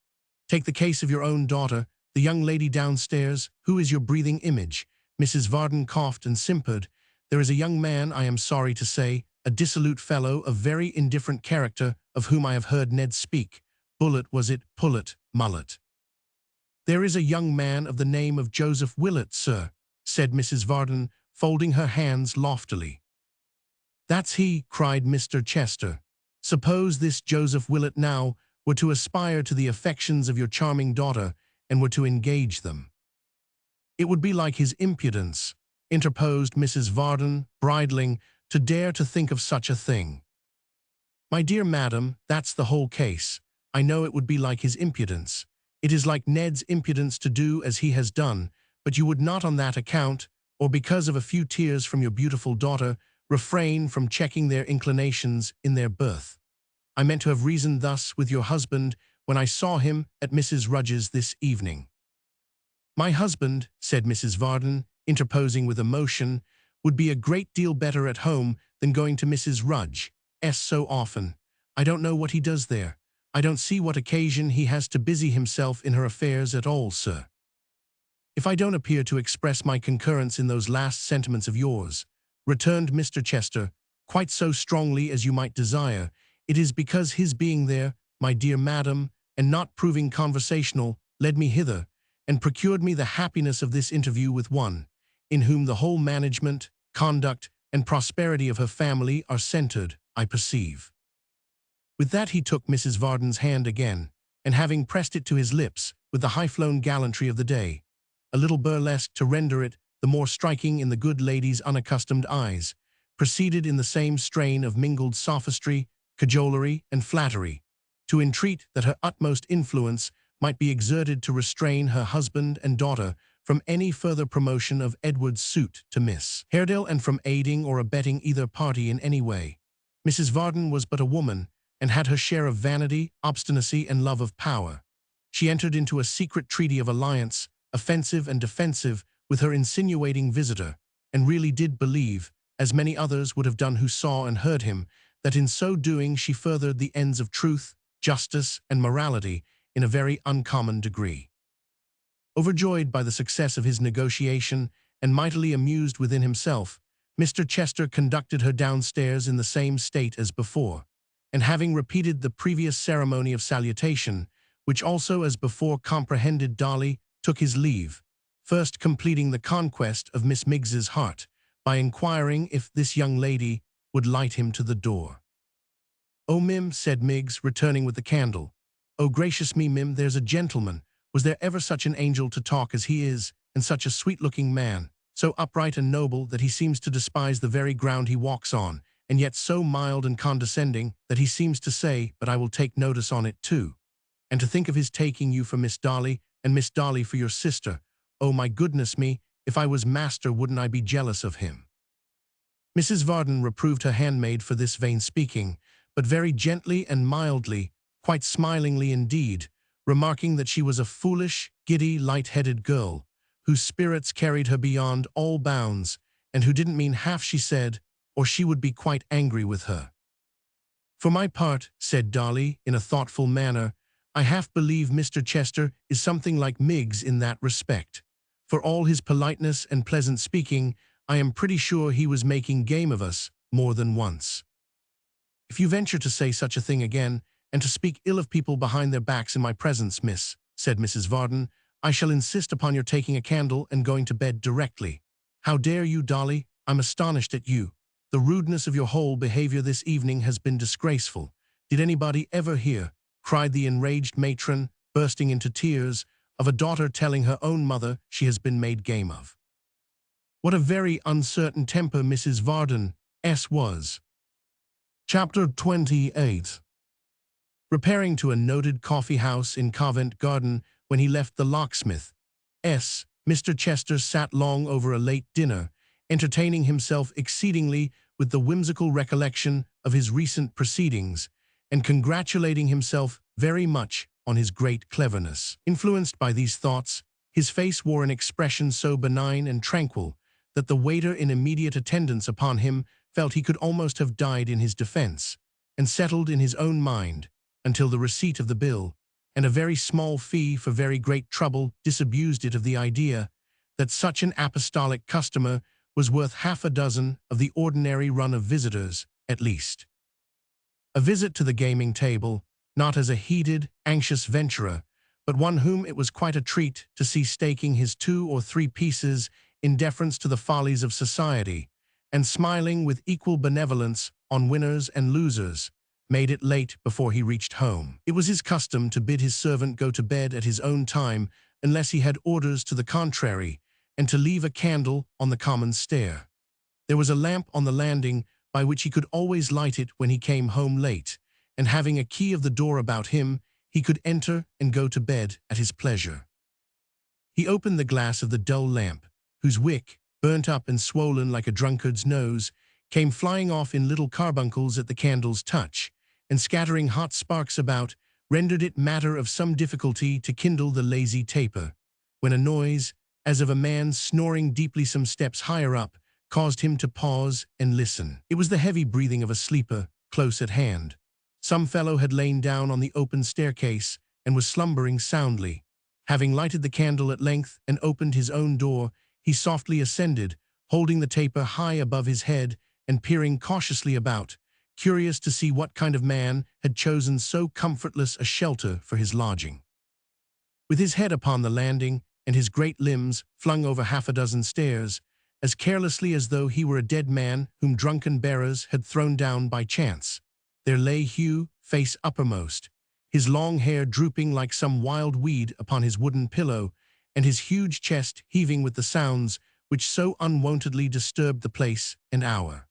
Take the case of your own daughter, the young lady downstairs, who is your breathing image. Mrs. Varden coughed and simpered. There is a young man, I am sorry to say, a dissolute fellow of very indifferent character, of whom I have heard Ned speak. Bullet was it, Pullet, Mullet. There is a young man of the name of Joseph Willett, sir, said Mrs. Varden, folding her hands loftily. That's he, cried Mr. Chester. Suppose this Joseph Willett now were to aspire to the affections of your charming daughter, and were to engage them. It would be like his impudence, interposed Mrs. Varden, bridling, to dare to think of such a thing. My dear madam, that's the whole case. I know it would be like his impudence. It is like Ned's impudence to do as he has done, but you would not on that account, or because of a few tears from your beautiful daughter, refrain from checking their inclinations in their birth. I meant to have reasoned thus with your husband when I saw him at Mrs. Rudge's this evening. My husband, said Mrs. Varden, interposing with emotion, would be a great deal better at home than going to Mrs. Rudge's so often. I don't know what he does there. I don't see what occasion he has to busy himself in her affairs at all, sir. If I don't appear to express my concurrence in those last sentiments of yours, returned Mr. Chester, quite so strongly as you might desire, it is because his being there, my dear madam, and not proving conversational, led me hither, and procured me the happiness of this interview with one, in whom the whole management, conduct, and prosperity of her family are centered, I perceive. With that he took Mrs. Varden's hand again, and having pressed it to his lips with the high-flown gallantry of the day, a little burlesque to render it the more striking in the good lady's unaccustomed eyes, proceeded in the same strain of mingled sophistry, cajolery, and flattery, to entreat that her utmost influence might be exerted to restrain her husband and daughter from any further promotion of Edward's suit to Miss Haredale and from aiding or abetting either party in any way. Mrs. Varden was but a woman, and had her share of vanity, obstinacy, and love of power. She entered into a secret treaty of alliance, offensive and defensive, with her insinuating visitor, and really did believe, as many others would have done who saw and heard him, that in so doing she furthered the ends of truth, justice, and morality in a very uncommon degree. Overjoyed by the success of his negotiation, and mightily amused within himself, Mr. Chester conducted her downstairs in the same state as before, and having repeated the previous ceremony of salutation, which also as before comprehended Dolly, took his leave, first completing the conquest of Miss Miggs's heart, by inquiring if this young lady would light him to the door. "Oh, Mim," said Miggs, returning with the candle. "Oh, gracious me, Mim, there's a gentleman. Was there ever such an angel to talk as he is, and such a sweet-looking man, so upright and noble that he seems to despise the very ground he walks on, and yet so mild and condescending that he seems to say, but I will take notice on it too. And to think of his taking you for Miss Dolly, and Miss Dolly for your sister. Oh, my goodness me, if I was master wouldn't I be jealous of him." Mrs. Varden reproved her handmaid for this vain speaking, but very gently and mildly, quite smilingly indeed, remarking that she was a foolish, giddy, light-headed girl, whose spirits carried her beyond all bounds, and who didn't mean half she said, or she would be quite angry with her. "For my part," said Dolly, in a thoughtful manner, "I half believe Mr. Chester is something like Miggs in that respect. For all his politeness and pleasant speaking, I am pretty sure he was making game of us more than once." "If you venture to say such a thing again, and to speak ill of people behind their backs in my presence, miss," said Mrs. Varden, "I shall insist upon your taking a candle and going to bed directly." "How dare you, Dolly? I'm astonished at you. The rudeness of your whole behavior this evening has been disgraceful. Did anybody ever hear," cried the enraged matron, bursting into tears, "of a daughter telling her own mother she has been made game of?" What a very uncertain temper Mrs. Varden's was. Chapter 28. Repairing to a noted coffee-house in Covent Garden when he left the locksmith, Mr. Chester sat long over a late dinner, entertaining himself exceedingly with the whimsical recollection of his recent proceedings, and congratulating himself very much on his great cleverness. Influenced by these thoughts, his face wore an expression so benign and tranquil that the waiter in immediate attendance upon him felt he could almost have died in his defense, and settled in his own mind, until the receipt of the bill, and a very small fee for very great trouble disabused it of the idea that such an apostolic customer was worth half a dozen of the ordinary run of visitors, at least. A visit to the gaming table, not as a heated, anxious venturer, but one whom it was quite a treat to see staking his 2 or 3 pieces in deference to the follies of society, and smiling with equal benevolence on winners and losers, made it late before he reached home. It was his custom to bid his servant go to bed at his own time unless he had orders to the contrary, and to leave a candle on the common stair. There was a lamp on the landing by which he could always light it when he came home late, and having a key of the door about him, he could enter and go to bed at his pleasure. He opened the glass of the dull lamp, whose wick, burnt up and swollen like a drunkard's nose, came flying off in little carbuncles at the candle's touch, and scattering hot sparks about, rendered it matter of some difficulty to kindle the lazy taper, when a noise, as of a man snoring deeply some steps higher up, caused him to pause and listen. It was the heavy breathing of a sleeper, close at hand. Some fellow had lain down on the open staircase, and was slumbering soundly. Having lighted the candle at length and opened his own door, he softly ascended, holding the taper high above his head and peering cautiously about, curious to see what kind of man had chosen so comfortless a shelter for his lodging. With his head upon the landing and his great limbs flung over half a dozen stairs, as carelessly as though he were a dead man whom drunken bearers had thrown down by chance, there lay Hugh, face uppermost, his long hair drooping like some wild weed upon his wooden pillow, and his huge chest heaving with the sounds which so unwontedly disturbed the place and hour.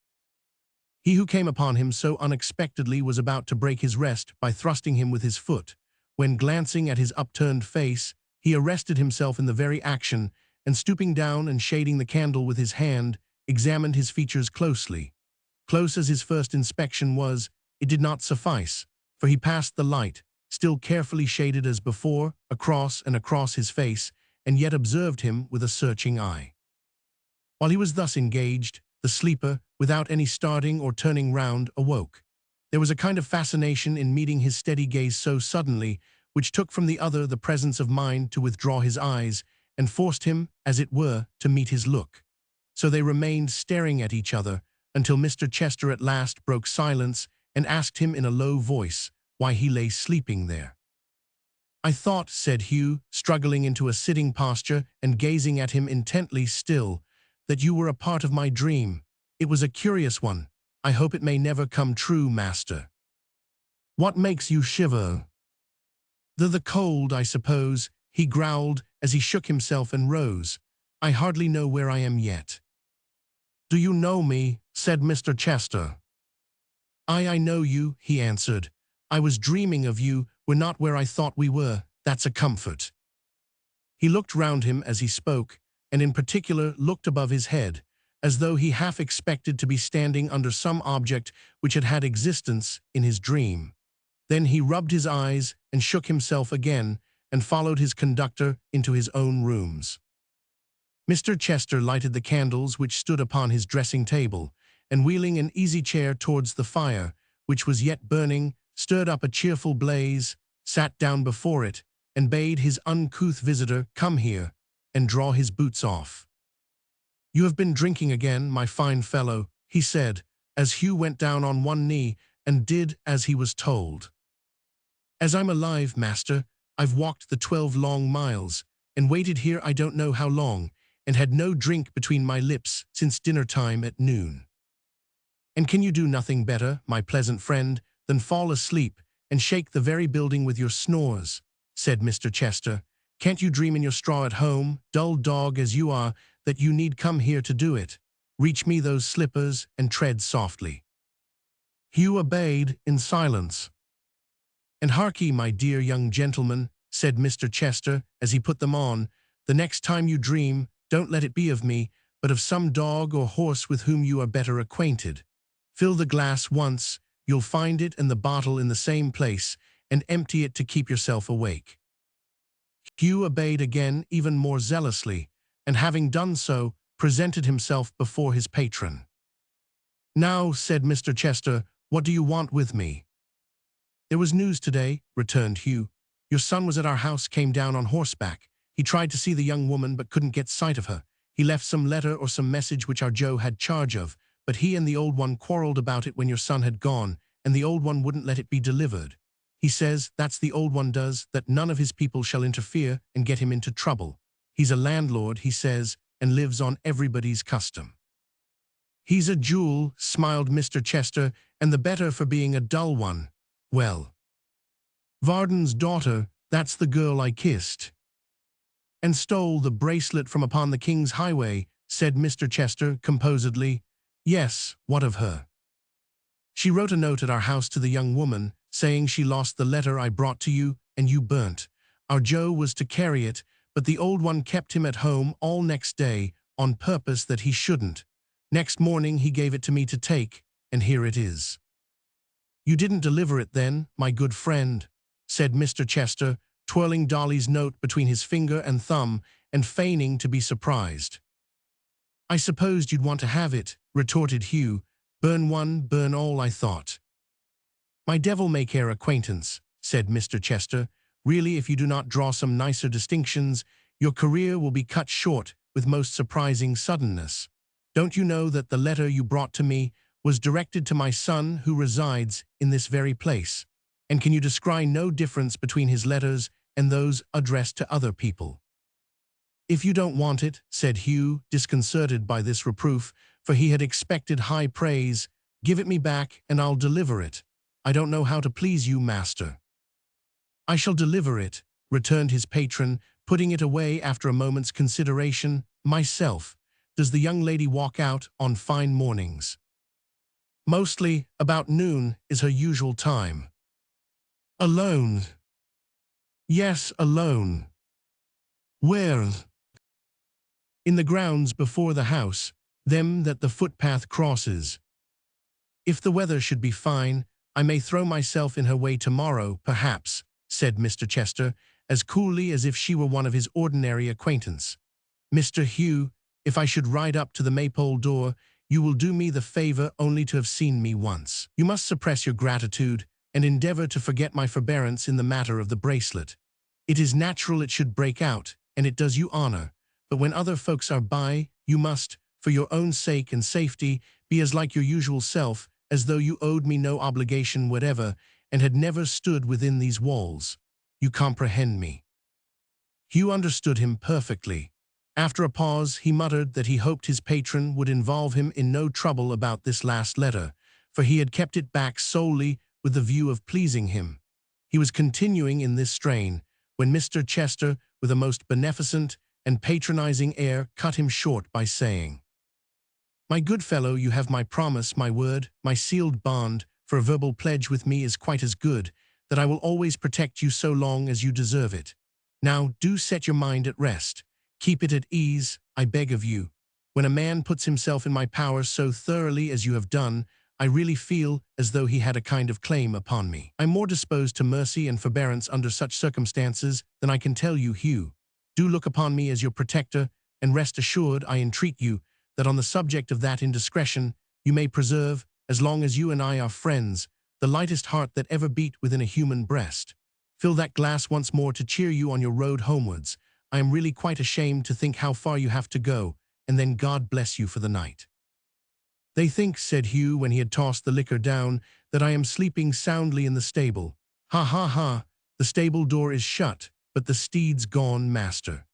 He who came upon him so unexpectedly was about to break his rest by thrusting him with his foot, when, glancing at his upturned face, he arrested himself in the very action, and stooping down and shading the candle with his hand, examined his features closely. Close as his first inspection was, it did not suffice, for he passed the light, still carefully shaded as before, across and across his face, and yet observed him with a searching eye. While he was thus engaged, the sleeper, without any starting or turning round, awoke. There was a kind of fascination in meeting his steady gaze so suddenly, which took from the other the presence of mind to withdraw his eyes, and forced him, as it were, to meet his look. So they remained staring at each other, until Mr. Chester at last broke silence and asked him in a low voice why he lay sleeping there. "I thought," said Hugh, struggling into a sitting posture and gazing at him intently still, "that you were a part of my dream. It was a curious one. I hope it may never come true, master." "What makes you shiver?" The cold, I suppose," he growled as he shook himself and rose. "I hardly know where I am yet." "Do you know me?" said Mr. Chester. I know you," he answered. "I was dreaming of you. We're not where I thought we were. That's a comfort." He looked round him as he spoke, and in particular looked above his head, as though he half expected to be standing under some object which had existence in his dream. Then he rubbed his eyes and shook himself again, and followed his conductor into his own rooms. Mr. Chester lighted the candles which stood upon his dressing-table, and wheeling an easy-chair towards the fire, which was yet burning, stirred up a cheerful blaze, sat down before it, and bade his uncouth visitor come here and draw his boots off. "You have been drinking again, my fine fellow," he said, as Hugh went down on one knee and did as he was told. "As I'm alive, master, I've walked the 12 long miles, and waited here I don't know how long, and had no drink between my lips since dinner-time at noon." "And can you do nothing better, my pleasant friend, than fall asleep and shake the very building with your snores?" said Mr. Chester. "Can't you dream in your straw at home, dull dog as you are, that you need come here to do it? Reach me those slippers and tread softly." Hugh obeyed in silence. "And harkee, my dear young gentleman," said Mr. Chester as he put them on, "the next time you dream, don't let it be of me, but of some dog or horse with whom you are better acquainted. Fill the glass once, you'll find it and the bottle in the same place, and empty it to keep yourself awake." Hugh obeyed again even more zealously, and having done so, presented himself before his patron. "Now," said Mr. Chester, "what do you want with me?" "There was news today," returned Hugh. "Your son was at our house, came down on horseback. He tried to see the young woman but couldn't get sight of her. He left some letter or some message which our Joe had charge of, but he and the old one quarreled about it when your son had gone, and the old one wouldn't let it be delivered. He says, that's the old one does, that none of his people shall interfere and get him into trouble. He's a landlord, he says, and lives on everybody's custom." "He's a jewel," smiled Mr. Chester, "and the better for being a dull one. Well, Varden's daughter, that's the girl I kissed." "And stole the bracelet from upon the King's highway," said Mr. Chester composedly. "Yes, what of her?" "She wrote a note at our house to the young woman, saying she lost the letter I brought to you, and you burnt. Our Joe was to carry it, but the old one kept him at home all next day, on purpose that he shouldn't. Next morning he gave it to me to take, and here it is." "You didn't deliver it then, my good friend?" said Mr. Chester, twirling Dolly's note between his finger and thumb, and feigning to be surprised. "I supposed you'd want to have it," retorted Hugh. "Burn one, burn all, I thought." "My devil-may-care acquaintance," said Mr. Chester, "really if you do not draw some nicer distinctions, your career will be cut short with most surprising suddenness. Don't you know that the letter you brought to me was directed to my son who resides in this very place? And can you descry no difference between his letters and those addressed to other people?" "If you don't want it," said Hugh, disconcerted by this reproof, for he had expected high praise, "give it me back and I'll deliver it. I don't know how to please you, master." "I shall deliver it," returned his patron, putting it away after a moment's consideration, "myself. Does the young lady walk out on fine mornings?" "Mostly about noon is her usual time." "Alone?" "Yes, alone." "Where?" In the grounds before the house, them that the footpath crosses. If the weather should be fine, I may throw myself in her way tomorrow, perhaps, said Mr. Chester, as coolly as if she were one of his ordinary acquaintance. Mr. Hugh, if I should ride up to the Maypole door, you will do me the favor only to have seen me once. You must suppress your gratitude, and endeavor to forget my forbearance in the matter of the bracelet. It is natural it should break out, and it does you honor, but when other folks are by, you must, for your own sake and safety, be as like your usual self, as though you owed me no obligation whatever, and had never stood within these walls. You comprehend me." Hugh understood him perfectly. After a pause, he muttered that he hoped his patron would involve him in no trouble about this last letter, for he had kept it back solely with the view of pleasing him. He was continuing in this strain, when Mr. Chester, with a most beneficent and patronizing air, cut him short by saying, "My good fellow, you have my promise, my word, my sealed bond, for a verbal pledge with me is quite as good, that I will always protect you so long as you deserve it. Now do set your mind at rest. Keep it at ease, I beg of you. When a man puts himself in my power so thoroughly as you have done, I really feel as though he had a kind of claim upon me. I'm more disposed to mercy and forbearance under such circumstances than I can tell you, Hugh. Do look upon me as your protector, and rest assured, I entreat you, that on the subject of that indiscretion, you may preserve, as long as you and I are friends, the lightest heart that ever beat within a human breast. Fill that glass once more to cheer you on your road homewards. I am really quite ashamed to think how far you have to go, and then God bless you for the night." "They think," said Hugh when he had tossed the liquor down, "that I am sleeping soundly in the stable. Ha, ha, ha, the stable door is shut, but the steed's gone, master."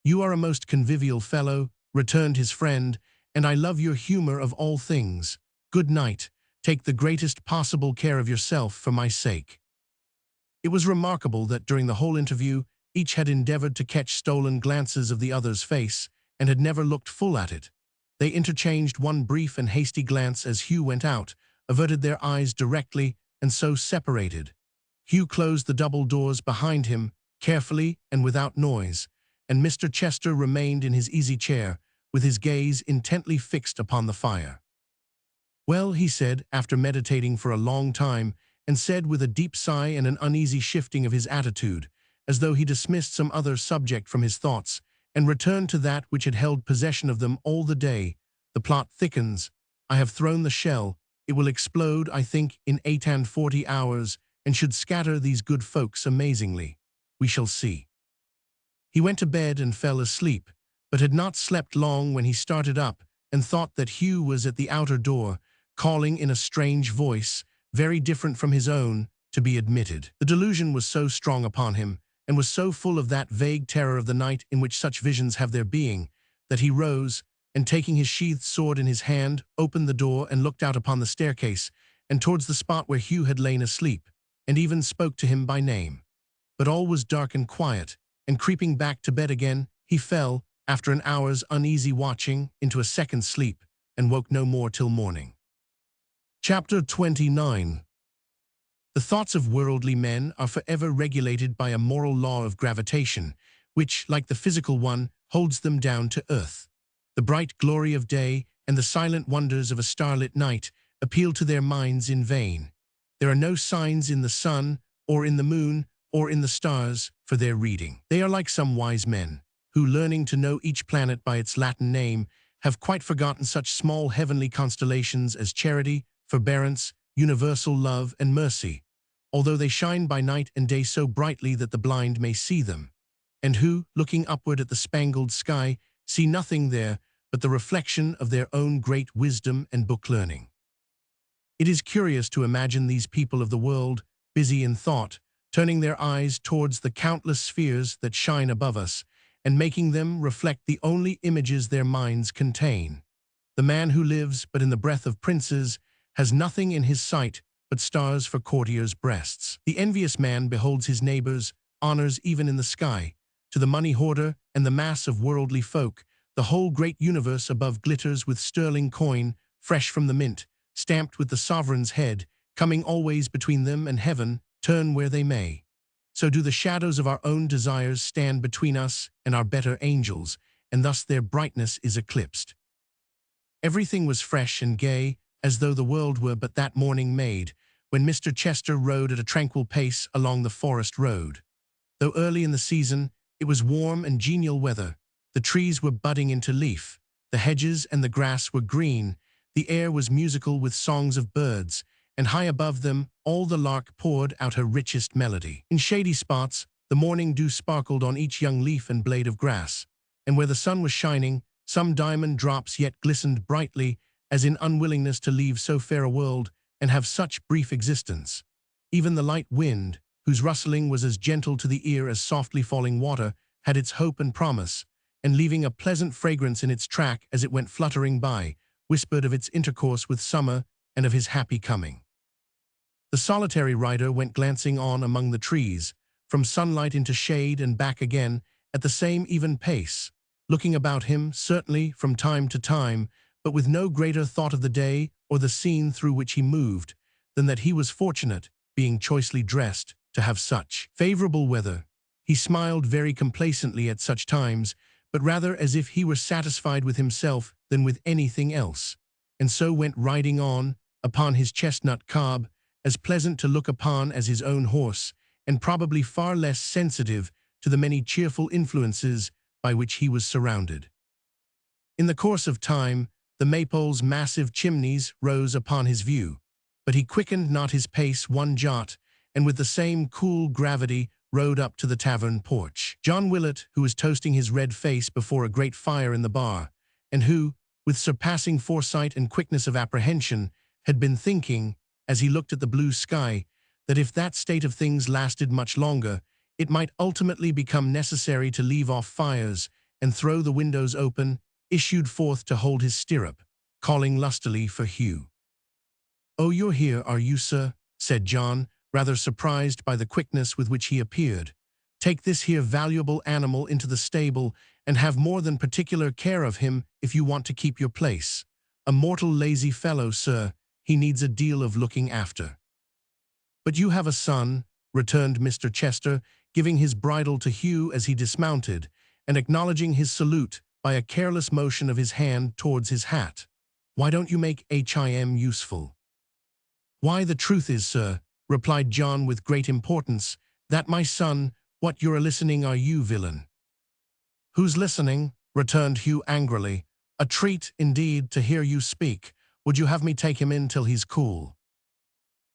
"You are a most convivial fellow," returned his friend, "and I love your humor of all things. Good night. Take the greatest possible care of yourself for my sake." It was remarkable that during the whole interview, each had endeavored to catch stolen glances of the other's face, and had never looked full at it. They interchanged one brief and hasty glance as Hugh went out, averted their eyes directly, and so separated. Hugh closed the double doors behind him, carefully and without noise, and Mr. Chester remained in his easy chair, with his gaze intently fixed upon the fire. "Well," he said, after meditating for a long time, and said with a deep sigh and an uneasy shifting of his attitude, as though he dismissed some other subject from his thoughts, and returned to that which had held possession of them all the day, "the plot thickens. I have thrown the shell. It will explode, I think, in 48 hours, and should scatter these good folks amazingly. We shall see." He went to bed and fell asleep, but had not slept long when he started up and thought that Hugh was at the outer door, calling in a strange voice, very different from his own, to be admitted. The delusion was so strong upon him, and was so full of that vague terror of the night in which such visions have their being, that he rose, and taking his sheathed sword in his hand, opened the door and looked out upon the staircase, and towards the spot where Hugh had lain asleep, and even spoke to him by name. But all was dark and quiet, and creeping back to bed again, he fell, after an hour's uneasy watching, into a second sleep, and woke no more till morning. Chapter 29. The thoughts of worldly men are forever regulated by a moral law of gravitation, which, like the physical one, holds them down to earth. The bright glory of day and the silent wonders of a starlit night appeal to their minds in vain. There are no signs in the sun, or in the moon, or in the stars, for their reading. They are like some wise men, who, learning to know each planet by its Latin name, have quite forgotten such small heavenly constellations as charity, forbearance, universal love, and mercy, although they shine by night and day so brightly that the blind may see them, and who, looking upward at the spangled sky, see nothing there but the reflection of their own great wisdom and book-learning. It is curious to imagine these people of the world, busy in thought, turning their eyes towards the countless spheres that shine above us, and making them reflect the only images their minds contain. The man who lives but in the breath of princes has nothing in his sight but stars for courtiers' breasts. The envious man beholds his neighbors' honors even in the sky. To the money hoarder and the mass of worldly folk, the whole great universe above glitters with sterling coin, fresh from the mint, stamped with the sovereign's head, coming always between them and heaven, turn where they may. So do the shadows of our own desires stand between us and our better angels, and thus their brightness is eclipsed. Everything was fresh and gay, as though the world were but that morning made, when Mr. Chester rode at a tranquil pace along the forest road. Though early in the season, it was warm and genial weather. The trees were budding into leaf, the hedges and the grass were green, the air was musical with songs of birds, and high above them all the lark poured out her richest melody. In shady spots, the morning dew sparkled on each young leaf and blade of grass, and where the sun was shining, some diamond drops yet glistened brightly, as in unwillingness to leave so fair a world and have such brief existence. Even the light wind, whose rustling was as gentle to the ear as softly falling water, had its hope and promise, and leaving a pleasant fragrance in its track as it went fluttering by, whispered of its intercourse with summer and of his happy coming. The solitary rider went glancing on among the trees, from sunlight into shade and back again, at the same even pace, looking about him, certainly, from time to time, but with no greater thought of the day or the scene through which he moved, than that he was fortunate, being choicely dressed, to have such favorable weather. He smiled very complacently at such times, but rather as if he were satisfied with himself than with anything else, and so went riding on, upon his chestnut cob, as pleasant to look upon as his own horse, and probably far less sensitive to the many cheerful influences by which he was surrounded. In the course of time, the maypole's massive chimneys rose upon his view, but he quickened not his pace one jot, and with the same cool gravity rode up to the tavern porch. John Willett, who was toasting his red face before a great fire in the bar, and who, with surpassing foresight and quickness of apprehension, had been thinking, as he looked at the blue sky, that if that state of things lasted much longer, it might ultimately become necessary to leave off fires and throw the windows open, issued forth to hold his stirrup, calling lustily for Hugh. "Oh, you're here, are you, sir?" said John, rather surprised by the quickness with which he appeared. "Take this here valuable animal into the stable, and have more than particular care of him if you want to keep your place. A mortal lazy fellow, sir, he needs a deal of looking after." "But you have a son," returned Mr. Chester, giving his bridle to Hugh as he dismounted, and acknowledging his salute by a careless motion of his hand towards his hat. "Why don't you make him useful?" "Why, the truth is, sir," replied John with great importance, "that my son, what you're a-listening are you, villain." "Who's listening?" returned Hugh angrily. "A treat, indeed, to hear you speak. Would you have me take him in till he's cool?"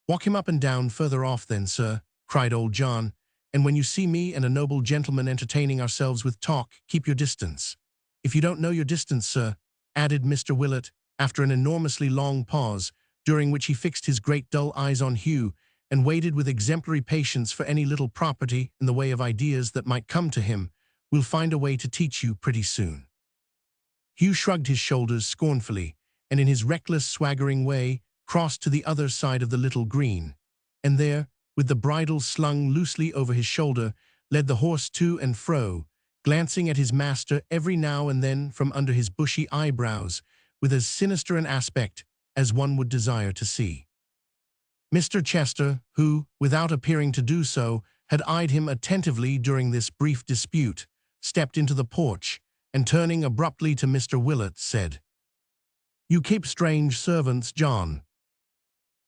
"Walk him up and down further off then, sir," cried old John, "and when you see me and a noble gentleman entertaining ourselves with talk, keep your distance. If you don't know your distance, sir," added Mr. Willett, after an enormously long pause, during which he fixed his great dull eyes on Hugh, and waited with exemplary patience for any little property in the way of ideas that might come to him, "we'll find a way to teach you pretty soon." Hugh shrugged his shoulders scornfully, and in his reckless, swaggering way, crossed to the other side of the little green, and there, with the bridle slung loosely over his shoulder, led the horse to and fro, glancing at his master every now and then from under his bushy eyebrows, with as sinister an aspect as one would desire to see. Mr. Chester, who, without appearing to do so, had eyed him attentively during this brief dispute, stepped into the porch, and turning abruptly to Mr. Willett, said, "You keep strange servants, John."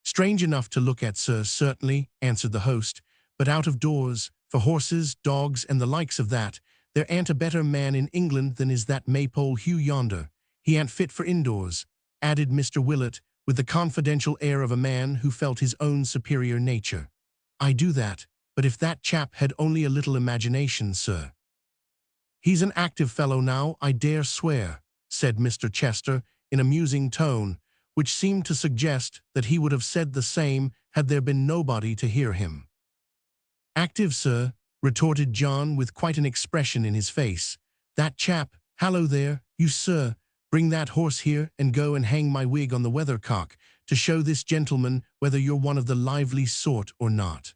"Strange enough to look at, sir, certainly," answered the host, "but out of doors, for horses, dogs, and the likes of that, there ain't a better man in England than is that maypole Hugh yonder. He ain't fit for indoors," added Mr. Willett, with the confidential air of a man who felt his own superior nature. "I do that, but if that chap had only a little imagination, sir." "He's an active fellow now, I dare swear," said Mr. Chester, in a musing tone, which seemed to suggest that he would have said the same had there been nobody to hear him. "Active, sir," retorted John with quite an expression in his face. "That chap, hallo there, you sir, bring that horse here and go and hang my wig on the weathercock to show this gentleman whether you're one of the lively sort or not."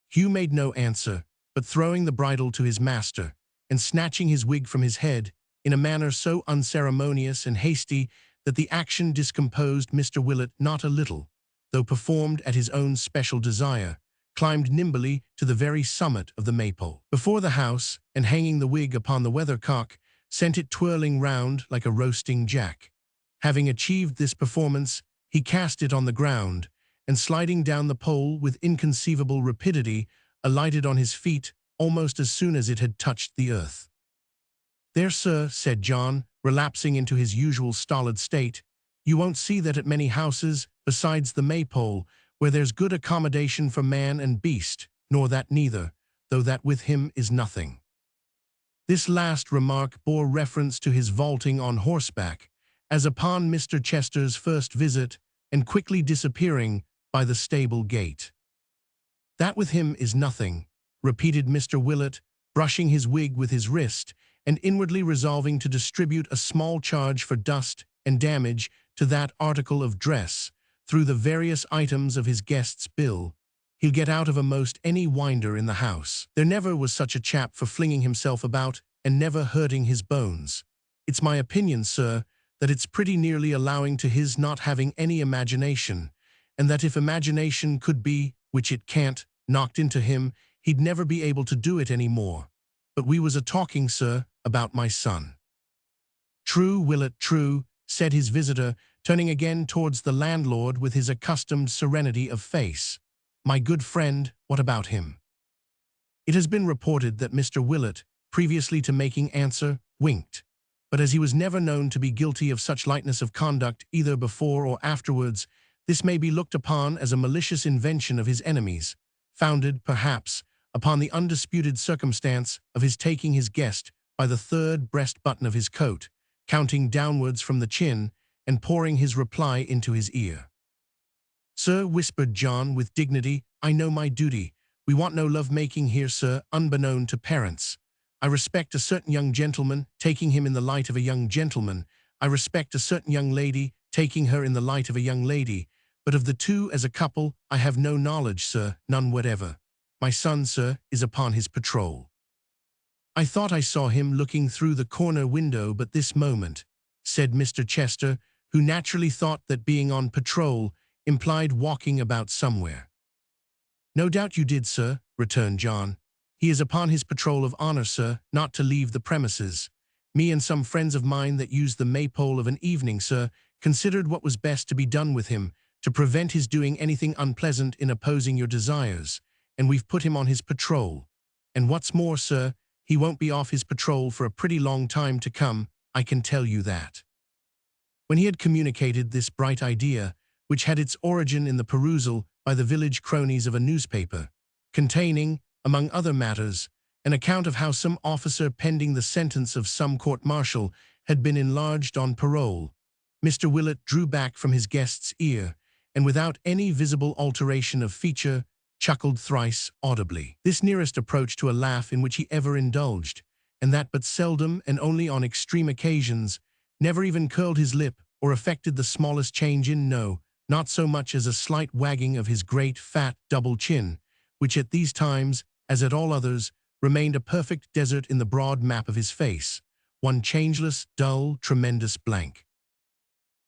Hugh made no answer, but throwing the bridle to his master, and snatching his wig from his head, in a manner so unceremonious and hasty that the action discomposed Mr. Willett not a little, though performed at his own special desire, climbed nimbly to the very summit of the maypole. Before the house, and hanging the wig upon the weathercock, sent it twirling round like a roasting jack. Having achieved this performance, he cast it on the ground, and sliding down the pole with inconceivable rapidity, alighted on his feet almost as soon as it had touched the earth. "There, sir," said John, relapsing into his usual stolid state, "you won't see that at many houses, besides the maypole, where there's good accommodation for man and beast, nor that neither, though that with him is nothing." This last remark bore reference to his vaulting on horseback, as upon Mr. Chester's first visit, and quickly disappearing by the stable gate. "That with him is nothing," repeated Mr. Willett, brushing his wig with his wrist, and inwardly resolving to distribute a small charge for dust and damage to that article of dress through the various items of his guest's bill. "He'll get out of a'most any winder in the house. There never was such a chap for flinging himself about and never hurting his bones. It's my opinion, sir, that it's pretty nearly allowing to his not having any imagination, and that if imagination could be, which it can't, knocked into him, he'd never be able to do it any more. But we was a-talking, sir, about my son." "True, Willett, true," said his visitor, turning again towards the landlord with his accustomed serenity of face. "My good friend, what about him?" It has been reported that Mr. Willett, previously to making answer, winked. But as he was never known to be guilty of such lightness of conduct either before or afterwards, this may be looked upon as a malicious invention of his enemies, founded, perhaps, upon the undisputed circumstance of his taking his guest by the third breast-button of his coat, counting downwards from the chin, and pouring his reply into his ear. "Sir," whispered John with dignity, "I know my duty. We want no love-making here, sir, unbeknown to parents. I respect a certain young gentleman, taking him in the light of a young gentleman. I respect a certain young lady, taking her in the light of a young lady. But of the two as a couple, I have no knowledge, sir, none whatever. My son, sir, is upon his patrol." "I thought I saw him looking through the corner window but this moment," said Mr. Chester, who naturally thought that being on patrol implied walking about somewhere. "No doubt you did, sir," returned John. "He is upon his patrol of honor, sir, not to leave the premises. Me and some friends of mine that used the maypole of an evening, sir, considered what was best to be done with him, to prevent his doing anything unpleasant in opposing your desires, and we've put him on his patrol. And what's more, sir, he won't be off his patrol for a pretty long time to come, I can tell you that." When he had communicated this bright idea, which had its origin in the perusal by the village cronies of a newspaper, containing, among other matters, an account of how some officer pending the sentence of some court-martial had been enlarged on parole, Mr. Willett drew back from his guest's ear, and without any visible alteration of feature, chuckled thrice audibly. This nearest approach to a laugh in which he ever indulged, and that but seldom and only on extreme occasions, never even curled his lip or affected the smallest change in not so much as a slight wagging of his great, fat, double chin, which at these times, as at all others, remained a perfect desert in the broad map of his face, one changeless, dull, tremendous blank.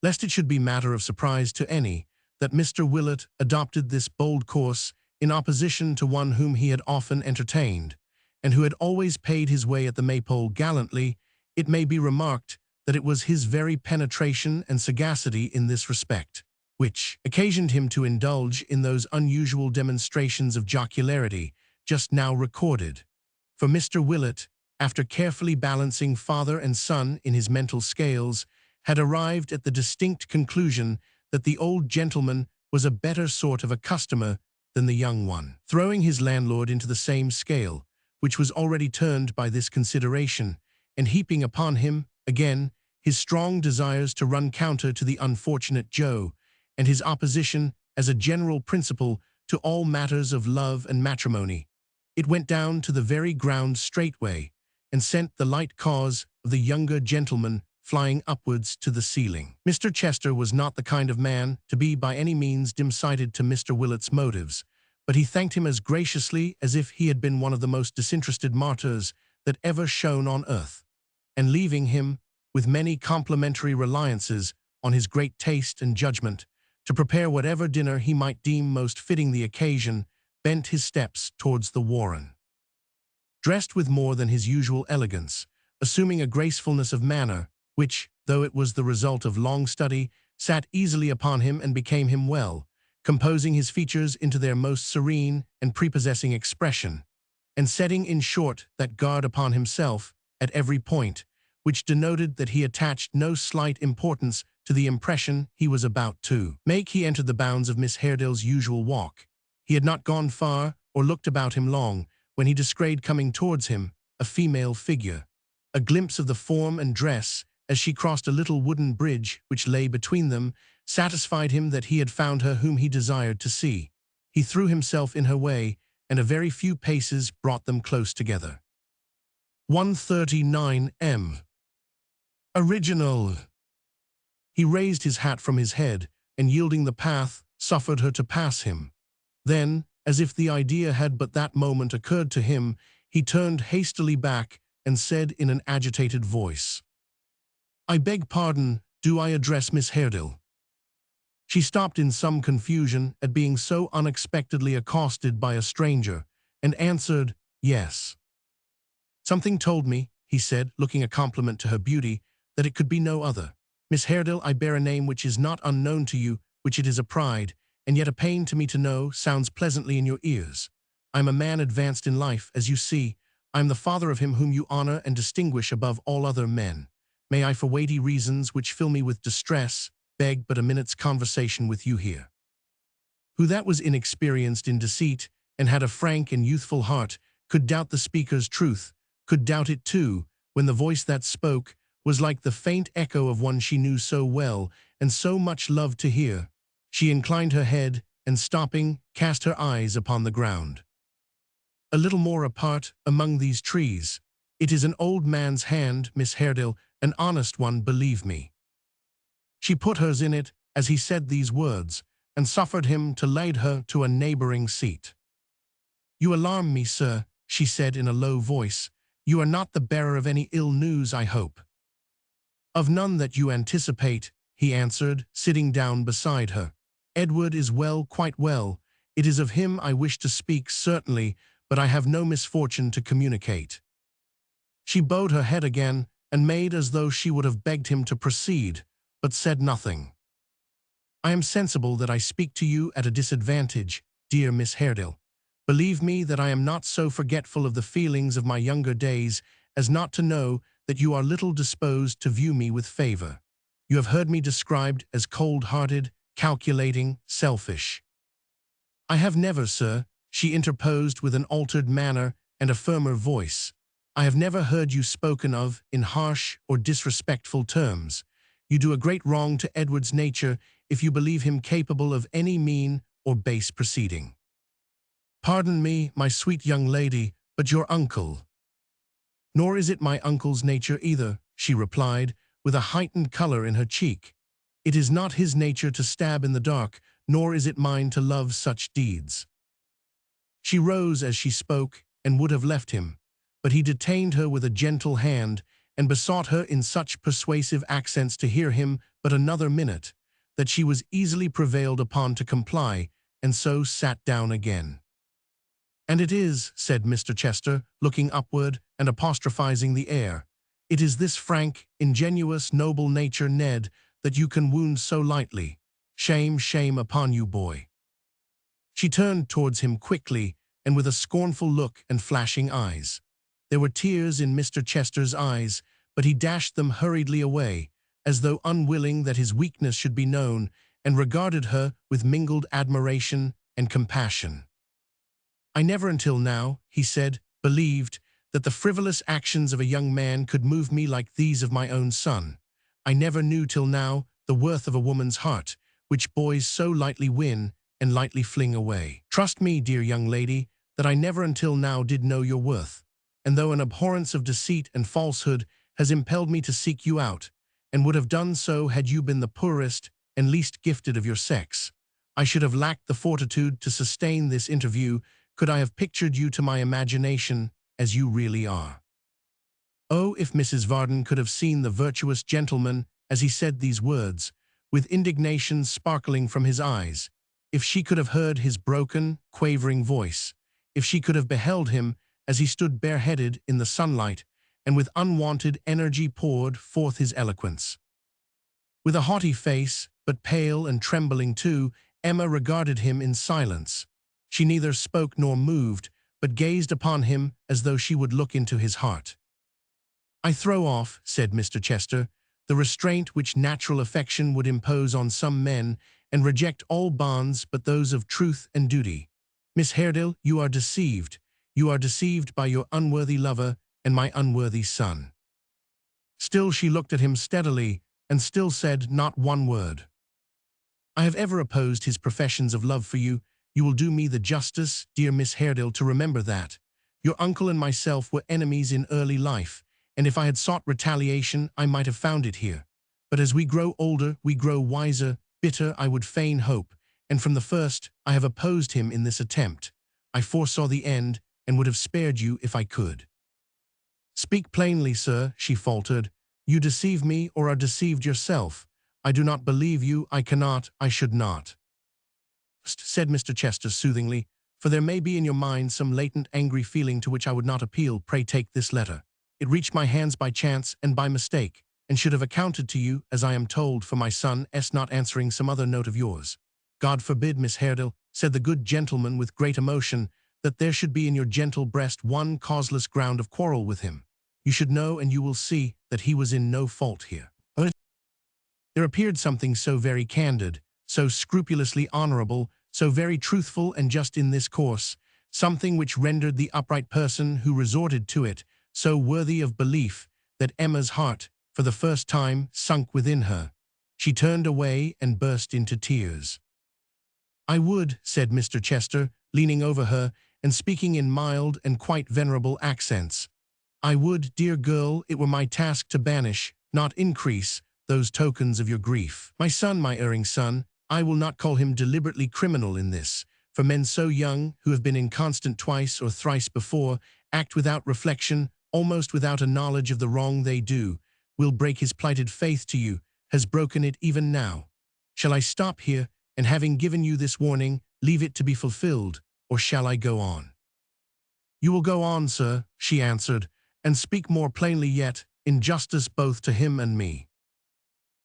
Lest it should be matter of surprise to any that Mr. Willett adopted this bold course in opposition to one whom he had often entertained, and who had always paid his way at the maypole gallantly, it may be remarked that it was his very penetration and sagacity in this respect which occasioned him to indulge in those unusual demonstrations of jocularity just now recorded. For Mr. Willett, after carefully balancing father and son in his mental scales, had arrived at the distinct conclusion that the old gentleman was a better sort of a customer than the young one. Throwing his landlord into the same scale, which was already turned by this consideration, and heaping upon him, again, his strong desires to run counter to the unfortunate Joe, and his opposition, as a general principle, to all matters of love and matrimony, it went down to the very ground straightway, and sent the light cause of the younger gentleman flying upwards to the ceiling. Mr. Chester was not the kind of man to be by any means dim-sighted to Mr. Willett's motives, but he thanked him as graciously as if he had been one of the most disinterested martyrs that ever shone on earth, and leaving him, with many complimentary reliances on his great taste and judgment, to prepare whatever dinner he might deem most fitting the occasion, bent his steps towards the warren. Dressed with more than his usual elegance, assuming a gracefulness of manner, which, though it was the result of long study, sat easily upon him and became him well, composing his features into their most serene and prepossessing expression, and setting in short that guard upon himself at every point, which denoted that he attached no slight importance to the impression he was about to make. He entered the bounds of Miss Haredale's usual walk. He had not gone far or looked about him long when he descried coming towards him a female figure. A glimpse of the form and dress as she crossed a little wooden bridge which lay between them satisfied him that he had found her whom he desired to see. He threw himself in her way, and a very few paces brought them close together. 139 M. Original. He raised his hat from his head, and yielding the path, suffered her to pass him. Then, as if the idea had but that moment occurred to him, he turned hastily back and said in an agitated voice, "I beg pardon, do I address Miss Haredale?" She stopped in some confusion at being so unexpectedly accosted by a stranger, and answered, "Yes." "Something told me," he said, looking a compliment to her beauty, "that it could be no other. Miss Haredale, I bear a name which is not unknown to you, which it is a pride, and yet a pain to me to know, sounds pleasantly in your ears. I am a man advanced in life, as you see. I am the father of him whom you honor and distinguish above all other men. May I, for weighty reasons which fill me with distress, beg but a minute's conversation with you here." Who that was inexperienced in deceit, and had a frank and youthful heart, could doubt the speaker's truth, could doubt it too, when the voice that spoke was like the faint echo of one she knew so well, and so much loved to hear. She inclined her head, and stopping, cast her eyes upon the ground. "A little more apart, among these trees. It is an old man's hand, Miss Haredale, an honest one, believe me." She put hers in it as he said these words, and suffered him to lead her to a neighboring seat. "You alarm me, sir," she said in a low voice. "You are not the bearer of any ill news, I hope." "Of none that you anticipate," he answered, sitting down beside her. "Edward is well, quite well. It is of him I wish to speak, certainly, but I have no misfortune to communicate." She bowed her head again, and made as though she would have begged him to proceed, but said nothing. "I am sensible that I speak to you at a disadvantage, dear Miss Haredale. Believe me that I am not so forgetful of the feelings of my younger days as not to know that you are little disposed to view me with favor. You have heard me described as cold-hearted, calculating, selfish." "I have never, sir," she interposed with an altered manner and a firmer voice. "I have never heard you spoken of in harsh or disrespectful terms. You do a great wrong to Edward's nature if you believe him capable of any mean or base proceeding." "Pardon me, my sweet young lady, but your uncle—" "Nor is it my uncle's nature either," she replied, with a heightened color in her cheek. "It is not his nature to stab in the dark, nor is it mine to love such deeds." She rose as she spoke and would have left him, but he detained her with a gentle hand and besought her in such persuasive accents to hear him but another minute, that she was easily prevailed upon to comply, and so sat down again. "And it is," said Mr. Chester, looking upward and apostrophizing the air, "it is this frank, ingenuous, noble nature, Ned, that you can wound so lightly. Shame, shame upon you, boy." She turned towards him quickly and with a scornful look and flashing eyes. There were tears in Mr. Chester's eyes, but he dashed them hurriedly away, as though unwilling that his weakness should be known, and regarded her with mingled admiration and compassion. "I never until now," he said, "believed that the frivolous actions of a young man could move me like these of my own son. I never knew till now the worth of a woman's heart, which boys so lightly win and lightly fling away. Trust me, dear young lady, that I never until now did know your worth, and though an abhorrence of deceit and falsehood has impelled me to seek you out, and would have done so had you been the poorest and least gifted of your sex, I should have lacked the fortitude to sustain this interview could I have pictured you to my imagination as you really are." Oh, if Mrs. Varden could have seen the virtuous gentleman as he said these words, with indignation sparkling from his eyes, if she could have heard his broken, quavering voice, if she could have beheld him as he stood bareheaded in the sunlight, and with unwonted energy poured forth his eloquence. With a haughty face, but pale and trembling too, Emma regarded him in silence. She neither spoke nor moved, but gazed upon him as though she would look into his heart. "I throw off," said Mr. Chester, "the restraint which natural affection would impose on some men, and reject all bonds but those of truth and duty. Miss Haredale, you are deceived. You are deceived by your unworthy lover and my unworthy son." Still she looked at him steadily, and still said not one word. "I have ever opposed his professions of love for you. You will do me the justice, dear Miss Haredale, to remember that. Your uncle and myself were enemies in early life, and if I had sought retaliation, I might have found it here. But as we grow older, we grow wiser, bitter, I would fain hope, and from the first I have opposed him in this attempt. I foresaw the end, and would have spared you if I could." "Speak plainly, sir," she faltered. "You deceive me or are deceived yourself. I do not believe you, I cannot, I should not," said Mr. Chester soothingly, "for there may be in your mind some latent angry feeling to which I would not appeal. Pray take this letter. It reached my hands by chance and by mistake, and should have accounted to you, as I am told, for my son's not answering some other note of yours. God forbid, Miss Haredale," said the good gentleman with great emotion, "that there should be in your gentle breast one causeless ground of quarrel with him. You should know, and you will see, that he was in no fault here." There appeared something so very candid, so scrupulously honorable, so very truthful and just in this course, something which rendered the upright person who resorted to it so worthy of belief, that Emma's heart, for the first time, sunk within her. She turned away and burst into tears. "I would," said Mr. Chester, leaning over her and speaking in mild and quite venerable accents, "I would, dear girl, it were my task to banish, not increase, those tokens of your grief. My son, my erring son, I will not call him deliberately criminal in this, for men so young, who have been inconstant twice or thrice before, act without reflection, almost without a knowledge of the wrong they do, will break his plighted faith to you, has broken it even now. Shall I stop here, and having given you this warning, leave it to be fulfilled, or shall I go on?" "You will go on, sir," she answered, "and speak more plainly yet, in justice both to him and me."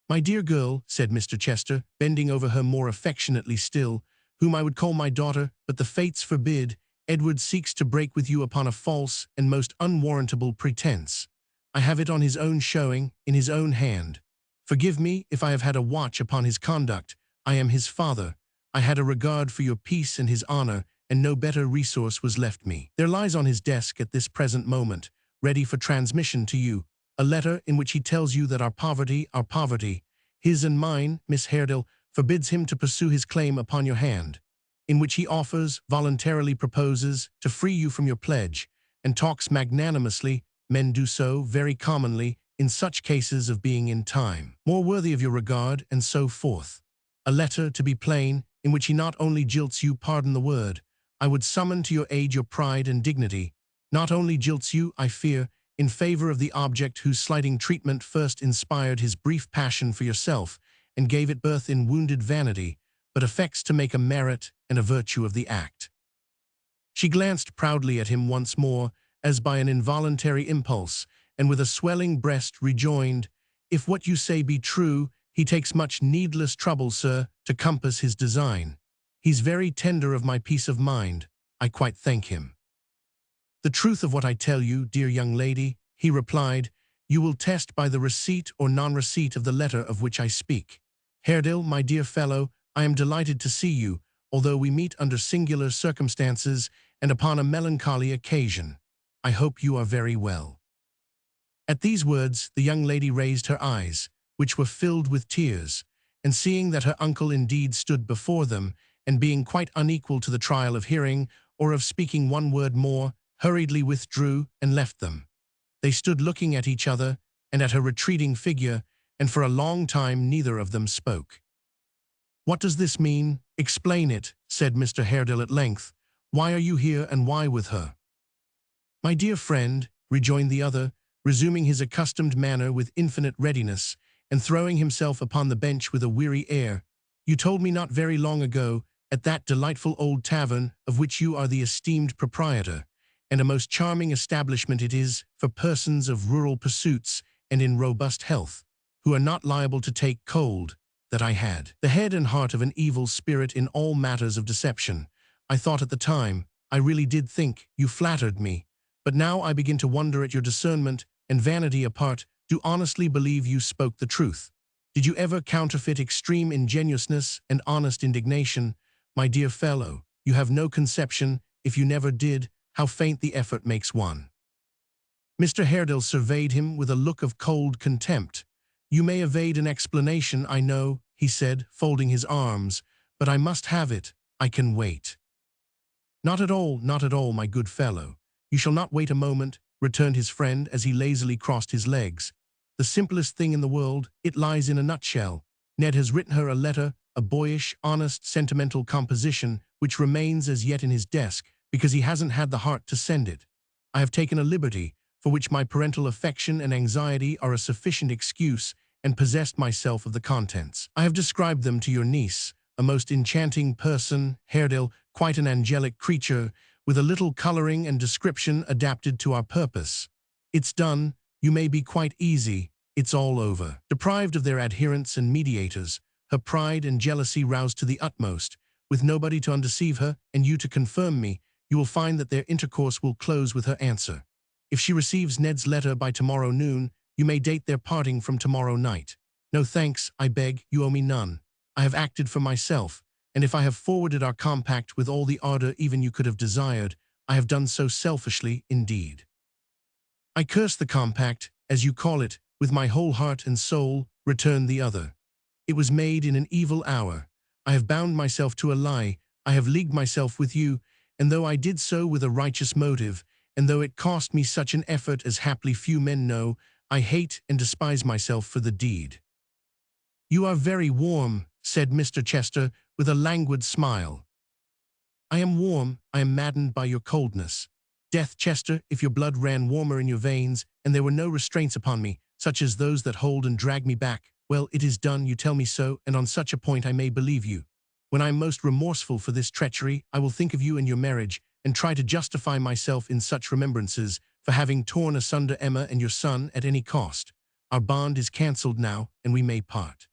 "My dear girl," said Mr. Chester, bending over her more affectionately still, "whom I would call my daughter, but the fates forbid, Edward seeks to break with you upon a false and most unwarrantable pretense. I have it on his own showing, in his own hand. Forgive me if I have had a watch upon his conduct. I am his father. I had a regard for your peace and his honor, and no better resource was left me. There lies on his desk at this present moment, ready for transmission to you, a letter in which he tells you that our poverty, his and mine, Miss Haredale, forbids him to pursue his claim upon your hand, in which he offers, voluntarily proposes, to free you from your pledge, and talks magnanimously, men do so, very commonly, in such cases of being in time, more worthy of your regard, and so forth. A letter, to be plain, in which he not only jilts you, pardon the word, I would summon to your aid your pride and dignity, not only jilts you, I fear, in favor of the object whose slighting treatment first inspired his brief passion for yourself, and gave it birth in wounded vanity, but affects to make a merit and a virtue of the act." She glanced proudly at him once more, as by an involuntary impulse, and with a swelling breast rejoined, "If what you say be true, he takes much needless trouble, sir, to compass his design. He's very tender of my peace of mind. I quite thank him." "The truth of what I tell you, dear young lady," he replied, "you will test by the receipt or non-receipt of the letter of which I speak. Haredale, my dear fellow, I am delighted to see you, although we meet under singular circumstances and upon a melancholy occasion. I hope you are very well." At these words, the young lady raised her eyes, which were filled with tears, and seeing that her uncle indeed stood before them, and being quite unequal to the trial of hearing or of speaking one word more, hurriedly withdrew and left them. They stood looking at each other and at her retreating figure, and for a long time neither of them spoke. "What does this mean? Explain it," said Mr. Haredale at length. "Why are you here, and why with her?" "My dear friend," rejoined the other, resuming his accustomed manner with infinite readiness, and throwing himself upon the bench with a weary air, "you told me not very long ago, at that delightful old tavern of which you are the esteemed proprietor, and a most charming establishment it is for persons of rural pursuits and in robust health, who are not liable to take cold, that I had. The head and heart of an evil spirit in all matters of deception. I thought at the time, I really did think, you flattered me, but now I begin to wonder at your discernment, and vanity apart, do honestly believe you spoke the truth. Did you ever counterfeit extreme ingenuousness and honest indignation? My dear fellow, you have no conception, if you never did, how faint the effort makes one. Mr. Haredale surveyed him with a look of cold contempt. You may evade an explanation, I know, he said, folding his arms, but I must have it. I can wait. Not at all, my good fellow. You shall not wait a moment, returned his friend as he lazily crossed his legs. The simplest thing in the world, it lies in a nutshell. Ned has written her a letter, a boyish, honest, sentimental composition, which remains as yet in his desk, because he hasn't had the heart to send it. I have taken a liberty, for which my parental affection and anxiety are a sufficient excuse, and possessed myself of the contents. I have described them to your niece, a most enchanting person, Haredale, quite an angelic creature, with a little coloring and description adapted to our purpose. It's done, you may be quite easy, it's all over. Deprived of their adherents and mediators, her pride and jealousy roused to the utmost, with nobody to undeceive her and you to confirm me, you will find that their intercourse will close with her answer. If she receives Ned's letter by tomorrow noon, you may date their parting from tomorrow night. No thanks, I beg, you owe me none. I have acted for myself, and if I have forwarded our compact with all the ardor even you could have desired, I have done so selfishly indeed. I curse the compact, as you call it, with my whole heart and soul, returned the other. It was made in an evil hour. I have bound myself to a lie, I have leagued myself with you, and though I did so with a righteous motive, and though it cost me such an effort as haply few men know, I hate and despise myself for the deed. You are very warm, said Mr. Chester, with a languid smile. I am warm, I am maddened by your coldness. Death, Chester, if your blood ran warmer in your veins, and there were no restraints upon me, such as those that hold and drag me back, well, it is done, you tell me so, and on such a point I may believe you. When I am most remorseful for this treachery, I will think of you and your marriage, and try to justify myself in such remembrances, for having torn asunder Emma and your son at any cost. Our bond is cancelled now, and we may part.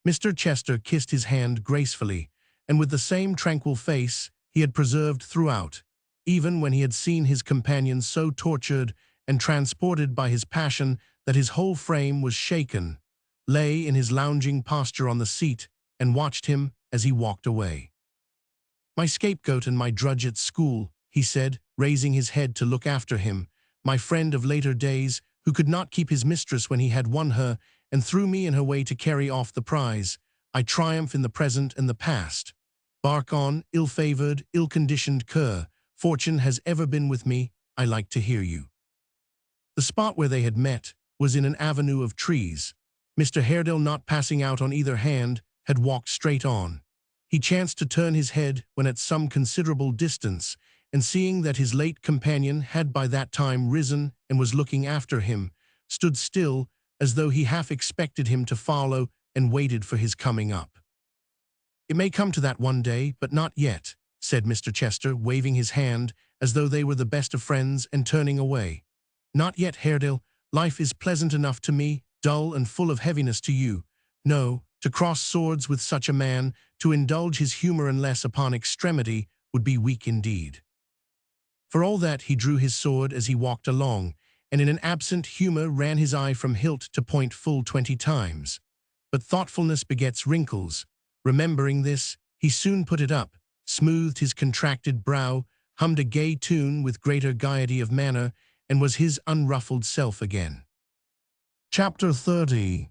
Mr. Chester kissed his hand gracefully, and with the same tranquil face he had preserved throughout, even when he had seen his companion so tortured and transported by his passion that his whole frame was shaken, lay in his lounging posture on the seat, and watched him as he walked away. My scapegoat and my drudge at school, he said, raising his head to look after him, my friend of later days, who could not keep his mistress when he had won her, and threw me in her way to carry off the prize. I triumph in the present and the past. Bark on, ill-favored, ill-conditioned cur. Fortune has ever been with me, I like to hear you. The spot where they had met was in an avenue of trees. Mr. Haredale, not passing out on either hand, had walked straight on. He chanced to turn his head when at some considerable distance, and seeing that his late companion had by that time risen and was looking after him, stood still as though he half expected him to follow and waited for his coming up. It may come to that one day, but not yet, said Mr. Chester, waving his hand as though they were the best of friends and turning away. Not yet, Haredale. Life is pleasant enough to me, dull and full of heaviness to you. No, to cross swords with such a man, to indulge his humor unless upon extremity, would be weak indeed. For all that, he drew his sword as he walked along, and in an absent humor ran his eye from hilt to point full 20 times. But thoughtfulness begets wrinkles. Remembering this, he soon put it up, smoothed his contracted brow, hummed a gay tune with greater gaiety of manner, and was his unruffled self again. Chapter 30.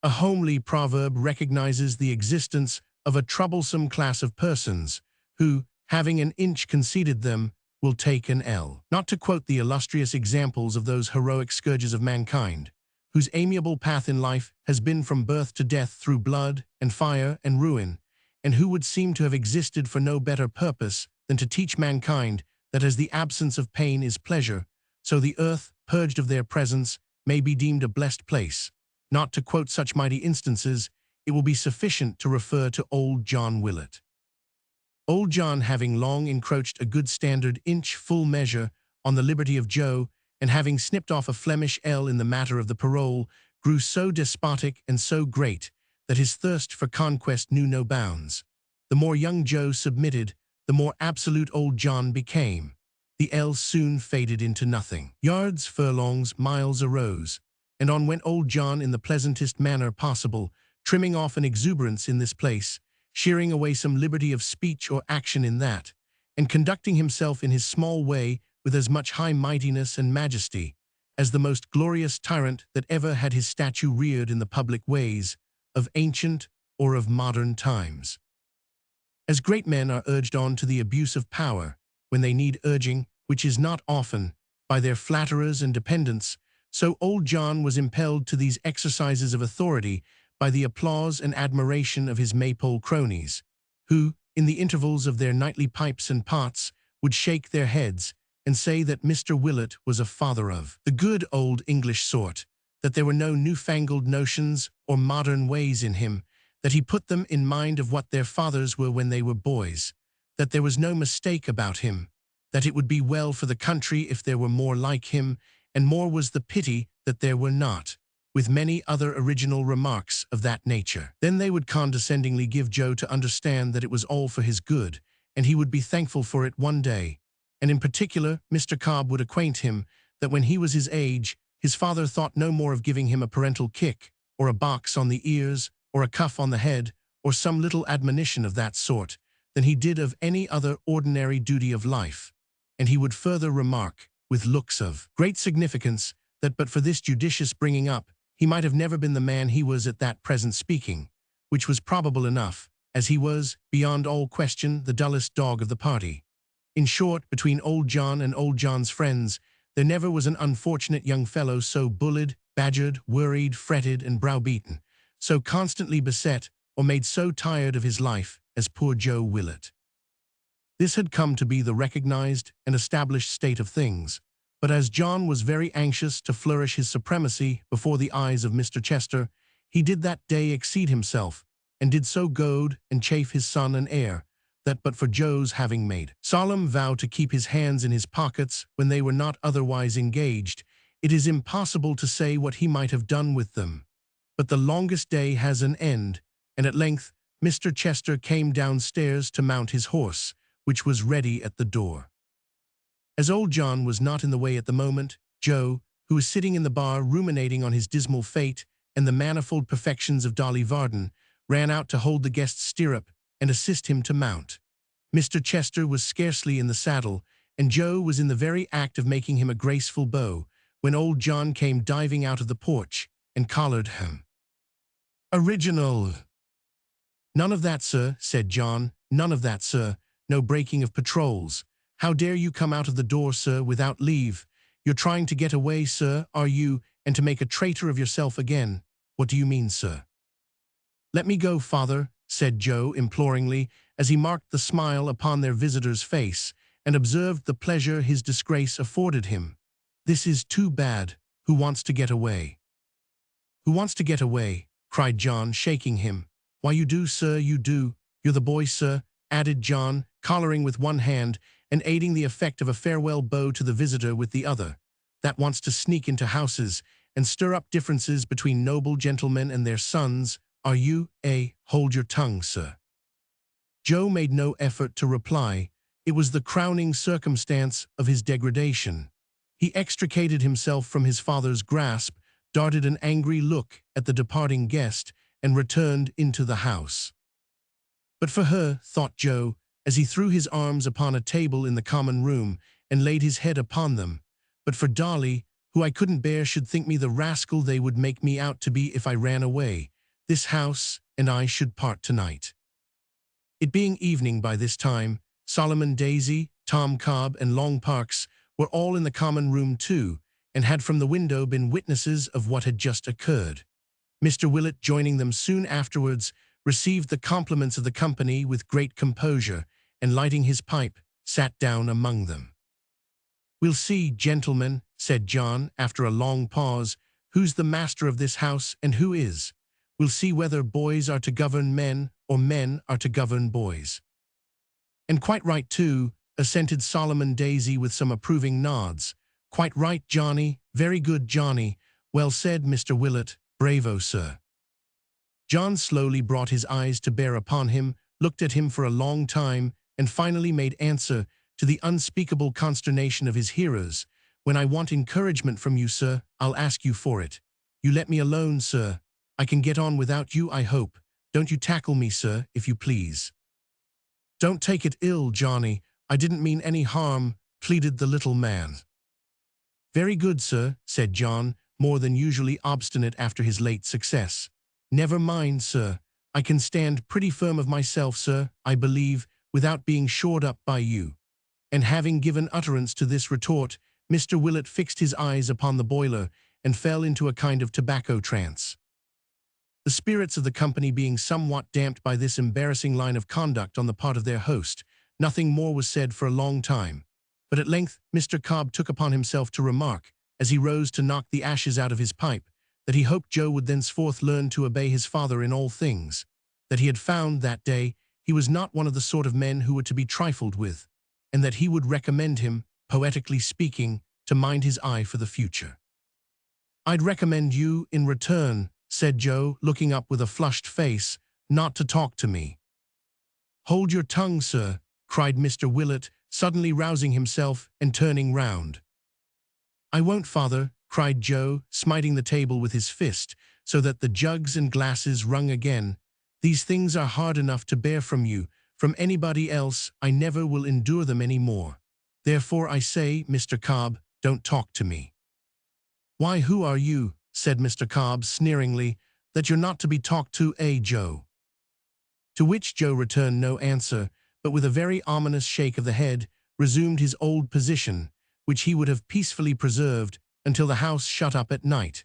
A homely proverb recognizes the existence of a troublesome class of persons, who, having an inch conceded them, will take an ell. Not to quote the illustrious examples of those heroic scourges of mankind, whose amiable path in life has been from birth to death through blood and fire and ruin, and who would seem to have existed for no better purpose than to teach mankind that as the absence of pain is pleasure, so the earth, purged of their presence, may be deemed a blessed place. Not to quote such mighty instances, it will be sufficient to refer to old John Willett. Old John, having long encroached a good standard inch full measure on the liberty of Joe, and having snipped off a Flemish L in the matter of the parole, grew so despotic and so great that his thirst for conquest knew no bounds. The more young Joe submitted, the more absolute old John became. The L soon faded into nothing. Yards, furlongs, miles arose, and on went old John in the pleasantest manner possible, trimming off an exuberance in this place, shearing away some liberty of speech or action in that, and conducting himself in his small way with as much high mightiness and majesty as the most glorious tyrant that ever had his statue reared in the public ways of ancient or of modern times. As great men are urged on to the abuse of power when they need urging, which is not often, by their flatterers and dependents, so old John was impelled to these exercises of authority by the applause and admiration of his maypole cronies, who, in the intervals of their nightly pipes and pots, would shake their heads and say that Mr. Willett was a father of the good old English sort, that there were no newfangled notions or modern ways in him, that he put them in mind of what their fathers were when they were boys, that there was no mistake about him, that it would be well for the country if there were more like him, and more was the pity that there were not, with many other original remarks of that nature. Then they would condescendingly give Joe to understand that it was all for his good, and he would be thankful for it one day. And in particular, Mr. Cobb would acquaint him that when he was his age, his father thought no more of giving him a parental kick, or a box on the ears, or a cuff on the head, or some little admonition of that sort, than he did of any other ordinary duty of life. And he would further remark, with looks of great significance, that but for this judicious bringing up, he might have never been the man he was at that present speaking, which was probable enough, as he was, beyond all question, the dullest dog of the party. In short, between old John and old John's friends, there never was an unfortunate young fellow so bullied, badgered, worried, fretted, and browbeaten, so constantly beset, or made so tired of his life, as poor Joe Willett. This had come to be the recognized and established state of things, but as John was very anxious to flourish his supremacy before the eyes of Mr. Chester, he did that day exceed himself, and did so goad and chafe his son and heir, that but for Joe's having made solemn vow to keep his hands in his pockets when they were not otherwise engaged, it is impossible to say what he might have done with them. But the longest day has an end, and at length Mr. Chester came downstairs to mount his horse, which was ready at the door. As old John was not in the way at the moment, Joe, who was sitting in the bar ruminating on his dismal fate and the manifold perfections of Dolly Varden, ran out to hold the guest's stirrup and assist him to mount. Mr. Chester was scarcely in the saddle, and Joe was in the very act of making him a graceful bow, when old John came diving out of the porch and collared him. "Original!" "None of that, sir," said John. "None of that, sir. No breaking of patrols. How dare you come out of the door, sir, without leave? You're trying to get away, sir, are you, and to make a traitor of yourself again? What do you mean, sir?" "Let me go, father," said Joe imploringly, as he marked the smile upon their visitor's face, and observed the pleasure his disgrace afforded him. "This is too bad. Who wants to get away?" "Who wants to get away?" cried John, shaking him. "Why, you do, sir, you do. You're the boy, sir," added John, collaring with one hand and aiding the effect of a farewell bow to the visitor with the other, "that wants to sneak into houses and stir up differences between noble gentlemen and their sons. Are you, hold your tongue, sir." Joe made no effort to reply. It was the crowning circumstance of his degradation. He extricated himself from his father's grasp, darted an angry look at the departing guest, and returned into the house. But for her, thought Joe, as he threw his arms upon a table in the common room and laid his head upon them, but for Dolly, who I couldn't bear should think me the rascal they would make me out to be if I ran away, this house and I should part tonight. It being evening by this time, Solomon Daisy, Tom Cobb, and Long Parks were all in the common room too, and had from the window been witnesses of what had just occurred. Mr. Willett, joining them soon afterwards, received the compliments of the company with great composure, and lighting his pipe, sat down among them. "We'll see, gentlemen," said John, after a long pause, "who's the master of this house and who is. We'll see whether boys are to govern men or men are to govern boys." "And quite right, too," assented Solomon Daisy with some approving nods. "Quite right, Johnny. Very good, Johnny. Well said, Mr. Willett. Bravo, sir." John slowly brought his eyes to bear upon him, looked at him for a long time, and finally made answer, to the unspeakable consternation of his hearers. "When I want encouragement from you, sir, I'll ask you for it. You let me alone, sir. I can get on without you, I hope. Don't you tackle me, sir, if you please." "Don't take it ill, Johnny. I didn't mean any harm," pleaded the little man. "Very good, sir," said John, more than usually obstinate after his late success. "Never mind, sir. I can stand pretty firm of myself, sir, I believe, without being shored up by you." And having given utterance to this retort, Mr. Willett fixed his eyes upon the boiler and fell into a kind of tobacco trance. The spirits of the company being somewhat damped by this embarrassing line of conduct on the part of their host, nothing more was said for a long time. But at length Mr. Cobb took upon himself to remark, as he rose to knock the ashes out of his pipe, that he hoped Joe would thenceforth learn to obey his father in all things, that he had found that day he was not one of the sort of men who were to be trifled with, and that he would recommend him, poetically speaking, to mind his eye for the future. "I'd recommend you, in return," said Joe, looking up with a flushed face, "not to talk to me." "Hold your tongue, sir," cried Mr. Willett, suddenly rousing himself and turning round. "I won't, father," cried Joe, smiting the table with his fist, so that the jugs and glasses rung again. "These things are hard enough to bear from you. From anybody else, I never will endure them any more. Therefore I say, Mr. Cobb, don't talk to me." "Why, who are you," said Mr. Cobb sneeringly, "that you're not to be talked to, Joe?" To which Joe returned no answer, but with a very ominous shake of the head, resumed his old position, which he would have peacefully preserved until the house shut up at night,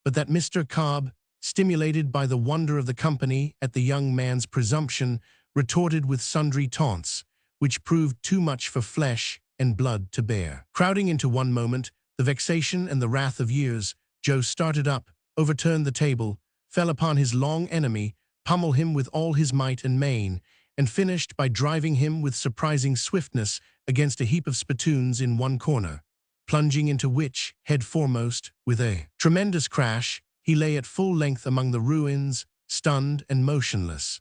but that Mr. Cobb, stimulated by the wonder of the company at the young man's presumption, retorted with sundry taunts, which proved too much for flesh and blood to bear. Crowding into one moment the vexation and the wrath of years, Joe started up, overturned the table, fell upon his long enemy, pummeled him with all his might and main, and finished by driving him with surprising swiftness against a heap of spittoons in one corner, plunging into which, head foremost, with a tremendous crash, he lay at full length among the ruins, stunned and motionless.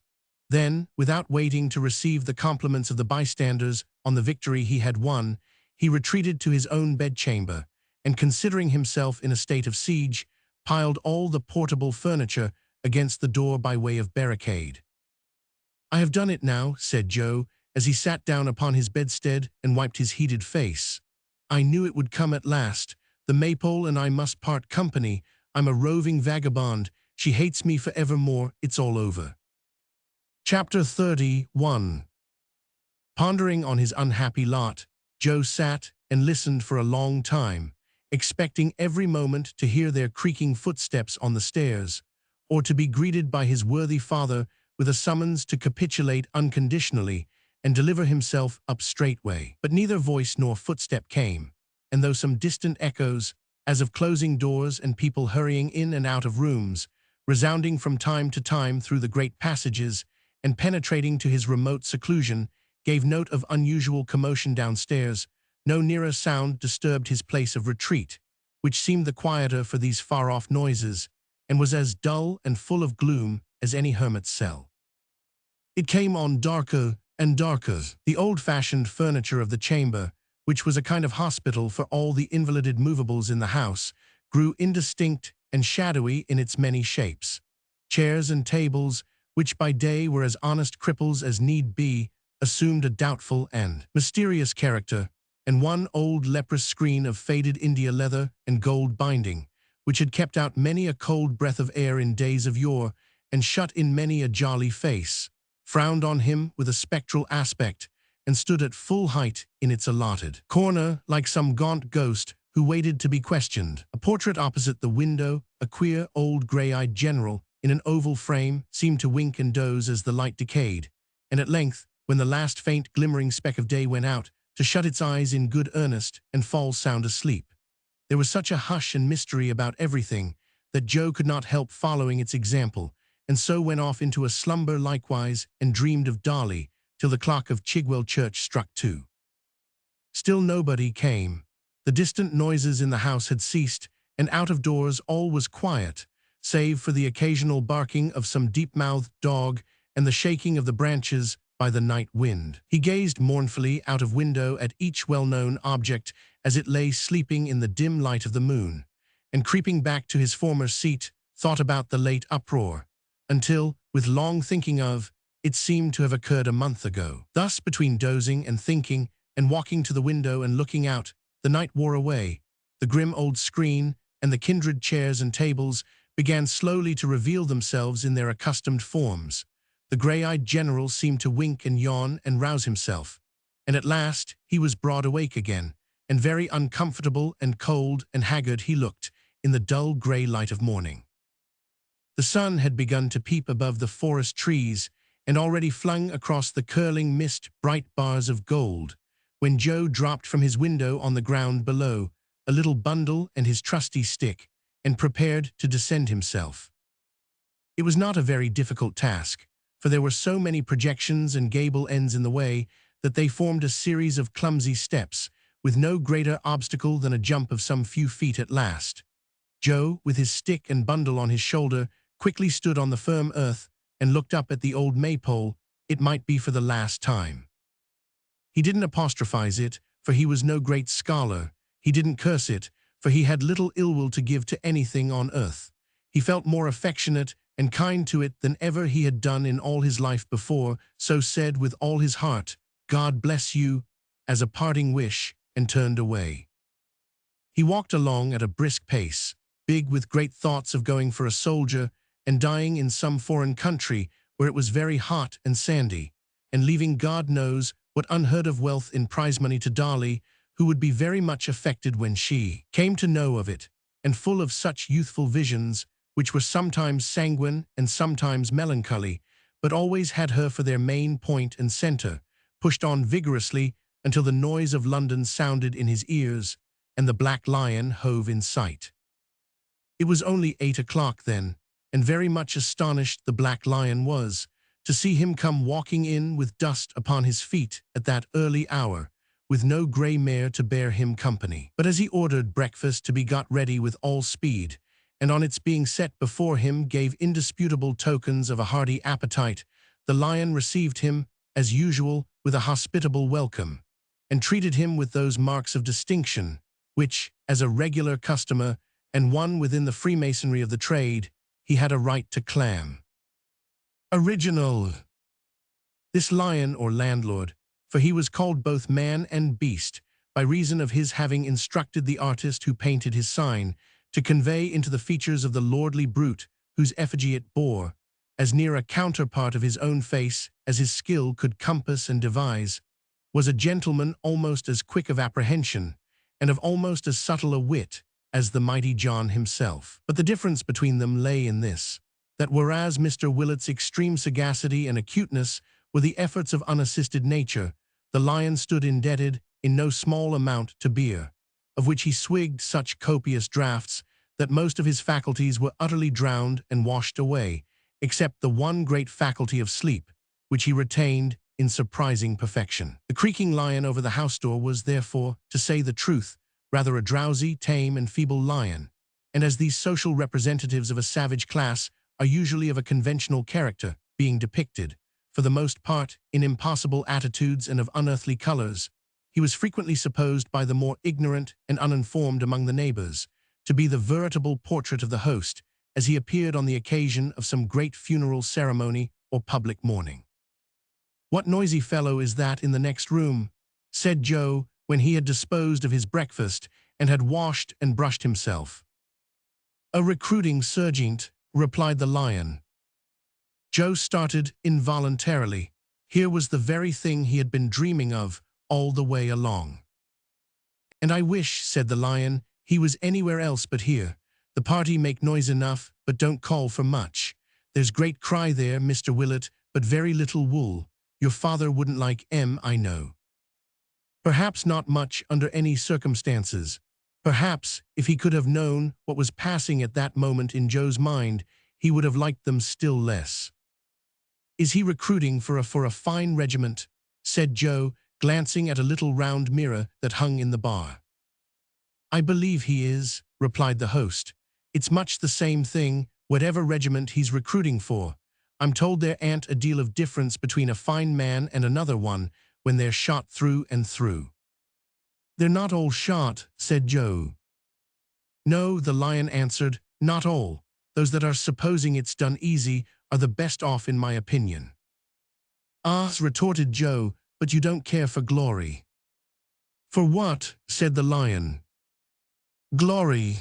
Then, without waiting to receive the compliments of the bystanders on the victory he had won, he retreated to his own bedchamber, and considering himself in a state of siege, piled all the portable furniture against the door by way of barricade. "I have done it now," said Joe, as he sat down upon his bedstead and wiped his heated face. "I knew it would come at last. The Maypole and I must part company. I'm a roving vagabond. She hates me for evermore. It's all over." Chapter 31. Pondering on his unhappy lot, Joe sat and listened for a long time, expecting every moment to hear their creaking footsteps on the stairs, or to be greeted by his worthy father with a summons to capitulate unconditionally and deliver himself up straightway. But neither voice nor footstep came, and though some distant echoes, as of closing doors and people hurrying in and out of rooms, resounding from time to time through the great passages and penetrating to his remote seclusion, gave note of unusual commotion downstairs, no nearer sound disturbed his place of retreat, which seemed the quieter for these far-off noises, and was as dull and full of gloom as any hermit's cell. It came on darker and darker. The old-fashioned furniture of the chamber, which was a kind of hospital for all the invalided movables in the house, grew indistinct and shadowy in its many shapes. Chairs and tables, which by day were as honest cripples as need be, assumed a doubtful and mysterious character, and one old leprous screen of faded India leather and gold binding, which had kept out many a cold breath of air in days of yore, and shut in many a jolly face, frowned on him with a spectral aspect, and stood at full height in its allotted corner like some gaunt ghost who waited to be questioned. A portrait opposite the window, a queer old grey-eyed general, in an oval frame, seemed to wink and doze as the light decayed, and at length, when the last faint glimmering speck of day went out, to shut its eyes in good earnest and fall sound asleep. There was such a hush and mystery about everything that Joe could not help following its example, and so went off into a slumber likewise and dreamed of Dolly, till the clock of Chigwell Church struck 2. Still nobody came. The distant noises in the house had ceased, and out of doors all was quiet, save for the occasional barking of some deep-mouthed dog and the shaking of the branches by the night wind. He gazed mournfully out of window at each well-known object as it lay sleeping in the dim light of the moon, and creeping back to his former seat, thought about the late uproar, until, with long thinking of, it seemed to have occurred a month ago. Thus, between dozing and thinking, and walking to the window and looking out, the night wore away. The grim old screen and the kindred chairs and tables began slowly to reveal themselves in their accustomed forms. The grey-eyed general seemed to wink and yawn and rouse himself, and at last he was broad awake again, and very uncomfortable and cold and haggard he looked in the dull grey light of morning. The sun had begun to peep above the forest trees and already flung across the curling mist bright bars of gold, when Joe dropped from his window on the ground below, a little bundle and his trusty stick, and prepared to descend himself. It was not a very difficult task, for there were so many projections and gable ends in the way that they formed a series of clumsy steps, with no greater obstacle than a jump of some few feet at last. Joe, with his stick and bundle on his shoulder, quickly stood on the firm earth and looked up at the old maypole, it might be for the last time. He didn't apostrophize it, for he was no great scholar. He didn't curse it, for he had little ill will to give to anything on earth. He felt more affectionate and kind to it than ever he had done in all his life before, so said with all his heart, "God bless you," as a parting wish, and turned away. He walked along at a brisk pace, big with great thoughts of going for a soldier and dying in some foreign country where it was very hot and sandy, and leaving God knows what unheard-of wealth in prize money to Dolly, who would be very much affected when she came to know of it, and full of such youthful visions, which were sometimes sanguine and sometimes melancholy, but always had her for their main point and centre, pushed on vigorously until the noise of London sounded in his ears, and the Black Lion hove in sight. It was only 8 o'clock then, and very much astonished the Black Lion was, to see him come walking in with dust upon his feet at that early hour, with no grey mare to bear him company. But as he ordered breakfast to be got ready with all speed, and on its being set before him gave indisputable tokens of a hearty appetite, the lion received him, as usual, with a hospitable welcome, and treated him with those marks of distinction, which, as a regular customer, and one within the freemasonry of the trade, he had a right to claim. Original. This lion or landlord, for he was called both man and beast, by reason of his having instructed the artist who painted his sign, to convey into the features of the lordly brute whose effigy it bore, as near a counterpart of his own face as his skill could compass and devise, was a gentleman almost as quick of apprehension, and of almost as subtle a wit, as the mighty John himself. But the difference between them lay in this, that whereas Mr. Willet's extreme sagacity and acuteness were the efforts of unassisted nature, the lion stood indebted in no small amount to beer, of which he swigged such copious draughts that most of his faculties were utterly drowned and washed away, except the one great faculty of sleep, which he retained in surprising perfection. The creaking lion over the house door was, therefore, to say the truth, rather a drowsy, tame, and feeble lion, and as these social representatives of a savage class are usually of a conventional character, being depicted, for the most part, in impossible attitudes and of unearthly colors, he was frequently supposed by the more ignorant and uninformed among the neighbors to be the veritable portrait of the host, as he appeared on the occasion of some great funeral ceremony or public mourning. "What noisy fellow is that in the next room?" said Joe, when he had disposed of his breakfast and had washed and brushed himself. "A recruiting sergeant," replied the lion. Joe started involuntarily. Here was the very thing he had been dreaming of all the way along. "And I wish," said the lion, "he was anywhere else but here. The party make noise enough, but don't call for much. There's great cry there, Mr. Willet, but very little wool. Your father wouldn't like I know." Perhaps not much under any circumstances. Perhaps, if he could have known what was passing at that moment in Joe's mind, he would have liked them still less. Is he recruiting for a fine regiment? Said Joe, glancing at a little round mirror that hung in the bar. I believe he is, replied the host. It's much the same thing, whatever regiment he's recruiting for. I'm told there ain't a deal of difference between a fine man and another one when they're shot through and through. They're not all shot, said Joe. No, the lion answered, not all. Those that are supposing it's done easy are the best off in my opinion. Ah, retorted Joe, but you don't care for glory. For what? Said the lion. Glory.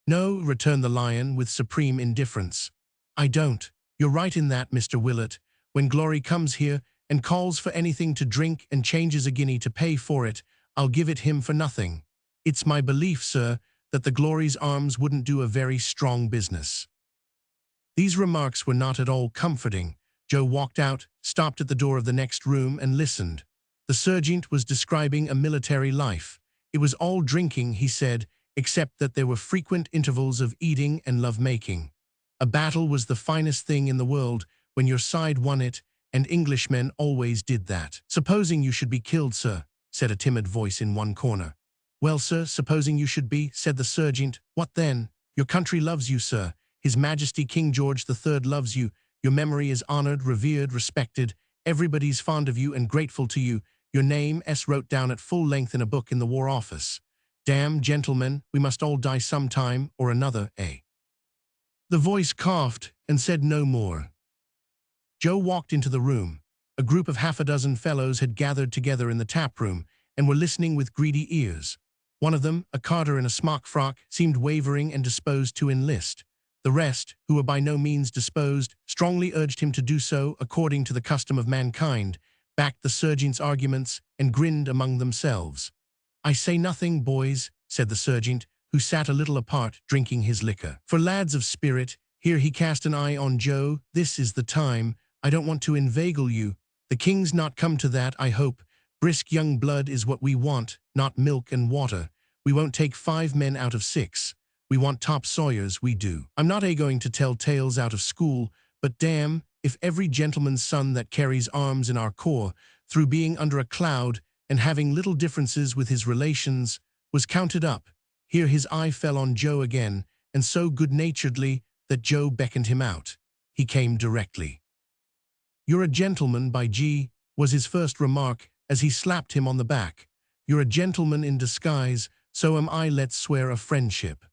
No, returned the lion with supreme indifference. I don't. You're right in that, Mr. Willett. When glory comes here and calls for anything to drink and changes a guinea to pay for it, I'll give it him for nothing. It's my belief, sir, that the glory's arms wouldn't do a very strong business. These remarks were not at all comforting. Joe walked out, stopped at the door of the next room and listened. The sergeant was describing a military life. It was all drinking, he said, except that there were frequent intervals of eating and love-making. A battle was the finest thing in the world when your side won it, and Englishmen always did that. Supposing you should be killed, sir, said a timid voice in one corner. Well, sir, supposing you should be, said the sergeant, what then? Your country loves you, sir. His Majesty King George III loves you. Your memory is honored, revered, respected. Everybody's fond of you and grateful to you. Your name wrote down at full length in a book in the War Office. Damn, gentlemen, we must all die sometime or another, eh? The voice coughed and said no more. Joe walked into the room. A group of half a dozen fellows had gathered together in the tap room and were listening with greedy ears. One of them, a carter in a smock frock, seemed wavering and disposed to enlist. The rest, who were by no means disposed, strongly urged him to do so according to the custom of mankind, backed the sergeant's arguments, and grinned among themselves. I say nothing, boys, said the sergeant, who sat a little apart, drinking his liquor. For lads of spirit, here he cast an eye on Joe, this is the time. I don't want to inveigle you. The king's not come to that, I hope. Brisk young blood is what we want, not milk and water. We won't take 5 men out of 6. We want top sawyers, we do. I'm not going to tell tales out of school, but damn, if every gentleman's son that carries arms in our corps, through being under a cloud and having little differences with his relations, was counted up. Here his eye fell on Joe again, and so good-naturedly that Joe beckoned him out. He came directly. You're a gentleman, by G, was his first remark as he slapped him on the back. You're a gentleman in disguise, so am I, let's swear a friendship.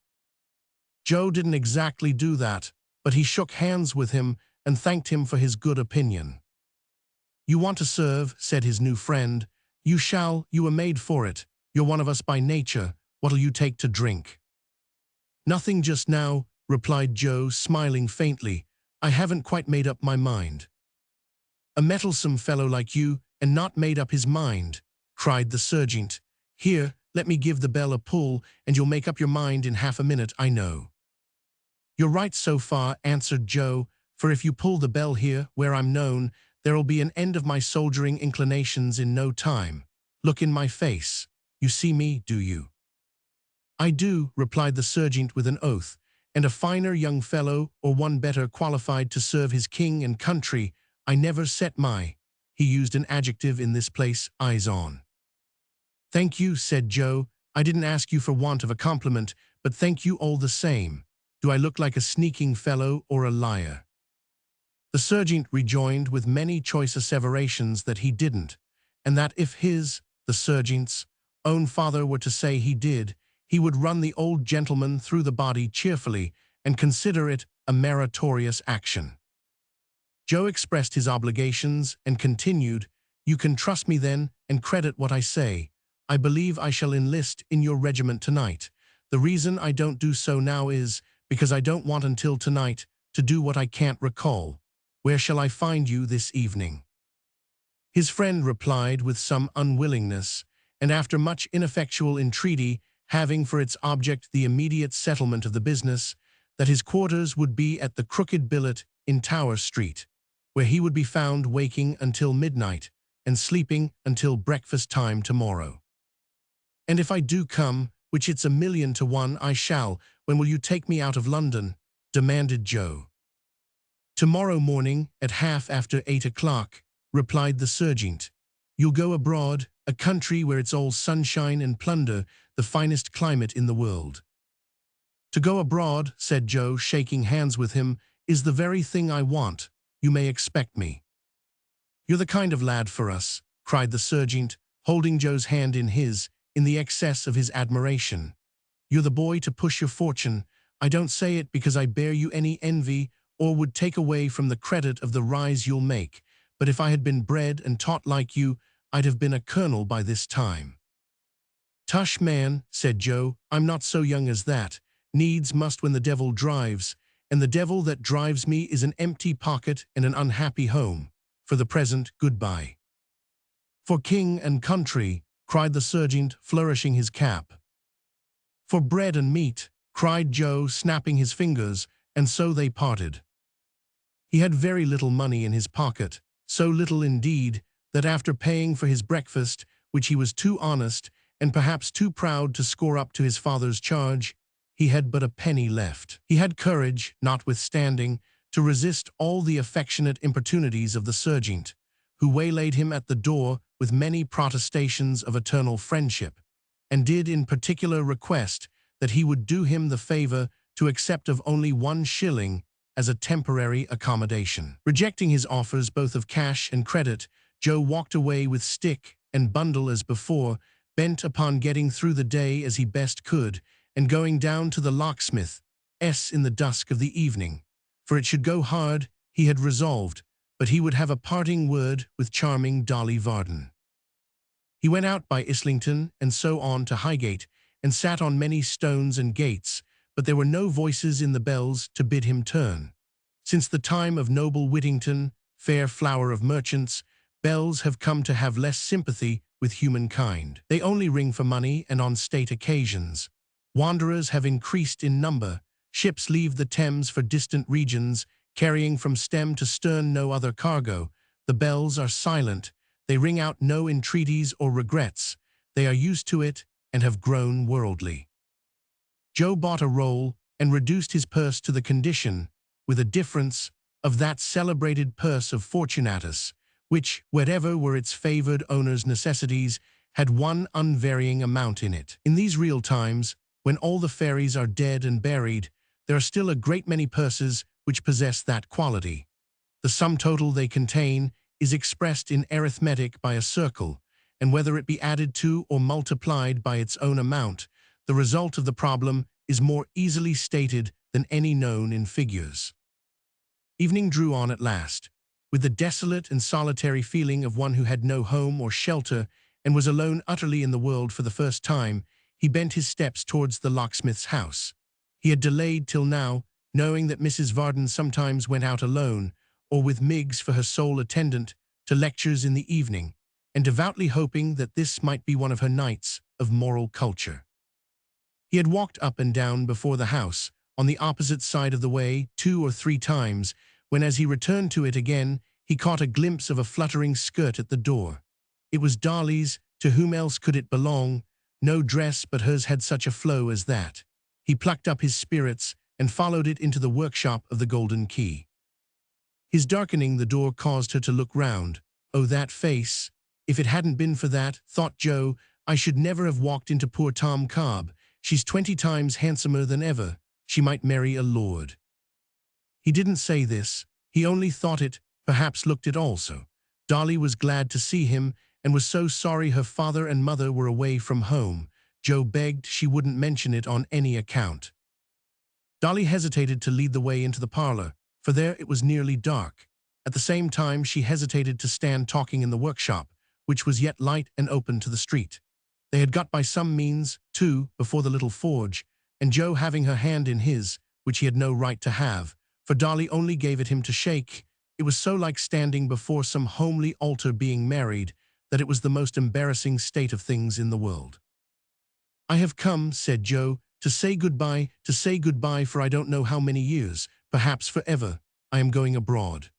Joe didn't exactly do that, but he shook hands with him and thanked him for his good opinion. You want to serve, said his new friend. You shall, you were made for it. You're one of us by nature. What'll you take to drink? Nothing just now, replied Joe, smiling faintly. I haven't quite made up my mind. A mettlesome fellow like you, and not made up his mind, cried the sergeant. Here, let me give the bell a pull, and you'll make up your mind in half a minute, I know. You're right so far, answered Joe, for if you pull the bell here, where I'm known, there'll be an end of my soldiering inclinations in no time. Look in my face. You see me, do you? I do, replied the sergeant with an oath, and a finer young fellow, or one better qualified to serve his king and country, I never set my, he used an adjective in this place, eyes on. Thank you, said Joe. I didn't ask you for want of a compliment, but thank you all the same. Do I look like a sneaking fellow or a liar? The sergeant rejoined with many choice asseverations that he didn't, and that if his, the sergeant's, own father were to say he did, he would run the old gentleman through the body cheerfully and consider it a meritorious action. Joe expressed his obligations and continued, You can trust me then and credit what I say. I believe I shall enlist in your regiment tonight. The reason I don't do so now is because I don't want until tonight to do what I can't recall. Where shall I find you this evening? His friend replied with some unwillingness, and after much ineffectual entreaty, having for its object the immediate settlement of the business, that his quarters would be at the Crooked Billet in Tower Street, where he would be found waking until midnight and sleeping until breakfast time tomorrow. And if I do come, which it's 1,000,000 to 1 I shall, when will you take me out of London? Demanded Joe. "Tomorrow morning at 8:30, replied the sergeant. "You'll go abroad, a country where it's all sunshine and plunder, the finest climate in the world." "To go abroad," said Joe, shaking hands with him, "is the very thing I want. You may expect me." "You're the kind of lad for us," cried the sergeant, holding Joe's hand in his, in the excess of his admiration. "You're the boy to push your fortune. I don't say it because I bear you any envy or would take away from the credit of the rise you'll make, but if I had been bred and taught like you, I'd have been a colonel by this time." "Tush, man," said Joe, "I'm not so young as that. Needs must when the devil drives, and the devil that drives me is an empty pocket and an unhappy home. For the present, goodbye." "For king and country," cried the sergeant, flourishing his cap. "For bread and meat," cried Joe, snapping his fingers, and so they parted. He had very little money in his pocket, so little indeed that after paying for his breakfast, which he was too honest and perhaps too proud to score up to his father's charge, he had but a penny left. He had courage, notwithstanding, to resist all the affectionate importunities of the sergeant, who waylaid him at the door with many protestations of eternal friendship, and did in particular request that he would do him the favor to accept of only 1 shilling as a temporary accommodation. Rejecting his offers both of cash and credit, Joe walked away with stick and bundle as before, bent upon getting through the day as he best could, and going down to the locksmith's in the dusk of the evening. For it should go hard, he had resolved, but he would have a parting word with charming Dolly Varden. He went out by Islington and so on to Highgate, and sat on many stones and gates, but there were no voices in the bells to bid him turn. Since the time of noble Whittington, fair flower of merchants, bells have come to have less sympathy with humankind. They only ring for money and on state occasions. Wanderers have increased in number. Ships leave the Thames for distant regions, carrying from stem to stern no other cargo. The bells are silent. They ring out no entreaties or regrets. They are used to it and have grown worldly. Joe bought a roll and reduced his purse to the condition, with a difference, of that celebrated purse of Fortunatus, which, whatever were its favored owner's necessities, had one unvarying amount in it. In these real times, when all the fairies are dead and buried, there are still a great many purses which possess that quality. The sum total they contain is expressed in arithmetic by a circle, and whether it be added to or multiplied by its own amount, the result of the problem is more easily stated than any known in figures. Evening drew on at last. With the desolate and solitary feeling of one who had no home or shelter and was alone utterly in the world for the first time, he bent his steps towards the locksmith's house. He had delayed till now, knowing that Mrs. Varden sometimes went out alone, or with Miggs for her sole attendant, to lectures in the evening, and devoutly hoping that this might be one of her nights of moral culture. He had walked up and down before the house, on the opposite side of the way, 2 or 3 times, when as he returned to it again, he caught a glimpse of a fluttering skirt at the door. It was Dolly's, to whom else could it belong? No dress but hers had such a flow as that. He plucked up his spirits and followed it into the workshop of the Golden Key. His darkening the door caused her to look round. Oh, that face! If it hadn't been for that, thought Joe, I should never have walked into poor Tom Cobb. She's 20 times handsomer than ever. She might marry a lord. He didn't say this. He only thought it, perhaps looked it also. Dolly was glad to see him, and was so sorry her father and mother were away from home. Joe begged she wouldn't mention it on any account. Dolly hesitated to lead the way into the parlor, for there it was nearly dark. At the same time she hesitated to stand talking in the workshop, which was yet light and open to the street. They had got by some means, too, before the little forge, and Joe having her hand in his, which he had no right to have, for Dolly only gave it him to shake, it was so like standing before some homely altar being married, that it was the most embarrassing state of things in the world. I have come, said Joe, to say goodbye for I don't know how many years, perhaps forever. I am going abroad.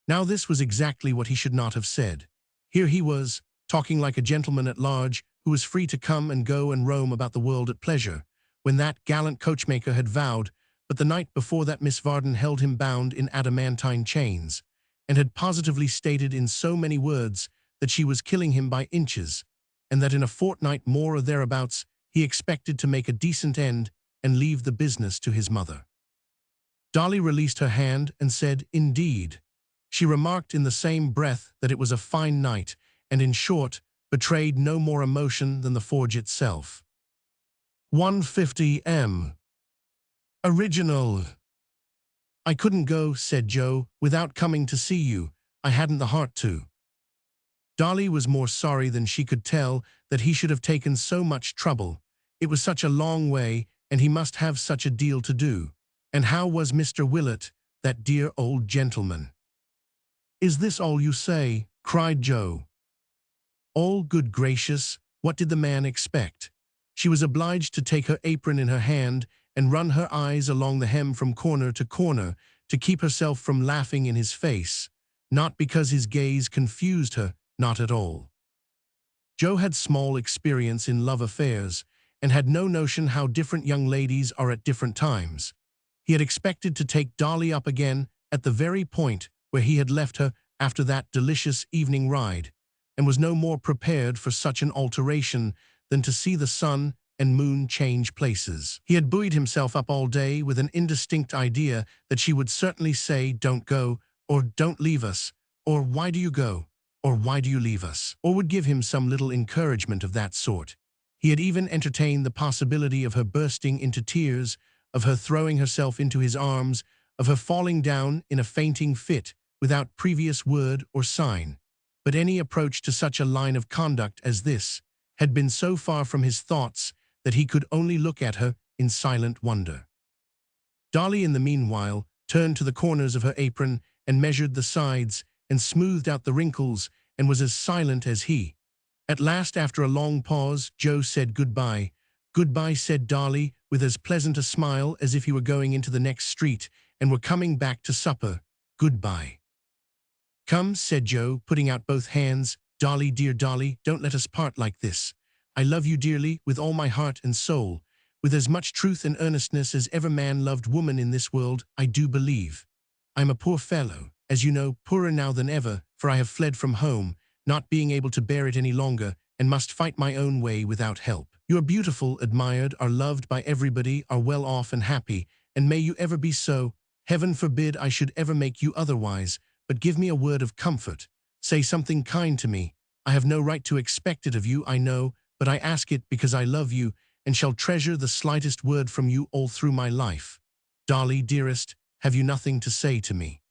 Now this was exactly what he should not have said. Here he was, talking like a gentleman at large, who was free to come and go and roam about the world at pleasure, when that gallant coachmaker had vowed, but the night before that Miss Varden held him bound in adamantine chains, and had positively stated in so many words that she was killing him by inches, and that in a fortnight more or thereabouts he expected to make a decent end and leave the business to his mother. Dolly released her hand and said, "Indeed." She remarked in the same breath that it was a fine night, and in short, betrayed no more emotion than the forge itself. 150 M. Original. "I couldn't go," said Joe, "without coming to see you. I hadn't the heart to." Dolly was more sorry than she could tell that he should have taken so much trouble. It was such a long way, and he must have such a deal to do. And how was Mr. Willett, that dear old gentleman? "Is this all you say?" cried Joe. All good gracious, what did the man expect? She was obliged to take her apron in her hand and run her eyes along the hem from corner to corner to keep herself from laughing in his face, not because his gaze confused her, not at all. Joe had small experience in love affairs and had no notion how different young ladies are at different times. He had expected to take Dolly up again at the very point where he had left her after that delicious evening ride, and was no more prepared for such an alteration than to see the sun and moon change places. He had buoyed himself up all day with an indistinct idea that she would certainly say, "Don't go," or "Don't leave us," or "Why do you go?" or "Why do you leave us?" or would give him some little encouragement of that sort. He had even entertained the possibility of her bursting into tears, of her throwing herself into his arms, of her falling down in a fainting fit without previous word or sign. But any approach to such a line of conduct as this had been so far from his thoughts that he could only look at her in silent wonder. Dolly, in the meanwhile, turned to the corners of her apron and measured the sides and smoothed out the wrinkles and was as silent as he. At last, after a long pause, Joe said, "Goodbye." "Goodbye," said Dolly, with as pleasant a smile as if he were going into the next street and were coming back to supper. "Goodbye." "Come," said Joe, putting out both hands. "Dolly, dear Dolly, don't let us part like this. I love you dearly, with all my heart and soul, with as much truth and earnestness as ever man loved woman in this world, I do believe. I'm a poor fellow, as you know, poorer now than ever, for I have fled from home, not being able to bear it any longer, and must fight my own way without help. You are beautiful, admired, are loved by everybody, are well off and happy, and may you ever be so. Heaven forbid I should ever make you otherwise, but give me a word of comfort. Say something kind to me. I have no right to expect it of you, I know, but I ask it because I love you, and shall treasure the slightest word from you all through my life. Dolly, dearest, have you nothing to say to me?"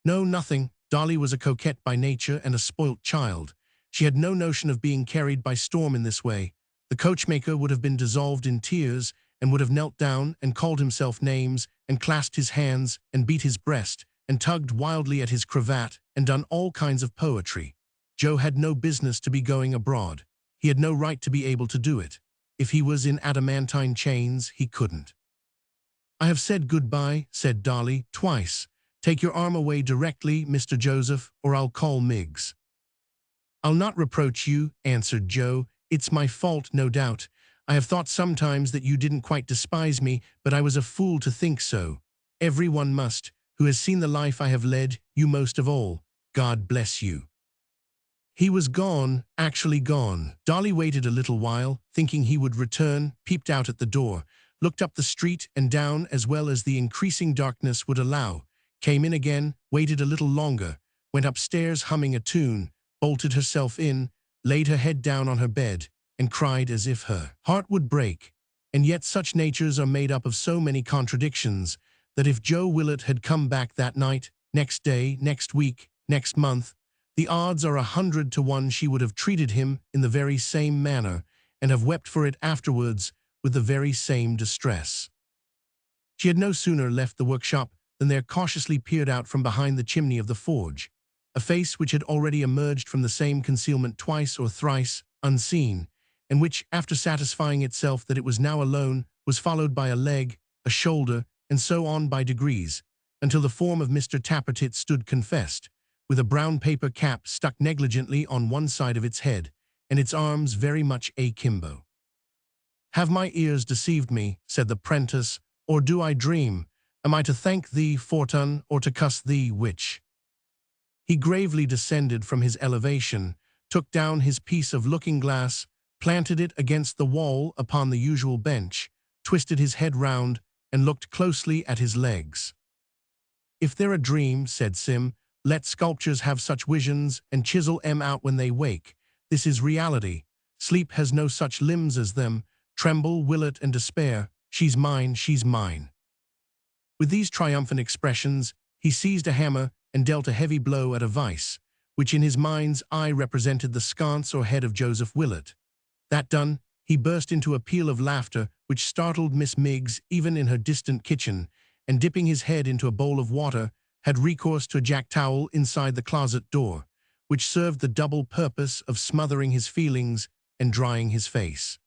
No, nothing. Dolly was a coquette by nature and a spoilt child. She had no notion of being carried by storm in this way. The coachmaker would have been dissolved in tears and would have knelt down and called himself names and clasped his hands and beat his breast and tugged wildly at his cravat and done all kinds of poetry. Joe had no business to be going abroad. He had no right to be able to do it. If he was in adamantine chains, he couldn't. "I have said goodbye," said Dolly, "twice. Take your arm away directly, Mr. Joseph, or I'll call Miggs." "I'll not reproach you," answered Joe. "It's my fault, no doubt. I have thought sometimes that you didn't quite despise me, but I was a fool to think so. Every one must, who has seen the life I have led, you most of all. God bless you." He was gone, actually gone. Dolly waited a little while, thinking he would return, peeped out at the door, looked up the street and down as well as the increasing darkness would allow, came in again, waited a little longer, went upstairs humming a tune, bolted herself in, laid her head down on her bed, and cried as if her heart would break. And yet such natures are made up of so many contradictions that if Joe Willett had come back that night, next day, next week, next month, the odds are 100 to 1 she would have treated him in the very same manner and have wept for it afterwards with the very same distress. She had no sooner left the workshop than there cautiously peered out from behind the chimney of the forge a face which had already emerged from the same concealment twice or thrice, unseen, and which, after satisfying itself that it was now alone, was followed by a leg, a shoulder, and so on by degrees, until the form of Mr. Tappertit stood confessed, with a brown paper cap stuck negligently on one side of its head, and its arms very much akimbo. "Have my ears deceived me?" said the prentice, or do I dream? Am I to thank thee, Fortune, or to cuss thee, witch?" He gravely descended from his elevation, took down his piece of looking-glass, planted it against the wall upon the usual bench, twisted his head round, and looked closely at his legs. "If they're a dream," said Sim, "let sculptures have such visions and chisel 'em out when they wake. This is reality. Sleep has no such limbs as them. Tremble, will it, and despair. She's mine, she's mine." With these triumphant expressions, he seized a hammer and dealt a heavy blow at a vice, which in his mind's eye represented the sconce or head of Joseph Willett. That done, he burst into a peal of laughter which startled Miss Miggs even in her distant kitchen, and dipping his head into a bowl of water, had recourse to a jack-towel inside the closet door, which served the double purpose of smothering his feelings and drying his face.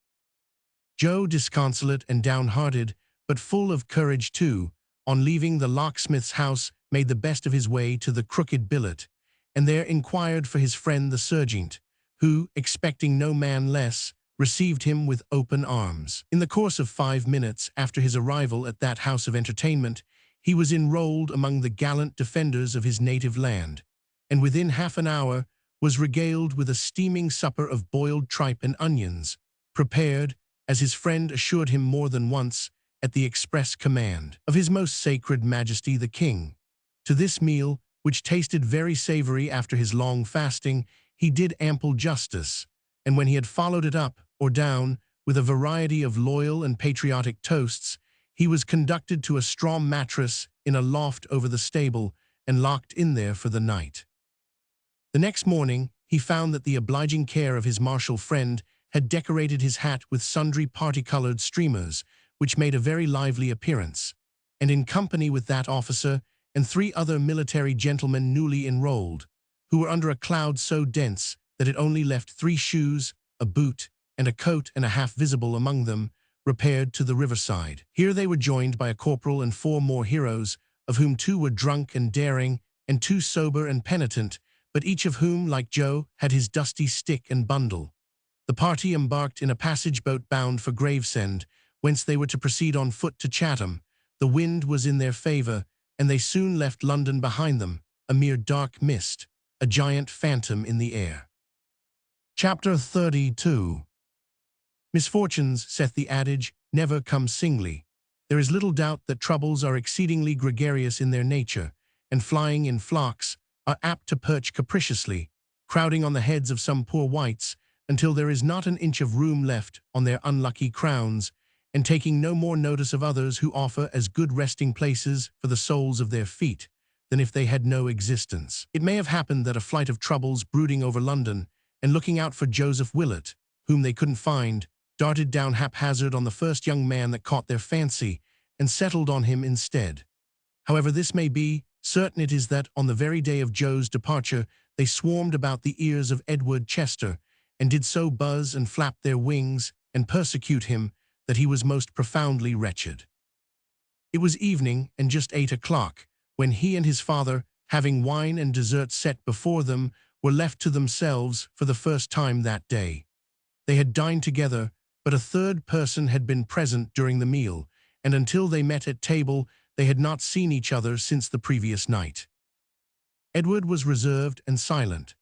Joe, disconsolate and downhearted, but full of courage too, on leaving the locksmith's house, made the best of his way to the Crooked Billet, and there inquired for his friend the sergeant, who, expecting no man less, received him with open arms. In the course of 5 minutes after his arrival at that house of entertainment, he was enrolled among the gallant defenders of his native land, and within half an hour was regaled with a steaming supper of boiled tripe and onions, prepared, as his friend assured him more than once, at the express command of His Most Sacred Majesty the King. To this meal, which tasted very savory after his long fasting, he did ample justice, and when he had followed it up, or down, with a variety of loyal and patriotic toasts, he was conducted to a straw mattress in a loft over the stable and locked in there for the night. The next morning, he found that the obliging care of his martial friend had decorated his hat with sundry parti-colored streamers, which made a very lively appearance, and in company with that officer and 3 other military gentlemen newly enrolled, who were under a cloud so dense that it only left 3 shoes, a boot, and a coat and a half visible among them, repaired to the riverside. Here they were joined by a corporal and 4 more heroes, of whom 2 were drunk and daring, and 2 sober and penitent, but each of whom, like Joe, had his dusty stick and bundle. The party embarked in a passage boat bound for Gravesend, whence they were to proceed on foot to Chatham. The wind was in their favour, and they soon left London behind them, a mere dark mist, a giant phantom in the air. Chapter 32. Misfortunes, saith the adage, never come singly. There is little doubt that troubles are exceedingly gregarious in their nature, and flying in flocks, are apt to perch capriciously, crowding on the heads of some poor wights, until there is not an inch of room left on their unlucky crowns, and taking no more notice of others who offer as good resting places for the soles of their feet, than if they had no existence. It may have happened that a flight of troubles brooding over London, and looking out for Joseph Willett, whom they couldn't find, darted down haphazard on the first young man that caught their fancy, and settled on him instead. However this may be, certain it is that on the very day of Joe's departure they swarmed about the ears of Edward Chester, and did so buzz and flap their wings, and persecute him, that he was most profoundly wretched. It was evening, and just 8 o'clock, when he and his father, having wine and dessert set before them, were left to themselves for the first time that day. They had dined together, but a third person had been present during the meal, and until they met at table, they had not seen each other since the previous night. Edward was reserved and silent.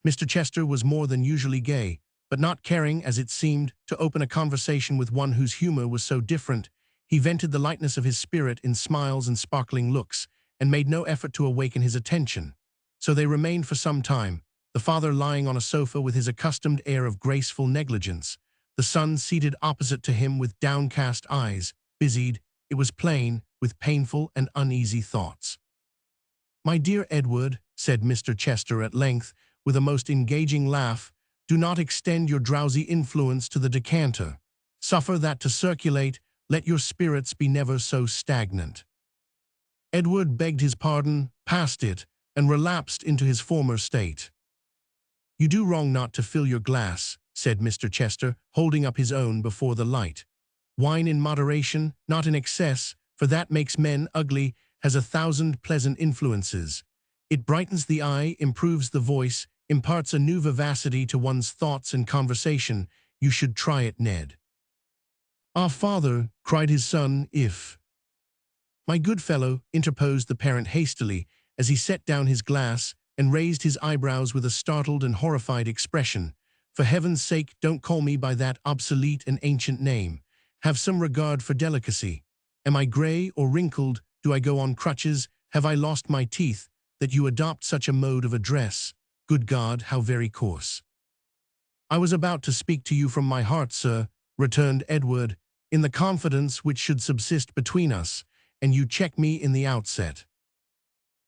Mr. Chester was more than usually gay, but not caring, as it seemed, to open a conversation with one whose humor was so different, he vented the lightness of his spirit in smiles and sparkling looks, and made no effort to awaken his attention. So they remained for some time, the father lying on a sofa with his accustomed air of graceful negligence, the son seated opposite to him with downcast eyes, busied, it was plain, with painful and uneasy thoughts. "My dear Edward," said Mr. Chester at length, with a most engaging laugh, "do not extend your drowsy influence to the decanter. Suffer that to circulate, let your spirits be never so stagnant." Edward begged his pardon, passed it, and relapsed into his former state. "You do wrong not to fill your glass," said Mr. Chester, holding up his own before the light. "Wine in moderation, not in excess, for that makes men ugly, has 1,000 pleasant influences. It brightens the eye, improves the voice, imparts a new vivacity to one's thoughts and conversation. You should try it, Ned." "Ah, father," cried his son, "if "My good fellow," interposed the parent hastily, as he set down his glass and raised his eyebrows with a startled and horrified expression. "For heaven's sake, don't call me by that obsolete and ancient name. Have some regard for delicacy. Am I gray or wrinkled? Do I go on crutches? Have I lost my teeth, that you adopt such a mode of address? Good God, how very coarse!" "I was about to speak to you from my heart, sir," returned Edward, "in the confidence which should subsist between us, and you check me in the outset."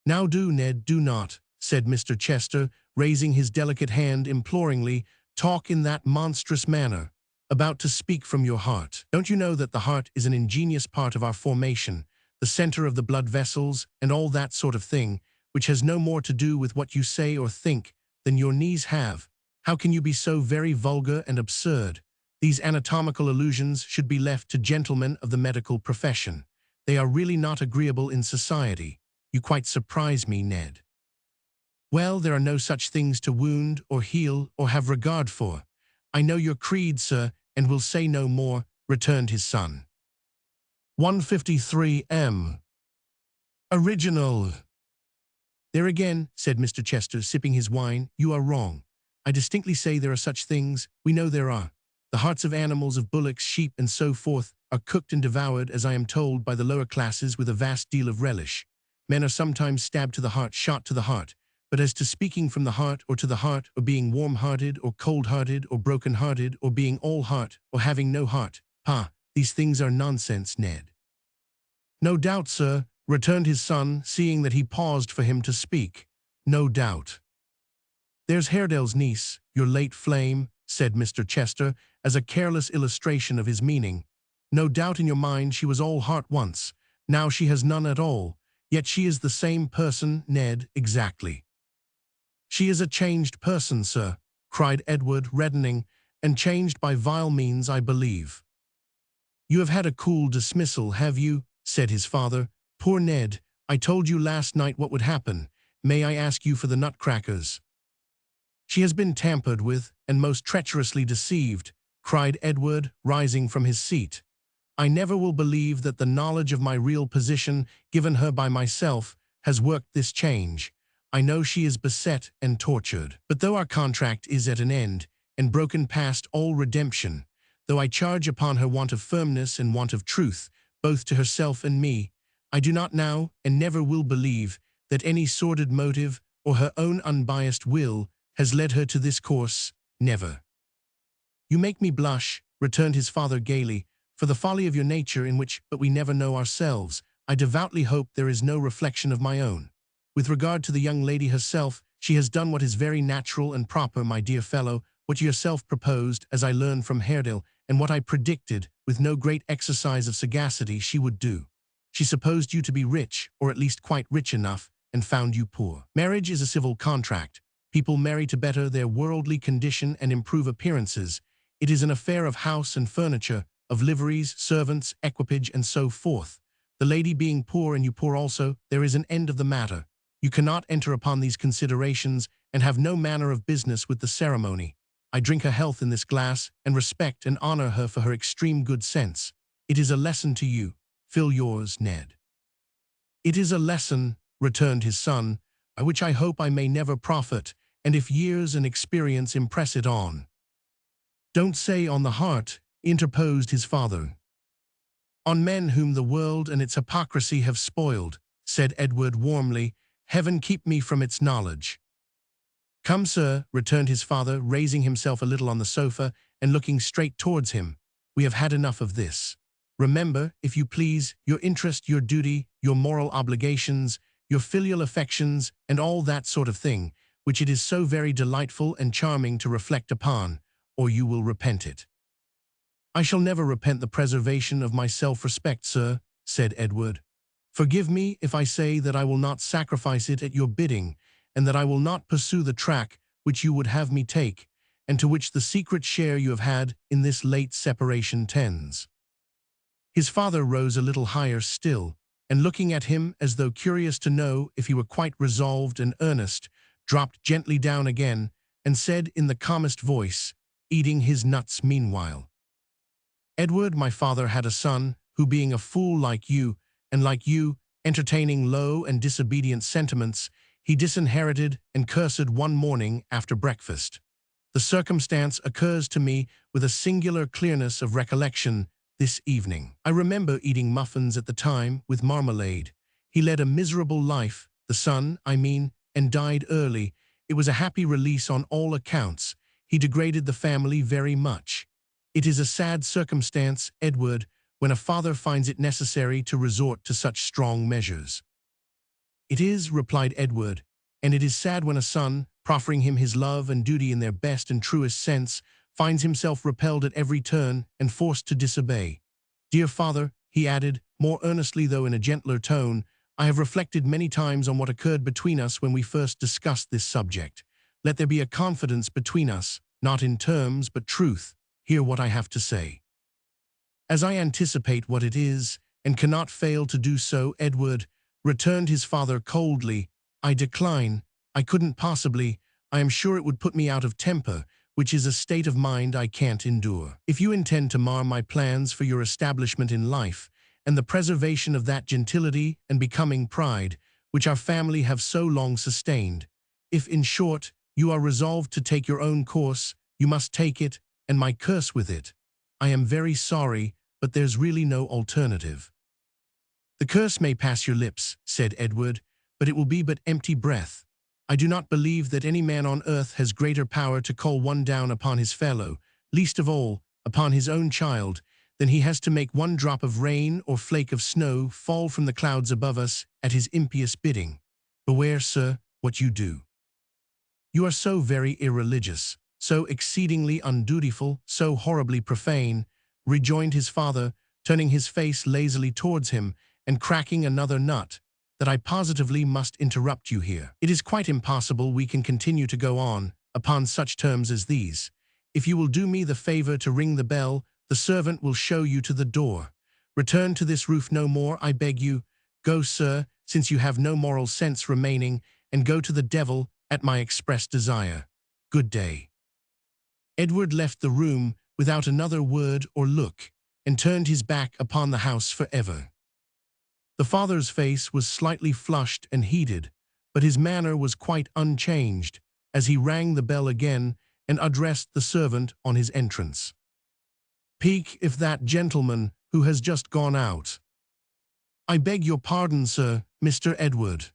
"Now do, Ned, do not," said Mr. Chester, raising his delicate hand imploringly, "talk in that monstrous manner. About to speak from your heart. Don't you know that the heart is an ingenious part of our formation, the center of the blood vessels, and all that sort of thing, which has no more to do with what you say or think than your knees have? How can you be so very vulgar and absurd? These anatomical allusions should be left to gentlemen of the medical profession. They are really not agreeable in society. You quite surprise me, Ned." "Well, there are no such things to wound or heal or have regard for. I know your creed, sir, and will say no more," returned his son. 153 M. Original. "There again," said Mr. Chester, sipping his wine, "you are wrong. I distinctly say there are such things. We know there are. The hearts of animals, of bullocks, sheep, and so forth, are cooked and devoured, as I am told, by the lower classes with a vast deal of relish. Men are sometimes stabbed to the heart, shot to the heart. But as to speaking from the heart, or to the heart, or being warm-hearted, or cold-hearted, or broken-hearted, or being all heart, or having no heart, these things are nonsense, Ned." "No doubt, sir," returned his son, seeing that he paused for him to speak. "No doubt." "There's Haredale's niece, your late flame," said Mr. Chester, as a careless illustration of his meaning. "No doubt in your mind she was all heart once. Now she has none at all. Yet she is the same person, Ned, exactly." "She is a changed person, sir," cried Edward, reddening, "and changed by vile means, I believe." "You have had a cool dismissal, have you?" said his father. "Poor Ned, I told you last night what would happen. May I ask you for the nutcrackers?" "She has been tampered with, and most treacherously deceived," cried Edward, rising from his seat. "I never will believe that the knowledge of my real position, given her by myself, has worked this change. I know she is beset and tortured. But though our contract is at an end, and broken past all redemption, though I charge upon her want of firmness and want of truth, both to herself and me, I do not now, and never will believe, that any sordid motive, or her own unbiased will, has led her to this course. Never." "You make me blush," returned his father gaily, "for the folly of your nature, in which, but we never know ourselves, I devoutly hope there is no reflection of my own. With regard to the young lady herself, she has done what is very natural and proper, my dear fellow, what you yourself proposed, as I learned from Haredale, and what I predicted, with no great exercise of sagacity, she would do. She supposed you to be rich, or at least quite rich enough, and found you poor. Marriage is a civil contract. People marry to better their worldly condition and improve appearances. It is an affair of house and furniture, of liveries, servants, equipage, and so forth. The lady being poor and you poor also, there is an end of the matter. You cannot enter upon these considerations, and have no manner of business with the ceremony. I drink her health in this glass, and respect and honor her for her extreme good sense. It is a lesson to you. Fill yours, Ned." "It is a lesson," returned his son, "by which I hope I may never profit, and if years and experience impress it on." "Don't say on the heart," interposed his father. "On men whom the world and its hypocrisy have spoiled," said Edward warmly. "Heaven keep me from its knowledge." "Come, sir," returned his father, raising himself a little on the sofa and looking straight towards him. "We have had enough of this. Remember, if you please, your interest, your duty, your moral obligations, your filial affections, and all that sort of thing, which it is so very delightful and charming to reflect upon, or you will repent it." "I shall never repent the preservation of my self-respect, sir," said Edward. "Forgive me if I say that I will not sacrifice it at your bidding, and that I will not pursue the track which you would have me take, and to which the secret share you have had in this late separation tends." His father rose a little higher still, and looking at him as though curious to know if he were quite resolved and earnest, dropped gently down again, and said in the calmest voice, eating his nuts meanwhile, "Edward, my father had a son, who being a fool like you, and like you, entertaining low and disobedient sentiments, he disinherited and cursed one morning after breakfast. The circumstance occurs to me with a singular clearness of recollection this evening. I remember eating muffins at the time with marmalade. He led a miserable life, the son, I mean, and died early. It was a happy release on all accounts. He degraded the family very much. It is a sad circumstance, Edward, when a father finds it necessary to resort to such strong measures. It is, replied Edward, and it is sad when a son, proffering him his love and duty in their best and truest sense, finds himself repelled at every turn and forced to disobey. Dear father, he added, more earnestly though in a gentler tone, I have reflected many times on what occurred between us when we first discussed this subject. Let there be a confidence between us, not in terms but truth. Hear what I have to say. As I anticipate what it is, and cannot fail to do so, Edward, returned his father coldly, I decline. I couldn't possibly. I am sure it would put me out of temper, which is a state of mind I can't endure. If you intend to mar my plans for your establishment in life, and the preservation of that gentility and becoming pride, which our family have so long sustained, if, in short, you are resolved to take your own course, you must take it, and my curse with it. I am very sorry, but there's really no alternative. The curse may pass your lips, said Edward, but it will be but empty breath. I do not believe that any man on earth has greater power to call one down upon his fellow, least of all, upon his own child, than he has to make one drop of rain or flake of snow fall from the clouds above us at his impious bidding. Beware, sir, what you do. You are so very irreligious, so exceedingly undutiful, so horribly profane, rejoined his father, turning his face lazily towards him and cracking another nut, that I positively must interrupt you here. It is quite impossible we can continue to go on upon such terms as these. If you will do me the favor to ring the bell, the servant will show you to the door. Return to this roof no more, I beg you. Go, sir, since you have no moral sense remaining, and go to the devil at my express desire. Good day. Edward left the room without another word or look, and turned his back upon the house forever. The father's face was slightly flushed and heated, but his manner was quite unchanged as he rang the bell again and addressed the servant on his entrance. Peak if that gentleman who has just gone out. I beg your pardon, sir, Mr. Edward.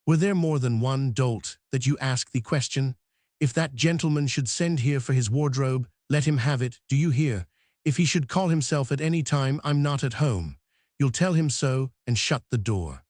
Were there more than one dolt that you ask the question? If that gentleman should send here for his wardrobe, let him have it, do you hear? If he should call himself at any time, I'm not at home. You'll tell him so and shut the door.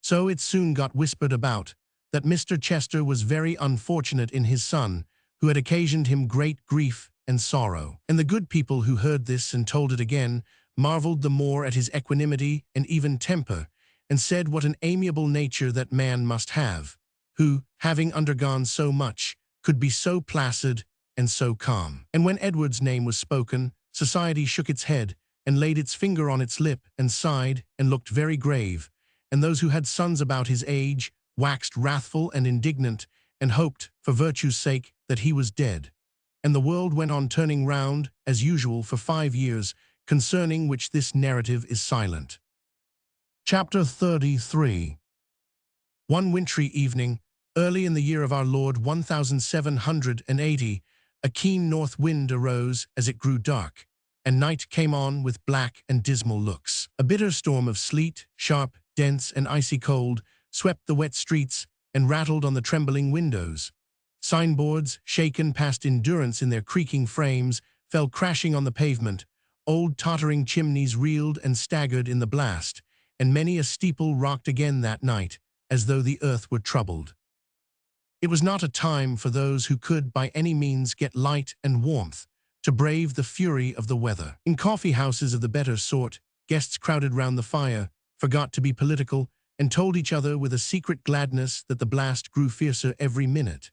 So it soon got whispered about that Mr. Chester was very unfortunate in his son, who had occasioned him great grief and sorrow. And the good people who heard this and told it again marveled the more at his equanimity and even temper, and said what an amiable nature that man must have, who, having undergone so much, could be so placid and so calm. And when Edward's name was spoken, society shook its head and laid its finger on its lip and sighed and looked very grave, and those who had sons about his age waxed wrathful and indignant, and hoped, for virtue's sake, that he was dead. And the world went on turning round, as usual, for 5 years, concerning which this narrative is silent. Chapter 33. One wintry evening, early in the year of our Lord 1780, a keen north wind arose as it grew dark, and night came on with black and dismal looks. A bitter storm of sleet, sharp, dense, and icy cold, swept the wet streets and rattled on the trembling windows. Signboards, shaken past endurance in their creaking frames, fell crashing on the pavement. Old tottering chimneys reeled and staggered in the blast, and many a steeple rocked again that night, as though the earth were troubled. It was not a time for those who could by any means get light and warmth, to brave the fury of the weather. In coffee-houses of the better sort, guests crowded round the fire, forgot to be political, and told each other with a secret gladness that the blast grew fiercer every minute.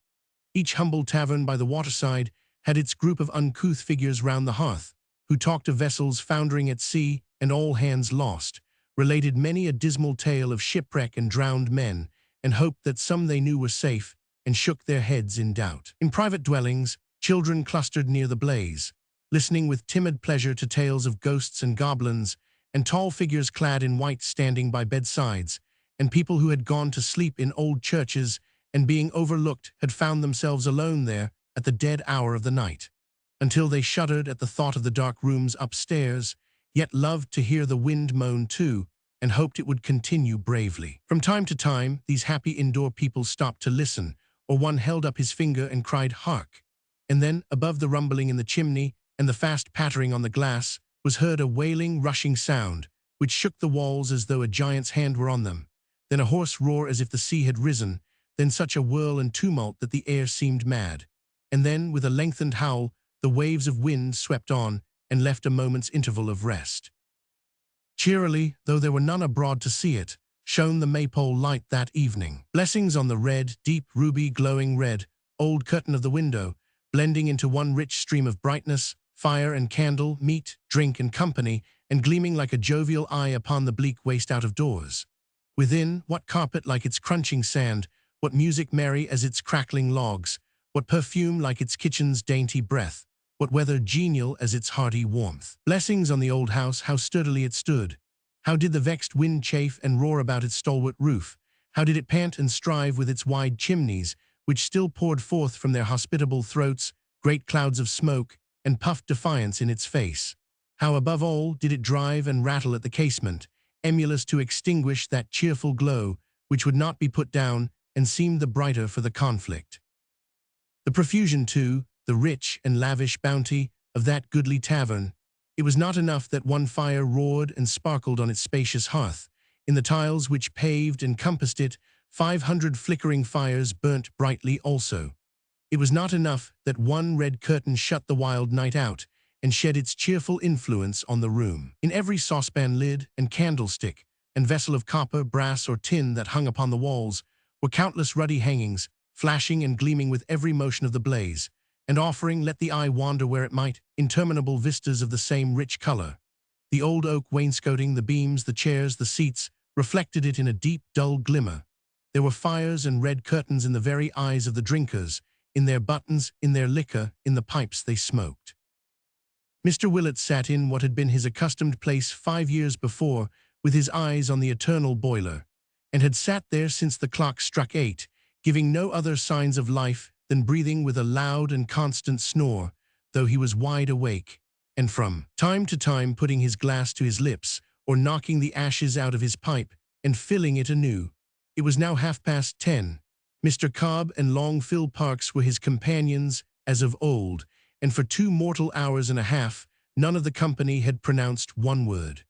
Each humble tavern by the waterside had its group of uncouth figures round the hearth, who talked of vessels foundering at sea and all hands lost, related many a dismal tale of shipwreck and drowned men, and hoped that some they knew were safe, and shook their heads in doubt. In private dwellings, children clustered near the blaze, listening with timid pleasure to tales of ghosts and goblins, and tall figures clad in white standing by bedsides, and people who had gone to sleep in old churches and being overlooked had found themselves alone there at the dead hour of the night, until they shuddered at the thought of the dark rooms upstairs, yet loved to hear the wind moan too, and hoped it would continue bravely. From time to time, these happy indoor people stopped to listen, or one held up his finger and cried, "Hark!" And then, above the rumbling in the chimney and the fast pattering on the glass, was heard a wailing, rushing sound, which shook the walls as though a giant's hand were on them, then a hoarse roar as if the sea had risen, then such a whirl and tumult that the air seemed mad, and then, with a lengthened howl, the waves of wind swept on and left a moment's interval of rest. Cheerily, though there were none abroad to see it, shone the maypole light that evening. Blessings on the red, deep, ruby, glowing red, old curtain of the window, blending into one rich stream of brightness, fire and candle, meat, drink and company, and gleaming like a jovial eye upon the bleak waste out of doors. Within, what carpet like its crunching sand, what music merry as its crackling logs, what perfume like its kitchen's dainty breath, what weather genial as its hearty warmth. Blessings on the old house, how sturdily it stood. How did the vexed wind chafe and roar about its stalwart roof? How did it pant and strive with its wide chimneys, which still poured forth from their hospitable throats great clouds of smoke, and puffed defiance in its face? How, above all, did it drive and rattle at the casement, emulous to extinguish that cheerful glow which would not be put down and seemed the brighter for the conflict. The profusion, too, the rich and lavish bounty of that goodly tavern. It was not enough that one fire roared and sparkled on its spacious hearth. In the tiles which paved and compassed it, 500 flickering fires burnt brightly also. It was not enough that one red curtain shut the wild night out and shed its cheerful influence on the room. In every saucepan lid and candlestick and vessel of copper, brass, or tin that hung upon the walls were countless ruddy hangings, flashing and gleaming with every motion of the blaze, and offering, let the eye wander where it might, interminable vistas of the same rich color. The old oak wainscoting, the beams, the chairs, the seats, reflected it in a deep, dull glimmer. There were fires and red curtains in the very eyes of the drinkers, in their buttons, in their liquor, in the pipes they smoked. Mr. Willett sat in what had been his accustomed place 5 years before, with his eyes on the eternal boiler, and had sat there since the clock struck 8, giving no other signs of life than breathing with a loud and constant snore, though he was wide awake, and from time to time putting his glass to his lips, or knocking the ashes out of his pipe and filling it anew. It was now 10:30. Mr. Cobb and Long Phil Parkes were his companions as of old, and for 2 mortal hours and a half none of the company had pronounced one word.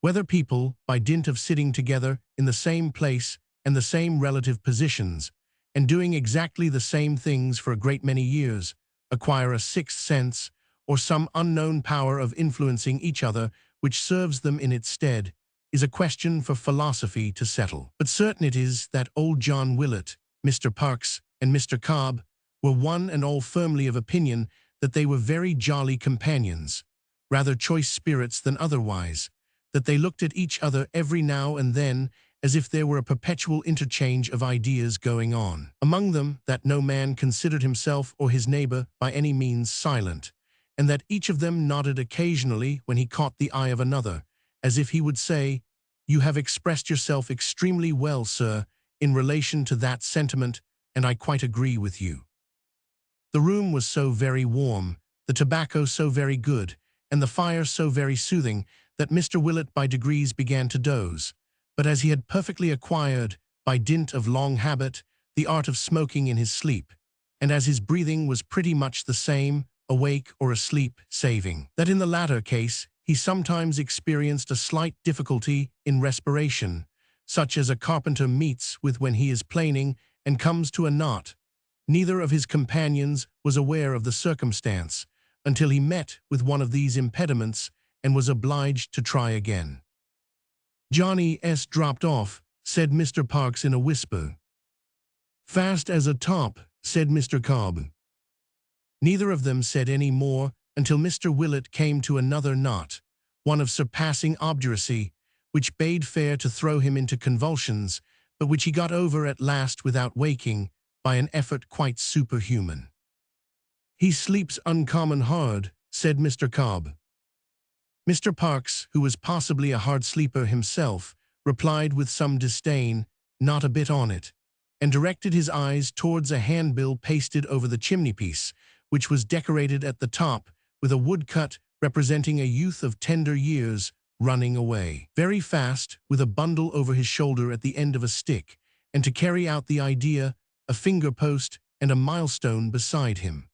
Whether people, by dint of sitting together in the same place and the same relative positions, and doing exactly the same things for a great many years, acquire a sixth sense, or some unknown power of influencing each other which serves them in its stead, is a question for philosophy to settle. But certain it is that old John Willett, Mr. Parkes, and Mr. Cobb were one and all firmly of opinion that they were very jolly companions, rather choice spirits than otherwise, that they looked at each other every now and then as if there were a perpetual interchange of ideas going on among them, that no man considered himself or his neighbor by any means silent, and that each of them nodded occasionally when he caught the eye of another, as if he would say, "You have expressed yourself extremely well, sir, in relation to that sentiment, and I quite agree with you." The room was so very warm, the tobacco so very good, and the fire so very soothing, that Mr. Willett by degrees began to doze. But as he had perfectly acquired, by dint of long habit, the art of smoking in his sleep, and as his breathing was pretty much the same, awake or asleep, saving that in the latter case he sometimes experienced a slight difficulty in respiration, such as a carpenter meets with when he is planing and comes to a knot. Neither of his companions was aware of the circumstance until he met with one of these impediments and was obliged to try again. "Johnny S. dropped off," said Mr. Parkes in a whisper. "Fast as a top," said Mr. Cobb. Neither of them said any more until Mr. Willett came to another knot, one of surpassing obduracy, which bade fair to throw him into convulsions, but which he got over at last without waking, by an effort quite superhuman. "He sleeps uncommon hard," said Mr. Cobb. Mr. Parks, who was possibly a hard sleeper himself, replied with some disdain, "Not a bit on it," and directed his eyes towards a handbill pasted over the chimney-piece, which was decorated at the top with a woodcut representing a youth of tender years running away very fast with a bundle over his shoulder at the end of a stick, and to carry out the idea, a finger-post and a milestone beside him.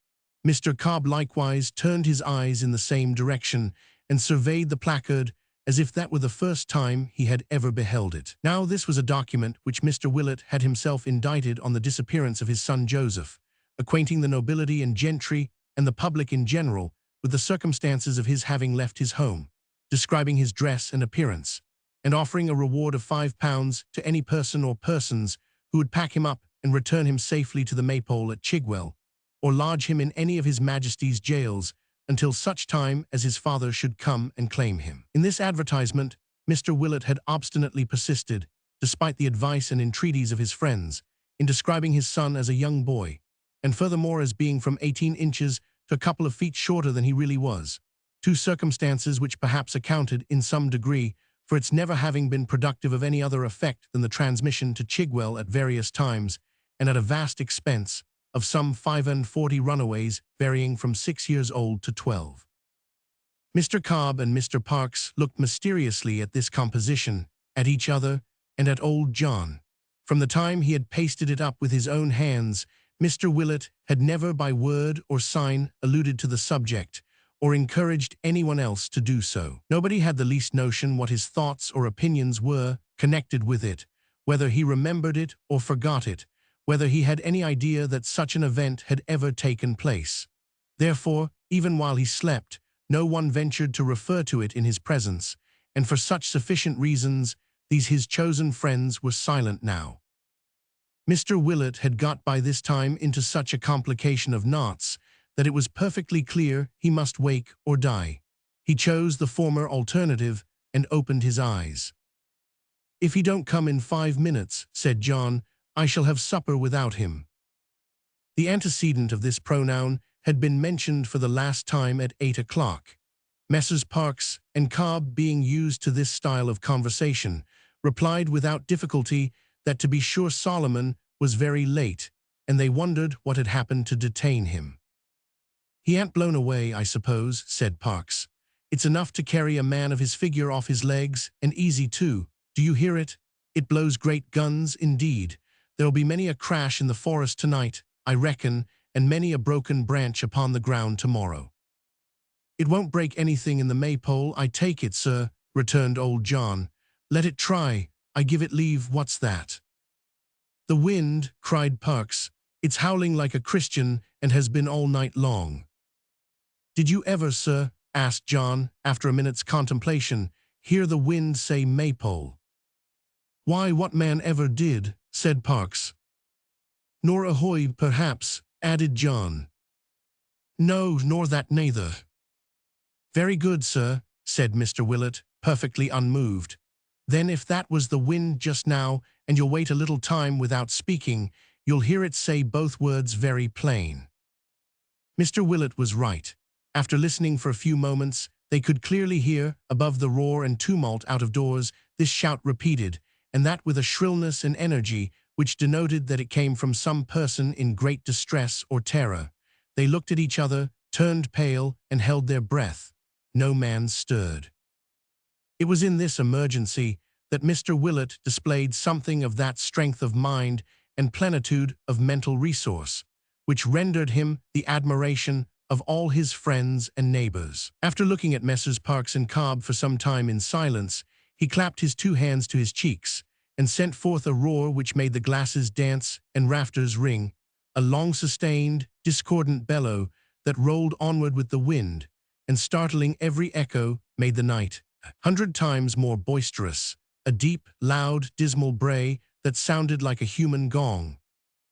Mr. Cobb likewise turned his eyes in the same direction and surveyed the placard as if that were the first time he had ever beheld it. Now this was a document which Mr. Willett had himself indicted on the disappearance of his son Joseph, acquainting the nobility and gentry and the public in general with the circumstances of his having left his home, describing his dress and appearance, and offering a reward of £5 to any person or persons who would pack him up and return him safely to the Maypole at Chigwell, or lodge him in any of His Majesty's jails until such time as his father should come and claim him. In this advertisement, Mr. Willett had obstinately persisted, despite the advice and entreaties of his friends, in describing his son as a young boy, and furthermore as being from 18 inches to a couple of feet shorter than he really was, two circumstances which perhaps accounted, in some degree, for its never having been productive of any other effect than the transmission to Chigwell at various times, and at a vast expense, of some 45 runaways varying from 6 years old to 12. Mr. Cobb and Mr. Parks looked mysteriously at this composition, at each other, and at old John. From the time he had pasted it up with his own hands, Mr. Willett had never by word or sign alluded to the subject, or encouraged anyone else to do so. Nobody had the least notion what his thoughts or opinions were connected with it, whether he remembered it or forgot it, whether he had any idea that such an event had ever taken place. Therefore, even while he slept, no one ventured to refer to it in his presence, and for such sufficient reasons, these his chosen friends were silent now. Mr. Willett had got by this time into such a complication of knots that it was perfectly clear he must wake or die. He chose the former alternative and opened his eyes. "If he don't come in 5 minutes," said John, "I shall have supper without him." The antecedent of this pronoun had been mentioned for the last time at 8 o'clock. Messrs. Parks and Cobb, being used to this style of conversation, replied without difficulty that to be sure Solomon was very late, and they wondered what had happened to detain him. "He ain't blown away, I suppose," said Parks. "It's enough to carry a man of his figure off his legs, and easy too. Do you hear it? It blows great guns indeed. There'll be many a crash in the forest tonight, I reckon, and many a broken branch upon the ground tomorrow." "It won't break anything in the Maypole, I take it, sir," returned old John. "Let it try, I give it leave. What's that?" "The wind," cried Parks. "It's howling like a Christian, and has been all night long." "Did you ever, sir," asked John, after a minute's contemplation, "hear the wind say Maypole?" "Why, what man ever did?" said Parks. "Nor ahoy, perhaps," added John. "No, nor that neither." "Very good, sir," said Mr. Willett, perfectly unmoved. "Then if that was the wind just now, and you'll wait a little time without speaking, you'll hear it say both words very plain." Mr. Willett was right. After listening for a few moments, they could clearly hear, above the roar and tumult out of doors, this shout repeated, and that with a shrillness and energy which denoted that it came from some person in great distress or terror. They looked at each other, turned pale, and held their breath. No man stirred. It was in this emergency that Mr. Willett displayed something of that strength of mind and plenitude of mental resource, which rendered him the admiration of all his friends and neighbors. After looking at Messrs. Parks and Cobb for some time in silence, he clapped his 2 hands to his cheeks, and sent forth a roar which made the glasses dance and rafters ring, a long-sustained, discordant bellow that rolled onward with the wind, and startling every echo, made the night 100 times more boisterous, a deep, loud, dismal bray that sounded like a human gong.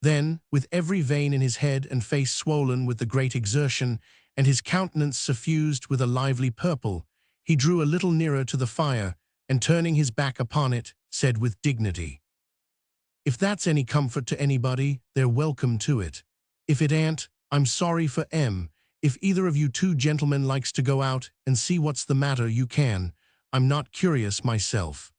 Then, with every vein in his head and face swollen with the great exertion, and his countenance suffused with a lively purple, he drew a little nearer to the fire, and turning his back upon it, said with dignity, "If that's any comfort to anybody, they're welcome to it. If it ain't, I'm sorry for 'em. If either of you two gentlemen likes to go out and see what's the matter, you can. I'm not curious myself."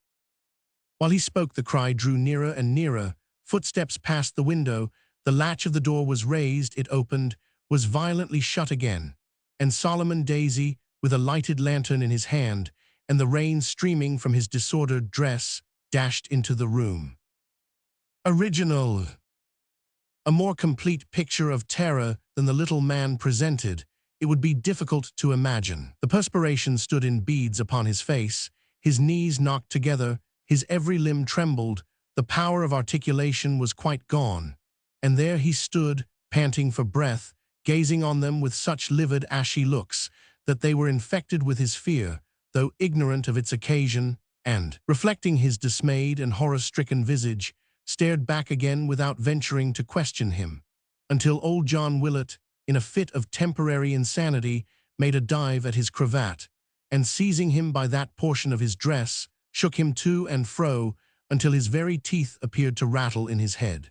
While he spoke, the cry drew nearer and nearer. Footsteps passed the window. The latch of the door was raised, it opened, was violently shut again, and Solomon Daisy, with a lighted lantern in his hand, and the rain streaming from his disordered dress, dashed into the room. Original. A more complete picture of terror than the little man presented, it would be difficult to imagine. The perspiration stood in beads upon his face, his knees knocked together, his every limb trembled, the power of articulation was quite gone, and there he stood, panting for breath, gazing on them with such livid, ashy looks that they were infected with his fear, though ignorant of its occasion, and, reflecting his dismayed and horror-stricken visage, stared back again without venturing to question him, until old John Willett, in a fit of temporary insanity, made a dive at his cravat, and seizing him by that portion of his dress, shook him to and fro until his very teeth appeared to rattle in his head.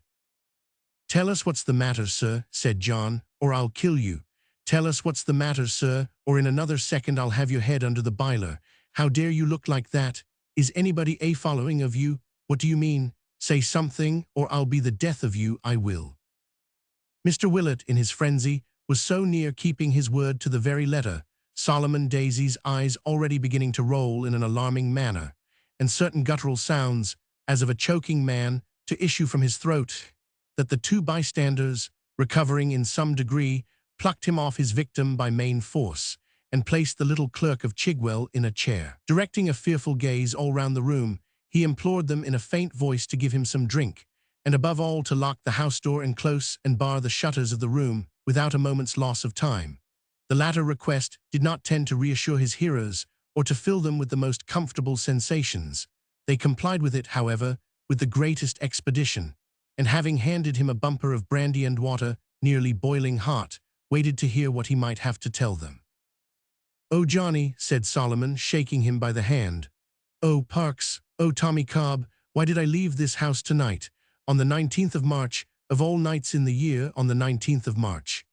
"Tell us what's the matter, sir," said John, "or I'll kill you. Tell us what's the matter, sir, or in another second I'll have your head under the biler. How dare you look like that? Is anybody following of you? What do you mean? Say something, or I'll be the death of you, I will." Mr. Willett, in his frenzy, was so near keeping his word to the very letter, Solomon Daisy's eyes already beginning to roll in an alarming manner, and certain guttural sounds, as of a choking man, to issue from his throat, that the two bystanders, recovering in some degree, plucked him off his victim by main force, and placed the little clerk of Chigwell in a chair. Directing a fearful gaze all round the room, he implored them in a faint voice to give him some drink, and above all to lock the house door and close and bar the shutters of the room without a moment's loss of time. The latter request did not tend to reassure his hearers or to fill them with the most comfortable sensations. They complied with it, however, with the greatest expedition, and having handed him a bumper of brandy and water, nearly boiling hot, waited to hear what he might have to tell them. "Oh, Johnny," said Solomon, shaking him by the hand. "Oh, Parks, oh, Tommy Cobb, why did I leave this house tonight, on the 19th of March, of all nights in the year, on the 19th of March?"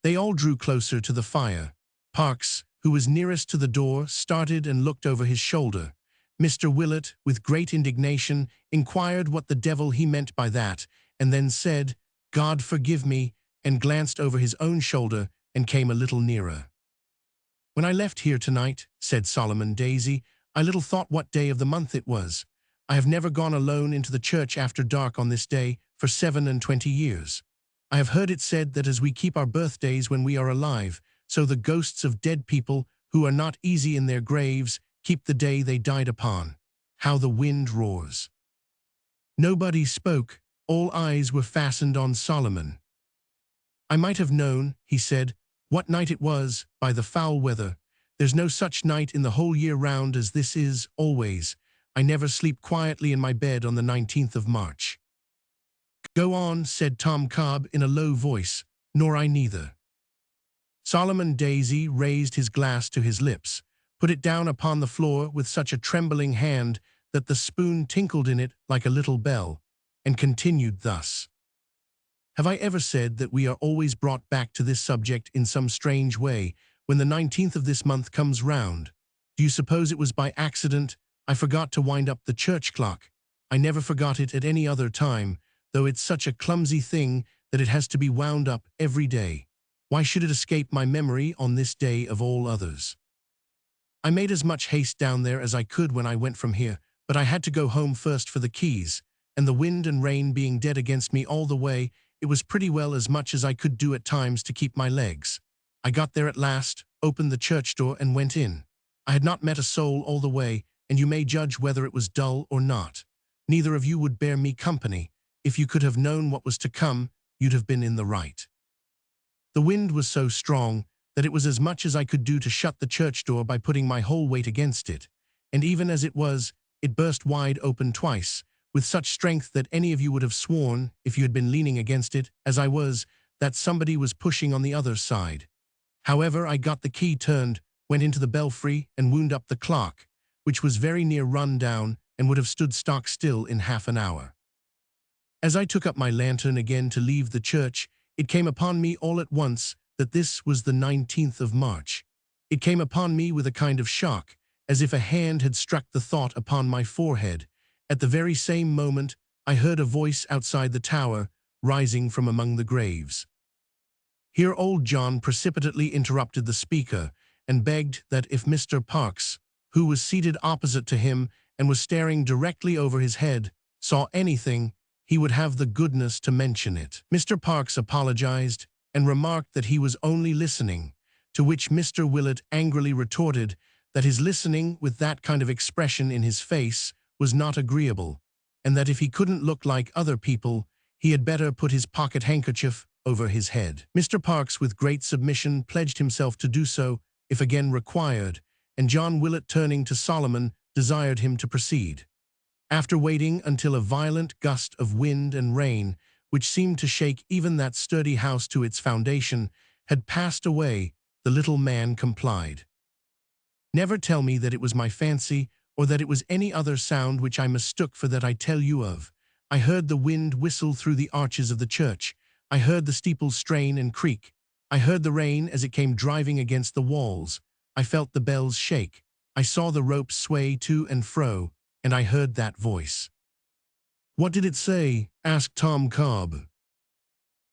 They all drew closer to the fire. Parks, who was nearest to the door, started and looked over his shoulder. Mr. Willett, with great indignation, inquired what the devil he meant by that, and then said, "God forgive me," and glanced over his own shoulder and came a little nearer. "When I left here tonight," said Solomon Daisy, "I little thought what day of the month it was. I have never gone alone into the church after dark on this day for 27 years. I have heard it said that as we keep our birthdays when we are alive, so the ghosts of dead people who are not easy in their graves keep the day they died upon. How the wind roars." Nobody spoke. All eyes were fastened on Solomon. "I might have known," he said, "what night it was, by the foul weather. There's no such night in the whole year round as this is, always. I never sleep quietly in my bed on the 19th of March. "Go on," said Tom Cobb in a low voice. "Nor I neither." Solomon Daisy raised his glass to his lips, put it down upon the floor with such a trembling hand that the spoon tinkled in it like a little bell, and continued thus. "Have I ever said that we are always brought back to this subject in some strange way when the 19th of this month comes round? Do you suppose it was by accident I forgot to wind up the church clock? I never forgot it at any other time, though it's such a clumsy thing that it has to be wound up every day. Why should it escape my memory on this day of all others? I made as much haste down there as I could when I went from here, but I had to go home first for the keys, and the wind and rain being dead against me all the way, it was pretty well as much as I could do at times to keep my legs. I got there at last, opened the church door and went in. I had not met a soul all the way, and you may judge whether it was dull or not. Neither of you would bear me company. If you could have known what was to come, you'd have been in the right. The wind was so strong that it was as much as I could do to shut the church door by putting my whole weight against it, and even as it was, it burst wide open twice, with such strength that any of you would have sworn, if you had been leaning against it, as I was, that somebody was pushing on the other side. However, I got the key turned, went into the belfry, and wound up the clock, which was very near run down and would have stood stock still in half an hour. As I took up my lantern again to leave the church, it came upon me all at once that this was the 19th of March. It came upon me with a kind of shock, as if a hand had struck the thought upon my forehead. At the very same moment, I heard a voice outside the tower, rising from among the graves. Here old John precipitately interrupted the speaker, and begged that if Mr. Parks, who was seated opposite to him and was staring directly over his head, saw anything, he would have the goodness to mention it. Mr. Parks apologized and remarked that he was only listening, to which Mr. Willett angrily retorted that his listening with that kind of expression in his face was not agreeable, and that if he couldn't look like other people, he had better put his pocket handkerchief over his head. Mr. Parks, with great submission, pledged himself to do so if again required, and John Willett, turning to Solomon, desired him to proceed. After waiting until a violent gust of wind and rain, which seemed to shake even that sturdy house to its foundation, had passed away, the little man complied. "Never tell me that it was my fancy, or that it was any other sound which I mistook for that I tell you of. I heard the wind whistle through the arches of the church. I heard the steeples strain and creak. I heard the rain as it came driving against the walls. I felt the bells shake. I saw the ropes sway to and fro, and I heard that voice." "What did it say?" asked Tom Cobb.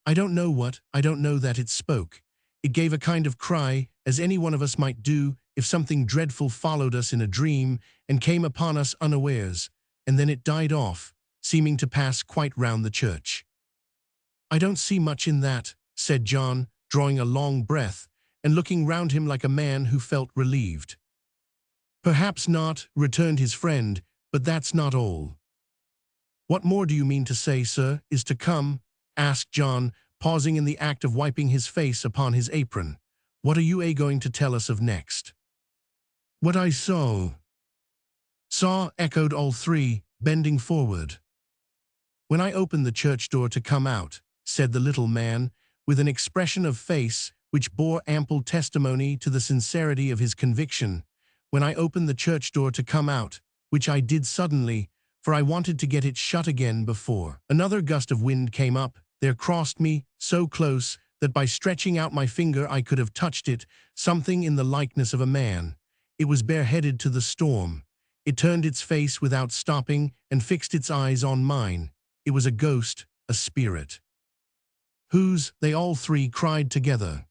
"I don't know I don't know that it spoke. It gave a kind of cry, as any one of us might do if something dreadful followed us in a dream and came upon us unawares, and then it died off, seeming to pass quite round the church." "I don't see much in that," said John, drawing a long breath, and looking round him like a man who felt relieved. "Perhaps not," returned his friend, "but that's not all." "What more do you mean to say, sir, is to come?" asked John, pausing in the act of wiping his face upon his apron. "What are you going to tell us of next?" "What I saw." "Saw," echoed all three, bending forward. "When I opened the church door to come out," said the little man, with an expression of face which bore ample testimony to the sincerity of his conviction, "when I opened the church door to come out, which I did suddenly, for I wanted to get it shut again before another gust of wind came up, there crossed me, so close that by stretching out my finger I could have touched it, something in the likeness of a man. It was bareheaded to the storm. It turned its face without stopping and fixed its eyes on mine. It was a ghost, a spirit." "Whose?" they all three cried together.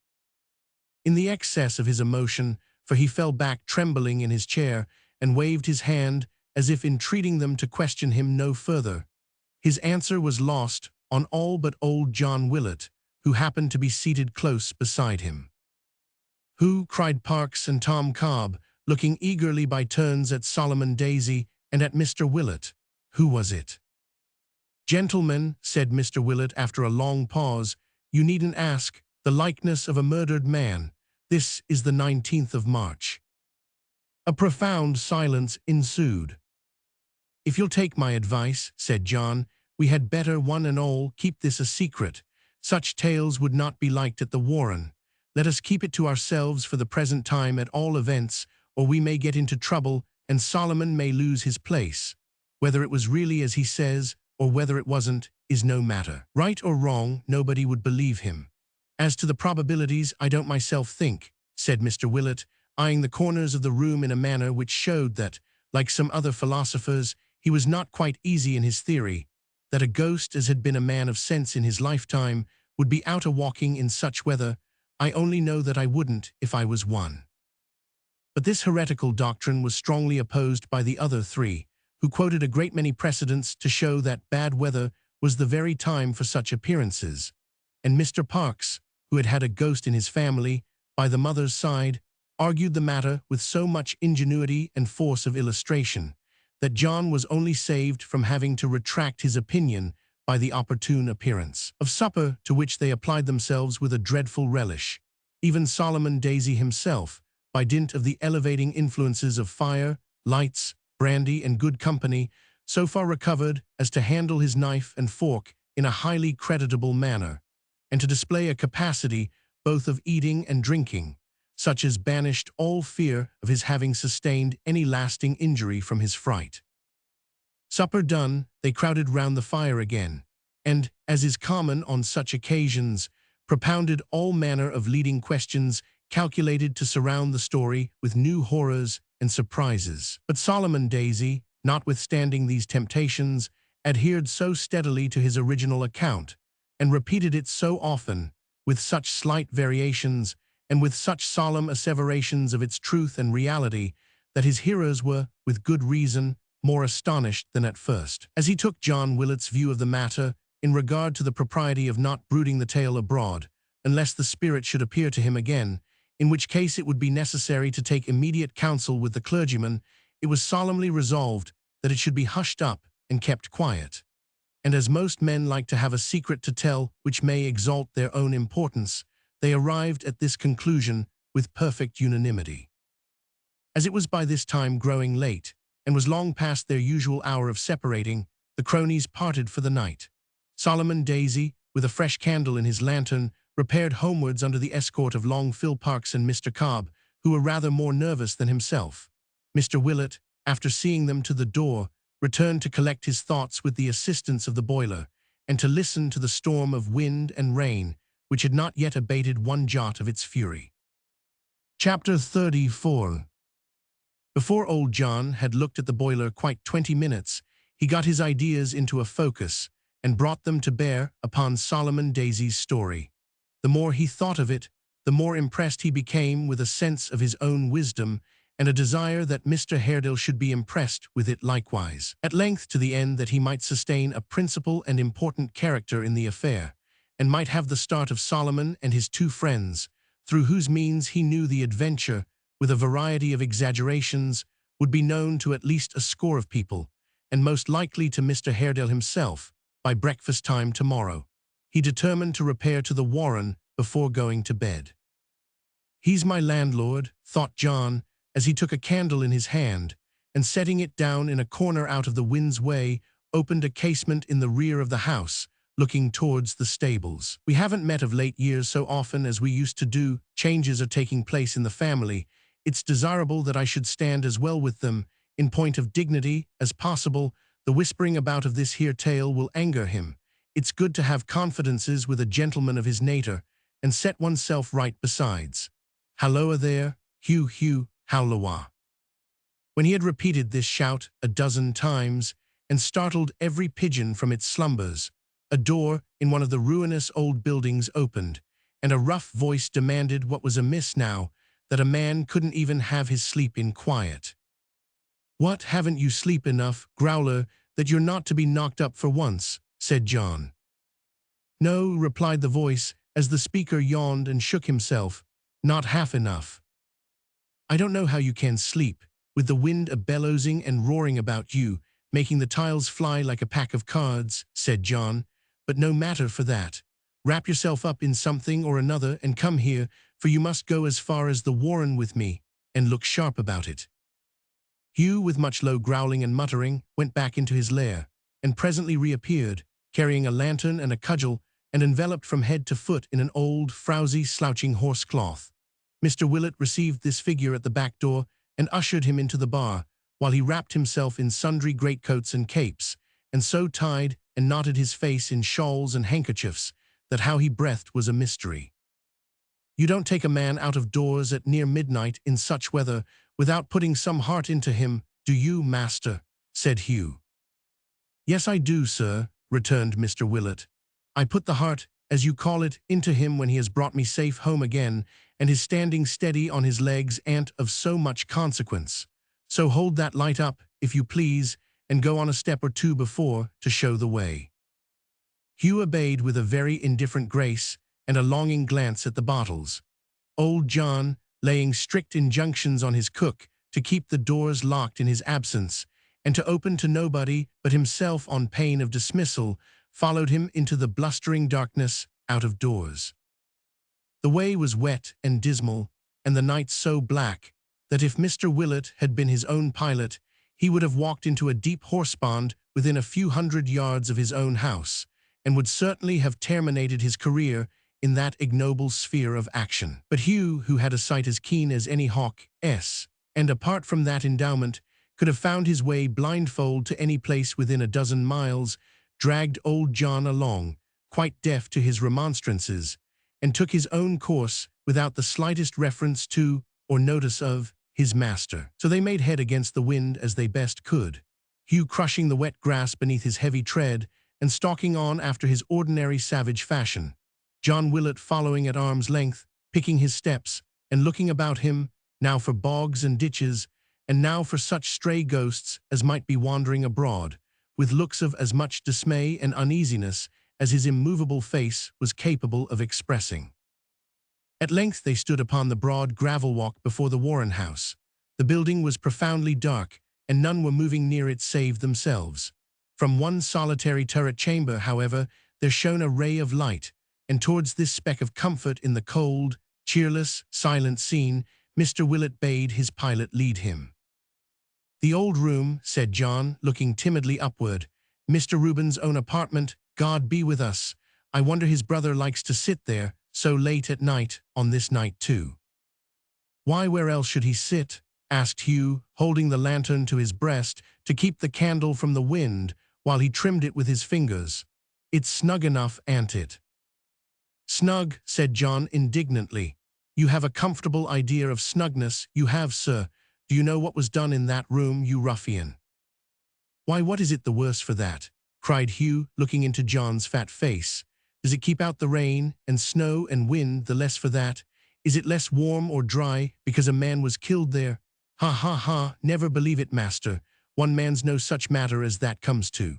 In the excess of his emotion, for he fell back trembling in his chair and waved his hand as if entreating them to question him no further, his answer was lost on all but old John Willett, who happened to be seated close beside him. "Who?" cried Parks and Tom Cobb, looking eagerly by turns at Solomon Daisy and at Mr. Willett. "Who was it?" "Gentlemen," said Mr. Willett after a long pause, "you needn't ask. The likeness of a murdered man. This is the 19th of March." A profound silence ensued. "If you'll take my advice," said John, "we had better one and all keep this a secret. Such tales would not be liked at the Warren. Let us keep it to ourselves for the present time at all events, or we may get into trouble and Solomon may lose his place. Whether it was really as he says, or whether it wasn't, is no matter. Right or wrong, nobody would believe him. As to the probabilities, I don't myself think," said Mr. Willett, eyeing the corners of the room in a manner which showed that, like some other philosophers, he was not quite easy in his theory, that a ghost, as had been a man of sense in his lifetime, would be out a-walking in such weather. "I only know that I wouldn't if I was one." But this heretical doctrine was strongly opposed by the other three, who quoted a great many precedents to show that bad weather was the very time for such appearances, and Mr. Parks, who had had a ghost in his family, by the mother's side, argued the matter with so much ingenuity and force of illustration, that John was only saved from having to retract his opinion by the opportune appearance of supper, to which they applied themselves with a dreadful relish. Even Solomon Daisy himself, by dint of the elevating influences of fire, lights, brandy, and good company, so far recovered as to handle his knife and fork in a highly creditable manner, and to display a capacity both of eating and drinking, such as banished all fear of his having sustained any lasting injury from his fright. Supper done, they crowded round the fire again, and, as is common on such occasions, propounded all manner of leading questions calculated to surround the story with new horrors and surprises. But Solomon Daisy, notwithstanding these temptations, adhered so steadily to his original account, and repeated it so often, with such slight variations, and with such solemn asseverations of its truth and reality, that his hearers were, with good reason, more astonished than at first. As he took John Willet's view of the matter, in regard to the propriety of not brooding the tale abroad, unless the spirit should appear to him again, in which case it would be necessary to take immediate counsel with the clergyman, it was solemnly resolved that it should be hushed up and kept quiet. And as most men like to have a secret to tell which may exalt their own importance, they arrived at this conclusion with perfect unanimity. As it was by this time growing late, and was long past their usual hour of separating, the cronies parted for the night. Solomon Daisy, with a fresh candle in his lantern, repaired homewards under the escort of Long Phil Parkes and Mr. Cobb, who were rather more nervous than himself. Mr. Willet, after seeing them to the door, returned to collect his thoughts with the assistance of the boiler, and to listen to the storm of wind and rain, which had not yet abated one jot of its fury. Chapter 34. Before old John had looked at the boiler quite 20 minutes, he got his ideas into a focus, and brought them to bear upon Solomon Daisy's story. The more he thought of it, the more impressed he became with a sense of his own wisdom, and a desire that Mr. Haredale should be impressed with it likewise. At length, to the end that he might sustain a principal and important character in the affair, and might have the start of Solomon and his two friends, through whose means he knew the adventure, with a variety of exaggerations, would be known to at least a score of people, and most likely to Mr. Haredale himself, by breakfast time tomorrow, he determined to repair to the Warren before going to bed. "He's my landlord," thought John, as he took a candle in his hand, and setting it down in a corner out of the wind's way, opened a casement in the rear of the house, looking towards the stables. "We haven't met of late years so often as we used to do. Changes are taking place in the family. It's desirable that I should stand as well with them, in point of dignity, as possible. The whispering about of this here tale will anger him. It's good to have confidences with a gentleman of his nature, and set oneself right besides. Halloa there, Hugh, Hugh, howloa." When he had repeated this shout a dozen times, and startled every pigeon from its slumbers, a door in one of the ruinous old buildings opened, and a rough voice demanded what was amiss now, that a man couldn't even have his sleep in quiet. "What, haven't you sleep enough, growler, that you're not to be knocked up for once?" said John. "No," replied the voice, as the speaker yawned and shook himself, "not half enough." "I don't know how you can sleep, with the wind a-bellowsing and roaring about you, making the tiles fly like a pack of cards," said John, "but no matter for that. Wrap yourself up in something or another and come here, for you must go as far as the Warren with me, and look sharp about it." Hugh, with much low growling and muttering, went back into his lair, and presently reappeared, carrying a lantern and a cudgel, and enveloped from head to foot in an old, frowsy, slouching horse-cloth. Mr. Willet received this figure at the back door, and ushered him into the bar, while he wrapped himself in sundry greatcoats and capes, and so tied and knotted his face in shawls and handkerchiefs, that how he breathed was a mystery. "You don't take a man out of doors at near midnight in such weather without putting some heart into him, do you, master?" said Hugh. "Yes, I do, sir," returned Mr. Willet. "I put the heart, as you call it, into him when he has brought me safe home again, and his standing steady on his legs ain't of so much consequence. So hold that light up, if you please, and go on a step or two before, to show the way." Hugh obeyed with a very indifferent grace, and a longing glance at the bottles. Old John, laying strict injunctions on his cook to keep the doors locked in his absence, and to open to nobody but himself on pain of dismissal, followed him into the blustering darkness out of doors. The way was wet and dismal, and the night so black, that if Mr. Willet had been his own pilot, he would have walked into a deep horsepond within a few hundred yards of his own house, and would certainly have terminated his career in that ignoble sphere of action. But Hugh, who had a sight as keen as any hawk's, and apart from that endowment, could have found his way blindfold to any place within a dozen miles, dragged old John along, quite deaf to his remonstrances, and took his own course without the slightest reference to or notice of his master. So they made head against the wind as they best could, Hugh crushing the wet grass beneath his heavy tread and stalking on after his ordinary savage fashion, John Willett following at arm's length, picking his steps and looking about him, now for bogs and ditches, and now for such stray ghosts as might be wandering abroad, with looks of as much dismay and uneasiness as his immovable face was capable of expressing. At length they stood upon the broad gravel walk before the Warren house. The building was profoundly dark, and none were moving near it save themselves. From one solitary turret chamber, however, there shone a ray of light, and towards this speck of comfort in the cold, cheerless, silent scene, Mr. Willett bade his pilot lead him. "The old room," said John, looking timidly upward. "Mr. Reuben's own apartment, God be with us. I wonder his brother likes to sit there so late at night, on this night too." "Why, where else should he sit?" asked Hugh, holding the lantern to his breast to keep the candle from the wind while he trimmed it with his fingers. "It's snug enough, ain't it?" "Snug," said John indignantly. "You have a comfortable idea of snugness, you have, sir. Do you know what was done in that room, you ruffian?" "Why, what is it the worse for that?" cried Hugh, looking into John's fat face. "Does it keep out the rain and snow and wind the less for that? Is it less warm or dry because a man was killed there? Ha, ha, ha, never believe it, master. One man's no such matter as that comes to."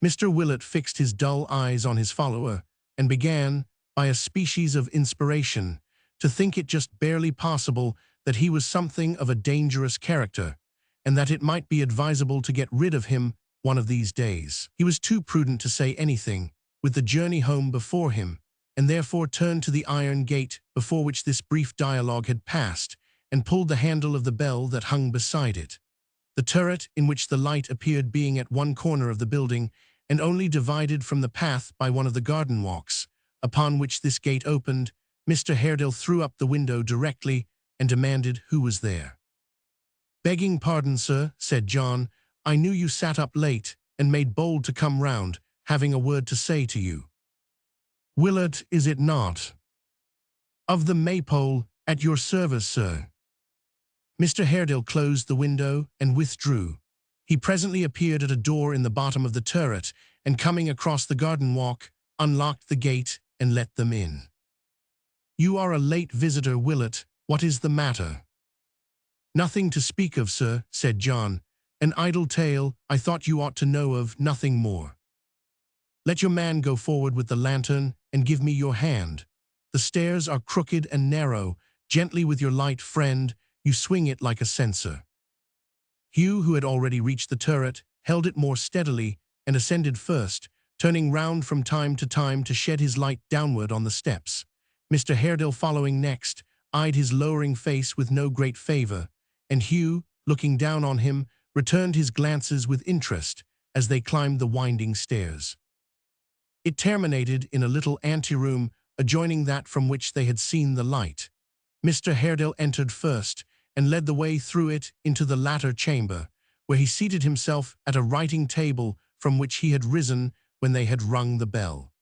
Mr. Willett fixed his dull eyes on his follower and began, by a species of inspiration, to think it just barely possible that he was something of a dangerous character, and that it might be advisable to get rid of him one of these days. He was too prudent to say anything, with the journey home before him, and therefore turned to the iron gate before which this brief dialogue had passed, and pulled the handle of the bell that hung beside it. The turret in which the light appeared being at one corner of the building, and only divided from the path by one of the garden walks, upon which this gate opened, Mr. Haredale threw up the window directly and demanded who was there. "Begging pardon, sir," said John, "I knew you sat up late and made bold to come round, having a word to say to you." "Willett, is it not?" "Of the Maypole, at your service, sir." Mr. Haredale closed the window and withdrew. He presently appeared at a door in the bottom of the turret, and coming across the garden walk, unlocked the gate and let them in. "You are a late visitor, Willett. What is the matter?" "Nothing to speak of, sir," said John. "An idle tale I thought you ought to know of, nothing more. Let your man go forward with the lantern and give me your hand. The stairs are crooked and narrow. Gently with your light, friend. You swing it like a censer." Hugh, who had already reached the turret, held it more steadily and ascended first, turning round from time to shed his light downward on the steps. Mr. Haredale, following next, eyed his lowering face with no great favor, and Hugh, looking down on him, returned his glances with interest as they climbed the winding stairs. It terminated in a little anteroom adjoining that from which they had seen the light. Mr. Haredale entered first and led the way through it into the latter chamber, where he seated himself at a writing table from which he had risen when they had rung the bell.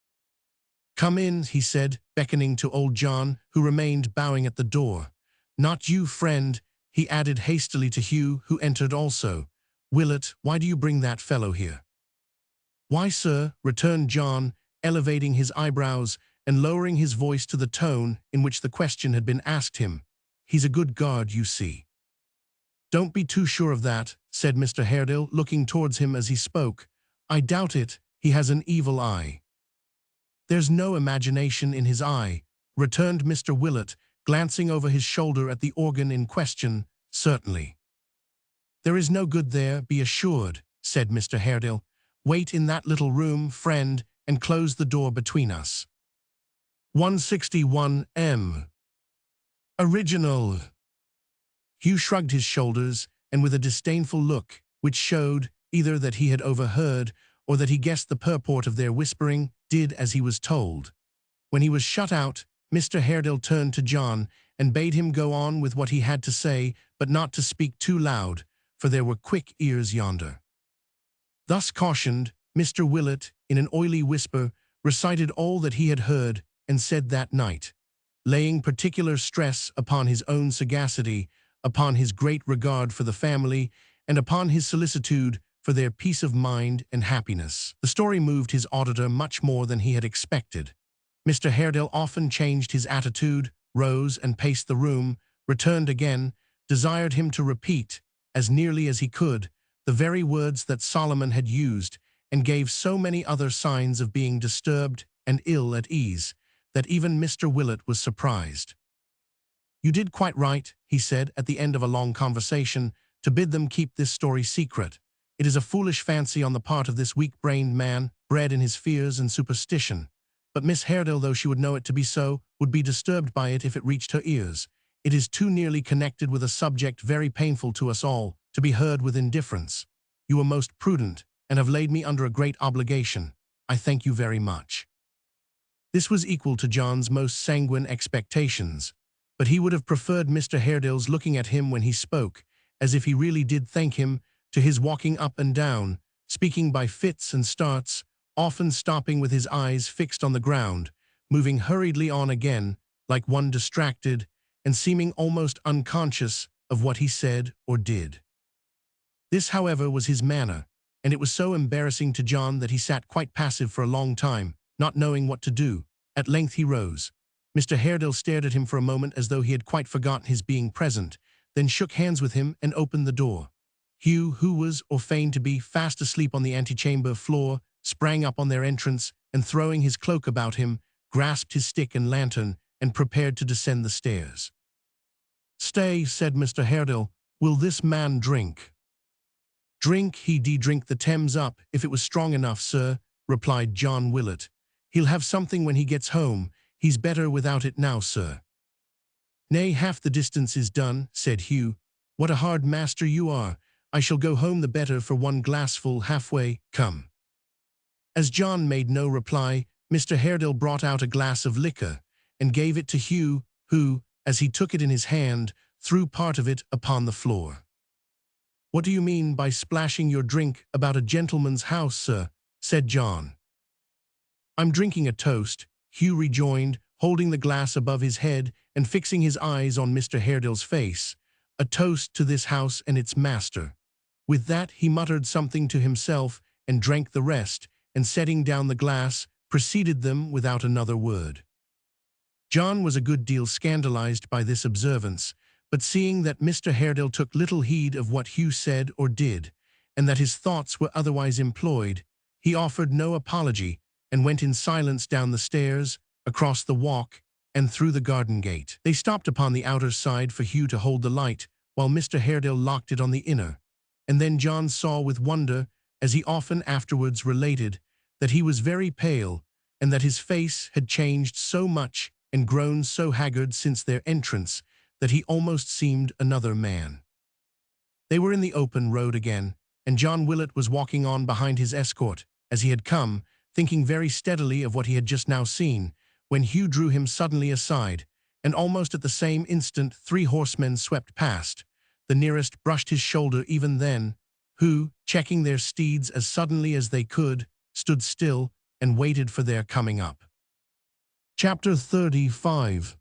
"Come in," he said, beckoning to old John, who remained bowing at the door. "Not you, friend," he added hastily to Hugh, who entered also. "Willett, why do you bring that fellow here?" "Why, sir," returned John, elevating his eyebrows and lowering his voice to the tone in which the question had been asked him, "he's a good guard, you see." "Don't be too sure of that," said Mr. Haredale, looking towards him as he spoke. "I doubt it. He has an evil eye." "There's no imagination in his eye," returned Mr. Willett, glancing over his shoulder at the organ in question. "Certainly." "There is no good there, be assured," said Mr. Haredale. "Wait in that little room, friend, and close the door between us." 161 M. Original. Hugh shrugged his shoulders, and with a disdainful look, which showed either that he had overheard or that he guessed the purport of their whispering, did as he was told. When he was shut out, Mr. Haredale turned to John and bade him go on with what he had to say, but not to speak too loud, for there were quick ears yonder. Thus cautioned, Mr. Willett, in an oily whisper, recited all that he had heard and said that night, laying particular stress upon his own sagacity, upon his great regard for the family, and upon his solicitude for their peace of mind and happiness. The story moved his auditor much more than he had expected. Mr. Haredale often changed his attitude, rose and paced the room, returned again, desired him to repeat, as nearly as he could, the very words that Solomon had used, and gave so many other signs of being disturbed and ill at ease, that even Mr. Willett was surprised. "You did quite right," he said at the end of a long conversation, "to bid them keep this story secret. It is a foolish fancy on the part of this weak-brained man, bred in his fears and superstition. But Miss Haredale, though she would know it to be so, would be disturbed by it if it reached her ears. It is too nearly connected with a subject very painful to us all, to be heard with indifference. You were most prudent, and have laid me under a great obligation. I thank you very much." This was equal to John's most sanguine expectations, but he would have preferred Mr. Haredale's looking at him when he spoke, as if he really did thank him, to his walking up and down, speaking by fits and starts, often stopping with his eyes fixed on the ground, moving hurriedly on again, like one distracted, and seeming almost unconscious of what he said or did. This, however, was his manner, and it was so embarrassing to John that he sat quite passive for a long time, not knowing what to do. At length he rose. Mr. Haredale stared at him for a moment as though he had quite forgotten his being present, then shook hands with him and opened the door. Hugh, who was, or feigned to be, fast asleep on the antechamber floor, sprang up on their entrance, and throwing his cloak about him, grasped his stick and lantern, and prepared to descend the stairs. "Stay," said Mr. Haredale, "will this man drink?" "Drink, he'd drink the Thames up, if it was strong enough, sir," replied John Willett. "He'll have something when he gets home. He's better without it now, sir." "Nay, half the distance is done," said Hugh. "What a hard master you are! I shall go home the better for one glassful halfway. Come." As John made no reply, Mr. Haredale brought out a glass of liquor, and gave it to Hugh, who, as he took it in his hand, threw part of it upon the floor. "What do you mean by splashing your drink about a gentleman's house, sir?" said John. "I'm drinking a toast," Hugh rejoined, holding the glass above his head and fixing his eyes on Mr. Haredale's face. "A toast to this house and its master." With that he muttered something to himself and drank the rest, and setting down the glass, preceded them without another word. John was a good deal scandalized by this observance, but seeing that Mr. Haredale took little heed of what Hugh said or did, and that his thoughts were otherwise employed, he offered no apology, and went in silence down the stairs, across the walk, and through the garden gate. They stopped upon the outer side for Hugh to hold the light, while Mr. Haredale locked it on the inner, and then John saw with wonder, as he often afterwards related, that he was very pale, and that his face had changed so much and grown so haggard since their entrance that he almost seemed another man. They were in the open road again, and John Willett was walking on behind his escort, as he had come, thinking very steadily of what he had just now seen, when Hugh drew him suddenly aside, and almost at the same instant 3 horsemen swept past. The nearest brushed his shoulder even then, who, checking their steeds as suddenly as they could, stood still and waited for their coming up. Chapter 35.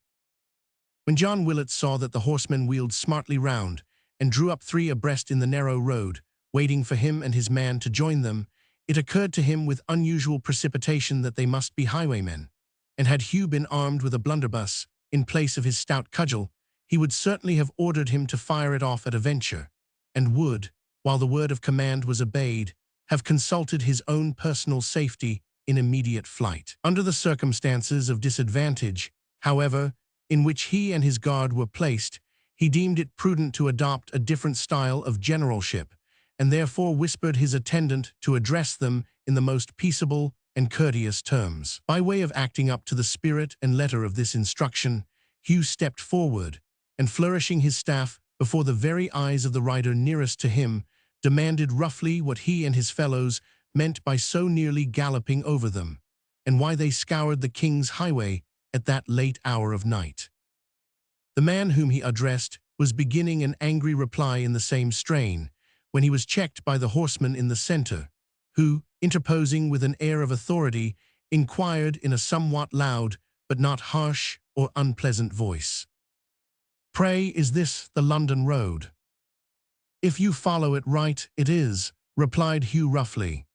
When John Willett saw that the horsemen wheeled smartly round, and drew up 3 abreast in the narrow road, waiting for him and his man to join them, it occurred to him with unusual precipitation that they must be highwaymen, and had Hugh been armed with a blunderbuss, in place of his stout cudgel, he would certainly have ordered him to fire it off at a venture, and would, while the word of command was obeyed, have consulted his own personal safety in immediate flight. Under the circumstances of disadvantage, however, in which he and his guard were placed, he deemed it prudent to adopt a different style of generalship, and therefore whispered his attendant to address them in the most peaceable and courteous terms. By way of acting up to the spirit and letter of this instruction, Hugh stepped forward, and flourishing his staff before the very eyes of the rider nearest to him, demanded roughly what he and his fellows meant by so nearly galloping over them, and why they scoured the king's highway at that late hour of night. The man whom he addressed was beginning an angry reply in the same strain, when he was checked by the horseman in the center, who, interposing with an air of authority, inquired in a somewhat loud but not harsh or unpleasant voice. "Pray, is this the London road?" "If you follow it right, it is," replied Hugh roughly.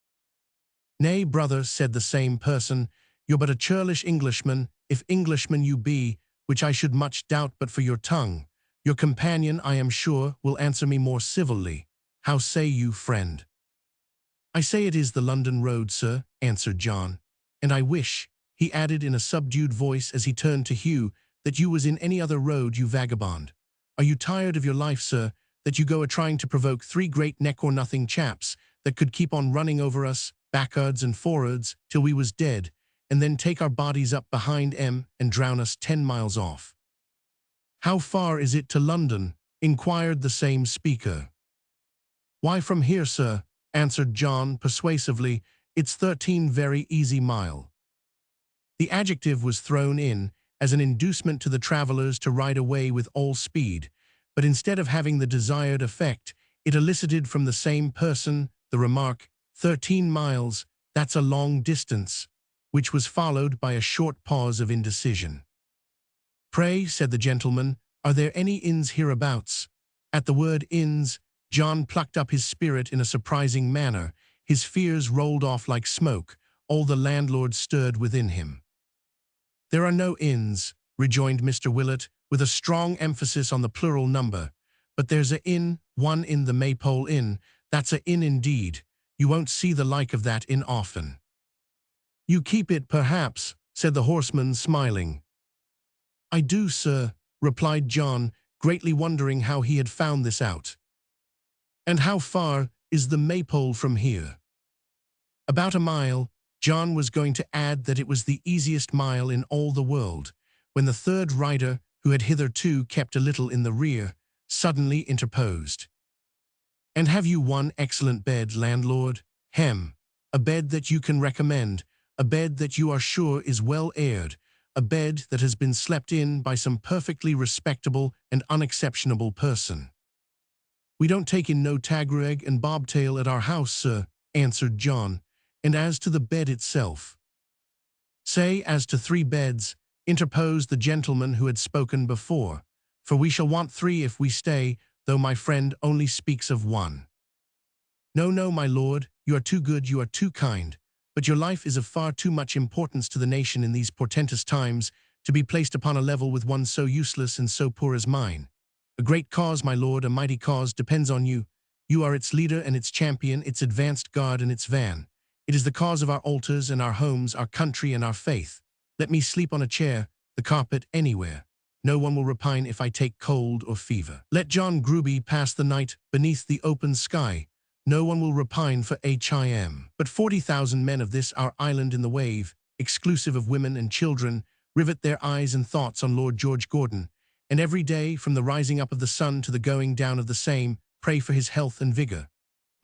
"Nay, brother," said the same person, "you're but a churlish Englishman, if Englishman you be, which I should much doubt but for your tongue. Your companion, I am sure, will answer me more civilly. How say you, friend?" "I say it is the London road, sir," answered John. "And I wish," he added in a subdued voice as he turned to Hugh, "that you was in any other road, you vagabond. Are you tired of your life, sir, that you go a-trying to provoke three great neck-or-nothing chaps that could keep on running over us, backards and forwards, till we was dead, and then take our bodies up behind 'em and drown us 10 miles off?" "How far is it to London?" inquired the same speaker. "Why, from here, sir," answered John persuasively, "it's 13 very easy mile." The adjective was thrown in as an inducement to the travelers to ride away with all speed, but instead of having the desired effect, it elicited from the same person the remark, 13 miles, that's a long distance, which was followed by a short pause of indecision. "Pray," said the gentleman, "are there any inns hereabouts?" At the word inns, John plucked up his spirit in a surprising manner. His fears rolled off like smoke. All the landlord stirred within him. "There are no inns," rejoined Mr. Willett, with a strong emphasis on the plural number. "But there's a inn, one in the Maypole Inn. That's a inn indeed. You won't see the like of that inn often." "You keep it, perhaps," said the horseman, smiling. "I do, sir," replied John, greatly wondering how he had found this out. "And how far is the Maypole from here?" "About a mile." John was going to add that it was the easiest mile in all the world, when the third rider, who had hitherto kept a little in the rear, suddenly interposed. "And have you one excellent bed, landlord? Hem! A bed that you can recommend, a bed that you are sure is well aired, a bed that has been slept in by some perfectly respectable and unexceptionable person." "We don't take in no tagrueg and bobtail at our house, sir," answered John. "And as to the bed itself—" "Say as to 3 beds," interposed the gentleman who had spoken before, "for we shall want 3 if we stay, though my friend only speaks of 1. "No, no, my lord, you are too good, you are too kind, but your life is of far too much importance to the nation in these portentous times to be placed upon a level with one so useless and so poor as mine. A great cause, my lord, a mighty cause, depends on you. You are its leader and its champion, its advanced guard and its van. It is the cause of our altars and our homes, our country and our faith. Let me sleep on a chair, the carpet, anywhere. No one will repine if I take cold or fever. Let John Gruby pass the night beneath the open sky. No one will repine for him. But 40,000 men of this our island in the wave, exclusive of women and children, rivet their eyes and thoughts on Lord George Gordon, and every day, from the rising up of the sun to the going down of the same, pray for his health and vigor.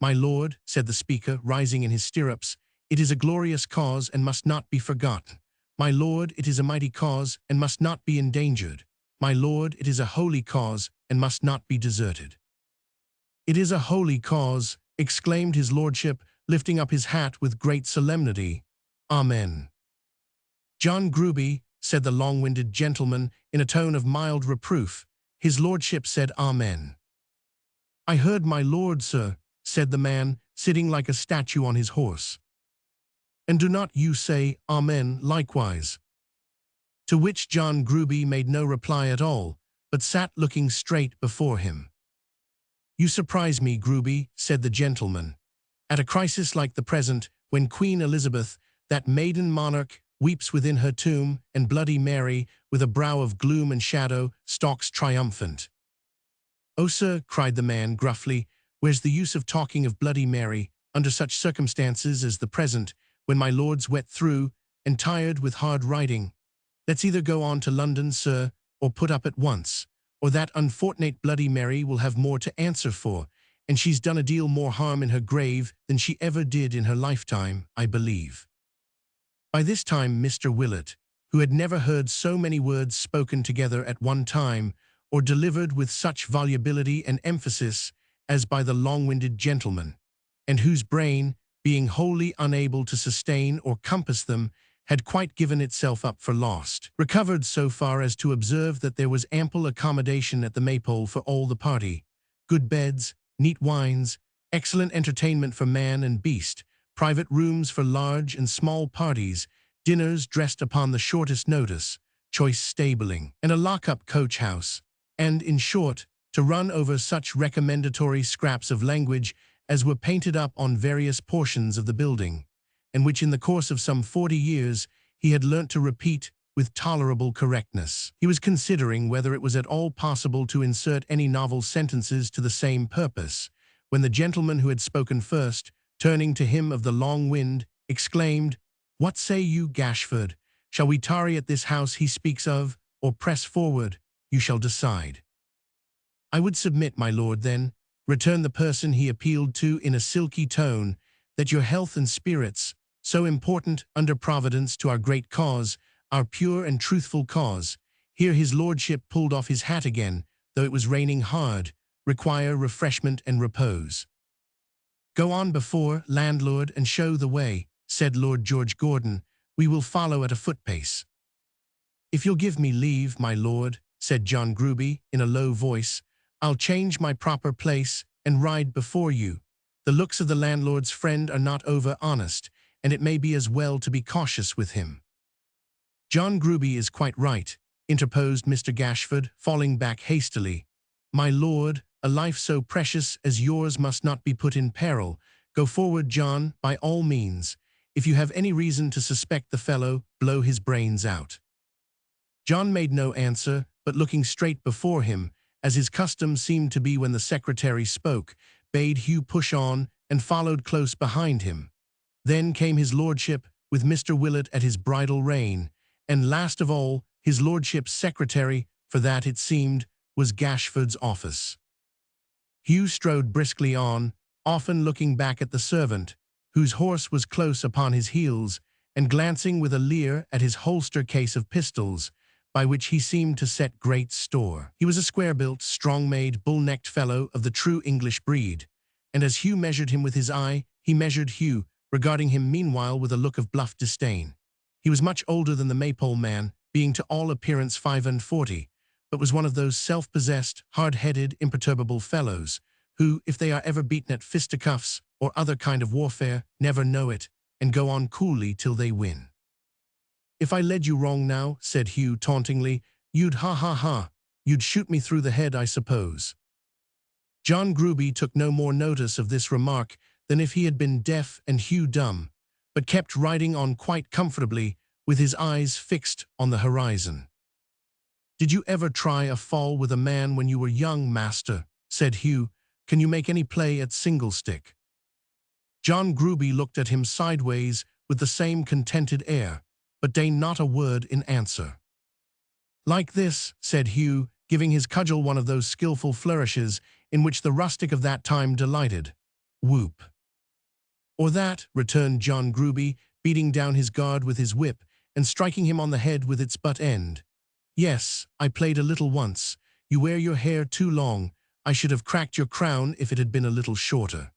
My lord," said the speaker, rising in his stirrups, "it is a glorious cause and must not be forgotten. My lord, it is a mighty cause and must not be endangered. My lord, it is a holy cause and must not be deserted." "It is a holy cause," exclaimed his lordship, lifting up his hat with great solemnity. "Amen." "John Gruby," said the long-winded gentleman in a tone of mild reproof. His lordship said amen. "I heard my lord, sir," said the man, sitting like a statue on his horse. "And do not you say amen likewise?" To which John Gruby made no reply at all, but sat looking straight before him. "You surprise me, Gruby," said the gentleman. "At a crisis like the present, when Queen Elizabeth, that maiden monarch, weeps within her tomb, and Bloody Mary, with a brow of gloom and shadow, stalks triumphant." "Oh, sir," cried the man gruffly, "where's the use of talking of Bloody Mary, under such circumstances as the present, when my lord's wet through, and tired with hard riding? Let's either go on to London, sir, or put up at once, or that unfortunate Bloody Mary will have more to answer for, and she's done a deal more harm in her grave than she ever did in her lifetime, I believe." By this time Mr. Willett, who had never heard so many words spoken together at one time, or delivered with such volubility and emphasis as by the long-winded gentleman, and whose brain, being wholly unable to sustain or compass them, had quite given itself up for lost. Recovered so far as to observe that there was ample accommodation at the Maypole for all the party, good beds, neat wines, excellent entertainment for man and beast, private rooms for large and small parties, dinners dressed upon the shortest notice, choice stabling, and a lock-up coach-house, and, in short, to run over such recommendatory scraps of language as were painted up on various portions of the building, and which in the course of some 40 years he had learnt to repeat with tolerable correctness. He was considering whether it was at all possible to insert any novel sentences to the same purpose, when the gentleman who had spoken first, turning to him of the long wind, exclaimed, "What say you, Gashford? Shall we tarry at this house he speaks of, or press forward? You shall decide." "I would submit, my lord, then," returned the person he appealed to in a silky tone, "that your health and spirits, so important under Providence to our great cause, our pure and truthful cause," here his lordship pulled off his hat again, though it was raining hard, "require refreshment and repose." "Go on before, landlord, and show the way," said Lord George Gordon. "We will follow at a footpace." "If you'll give me leave, my lord," said John Gruby in a low voice, "I'll change my proper place and ride before you. The looks of the landlord's friend are not over honest, and it may be as well to be cautious with him." "John Gruby is quite right," interposed Mr. Gashford, falling back hastily. "My lord, a life so precious as yours must not be put in peril. Go forward, John, by all means. If you have any reason to suspect the fellow, blow his brains out." John made no answer, but looking straight before him, as his custom seemed to be when the secretary spoke, bade Hugh push on and followed close behind him. Then came his lordship, with Mr. Willett at his bridle rein, and last of all, his lordship's secretary, for that, it seemed, was Gashford's office. Hugh strode briskly on, often looking back at the servant, whose horse was close upon his heels, and glancing with a leer at his holster case of pistols, by which he seemed to set great store. He was a square-built, strong-made, bull-necked fellow of the true English breed, and as Hugh measured him with his eye, he measured Hugh, regarding him meanwhile with a look of bluff disdain. He was much older than the Maypole man, being to all appearance 45, but was one of those self-possessed, hard-headed, imperturbable fellows, who, if they are ever beaten at fisticuffs or other kind of warfare, never know it, and go on coolly till they win. "If I led you wrong now," said Hugh tauntingly, "you'd ha, you'd shoot me through the head, I suppose." John Gruby took no more notice of this remark than if he had been deaf and Hugh dumb, but kept riding on quite comfortably, with his eyes fixed on the horizon. "Did you ever try a fall with a man when you were young, master?" said Hugh. "Can you make any play at single-stick?" John Gruby looked at him sideways with the same contented air, but deigned not a word in answer. "Like this," said Hugh, giving his cudgel one of those skilful flourishes in which the rustic of that time delighted. "Whoop." "Or that," returned John Gruby, beating down his guard with his whip and striking him on the head with its butt end. "Yes, I played a little once. You wear your hair too long. I should have cracked your crown if it had been a little shorter."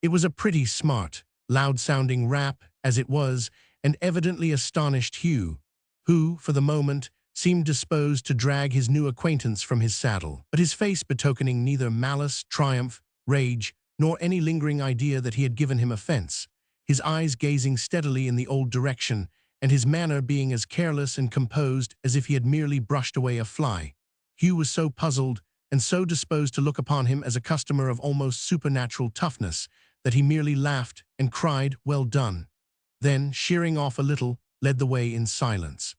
It was a pretty smart, loud-sounding rap, as it was, and evidently astonished Hugh, who, for the moment, seemed disposed to drag his new acquaintance from his saddle, but his face betokening neither malice, triumph, rage, nor any lingering idea that he had given him offense, his eyes gazing steadily in the old direction, and his manner being as careless and composed as if he had merely brushed away a fly. Hugh was so puzzled and so disposed to look upon him as a customer of almost supernatural toughness that he merely laughed and cried, "Well done," then, sheering off a little, led the way in silence.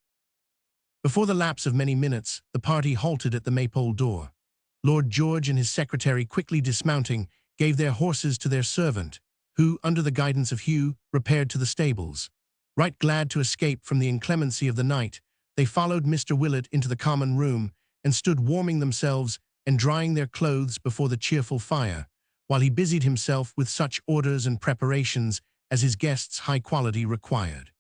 Before the lapse of many minutes, the party halted at the Maypole door. Lord George and his secretary, quickly dismounting, gave their horses to their servant, who, under the guidance of Hugh, repaired to the stables. Right glad to escape from the inclemency of the night, they followed Mr. Willett into the common room and stood warming themselves and drying their clothes before the cheerful fire, while he busied himself with such orders and preparations as his guest's high quality required.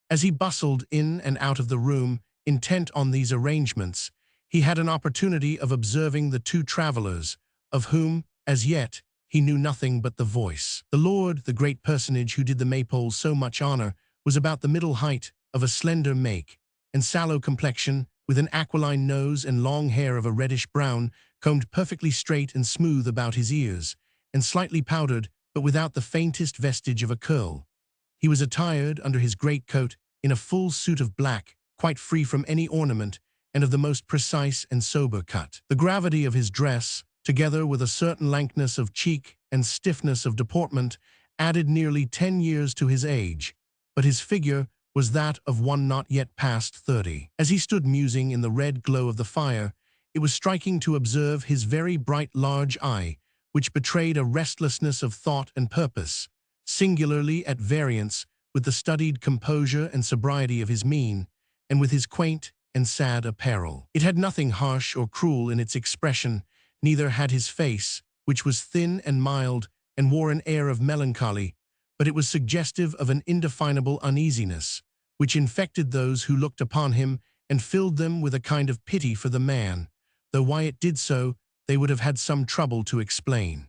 As he bustled in and out of the room, intent on these arrangements, he had an opportunity of observing the two travelers, of whom, as yet, he knew nothing but the voice. The lord, the great personage who did the Maypole so much honor, was about the middle height, of a slender make, and sallow complexion, with an aquiline nose and long hair of a reddish-brown, combed perfectly straight and smooth about his ears, and slightly powdered, but without the faintest vestige of a curl. He was attired, under his greatcoat, in a full suit of black, quite free from any ornament, and of the most precise and sober cut. The gravity of his dress, together with a certain lankness of cheek and stiffness of deportment, added nearly 10 years to his age, but his figure was that of one not yet past 30. As he stood musing in the red glow of the fire, it was striking to observe his very bright large eye, which betrayed a restlessness of thought and purpose, singularly at variance with the studied composure and sobriety of his mien, and with his quaint and sad apparel. It had nothing harsh or cruel in its expression, neither had his face, which was thin and mild and wore an air of melancholy, but it was suggestive of an indefinable uneasiness, which infected those who looked upon him and filled them with a kind of pity for the man, though why it did so, they would have had some trouble to explain.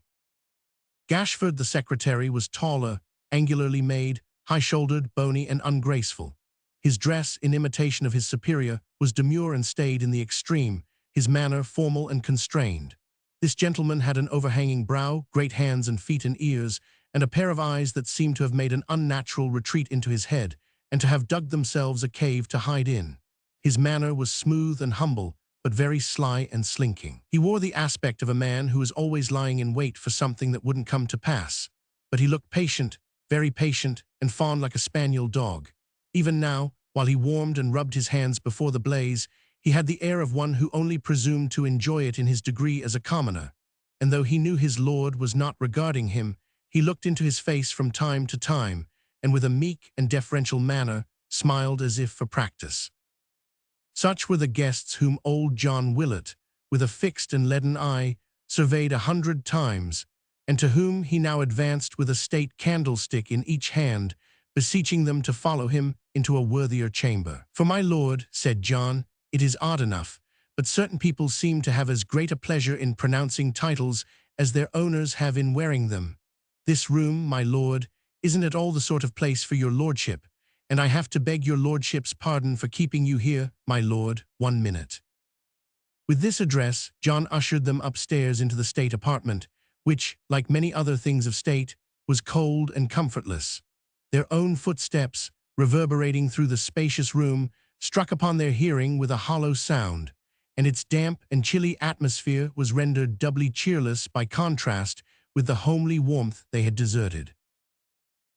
Gashford the secretary was taller, angularly made, high-shouldered, bony, and ungraceful. His dress, in imitation of his superior, was demure and staid in the extreme, his manner formal and constrained. This gentleman had an overhanging brow, great hands and feet and ears, and a pair of eyes that seemed to have made an unnatural retreat into his head, and to have dug themselves a cave to hide in. His manner was smooth and humble, but very sly and slinking. He wore the aspect of a man who is always lying in wait for something that wouldn't come to pass, but he looked patient, very patient, and fawned like a spaniel dog. Even now, while he warmed and rubbed his hands before the blaze, he had the air of one who only presumed to enjoy it in his degree as a commoner, and though he knew his lord was not regarding him, he looked into his face from time to time, and with a meek and deferential manner, smiled as if for practice. Such were the guests whom old John Willett, with a fixed and leaden eye, surveyed 100 times, and to whom he now advanced with a state candlestick in each hand, beseeching them to follow him into a worthier chamber. "For my lord," said John, "it is odd enough, but certain people seem to have as great a pleasure in pronouncing titles as their owners have in wearing them. This room, my lord, isn't at all the sort of place for your lordship, and I have to beg your lordship's pardon for keeping you here, my lord, 1 minute." With this address, John ushered them upstairs into the state apartment, which, like many other things of state, was cold and comfortless. Their own footsteps, reverberating through the spacious room, struck upon their hearing with a hollow sound, and its damp and chilly atmosphere was rendered doubly cheerless by contrast with the homely warmth they had deserted.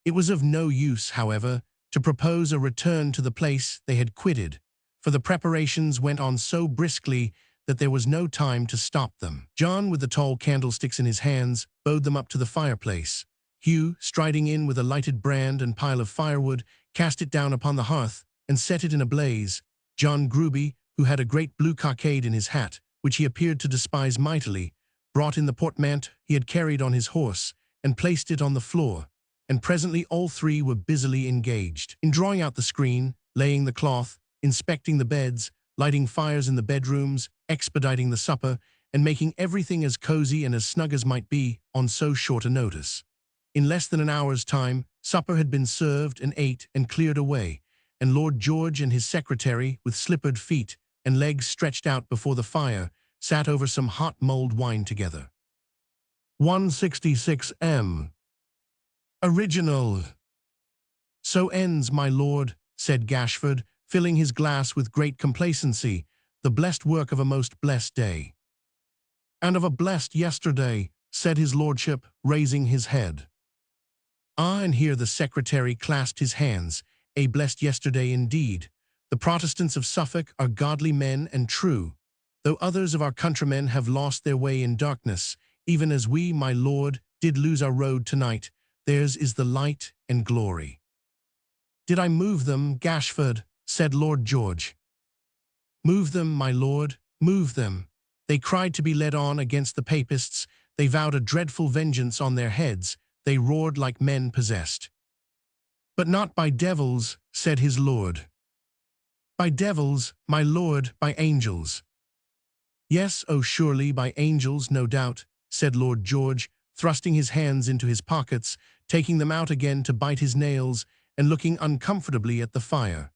It was of no use, however, to propose a return to the place they had quitted, for the preparations went on so briskly that there was no time to stop them. John, with the tall candlesticks in his hands, bowed them up to the fireplace. Hugh, striding in with a lighted brand and pile of firewood, cast it down upon the hearth and set it in a blaze. John Gruby, who had a great blue cockade in his hat, which he appeared to despise mightily, brought in the portmanteau he had carried on his horse and placed it on the floor, and presently all three were busily engaged in drawing out the screen, laying the cloth, inspecting the beds, lighting fires in the bedrooms, expediting the supper, and making everything as cozy and as snug as might be on so short a notice. In less than an hour's time, supper had been served and ate and cleared away, and Lord George and his secretary, with slippered feet and legs stretched out before the fire, sat over some hot mulled wine together. 166 M. Original. "So ends, my lord," said Gashford, filling his glass with great complacency, "the blessed work of a most blessed day." "And of a blessed yesterday," said his lordship, raising his head. Ah, and here the secretary clasped his hands. "A blessed yesterday indeed. The Protestants of Suffolk are godly men and true, though others of our countrymen have lost their way in darkness, even as we, my lord, did lose our road tonight. Theirs is the light and glory." "Did I move them, Gashford?" said Lord George. "Move them, my lord, move them. They cried to be led on against the papists, they vowed a dreadful vengeance on their heads, they roared like men possessed." "But not by devils," said his lord. "By devils, my lord, by angels." "Yes, oh surely by angels, no doubt," said Lord George, thrusting his hands into his pockets, taking them out again to bite his nails, and looking uncomfortably at the fire.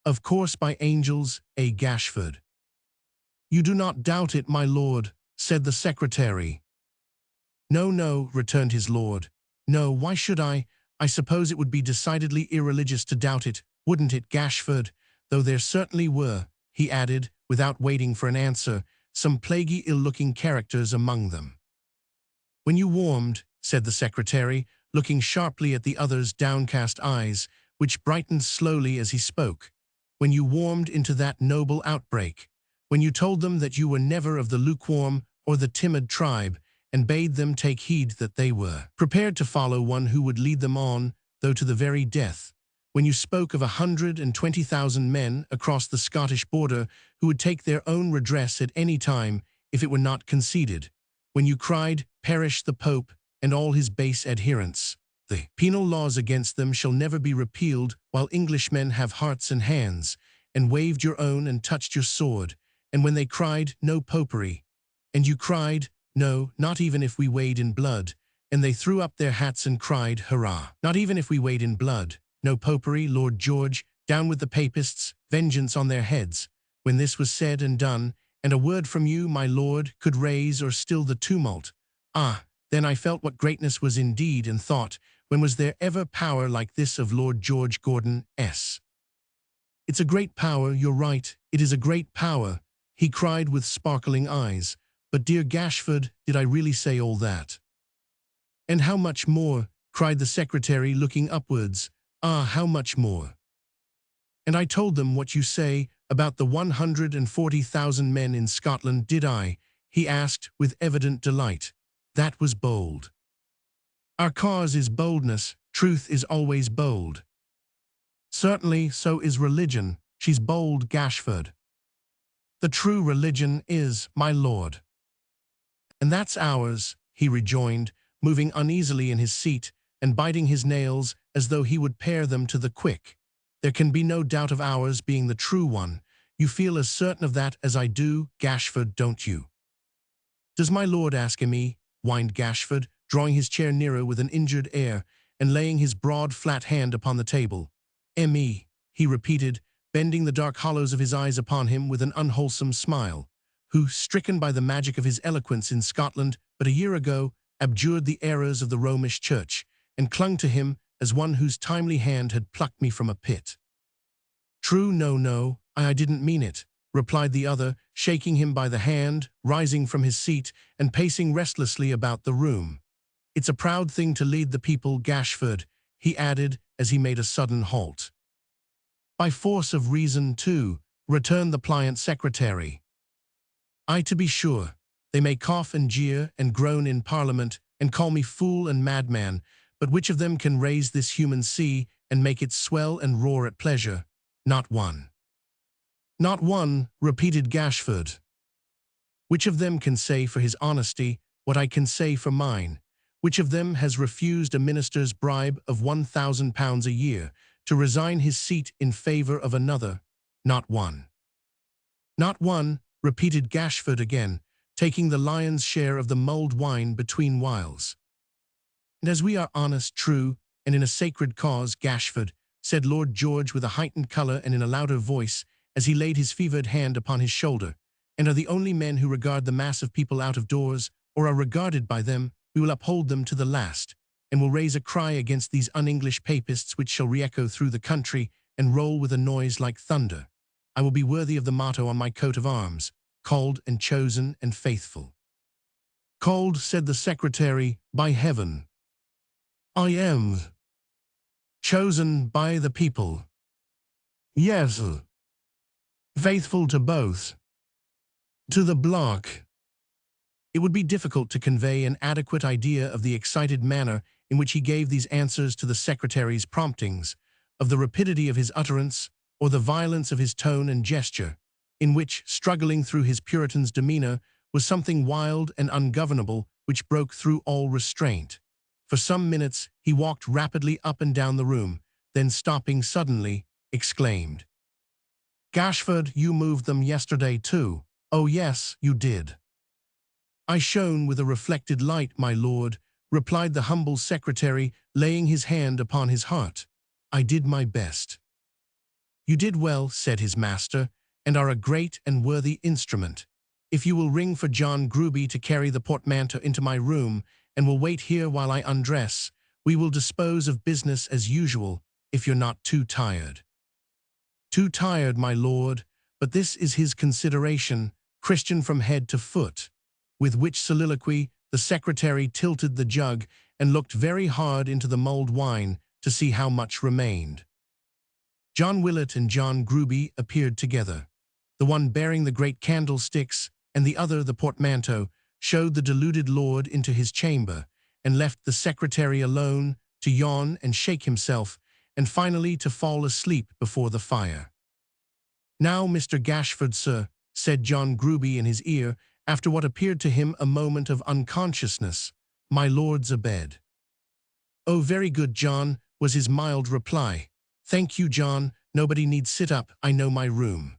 "Of course by angels, A. Gashford." "You do not doubt it, my lord," said the secretary. "No, no," returned his lord. "No, why should I? I suppose it would be decidedly irreligious to doubt it, wouldn't it, Gashford? Though there certainly were," he added, without waiting for an answer, "some plaguy ill-looking characters among them." "When you warmed," said the secretary, looking sharply at the other's downcast eyes, which brightened slowly as he spoke, "when you warmed into that noble outbreak, when you told them that you were never of the lukewarm or the timid tribe, and bade them take heed that they were prepared to follow one who would lead them on, though to the very death, when you spoke of 120,000 men across the Scottish border who would take their own redress at any time if it were not conceded, when you cried, 'Perish the Pope and all his base adherents. The penal laws against them shall never be repealed while Englishmen have hearts and hands,' and waved your own and touched your sword, and when they cried, 'No popery,' and you cried, 'No, not even if we wade in blood,' and they threw up their hats and cried, 'Hurrah! Not even if we wade in blood. No popery, Lord George, down with the papists, vengeance on their heads,' when this was said and done, and a word from you, my lord, could raise or still the tumult, then I felt what greatness was indeed, and thought, when was there ever power like this of Lord George Gordon S. It's a great power, you're right, it is a great power," he cried with sparkling eyes. "But dear Gashford, did I really say all that?" "And how much more?" cried the secretary, looking upwards. "Ah, how much more?" "And I told them what you say about the 140,000 men in Scotland, did I?" he asked with evident delight. "That was bold. Our cause is boldness, truth is always bold." "Certainly, so is religion, she's bold, Gashford." "The true religion is, my lord." "And that's ours," he rejoined, moving uneasily in his seat and biting his nails as though he would pare them to the quick. "There can be no doubt of ours being the true one. You feel as certain of that as I do, Gashford, don't you?" "Does my lord ask me?" whined Gashford, drawing his chair nearer with an injured air and laying his broad, flat hand upon the table. "Me," he repeated, bending the dark hollows of his eyes upon him with an unwholesome smile, "who, stricken by the magic of his eloquence in Scotland but a year ago, abjured the errors of the Romish Church, and clung to him as one whose timely hand had plucked me from a pit." "True, no, I didn't mean it," replied the other, shaking him by the hand, rising from his seat, and pacing restlessly about the room. "It's a proud thing to lead the people, Gashford," he added as he made a sudden halt. "By force of reason, too," returned the pliant secretary. "Ay, to be sure. They may cough and jeer and groan in Parliament and call me fool and madman, but which of them can raise this human sea and make it swell and roar at pleasure? Not one." "Not one," repeated Gashford. "Which of them can say for his honesty what I can say for mine? Which of them has refused a minister's bribe of £1,000 a year to resign his seat in favor of another? Not one." "Not one," repeated Gashford again, taking the lion's share of the mulled wine between whiles. "And as we are honest, true, and in a sacred cause, Gashford," said Lord George with a heightened colour and in a louder voice, as he laid his fevered hand upon his shoulder, "and are the only men who regard the mass of people out of doors, or are regarded by them, we will uphold them to the last, and will raise a cry against these un-English papists which shall re-echo through the country and roll with a noise like thunder. I will be worthy of the motto on my coat of arms, called and chosen and faithful." "Called," said the secretary, "by heaven." "I am." "Chosen by the people." "Yes." "Faithful to both." "To the block." It would be difficult to convey an adequate idea of the excited manner in which he gave these answers to the secretary's promptings, of the rapidity of his utterance, or the violence of his tone and gesture, in which, struggling through his Puritan's demeanor, was something wild and ungovernable which broke through all restraint. For some minutes he walked rapidly up and down the room, then stopping suddenly, exclaimed, "Gashford, you moved them yesterday too." "Oh yes, you did." "I shone with a reflected light, my lord," replied the humble secretary, laying his hand upon his heart. I did my best." "You did well," said his master, "and are a great and worthy instrument. If you will ring for John Gruby to carry the portmanteau into my room, and will wait here while I undress, we will dispose of business as usual, if you're not too tired." "Too tired, my lord, but this is his consideration, Christian from head to foot." With which soliloquy, the secretary tilted the jug and looked very hard into the mulled wine to see how much remained. John Willett and John Gruby appeared together. The one bearing the great candlesticks, and the other the portmanteau, showed the deluded lord into his chamber, and left the secretary alone to yawn and shake himself, and finally to fall asleep before the fire. "Now, Mr. Gashford, sir," said John Gruby in his ear, after what appeared to him a moment of unconsciousness, "my lord's abed." "Oh, very good, John," was his mild reply. "Thank you, John, nobody need sit up, I know my room."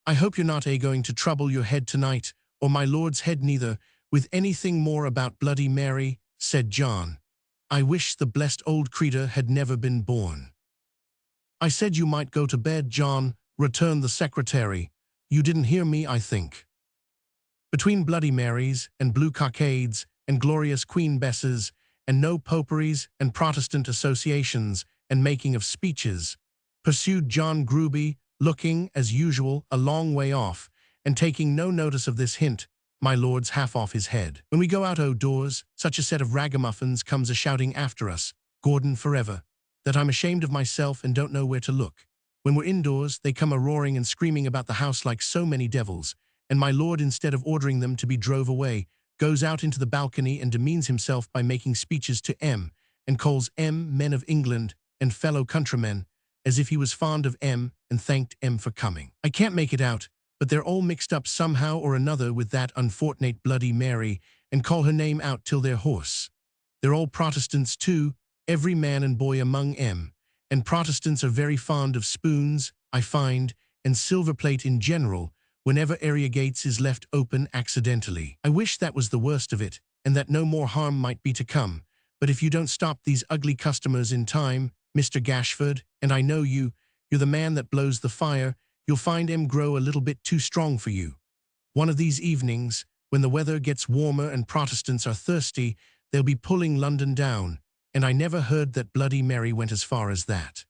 "I hope you're not going to trouble your head tonight, or my lord's head neither, with anything more about Bloody Mary," said John. "I wish the blessed old creature had never been born." "I said you might go to bed, John," returned the secretary. "You didn't hear me, I think." Between Bloody Marys, and blue cockades, and glorious Queen Besses, and no poperies, and Protestant associations, and making of speeches, pursued John Gruby, looking, as usual, a long way off, and taking no notice of this hint, my lord's half off his head. "When we go out o' doors, such a set of ragamuffins comes a-shouting after us, 'Gordon forever,' that I'm ashamed of myself and don't know where to look. When we're indoors, they come a-roaring and screaming about the house like so many devils, and my lord, instead of ordering them to be drove away, goes out into the balcony and demeans himself by making speeches to M, and calls M men of England and fellow countrymen, as if he was fond of M and thanked M for coming. I can't make it out, but they're all mixed up somehow or another with that unfortunate Bloody Mary, and call her name out till they're hoarse. They're all Protestants too, every man and boy among M, and Protestants are very fond of spoons, I find, and silver plate in general, whenever area gates is left open accidentally. I wish that was the worst of it, and that no more harm might be to come, but if you don't stop these ugly customers in time, Mr. Gashford, and I know you're the man that blows the fire, you'll find M grow a little bit too strong for you. One of these evenings, when the weather gets warmer and Protestants are thirsty, they'll be pulling London down, and I never heard that Bloody Mary went as far as that."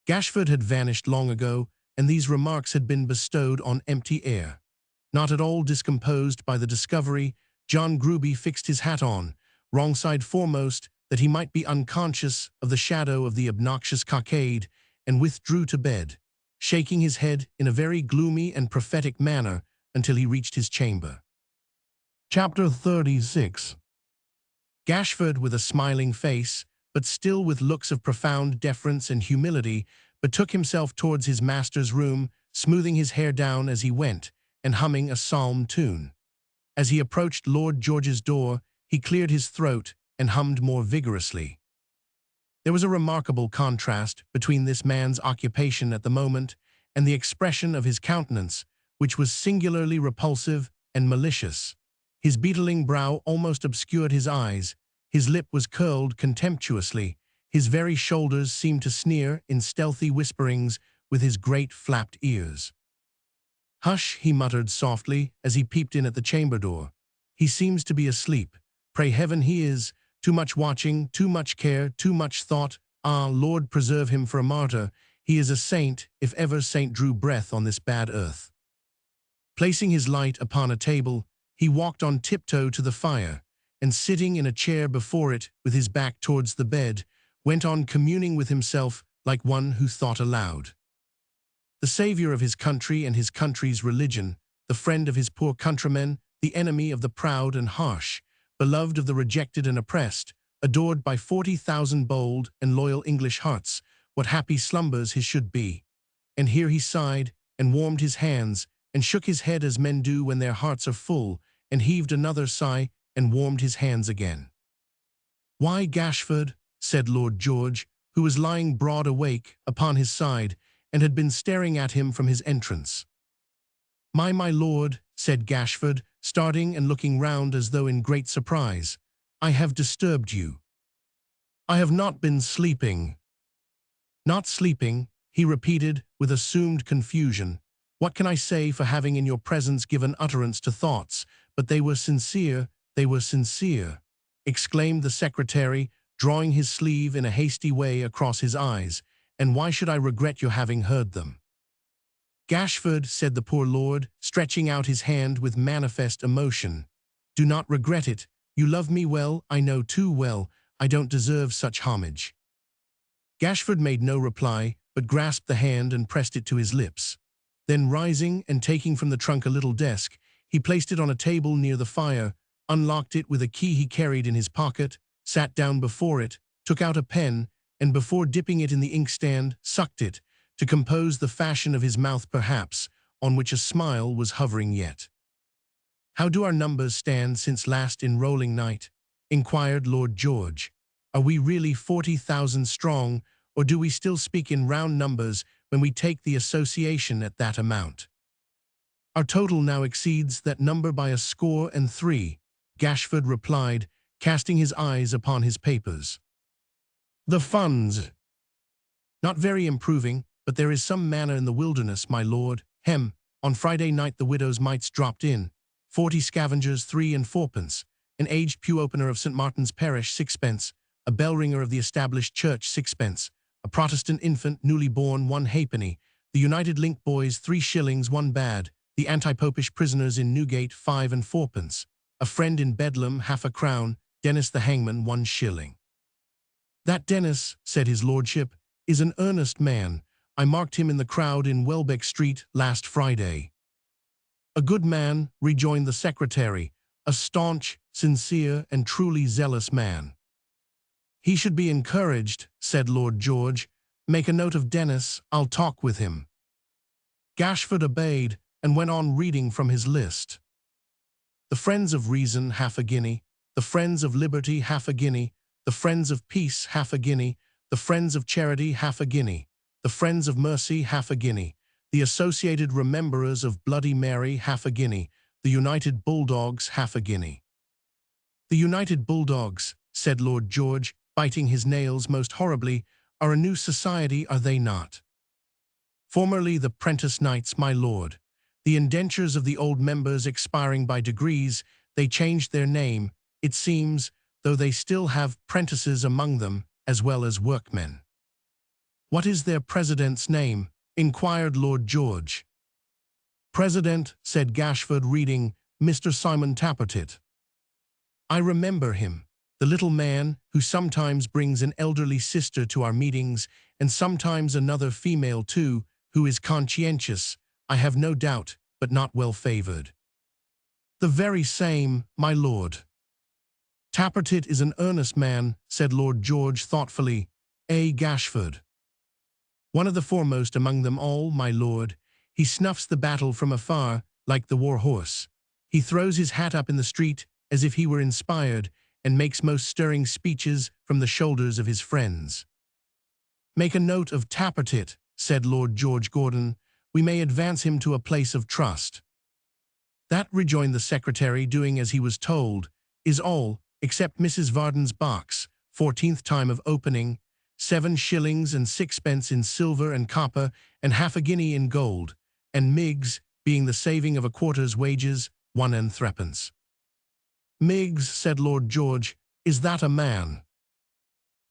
Gashford had vanished long ago, and these remarks had been bestowed on empty air. Not at all discomposed by the discovery, John Gruby fixed his hat on, wrong side foremost, that he might be unconscious of the shadow of the obnoxious cockade, and withdrew to bed, shaking his head in a very gloomy and prophetic manner until he reached his chamber. Chapter 36. Gashford, with a smiling face, but still with looks of profound deference and humility, betook himself towards his master's room, smoothing his hair down as he went, and humming a psalm tune. As he approached Lord George's door, he cleared his throat and hummed more vigorously. There was a remarkable contrast between this man's occupation at the moment and the expression of his countenance, which was singularly repulsive and malicious. His beetling brow almost obscured his eyes, his lip was curled contemptuously, his very shoulders seemed to sneer in stealthy whisperings with his great flapped ears. "Hush," he muttered softly as he peeped in at the chamber door. "He seems to be asleep. Pray heaven he is. Too much watching, too much care, too much thought. Ah, Lord preserve him for a martyr. He is a saint, if ever saint drew breath on this bad earth." Placing his light upon a table, he walked on tiptoe to the fire, and sitting in a chair before it with his back towards the bed, went on communing with himself like one who thought aloud. The saviour of his country and his country's religion, the friend of his poor countrymen, the enemy of the proud and harsh, beloved of the rejected and oppressed, adored by 40,000 bold and loyal English hearts, what happy slumbers his should be. And here he sighed, and warmed his hands, and shook his head as men do when their hearts are full, and heaved another sigh, and warmed his hands again. "Why, Gashford," said Lord George, who was lying broad awake upon his side, and had been staring at him from his entrance. My lord," said Gashford, starting and looking round as though in great surprise, "I have disturbed you." "I have not been sleeping." Not sleeping, he repeated with assumed confusion. What can I say for having in your presence given utterance to thoughts? But they were sincere, exclaimed the secretary, drawing his sleeve in a hasty way across his eyes. And why should I regret your having heard them? Gashford, said the poor lord, stretching out his hand with manifest emotion. Do not regret it. You love me well, I know too well. I don't deserve such homage. Gashford made no reply, but grasped the hand and pressed it to his lips. Then rising and taking from the trunk a little desk, he placed it on a table near the fire, unlocked it with a key he carried in his pocket, sat down before it, took out a pen, and before dipping it in the inkstand, sucked it, to compose the fashion of his mouth perhaps, on which a smile was hovering yet. How do our numbers stand since last enrolling night? Inquired Lord George. Are we really 40,000 strong, or do we still speak in round numbers when we take the association at that amount? Our total now exceeds that number by 103, Gashford replied, casting his eyes upon his papers. The funds. Not very improving, but there is some manner in the wilderness, my lord. On Friday night the widow's mites dropped in, 40 scavengers 3 and 4pence, an aged pew-opener of St. Martin's Parish 6pence, a bell-ringer of the established church 6pence, a Protestant infant newly born 1 halfpenny, the United Link boys 3 shillings 1 bad, the anti-popish prisoners in Newgate 5 and 4pence, a friend in Bedlam 1/2 a crown, Dennis the hangman 1 shilling. That Dennis, said his lordship, is an earnest man. I marked him in the crowd in Welbeck Street last Friday. A good man, rejoined the secretary, a staunch, sincere, and truly zealous man. He should be encouraged, said Lord George. Make a note of Dennis, I'll talk with him. Gashford obeyed, and went on reading from his list. The Friends of Reason 1/2 a guinea, the Friends of Liberty 1/2 a guinea, the Friends of Peace 1/2 a guinea, the Friends of Charity 1/2 a guinea, the Friends of Mercy 1/2 a guinea, the Associated Rememberers of Bloody Mary 1/2 a guinea, the United Bulldogs 1/2 a guinea. The United Bulldogs, said Lord George, biting his nails most horribly, are a new society, are they not? Formerly the Prentice Knights, my lord. The indentures of the old members expiring by degrees, they changed their name, it seems, though they still have prentices among them, as well as workmen. What is their president's name? Inquired Lord George. President, said Gashford, reading, Mr. Simon Tappertit. I remember him, the little man who sometimes brings an elderly sister to our meetings, and sometimes another female too, who is conscientious, I have no doubt, but not well favored. The very same, my lord. Tappertit is an earnest man, said Lord George thoughtfully. A. Gashford. One of the foremost among them all, my lord. He snuffs the battle from afar, like the war horse. He throws his hat up in the street, as if he were inspired, and makes most stirring speeches from the shoulders of his friends. Make a note of Tappertit, said Lord George Gordon. We may advance him to a place of trust. That, rejoined the secretary, doing as he was told, is all, except Mrs. Varden's box, 14th time of opening, 7 shillings and 6pence in silver and copper, and 1/2 a guinea in gold, and Miggs, being the saving of a quarter's wages, 1 and 3pence. Miggs, said Lord George, is that a man?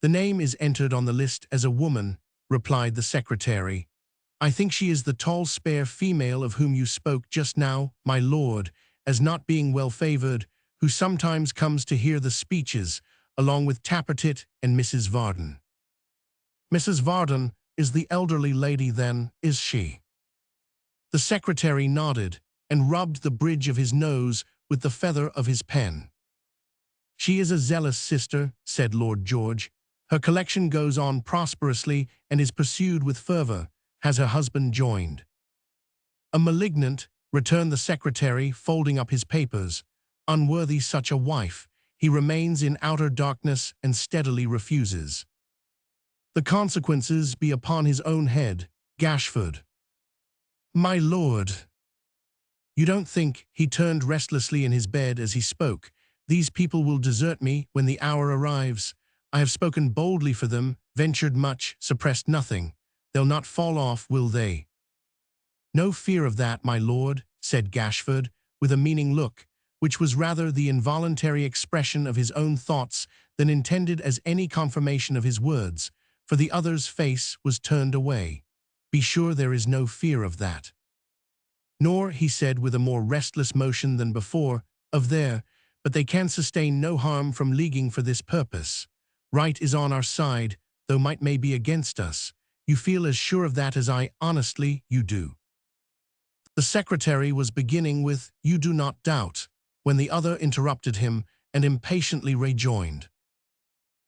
The name is entered on the list as a woman, replied the secretary. I think she is the tall, spare female of whom you spoke just now, my lord, as not being well favored, who sometimes comes to hear the speeches, along with Tappertit and Mrs. Varden. Mrs. Varden is the elderly lady then, is she? The secretary nodded, and rubbed the bridge of his nose with the feather of his pen. She is a zealous sister, said Lord George. Her collection goes on prosperously and is pursued with fervor. Has her husband joined? A malignant, returned the secretary, folding up his papers. Unworthy such a wife, he remains in outer darkness and steadily refuses. The consequences be upon his own head, Gashford. My lord. You don't think, he turned restlessly in his bed as he spoke, these people will desert me when the hour arrives. I have spoken boldly for them, ventured much, suppressed nothing. They'll not fall off, will they?" "No fear of that, my lord," said Gashford, with a meaning look, which was rather the involuntary expression of his own thoughts than intended as any confirmation of his words, for the other's face was turned away. "Be sure there is no fear of that." "Nor," he said with a more restless motion than before, "of there, but they can sustain no harm from leaguing for this purpose. Right is on our side, though might may be against us. You feel as sure of that as I, honestly, you do." The secretary was beginning with, "You do not doubt," when the other interrupted him and impatiently rejoined,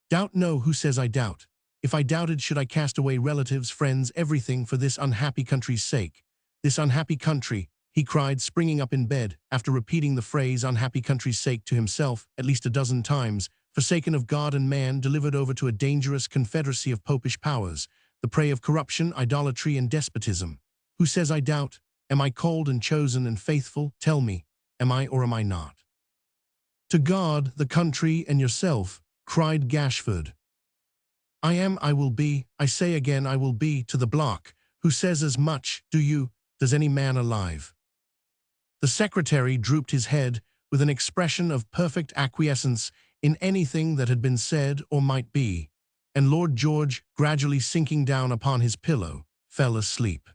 "Doubt no, who says I doubt? If I doubted, should I cast away relatives, friends, everything for this unhappy country's sake? This unhappy country," he cried, springing up in bed, after repeating the phrase "unhappy country's sake" to himself at least a dozen times, "forsaken of God and man, delivered over to a dangerous confederacy of popish powers, the prey of corruption, idolatry, and despotism. Who says I doubt? Am I called and chosen and faithful? Tell me, am I or am I not?" "To God, the country, and yourself," cried Gashford. "I am, I will be, I say again I will be, to the block. Who says as much? Do you? Does any man alive?" The secretary drooped his head with an expression of perfect acquiescence in anything that had been said or might be, and Lord George, gradually sinking down upon his pillow, fell asleep.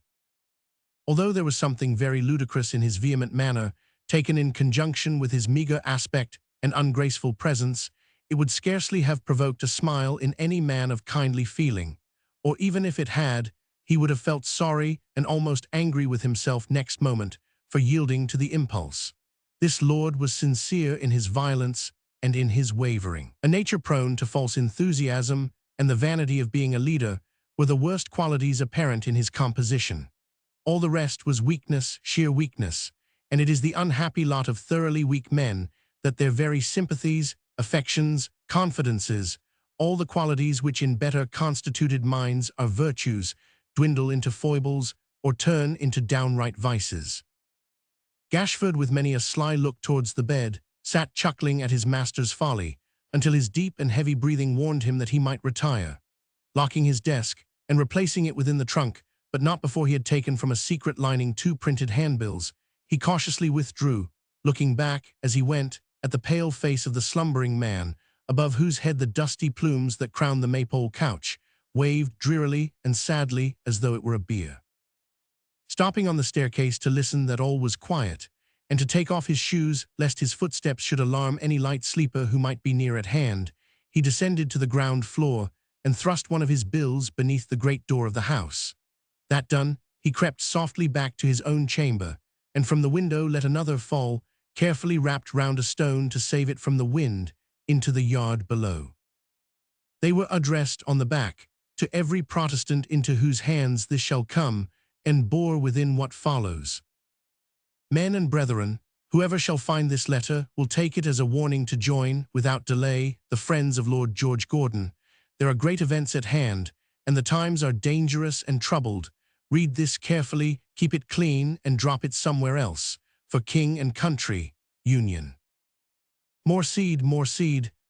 Although there was something very ludicrous in his vehement manner, taken in conjunction with his meagre aspect and ungraceful presence, it would scarcely have provoked a smile in any man of kindly feeling, or even if it had, he would have felt sorry and almost angry with himself next moment for yielding to the impulse. This lord was sincere in his violence and in his wavering. A nature prone to false enthusiasm and the vanity of being a leader were the worst qualities apparent in his composition. All the rest was weakness, sheer weakness, and it is the unhappy lot of thoroughly weak men that their very sympathies, affections, confidences, all the qualities which in better constituted minds are virtues, dwindle into foibles or turn into downright vices. Gashford, with many a sly look towards the bed, sat chuckling at his master's folly, until his deep and heavy breathing warned him that he might retire. Locking his desk, and replacing it within the trunk, but not before he had taken from a secret lining 2 printed handbills, he cautiously withdrew, looking back, as he went, at the pale face of the slumbering man, above whose head the dusty plumes that crowned the maypole couch waved drearily and sadly as though it were a bier. Stopping on the staircase to listen that all was quiet, and to take off his shoes lest his footsteps should alarm any light sleeper who might be near at hand, he descended to the ground floor and thrust one of his bills beneath the great door of the house. That done, he crept softly back to his own chamber, and from the window let another fall, carefully wrapped round a stone to save it from the wind, into the yard below. They were addressed on the back, "To every Protestant into whose hands this shall come," and bore within what follows: "Men and brethren, whoever shall find this letter will take it as a warning to join, without delay, the friends of Lord George Gordon. There are great events at hand, and the times are dangerous and troubled. Read this carefully, keep it clean, and drop it somewhere else. For King and Country, Union." More seed,"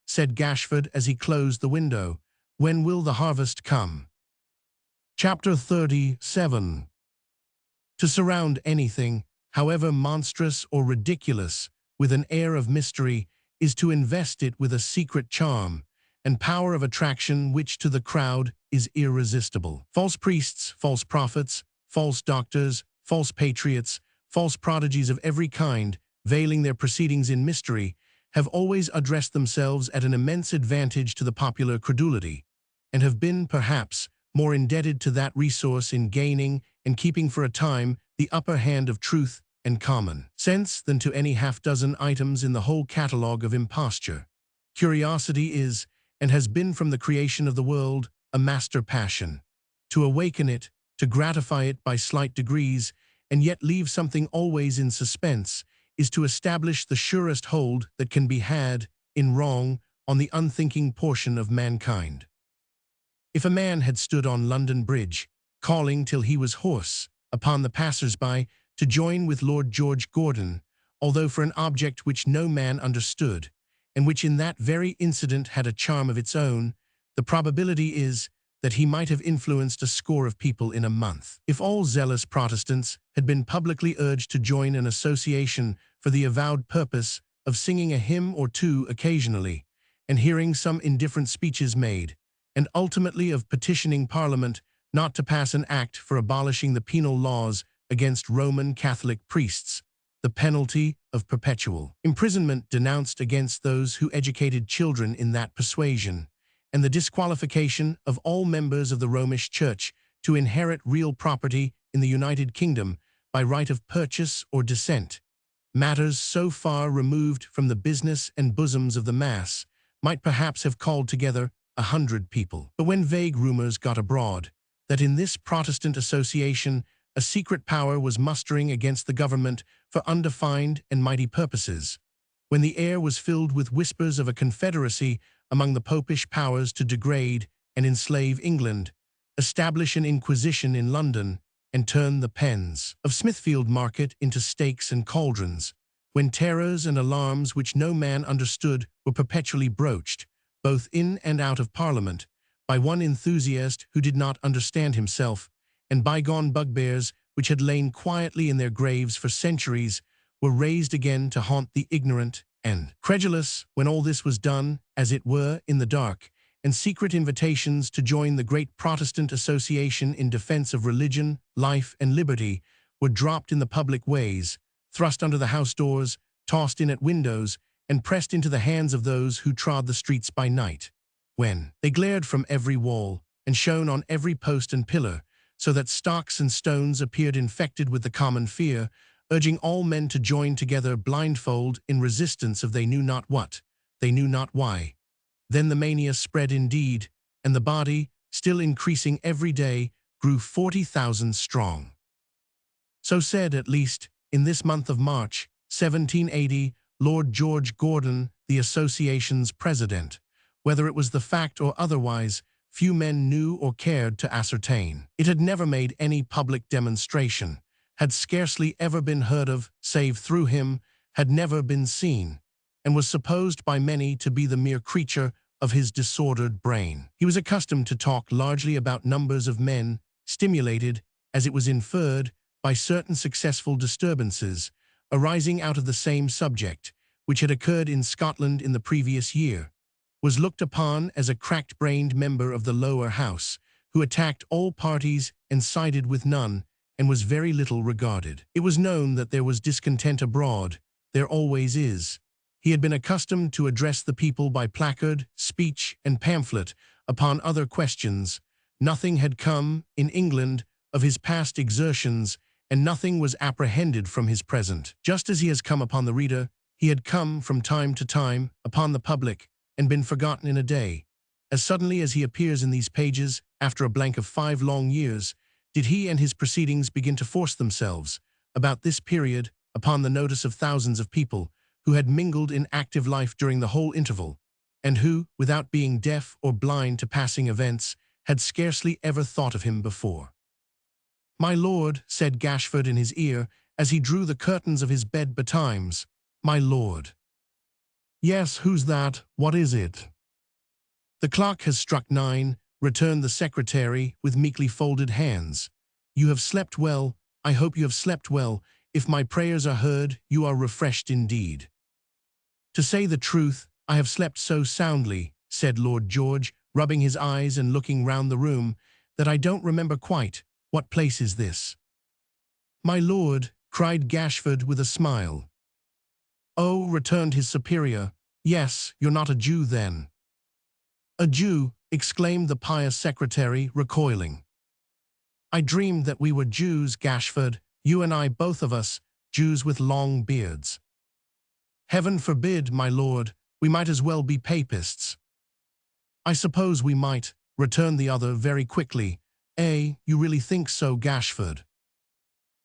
said Gashford as he closed the window. "When will the harvest come?" Chapter 37. To surround anything, however monstrous or ridiculous, with an air of mystery, is to invest it with a secret charm and power of attraction which to the crowd is irresistible. False priests, false prophets, false doctors, false patriots, false prodigies of every kind, veiling their proceedings in mystery, have always addressed themselves at an immense advantage to the popular credulity, and have been, perhaps, more indebted to that resource in gaining and keeping for a time the upper hand of truth and common sense than to any half-dozen items in the whole catalogue of imposture. Curiosity is, and has been from the creation of the world, a master passion. To awaken it, to gratify it by slight degrees, and yet leave something always in suspense, is to establish the surest hold that can be had, in wrong, on the unthinking portion of mankind. If a man had stood on London Bridge, calling till he was hoarse, upon the passers-by, to join with Lord George Gordon, although for an object which no man understood, and which in that very incident had a charm of its own, The probability is that he might have influenced a score of people in a month. If all zealous Protestants had been publicly urged to join an association for the avowed purpose of singing a hymn or two occasionally, and hearing some indifferent speeches made, and ultimately of petitioning Parliament not to pass an act for abolishing the penal laws against Roman Catholic priests, the penalty of perpetual imprisonment denounced against those who educated children in that persuasion, and the disqualification of all members of the Romish Church to inherit real property in the United Kingdom by right of purchase or descent, matters so far removed from the business and bosoms of the mass, might perhaps have called together 100 people. But when vague rumors got abroad that in this Protestant association a secret power was mustering against the government for undefined and mighty purposes, when the air was filled with whispers of a confederacy among the popish powers to degrade and enslave England, establish an inquisition in London, and turn the pens of Smithfield Market into stakes and cauldrons, when terrors and alarms which no man understood were perpetually broached, both in and out of Parliament, by one enthusiast who did not understand himself, and bygone bugbears which had lain quietly in their graves for centuries were raised again to haunt the ignorant and credulous, when all this was done, as it were, in the dark, and secret invitations to join the great Protestant association in defense of religion, life, and liberty were dropped in the public ways, thrust under the house doors, tossed in at windows, and pressed into the hands of those who trod the streets by night, when they glared from every wall and shone on every post and pillar, so that stocks and stones appeared infected with the common fear, urging all men to join together blindfold in resistance of they knew not what, they knew not why. Then the mania spread indeed, and the body, still increasing every day, grew 40,000 strong. So said, at least, in this month of March, 1780, Lord George Gordon, the association's president. Whether it was the fact or otherwise, few men knew or cared to ascertain. It had never made any public demonstration, had scarcely ever been heard of, save through him, had never been seen, and was supposed by many to be the mere creature of his disordered brain. He was accustomed to talk largely about numbers of men, stimulated, as it was inferred, by certain successful disturbances, arising out of the same subject, which had occurred in Scotland in the previous year, was looked upon as a cracked-brained member of the lower house, who attacked all parties and sided with none, and was very little regarded. It was known that there was discontent abroad. There always is. He had been accustomed to address the people by placard, speech, and pamphlet upon other questions. Nothing had come, in England, of his past exertions, and nothing was apprehended from his present. Just as he has come upon the reader, he had come, from time to time, upon the public, and been forgotten in a day. As suddenly as he appears in these pages, after a blank of 5 long years, did he and his proceedings begin to force themselves, about this period, upon the notice of thousands of people who had mingled in active life during the whole interval, and who, without being deaf or blind to passing events, had scarcely ever thought of him before. "My lord," said Gashford in his ear, as he drew the curtains of his bed betimes, "my lord." "Yes, who's that? What is it?" "The clock has struck 9, returned the secretary with meekly folded hands. "You have slept well. I hope you have slept well. If my prayers are heard, you are refreshed indeed." "To say the truth, I have slept so soundly," said Lord George, rubbing his eyes and looking round the room, "that I don't remember quite. What place is this?" "My lord," cried Gashford with a smile. "Oh," returned his superior, "yes, you're not a Jew then." "A Jew!" exclaimed the pious secretary, recoiling. "I dreamed that we were Jews, Gashford, you and I, both of us, Jews with long beards." "Heaven forbid, my lord, we might as well be papists." "I suppose we might," returned the other very quickly. You really think so, Gashford?"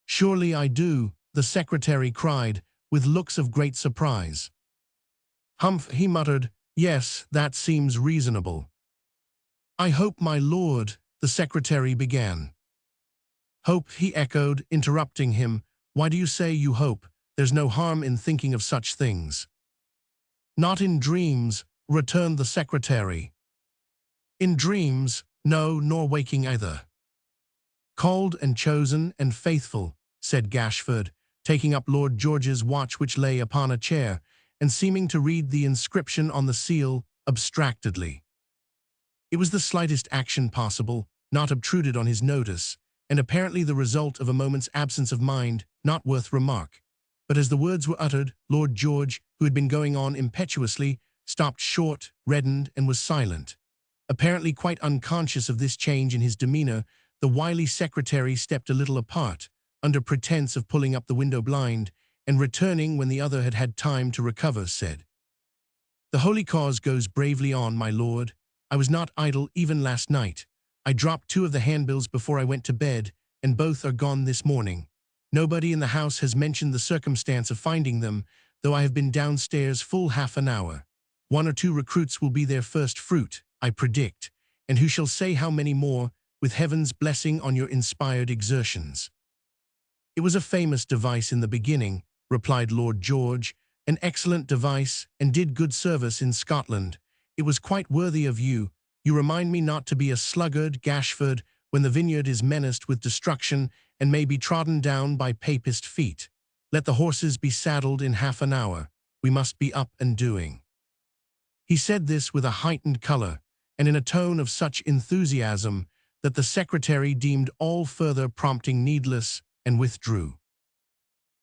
"Surely I do," the secretary cried, with looks of great surprise. "Humph," he muttered, "yes, that seems reasonable." "I hope, my lord," the secretary began. "Hope," he echoed, interrupting him. "Why do you say you hope? There's no harm in thinking of such things." "Not in dreams," returned the secretary. In dreams, no, nor waking either. Called and chosen and faithful, said Gashford, taking up Lord George's watch which lay upon a chair, and seeming to read the inscription on the seal abstractedly. It was the slightest action possible, not obtruded on his notice, and apparently the result of a moment's absence of mind, not worth remark. But as the words were uttered, Lord George, who had been going on impetuously, stopped short, reddened, and was silent. Apparently quite unconscious of this change in his demeanor, the wily secretary stepped a little apart, under pretense of pulling up the window blind, and returning when the other had had time to recover, said, "The holy cause goes bravely on, my lord. I was not idle even last night. I dropped 2 of the handbills before I went to bed, and both are gone this morning. Nobody in the house has mentioned the circumstance of finding them, though I have been downstairs full half an hour. 1 or 2 recruits will be their first fruit, I predict, and who shall say how many more, with heaven's blessing on your inspired exertions." "It was a famous device in the beginning," replied Lord George, "an excellent device, and did good service in Scotland. It was quite worthy of you. You remind me not to be a sluggard, Gashford, when the vineyard is menaced with destruction and may be trodden down by papist feet. Let the horses be saddled in half an hour. We must be up and doing." He said this with a heightened color, and in a tone of such enthusiasm that the secretary deemed all further prompting needless, and withdrew.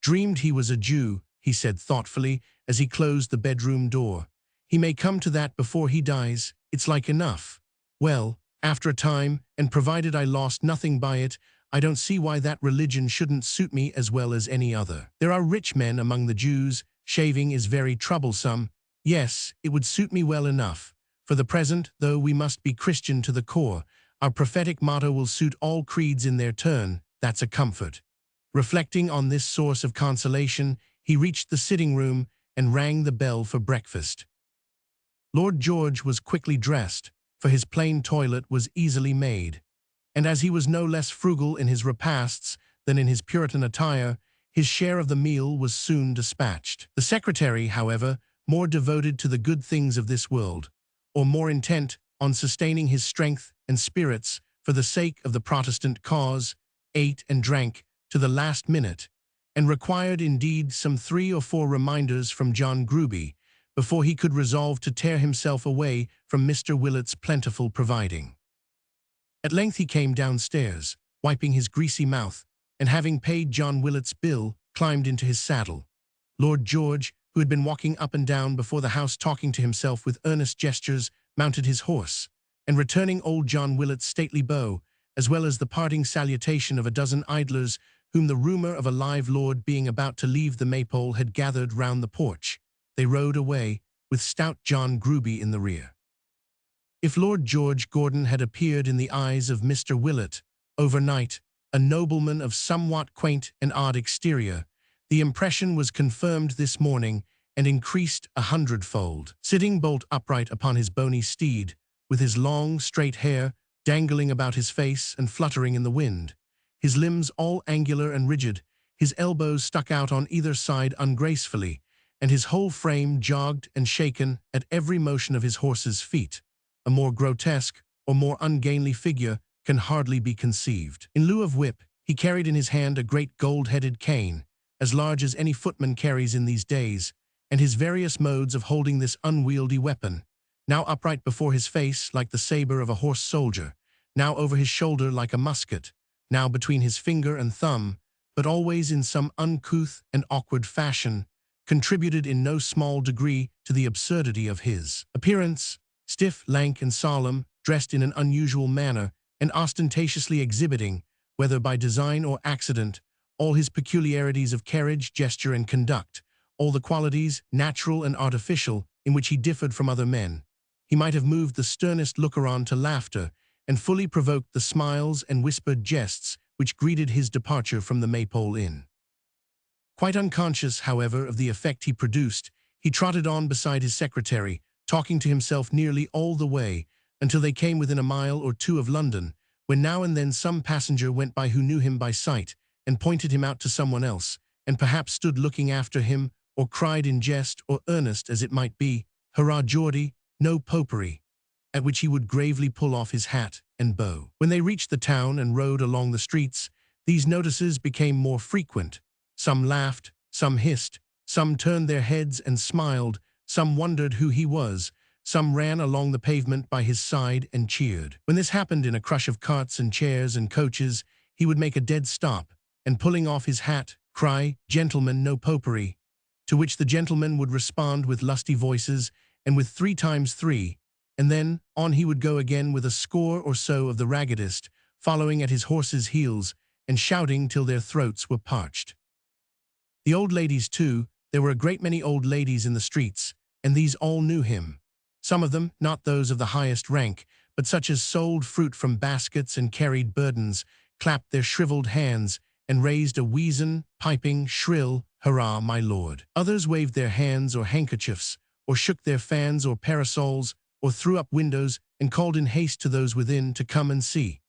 "Dreamed he was a Jew," he said thoughtfully as he closed the bedroom door. "He may come to that before he dies. It's like enough. Well, after a time, and provided I lost nothing by it, I don't see why that religion shouldn't suit me as well as any other. There are rich men among the Jews. Shaving is very troublesome. Yes, it would suit me well enough. For the present, though we must be Christian to the core, our prophetic motto will suit all creeds in their turn. That's a comfort." Reflecting on this source of consolation, he reached the sitting-room and rang the bell for breakfast. Lord George was quickly dressed, for his plain toilet was easily made, and as he was no less frugal in his repasts than in his Puritan attire, his share of the meal was soon dispatched. The secretary, however, more devoted to the good things of this world, or more intent on sustaining his strength and spirits for the sake of the Protestant cause, ate and drank to the last minute, and required indeed some 3 or 4 reminders from John Gruby before he could resolve to tear himself away from Mr. Willet's plentiful providing. At length he came downstairs, wiping his greasy mouth, and having paid John Willet's bill, climbed into his saddle. Lord George, who had been walking up and down before the house talking to himself with earnest gestures, mounted his horse, and returning old John Willet's stately bow, as well as the parting salutation of a dozen idlers whom the rumor of a live lord being about to leave the Maypole had gathered round the porch, they rode away, with stout John Gruby in the rear. If Lord George Gordon had appeared in the eyes of Mr. Willet, overnight, a nobleman of somewhat quaint and odd exterior, the impression was confirmed this morning and increased 100-fold. Sitting bolt upright upon his bony steed, with his long, straight hair dangling about his face and fluttering in the wind, his limbs all angular and rigid, his elbows stuck out on either side ungracefully, and his whole frame jogged and shaken at every motion of his horse's feet, a more grotesque or more ungainly figure can hardly be conceived. In lieu of whip, he carried in his hand a great gold-headed cane, as large as any footman carries in these days, and his various modes of holding this unwieldy weapon, now upright before his face like the saber of a horse soldier, now over his shoulder like a musket, now between his finger and thumb, but always in some uncouth and awkward fashion, contributed in no small degree to the absurdity of his appearance. Stiff, lank, and solemn, dressed in an unusual manner, and ostentatiously exhibiting, whether by design or accident, all his peculiarities of carriage, gesture, and conduct, all the qualities, natural and artificial, in which he differed from other men, he might have moved the sternest looker-on to laughter, and fully provoked the smiles and whispered jests which greeted his departure from the Maypole Inn. Quite unconscious, however, of the effect he produced, he trotted on beside his secretary, talking to himself nearly all the way, until they came within a mile or 2 of London, when now and then some passenger went by who knew him by sight, and pointed him out to someone else, and perhaps stood looking after him, or cried in jest or earnest as it might be, "Hurrah, Geordie, no popery," at which he would gravely pull off his hat and bow. When they reached the town and rode along the streets, these notices became more frequent. Some laughed, some hissed, some turned their heads and smiled, some wondered who he was, some ran along the pavement by his side and cheered. When this happened in a crush of carts and chairs and coaches, he would make a dead stop, and pulling off his hat, cry, "Gentlemen, no popery," to which the gentlemen would respond with lusty voices and with 3 times 3, and then on he would go again with a score or so of the raggedest, following at his horse's heels and shouting till their throats were parched. The old ladies, too, there were a great many old ladies in the streets, and these all knew him. Some of them, not those of the highest rank, but such as sold fruit from baskets and carried burdens, clapped their shriveled hands and raised a weazen, piping, shrill, "Hurrah, my lord." Others waved their hands or handkerchiefs, or shook their fans or parasols, or threw up windows and called in haste to those within to come and see.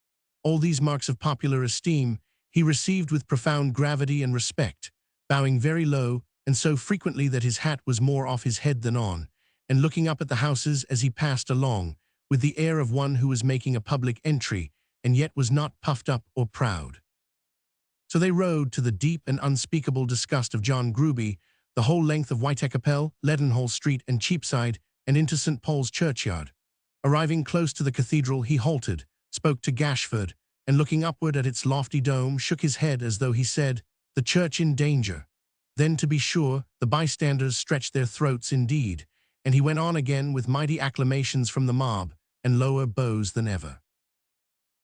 All these marks of popular esteem he received with profound gravity and respect, bowing very low, and so frequently that his hat was more off his head than on, and looking up at the houses as he passed along, with the air of one who was making a public entry, and yet was not puffed up or proud. So they rode, to the deep and unspeakable disgust of John Gruby, the whole length of Whitechapel, Leadenhall Street, and Cheapside, and into St. Paul's Churchyard. Arriving close to the cathedral, he halted, spoke to Gashford, and looking upward at its lofty dome, shook his head as though he said, "The church in danger." Then, to be sure, the bystanders stretched their throats indeed, and he went on again with mighty acclamations from the mob, and lower bows than ever.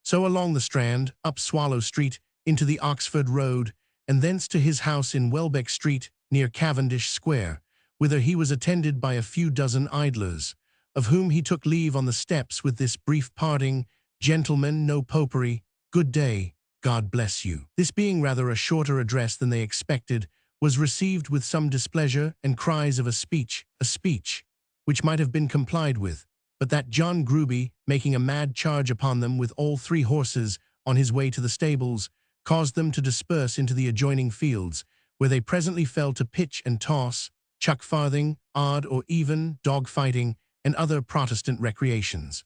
So along the Strand, up Swallow Street, into the Oxford Road, and thence to his house in Welbeck Street, near Cavendish Square, whither he was attended by a few dozen idlers, of whom he took leave on the steps with this brief parting, "Gentlemen, no popery, good day, God bless you." This being rather a shorter address than they expected, was received with some displeasure and cries of a speech, which might have been complied with, but that John Gruby, making a mad charge upon them with all 3 horses on his way to the stables, caused them to disperse into the adjoining fields, where they presently fell to pitch and toss, chuck farthing, odd or even, dog-fighting, and other Protestant recreations.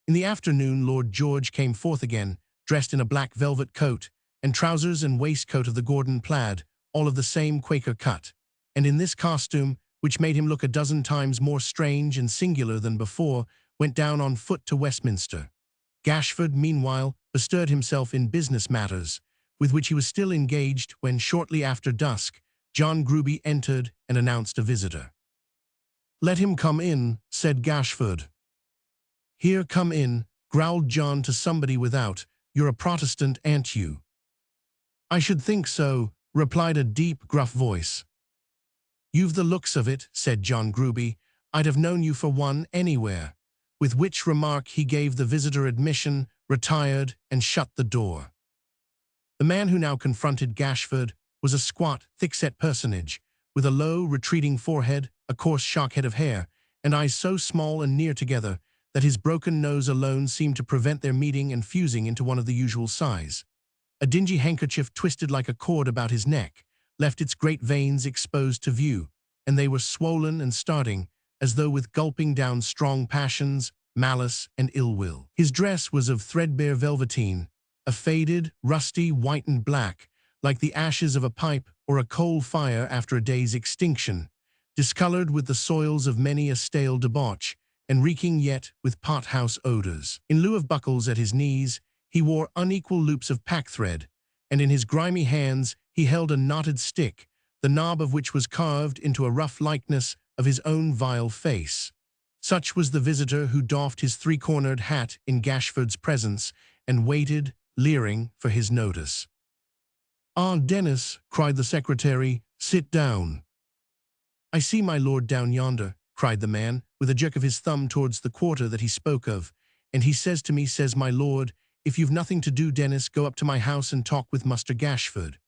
In the afternoon Lord George came forth again, dressed in a black velvet coat, and trousers and waistcoat of the Gordon plaid, all of the same Quaker cut, and in this costume, which made him look a dozen times more strange and singular than before, went down on foot to Westminster. Gashford, meanwhile, bestirred himself in business matters, with which he was still engaged when, shortly after dusk, John Gruby entered and announced a visitor. "Let him come in," said Gashford. "Here, come in," growled John to somebody without. "You're a Protestant, ain't you?" "I should think so," replied a deep, gruff voice. "You've the looks of it," said John Gruby. "I'd have known you for one anywhere," with which remark he gave the visitor admission, retired, and shut the door. The man who now confronted Gashford was a squat, thick-set personage, with a low, retreating forehead, a coarse shock-head of hair, and eyes so small and near together that his broken nose alone seemed to prevent their meeting and fusing into one of the usual size. A dingy handkerchief twisted like a cord about his neck left its great veins exposed to view, and they were swollen and starting, as though with gulping down strong passions, malice, and ill will. His dress was of threadbare velveteen, a faded, rusty, white and black, like the ashes of a pipe or a coal fire after a day's extinction, discolored with the soils of many a stale debauch, and reeking yet with pot-house odors. In lieu of buckles at his knees, he wore unequal loops of pack-thread, and in his grimy hands he held a knotted stick, the knob of which was carved into a rough likeness of his own vile face. Such was the visitor who doffed his 3-cornered hat in Gashford's presence and waited, leering, for his notice. "Ah, Dennis," cried the secretary, "sit down." "I see my lord down yonder," cried the man, with a jerk of his thumb towards the quarter that he spoke of, "and he says to me, says my lord, 'If you've nothing to do, Dennis, go up to my house and talk with Muster Gashford.'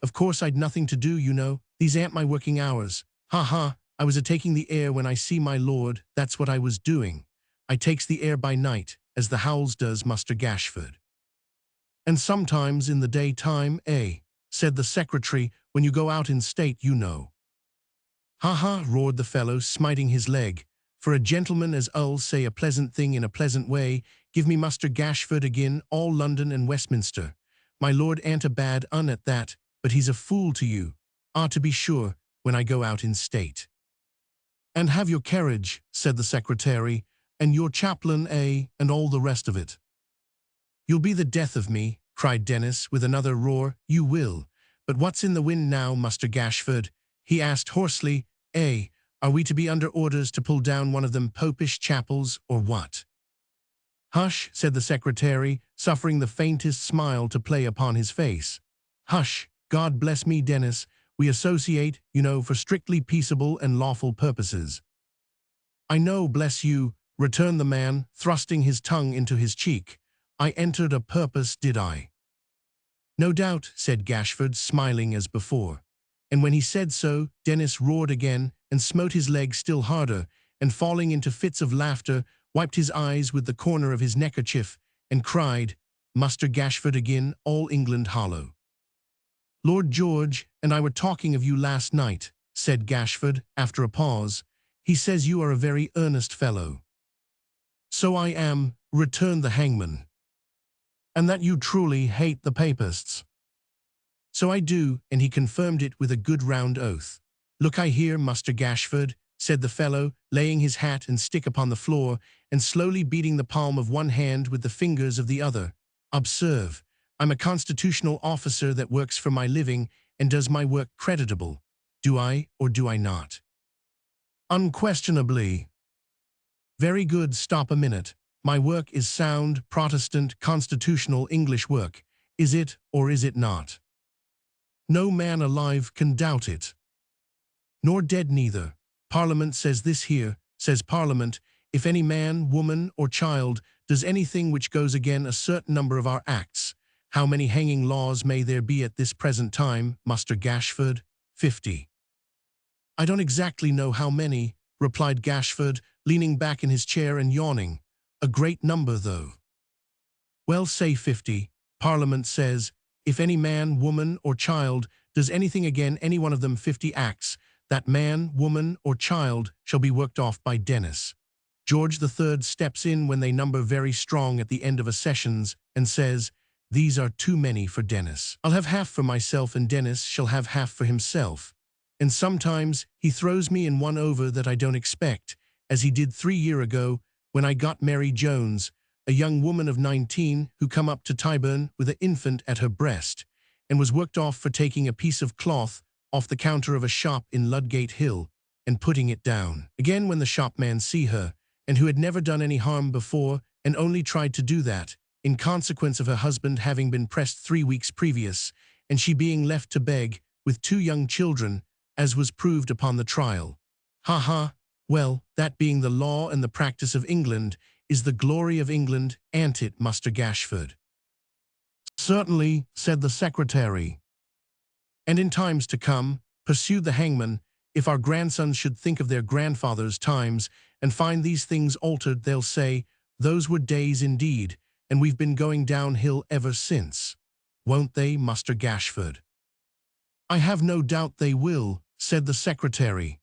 Of course I'd nothing to do, you know. These ain't my working hours. Ha ha, I was a-taking the air when I see my lord, that's what I was doing. I takes the air by night, as the Howells does Muster Gashford." "And sometimes in the daytime, eh?" said the secretary, "when you go out in state, you know." "Ha ha," roared the fellow, smiting his leg, For a gentleman as ull say a pleasant thing in a pleasant way, give me Muster Gashford again, all London and Westminster. My lord an't a bad un at that, but he's a fool to you. Ah, to be sure, when I go out in state. And have your carriage, said the secretary, and your chaplain, and all the rest of it. You'll be the death of me, cried Dennis with another roar. You will. But what's in the wind now, Muster Gashford? He asked hoarsely. Are we to be under orders to pull down one of them popish chapels, or what? Hush, said the secretary, suffering the faintest smile to play upon his face. Hush, God bless me, Dennis. We associate, you know, for strictly peaceable and lawful purposes. I know, bless you, returned the man, thrusting his tongue into his cheek. I entered a purpose, did I? No doubt, said Gashford, smiling as before. And when he said so, Dennis roared again, and smote his leg still harder, and falling into fits of laughter, wiped his eyes with the corner of his neckerchief, and cried, Muster Gashford again, all England hollow. Lord George and I were talking of you last night, said Gashford, after a pause. He says you are a very earnest fellow. So I am, returned the hangman. And that you truly hate the papists. So I do, and he confirmed it with a good round oath. Look I here, Muster Gashford, said the fellow, laying his hat and stick upon the floor, and slowly beating the palm of one hand with the fingers of the other. Observe, I'm a constitutional officer that works for my living and does my work creditable. Do I, or do I not? Unquestionably. Very good, stop a minute. My work is sound, Protestant, constitutional English work. Is it, or is it not? No man alive can doubt it. Nor dead neither. Parliament says this here, says Parliament, if any man, woman, or child does anything which goes again a certain number of our acts. How many hanging laws may there be at this present time, Muster Gashford? 50. I don't exactly know how many, replied Gashford, leaning back in his chair and yawning. A great number, though. Well, say 50. Parliament says, if any man, woman, or child does anything again any one of them 50 acts, that man, woman, or child shall be worked off by Dennis. George III steps in when they number very strong at the end of a sessions and says, these are too many for Dennis. I'll have half for myself and Dennis shall have half for himself. And sometimes he throws me in one over that I don't expect, as he did 3 years ago when I got Mary Jones, a young woman of 19 who come up to Tyburn with an infant at her breast, and was worked off for taking a piece of cloth off the counter of a shop in Ludgate Hill and putting it down. Again when the shopman see her, and who had never done any harm before and only tried to do that, in consequence of her husband having been pressed 3 weeks previous, and she being left to beg, with 2 young children, as was proved upon the trial. Ha ha, well, that being the law and the practice of England, is the glory of England, an't it, Muster Gashford? Certainly, said the secretary. And in times to come, pursued the hangman, if our grandsons should think of their grandfathers' times and find these things altered, they'll say, those were days indeed, and we've been going downhill ever since. Won't they, Muster Gashford? I have no doubt they will, said the secretary.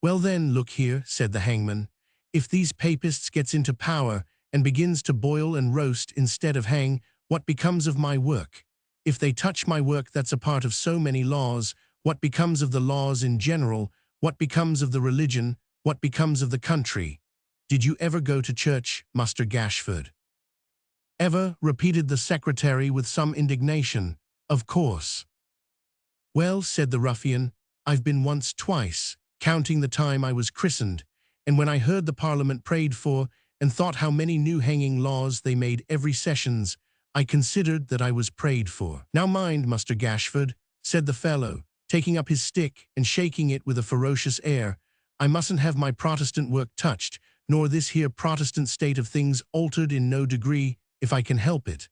Well then, look here, said the hangman, if these papists gets into power and begins to boil and roast instead of hang, what becomes of my work? If they touch my work that's a part of so many laws, what becomes of the laws in general? What becomes of the religion? What becomes of the country? Did you ever go to church, Muster Gashford? Ever, repeated the secretary with some indignation. Of course. Well, said the ruffian, I've been once twice, counting the time I was christened, and when I heard the Parliament prayed for, and thought how many new hanging laws they made every sessions, I considered that I was prayed for. Now mind, Muster Gashford, said the fellow, taking up his stick and shaking it with a ferocious air, I mustn't have my Protestant work touched, nor this here Protestant state of things altered in no degree, if I can help it.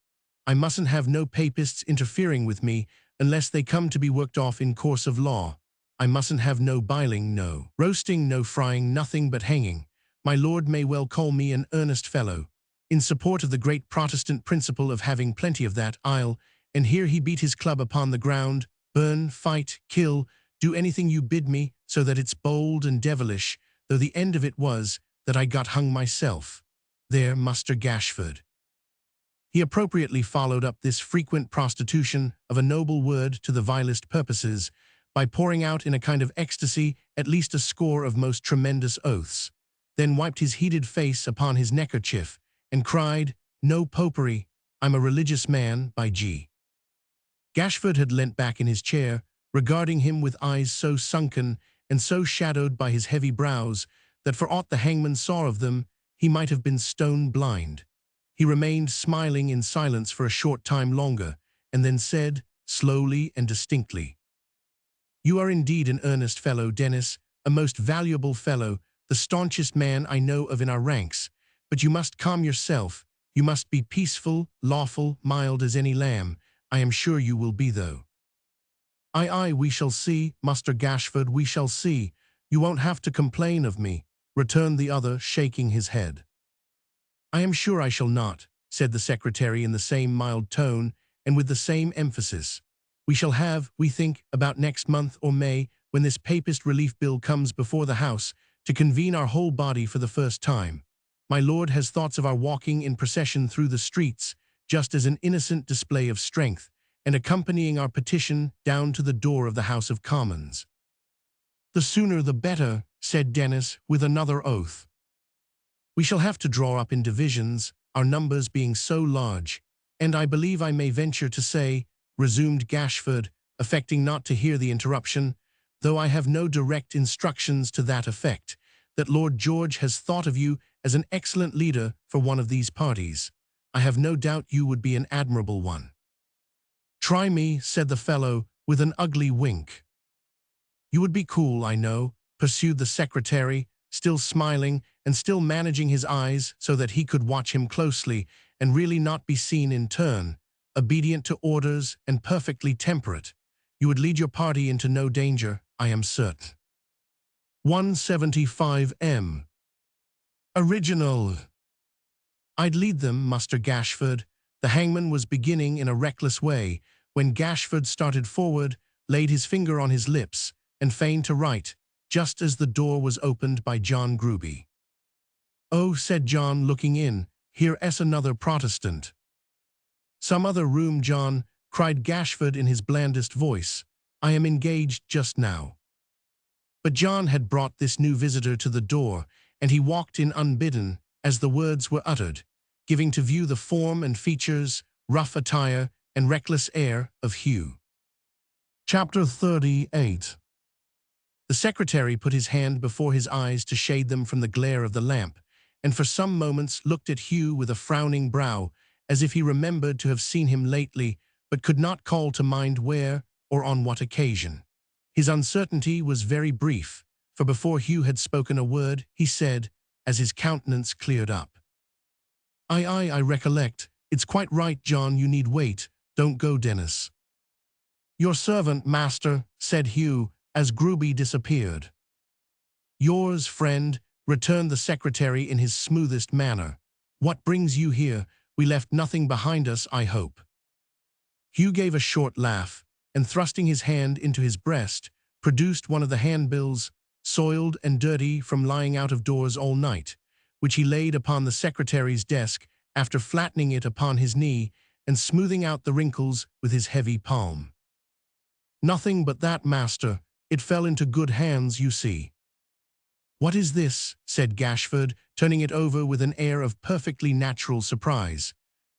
I mustn't have no papists interfering with me, unless they come to be worked off in course of law. I mustn't have no biling, no roasting, no frying, nothing but hanging. My lord may well call me an earnest fellow. In support of the great Protestant principle of having plenty of that, I'll, and here he beat his club upon the ground, burn, fight, kill, do anything you bid me, so that it's bold and devilish, though the end of it was that I got hung myself. There, Muster Gashford." He appropriately followed up this frequent prostitution of a noble word to the vilest purposes by pouring out in a kind of ecstasy at least a score of most tremendous oaths, then wiped his heated face upon his neckerchief and cried, "No popery, I'm a religious man, by G." Gashford had leant back in his chair, regarding him with eyes so sunken and so shadowed by his heavy brows that for aught the hangman saw of them, he might have been stone blind. He remained smiling in silence for a short time longer, and then said, slowly and distinctly, "You are indeed an earnest fellow, Dennis, a most valuable fellow, the staunchest man I know of in our ranks, but you must calm yourself, you must be peaceful, lawful, mild as any lamb. I am sure you will be, though." Aye, we shall see, Muster Gashford, we shall see. You won't have to complain of me," returned the other, shaking his head. "I am sure I shall not," said the secretary in the same mild tone and with the same emphasis. "We shall have, we think, about next month or May, when this papist relief bill comes before the House, to convene our whole body for the first time. My lord has thoughts of our walking in procession through the streets, just as an innocent display of strength, and accompanying our petition down to the door of the House of Commons." "The sooner the better," said Dennis with another oath. "We shall have to draw up in divisions, our numbers being so large, and I believe I may venture to say," resumed Gashford, affecting not to hear the interruption, "though I have no direct instructions to that effect, that Lord George has thought of you as an excellent leader for one of these parties. I have no doubt you would be an admirable one." "Try me," said the fellow, with an ugly wink. "You would be cool, I know," pursued the secretary, still smiling and still managing his eyes so that he could watch him closely and really not be seen in turn, obedient to orders and perfectly temperate. "You would lead your party into no danger, I am certain." 175 M. Original. "I'd lead them, Muster Gashford." The hangman was beginning in a reckless way, when Gashford started forward, laid his finger on his lips, and feigned to write, just as the door was opened by John Gruby. "Oh," said John, looking in, "here's another Protestant." "Some other room, John," cried Gashford in his blandest voice. "I am engaged just now." But John had brought this new visitor to the door, and he walked in unbidden, as the words were uttered, giving to view the form and features, rough attire, and reckless air of Hugh. Chapter 38. The secretary put his hand before his eyes to shade them from the glare of the lamp, and for some moments looked at Hugh with a frowning brow, as if he remembered to have seen him lately, but could not call to mind where or on what occasion. His uncertainty was very brief, for before Hugh had spoken a word, he said, as his countenance cleared up, Aye, I recollect. It's quite right, John, you need wait. Don't go, Dennis." "Your servant, master," said Hugh, as Gruby disappeared. "Yours, friend," returned the secretary in his smoothest manner. "What brings you here? We left nothing behind us, I hope." Hugh gave a short laugh, and thrusting his hand into his breast, produced one of the handbills, soiled and dirty from lying out of doors all night, which he laid upon the secretary's desk after flattening it upon his knee and smoothing out the wrinkles with his heavy palm. "Nothing but that, master. It fell into good hands, you see." "What is this?" said Gashford, turning it over with an air of perfectly natural surprise.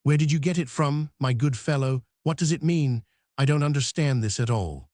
"Where did you get it from, my good fellow? What does it mean? I don't understand this at all."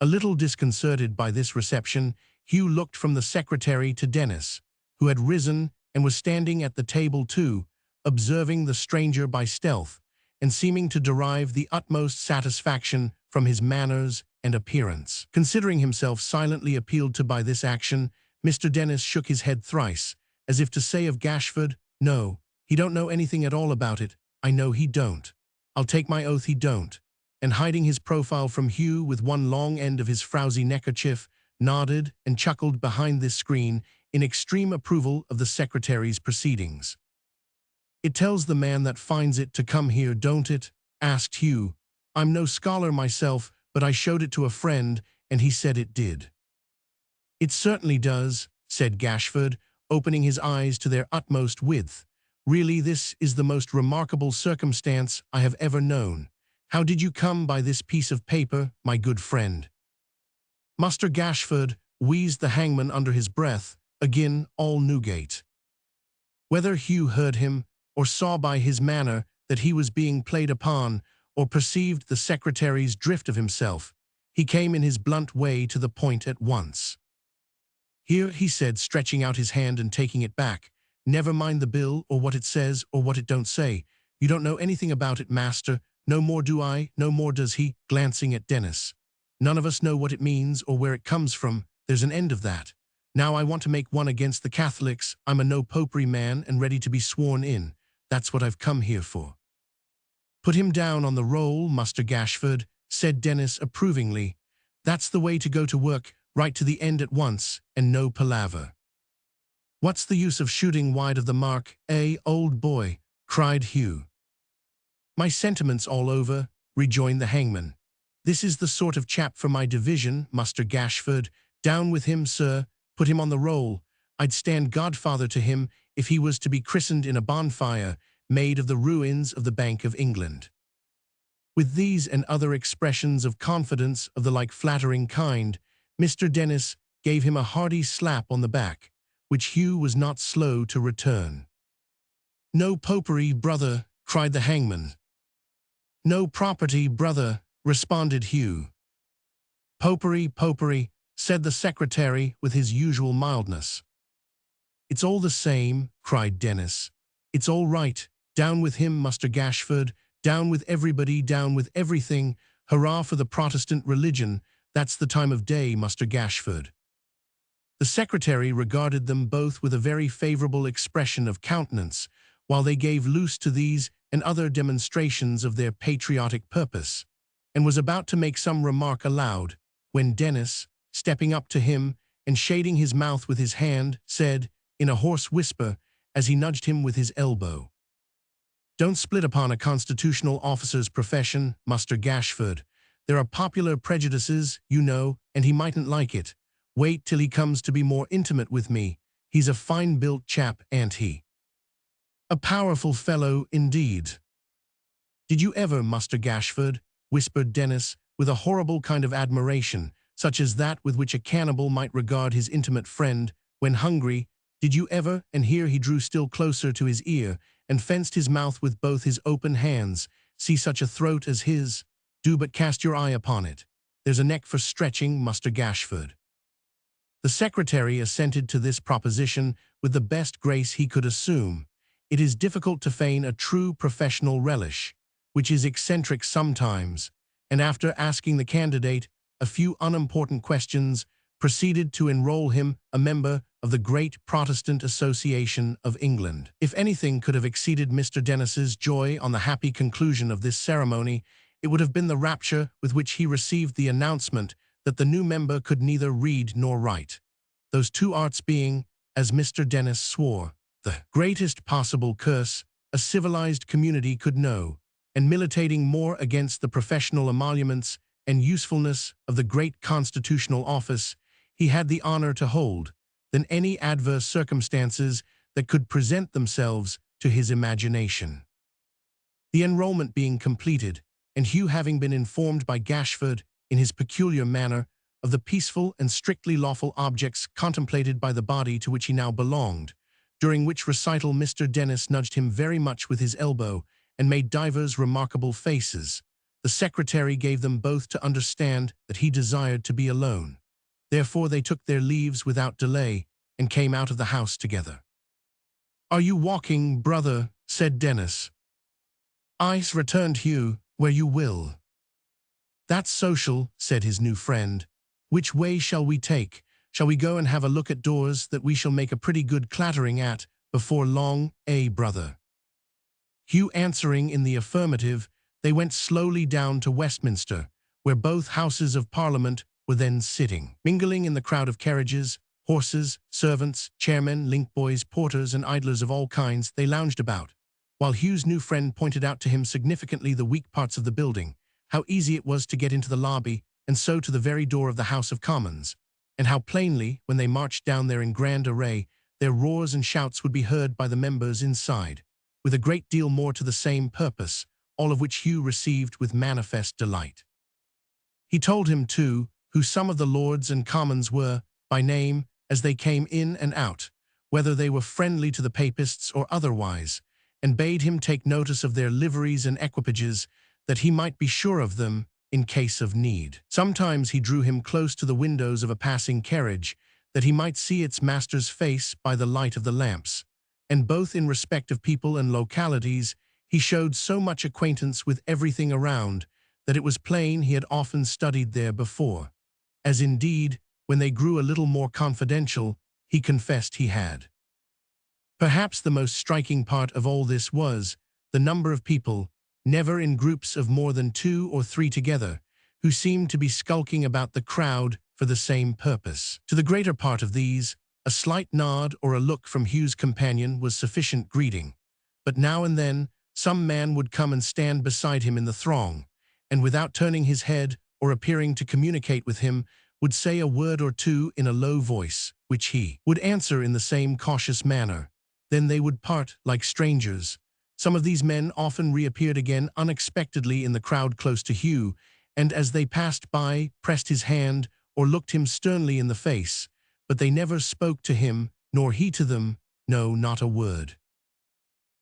A little disconcerted by this reception, Hugh looked from the secretary to Dennis, who had risen and was standing at the table too, observing the stranger by stealth, and seeming to derive the utmost satisfaction from his manners and appearance. Considering himself silently appealed to by this action, Mr. Dennis shook his head thrice, as if to say of Gashford, "No, he don't know anything at all about it. I know he don't. I'll take my oath he don't," and hiding his profile from Hugh with one long end of his frowsy neckerchief, nodded and chuckled behind this screen in extreme approval of the secretary's proceedings. "It tells the man that finds it to come here, don't it?" asked Hugh. "I'm no scholar myself, but I showed it to a friend, and he said it did." "It certainly does," said Gashford, opening his eyes to their utmost width. "Really, this is the most remarkable circumstance I have ever known. How did you come by this piece of paper, my good friend?" "Master Gashford," wheezed the hangman under his breath, again all Newgate. Whether Hugh heard him, or saw by his manner that he was being played upon, or perceived the secretary's drift of himself, he came in his blunt way to the point at once. "Here," he said, stretching out his hand and taking it back. "Never mind the bill, or what it says, or what it don't say. You don't know anything about it, master. No more do I, no more does he," glancing at Dennis. "None of us know what it means or where it comes from. There's an end of that. Now I want to make one against the Catholics. I'm a no-popery man and ready to be sworn in. That's what I've come here for." "Put him down on the roll, Master Gashford," said Dennis approvingly. "That's the way to go to work, right to the end at once, and no palaver." "What's the use of shooting wide of the mark, old boy?" cried Hugh. "My sentiments all over," rejoined the hangman. "This is the sort of chap for my division, Master Gashford. Down with him, sir. Put him on the roll. I'd stand godfather to him if he was to be christened in a bonfire made of the ruins of the Bank of England." With these and other expressions of confidence of the like flattering kind, Mr. Dennis gave him a hearty slap on the back, which Hugh was not slow to return. "No popery, brother," cried the hangman. "No property, brother," responded Hugh. "Popery, popery," said the secretary with his usual mildness. "It's all the same," cried Dennis. "It's all right. Down with him, Master Gashford. Down with everybody, down with everything. Hurrah for the Protestant religion. That's the time of day, Master Gashford." The secretary regarded them both with a very favorable expression of countenance, while they gave loose to these and other demonstrations of their patriotic purpose, and was about to make some remark aloud, when Dennis, stepping up to him and shading his mouth with his hand, said, in a hoarse whisper, as he nudged him with his elbow, "Don't split upon a constitutional officer's profession, Master Gashford. There are popular prejudices, you know, and he mightn't like it. Wait till he comes to be more intimate with me. He's a fine-built chap, ain't he? A powerful fellow, indeed." "Did you ever, Master Gashford," whispered Dennis, with a horrible kind of admiration, such as that with which a cannibal might regard his intimate friend, when hungry, "did you ever," and here he drew still closer to his ear, and fenced his mouth with both his open hands, "see such a throat as his? Do but cast your eye upon it. There's a neck for stretching, Master Gashford." The secretary assented to this proposition with the best grace he could assume. It is difficult to feign a true professional relish, which is eccentric sometimes, and after asking the candidate a few unimportant questions, proceeded to enroll him a member of the Great Protestant Association of England. If anything could have exceeded Mr. Dennis's joy on the happy conclusion of this ceremony, it would have been the rapture with which he received the announcement that the new member could neither read nor write, those two arts being, as Mr. Dennis swore, the greatest possible curse a civilized community could know, and militating more against the professional emoluments and usefulness of the great constitutional office he had the honor to hold, than any adverse circumstances that could present themselves to his imagination. The enrollment being completed, and Hugh having been informed by Gashford, in his peculiar manner, of the peaceful and strictly lawful objects contemplated by the body to which he now belonged, during which recital Mr. Dennis nudged him very much with his elbow, and made divers remarkable faces, the secretary gave them both to understand that he desired to be alone. Therefore they took their leaves without delay, and came out of the house together. "Are you walking, brother?" said Dennis. "Aye," returned Hugh, "where you will." "That's social," said his new friend. "Which way shall we take? Shall we go and have a look at doors that we shall make a pretty good clattering at before long, brother?" Hugh answering in the affirmative, they went slowly down to Westminster, where both Houses of Parliament were then sitting. Mingling in the crowd of carriages, horses, servants, chairmen, link-boys, porters, and idlers of all kinds, they lounged about, while Hugh's new friend pointed out to him significantly the weak parts of the building, how easy it was to get into the lobby, and so to the very door of the House of Commons, and how plainly, when they marched down there in grand array, their roars and shouts would be heard by the members inside, with a great deal more to the same purpose, all of which Hugh received with manifest delight. He told him, too, who some of the lords and commons were, by name, as they came in and out, whether they were friendly to the papists or otherwise, and bade him take notice of their liveries and equipages, that he might be sure of them in case of need. Sometimes he drew him close to the windows of a passing carriage, that he might see its master's face by the light of the lamps, and both in respect of people and localities, he showed so much acquaintance with everything around, that it was plain he had often studied there before, as indeed, when they grew a little more confidential, he confessed he had. Perhaps the most striking part of all this was the number of people, never in groups of more than 2 or 3 together, who seemed to be skulking about the crowd for the same purpose. To the greater part of these, a slight nod or a look from Hugh's companion was sufficient greeting, but now and then some man would come and stand beside him in the throng, and without turning his head or appearing to communicate with him, would say a word or two in a low voice, which he would answer in the same cautious manner. Then they would part like strangers. Some of these men often reappeared again unexpectedly in the crowd close to Hugh, and as they passed by, pressed his hand or looked him sternly in the face, but they never spoke to him, nor he to them, no, not a word.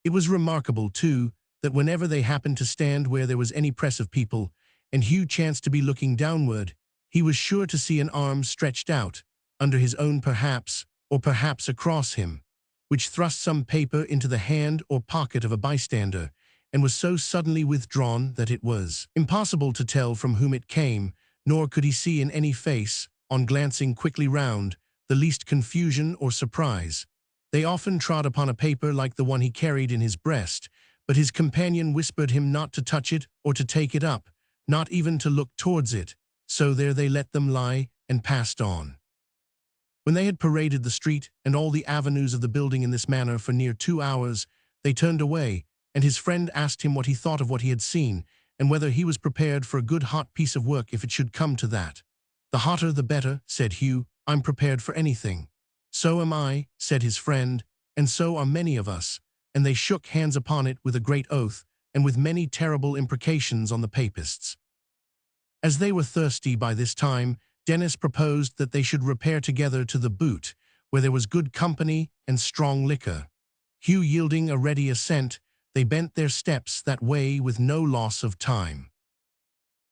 It was remarkable, too, that whenever they happened to stand where there was any press of people, and Hugh chanced to be looking downward, he was sure to see an arm stretched out, under his own perhaps, or perhaps across him, which thrust some paper into the hand or pocket of a bystander, and was so suddenly withdrawn that it was impossible to tell from whom it came, nor could he see in any face, on glancing quickly round, the least confusion or surprise. They often trod upon a paper like the one he carried in his breast, but his companion whispered him not to touch it or to take it up, not even to look towards it, so there they let them lie and passed on. When they had paraded the street and all the avenues of the building in this manner for near 2 hours, they turned away, and his friend asked him what he thought of what he had seen, and whether he was prepared for a good hot piece of work if it should come to that. "The hotter the better," said Hugh. "I'm prepared for anything." "So am I," said his friend, "and so are many of us," and they shook hands upon it with a great oath, and with many terrible imprecations on the papists. As they were thirsty by this time, Dennis proposed that they should repair together to the Boot, where there was good company and strong liquor. Hugh yielding a ready assent, they bent their steps that way with no loss of time.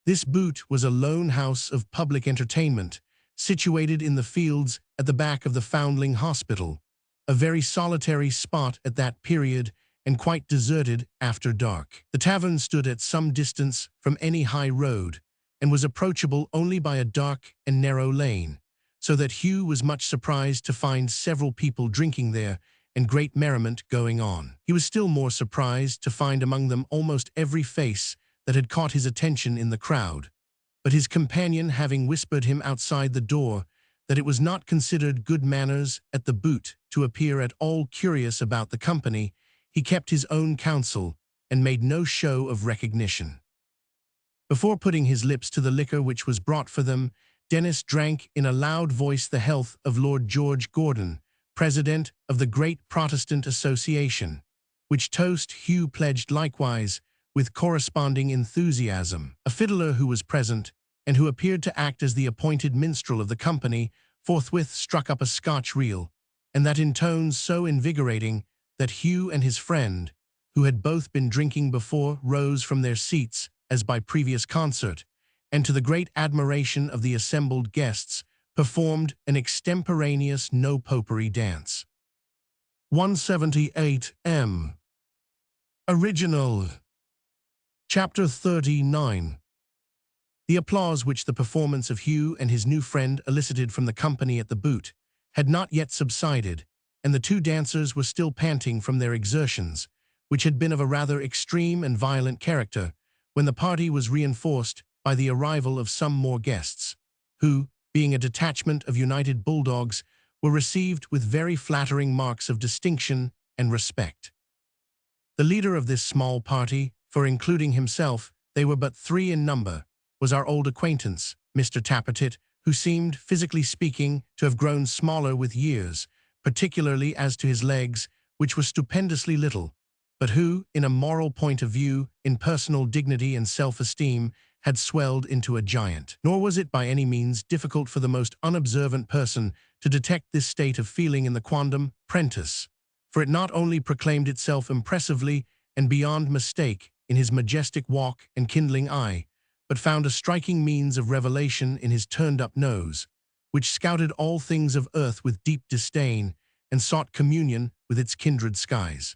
This Boot was a lone house of public entertainment, situated in the fields at the back of the Foundling Hospital, a very solitary spot at that period and quite deserted after dark. The tavern stood at some distance from any high road, and was approachable only by a dark and narrow lane, so that Hugh was much surprised to find several people drinking there and great merriment going on. He was still more surprised to find among them almost every face that had caught his attention in the crowd, but his companion having whispered him outside the door that it was not considered good manners at the Boot to appear at all curious about the company, he kept his own counsel and made no show of recognition. Before putting his lips to the liquor which was brought for them, Dennis drank in a loud voice the health of Lord George Gordon, President of the Great Protestant Association, which toast Hugh pledged likewise with corresponding enthusiasm. A fiddler who was present, and who appeared to act as the appointed minstrel of the company, forthwith struck up a Scotch reel, and that in tones so invigorating that Hugh and his friend, who had both been drinking before, rose from their seats as by previous concert, and to the great admiration of the assembled guests, performed an extemporaneous no-popery dance. 178 M. Original. Chapter 39. The applause which the performance of Hugh and his new friend elicited from the company at the Boot had not yet subsided, and the 2 dancers were still panting from their exertions, which had been of a rather extreme and violent character, when the party was reinforced by the arrival of some more guests, who, being a detachment of united bulldogs, were received with very flattering marks of distinction and respect. The leader of this small party, for including himself, they were but 3 in number, was our old acquaintance, Mr. Tappertit, who seemed, physically speaking, to have grown smaller with years, particularly as to his legs, which were stupendously little, but who, in a moral point of view, in personal dignity and self-esteem, had swelled into a giant. Nor was it by any means difficult for the most unobservant person to detect this state of feeling in the quondam apprentice, for it not only proclaimed itself impressively and beyond mistake in his majestic walk and kindling eye, but found a striking means of revelation in his turned-up nose, which scouted all things of earth with deep disdain and sought communion with its kindred skies.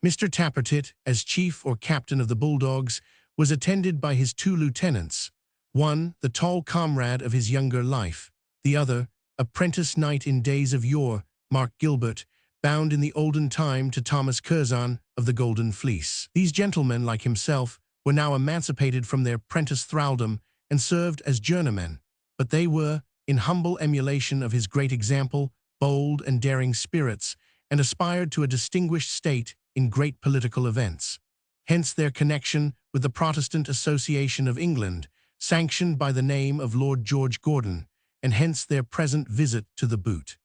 Mr. Tappertit, as chief or captain of the Bulldogs, was attended by his two lieutenants, one, the tall comrade of his younger life, the other, apprentice knight in days of yore, Mark Gilbert, bound in the olden time to Thomas Curzon of the Golden Fleece. These gentlemen, like himself, were now emancipated from their prentice thraldom and served as journeymen, but they were, in humble emulation of his great example, bold and daring spirits, and aspired to a distinguished state in great political events. Hence their connection with the Protestant Association of England, sanctioned by the name of Lord George Gordon, and hence their present visit to the boot.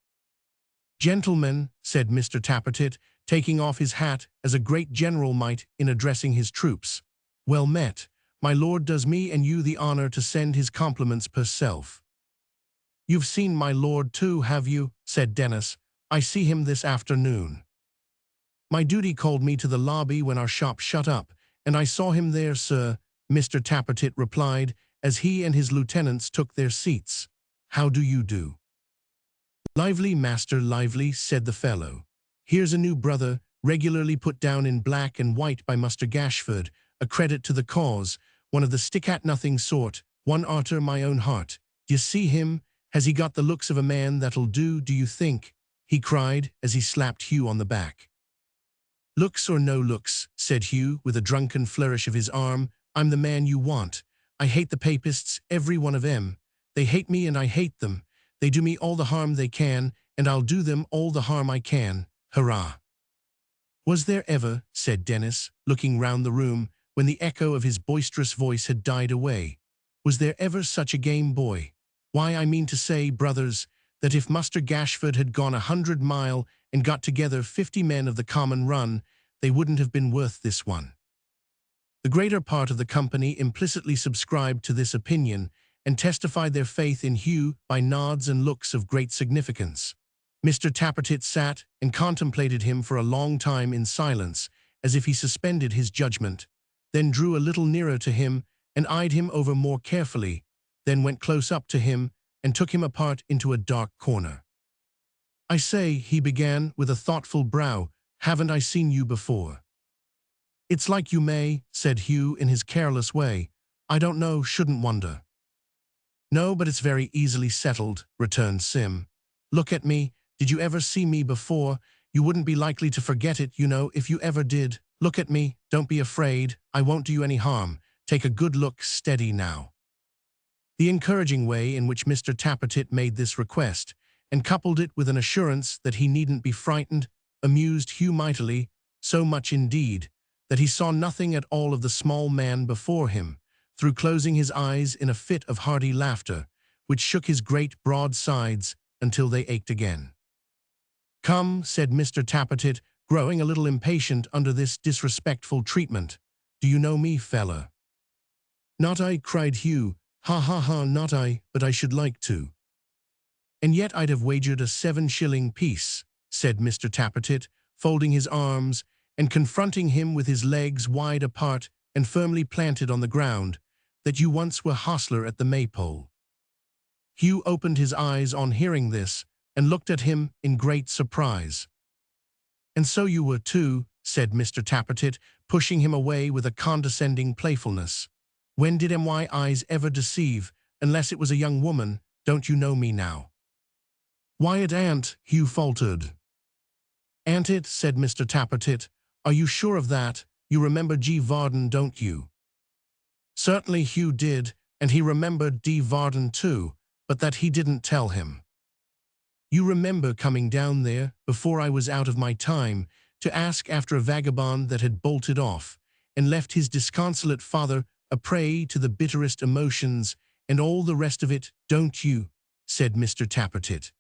"Gentlemen," said Mr. Tappertit, taking off his hat as a great general might in addressing his troops, "well met. My lord does me and you the honor to send his compliments per self." "You've seen my lord too, have you?" said Dennis. "I see him this afternoon." "My duty called me to the lobby when our shop shut up, and I saw him there, sir," Mr. Tappertit replied, as he and his lieutenants took their seats. "How do you do?" "Lively, master, lively," said the fellow. "Here's a new brother, regularly put down in black and white by Muster Gashford, a credit to the cause, one of the stick-at-nothing sort, one arter my own heart. D'ye see him? Has he got the looks of a man that'll do you think?" he cried, as he slapped Hugh on the back. "Looks or no looks," said Hugh, with a drunken flourish of his arm, "I'm the man you want. I hate the papists, every one of 'em. They hate me and I hate them. They do me all the harm they can, and I'll do them all the harm I can. Hurrah!" "Was there ever," said Dennis, looking round the room, when the echo of his boisterous voice had died away, "was there ever such a game boy? Why, I mean to say, brothers, that if Muster Gashford had gone 100 mile and got together 50 men of the common run, they wouldn't have been worth this one." The greater part of the company implicitly subscribed to this opinion, and testified their faith in Hugh by nods and looks of great significance. Mr. Tappertit sat and contemplated him for a long time in silence, as if he suspended his judgment, then drew a little nearer to him and eyed him over more carefully, then went close up to him and took him apart into a dark corner. "I say," he began with a thoughtful brow, "haven't I seen you before?" "It's like you may," said Hugh in his careless way. "I don't know, shouldn't wonder." "No, but it's very easily settled," returned Sim. "Look at me. Did you ever see me before? You wouldn't be likely to forget it, you know, if you ever did. Look at me. Don't be afraid. I won't do you any harm. Take a good look, steady now." The encouraging way in which Mr. Tappertit made this request, and coupled it with an assurance that he needn't be frightened, amused Hugh mightily, so much indeed, that he saw nothing at all of the small man before him, through closing his eyes in a fit of hearty laughter, which shook his great broad sides until they ached again. "Come," said Mr. Tappertit, growing a little impatient under this disrespectful treatment. "Do you know me, fella?" "Not I," cried Hugh. "Ha ha ha, not I, but I should like to." "And yet I'd have wagered a 7-shilling piece," said Mr. Tappertit, folding his arms and confronting him with his legs wide apart and firmly planted on the ground, "that you once were hostler at the Maypole." Hugh opened his eyes on hearing this and looked at him in great surprise. "And so you were too," said Mr. Tappertit, pushing him away with a condescending playfulness. "When did my eyes ever deceive, unless it was a young woman? Don't you know me now?" "Why, it ain't," Hugh faltered. "Ain't it?" said Mr. Tappertit. "Are you sure of that? You remember G. Varden, don't you?" Certainly Hugh did, and he remembered D. Varden too, but that he didn't tell him. "You remember coming down there, before I was out of my time, to ask after a vagabond that had bolted off, and left his disconsolate father a prey to the bitterest emotions and all the rest of it, don't you?" said Mr. Tappertit.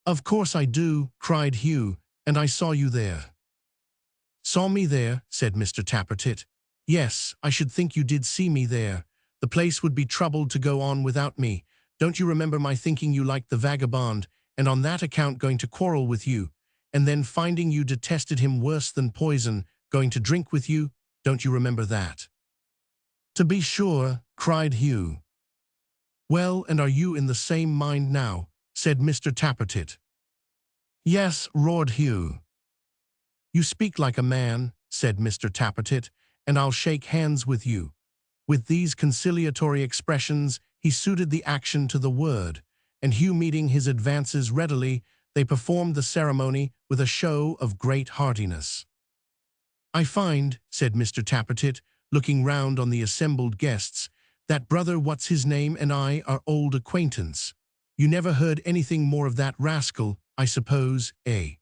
"Of course I do," cried Hugh, "and I saw you there." "Saw me there?" said Mr. Tappertit. "Yes, I should think you did see me there. The place would be troubled to go on without me. Don't you remember my thinking you liked the vagabond, and on that account going to quarrel with you, and then finding you detested him worse than poison, going to drink with you? Don't you remember that?" "To be sure," cried Hugh. "Well, and are you in the same mind now?" said Mr. Tappertit. "Yes," roared Hugh. "You speak like a man," said Mr. Tappertit, "and I'll shake hands with you." With these conciliatory expressions, he suited the action to the word, and Hugh meeting his advances readily, they performed the ceremony with a show of great heartiness. "I find," said Mr. Tappertit, looking round on the assembled guests, "that brother what's-his-name and I are old acquaintance. You never heard anything more of that rascal, I suppose, eh?"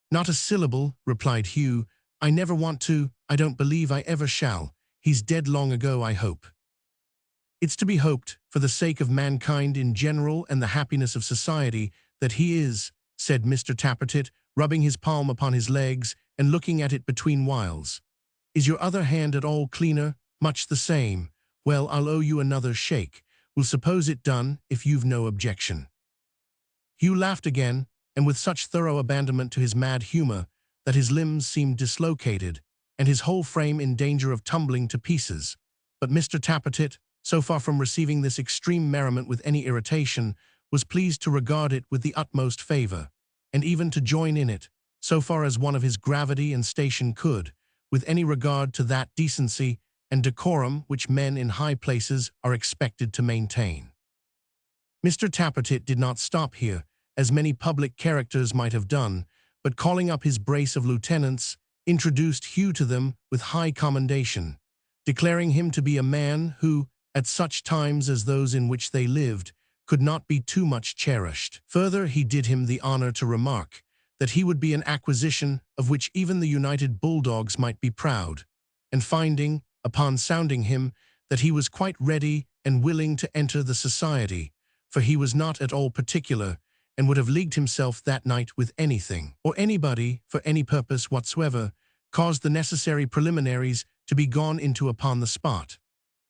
"Not a syllable," replied Hugh. "I never want to, I don't believe I ever shall. He's dead long ago, I hope." "It's to be hoped, for the sake of mankind in general and the happiness of society, that he is," said Mr. Tappertit, rubbing his palm upon his legs and looking at it between whiles. "Is your other hand at all cleaner? Much the same. Well, I'll owe you another shake. We'll suppose it done, if you've no objection." Hugh laughed again, and with such thorough abandonment to his mad humor that his limbs seemed dislocated, and his whole frame in danger of tumbling to pieces. But Mr. Tappertit, so far from receiving this extreme merriment with any irritation, was pleased to regard it with the utmost favor, and even to join in it, so far as one of his gravity and station could, with any regard to that decency and decorum which men in high places are expected to maintain. Mr. Tappertit did not stop here, as many public characters might have done, but calling up his brace of lieutenants, introduced Hugh to them with high commendation, declaring him to be a man who, at such times as those in which they lived, could not be too much cherished. Further, he did him the honor to remark that he would be an acquisition of which even the United Bulldogs might be proud, and finding, upon sounding him, that he was quite ready and willing to enter the society, for he was not at all particular, and would have leagued himself that night with anything, or anybody, for any purpose whatsoever, caused the necessary preliminaries to be gone into upon the spot.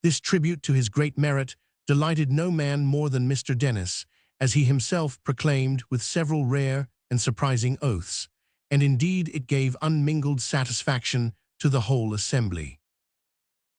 This tribute to his great merit delighted no man more than Mr. Dennis, as he himself proclaimed with several rare and surprising oaths, and indeed it gave unmingled satisfaction to the whole assembly.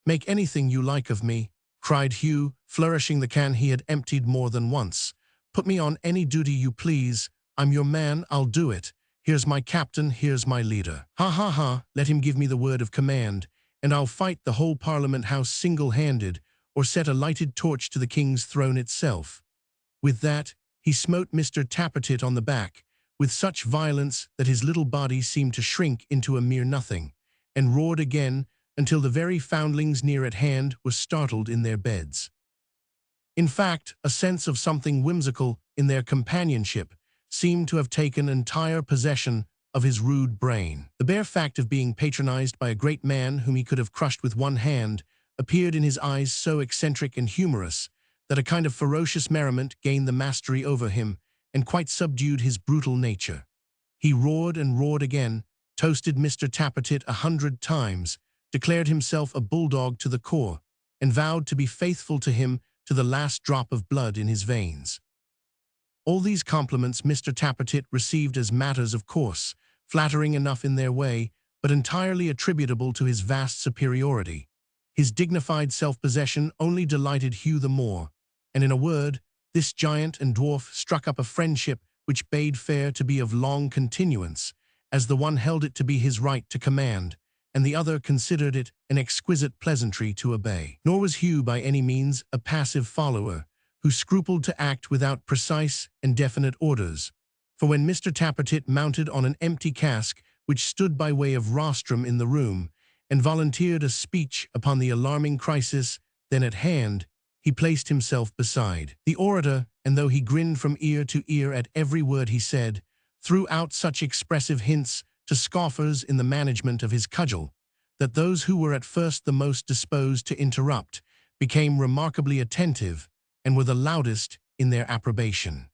"Make anything you like of me," cried Hugh, flourishing the can he had emptied more than once. "Put me on any duty you please. I'm your man, I'll do it. Here's my captain, here's my leader. Ha ha ha, let him give me the word of command, and I'll fight the whole Parliament House single-handed, or set a lighted torch to the King's throne itself." With that, he smote Mr. Tappertit on the back, with such violence that his little body seemed to shrink into a mere nothing, and roared again until the very foundlings near at hand were startled in their beds. In fact, a sense of something whimsical in their companionship seemed to have taken entire possession of his rude brain. The bare fact of being patronized by a great man whom he could have crushed with one hand appeared in his eyes so eccentric and humorous that a kind of ferocious merriment gained the mastery over him and quite subdued his brutal nature. He roared and roared again, toasted Mr. Tappertit 100 times, declared himself a bulldog to the core, and vowed to be faithful to him to the last drop of blood in his veins. All these compliments Mr. Tappertit received as matters of course, flattering enough in their way, but entirely attributable to his vast superiority. His dignified self-possession only delighted Hugh the more, and in a word, this giant and dwarf struck up a friendship which bade fair to be of long continuance, as the one held it to be his right to command, and the other considered it an exquisite pleasantry to obey. Nor was Hugh by any means a passive follower, who scrupled to act without precise and definite orders, for when Mr. Tappertit mounted on an empty cask which stood by way of rostrum in the room, and volunteered a speech upon the alarming crisis then at hand, he placed himself beside the orator, and though he grinned from ear to ear at every word he said, threw out such expressive hints to scoffers in the management of his cudgel, that those who were at first the most disposed to interrupt became remarkably attentive and were the loudest in their approbation.